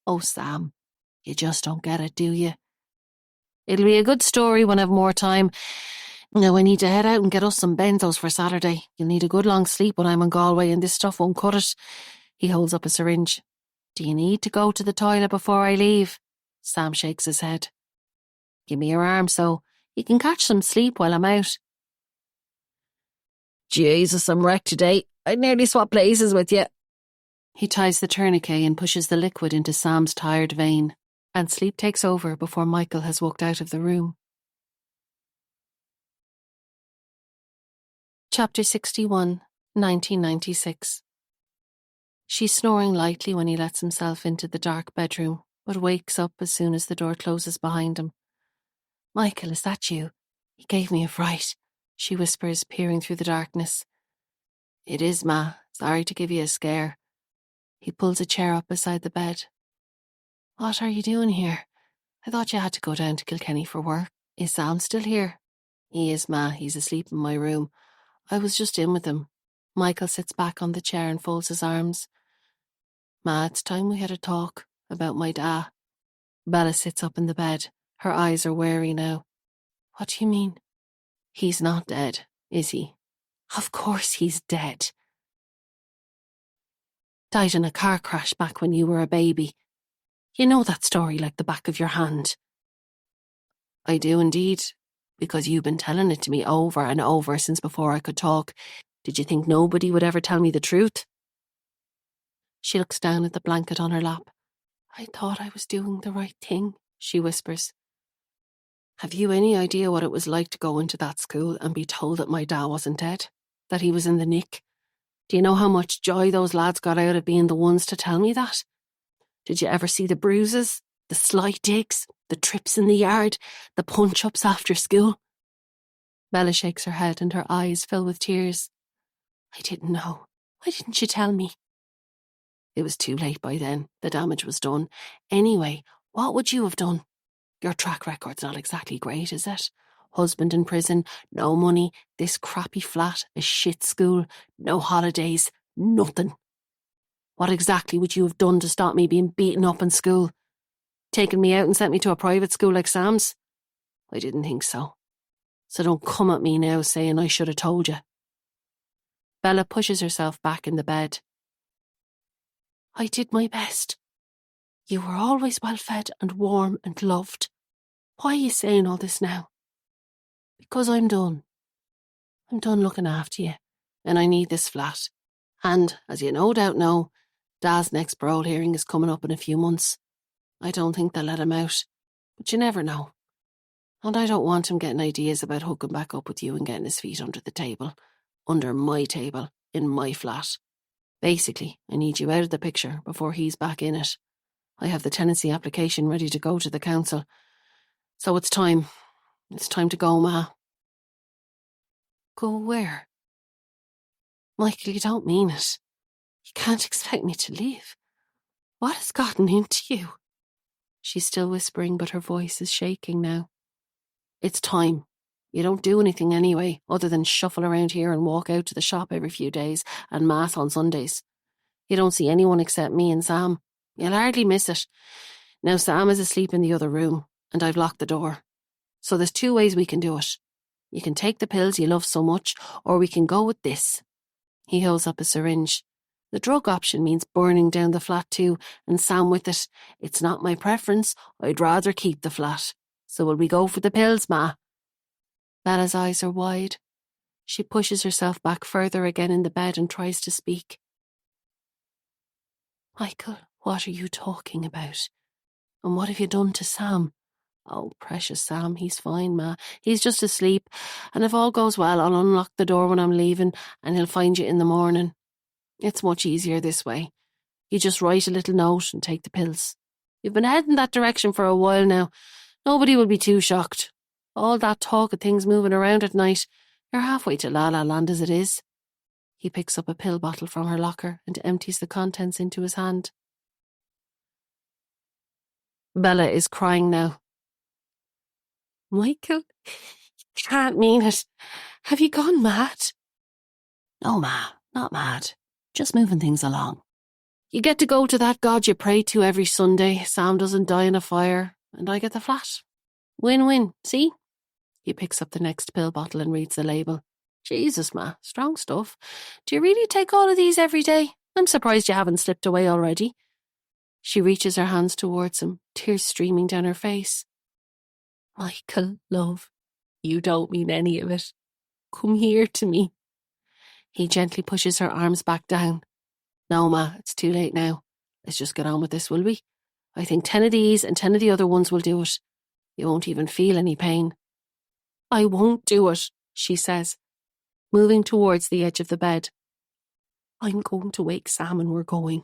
Oh, Sam, you just don't get it, do you? It'll be a good story when I've more time. Now I need to head out and get us some benzos for Saturday. You'll need a good long sleep when I'm in Galway and this stuff won't cut it. He holds up a syringe. Do you need to go to the toilet before I leave? Sam shakes his head. Give me your arm so you can catch some sleep while I'm out. Jesus, I'm wrecked today. I'd nearly swap places with you. He ties the tourniquet and pushes the liquid into Sam's tired vein, and sleep takes over before Michael has walked out of the room. Chapter 61, 1996. She's snoring lightly when he lets himself into the dark bedroom, but wakes up as soon as the door closes behind him. Michael, is that you? He gave me a fright, she whispers, peering through the darkness. It is, Ma. Sorry to give you a scare. He pulls a chair up beside the bed. What are you doing here? I thought you had to go down to Kilkenny for work. Is Sam still here? He is, Ma. He's asleep in my room. I was just in with him. Michael sits back on the chair and folds his arms. Ma, it's time we had a talk about my da. Bella sits up in the bed. Her eyes are wary now. What do you mean? He's not dead, is he? Of course he's dead. Died in a car crash back when you were a baby. You know that story like the back of your hand. I do indeed, because you've been telling it to me over and over since before I could talk. Did you think nobody would ever tell me the truth? She looks down at the blanket on her lap. I thought I was doing the right thing, she whispers. Have you any idea what it was like to go into that school and be told that my dad wasn't dead? That he was in the nick? Do you know how much joy those lads got out of being the ones to tell me that? Did you ever see the bruises, the slight digs, the trips in the yard, the punch-ups after school? Bella shakes her head and her eyes fill with tears. I didn't know. Why didn't you tell me? It was too late by then. The damage was done. Anyway, what would you have done? Your track record's not exactly great, is it? Husband in prison, no money, this crappy flat, a shit school, no holidays, nothing. What exactly would you have done to stop me being beaten up in school? Taken me out and sent me to a private school like Sam's? I didn't think so. So don't come at me now saying I should have told you. Bella pushes herself back in the bed. I did my best. You were always well fed and warm and loved. Why are you saying all this now? Because I'm done. I'm done looking after you, and I need this flat. And, as you no doubt know, Dad's next parole hearing is coming up in a few months. I don't think they'll let him out, but you never know. And I don't want him getting ideas about hooking back up with you and getting his feet under the table. Under my table, in my flat. Basically, I need you out of the picture before he's back in it. I have the tenancy application ready to go to the council. So it's time. It's time to go, Ma. Go where? Michael, you don't mean it. You can't expect me to leave. What has gotten into you? She's still whispering, but her voice is shaking now. It's time. You don't do anything anyway, other than shuffle around here and walk out to the shop every few days and mass on Sundays. You don't see anyone except me and Sam. You'll hardly miss it. Now Sam is asleep in the other room, and I've locked the door. So there's two ways we can do it. You can take the pills you love so much, or we can go with this. He holds up a syringe. The drug option means burning down the flat too, and Sam with it. It's not my preference. I'd rather keep the flat. So will we go for the pills, Ma? Bella's eyes are wide. She pushes herself back further again in the bed and tries to speak. Michael, what are you talking about? And what have you done to Sam? Oh, precious Sam, he's fine, Ma. He's just asleep, and if all goes well, I'll unlock the door when I'm leaving, and he'll find you in the morning. It's much easier this way. You just write a little note and take the pills. You've been heading that direction for a while now. Nobody will be too shocked. All that talk of things moving around at night, you're halfway to La La Land as it is. He picks up a pill bottle from her locker and empties the contents into his hand. Bella is crying now. Michael, you can't mean it. Have you gone mad? No, Ma, not mad. Just moving things along. You get to go to that God you pray to every Sunday. Sam doesn't die in a fire, and I get the flat. Win-win, see? He picks up the next pill bottle and reads the label. Jesus, Ma, strong stuff. Do you really take all of these every day? I'm surprised you haven't slipped away already. She reaches her hands towards him, tears streaming down her face. Michael, love, you don't mean any of it. Come here to me. He gently pushes her arms back down. No, Ma, it's too late now. Let's just get on with this, will we? I think 10 of these and 10 of the other ones will do it. You won't even feel any pain. I won't do it, she says, moving towards the edge of the bed. I'm going to wake Sam and we're going.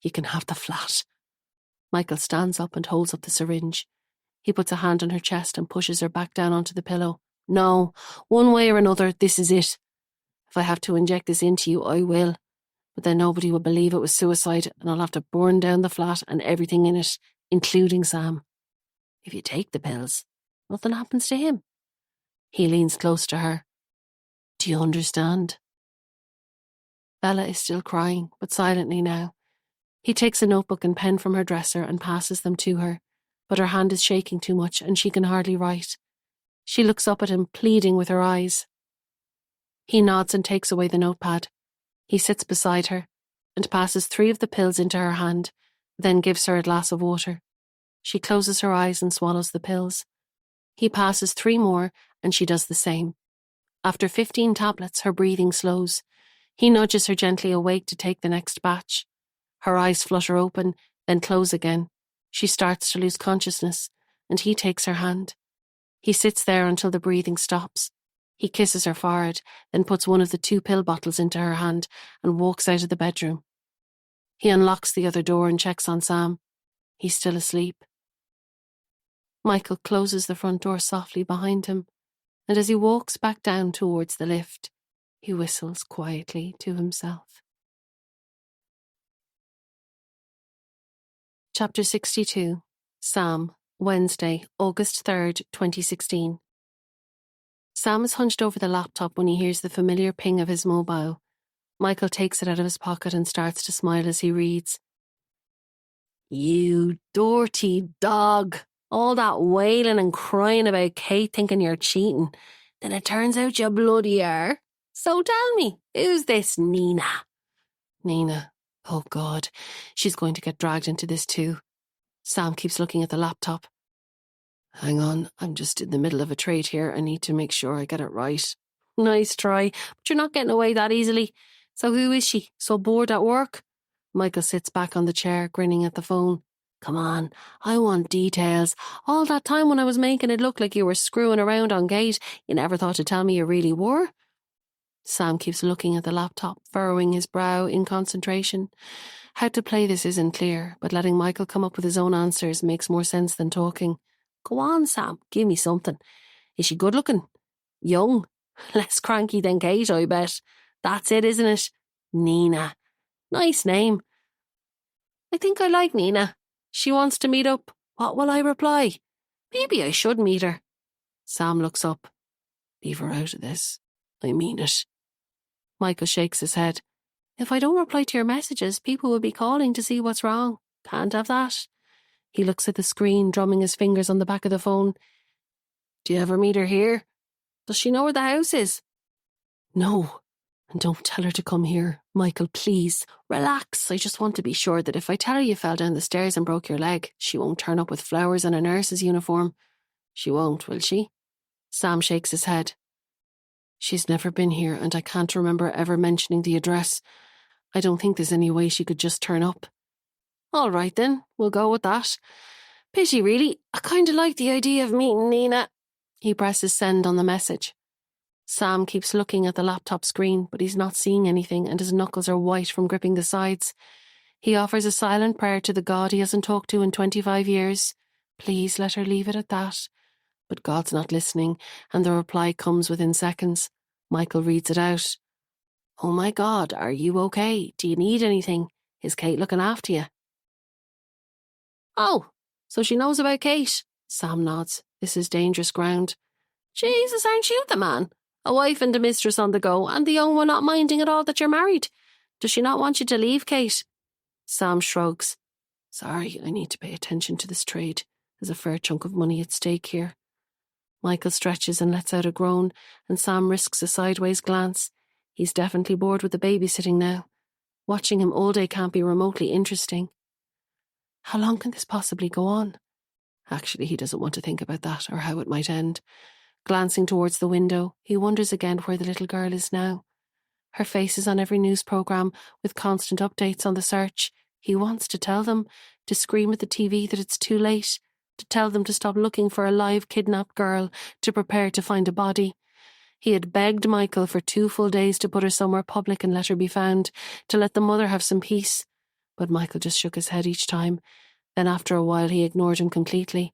You can have the flat. Michael stands up and holds up the syringe. He puts a hand on her chest and pushes her back down onto the pillow. No, one way or another, this is it. If I have to inject this into you, I will. But then nobody will believe it was suicide and I'll have to burn down the flat and everything in it, including Sam. If you take the pills, nothing happens to him. He leans close to her. Do you understand? Bella is still crying, but silently now. He takes a notebook and pen from her dresser and passes them to her, but her hand is shaking too much and she can hardly write. She looks up at him, pleading with her eyes. He nods and takes away the notepad. He sits beside her and passes 3 of the pills into her hand, then gives her a glass of water. She closes her eyes and swallows the pills. He passes 3 more and she does the same. After 15 tablets, her breathing slows. He nudges her gently awake to take the next batch. Her eyes flutter open, then close again. She starts to lose consciousness, and he takes her hand. He sits there until the breathing stops. He kisses her forehead, then puts one of the 2 pill bottles into her hand and walks out of the bedroom. He unlocks the other door and checks on Sam. He's still asleep. Michael closes the front door softly behind him, and as he walks back down towards the lift, he whistles quietly to himself. Chapter 62. Sam, Wednesday, August 3rd, 2016. Sam is hunched over the laptop when he hears the familiar ping of his mobile. Michael takes it out of his pocket and starts to smile as he reads. You dirty dog. All that wailing and crying about Kate thinking you're cheating. Then it turns out you bloody are. So tell me, who's this Nina? Nina. Oh God, she's going to get dragged into this too. Sam keeps looking at the laptop. Hang on, I'm just in the middle of a trade here. I need to make sure I get it right. Nice try, but you're not getting away that easily. So who is she? So bored at work? Michael sits back on the chair, grinning at the phone. Come on, I want details. All that time when I was making it look like you were screwing around on Kate, you never thought to tell me you really were? Sam keeps looking at the laptop, furrowing his brow in concentration. How to play this isn't clear, but letting Michael come up with his own answers makes more sense than talking. Go on, Sam, give me something. Is she good looking? Young? Less cranky than Kate, I bet. That's it, isn't it? Nina. Nice name. I think I like Nina. She wants to meet up. What will I reply? Maybe I should meet her. Sam looks up. Leave her out of this. I mean it. Michael shakes his head. If I don't reply to your messages, people will be calling to see what's wrong. Can't have that. He looks at the screen, drumming his fingers on the back of the phone. Do you ever meet her here? Does she know where the house is? No. And don't tell her to come here. Michael, please. Relax. I just want to be sure that if I tell her you fell down the stairs and broke your leg, she won't turn up with flowers and a nurse's uniform. She won't, will she? Sam shakes his head. She's never been here and I can't remember ever mentioning the address. I don't think there's any way she could just turn up. All right then, we'll go with that. Pity really, I kind of like the idea of meeting Nina. He presses send on the message. Sam keeps looking at the laptop screen, but he's not seeing anything and his knuckles are white from gripping the sides. He offers a silent prayer to the God he hasn't talked to in 25 years. Please let her leave it at that. But God's not listening, and the reply comes within seconds. Michael reads it out. Oh my God, are you okay? Do you need anything? Is Kate looking after you? Oh, so she knows about Kate. Sam nods. This is dangerous ground. Jesus, aren't you the man? A wife and a mistress on the go, and the young one not minding at all that you're married. Does she not want you to leave, Kate? Sam shrugs. Sorry, I need to pay attention to this trade. There's a fair chunk of money at stake here. Michael stretches and lets out a groan, and Sam risks a sideways glance. He's definitely bored with the babysitting now. Watching him all day can't be remotely interesting. How long can this possibly go on? Actually, he doesn't want to think about that or how it might end. Glancing towards the window, he wonders again where the little girl is now. Her face is on every news programme, with constant updates on the search. He wants to tell them, to scream at the TV that it's too late, to tell them to stop looking for a live kidnapped girl, to prepare to find a body. He had begged Michael for 2 full days to put her somewhere public and let her be found, to let the mother have some peace. But Michael just shook his head each time. Then after a while he ignored him completely.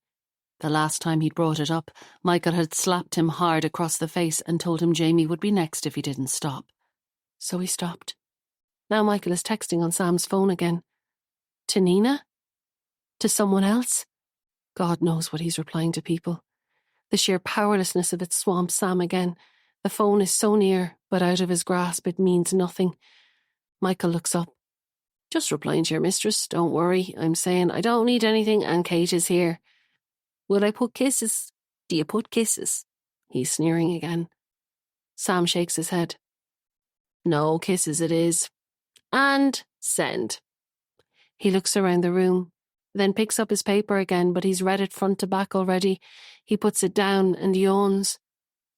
The last time he'd brought it up, Michael had slapped him hard across the face and told him Jamie would be next if he didn't stop. So he stopped. Now Michael is texting on Sam's phone again. To Nina? To someone else? God knows what he's replying to people. The sheer powerlessness of it swamps Sam again. The phone is so near, but out of his grasp it means nothing. Michael looks up. Just replying to your mistress, don't worry. I'm saying I don't need anything and Kate is here. Will I put kisses? Do you put kisses? He's sneering again. Sam shakes his head. No, kisses it is. And send. He looks around the room, then picks up his paper again, but he's read it front to back already. He puts it down and yawns.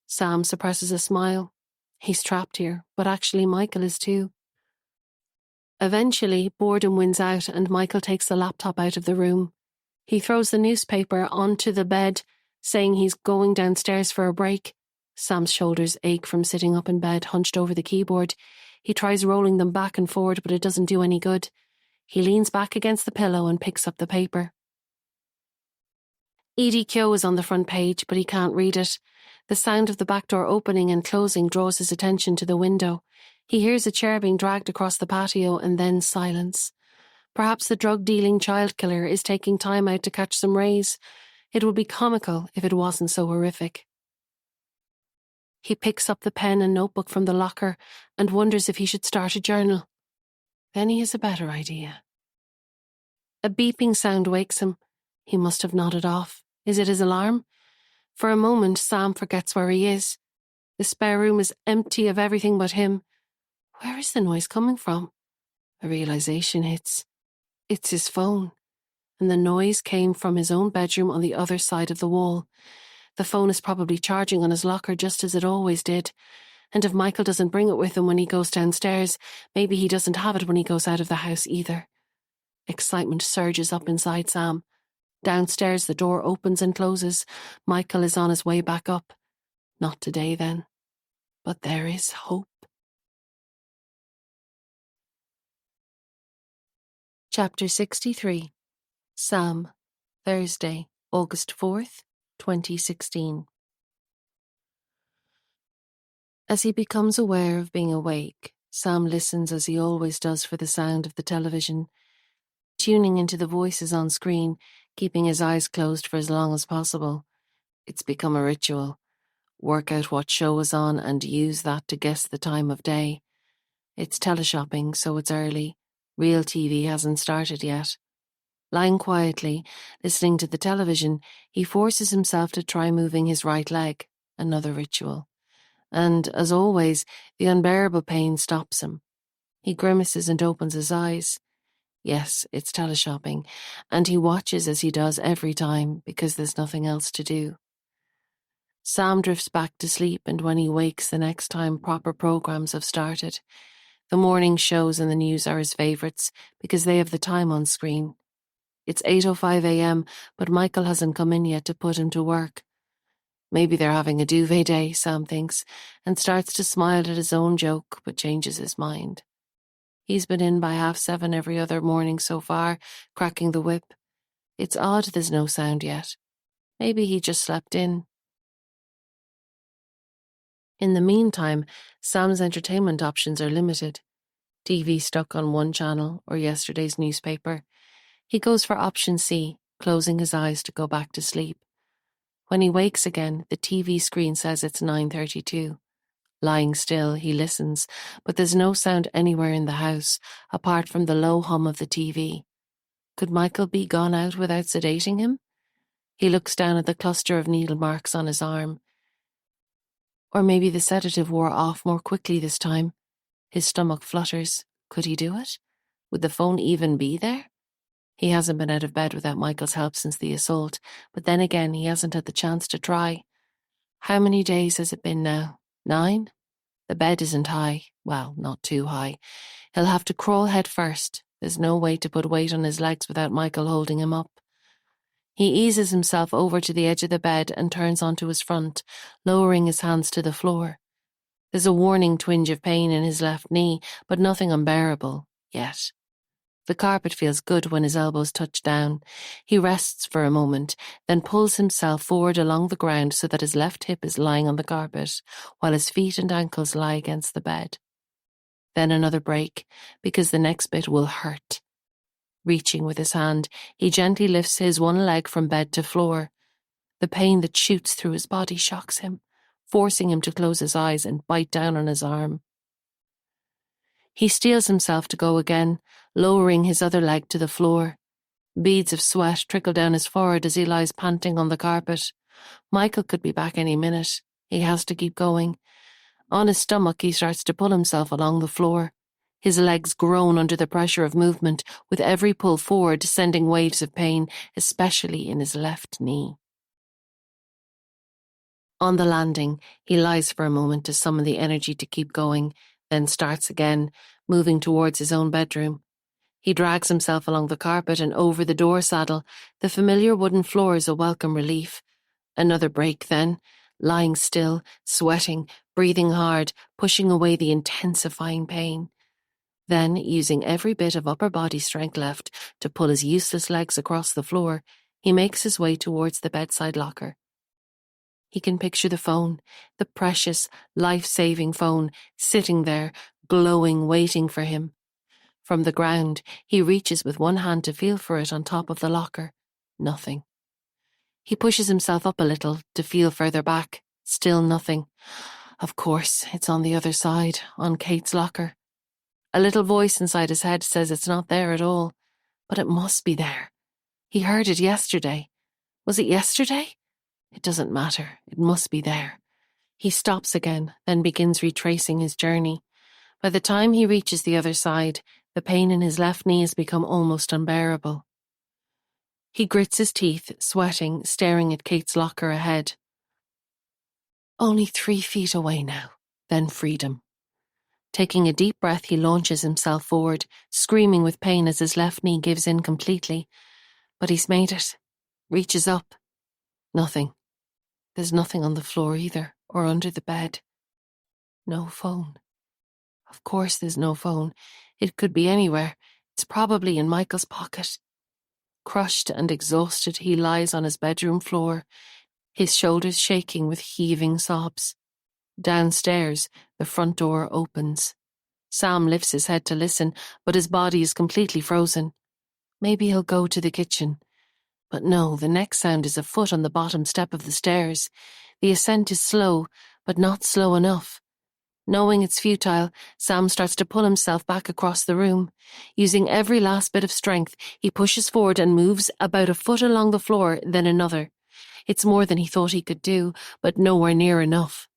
Sam suppresses a smile. He's trapped here, but actually Michael is too. Eventually, boredom wins out and Michael takes the laptop out of the room. He throws the newspaper onto the bed, saying he's going downstairs for a break. Sam's shoulders ache from sitting up in bed, hunched over the keyboard. He tries rolling them back and forward, but it doesn't do any good. He leans back against the pillow and picks up the paper. Edie Kyo is on the front page, but he can't read it. The sound of the back door opening and closing draws his attention to the window. He hears a chair being dragged across the patio and then silence. Perhaps the drug-dealing child killer is taking time out to catch some rays. It would be comical if it wasn't so horrific. He picks up the pen and notebook from the locker and wonders if he should start a journal. Then he has a better idea. A beeping sound wakes him. He must have nodded off. Is it his alarm? For a moment, Sam forgets where he is. The spare room is empty of everything but him. Where is the noise coming from? A realization hits. It's his phone. And the noise came from his own bedroom on the other side of the wall. The phone is probably charging on his locker just as it always did. And if Michael doesn't bring it with him when he goes downstairs, maybe he doesn't have it when he goes out of the house either. Excitement surges up inside Sam. Downstairs, the door opens and closes. Michael is on his way back up. Not today, then. But there is hope. Chapter 63. Sam. Thursday, August 4th, 2016. As he becomes aware of being awake, Sam listens as he always does for the sound of the television, tuning into the voices on screen, keeping his eyes closed for as long as possible. It's become a ritual. Work out what show is on and use that to guess the time of day. It's teleshopping, so it's early. Real TV hasn't started yet. Lying quietly, listening to the television, he forces himself to try moving his right leg, another ritual. And, as always, the unbearable pain stops him. He grimaces and opens his eyes. Yes, it's teleshopping, and he watches as he does every time because there's nothing else to do. Sam drifts back to sleep, and when he wakes the next time, proper programs have started. The morning shows and the news are his favourites because they have the time on screen. It's 8:05 a.m, but Michael hasn't come in yet to put him to work. Maybe they're having a duvet day, Sam thinks, and starts to smile at his own joke, but changes his mind. He's been in by 7:30 every other morning so far, cracking the whip. It's odd there's no sound yet. Maybe he just slept in. In the meantime, Sam's entertainment options are limited. TV stuck on one channel or yesterday's newspaper. He goes for option C, closing his eyes to go back to sleep. When he wakes again, the TV screen says it's 9:32. Lying still, he listens, but there's no sound anywhere in the house, apart from the low hum of the TV. Could Michael be gone out without sedating him? He looks down at the cluster of needle marks on his arm. Or maybe the sedative wore off more quickly this time. His stomach flutters. Could he do it? Would the phone even be there? He hasn't been out of bed without Michael's help since the assault, but then again he hasn't had the chance to try. How many days has it been now? 9? The bed isn't high. Well, not too high. He'll have to crawl head first. There's no way to put weight on his legs without Michael holding him up. He eases himself over to the edge of the bed and turns onto his front, lowering his hands to the floor. There's a warning twinge of pain in his left knee, but nothing unbearable, yet. The carpet feels good when his elbows touch down. He rests for a moment, then pulls himself forward along the ground so that his left hip is lying on the carpet, while his feet and ankles lie against the bed. Then another break, because the next bit will hurt. Reaching with his hand, he gently lifts his one leg from bed to floor. The pain that shoots through his body shocks him, forcing him to close his eyes and bite down on his arm. He steels himself to go again, lowering his other leg to the floor. Beads of sweat trickle down his forehead as he lies panting on the carpet. Michael could be back any minute. He has to keep going. On his stomach, he starts to pull himself along the floor. His legs groan under the pressure of movement, with every pull forward sending waves of pain, especially in his left knee. On the landing, he lies for a moment to summon the energy to keep going, then starts again, moving towards his own bedroom. He drags himself along the carpet and over the door saddle. The familiar wooden floor is a welcome relief. Another break then, lying still, sweating, breathing hard, pushing away the intensifying pain. Then, using every bit of upper body strength left to pull his useless legs across the floor, he makes his way towards the bedside locker. He can picture the phone, the precious, life-saving phone, sitting there, glowing, waiting for him. From the ground, he reaches with one hand to feel for it on top of the locker. Nothing. He pushes himself up a little to feel further back. Still nothing. Of course, it's on the other side, on Kate's locker. A little voice inside his head says it's not there at all, but it must be there. He heard it yesterday. Was it yesterday? It doesn't matter. It must be there. He stops again, then begins retracing his journey. By the time he reaches the other side, the pain in his left knee has become almost unbearable. He grits his teeth, sweating, staring at Kate's locker ahead. Only 3 feet away now, then freedom. Taking a deep breath, he launches himself forward, screaming with pain as his left knee gives in completely. But he's made it. Reaches up. Nothing. There's nothing on the floor either, or under the bed. No phone. Of course there's no phone. It could be anywhere. It's probably in Michael's pocket. Crushed and exhausted, he lies on his bedroom floor, his shoulders shaking with heaving sobs. Downstairs, the front door opens. Sam lifts his head to listen, but his body is completely frozen. Maybe he'll go to the kitchen. But no, the next sound is a foot on the bottom step of the stairs. The ascent is slow, but not slow enough. Knowing it's futile, Sam starts to pull himself back across the room. Using every last bit of strength, he pushes forward and moves about a foot along the floor, then another. It's more than he thought he could do, but nowhere near enough.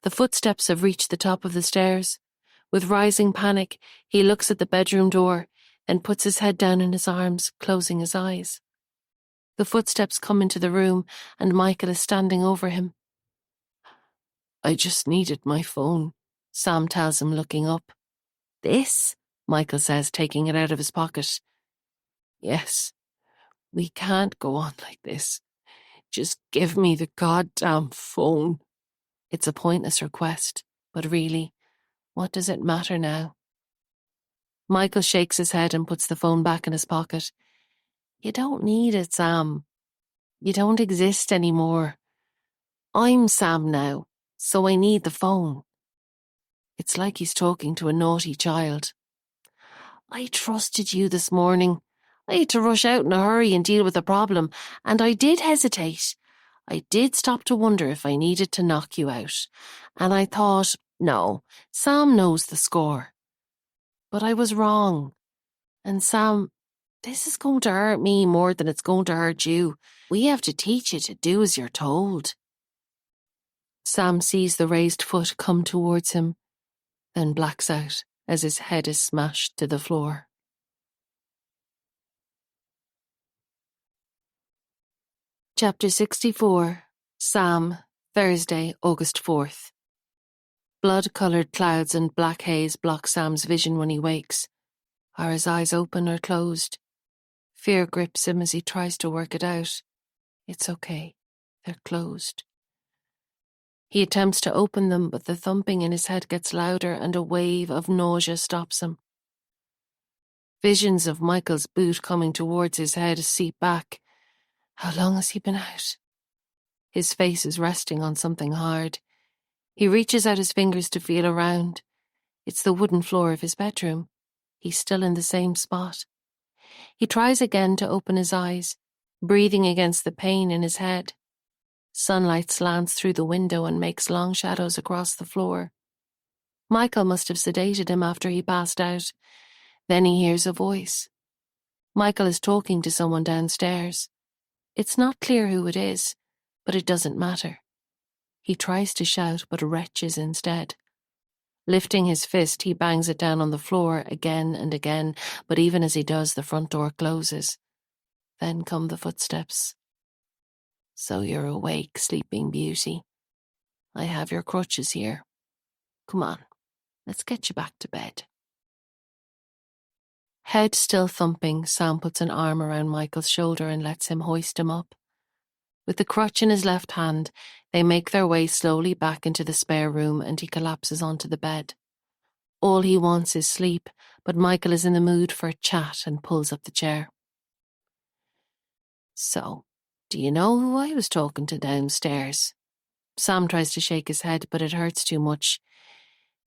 The footsteps have reached the top of the stairs. With rising panic, he looks at the bedroom door, then puts his head down in his arms, closing his eyes. The footsteps come into the room, and Michael is standing over him. I just needed my phone, Sam tells him, looking up. This? Michael says, taking it out of his pocket. Yes. We can't go on like this. Just give me the goddamn phone. It's a pointless request, but really, what does it matter now? Michael shakes his head and puts the phone back in his pocket. You don't need it, Sam. You don't exist anymore. I'm Sam now, so I need the phone. It's like he's talking to a naughty child. I trusted you this morning. I had to rush out in a hurry and deal with the problem, and I did hesitate. I did stop to wonder if I needed to knock you out, and I thought, no, Sam knows the score. But I was wrong. And Sam, this is going to hurt me more than it's going to hurt you. We have to teach you to do as you're told. Sam sees the raised foot come towards him, then blacks out as his head is smashed to the floor. Chapter 64. Sam, Thursday, August 4th. Blood-coloured clouds and black haze block Sam's vision when he wakes. Are his eyes open or closed? Fear grips him as he tries to work it out. It's okay. They're closed. He attempts to open them, but the thumping in his head gets louder and a wave of nausea stops him. Visions of Michael's boot coming towards his head seep back. How long has he been out? His face is resting on something hard. He reaches out his fingers to feel around. It's the wooden floor of his bedroom. He's still in the same spot. He tries again to open his eyes, breathing against the pain in his head. Sunlight slants through the window and makes long shadows across the floor. Michael must have sedated him after he passed out. Then he hears a voice. Michael is talking to someone downstairs. It's not clear who it is, but it doesn't matter. He tries to shout, but retches instead. Lifting his fist, he bangs it down on the floor again and again, but even as he does, the front door closes. Then come the footsteps. So you're awake, sleeping beauty. I have your crutches here. Come on, let's get you back to bed. Head still thumping, Sam puts an arm around Michael's shoulder and lets him hoist him up. With the crutch in his left hand, they make their way slowly back into the spare room and he collapses onto the bed. All he wants is sleep, but Michael is in the mood for a chat and pulls up the chair. So, do you know who I was talking to downstairs? Sam tries to shake his head, but it hurts too much.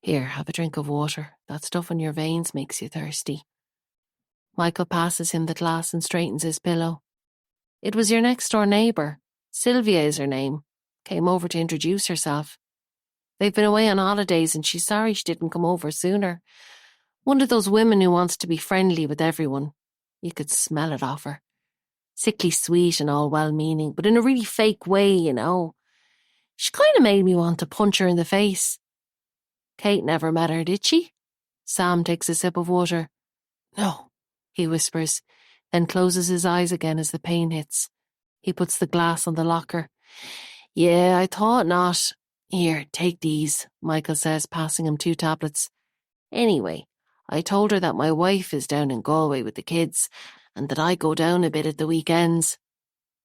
Here, have a drink of water. That stuff in your veins makes you thirsty. Michael passes him the glass and straightens his pillow. It was your next-door neighbour. Sylvia is her name. Came over to introduce herself. They've been away on holidays and she's sorry she didn't come over sooner. One of those women who wants to be friendly with everyone. You could smell it off her. Sickly sweet and all well-meaning, but in a really fake way, you know. She kind of made me want to punch her in the face. Kate never met her, did she? Sam takes a sip of water. No, he whispers, then closes his eyes again as the pain hits. He puts the glass on the locker. Yeah, I thought not. Here, take these, Michael says, passing him 2 tablets. Anyway, I told her that my wife is down in Galway with the kids and that I go down a bit at the weekends.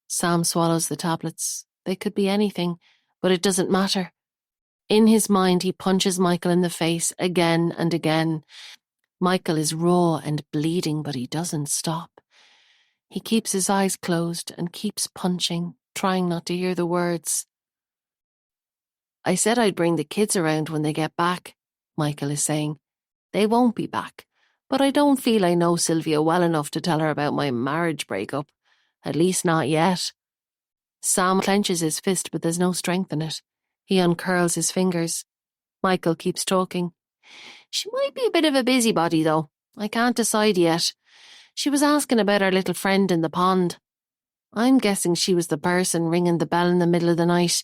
Sam swallows the tablets. They could be anything, but it doesn't matter. In his mind, he punches Michael in the face again and again. Michael is raw and bleeding, but he doesn't stop. He keeps his eyes closed and keeps punching, trying not to hear the words. I said I'd bring the kids around when they get back, Michael is saying. They won't be back, but I don't feel I know Sylvia well enough to tell her about my marriage breakup. At least not yet. Sam clenches his fist, but there's no strength in it. He uncurls his fingers. Michael keeps talking. She might be a bit of a busybody, though. I can't decide yet. She was asking about our little friend in the pond. I'm guessing she was the person ringing the bell in the middle of the night.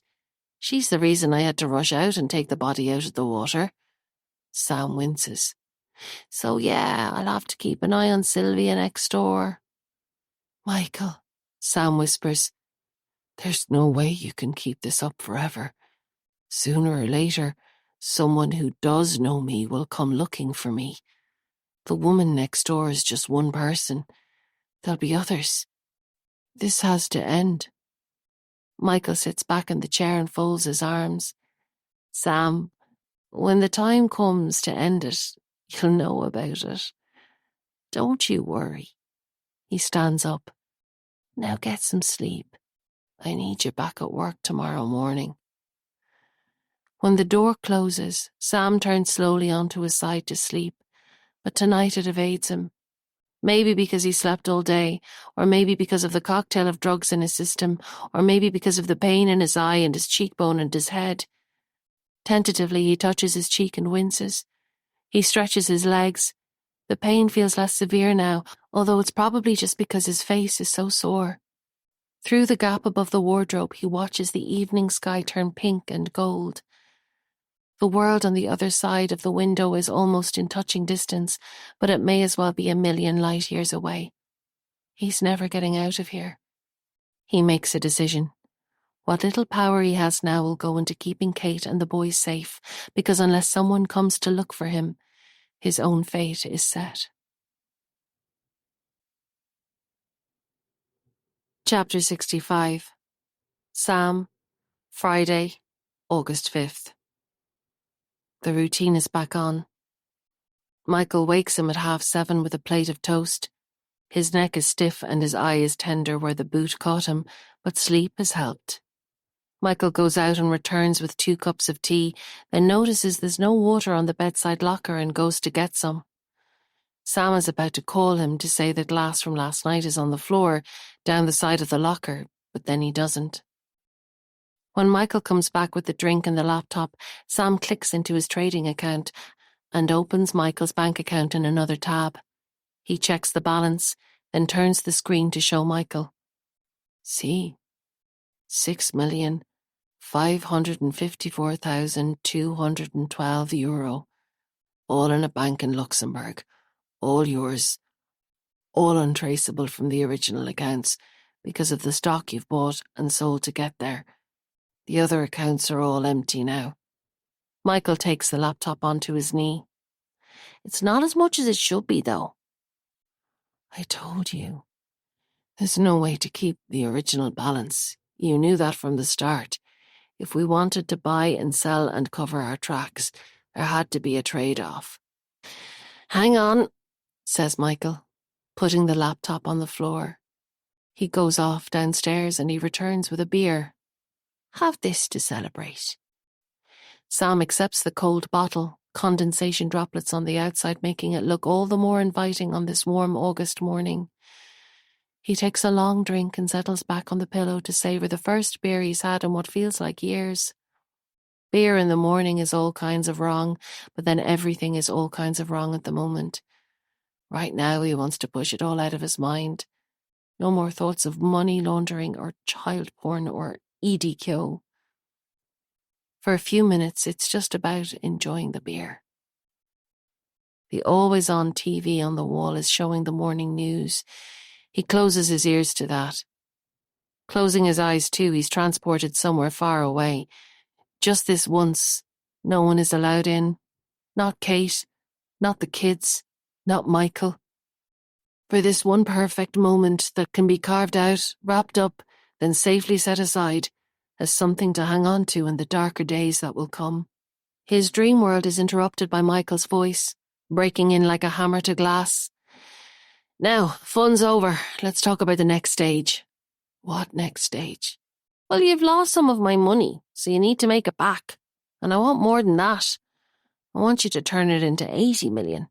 She's the reason I had to rush out and take the body out of the water. Sam winces. So yeah, I'll have to keep an eye on Sylvia next door. Michael, Sam whispers, there's no way you can keep this up forever. Sooner or later, someone who does know me will come looking for me. The woman next door is just one person. There'll be others. This has to end. Michael sits back in the chair and folds his arms. Sam, when the time comes to end it, you'll know about it. Don't you worry. He stands up. Now get some sleep. I need you back at work tomorrow morning. When the door closes, Sam turns slowly onto his side to sleep, but tonight it evades him. Maybe because he slept all day, or maybe because of the cocktail of drugs in his system, or maybe because of the pain in his eye and his cheekbone and his head. Tentatively, he touches his cheek and winces. He stretches his legs. The pain feels less severe now, although it's probably just because his face is so sore. Through the gap above the wardrobe, he watches the evening sky turn pink and gold. The world on the other side of the window is almost in touching distance, but it may as well be a million light years away. He's never getting out of here. He makes a decision. What little power he has now will go into keeping Kate and the boys safe, because unless someone comes to look for him, his own fate is set. Chapter 65. Sam, Friday, August 5th. The routine is back on. Michael wakes him at 7:30 with a plate of toast. His neck is stiff and his eye is tender where the boot caught him, but sleep has helped. Michael goes out and returns with 2 cups of tea, then notices there's no water on the bedside locker and goes to get some. Sam is about to call him to say the glass from last night is on the floor, down the side of the locker, but then he doesn't. When Michael comes back with the drink and the laptop, Sam clicks into his trading account and opens Michael's bank account in another tab. He checks the balance, then turns the screen to show Michael. See, €6,554,212, all in a bank in Luxembourg, all yours, all untraceable from the original accounts because of the stock you've bought and sold to get there. The other accounts are all empty now. Michael takes the laptop onto his knee. It's not as much as it should be, though. I told you. There's no way to keep the original balance. You knew that from the start. If we wanted to buy and sell and cover our tracks, there had to be a trade-off. Hang on, says Michael, putting the laptop on the floor. He goes off downstairs and he returns with a beer. Have this to celebrate. Sam accepts the cold bottle, condensation droplets on the outside making it look all the more inviting on this warm August morning. He takes a long drink and settles back on the pillow to savour the first beer he's had in what feels like years. Beer in the morning is all kinds of wrong, but then everything is all kinds of wrong at the moment. Right now he wants to push it all out of his mind. No more thoughts of money laundering or child porn or EDQ. For a few minutes, it's just about enjoying the beer. The always-on TV on the wall is showing the morning news. He closes his ears to that. Closing his eyes too, he's transported somewhere far away. Just this once, no one is allowed in. Not Kate, not the kids, not Michael. For this one perfect moment that can be carved out, wrapped up, then safely set aside, as something to hang on to in the darker days that will come. His dream world is interrupted by Michael's voice, breaking in like a hammer to glass. Now, fun's over. Let's talk about the next stage. What next stage? Well, you've lost some of my money, so you need to make it back. And I want more than that. I want you to turn it into 80 million.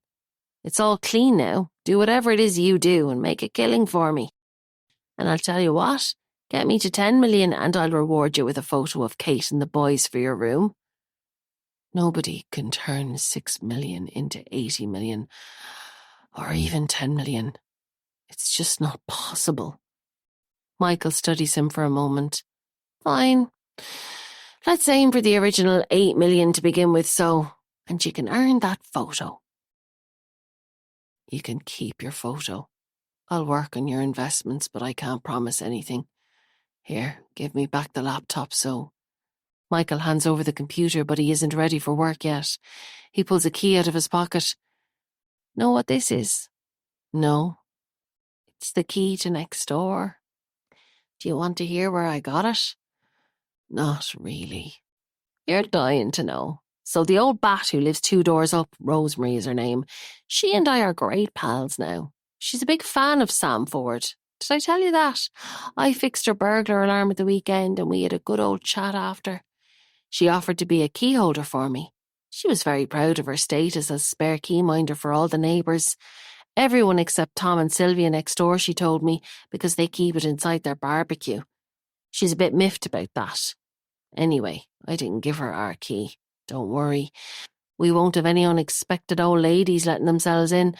It's all clean now. Do whatever it is you do and make a killing for me. And I'll tell you what, get me to 10 million and I'll reward you with a photo of Kate and the boys for your room. Nobody can turn 6 million into 80 million or even 10 million. It's just not possible. Michael studies him for a moment. Fine. Let's aim for the original 8 million to begin with, and you can earn that photo. You can keep your photo. I'll work on your investments, but I can't promise anything. Here, give me back the laptop, Michael hands over the computer, but he isn't ready for work yet. He pulls a key out of his pocket. Know what this is? No. It's the key to next door. Do you want to hear where I got it? Not really. You're dying to know. So the old bat who lives 2 doors up, Rosemary is her name, she and I are great pals now. She's a big fan of Sam Ford. Did I tell you that? I fixed her burglar alarm at the weekend and we had a good old chat after. She offered to be a key holder for me. She was very proud of her status as spare key minder for all the neighbours. Everyone except Tom and Sylvia next door, she told me, because they keep it inside their barbecue. She's a bit miffed about that. Anyway, I didn't give her our key. Don't worry. We won't have any unexpected old ladies letting themselves in,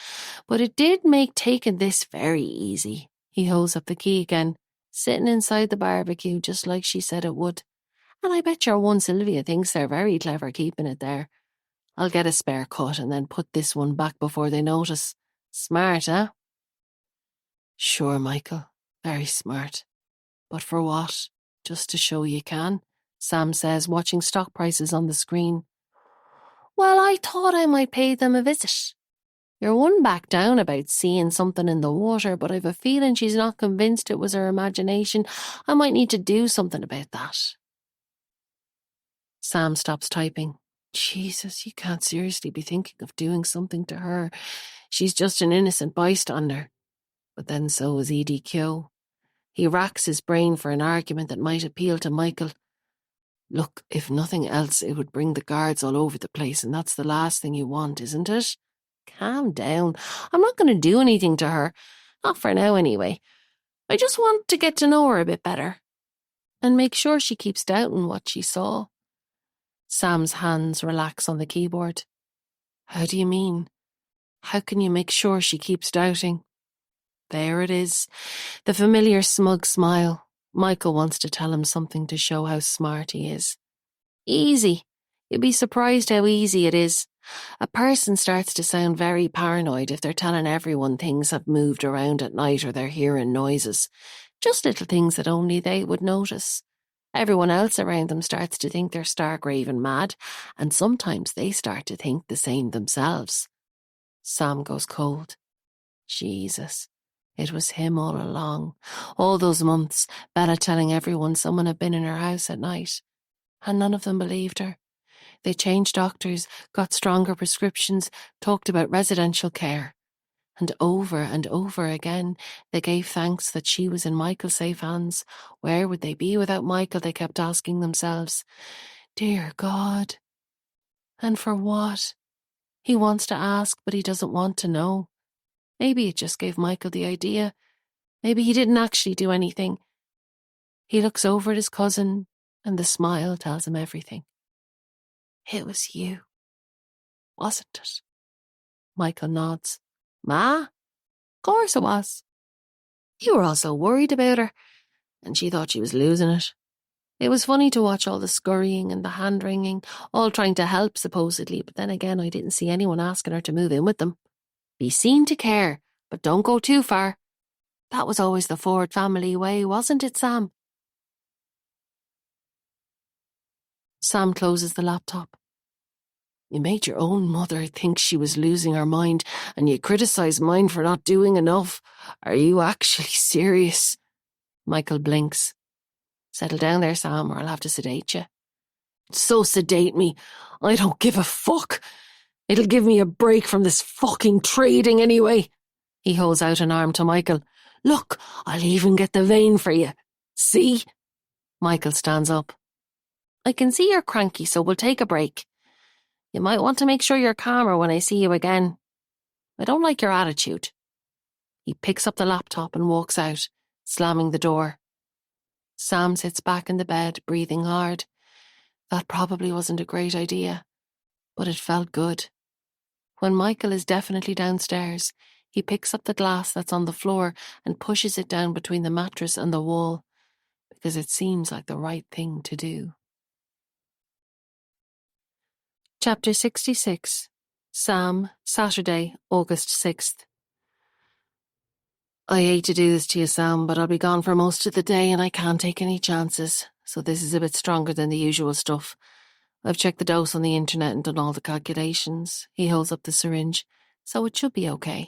but it did make taking this very easy. He holds up the key again, sitting inside the barbecue just like she said it would. And I bet your one Sylvia thinks they're very clever keeping it there. I'll get a spare cut and then put this one back before they notice. Smart, eh? Sure, Michael. Very smart. But for what? Just to show you can, Sam says, watching stock prices on the screen. Well, I thought I might pay them a visit. You're one back down about seeing something in the water, but I've a feeling she's not convinced it was her imagination. I might need to do something about that. Sam stops typing. Jesus, you can't seriously be thinking of doing something to her. She's just an innocent bystander. But then so is EDQ. He racks his brain for an argument that might appeal to Michael. Look, if nothing else, it would bring the guards all over the place, and that's the last thing you want, isn't it? Calm down. I'm not going to do anything to her. Not for now, anyway. I just want to get to know her a bit better. And make sure she keeps doubting what she saw. Sam's hands relax on the keyboard. How do you mean? How can you make sure she keeps doubting? There it is. The familiar smug smile. Michael wants to tell him something to show how smart he is. Easy. You'd be surprised how easy it is. A person starts to sound very paranoid if they're telling everyone things have moved around at night or they're hearing noises. Just little things that only they would notice. Everyone else around them starts to think they're stark raving mad, and sometimes they start to think the same themselves. Sam goes cold. Jesus. It was him all along. All those months, Bella telling everyone someone had been in her house at night. And none of them believed her. They changed doctors, got stronger prescriptions, talked about residential care. And over again, they gave thanks that she was in Michael's safe hands. Where would they be without Michael, they kept asking themselves. Dear God. And for what? He wants to ask, but he doesn't want to know. Maybe it just gave Michael the idea. Maybe he didn't actually do anything. He looks over at his cousin, and the smile tells him everything. It was you, wasn't it? Michael nods. Ma? Of course it was. You were all so worried about her, and she thought she was losing it. It was funny to watch all the scurrying and the hand-wringing, all trying to help supposedly, but then again I didn't see anyone asking her to move in with them. Be seen to care, but don't go too far. That was always the Ford family way, wasn't it, Sam? Sam closes the laptop. You made your own mother think she was losing her mind, and you criticised mine for not doing enough. Are you actually serious? Michael blinks. Settle down there, Sam, or I'll have to sedate you. So sedate me. I don't give a fuck. It'll give me a break from this fucking trading anyway. He holds out an arm to Michael. Look, I'll even get the vein for you. See? Michael stands up. I can see you're cranky, so we'll take a break. You might want to make sure you're calmer when I see you again. I don't like your attitude. He picks up the laptop and walks out, slamming the door. Sam sits back in the bed, breathing hard. That probably wasn't a great idea, but it felt good. When Michael is definitely downstairs, he picks up the glass that's on the floor and pushes it down between the mattress and the wall, because it seems like the right thing to do. Chapter 66. Sam, Saturday, August 6th. I hate to do this to you, Sam, but I'll be gone for most of the day and I can't take any chances, so this is a bit stronger than the usual stuff. I've checked the dose on the internet and done all the calculations. He holds up the syringe, so it should be okay.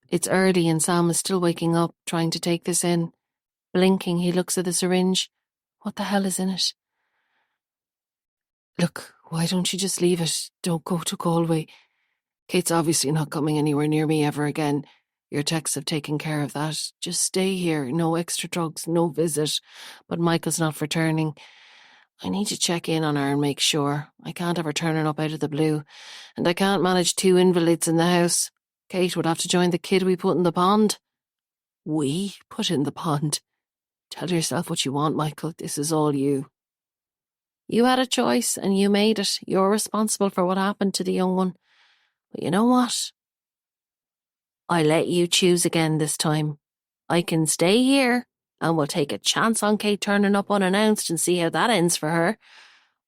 It's early and Sam is still waking up, trying to take this in. Blinking, he looks at the syringe. What the hell is in it? Look, why don't you just leave it? Don't go to Galway. Kate's obviously not coming anywhere near me ever again. Your texts have taken care of that. Just stay here. No extra drugs, no visit. But Michael's not returning. I need to check in on her and make sure. I can't have her turning up out of the blue. And I can't manage 2 invalids in the house. Kate would have to join the kid we put in the pond. We put in the pond? Tell yourself what you want, Michael. This is all you. You had a choice and you made it. You're responsible for what happened to the young one. But you know what? I let you choose again this time. I can stay here and we'll take a chance on Kate turning up unannounced and see how that ends for her.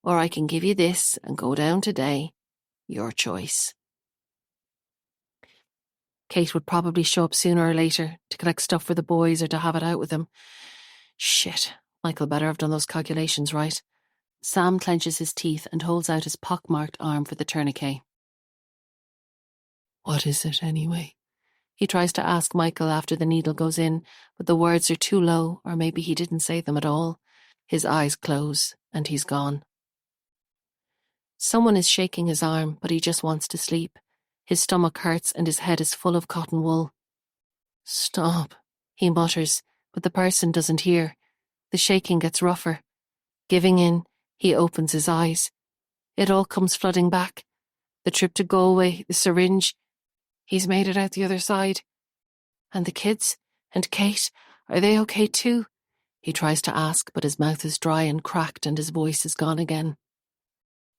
Or I can give you this and go down today. Your choice. Kate would probably show up sooner or later to collect stuff for the boys or to have it out with them. Shit, Michael better have done those calculations right. Sam clenches his teeth and holds out his pockmarked arm for the tourniquet. What is it, anyway? He tries to ask Michael after the needle goes in, but the words are too low, or maybe he didn't say them at all. His eyes close, and he's gone. Someone is shaking his arm, but he just wants to sleep. His stomach hurts and his head is full of cotton wool. "Stop," he mutters, but the person doesn't hear. The shaking gets rougher. Giving in, he opens his eyes. It all comes flooding back. The trip to Galway, the syringe. He's made it out the other side. And the kids? And Kate? Are they okay too? He tries to ask, but his mouth is dry and cracked and his voice is gone again.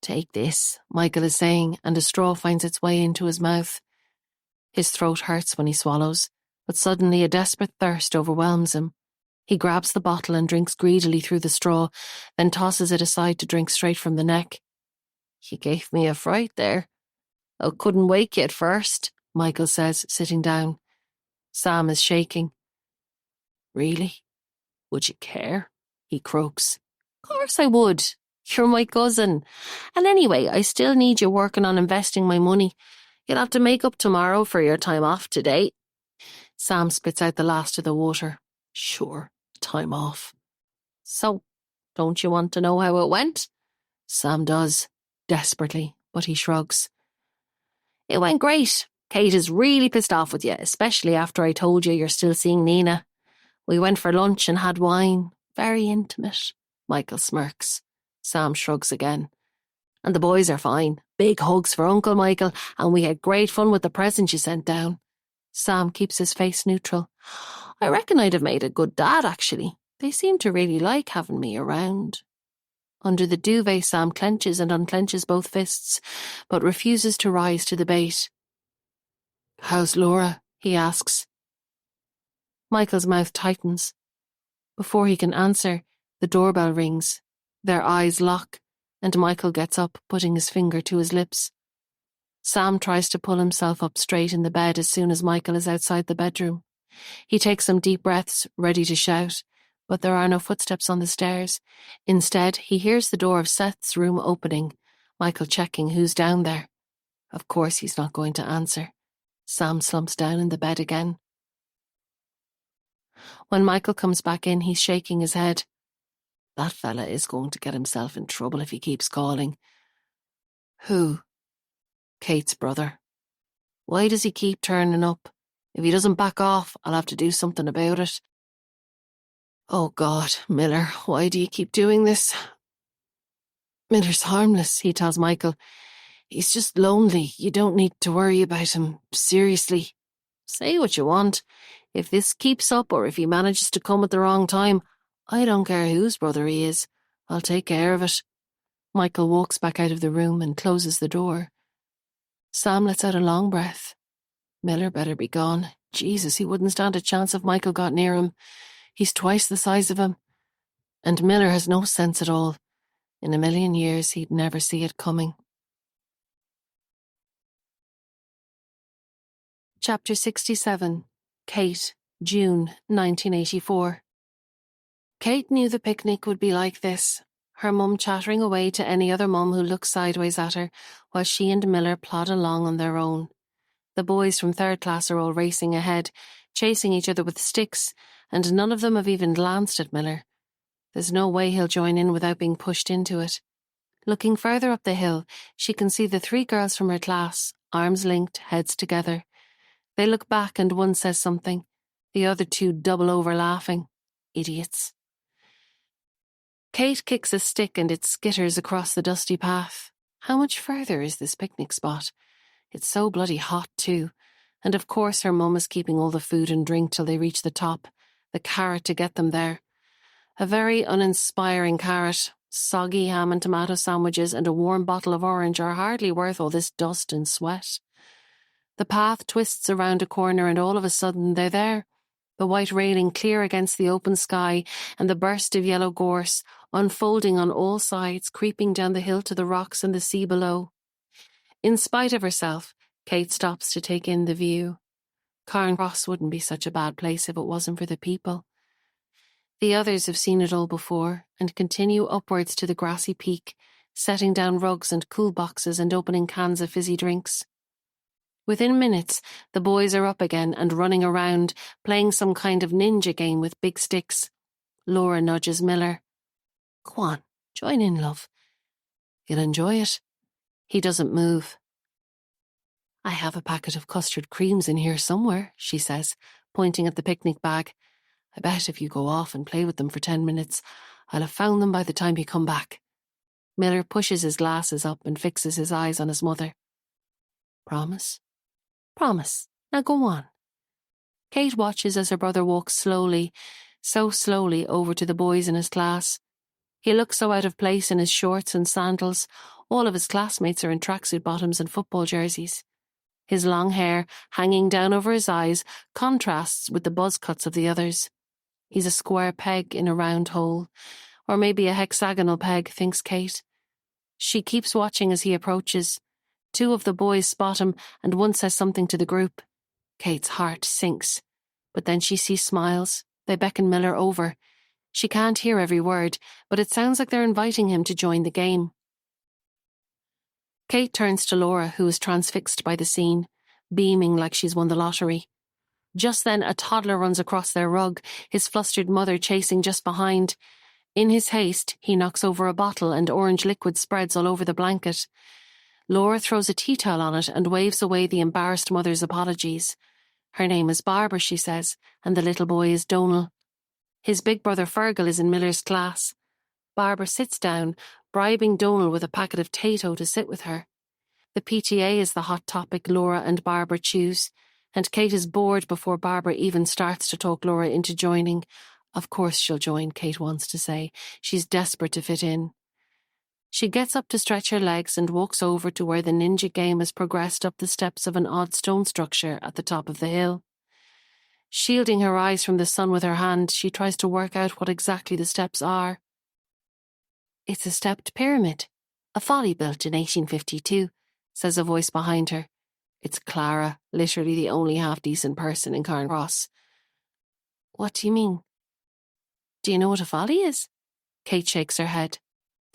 "Take this," Michael is saying, and a straw finds its way into his mouth. His throat hurts when he swallows, but suddenly a desperate thirst overwhelms him. He grabs the bottle and drinks greedily through the straw, then tosses it aside to drink straight from the neck. "You gave me a fright there. I couldn't wake you at first," Michael says, sitting down. Sam is shaking. "Really? Would you care?" he croaks. "Course I would. You're my cousin. And anyway, I still need you working on investing my money. You'll have to make up tomorrow for your time off today." Sam spits out the last of the water. "Sure, time off." "So, don't you want to know how it went?" Sam does, desperately, but he shrugs. "It went great. Kate is really pissed off with you, especially after I told you you're still seeing Nina. We went for lunch and had wine. Very intimate." Michael smirks. Sam shrugs again. "And the boys are fine. Big hugs for Uncle Michael, and we had great fun with the presents you sent down." Sam keeps his face neutral. "I reckon I'd have made a good dad, actually. They seem to really like having me around." Under the duvet, Sam clenches and unclenches both fists, but refuses to rise to the bait. "How's Laura?" he asks. Michael's mouth tightens. Before he can answer, the doorbell rings. Their eyes lock, and Michael gets up, putting his finger to his lips. Sam tries to pull himself up straight in the bed as soon as Michael is outside the bedroom. He takes some deep breaths, ready to shout, but there are no footsteps on the stairs. Instead, he hears the door of Seth's room opening, Michael checking who's down there. Of course he's not going to answer. Sam slumps down in the bed again. When Michael comes back in, he's shaking his head. That fella is going to get himself in trouble if he keeps calling. Who? Kate's brother. Why does he keep turning up? If he doesn't back off, I'll have to do something about it. Oh God, Miller, why do you keep doing this? Miller's harmless, he tells Michael. He's just lonely. You don't need to worry about him. Seriously. Say what you want. If this keeps up or if he manages to come at the wrong time, I don't care whose brother he is. I'll take care of it. Michael walks back out of the room and closes the door. Sam lets out a long breath. Miller better be gone. Jesus, he wouldn't stand a chance if Michael got near him. He's twice the size of him. And Miller has no sense at all. In a million years, he'd never see it coming. Chapter 67. Kate, June 1984. Kate knew the picnic would be like this, her mum chattering away to any other mum who looked sideways at her, while she and Miller plod along on their own. The boys from third class are all racing ahead, chasing each other with sticks, and none of them have even glanced at Miller. There's no way he'll join in without being pushed into it. Looking further up the hill, she can see the 3 girls from her class, arms linked, heads together. They look back and one says something. The other 2 double over laughing. Idiots. Kate kicks a stick and it skitters across the dusty path. How much further is this picnic spot? It's so bloody hot too. And of course her mum is keeping all the food and drink till they reach the top. The carrot to get them there. A very uninspiring carrot. Soggy ham and tomato sandwiches and a warm bottle of orange are hardly worth all this dust and sweat. The path twists around a corner and all of a sudden they're there. The white railing clear against the open sky and the burst of yellow gorse unfolding on all sides, creeping down the hill to the rocks and the sea below. In spite of herself, Kate stops to take in the view. Carn Cross wouldn't be such a bad place if it wasn't for the people. The others have seen it all before and continue upwards to the grassy peak, setting down rugs and cool boxes and opening cans of fizzy drinks. Within minutes, the boys are up again and running around, playing some kind of ninja game with big sticks. Laura nudges Miller. Go on, join in, love. You'll enjoy it. He doesn't move. I have a packet of custard creams in here somewhere, she says, pointing at the picnic bag. I bet if you go off and play with them for 10 minutes, I'll have found them by the time you come back. Miller pushes his glasses up and fixes his eyes on his mother. Promise? Promise. Now go on. Kate watches as her brother walks slowly, so slowly, over to the boys in his class. He looks so out of place in his shorts and sandals. All of his classmates are in tracksuit bottoms and football jerseys. His long hair, hanging down over his eyes, contrasts with the buzz cuts of the others. He's a square peg in a round hole, or maybe a hexagonal peg, thinks Kate. She keeps watching as he approaches. 2 of the boys spot him, and one says something to the group. Kate's heart sinks, but then she sees smiles. They beckon Miller over. She can't hear every word, but it sounds like they're inviting him to join the game. Kate turns to Laura, who is transfixed by the scene, beaming like she's won the lottery. Just then a toddler runs across their rug, his flustered mother chasing just behind. In his haste, he knocks over a bottle and orange liquid spreads all over the blanket. Laura throws a tea towel on it and waves away the embarrassed mother's apologies. Her name is Barbara, she says, and the little boy is Donal. His big brother Fergal is in Miller's class. Barbara sits down, bribing Donal with a packet of Tato to sit with her. The PTA is the hot topic Laura and Barbara choose, and Kate is bored before Barbara even starts to talk Laura into joining. Of course she'll join, Kate wants to say. She's desperate to fit in. She gets up to stretch her legs and walks over to where the ninja game has progressed up the steps of an odd stone structure at the top of the hill. Shielding her eyes from the sun with her hand, she tries to work out what exactly the steps are. It's a stepped pyramid. A folly built in 1852, says a voice behind her. It's Clara, literally the only half-decent person in Carncross. What do you mean? Do you know what a folly is? Kate shakes her head.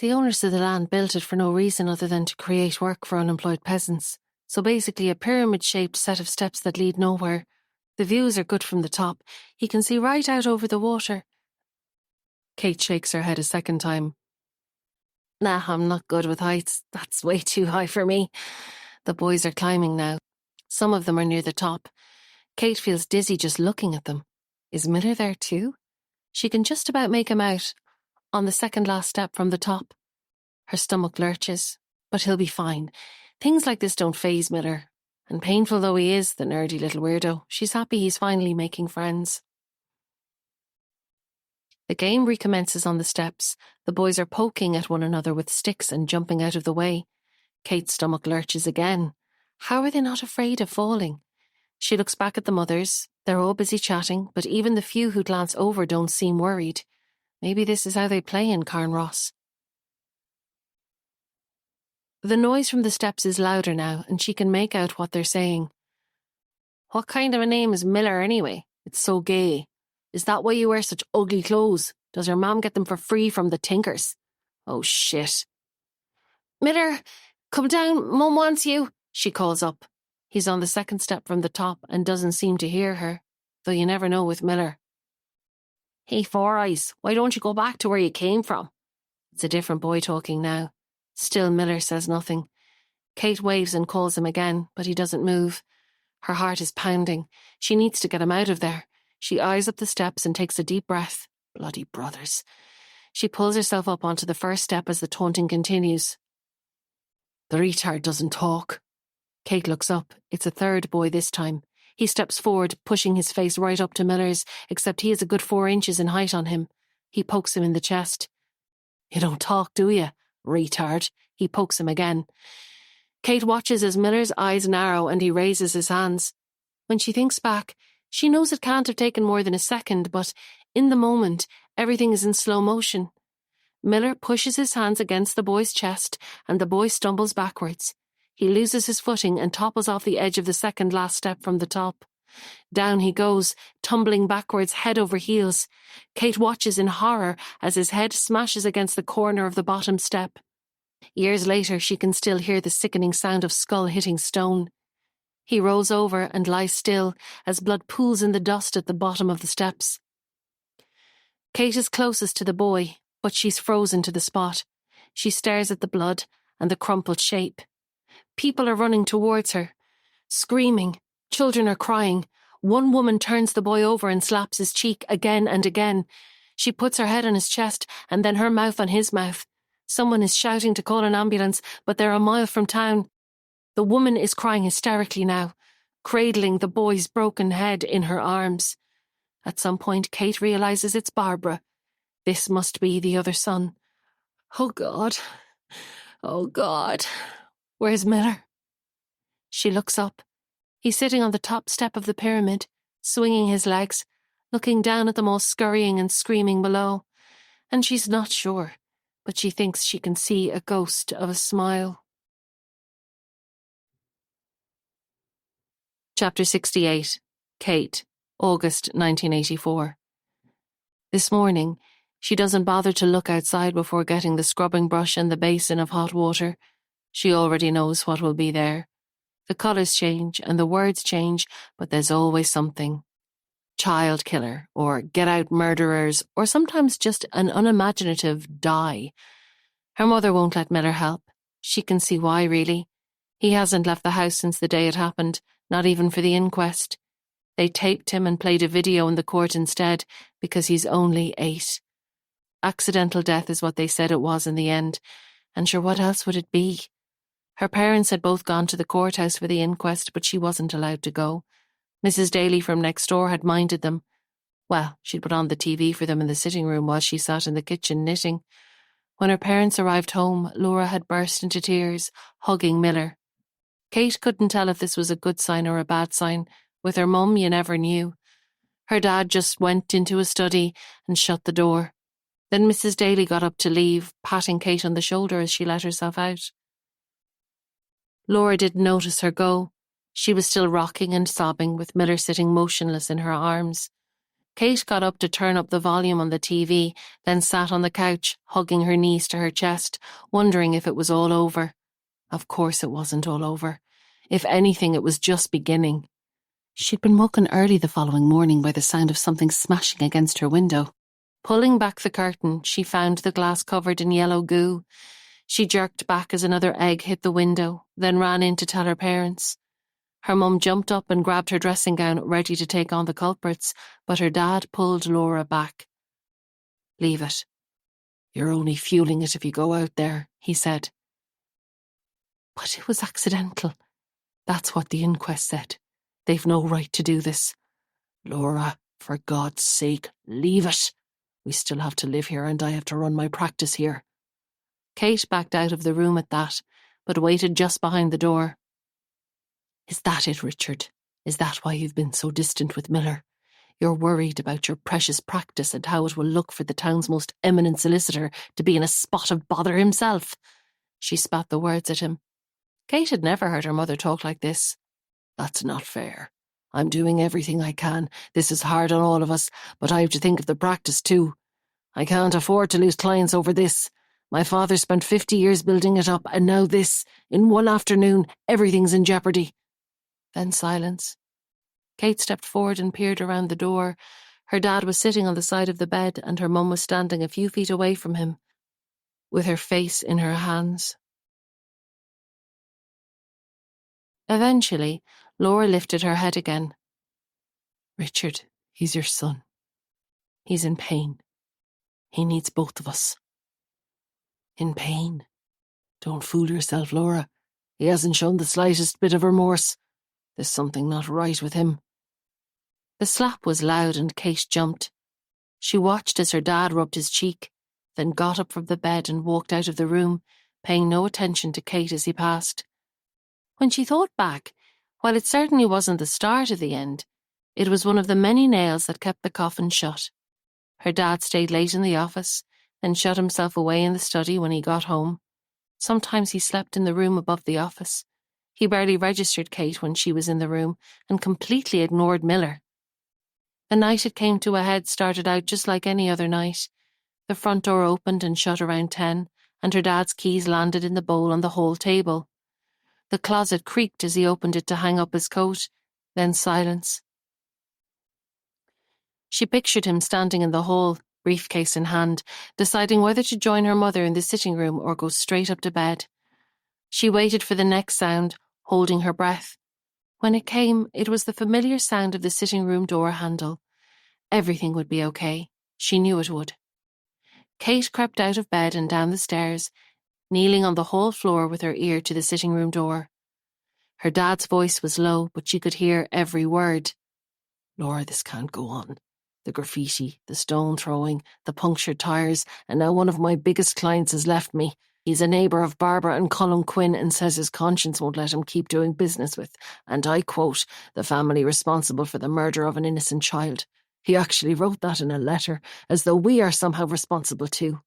The owners of the land built it for no reason other than to create work for unemployed peasants. So basically a pyramid-shaped set of steps that lead nowhere. The views are good from the top. You can see right out over the water. Kate shakes her head a second time. Nah, I'm not good with heights. That's way too high for me. The boys are climbing now. Some of them are near the top. Kate feels dizzy just looking at them. Is Miller there too? She can just about make him out, on the second last step from the top. Her stomach lurches, but he'll be fine. Things like this don't faze Miller. And painful though he is, the nerdy little weirdo, she's happy he's finally making friends. The game recommences on the steps. The boys are poking at one another with sticks and jumping out of the way. Kate's stomach lurches again. How are they not afraid of falling? She looks back at the mothers. They're all busy chatting, but even the few who glance over don't seem worried. Maybe this is how they play in Carncross. The noise from the steps is louder now, and she can make out what they're saying. What kind of a name is Miller anyway? It's so gay. Is that why you wear such ugly clothes? Does your mom get them for free from the Tinkers? Oh shit. Miller, come down, Mum wants you, she calls up. He's on the second step from the top and doesn't seem to hear her, though you never know with Miller. Hey, Four Eyes, why don't you go back to where you came from? It's a different boy talking now. Still Miller says nothing. Kate waves and calls him again, but he doesn't move. Her heart is pounding. She needs to get him out of there. She eyes up the steps and takes a deep breath. Bloody brothers. She pulls herself up onto the first step as the taunting continues. The retard doesn't talk. Kate looks up. It's a third boy this time. He steps forward, pushing his face right up to Miller's, except he is a good 4 inches in height on him. He pokes him in the chest. You don't talk, do you? Retard. He pokes him again. Kate watches as Miller's eyes narrow and he raises his hands. When she thinks back, she knows it can't have taken more than a second, but in the moment, everything is in slow motion. Miller pushes his hands against the boy's chest and the boy stumbles backwards. He loses his footing and topples off the edge of the second last step from the top. Down he goes, tumbling backwards head over heels. Kate watches in horror as his head smashes against the corner of the bottom step. Years later, she can still hear the sickening sound of skull hitting stone. He rolls over and lies still as blood pools in the dust at the bottom of the steps. Kate is closest to the boy, but she's frozen to the spot. She stares at the blood and the crumpled shape. People are running towards her, screaming. Children are crying. One woman turns the boy over and slaps his cheek again and again. She puts her head on his chest and then her mouth on his mouth. Someone is shouting to call an ambulance, but they're a mile from town. The woman is crying hysterically now, cradling the boy's broken head in her arms. At some point, Kate realises it's Barbara. This must be the other son. Oh God. Oh God. Where's Miller? She looks up. He's sitting on the top step of the pyramid, swinging his legs, looking down at them all scurrying and screaming below. And she's not sure, but she thinks she can see a ghost of a smile. Chapter 68. Kate, August 1984. This morning, she doesn't bother to look outside before getting the scrubbing brush and the basin of hot water. She already knows what will be there. The colours change and the words change, but there's always something. Child killer, or get out murderers, or sometimes just an unimaginative die. Her mother won't let Miller help. She can see why, really. He hasn't left the house since the day it happened, not even for the inquest. They taped him and played a video in the court instead, because he's only 8. Accidental death is what they said it was in the end, and sure, what else would it be? Her parents had both gone to the courthouse for the inquest, but she wasn't allowed to go. Mrs. Daly from next door had minded them. Well, she'd put on the TV for them in the sitting room while she sat in the kitchen knitting. When her parents arrived home, Laura had burst into tears, hugging Miller. Kate couldn't tell if this was a good sign or a bad sign. With her mum, you never knew. Her dad just went into a study and shut the door. Then Mrs. Daly got up to leave, patting Kate on the shoulder as she let herself out. Laura didn't notice her go. She was still rocking and sobbing, with Miller sitting motionless in her arms. Kate got up to turn up the volume on the TV, then sat on the couch, hugging her knees to her chest, wondering if it was all over. Of course it wasn't all over. If anything, it was just beginning. She'd been woken early the following morning by the sound of something smashing against her window. Pulling back the curtain, she found the glass covered in yellow goo. She jerked back as another egg hit the window, then ran in to tell her parents. Her mum jumped up and grabbed her dressing gown, ready to take on the culprits, but her dad pulled Laura back. "Leave it. You're only fueling it if you go out there," he said. "But it was accidental. That's what the inquest said. They've no right to do this." "Laura, for God's sake, leave it. We still have to live here and I have to run my practice here." Kate backed out of the room at that, but waited just behind the door. "Is that it, Richard? Is that why you've been so distant with Miller? You're worried about your precious practice and how it will look for the town's most eminent solicitor to be in a spot of bother himself." She spat the words at him. Kate had never heard her mother talk like this. "That's not fair. I'm doing everything I can. This is hard on all of us, but I have to think of the practice too. I can't afford to lose clients over this. My father spent 50 years building it up, and now this. In one afternoon, everything's in jeopardy." Then silence. Kate stepped forward and peered around the door. Her dad was sitting on the side of the bed, and her mum was standing a few feet away from him, with her face in her hands. Eventually, Laura lifted her head again. "Richard, he's your son. He's in pain. He needs both of us." "In pain? Don't fool yourself, Laura. He hasn't shown the slightest bit of remorse. There's something not right with him." The slap was loud and Kate jumped. She watched as her dad rubbed his cheek, then got up from the bed and walked out of the room, paying no attention to Kate as he passed. When she thought back, while it certainly wasn't the start of the end, it was one of the many nails that kept the coffin shut. Her dad stayed late in the office, then shut himself away in the study when he got home. Sometimes he slept in the room above the office. He barely registered Kate when she was in the room and completely ignored Miller. The night it came to a head started out just like any other night. The front door opened and shut around 10, and her dad's keys landed in the bowl on the hall table. The closet creaked as he opened it to hang up his coat, then silence. She pictured him standing in the hall, briefcase in hand, deciding whether to join her mother in the sitting room or go straight up to bed. She waited for the next sound, holding her breath. When it came, it was the familiar sound of the sitting room door handle. Everything would be okay. She knew it would. Kate crept out of bed and down the stairs, kneeling on the hall floor with her ear to the sitting room door. Her dad's voice was low, but she could hear every word. "Laura, this can't go on. The graffiti, the stone throwing, the punctured tyres, and now one of my biggest clients has left me. He's a neighbour of Barbara and Colin Quinn and says his conscience won't let him keep doing business with, and I quote, the family responsible for the murder of an innocent child. He actually wrote that in a letter, as though we are somehow responsible too."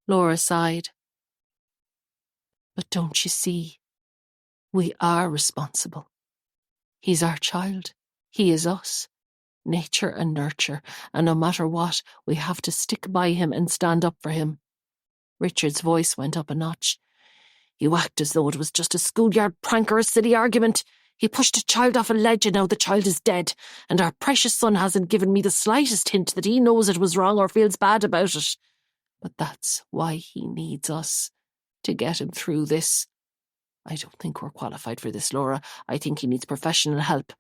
Laura sighed. "But don't you see? We are responsible. He's our child. He is us. Nature and nurture, and no matter what, we have to stick by him and stand up for him." Richard's voice went up a notch. "You act as though it was just a schoolyard prank or a silly argument. He pushed a child off a ledge and now the child is dead, and our precious son hasn't given me the slightest hint that he knows it was wrong or feels bad about it. But that's why he needs us, to get him through this. I don't think we're qualified for this, Laura. I think he needs professional help.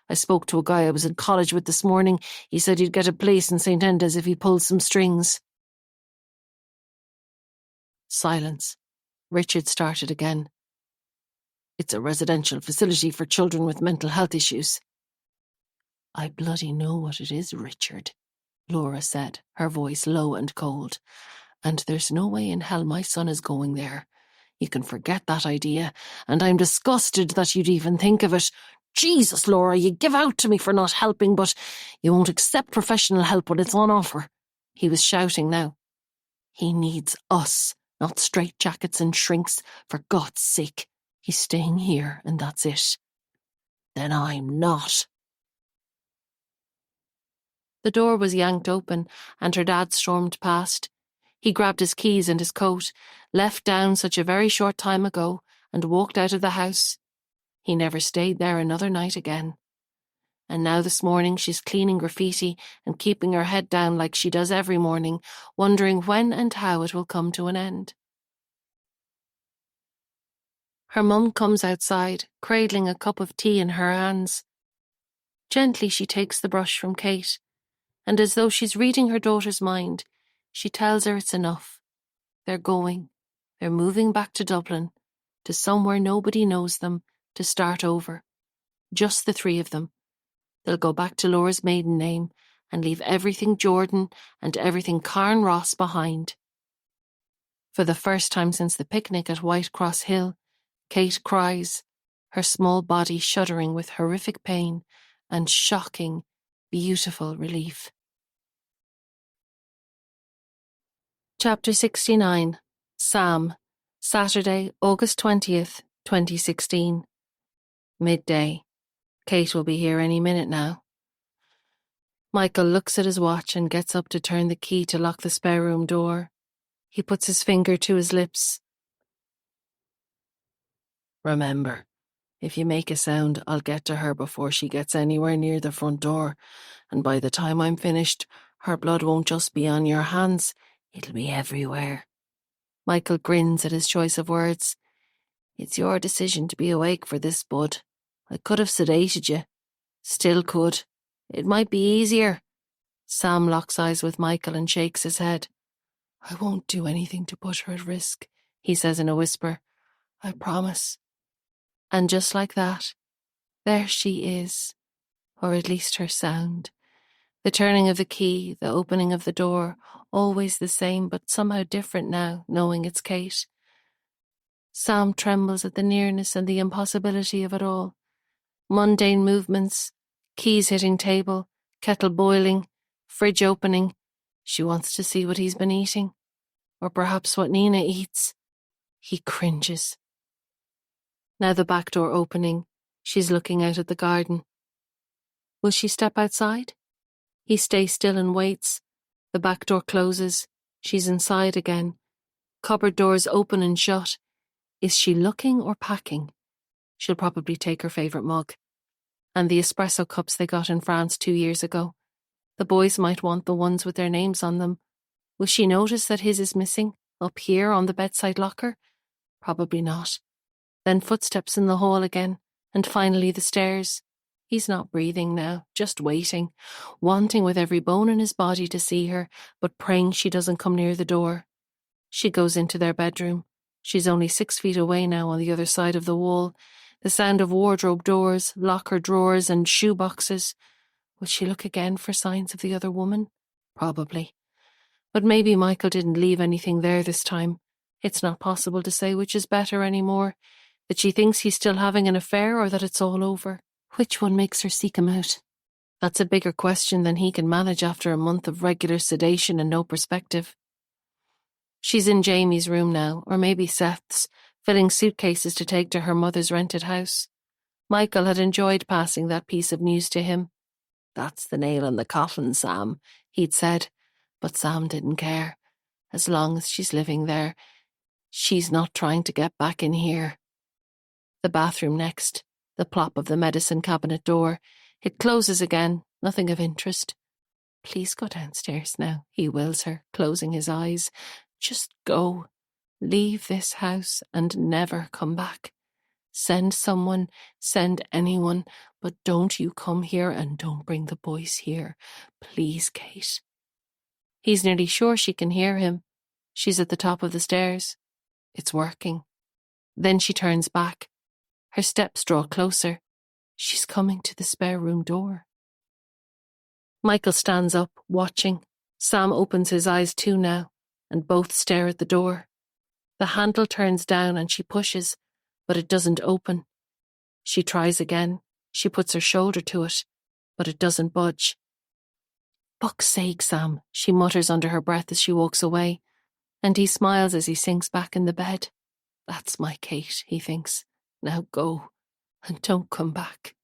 I spoke to a guy I was in college with this morning. He said he'd get a place in St. Enda's if he pulled some strings." Silence. Richard started again. "It's a residential facility for children with mental health issues." "I bloody know what it is, Richard," Laura said, her voice low and cold. "And there's no way in hell my son is going there. You can forget that idea, and I'm disgusted that you'd even think of it. Jesus, Laura, you give out to me for not helping, but you won't accept professional help when it's on offer." He was shouting now. "He needs us, not straitjackets and shrinks, for God's sake. He's staying here, and that's it." "Then I'm not." The door was yanked open, and her dad stormed past. He grabbed his keys and his coat, left down such a very short time ago, and walked out of the house. He never stayed there another night again. And now this morning she's cleaning graffiti and keeping her head down like she does every morning, wondering when and how it will come to an end. Her mum comes outside, cradling a cup of tea in her hands. Gently she takes the brush from Kate, and as though she's reading her daughter's mind, she tells her it's enough. They're going. They're moving back to Dublin, to somewhere nobody knows them, to start over. Just the three of them. They'll go back to Laura's maiden name and leave everything Jordan and everything Karen Ross behind. For the first time since the picnic at White Cross Hill, Kate cries, her small body shuddering with horrific pain and shocking, beautiful relief. Chapter 69. Sam. Saturday, August 20th, 2016. Midday. Kate will be here any minute now. Michael looks at his watch and gets up to turn the key to lock the spare room door. He puts his finger to his lips. "Remember, if you make a sound, I'll get to her before she gets anywhere near the front door, and by the time I'm finished, her blood won't just be on your hands, it'll be everywhere." Michael grins at his choice of words. "It's your decision to be awake for this, bud. I could have sedated you. Still could. It might be easier." Sam locks eyes with Michael and shakes his head. "I won't do anything to put her at risk," he says in a whisper. "I promise." And just like that, there she is, or at least her sound. The turning of the key, the opening of the door, always the same, but somehow different now, knowing it's Kate. Sam trembles at the nearness and the impossibility of it all. Mundane movements, keys hitting table, kettle boiling, fridge opening. She wants to see what he's been eating, or perhaps what Nina eats. He cringes. Now the back door opening, she's looking out at the garden. Will she step outside? He stays still and waits. The back door closes. She's inside again. Cupboard doors open and shut. Is she looking or packing? She'll probably take her favourite mug. And the espresso cups they got in France 2 years ago. The boys might want the ones with their names on them. Will she notice that his is missing? Up here on the bedside locker? Probably not. Then footsteps in the hall again, and finally the stairs. He's not breathing now, just waiting, wanting with every bone in his body to see her, but praying she doesn't come near the door. She goes into their bedroom. She's only 6 feet away now on the other side of the wall. The sound of wardrobe doors, locker drawers and shoe boxes. Will she look again for signs of the other woman? Probably. But maybe Michael didn't leave anything there this time. It's not possible to say which is better anymore, that she thinks he's still having an affair or that it's all over. Which one makes her seek him out? That's a bigger question than he can manage after a month of regular sedation and no perspective. She's in Jamie's room now, or maybe Seth's, filling suitcases to take to her mother's rented house. Michael had enjoyed passing that piece of news to him. "That's the nail in the coffin, Sam," he'd said, but Sam didn't care. As long as she's living there, she's not trying to get back in here. The bathroom next, the plop of the medicine cabinet door. It closes again, nothing of interest. "Please go downstairs now," he wills her, closing his eyes. "Just go. Leave this house and never come back. Send someone, send anyone, but don't you come here and don't bring the boys here. Please, Kate." He's nearly sure she can hear him. She's at the top of the stairs. It's working. Then she turns back. Her steps draw closer. She's coming to the spare room door. Michael stands up, watching. Sam opens his eyes too now, and both stare at the door. The handle turns down and she pushes, but it doesn't open. She tries again. She puts her shoulder to it, but it doesn't budge. "Fuck's sake, Sam," she mutters under her breath as she walks away, and he smiles as he sinks back in the bed. "That's my Kate," he thinks. "Now go, and don't come back."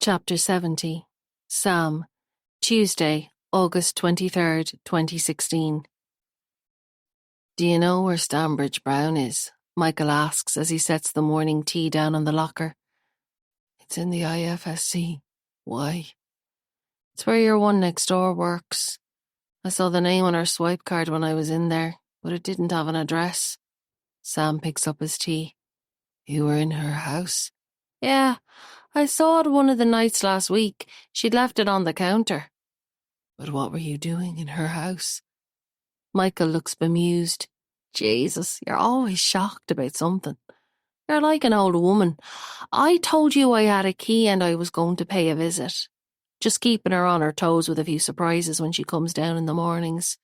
Chapter 70. Sam. Tuesday, August 23rd, 2016. "Do you know where Stanbridge Brown is?" Michael asks as he sets the morning tea down on the locker. "It's in the IFSC. Why?" "It's where your one next door works. I saw the name on her swipe card when I was in there, but it didn't have an address." Sam picks up his tea. "You were in her house?" "Yeah, I saw it one of the nights last week. She'd left it on the counter." "But what were you doing in her house?" Michael looks bemused. "Jesus, you're always shocked about something. You're like an old woman. I told you I had a key and I was going to pay a visit. Just keeping her on her toes with a few surprises when she comes down in the mornings."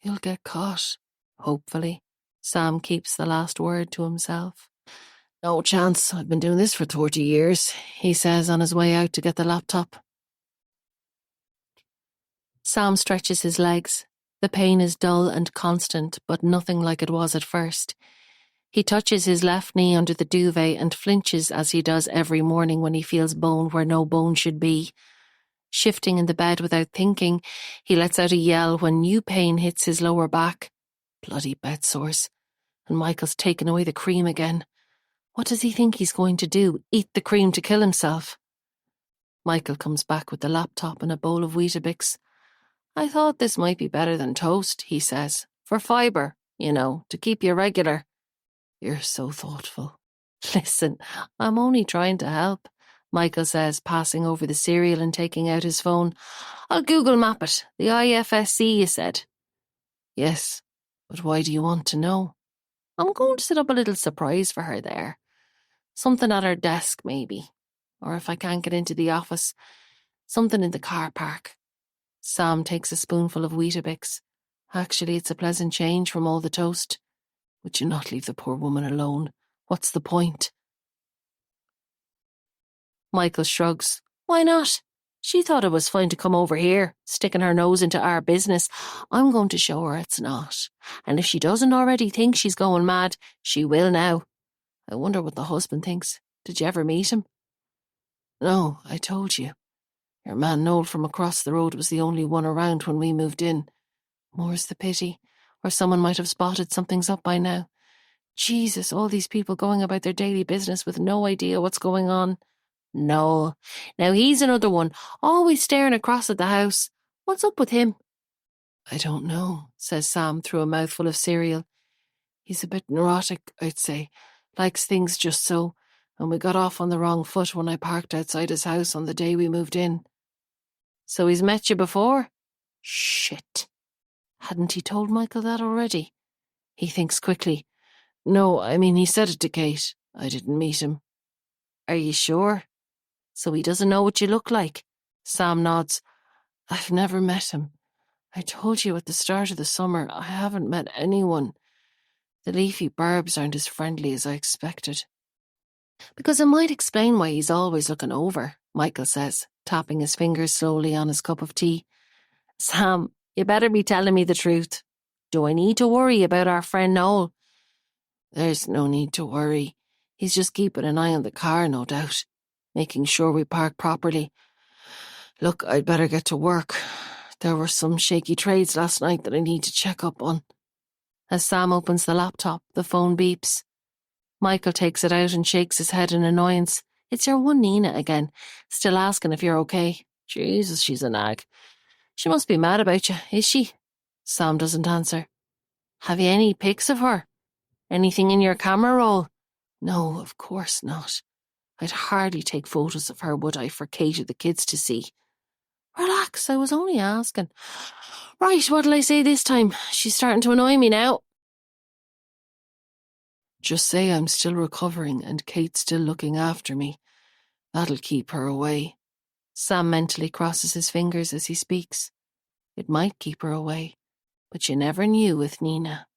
"You'll get caught, hopefully." Sam keeps the last word to himself. "No chance. I've been doing this for 30 years, he says on his way out to get the laptop. Sam stretches his legs. The pain is dull and constant, but nothing like it was at first. He touches his left knee under the duvet and flinches as he does every morning when he feels bone where no bone should be. Shifting in the bed without thinking, he lets out a yell when new pain hits his lower back. Bloody bed sores. And Michael's taken away the cream again. What does he think he's going to do? Eat the cream to kill himself? Michael comes back with the laptop and a bowl of Weetabix. "I thought this might be better than toast," he says. "For fibre, to keep you regular." "You're so thoughtful." "Listen, I'm only trying to help," Michael says, passing over the cereal and taking out his phone. "I'll Google map it. The IFSC, you said." "Yes, but why do you want to know?" "I'm going to set up a little surprise for her there. Something at her desk, maybe. Or if I can't get into the office, something in the car park." Sam takes a spoonful of Weetabix. Actually, it's a pleasant change from all the toast. Would you not leave the poor woman alone? What's the point? Michael shrugs. "Why not? She thought it was fine to come over here, sticking her nose into our business. I'm going to show her it's not. And if she doesn't already think she's going mad, she will now. I wonder what the husband thinks. Did you ever meet him?" "No, I told you. Your man Noel from across the road was the only one around when we moved in. More's the pity, or someone might have spotted something's up by now. Jesus, all these people going about their daily business with no idea what's going on. No. Now he's another one, always staring across at the house. What's up with him? I don't know, says Sam through a mouthful of cereal. He's a bit neurotic, I'd say. Likes things just so, and we got off on the wrong foot when I parked outside his house on the day we moved in. So he's met you before? Shit. Hadn't he told Michael that already? He thinks quickly. No, I mean, he said it to Kate. I didn't meet him. Are you sure? So he doesn't know what you look like? Sam nods. I've never met him. I told you at the start of the summer, I haven't met anyone. The leafy barbs aren't as friendly as I expected. Because it might explain why he's always looking over, Michael says, tapping his fingers slowly on his cup of tea. Sam, you better be telling me the truth. Do I need to worry about our friend Noel? There's no need to worry. He's just keeping an eye on the car, no doubt, making sure we park properly. Look, I'd better get to work. There were some shaky trades last night that I need to check up on. As Sam opens the laptop, the phone beeps. Michael takes it out and shakes his head in annoyance. It's your one Nina again, still asking if you're okay. Jesus, she's a nag. She must be mad about you, is she? Sam doesn't answer. Have you any pics of her? Anything in your camera roll? No, of course not. I'd hardly take photos of her, would I, for Kate or the kids to see? Relax, I was only asking. Right, what'll I say this time? She's starting to annoy me now. Just say I'm still recovering and Kate's still looking after me. That'll keep her away. Sam mentally crosses his fingers as he speaks. It might keep her away, but you never knew with Nina.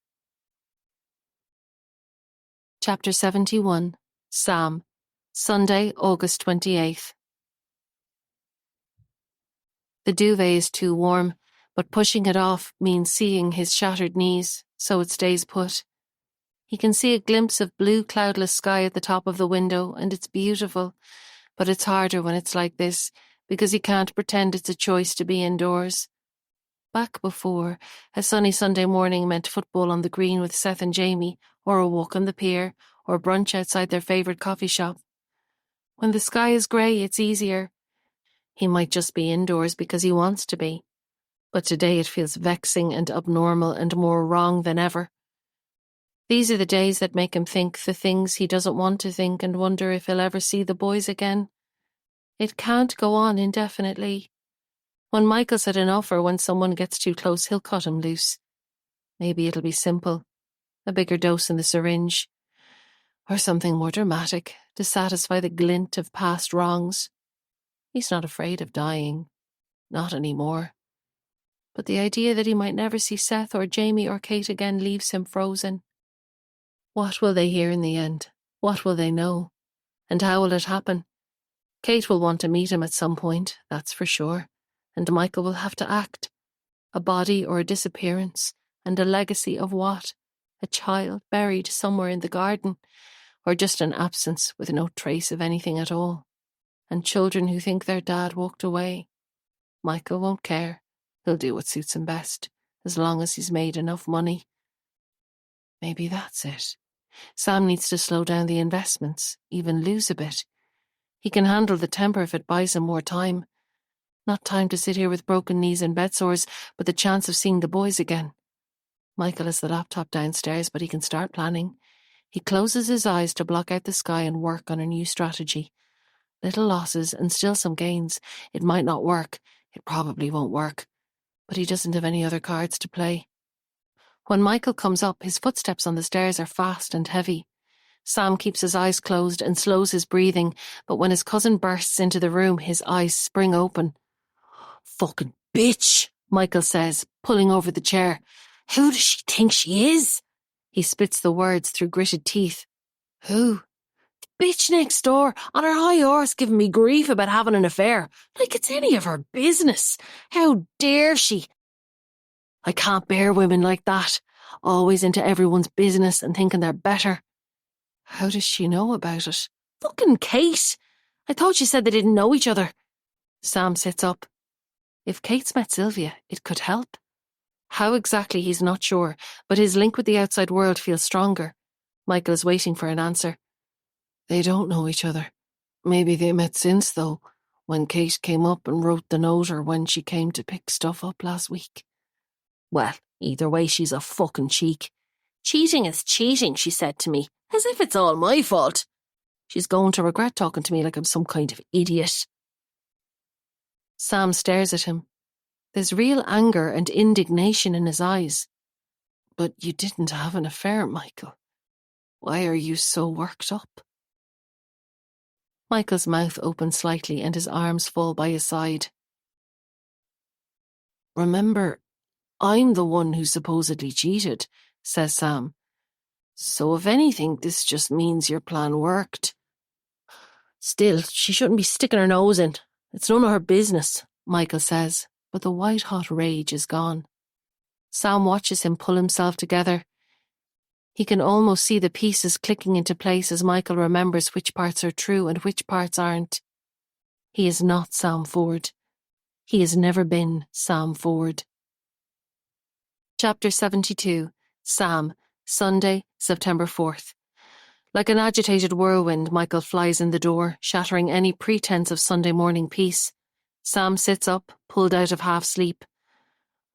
Chapter 71. Sam. Sunday, August 28th. The duvet is too warm, but pushing it off means seeing his shattered knees, so it stays put. He can see a glimpse of blue cloudless sky at the top of the window, and it's beautiful, but it's harder when it's like this, because he can't pretend it's a choice to be indoors. Back before, a sunny Sunday morning meant football on the green with Seth and Jamie, or a walk on the pier, or brunch outside their favourite coffee shop. When the sky is grey, it's easier. He might just be indoors because he wants to be. But today it feels vexing and abnormal and more wrong than ever. These are the days that make him think the things he doesn't want to think and wonder if he'll ever see the boys again. It can't go on indefinitely. When Michael's had enough, or when someone gets too close, he'll cut him loose. Maybe it'll be simple, a bigger dose in the syringe, or something more dramatic to satisfy the glint of past wrongs. He's not afraid of dying. Not anymore. But the idea that he might never see Seth or Jamie or Kate again leaves him frozen. What will they hear in the end? What will they know? And how will it happen? Kate will want to meet him at some point, that's for sure, and Michael will have to act. A body or a disappearance, and a legacy of what? A child buried somewhere in the garden, or just an absence with no trace of anything at all. And children who think their dad walked away. Michael won't care. He'll do what suits him best, as long as he's made enough money. Maybe that's it. Sam needs to slow down the investments, even lose a bit. He can handle the temper if it buys him more time. Not time to sit here with broken knees and bed sores, but the chance of seeing the boys again. Michael has the laptop downstairs, but he can start planning. He closes his eyes to block out the sky and work on a new strategy. Little losses and still some gains. It might not work. It probably won't work. But he doesn't have any other cards to play. When Michael comes up, his footsteps on the stairs are fast and heavy. Sam keeps his eyes closed and slows his breathing, but when his cousin bursts into the room, his eyes spring open. Fucking bitch, Michael says, pulling over the chair. Who does she think she is? He spits the words through gritted teeth. Who? The bitch next door, on her high horse, giving me grief about having an affair. Like it's any of her business. How dare she? I can't bear women like that, always into everyone's business and thinking they're better. How does she know about it? Fucking Kate! I thought she said they didn't know each other. Sam sits up. If Kate's met Sylvia, it could help. How exactly he's not sure, but his link with the outside world feels stronger. Michael is waiting for an answer. They don't know each other. Maybe they met since, though, when Kate came up and wrote the note or when she came to pick stuff up last week. Well, either way, she's a fucking cheek. Cheating is cheating, she said to me, as if it's all my fault. She's going to regret talking to me like I'm some kind of idiot. Sam stares at him. There's real anger and indignation in his eyes. But you didn't have an affair, Michael. Why are you so worked up? Michael's mouth opens slightly and his arms fall by his side. Remember, I'm the one who supposedly cheated, says Sam. So if anything, this just means your plan worked. Still, she shouldn't be sticking her nose in. It's none of her business, Michael says, but the white-hot rage is gone. Sam watches him pull himself together. He can almost see the pieces clicking into place as Michael remembers which parts are true and which parts aren't. He is not Sam Ford. He has never been Sam Ford. Chapter 72. Sam, Sunday, September 4th. Like an agitated whirlwind, Michael flies in the door, shattering any pretense of Sunday morning peace. Sam sits up, pulled out of half-sleep.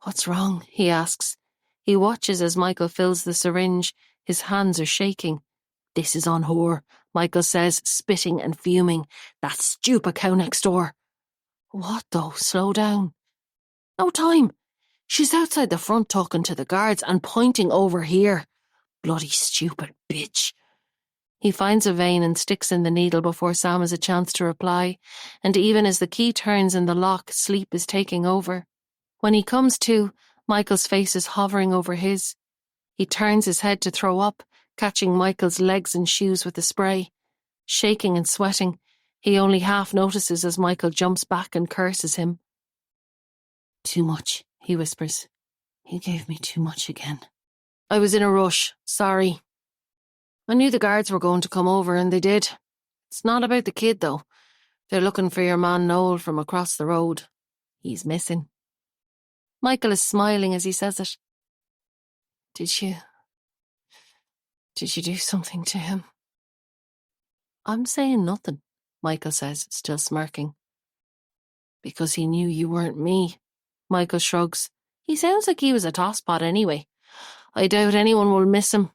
What's wrong? He asks. He watches as Michael fills the syringe. His hands are shaking. This is on her, Michael says, spitting and fuming. That stupid cow next door. What though? Slow down. No time. She's outside the front talking to the guards and pointing over here. Bloody stupid bitch. He finds a vein and sticks in the needle before Sam has a chance to reply, and even as the key turns in the lock, sleep is taking over. When he comes to, Michael's face is hovering over his. He turns his head to throw up, catching Michael's legs and shoes with the spray. Shaking and sweating, he only half notices as Michael jumps back and curses him. Too much, he whispers. You gave me too much again. I was in a rush, sorry. I knew the guards were going to come over and they did. It's not about the kid though. They're looking for your man Noel from across the road. He's missing. Michael is smiling as he says it. Did you do something to him? I'm saying nothing, Michael says, still smirking. Because he knew you weren't me. Michael shrugs. He sounds like he was a tosspot anyway. I doubt anyone will miss him.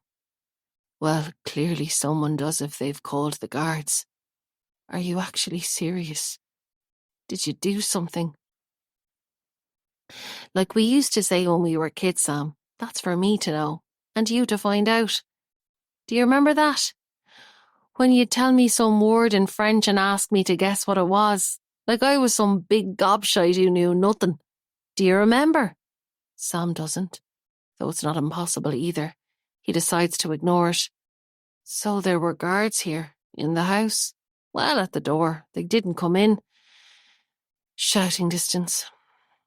Well, clearly someone does if they've called the guards. Are you actually serious? Did you do something? Like we used to say when we were kids, Sam, that's for me to know, and you to find out. Do you remember that? When you'd tell me some word in French and ask me to guess what it was, like I was some big gobshite who knew nothing. Do you remember? Sam doesn't, though it's not impossible either. He decides to ignore it. So there were guards here, in the house. Well, at the door. They didn't come in. Shouting distance.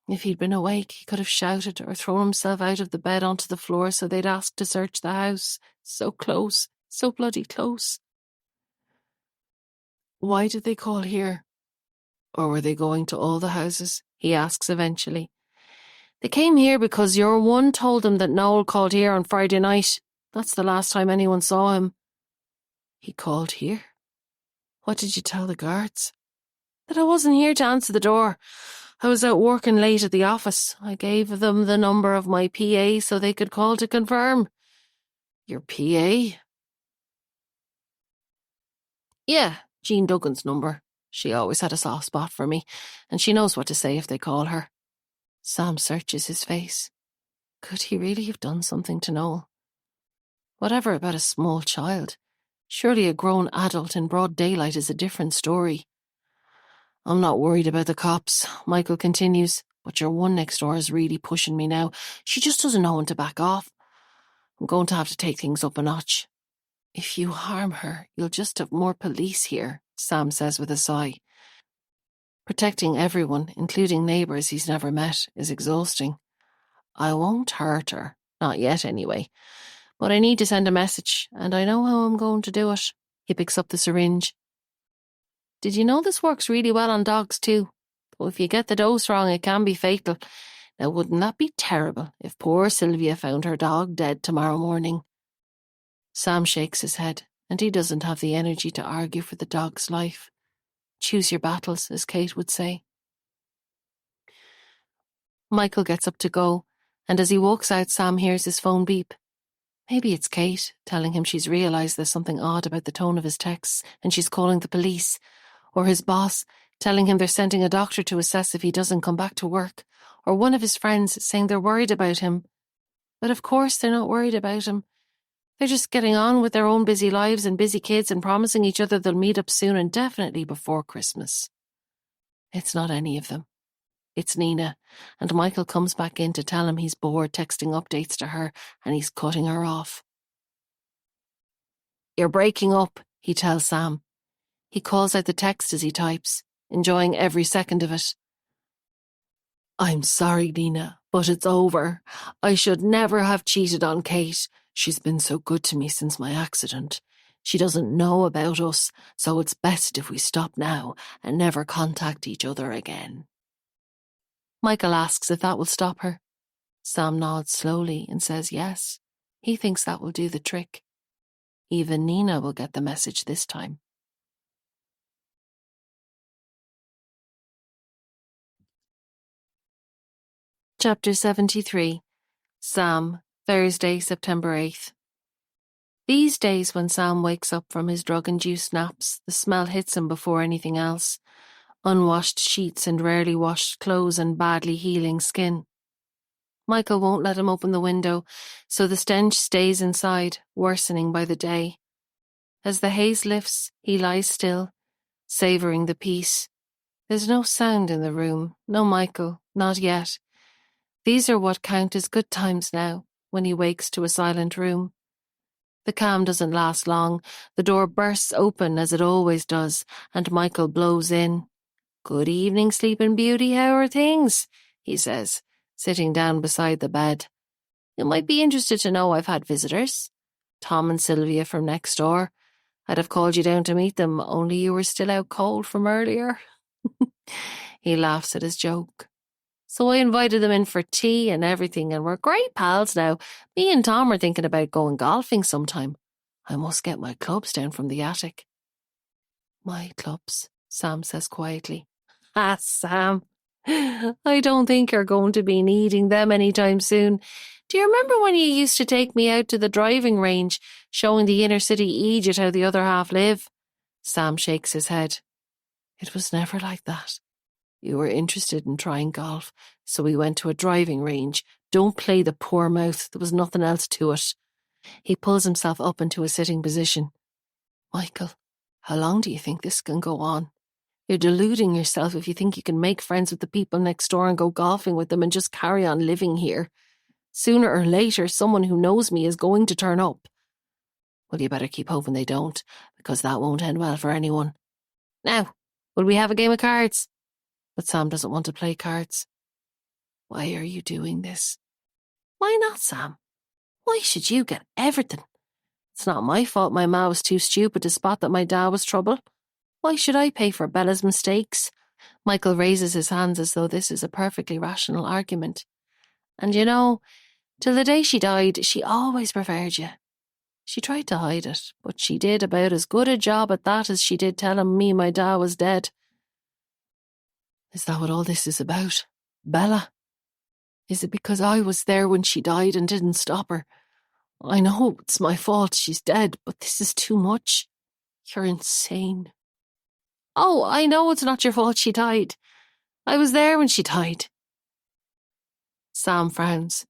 If he'd been awake, he could have shouted or thrown himself out of the bed onto the floor so they'd ask to search the house. So close. So bloody close. Why did they call here? Or were they going to all the houses? He asks eventually. They came here because your one told them that Noel called here on Friday night. That's the last time anyone saw him. He called here? What did you tell the guards? That I wasn't here to answer the door. I was out working late at the office. I gave them the number of my PA so they could call to confirm. Your PA? Yeah, Jean Duggan's number. She always had a soft spot for me, and she knows what to say if they call her. Sam searches his face. Could he really have done something to Noel? Whatever about a small child. Surely a grown adult in broad daylight is a different story. I'm not worried about the cops, Michael continues, but your one next door is really pushing me now. She just doesn't know when to back off. I'm going to have to take things up a notch. If you harm her, you'll just have more police here, Sam says with a sigh. Protecting everyone, including neighbours he's never met, is exhausting. I won't hurt her, not yet anyway. But I need to send a message, and I know how I'm going to do it. He picks up the syringe. Did you know this works really well on dogs too? But if you get the dose wrong, it can be fatal. Now, wouldn't that be terrible if poor Sylvia found her dog dead tomorrow morning? Sam shakes his head, and he doesn't have the energy to argue for the dog's life. Choose your battles, as Kate would say. Michael gets up to go, and as he walks out, Sam hears his phone beep. Maybe it's Kate, telling him she's realised there's something odd about the tone of his texts and she's calling the police. Or his boss, telling him they're sending a doctor to assess if he doesn't come back to work. Or one of his friends saying they're worried about him. But of course they're not worried about him. They're just getting on with their own busy lives and busy kids and promising each other they'll meet up soon and definitely before Christmas. It's not any of them. It's Nina, and Michael comes back in to tell him he's bored texting updates to her and he's cutting her off. You're breaking up, he tells Sam. He calls out the text as he types, enjoying every second of it. I'm sorry, Nina, but it's over. I should never have cheated on Kate. She's been so good to me since my accident. She doesn't know about us, so it's best if we stop now and never contact each other again. Michael asks if that will stop her. Sam nods slowly and says yes. He thinks that will do the trick. Even Nina will get the message this time. Chapter 73. Sam, Thursday, September 8th. These days when Sam wakes up from his drug-induced naps, the smell hits him before anything else. Unwashed sheets and rarely washed clothes and badly healing skin. Michael won't let him open the window, so the stench stays inside, worsening by the day. As the haze lifts, he lies still, savouring the peace. There's no sound in the room, no Michael, not yet. These are what count as good times now, when he wakes to a silent room. The calm doesn't last long. The door bursts open as it always does, and Michael blows in. Good evening, Sleeping Beauty, how are things? He says, sitting down beside the bed. You might be interested to know I've had visitors. Tom and Sylvia from next door. I'd have called you down to meet them, only you were still out cold from earlier. He laughs at his joke. So I invited them in for tea and everything, and we're great pals now. Me and Tom are thinking about going golfing sometime. I must get my clubs down from the attic. My clubs, Sam says quietly. Ah, Sam, I don't think you're going to be needing them anytime soon. Do you remember when you used to take me out to the driving range, showing the inner city Egypt how the other half live? Sam shakes his head. It was never like that. You were interested in trying golf, so we went to a driving range. Don't play the poor mouth, there was nothing else to it. He pulls himself up into a sitting position. Michael, how long do you think this can go on? You're deluding yourself if you think you can make friends with the people next door and go golfing with them and just carry on living here. Sooner or later, someone who knows me is going to turn up. Well, you better keep hoping they don't, because that won't end well for anyone. Now, will we have a game of cards? But Sam doesn't want to play cards. Why are you doing this? Why not, Sam? Why should you get everything? It's not my fault my ma was too stupid to spot that my dad was trouble. Why should I pay for Bella's mistakes? Michael raises his hands as though this is a perfectly rational argument. And you know, till the day she died, she always preferred you. She tried to hide it, but she did about as good a job at that as she did telling me my dad was dead. Is that what all this is about? Bella? Is it because I was there when she died and didn't stop her? I know it's my fault she's dead, but this is too much. You're insane. Oh, I know it's not your fault she died. I was there when she died. Sam frowns.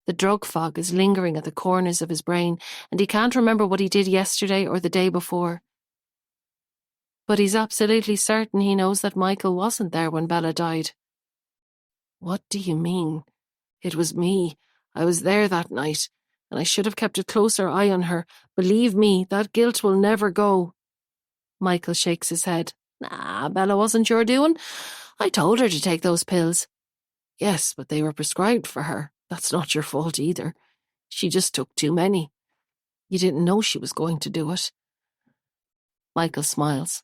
The drug fog is lingering at the corners of his brain, and he can't remember what he did yesterday or the day before. But he's absolutely certain he knows that Michael wasn't there when Bella died. What do you mean? It was me. I was there that night, and I should have kept a closer eye on her. Believe me, that guilt will never go. Michael shakes his head. Nah, Bella wasn't your doing. I told her to take those pills. Yes, but they were prescribed for her. That's not your fault either. She just took too many. You didn't know she was going to do it. Michael smiles.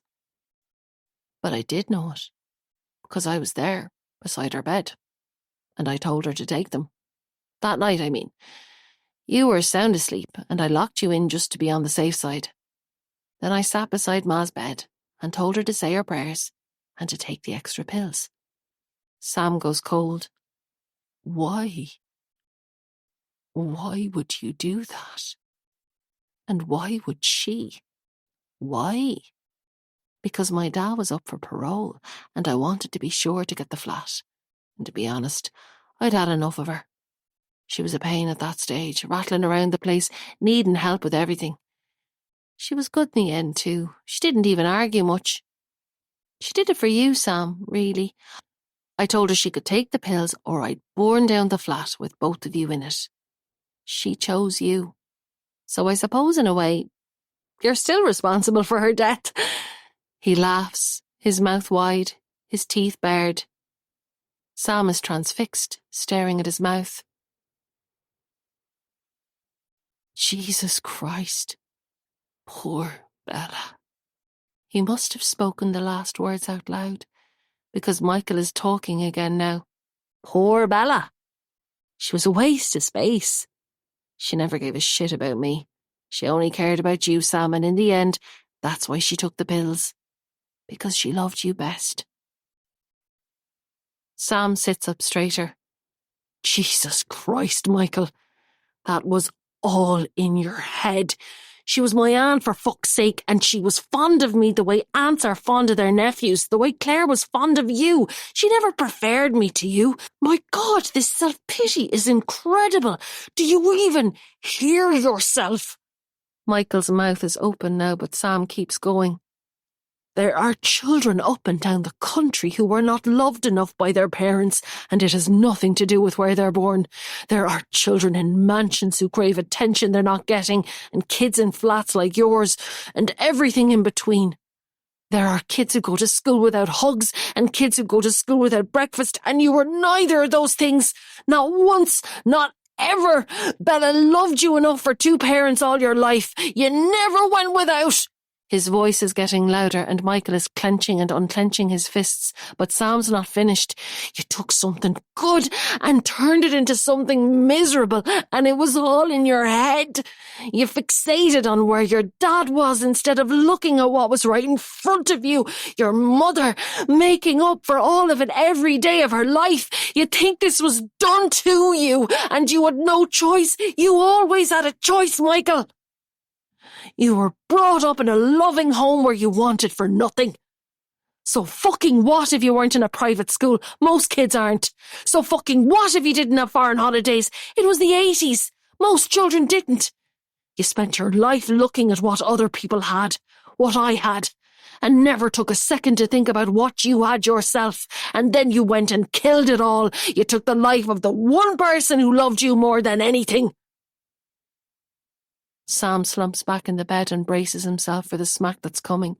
But I did know it, because I was there, beside her bed, and I told her to take them. That night, I mean. You were sound asleep, and I locked you in just to be on the safe side. Then I sat beside Ma's bed, and told her to say her prayers and to take the extra pills. Sam goes cold. Why? Why would you do that? And why would she? Why? Because my dad was up for parole and I wanted to be sure to get the flat. And to be honest, I'd had enough of her. She was a pain at that stage, rattling around the place, needing help with everything. She was good in the end too. She didn't even argue much. She did it for you, Sam, really. I told her she could take the pills or I'd burn down the flat with both of you in it. She chose you. So I suppose in a way, you're still responsible for her death. He laughs, his mouth wide, his teeth bared. Sam is transfixed, staring at his mouth. Jesus Christ. Poor Bella. He must have spoken the last words out loud, because Michael is talking again now. Poor Bella. She was a waste of space. She never gave a shit about me. She only cared about you, Sam, and in the end, that's why she took the pills. Because she loved you best. Sam sits up straighter. Jesus Christ, Michael. That was all in your head. She was my aunt for fuck's sake, and she was fond of me the way aunts are fond of their nephews, the way Claire was fond of you. She never preferred me to you. My God, this self-pity is incredible. Do you even hear yourself? Michael's mouth is open now, but Sam keeps going. There are children up and down the country who were not loved enough by their parents, and it has nothing to do with where they're born. There are children in mansions who crave attention they're not getting, and kids in flats like yours, and everything in between. There are kids who go to school without hugs, and kids who go to school without breakfast, and you were neither of those things. Not once, not ever. Bella loved you enough for two parents all your life. You never went without. His voice is getting louder and Michael is clenching and unclenching his fists, but Sam's not finished. You took something good and turned it into something miserable, and it was all in your head. You fixated on where your dad was instead of looking at what was right in front of you. Your mother, making up for all of it every day of her life. You think this was done to you, and you had no choice. You always had a choice, Michael. You were brought up in a loving home where you wanted for nothing. So fucking what if you weren't in a private school? Most kids aren't. So fucking what if you didn't have foreign holidays? It was the 80s. Most children didn't. You spent your life looking at what other people had, what I had, and never took a second to think about what you had yourself. And then you went and killed it all. You took the life of the one person who loved you more than anything. Sam slumps back in the bed and braces himself for the smack that's coming,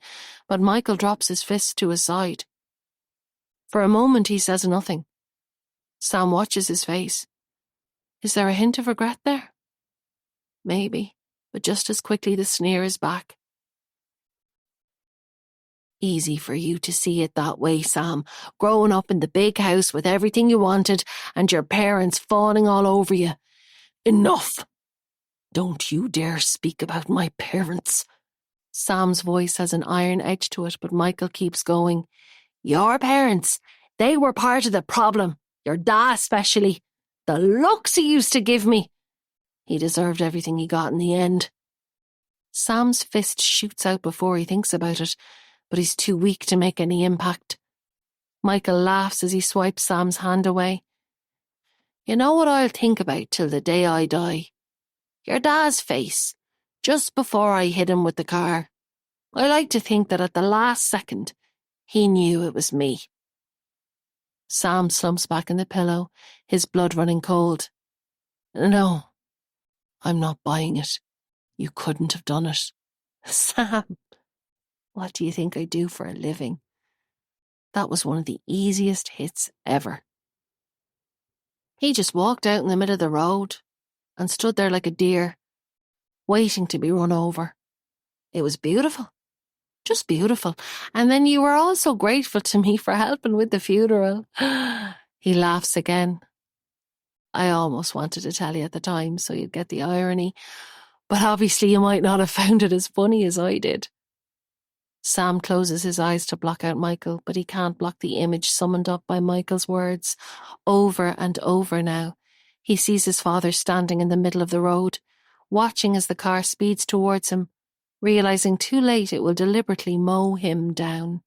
but Michael drops his fist to his side. For a moment he says nothing. Sam watches his face. Is there a hint of regret there? Maybe, but just as quickly the sneer is back. Easy for you to see it that way, Sam, growing up in the big house with everything you wanted and your parents fawning all over you. Enough! Don't you dare speak about my parents. Sam's voice has an iron edge to it, but Michael keeps going. Your parents, they were part of the problem. Your dad especially. The looks he used to give me. He deserved everything he got in the end. Sam's fist shoots out before he thinks about it, but he's too weak to make any impact. Michael laughs as he swipes Sam's hand away. You know what I'll think about till the day I die? Your dad's face, just before I hit him with the car. I like to think that at the last second, he knew it was me. Sam slumps back in the pillow, his blood running cold. No, I'm not buying it. You couldn't have done it. Sam, what do you think I do for a living? That was one of the easiest hits ever. He just walked out in the middle of the road and stood there like a deer, waiting to be run over. It was beautiful. Just beautiful. And then you were all so grateful to me for helping with the funeral. He laughs again. I almost wanted to tell you at the time so you'd get the irony, but obviously you might not have found it as funny as I did. Sam closes his eyes to block out Michael, but he can't block the image summoned up by Michael's words. Over and over now, he sees his father standing in the middle of the road, watching as the car speeds towards him, realizing too late it will deliberately mow him down.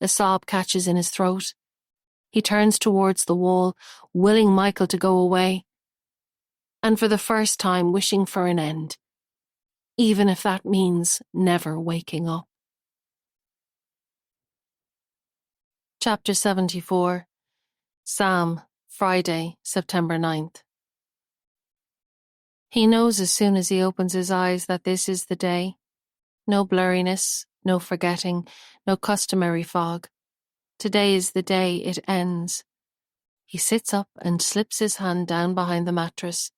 A sob catches in his throat. He turns towards the wall, willing Michael to go away, and for the first time wishing for an end, even if that means never waking up. Chapter 74. Sam, Friday, September 9th. He knows as soon as he opens his eyes that this is the day. No blurriness, no forgetting, no customary fog. Today is the day it ends. He sits up and slips his hand down behind the mattress.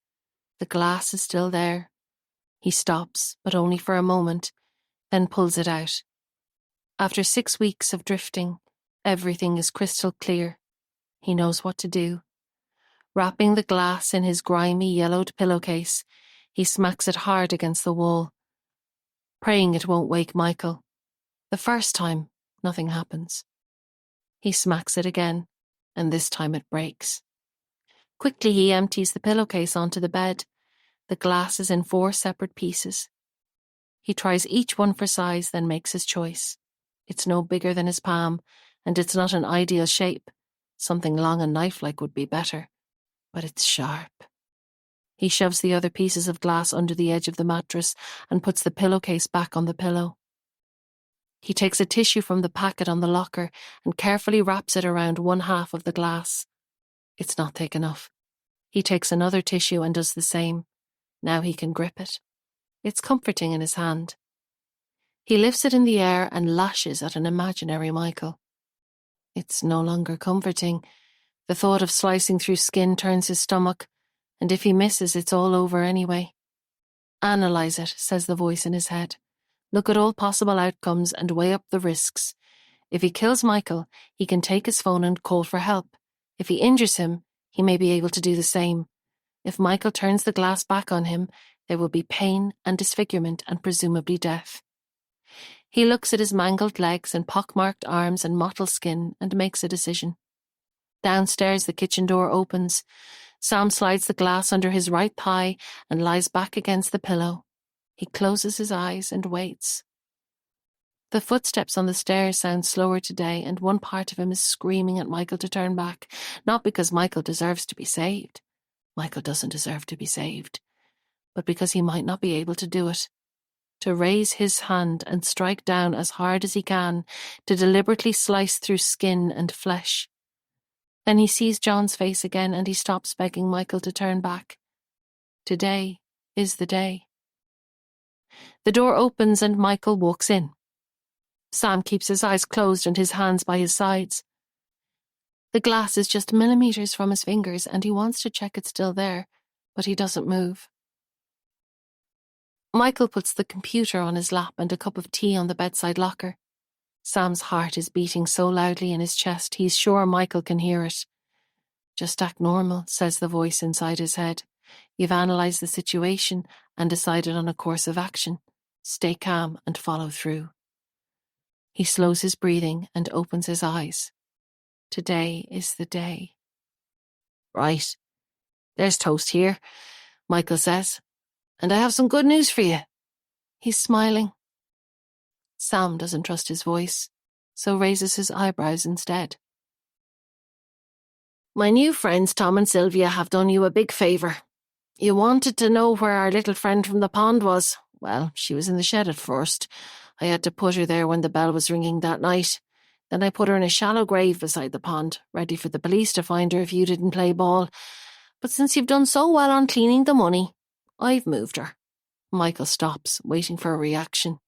The glass is still there. He stops, but only for a moment, then pulls it out. After 6 weeks of drifting, everything is crystal clear. He knows what to do. Wrapping the glass in his grimy, yellowed pillowcase, he smacks it hard against the wall, praying it won't wake Michael. The first time, nothing happens. He smacks it again, and this time it breaks. Quickly he empties the pillowcase onto the bed. The glass is in 4 separate pieces. He tries each one for size, then makes his choice. It's no bigger than his palm, and it's not an ideal shape. Something long and knife-like would be better, but it's sharp. He shoves the other pieces of glass under the edge of the mattress and puts the pillowcase back on the pillow. He takes a tissue from the packet on the locker and carefully wraps it around one half of the glass. It's not thick enough. He takes another tissue and does the same. Now he can grip it. It's comforting in his hand. He lifts it in the air and lashes at an imaginary Michael. It's no longer comforting. The thought of slicing through skin turns his stomach, and if he misses, it's all over anyway. Analyze it, says the voice in his head. Look at all possible outcomes and weigh up the risks. If he kills Michael, he can take his phone and call for help. If he injures him, he may be able to do the same. If Michael turns the glass back on him, there will be pain and disfigurement and presumably death. He looks at his mangled legs and pockmarked arms and mottled skin and makes a decision. Downstairs, the kitchen door opens. Sam slides the glass under his right thigh and lies back against the pillow. He closes his eyes and waits. The footsteps on the stairs sound slower today, and one part of him is screaming at Michael to turn back, not because Michael deserves to be saved. Michael doesn't deserve to be saved, but because he might not be able to do it. To raise his hand and strike down as hard as he can, to deliberately slice through skin and flesh. Then he sees John's face again and he stops begging Michael to turn back. Today is the day. The door opens and Michael walks in. Sam keeps his eyes closed and his hands by his sides. The glass is just millimeters from his fingers and he wants to check it's still there, but he doesn't move. Michael puts the computer on his lap and a cup of tea on the bedside locker. Sam's heart is beating so loudly in his chest, he's sure Michael can hear it. Just act normal, says the voice inside his head. You've analysed the situation and decided on a course of action. Stay calm and follow through. He slows his breathing and opens his eyes. Today is the day. Right. There's toast here, Michael says. And I have some good news for you. He's smiling. Sam doesn't trust his voice, so raises his eyebrows instead. My new friends Tom and Sylvia have done you a big favour. You wanted to know where our little friend from the pond was. Well, she was in the shed at first. I had to put her there when the bell was ringing that night. Then I put her in a shallow grave beside the pond, ready for the police to find her if you didn't play ball. But since you've done so well on cleaning the money, I've moved her. Michael stops, waiting for a reaction.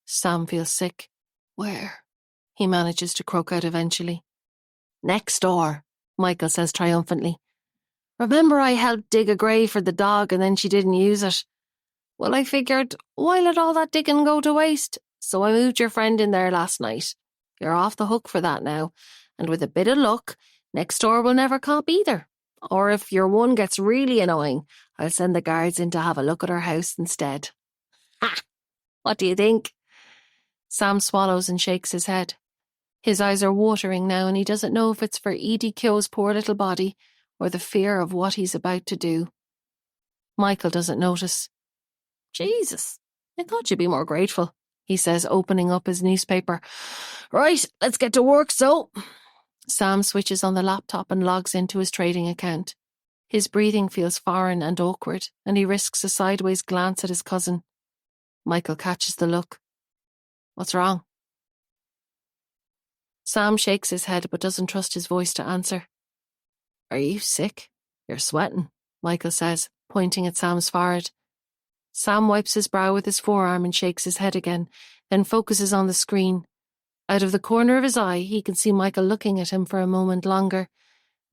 Sam feels sick. Where? He manages to croak out eventually. Next door, Michael says triumphantly. Remember I helped dig a grave for the dog and then she didn't use it? Well, I figured, why let all that digging go to waste? So I moved your friend in there last night. You're off the hook for that now. And with a bit of luck, next door will never cop either. Or if your one gets really annoying, I'll send the guards in to have a look at her house instead. Ha! What do you think? Sam swallows and shakes his head. His eyes are watering now and he doesn't know if it's for Edie Kyo's poor little body or the fear of what he's about to do. Michael doesn't notice. Jesus, I thought you'd be more grateful, he says, opening up his newspaper. Right, let's get to work, so. Sam switches on the laptop and logs into his trading account. His breathing feels foreign and awkward, and he risks a sideways glance at his cousin. Michael catches the look. What's wrong? Sam shakes his head but doesn't trust his voice to answer. Are you sick? You're sweating, Michael says, pointing at Sam's forehead. Sam wipes his brow with his forearm and shakes his head again, then focuses on the screen. Out of the corner of his eye, he can see Michael looking at him for a moment longer.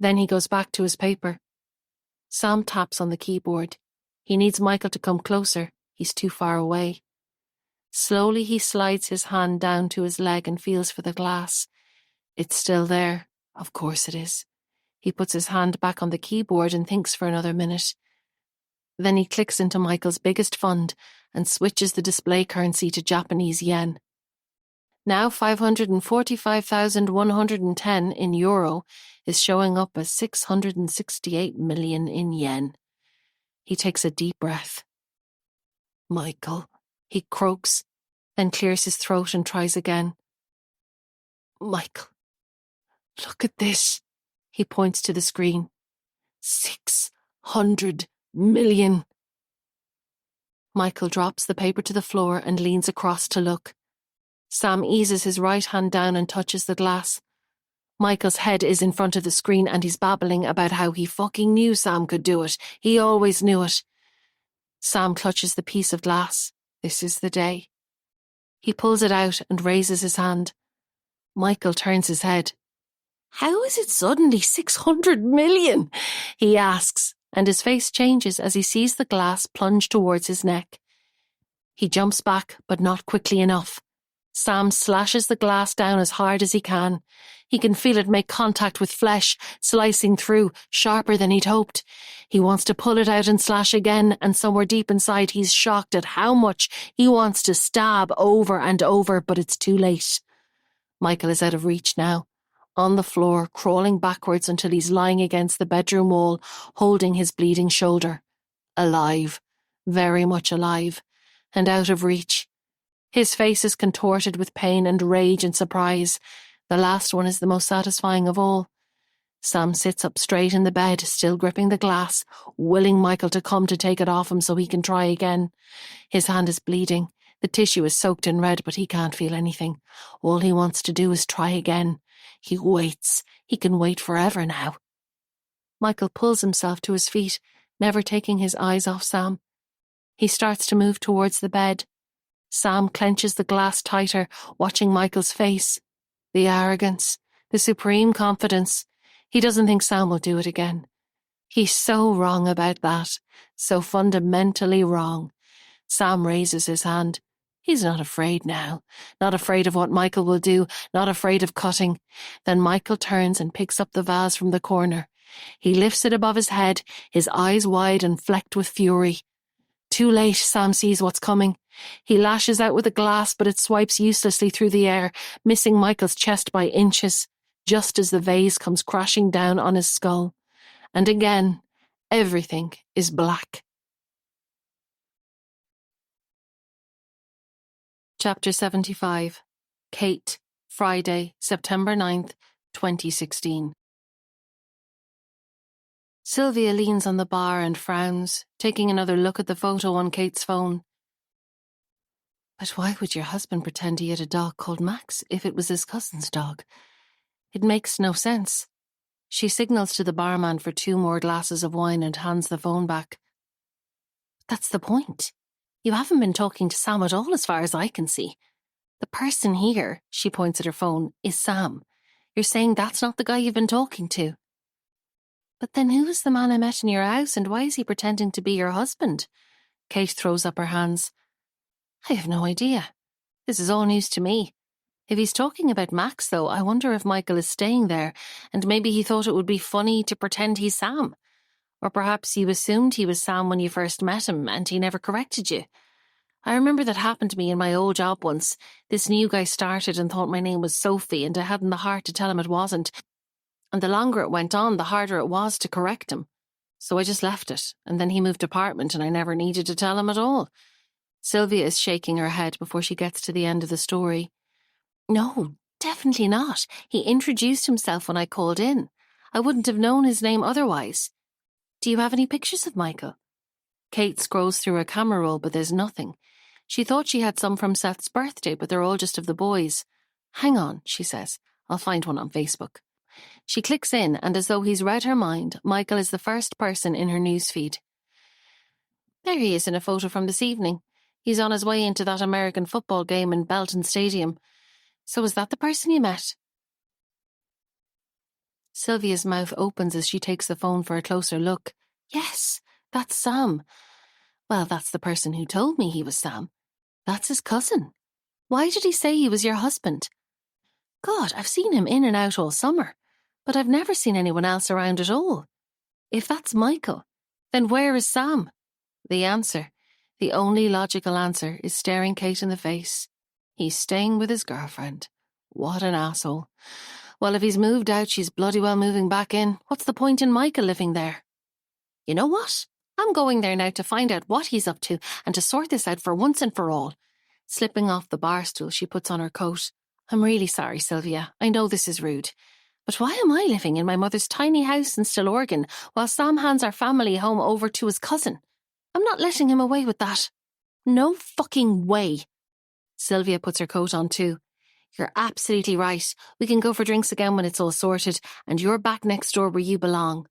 Then he goes back to his paper. Sam taps on the keyboard. He needs Michael to come closer. He's too far away. Slowly he slides his hand down to his leg and feels for the glass. It's still there. Of course it is. He puts his hand back on the keyboard and thinks for another minute. Then he clicks into Michael's biggest fund and switches the display currency to Japanese yen. Now 545,110 in euro is showing up as 668 million in yen. He takes a deep breath. Michael, he croaks, then clears his throat and tries again. Michael, look at this. He points to the screen. 600 million. Michael drops the paper to the floor and leans across to look. Sam eases his right hand down and touches the glass. Michael's head is in front of the screen and he's babbling about how he fucking knew Sam could do it. He always knew it. Sam clutches the piece of glass. This is the day. He pulls it out and raises his hand. Michael turns his head. How is it suddenly 600 million? He asks, and his face changes as he sees the glass plunge towards his neck. He jumps back, but not quickly enough. Sam slashes the glass down as hard as he can. He can feel it make contact with flesh, slicing through, sharper than he'd hoped. He wants to pull it out and slash again, and somewhere deep inside he's shocked at how much he wants to stab over and over, but it's too late. Michael is out of reach now, on the floor, crawling backwards until he's lying against the bedroom wall, holding his bleeding shoulder. Alive, very much alive, and out of reach. His face is contorted with pain and rage and surprise. The last one is the most satisfying of all. Sam sits up straight in the bed, still gripping the glass, willing Michael to come to take it off him so he can try again. His hand is bleeding. The tissue is soaked in red, but he can't feel anything. All he wants to do is try again. He waits. He can wait forever now. Michael pulls himself to his feet, never taking his eyes off Sam. He starts to move towards the bed. Sam clenches the glass tighter, watching Michael's face. The arrogance, the supreme confidence. He doesn't think Sam will do it again. He's so wrong about that, so fundamentally wrong. Sam raises his hand. He's not afraid now, not afraid of what Michael will do, not afraid of cutting. Then Michael turns and picks up the vase from the corner. He lifts it above his head, his eyes wide and flecked with fury. Too late, Sam sees what's coming. He lashes out with the glass, but it swipes uselessly through the air, missing Michael's chest by inches, just as the vase comes crashing down on his skull. And again, everything is black. Chapter 75. Kate, Friday, September 9th, 2016. Sylvia leans on the bar and frowns, taking another look at the photo on Kate's phone. But why would your husband pretend he had a dog called Max if it was his cousin's dog? It makes no sense. She signals to the barman for 2 more glasses of wine and hands the phone back. That's the point. You haven't been talking to Sam at all as far as I can see. The person here, she points at her phone, is Sam. You're saying that's not the guy you've been talking to. But then who is the man I met in your house and why is he pretending to be your husband? Kate throws up her hands. I have no idea. This is all news to me. If he's talking about Max, though, I wonder if Michael is staying there and maybe he thought it would be funny to pretend he's Sam. Or perhaps you assumed he was Sam when you first met him and he never corrected you. I remember that happened to me in my old job once. This new guy started and thought my name was Sophie, and I hadn't the heart to tell him it wasn't. And the longer it went on, the harder it was to correct him. So I just left it, and then he moved apartment and I never needed to tell him at all. Sylvia is shaking her head before she gets to the end of the story. No, definitely not. He introduced himself when I called in. I wouldn't have known his name otherwise. Do you have any pictures of Michael? Kate scrolls through her camera roll, but there's nothing. She thought she had some from Seth's birthday, but they're all just of the boys. Hang on, she says. I'll find one on Facebook. She clicks in, and as though he's read her mind, Michael is the first person in her newsfeed. There he is in a photo from this evening. He's on his way into that American football game in Belton Stadium. So is that the person you met? Sylvia's mouth opens as she takes the phone for a closer look. Yes, that's Sam. Well, that's the person who told me he was Sam. That's his cousin. Why did he say he was your husband? God, I've seen him in and out all summer, but I've never seen anyone else around at all. If that's Michael, then where is Sam? The answer, the only logical answer, is staring Kate in the face. He's staying with his girlfriend. What an asshole. Well, if he's moved out, she's bloody well moving back in. What's the point in Michael living there? You know what? I'm going there now to find out what he's up to and to sort this out for once and for all. Slipping off the bar stool, she puts on her coat. I'm really sorry, Sylvia. I know this is rude. But why am I living in my mother's tiny house in Stillorgan while Sam hands our family home over to his cousin? I'm not letting him away with that. No fucking way. Sylvia puts her coat on too. You're absolutely right. We can go for drinks again when it's all sorted, and you're back next door where you belong.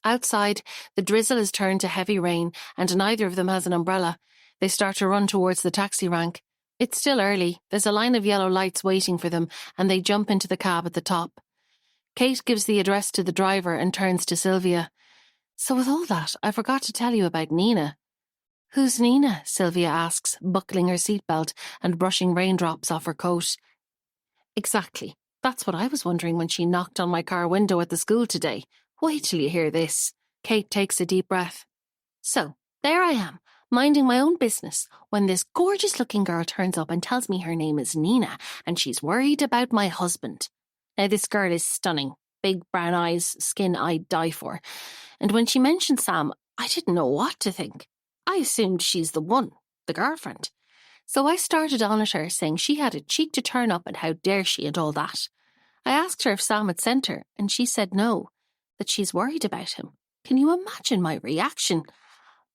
Outside, the drizzle has turned to heavy rain, and neither of them has an umbrella. They start to run towards the taxi rank. It's still early. There's a line of yellow lights waiting for them, and they jump into the cab at the top. Kate gives the address to the driver and turns to Sylvia. So with all that, I forgot to tell you about Nina. Who's Nina? Sylvia asks, buckling her seatbelt and brushing raindrops off her coat. Exactly. That's what I was wondering when she knocked on my car window at the school today. Wait till you hear this. Kate takes a deep breath. So, there I am, minding my own business, when this gorgeous-looking girl turns up and tells me her name is Nina, and she's worried about my husband. Now, this girl is stunning. Big brown eyes, skin I'd die for. And when she mentioned Sam, I didn't know what to think. I assumed she's the one, the girlfriend. So I started on at her, saying she had a cheek to turn up and how dare she and all that. I asked her if Sam had sent her, and she said no, that she's worried about him. Can you imagine my reaction?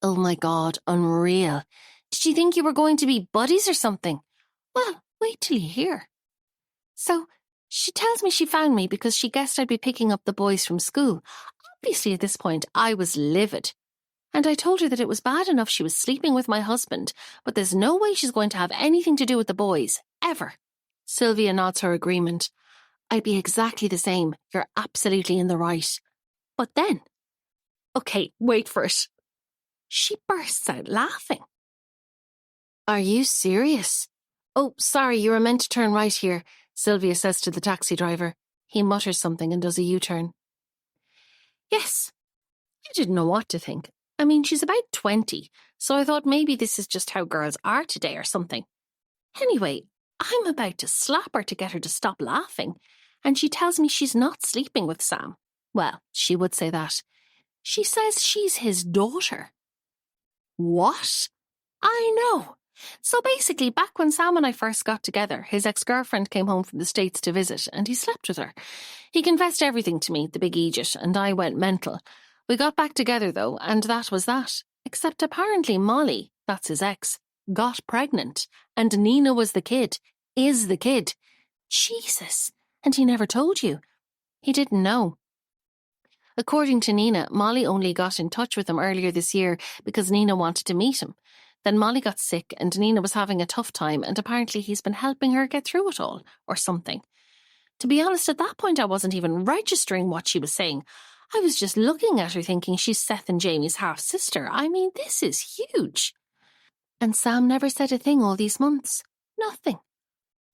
Oh my God, unreal. Did you think you were going to be buddies or something? Well, wait till you hear. So, she tells me she found me because she guessed I'd be picking up the boys from school. Obviously, at this point, I was livid. And I told her that it was bad enough she was sleeping with my husband, but there's no way she's going to have anything to do with the boys, ever. Sylvia nods her agreement. I'd be exactly the same. You're absolutely in the right. But then... Okay, wait for it. She bursts out laughing. Are you serious? Oh, sorry, you were meant to turn right here, Sylvia says to the taxi driver. He mutters something and does a U-turn. Yes. I didn't know what to think. I mean, she's about 20, so I thought maybe this is just how girls are today or something. Anyway, I'm about to slap her to get her to stop laughing, and she tells me she's not sleeping with Sam. Well, she would say that. She says she's his daughter. What? I know. So basically, back when Sam and I first got together, his ex-girlfriend came home from the States to visit, and he slept with her. He confessed everything to me, the big idiot, and I went mental. We got back together, though, and that was that. Except apparently Molly, that's his ex, got pregnant, and Nina was the kid, is the kid. Jesus, and he never told you. He didn't know. According to Nina, Molly only got in touch with him earlier this year because Nina wanted to meet him. Then Molly got sick and Nina was having a tough time, and apparently he's been helping her get through it all, or something. To be honest, at that point I wasn't even registering what she was saying. I was just looking at her thinking she's Seth and Jamie's half-sister. I mean, this is huge. And Sam never said a thing all these months. Nothing.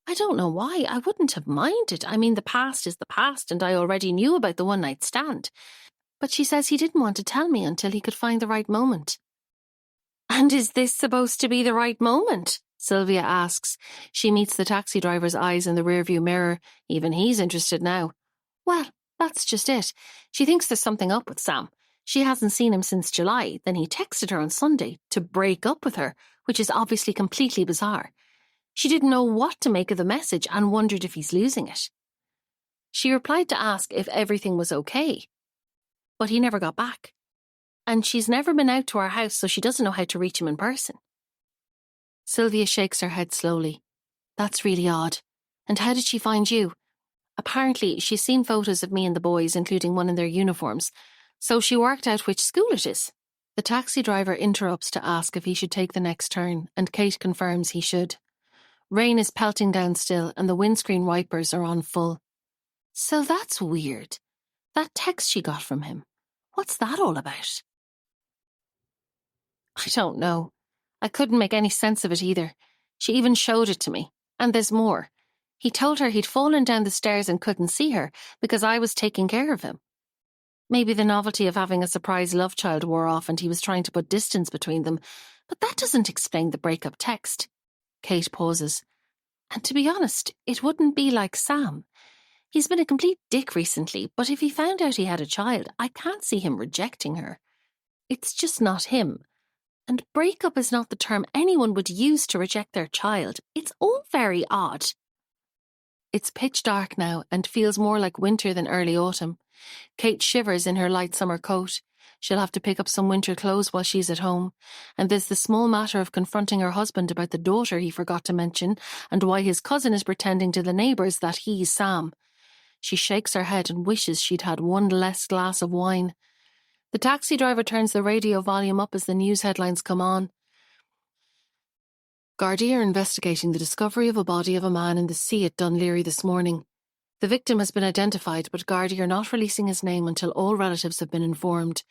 I don't know why. I wouldn't have minded. I mean, the past is the past, and I already knew about the one-night stand. But she says he didn't want to tell me until he could find the right moment. And is this supposed to be the right moment? Sylvia asks. She meets the taxi driver's eyes in the rearview mirror. Even he's interested now. Well, that's just it. She thinks there's something up with Sam. She hasn't seen him since July. Then he texted her on Sunday to break up with her, which is obviously completely bizarre. She didn't know what to make of the message and wondered if he's losing it. She replied to ask if everything was okay, but he never got back. And she's never been out to our house, so she doesn't know how to reach him in person. Sylvia shakes her head slowly. That's really odd. And how did she find you? Apparently, she's seen photos of me and the boys, including one in their uniforms, so she worked out which school it is. The taxi driver interrupts to ask if he should take the next turn, and Kate confirms he should. Rain is pelting down still, and the windscreen wipers are on full. So that's weird. That text she got from him. What's that all about? I don't know. I couldn't make any sense of it either. She even showed it to me. And there's more. He told her he'd fallen down the stairs and couldn't see her because I was taking care of him. Maybe the novelty of having a surprise love child wore off and he was trying to put distance between them, but that doesn't explain the breakup text. Kate pauses. And to be honest, it wouldn't be like Sam. He's been a complete dick recently, but if he found out he had a child, I can't see him rejecting her. It's just not him. And breakup is not the term anyone would use to reject their child. It's all very odd. It's pitch dark now and feels more like winter than early autumn. Kate shivers in her light summer coat. She'll have to pick up some winter clothes while she's at home. And there's the small matter of confronting her husband about the daughter he forgot to mention and why his cousin is pretending to the neighbours that he's Sam. She shakes her head and wishes she'd had one less glass of wine. The taxi driver turns the radio volume up as the news headlines come on. Gardaí are investigating the discovery of a body of a man in the sea at Dunleary this morning. The victim has been identified, but Gardaí are not releasing his name until all relatives have been informed.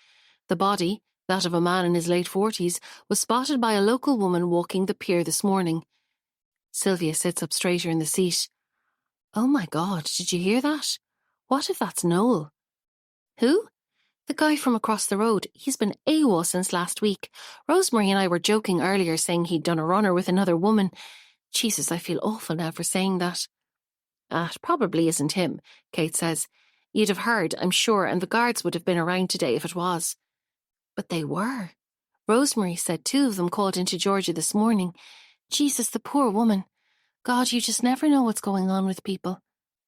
The body, that of a man in his late 40s, was spotted by a local woman walking the pier this morning. Sylvia sits up straighter in the seat. Oh my God, did you hear that? What if that's Noel? Who? The guy from across the road. He's been AWOL since last week. Rosemary and I were joking earlier saying he'd done a runner with another woman. Jesus, I feel awful now for saying that. It probably isn't him, Kate says. You'd have heard, I'm sure, and the guards would have been around today if it was. But they were. Rosemary said 2 of them called into Georgia this morning. Jesus, the poor woman. God, you just never know what's going on with people.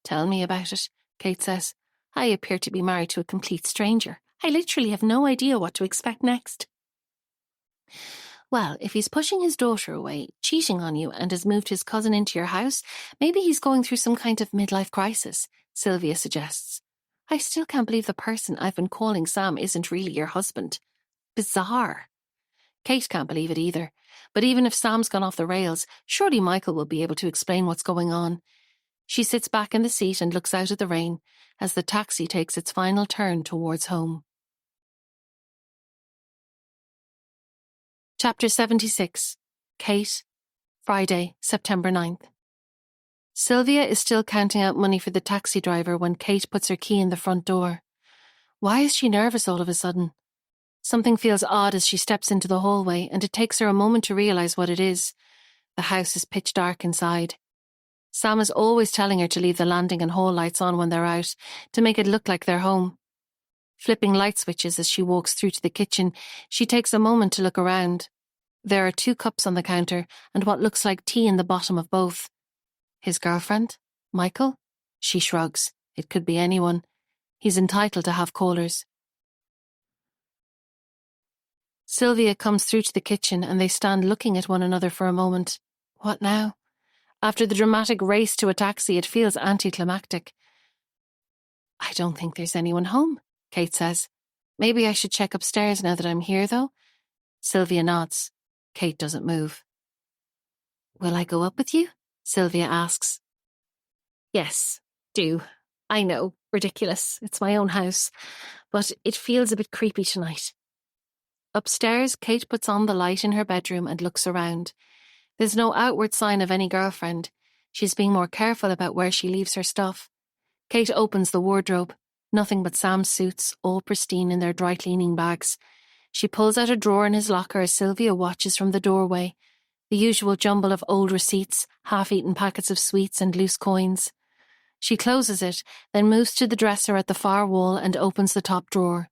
Tell me about it, Kate says. I appear to be married to a complete stranger. I literally have no idea what to expect next. Well, if he's pushing his daughter away, cheating on you, and has moved his cousin into your house, maybe he's going through some kind of midlife crisis, Sylvia suggests. I still can't believe the person I've been calling Sam isn't really your husband. Bizarre. Kate can't believe it either. But even if Sam's gone off the rails, surely Michael will be able to explain what's going on. She sits back in the seat and looks out at the rain as the taxi takes its final turn towards home. Chapter 76. Kate. Friday, September 9th. Sylvia is still counting out money for the taxi driver when Kate puts her key in the front door. Why is she nervous all of a sudden? Something feels odd as she steps into the hallway, and it takes her a moment to realise what it is. The house is pitch dark inside. Sam is always telling her to leave the landing and hall lights on when they're out, to make it look like they're home. Flipping light switches as she walks through to the kitchen, she takes a moment to look around. There are 2 cups on the counter and what looks like tea in the bottom of both. His girlfriend? Michael? She shrugs. It could be anyone. He's entitled to have callers. Sylvia comes through to the kitchen and they stand looking at one another for a moment. What now? After the dramatic race to a taxi, it feels anticlimactic. I don't think there's anyone home, Kate says. Maybe I should check upstairs now that I'm here, though. Sylvia nods. Kate doesn't move. Will I go up with you? Sylvia asks. Yes, do. I know, ridiculous. It's my own house. But it feels a bit creepy tonight. Upstairs, Kate puts on the light in her bedroom and looks around. There's no outward sign of any girlfriend. She's being more careful about where she leaves her stuff. Kate opens the wardrobe. Nothing but Sam's suits, all pristine in their dry cleaning bags. She pulls out a drawer in his locker as Sylvia watches from the doorway, the usual jumble of old receipts, half-eaten packets of sweets and loose coins. She closes it, then moves to the dresser at the far wall and opens the top drawer.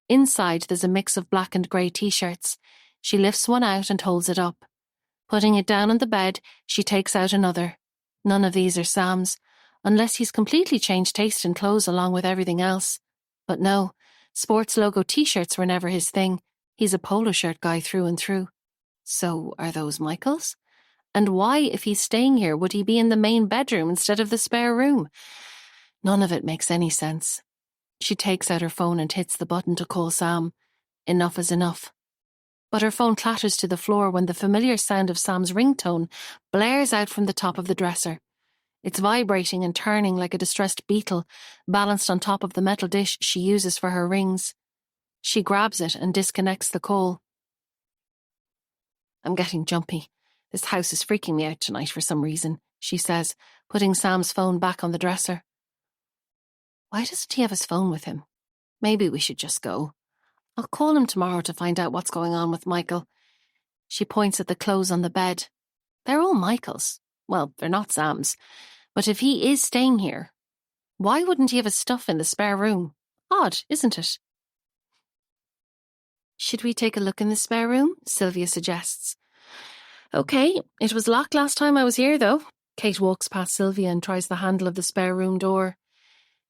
Inside there's a mix of black and grey t-shirts. She lifts one out and holds it up. Putting it down on the bed, she takes out another. None of these are Sam's, unless he's completely changed taste in clothes along with everything else. But no, sports logo t-shirts were never his thing. He's a polo shirt guy through and through. So are those Michael's? And why, if he's staying here, would he be in the main bedroom instead of the spare room? None of it makes any sense. She takes out her phone and hits the button to call Sam. Enough is enough. But her phone clatters to the floor when the familiar sound of Sam's ringtone blares out from the top of the dresser. It's vibrating and turning like a distressed beetle, balanced on top of the metal dish she uses for her rings. She grabs it and disconnects the call. I'm getting jumpy. This house is freaking me out tonight for some reason, she says, putting Sam's phone back on the dresser. Why doesn't he have his phone with him? Maybe we should just go. I'll call him tomorrow to find out what's going on with Michael. She points at the clothes on the bed. They're all Michael's. Well, they're not Sam's. But if he is staying here, why wouldn't he have his stuff in the spare room? Odd, isn't it? Should we take a look in the spare room? Sylvia suggests. Okay, it was locked last time I was here, though. Kate walks past Sylvia and tries the handle of the spare room door.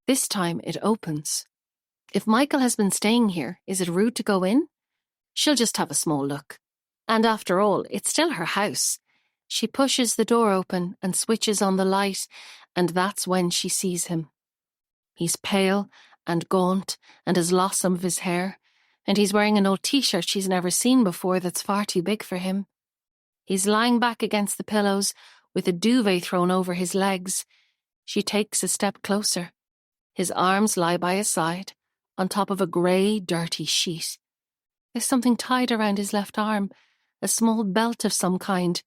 This time it opens. If Michael has been staying here, is it rude to go in? She'll just have a small look. And after all, it's still her house. She pushes the door open and switches on the light, and that's when she sees him. He's pale and gaunt and has lost some of his hair, and he's wearing an old t-shirt she's never seen before that's far too big for him. He's lying back against the pillows with a duvet thrown over his legs. She takes a step closer. His arms lie by his side, on top of a grey, dirty sheet. There's something tied around his left arm, a small belt of some kind,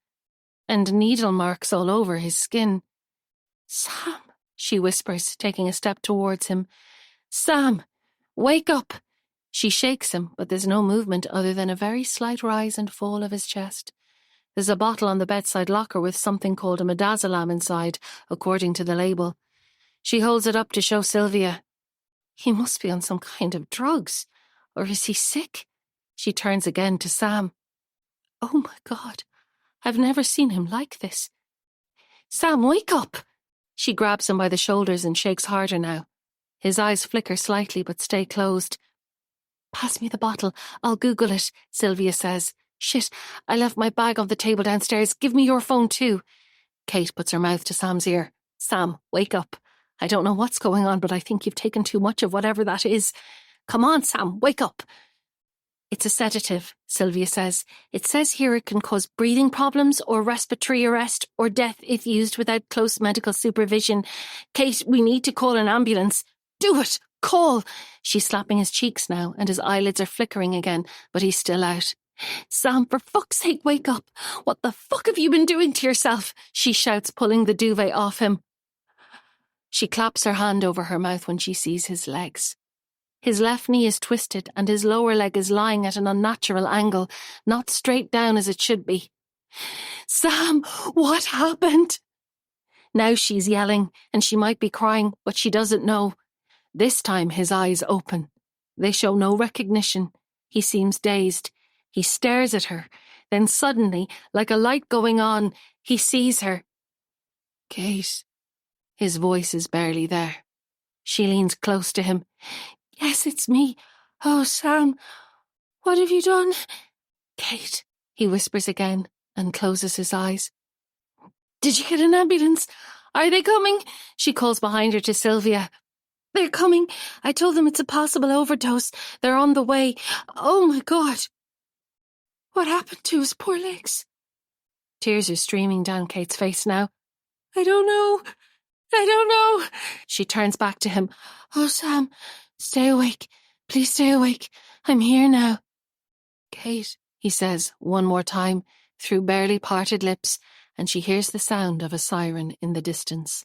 and needle marks all over his skin. Sam, she whispers, taking a step towards him. Sam, wake up! She shakes him, but there's no movement other than a very slight rise and fall of his chest. There's a bottle on the bedside locker with something called a midazolam inside, according to the label. She holds it up to show Sylvia. He must be on some kind of drugs. Or is he sick? She turns again to Sam. Oh my God, I've never seen him like this. Sam, wake up! She grabs him by the shoulders and shakes harder now. His eyes flicker slightly but stay closed. Pass me the bottle, I'll Google it, Sylvia says. Shit, I left my bag on the table downstairs. Give me your phone too. Kate puts her mouth to Sam's ear. Sam, wake up. I don't know what's going on, but I think you've taken too much of whatever that is. Come on, Sam, wake up. It's a sedative, Sylvia says. It says here it can cause breathing problems or respiratory arrest or death if used without close medical supervision. Kate, we need to call an ambulance. Do it! Call! She's slapping his cheeks now, and his eyelids are flickering again, but he's still out. Sam, for fuck's sake, wake up! What the fuck have you been doing to yourself? She shouts, pulling the duvet off him. She claps her hand over her mouth when she sees his legs. His left knee is twisted and his lower leg is lying at an unnatural angle, not straight down as it should be. Sam, what happened? Now she's yelling, and she might be crying, but she doesn't know. This time his eyes open. They show no recognition. He seems dazed. He stares at her. Then suddenly, like a light going on, he sees her. Kate. His voice is barely there. She leans close to him. Yes, it's me. Oh, Sam, what have you done? Kate, he whispers again and closes his eyes. Did you get an ambulance? Are they coming? She calls behind her to Sylvia. They're coming. I told them it's a possible overdose. They're on the way. Oh, my God. What happened to his poor legs? Tears are streaming down Kate's face now. I don't know. She turns back to him. Oh, Sam, stay awake. Please stay awake. I'm here now. Kate, he says one more time, through barely parted lips, and she hears the sound of a siren in the distance.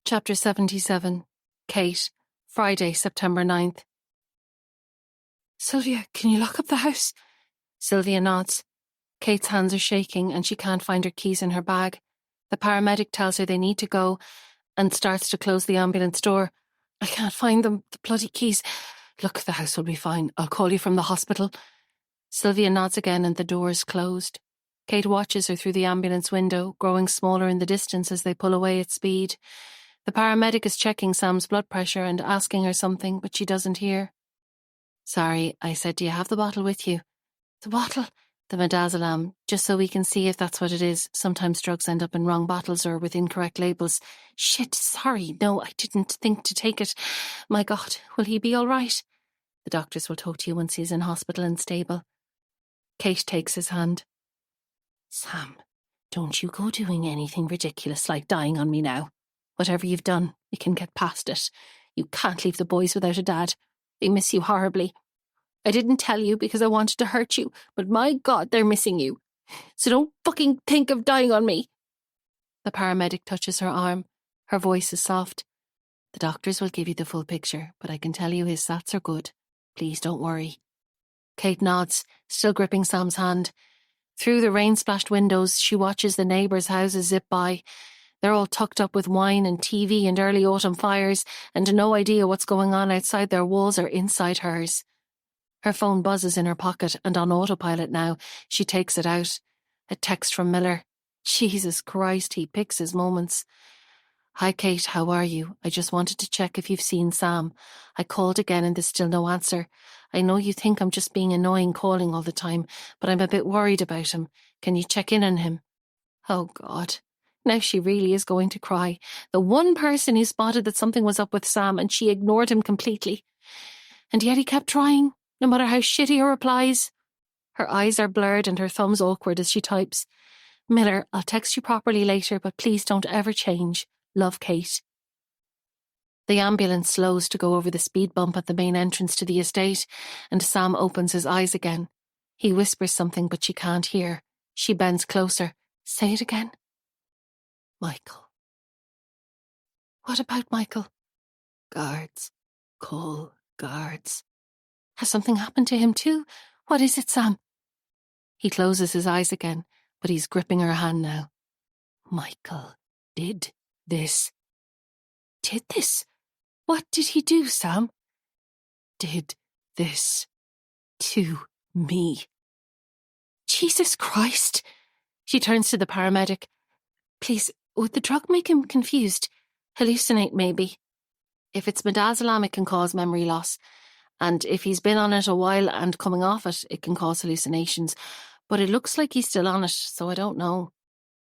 Chapter 77. Kate, Friday, September 9th. Sylvia, can you lock up the house? Sylvia nods. Kate's hands are shaking and she can't find her keys in her bag. The paramedic tells her they need to go and starts to close the ambulance door. I can't find them, the bloody keys. Look, the house will be fine. I'll call you from the hospital. Sylvia nods again and the door is closed. Kate watches her through the ambulance window, growing smaller in the distance as they pull away at speed. The paramedic is checking Sam's blood pressure and asking her something, but she doesn't hear. Sorry, I said, do you have the bottle with you? The bottle? The midazolam, just so we can see if that's what it is. Sometimes drugs end up in wrong bottles or with incorrect labels. Shit, sorry, no, I didn't think to take it. My God, will he be all right? The doctors will talk to you once he's in hospital and stable. Kate takes his hand. Sam, don't you go doing anything ridiculous like dying on me now. Whatever you've done, you can get past it. You can't leave the boys without a dad. They miss you horribly. I didn't tell you because I wanted to hurt you, but my God, they're missing you. So don't fucking think of dying on me. The paramedic touches her arm. Her voice is soft. The doctors will give you the full picture, but I can tell you his stats are good. Please don't worry. Kate nods, still gripping Sam's hand. Through the rain-splashed windows, she watches the neighbours' houses zip by. They're all tucked up with wine and TV and early autumn fires, and no idea what's going on outside their walls or inside hers. Her phone buzzes in her pocket, and on autopilot now, she takes it out. A text from Miller. Jesus Christ, he picks his moments. Hi Kate, how are you? I just wanted to check if you've seen Sam. I called again and there's still no answer. I know you think I'm just being annoying calling all the time, but I'm a bit worried about him. Can you check in on him? Oh God. Now she really is going to cry. The one person who spotted that something was up with Sam and she ignored him completely. And yet he kept trying, no matter how shitty her replies. Her eyes are blurred and her thumbs awkward as she types. Miller, I'll text you properly later, but please don't ever change. Love, Kate. The ambulance slows to go over the speed bump at the main entrance to the estate, and Sam opens his eyes again. He whispers something, but she can't hear. She bends closer. Say it again. Michael. What about Michael? Guards. Call guards. Has something happened to him too? What is it, Sam? He closes his eyes again, but he's gripping her hand now. Michael did this. Did this? What did he do, Sam? Did this to me. Jesus Christ. She turns to the paramedic. Please, would the drug make him confused? Hallucinate, maybe. If it's midazolam, it can cause memory loss. And if he's been on it a while and coming off it, it can cause hallucinations. But it looks like he's still on it, so I don't know.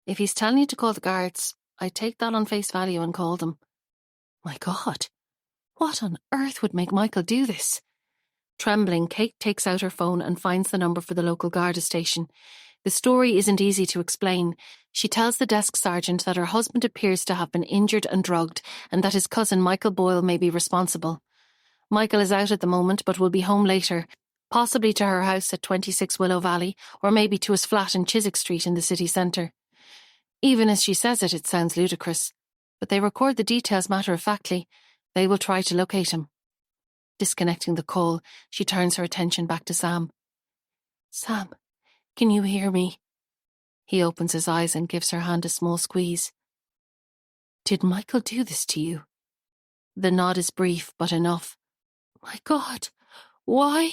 If he's telling you to call the guards, I'd take that on face value and call them. My God, what on earth would make Michael do this? Trembling, Kate takes out her phone and finds the number for the local Garda station. The story isn't easy to explain. She tells the desk sergeant that her husband appears to have been injured and drugged and that his cousin Michael Boyle may be responsible. Michael is out at the moment but will be home later, possibly to her house at 26 Willow Valley or maybe to his flat in Chiswick Street in the city centre. Even as she says it, it sounds ludicrous. But they record the details matter-of-factly. They will try to locate him. Disconnecting the call, she turns her attention back to Sam. Sam, can you hear me? He opens his eyes and gives her hand a small squeeze. Did Michael do this to you? The nod is brief, but enough. My God, why?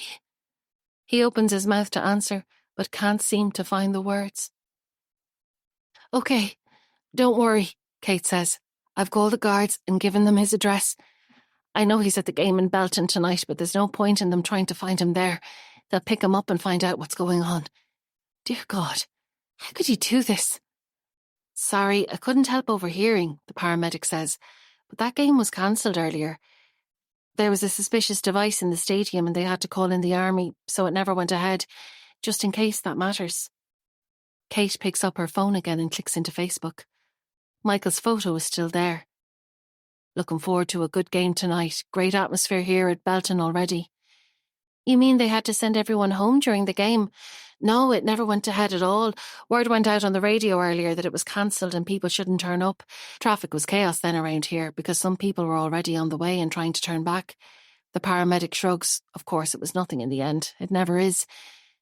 He opens his mouth to answer, but can't seem to find the words. Okay, don't worry, Kate says. I've called the guards and given them his address. I know he's at the game in Belton tonight, but there's no point in them trying to find him there. They'll pick him up and find out what's going on. Dear God, how could he do this? Sorry, I couldn't help overhearing, the paramedic says, but that game was cancelled earlier. There was a suspicious device in the stadium and they had to call in the army, so it never went ahead, just in case that matters. Kate picks up her phone again and clicks into Facebook. Michael's photo is still there. Looking forward to a good game tonight. Great atmosphere here at Belton already. You mean they had to send everyone home during the game? No, it never went ahead at all. Word went out on the radio earlier that it was cancelled and people shouldn't turn up. Traffic was chaos then around here because some people were already on the way and trying to turn back. The paramedic shrugs. Of course, it was nothing in the end. It never is.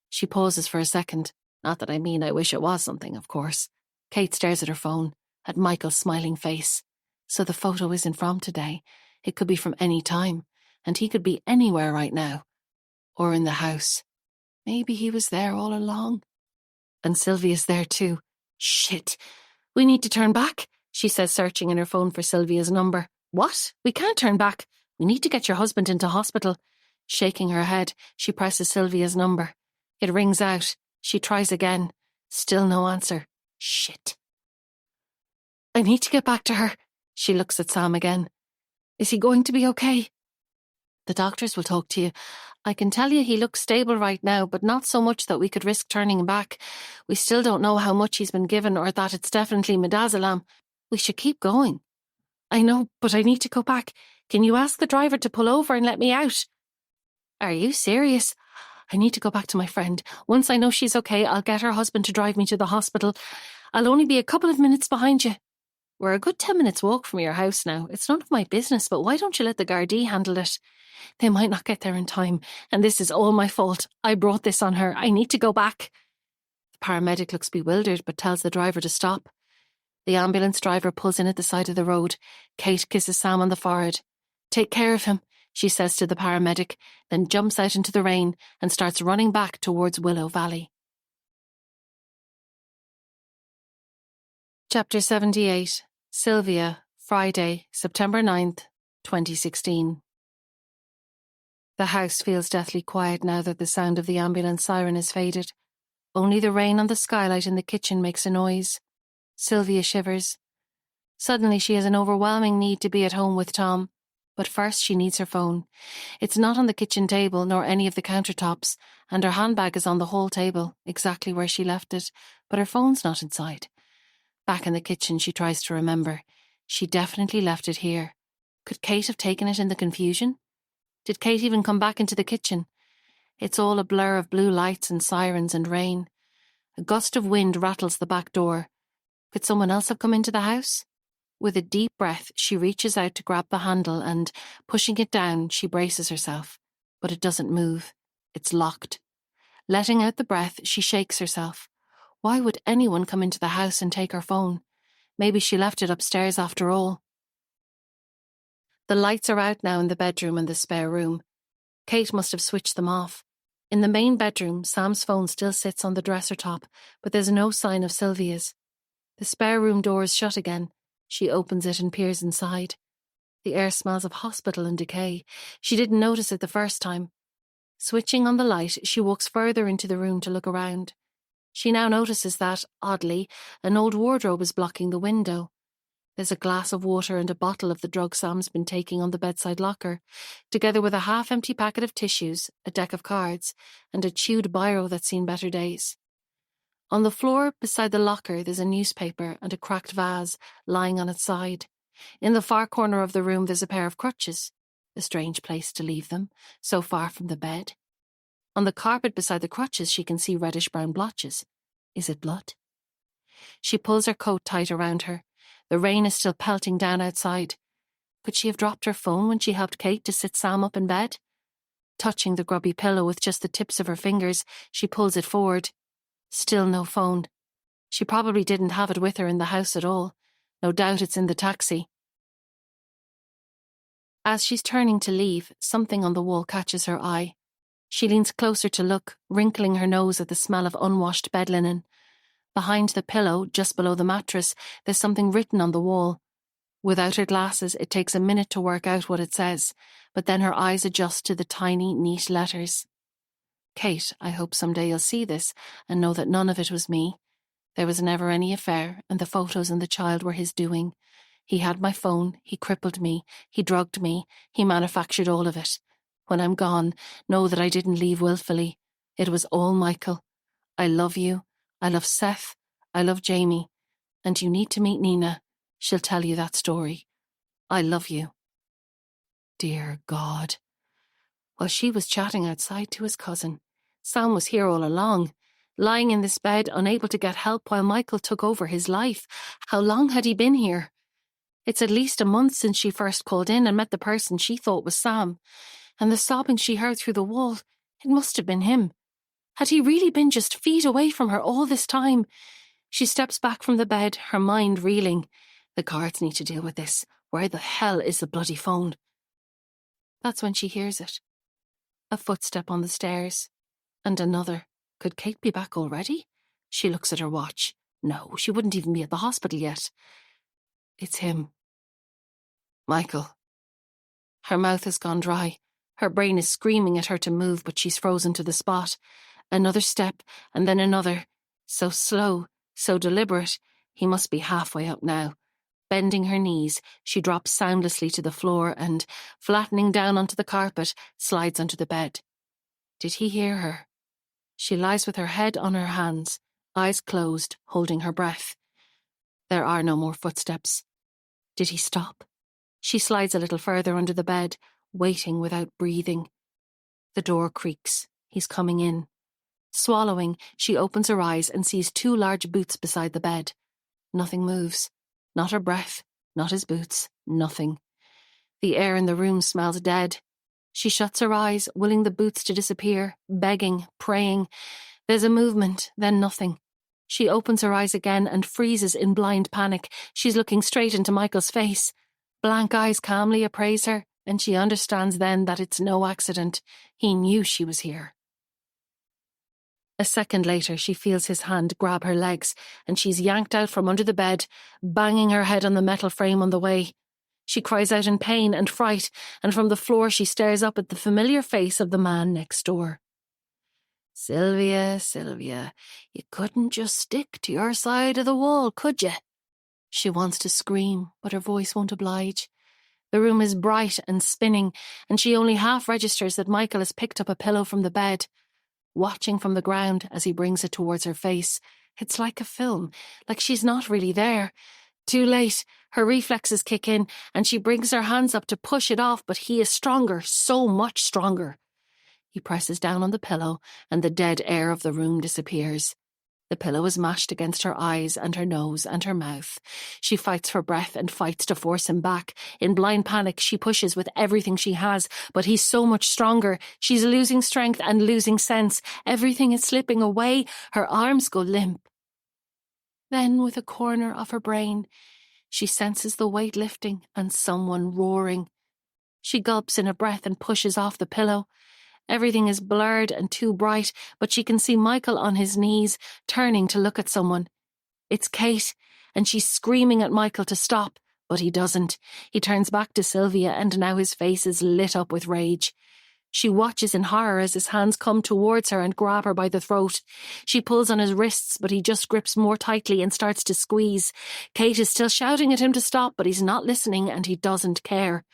She pauses for a second. Not that I mean I wish it was something, of course. Kate stares at her phone, at Michael's smiling face. So the photo isn't from today. It could be from any time, and he could be anywhere right now. Or in the house. Maybe he was there all along. And Sylvia's there too. Shit. We need to turn back, she says, searching in her phone for Sylvia's number. What? We can't turn back. We need to get your husband into hospital. Shaking her head, she presses Sylvia's number. It rings out. She tries again. Still no answer. Shit. I need to get back to her. She looks at Sam again. Is he going to be okay? The doctors will talk to you. I can tell you he looks stable right now, but not so much that we could risk turning him back. We still don't know how much he's been given or that it's definitely midazolam. We should keep going. I know, but I need to go back. Can you ask the driver to pull over and let me out? Are you serious? I need to go back to my friend. Once I know she's okay, I'll get her husband to drive me to the hospital. I'll only be a couple of minutes behind you. We're a good 10 minutes walk from your house now. It's none of my business, but why don't you let the Gardaí handle it? They might not get there in time, and this is all my fault. I brought this on her. I need to go back. The paramedic looks bewildered, but tells the driver to stop. The ambulance driver pulls in at the side of the road. Kate kisses Sam on the forehead. Take care of him, she says to the paramedic, then jumps out into the rain and starts running back towards Willow Valley. Chapter 78. Sylvia, Friday, September 9th, 2016. The house feels deathly quiet now that the sound of the ambulance siren has faded. Only the rain on the skylight in the kitchen makes a noise. Sylvia shivers. Suddenly she has an overwhelming need to be at home with Tom. But first she needs her phone. It's not on the kitchen table nor any of the countertops, and her handbag is on the hall table, exactly where she left it, but her phone's not inside. Back in the kitchen she tries to remember. She definitely left it here. Could Kate have taken it in the confusion? Did Kate even come back into the kitchen? It's all a blur of blue lights and sirens and rain. A gust of wind rattles the back door. Could someone else have come into the house? With a deep breath, she reaches out to grab the handle and, pushing it down, she braces herself. But it doesn't move. It's locked. Letting out the breath, she shakes herself. Why would anyone come into the house and take her phone? Maybe she left it upstairs after all. The lights are out now in the bedroom and the spare room. Kate must have switched them off. In the main bedroom, Sam's phone still sits on the dresser top, but there's no sign of Sylvia's. The spare room door is shut again. She opens it and peers inside. The air smells of hospital and decay. She didn't notice it the first time. Switching on the light, she walks further into the room to look around. She now notices that, oddly, an old wardrobe is blocking the window. There's a glass of water and a bottle of the drug Sam's been taking on the bedside locker, together with a half-empty packet of tissues, a deck of cards, and a chewed biro that's seen better days. On the floor beside the locker there's a newspaper and a cracked vase lying on its side. In the far corner of the room there's a pair of crutches. A strange place to leave them, so far from the bed. On the carpet beside the crutches she can see reddish-brown blotches. Is it blood? She pulls her coat tight around her. The rain is still pelting down outside. Could she have dropped her phone when she helped Kate to sit Sam up in bed? Touching the grubby pillow with just the tips of her fingers, she pulls it forward. Still no phone. She probably didn't have it with her in the house at all. No doubt it's in the taxi. As she's turning to leave, something on the wall catches her eye. She leans closer to look, wrinkling her nose at the smell of unwashed bed linen. Behind the pillow, just below the mattress, there's something written on the wall. Without her glasses, it takes a minute to work out what it says, but then her eyes adjust to the tiny, neat letters. Kate, I hope someday you'll see this and know that none of it was me. There was never any affair, and the photos and the child were his doing. He had my phone, he crippled me, he drugged me, he manufactured all of it. When I'm gone, know that I didn't leave willfully. It was all Michael. I love you. I love Seth. I love Jamie. And you need to meet Nina. She'll tell you that story. I love you. Dear God. While she was chatting outside to his cousin, Sam was here all along. lying in this bed, unable to get help while Michael took over his life. How long had he been here? It's at least a month since she first called in and met the person she thought was Sam. And the sobbing she heard through the wall, it must have been him. Had he really been just feet away from her all this time? She steps back from the bed, her mind reeling. The guards need to deal with this. Where the hell is the bloody phone? That's when she hears it. A footstep on the stairs. And another. Could Kate be back already? She looks at her watch. No, she wouldn't even be at the hospital yet. It's him. Michael. Her mouth has gone dry. Her brain is screaming at her to move, but she's frozen to the spot. Another step, and then another. So slow, so deliberate. He must be halfway up now. Bending her knees, she drops soundlessly to the floor and, flattening down onto the carpet, slides onto the bed. Did he hear her? She lies with her head on her hands, eyes closed, holding her breath. There are no more footsteps. Did he stop? She slides a little further under the bed, waiting without breathing. The door creaks. He's coming in. Swallowing, she opens her eyes and sees 2 large boots beside the bed. Nothing moves. Not her breath, not his boots, nothing. The air in the room smells dead. She shuts her eyes, willing the boots to disappear, begging, praying. There's a movement, then nothing. She opens her eyes again and freezes in blind panic. She's looking straight into Michael's face. Blank eyes calmly appraise her, and she understands then that it's no accident. He knew she was here. A second later, she feels his hand grab her legs, and she's yanked out from under the bed, banging her head on the metal frame on the way. She cries out in pain and fright, and from the floor she stares up at the familiar face of the man next door. Sylvia, Sylvia, you couldn't just stick to your side of the wall, could you? She wants to scream, but her voice won't oblige. The room is bright and spinning, and she only half registers that Michael has picked up a pillow from the bed. Watching from the ground as he brings it towards her face. It's like a film, like she's not really there. Too late, her reflexes kick in, and she brings her hands up to push it off, but he is stronger, so much stronger. He presses down on the pillow, and the dead air of the room disappears. The pillow is mashed against her eyes and her nose and her mouth. She fights for breath and fights to force him back. In blind panic, she pushes with everything she has, but he's so much stronger. She's losing strength and losing sense. Everything is slipping away. Her arms go limp. Then, with a corner of her brain, she senses the weight lifting and someone roaring. She gulps in a breath and pushes off the pillow. Everything is blurred and too bright, but she can see Michael on his knees, turning to look at someone. It's Kate, and she's screaming at Michael to stop, but he doesn't. He turns back to Sylvia, and now his face is lit up with rage. She watches in horror as his hands come towards her and grab her by the throat. She pulls on his wrists, but he just grips more tightly and starts to squeeze. Kate is still shouting at him to stop, but he's not listening, and he doesn't care.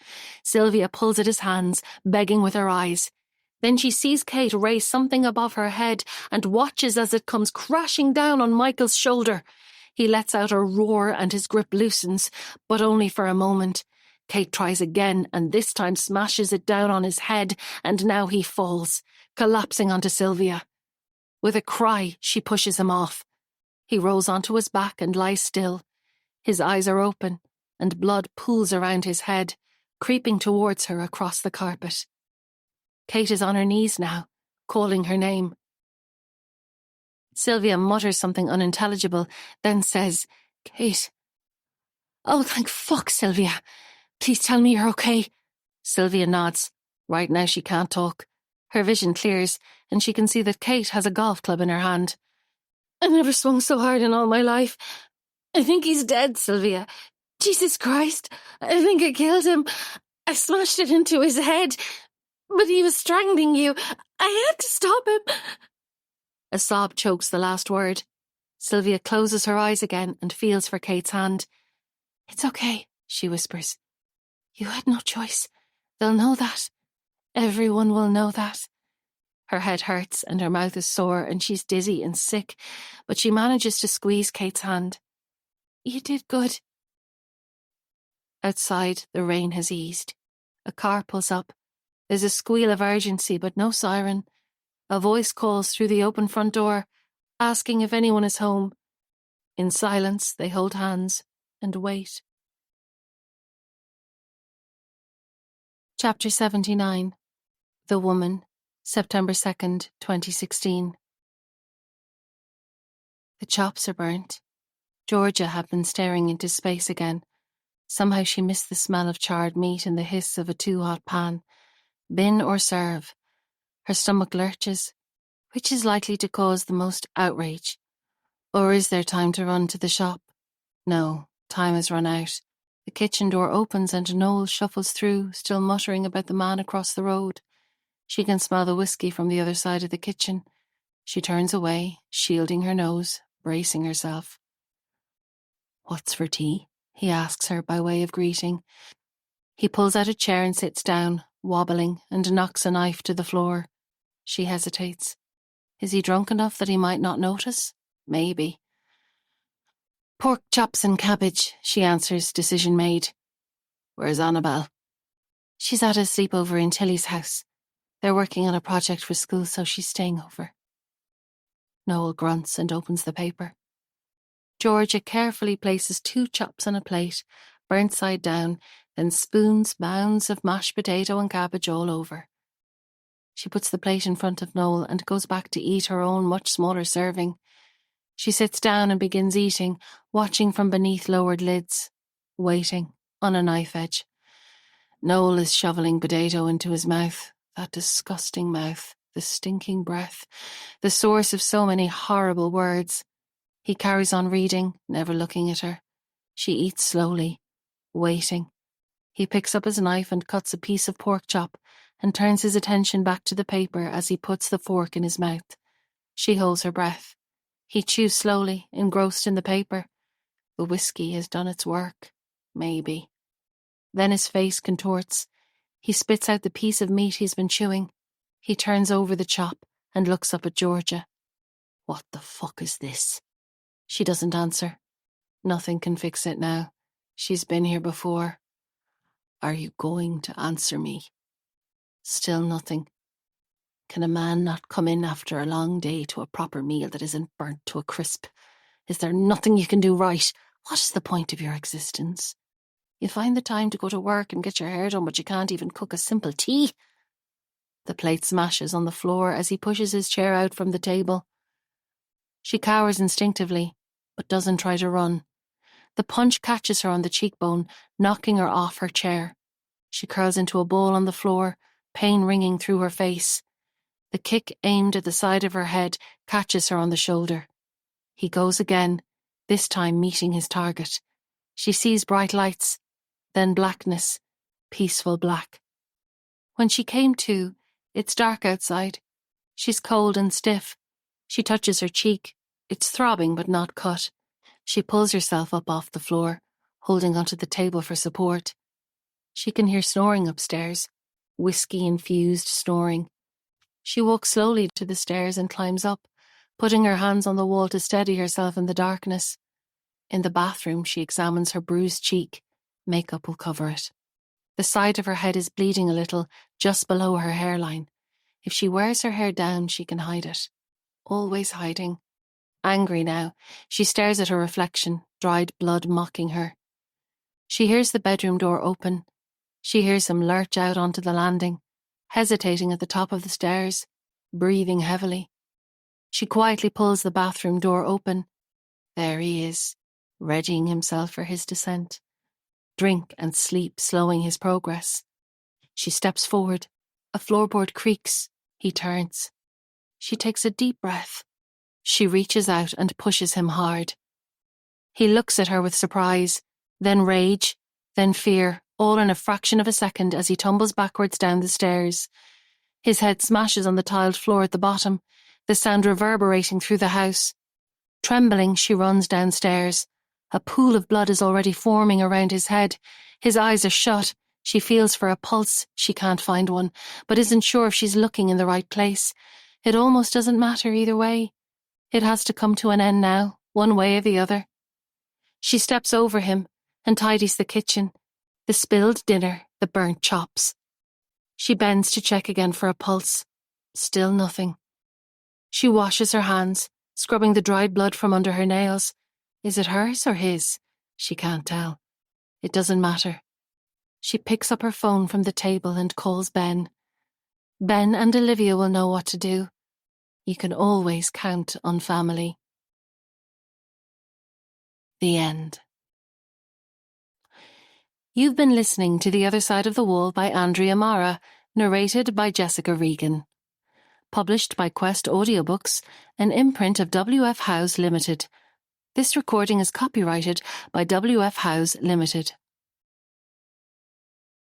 Sylvia pulls at his hands, begging with her eyes. Then she sees Kate raise something above her head and watches as it comes crashing down on Michael's shoulder. He lets out a roar and his grip loosens, but only for a moment. Kate tries again and this time smashes it down on his head, and now he falls, collapsing onto Sylvia. With a cry, she pushes him off. He rolls onto his back and lies still. His eyes are open, and blood pools around his head, creeping towards her across the carpet. Kate is on her knees now, calling her name. Sylvia mutters something unintelligible, then says, "Kate." "Oh, thank fuck, Sylvia. Please tell me you're okay." Sylvia nods. Right now she can't talk. Her vision clears, and she can see that Kate has a golf club in her hand. "I never swung so hard in all my life. I think he's dead, Sylvia. Jesus Christ, I think I killed him. I smashed it into his head. But he was strangling you. I had to stop him." A sob chokes the last word. Sylvia closes her eyes again and feels for Kate's hand. "It's okay," she whispers. "You had no choice. They'll know that. Everyone will know that." Her head hurts and her mouth is sore and she's dizzy and sick, but she manages to squeeze Kate's hand. "You did good." Outside, the rain has eased. A car pulls up. There's a squeal of urgency, but no siren. A voice calls through the open front door. asking if anyone is home. In silence, they hold hands and wait. Chapter 79. The Woman, September 2nd, 2016. The chops are burnt. Georgia had been staring into space again. Somehow she missed the smell of charred meat and the hiss of a too-hot pan. Bin or serve? Her stomach lurches. Which is likely to cause the most outrage? Or is there time to run to the shop? No, time has run out. The kitchen door opens and Noel shuffles through, still muttering about the man across the road. She can smell the whiskey from the other side of the kitchen. She turns away, shielding her nose, bracing herself. "What's for tea?" he asks her by way of greeting. He pulls out a chair and sits down, wobbling, and knocks a knife to the floor. She hesitates. Is he drunk enough that he might not notice? Maybe. "Pork chops and cabbage," she answers, decision made. "Where's Annabelle?" "She's at a sleepover in Tilly's house. They're working on a project for school, so she's staying over." Noel grunts and opens the paper. Georgia carefully places 2 chops on a plate, burnt side down, then spoons mounds of mashed potato and cabbage all over. She puts the plate in front of Noel and goes back to eat her own much smaller serving. She sits down and begins eating, watching from beneath lowered lids, waiting, on a knife edge. Noel is shoveling potato into his mouth, that disgusting mouth, the stinking breath, the source of so many horrible words. He carries on reading, never looking at her. She eats slowly, waiting. He picks up his knife and cuts a piece of pork chop and turns his attention back to the paper as he puts the fork in his mouth. She holds her breath. He chews slowly, engrossed in the paper. The whiskey has done its work. Maybe. Then his face contorts. He spits out the piece of meat he's been chewing. He turns over the chop and looks up at Georgia. "What the fuck is this?" She doesn't answer. Nothing can fix it now. She's been here before. "Are you going to answer me?" Still nothing. Can a man not come in after a long day to a proper meal that isn't burnt to a crisp? Is there nothing you can do right? What is the point of your existence? You find the time to go to work and get your hair done, but you can't even cook a simple tea. The plate smashes on the floor as he pushes his chair out from the table. She cowers instinctively, but doesn't try to run. The punch catches her on the cheekbone, knocking her off her chair. She curls into a ball on the floor, pain ringing through her face. The kick aimed at the side of her head catches her on the shoulder. He goes again, this time meeting his target. She sees bright lights, then blackness, peaceful black. When she came to, it's dark outside. She's cold and stiff. She touches her cheek. It's throbbing but not cut. She pulls herself up off the floor, holding onto the table for support. She can hear snoring upstairs, whiskey-infused snoring. She walks slowly to the stairs and climbs up, putting her hands on the wall to steady herself in the darkness. In the bathroom, she examines her bruised cheek. Makeup will cover it. The side of her head is bleeding a little, just below her hairline. If she wears her hair down, she can hide it. Always hiding. Angry now, she stares at her reflection, dried blood mocking her. She hears the bedroom door open. She hears him lurch out onto the landing, hesitating at the top of the stairs, breathing heavily. She quietly pulls the bathroom door open. There he is, readying himself for his descent. Drink and sleep slowing his progress. She steps forward. A floorboard creaks. He turns. She takes a deep breath. She reaches out and pushes him hard. He looks at her with surprise, then rage, then fear, all in a fraction of a second as he tumbles backwards down the stairs. His head smashes on the tiled floor at the bottom, the sound reverberating through the house. Trembling, she runs downstairs. A pool of blood is already forming around his head. His eyes are shut. She feels for a pulse. She can't find one, but isn't sure if she's looking in the right place. It almost doesn't matter either way. It has to come to an end now, one way or the other. She steps over him and tidies the kitchen, the spilled dinner, the burnt chops. She bends to check again for a pulse. Still nothing. She washes her hands, scrubbing the dried blood from under her nails. Is it hers or his? She can't tell. It doesn't matter. She picks up her phone from the table and calls Ben. Ben and Olivia will know what to do. You can always count on family. The end. You've been listening to The Other Side of the Wall by Andrea Mara, narrated by Jessica Regan. Published by Quest Audiobooks, an imprint of W.F. House Limited. This recording is copyrighted by W.F. House Limited.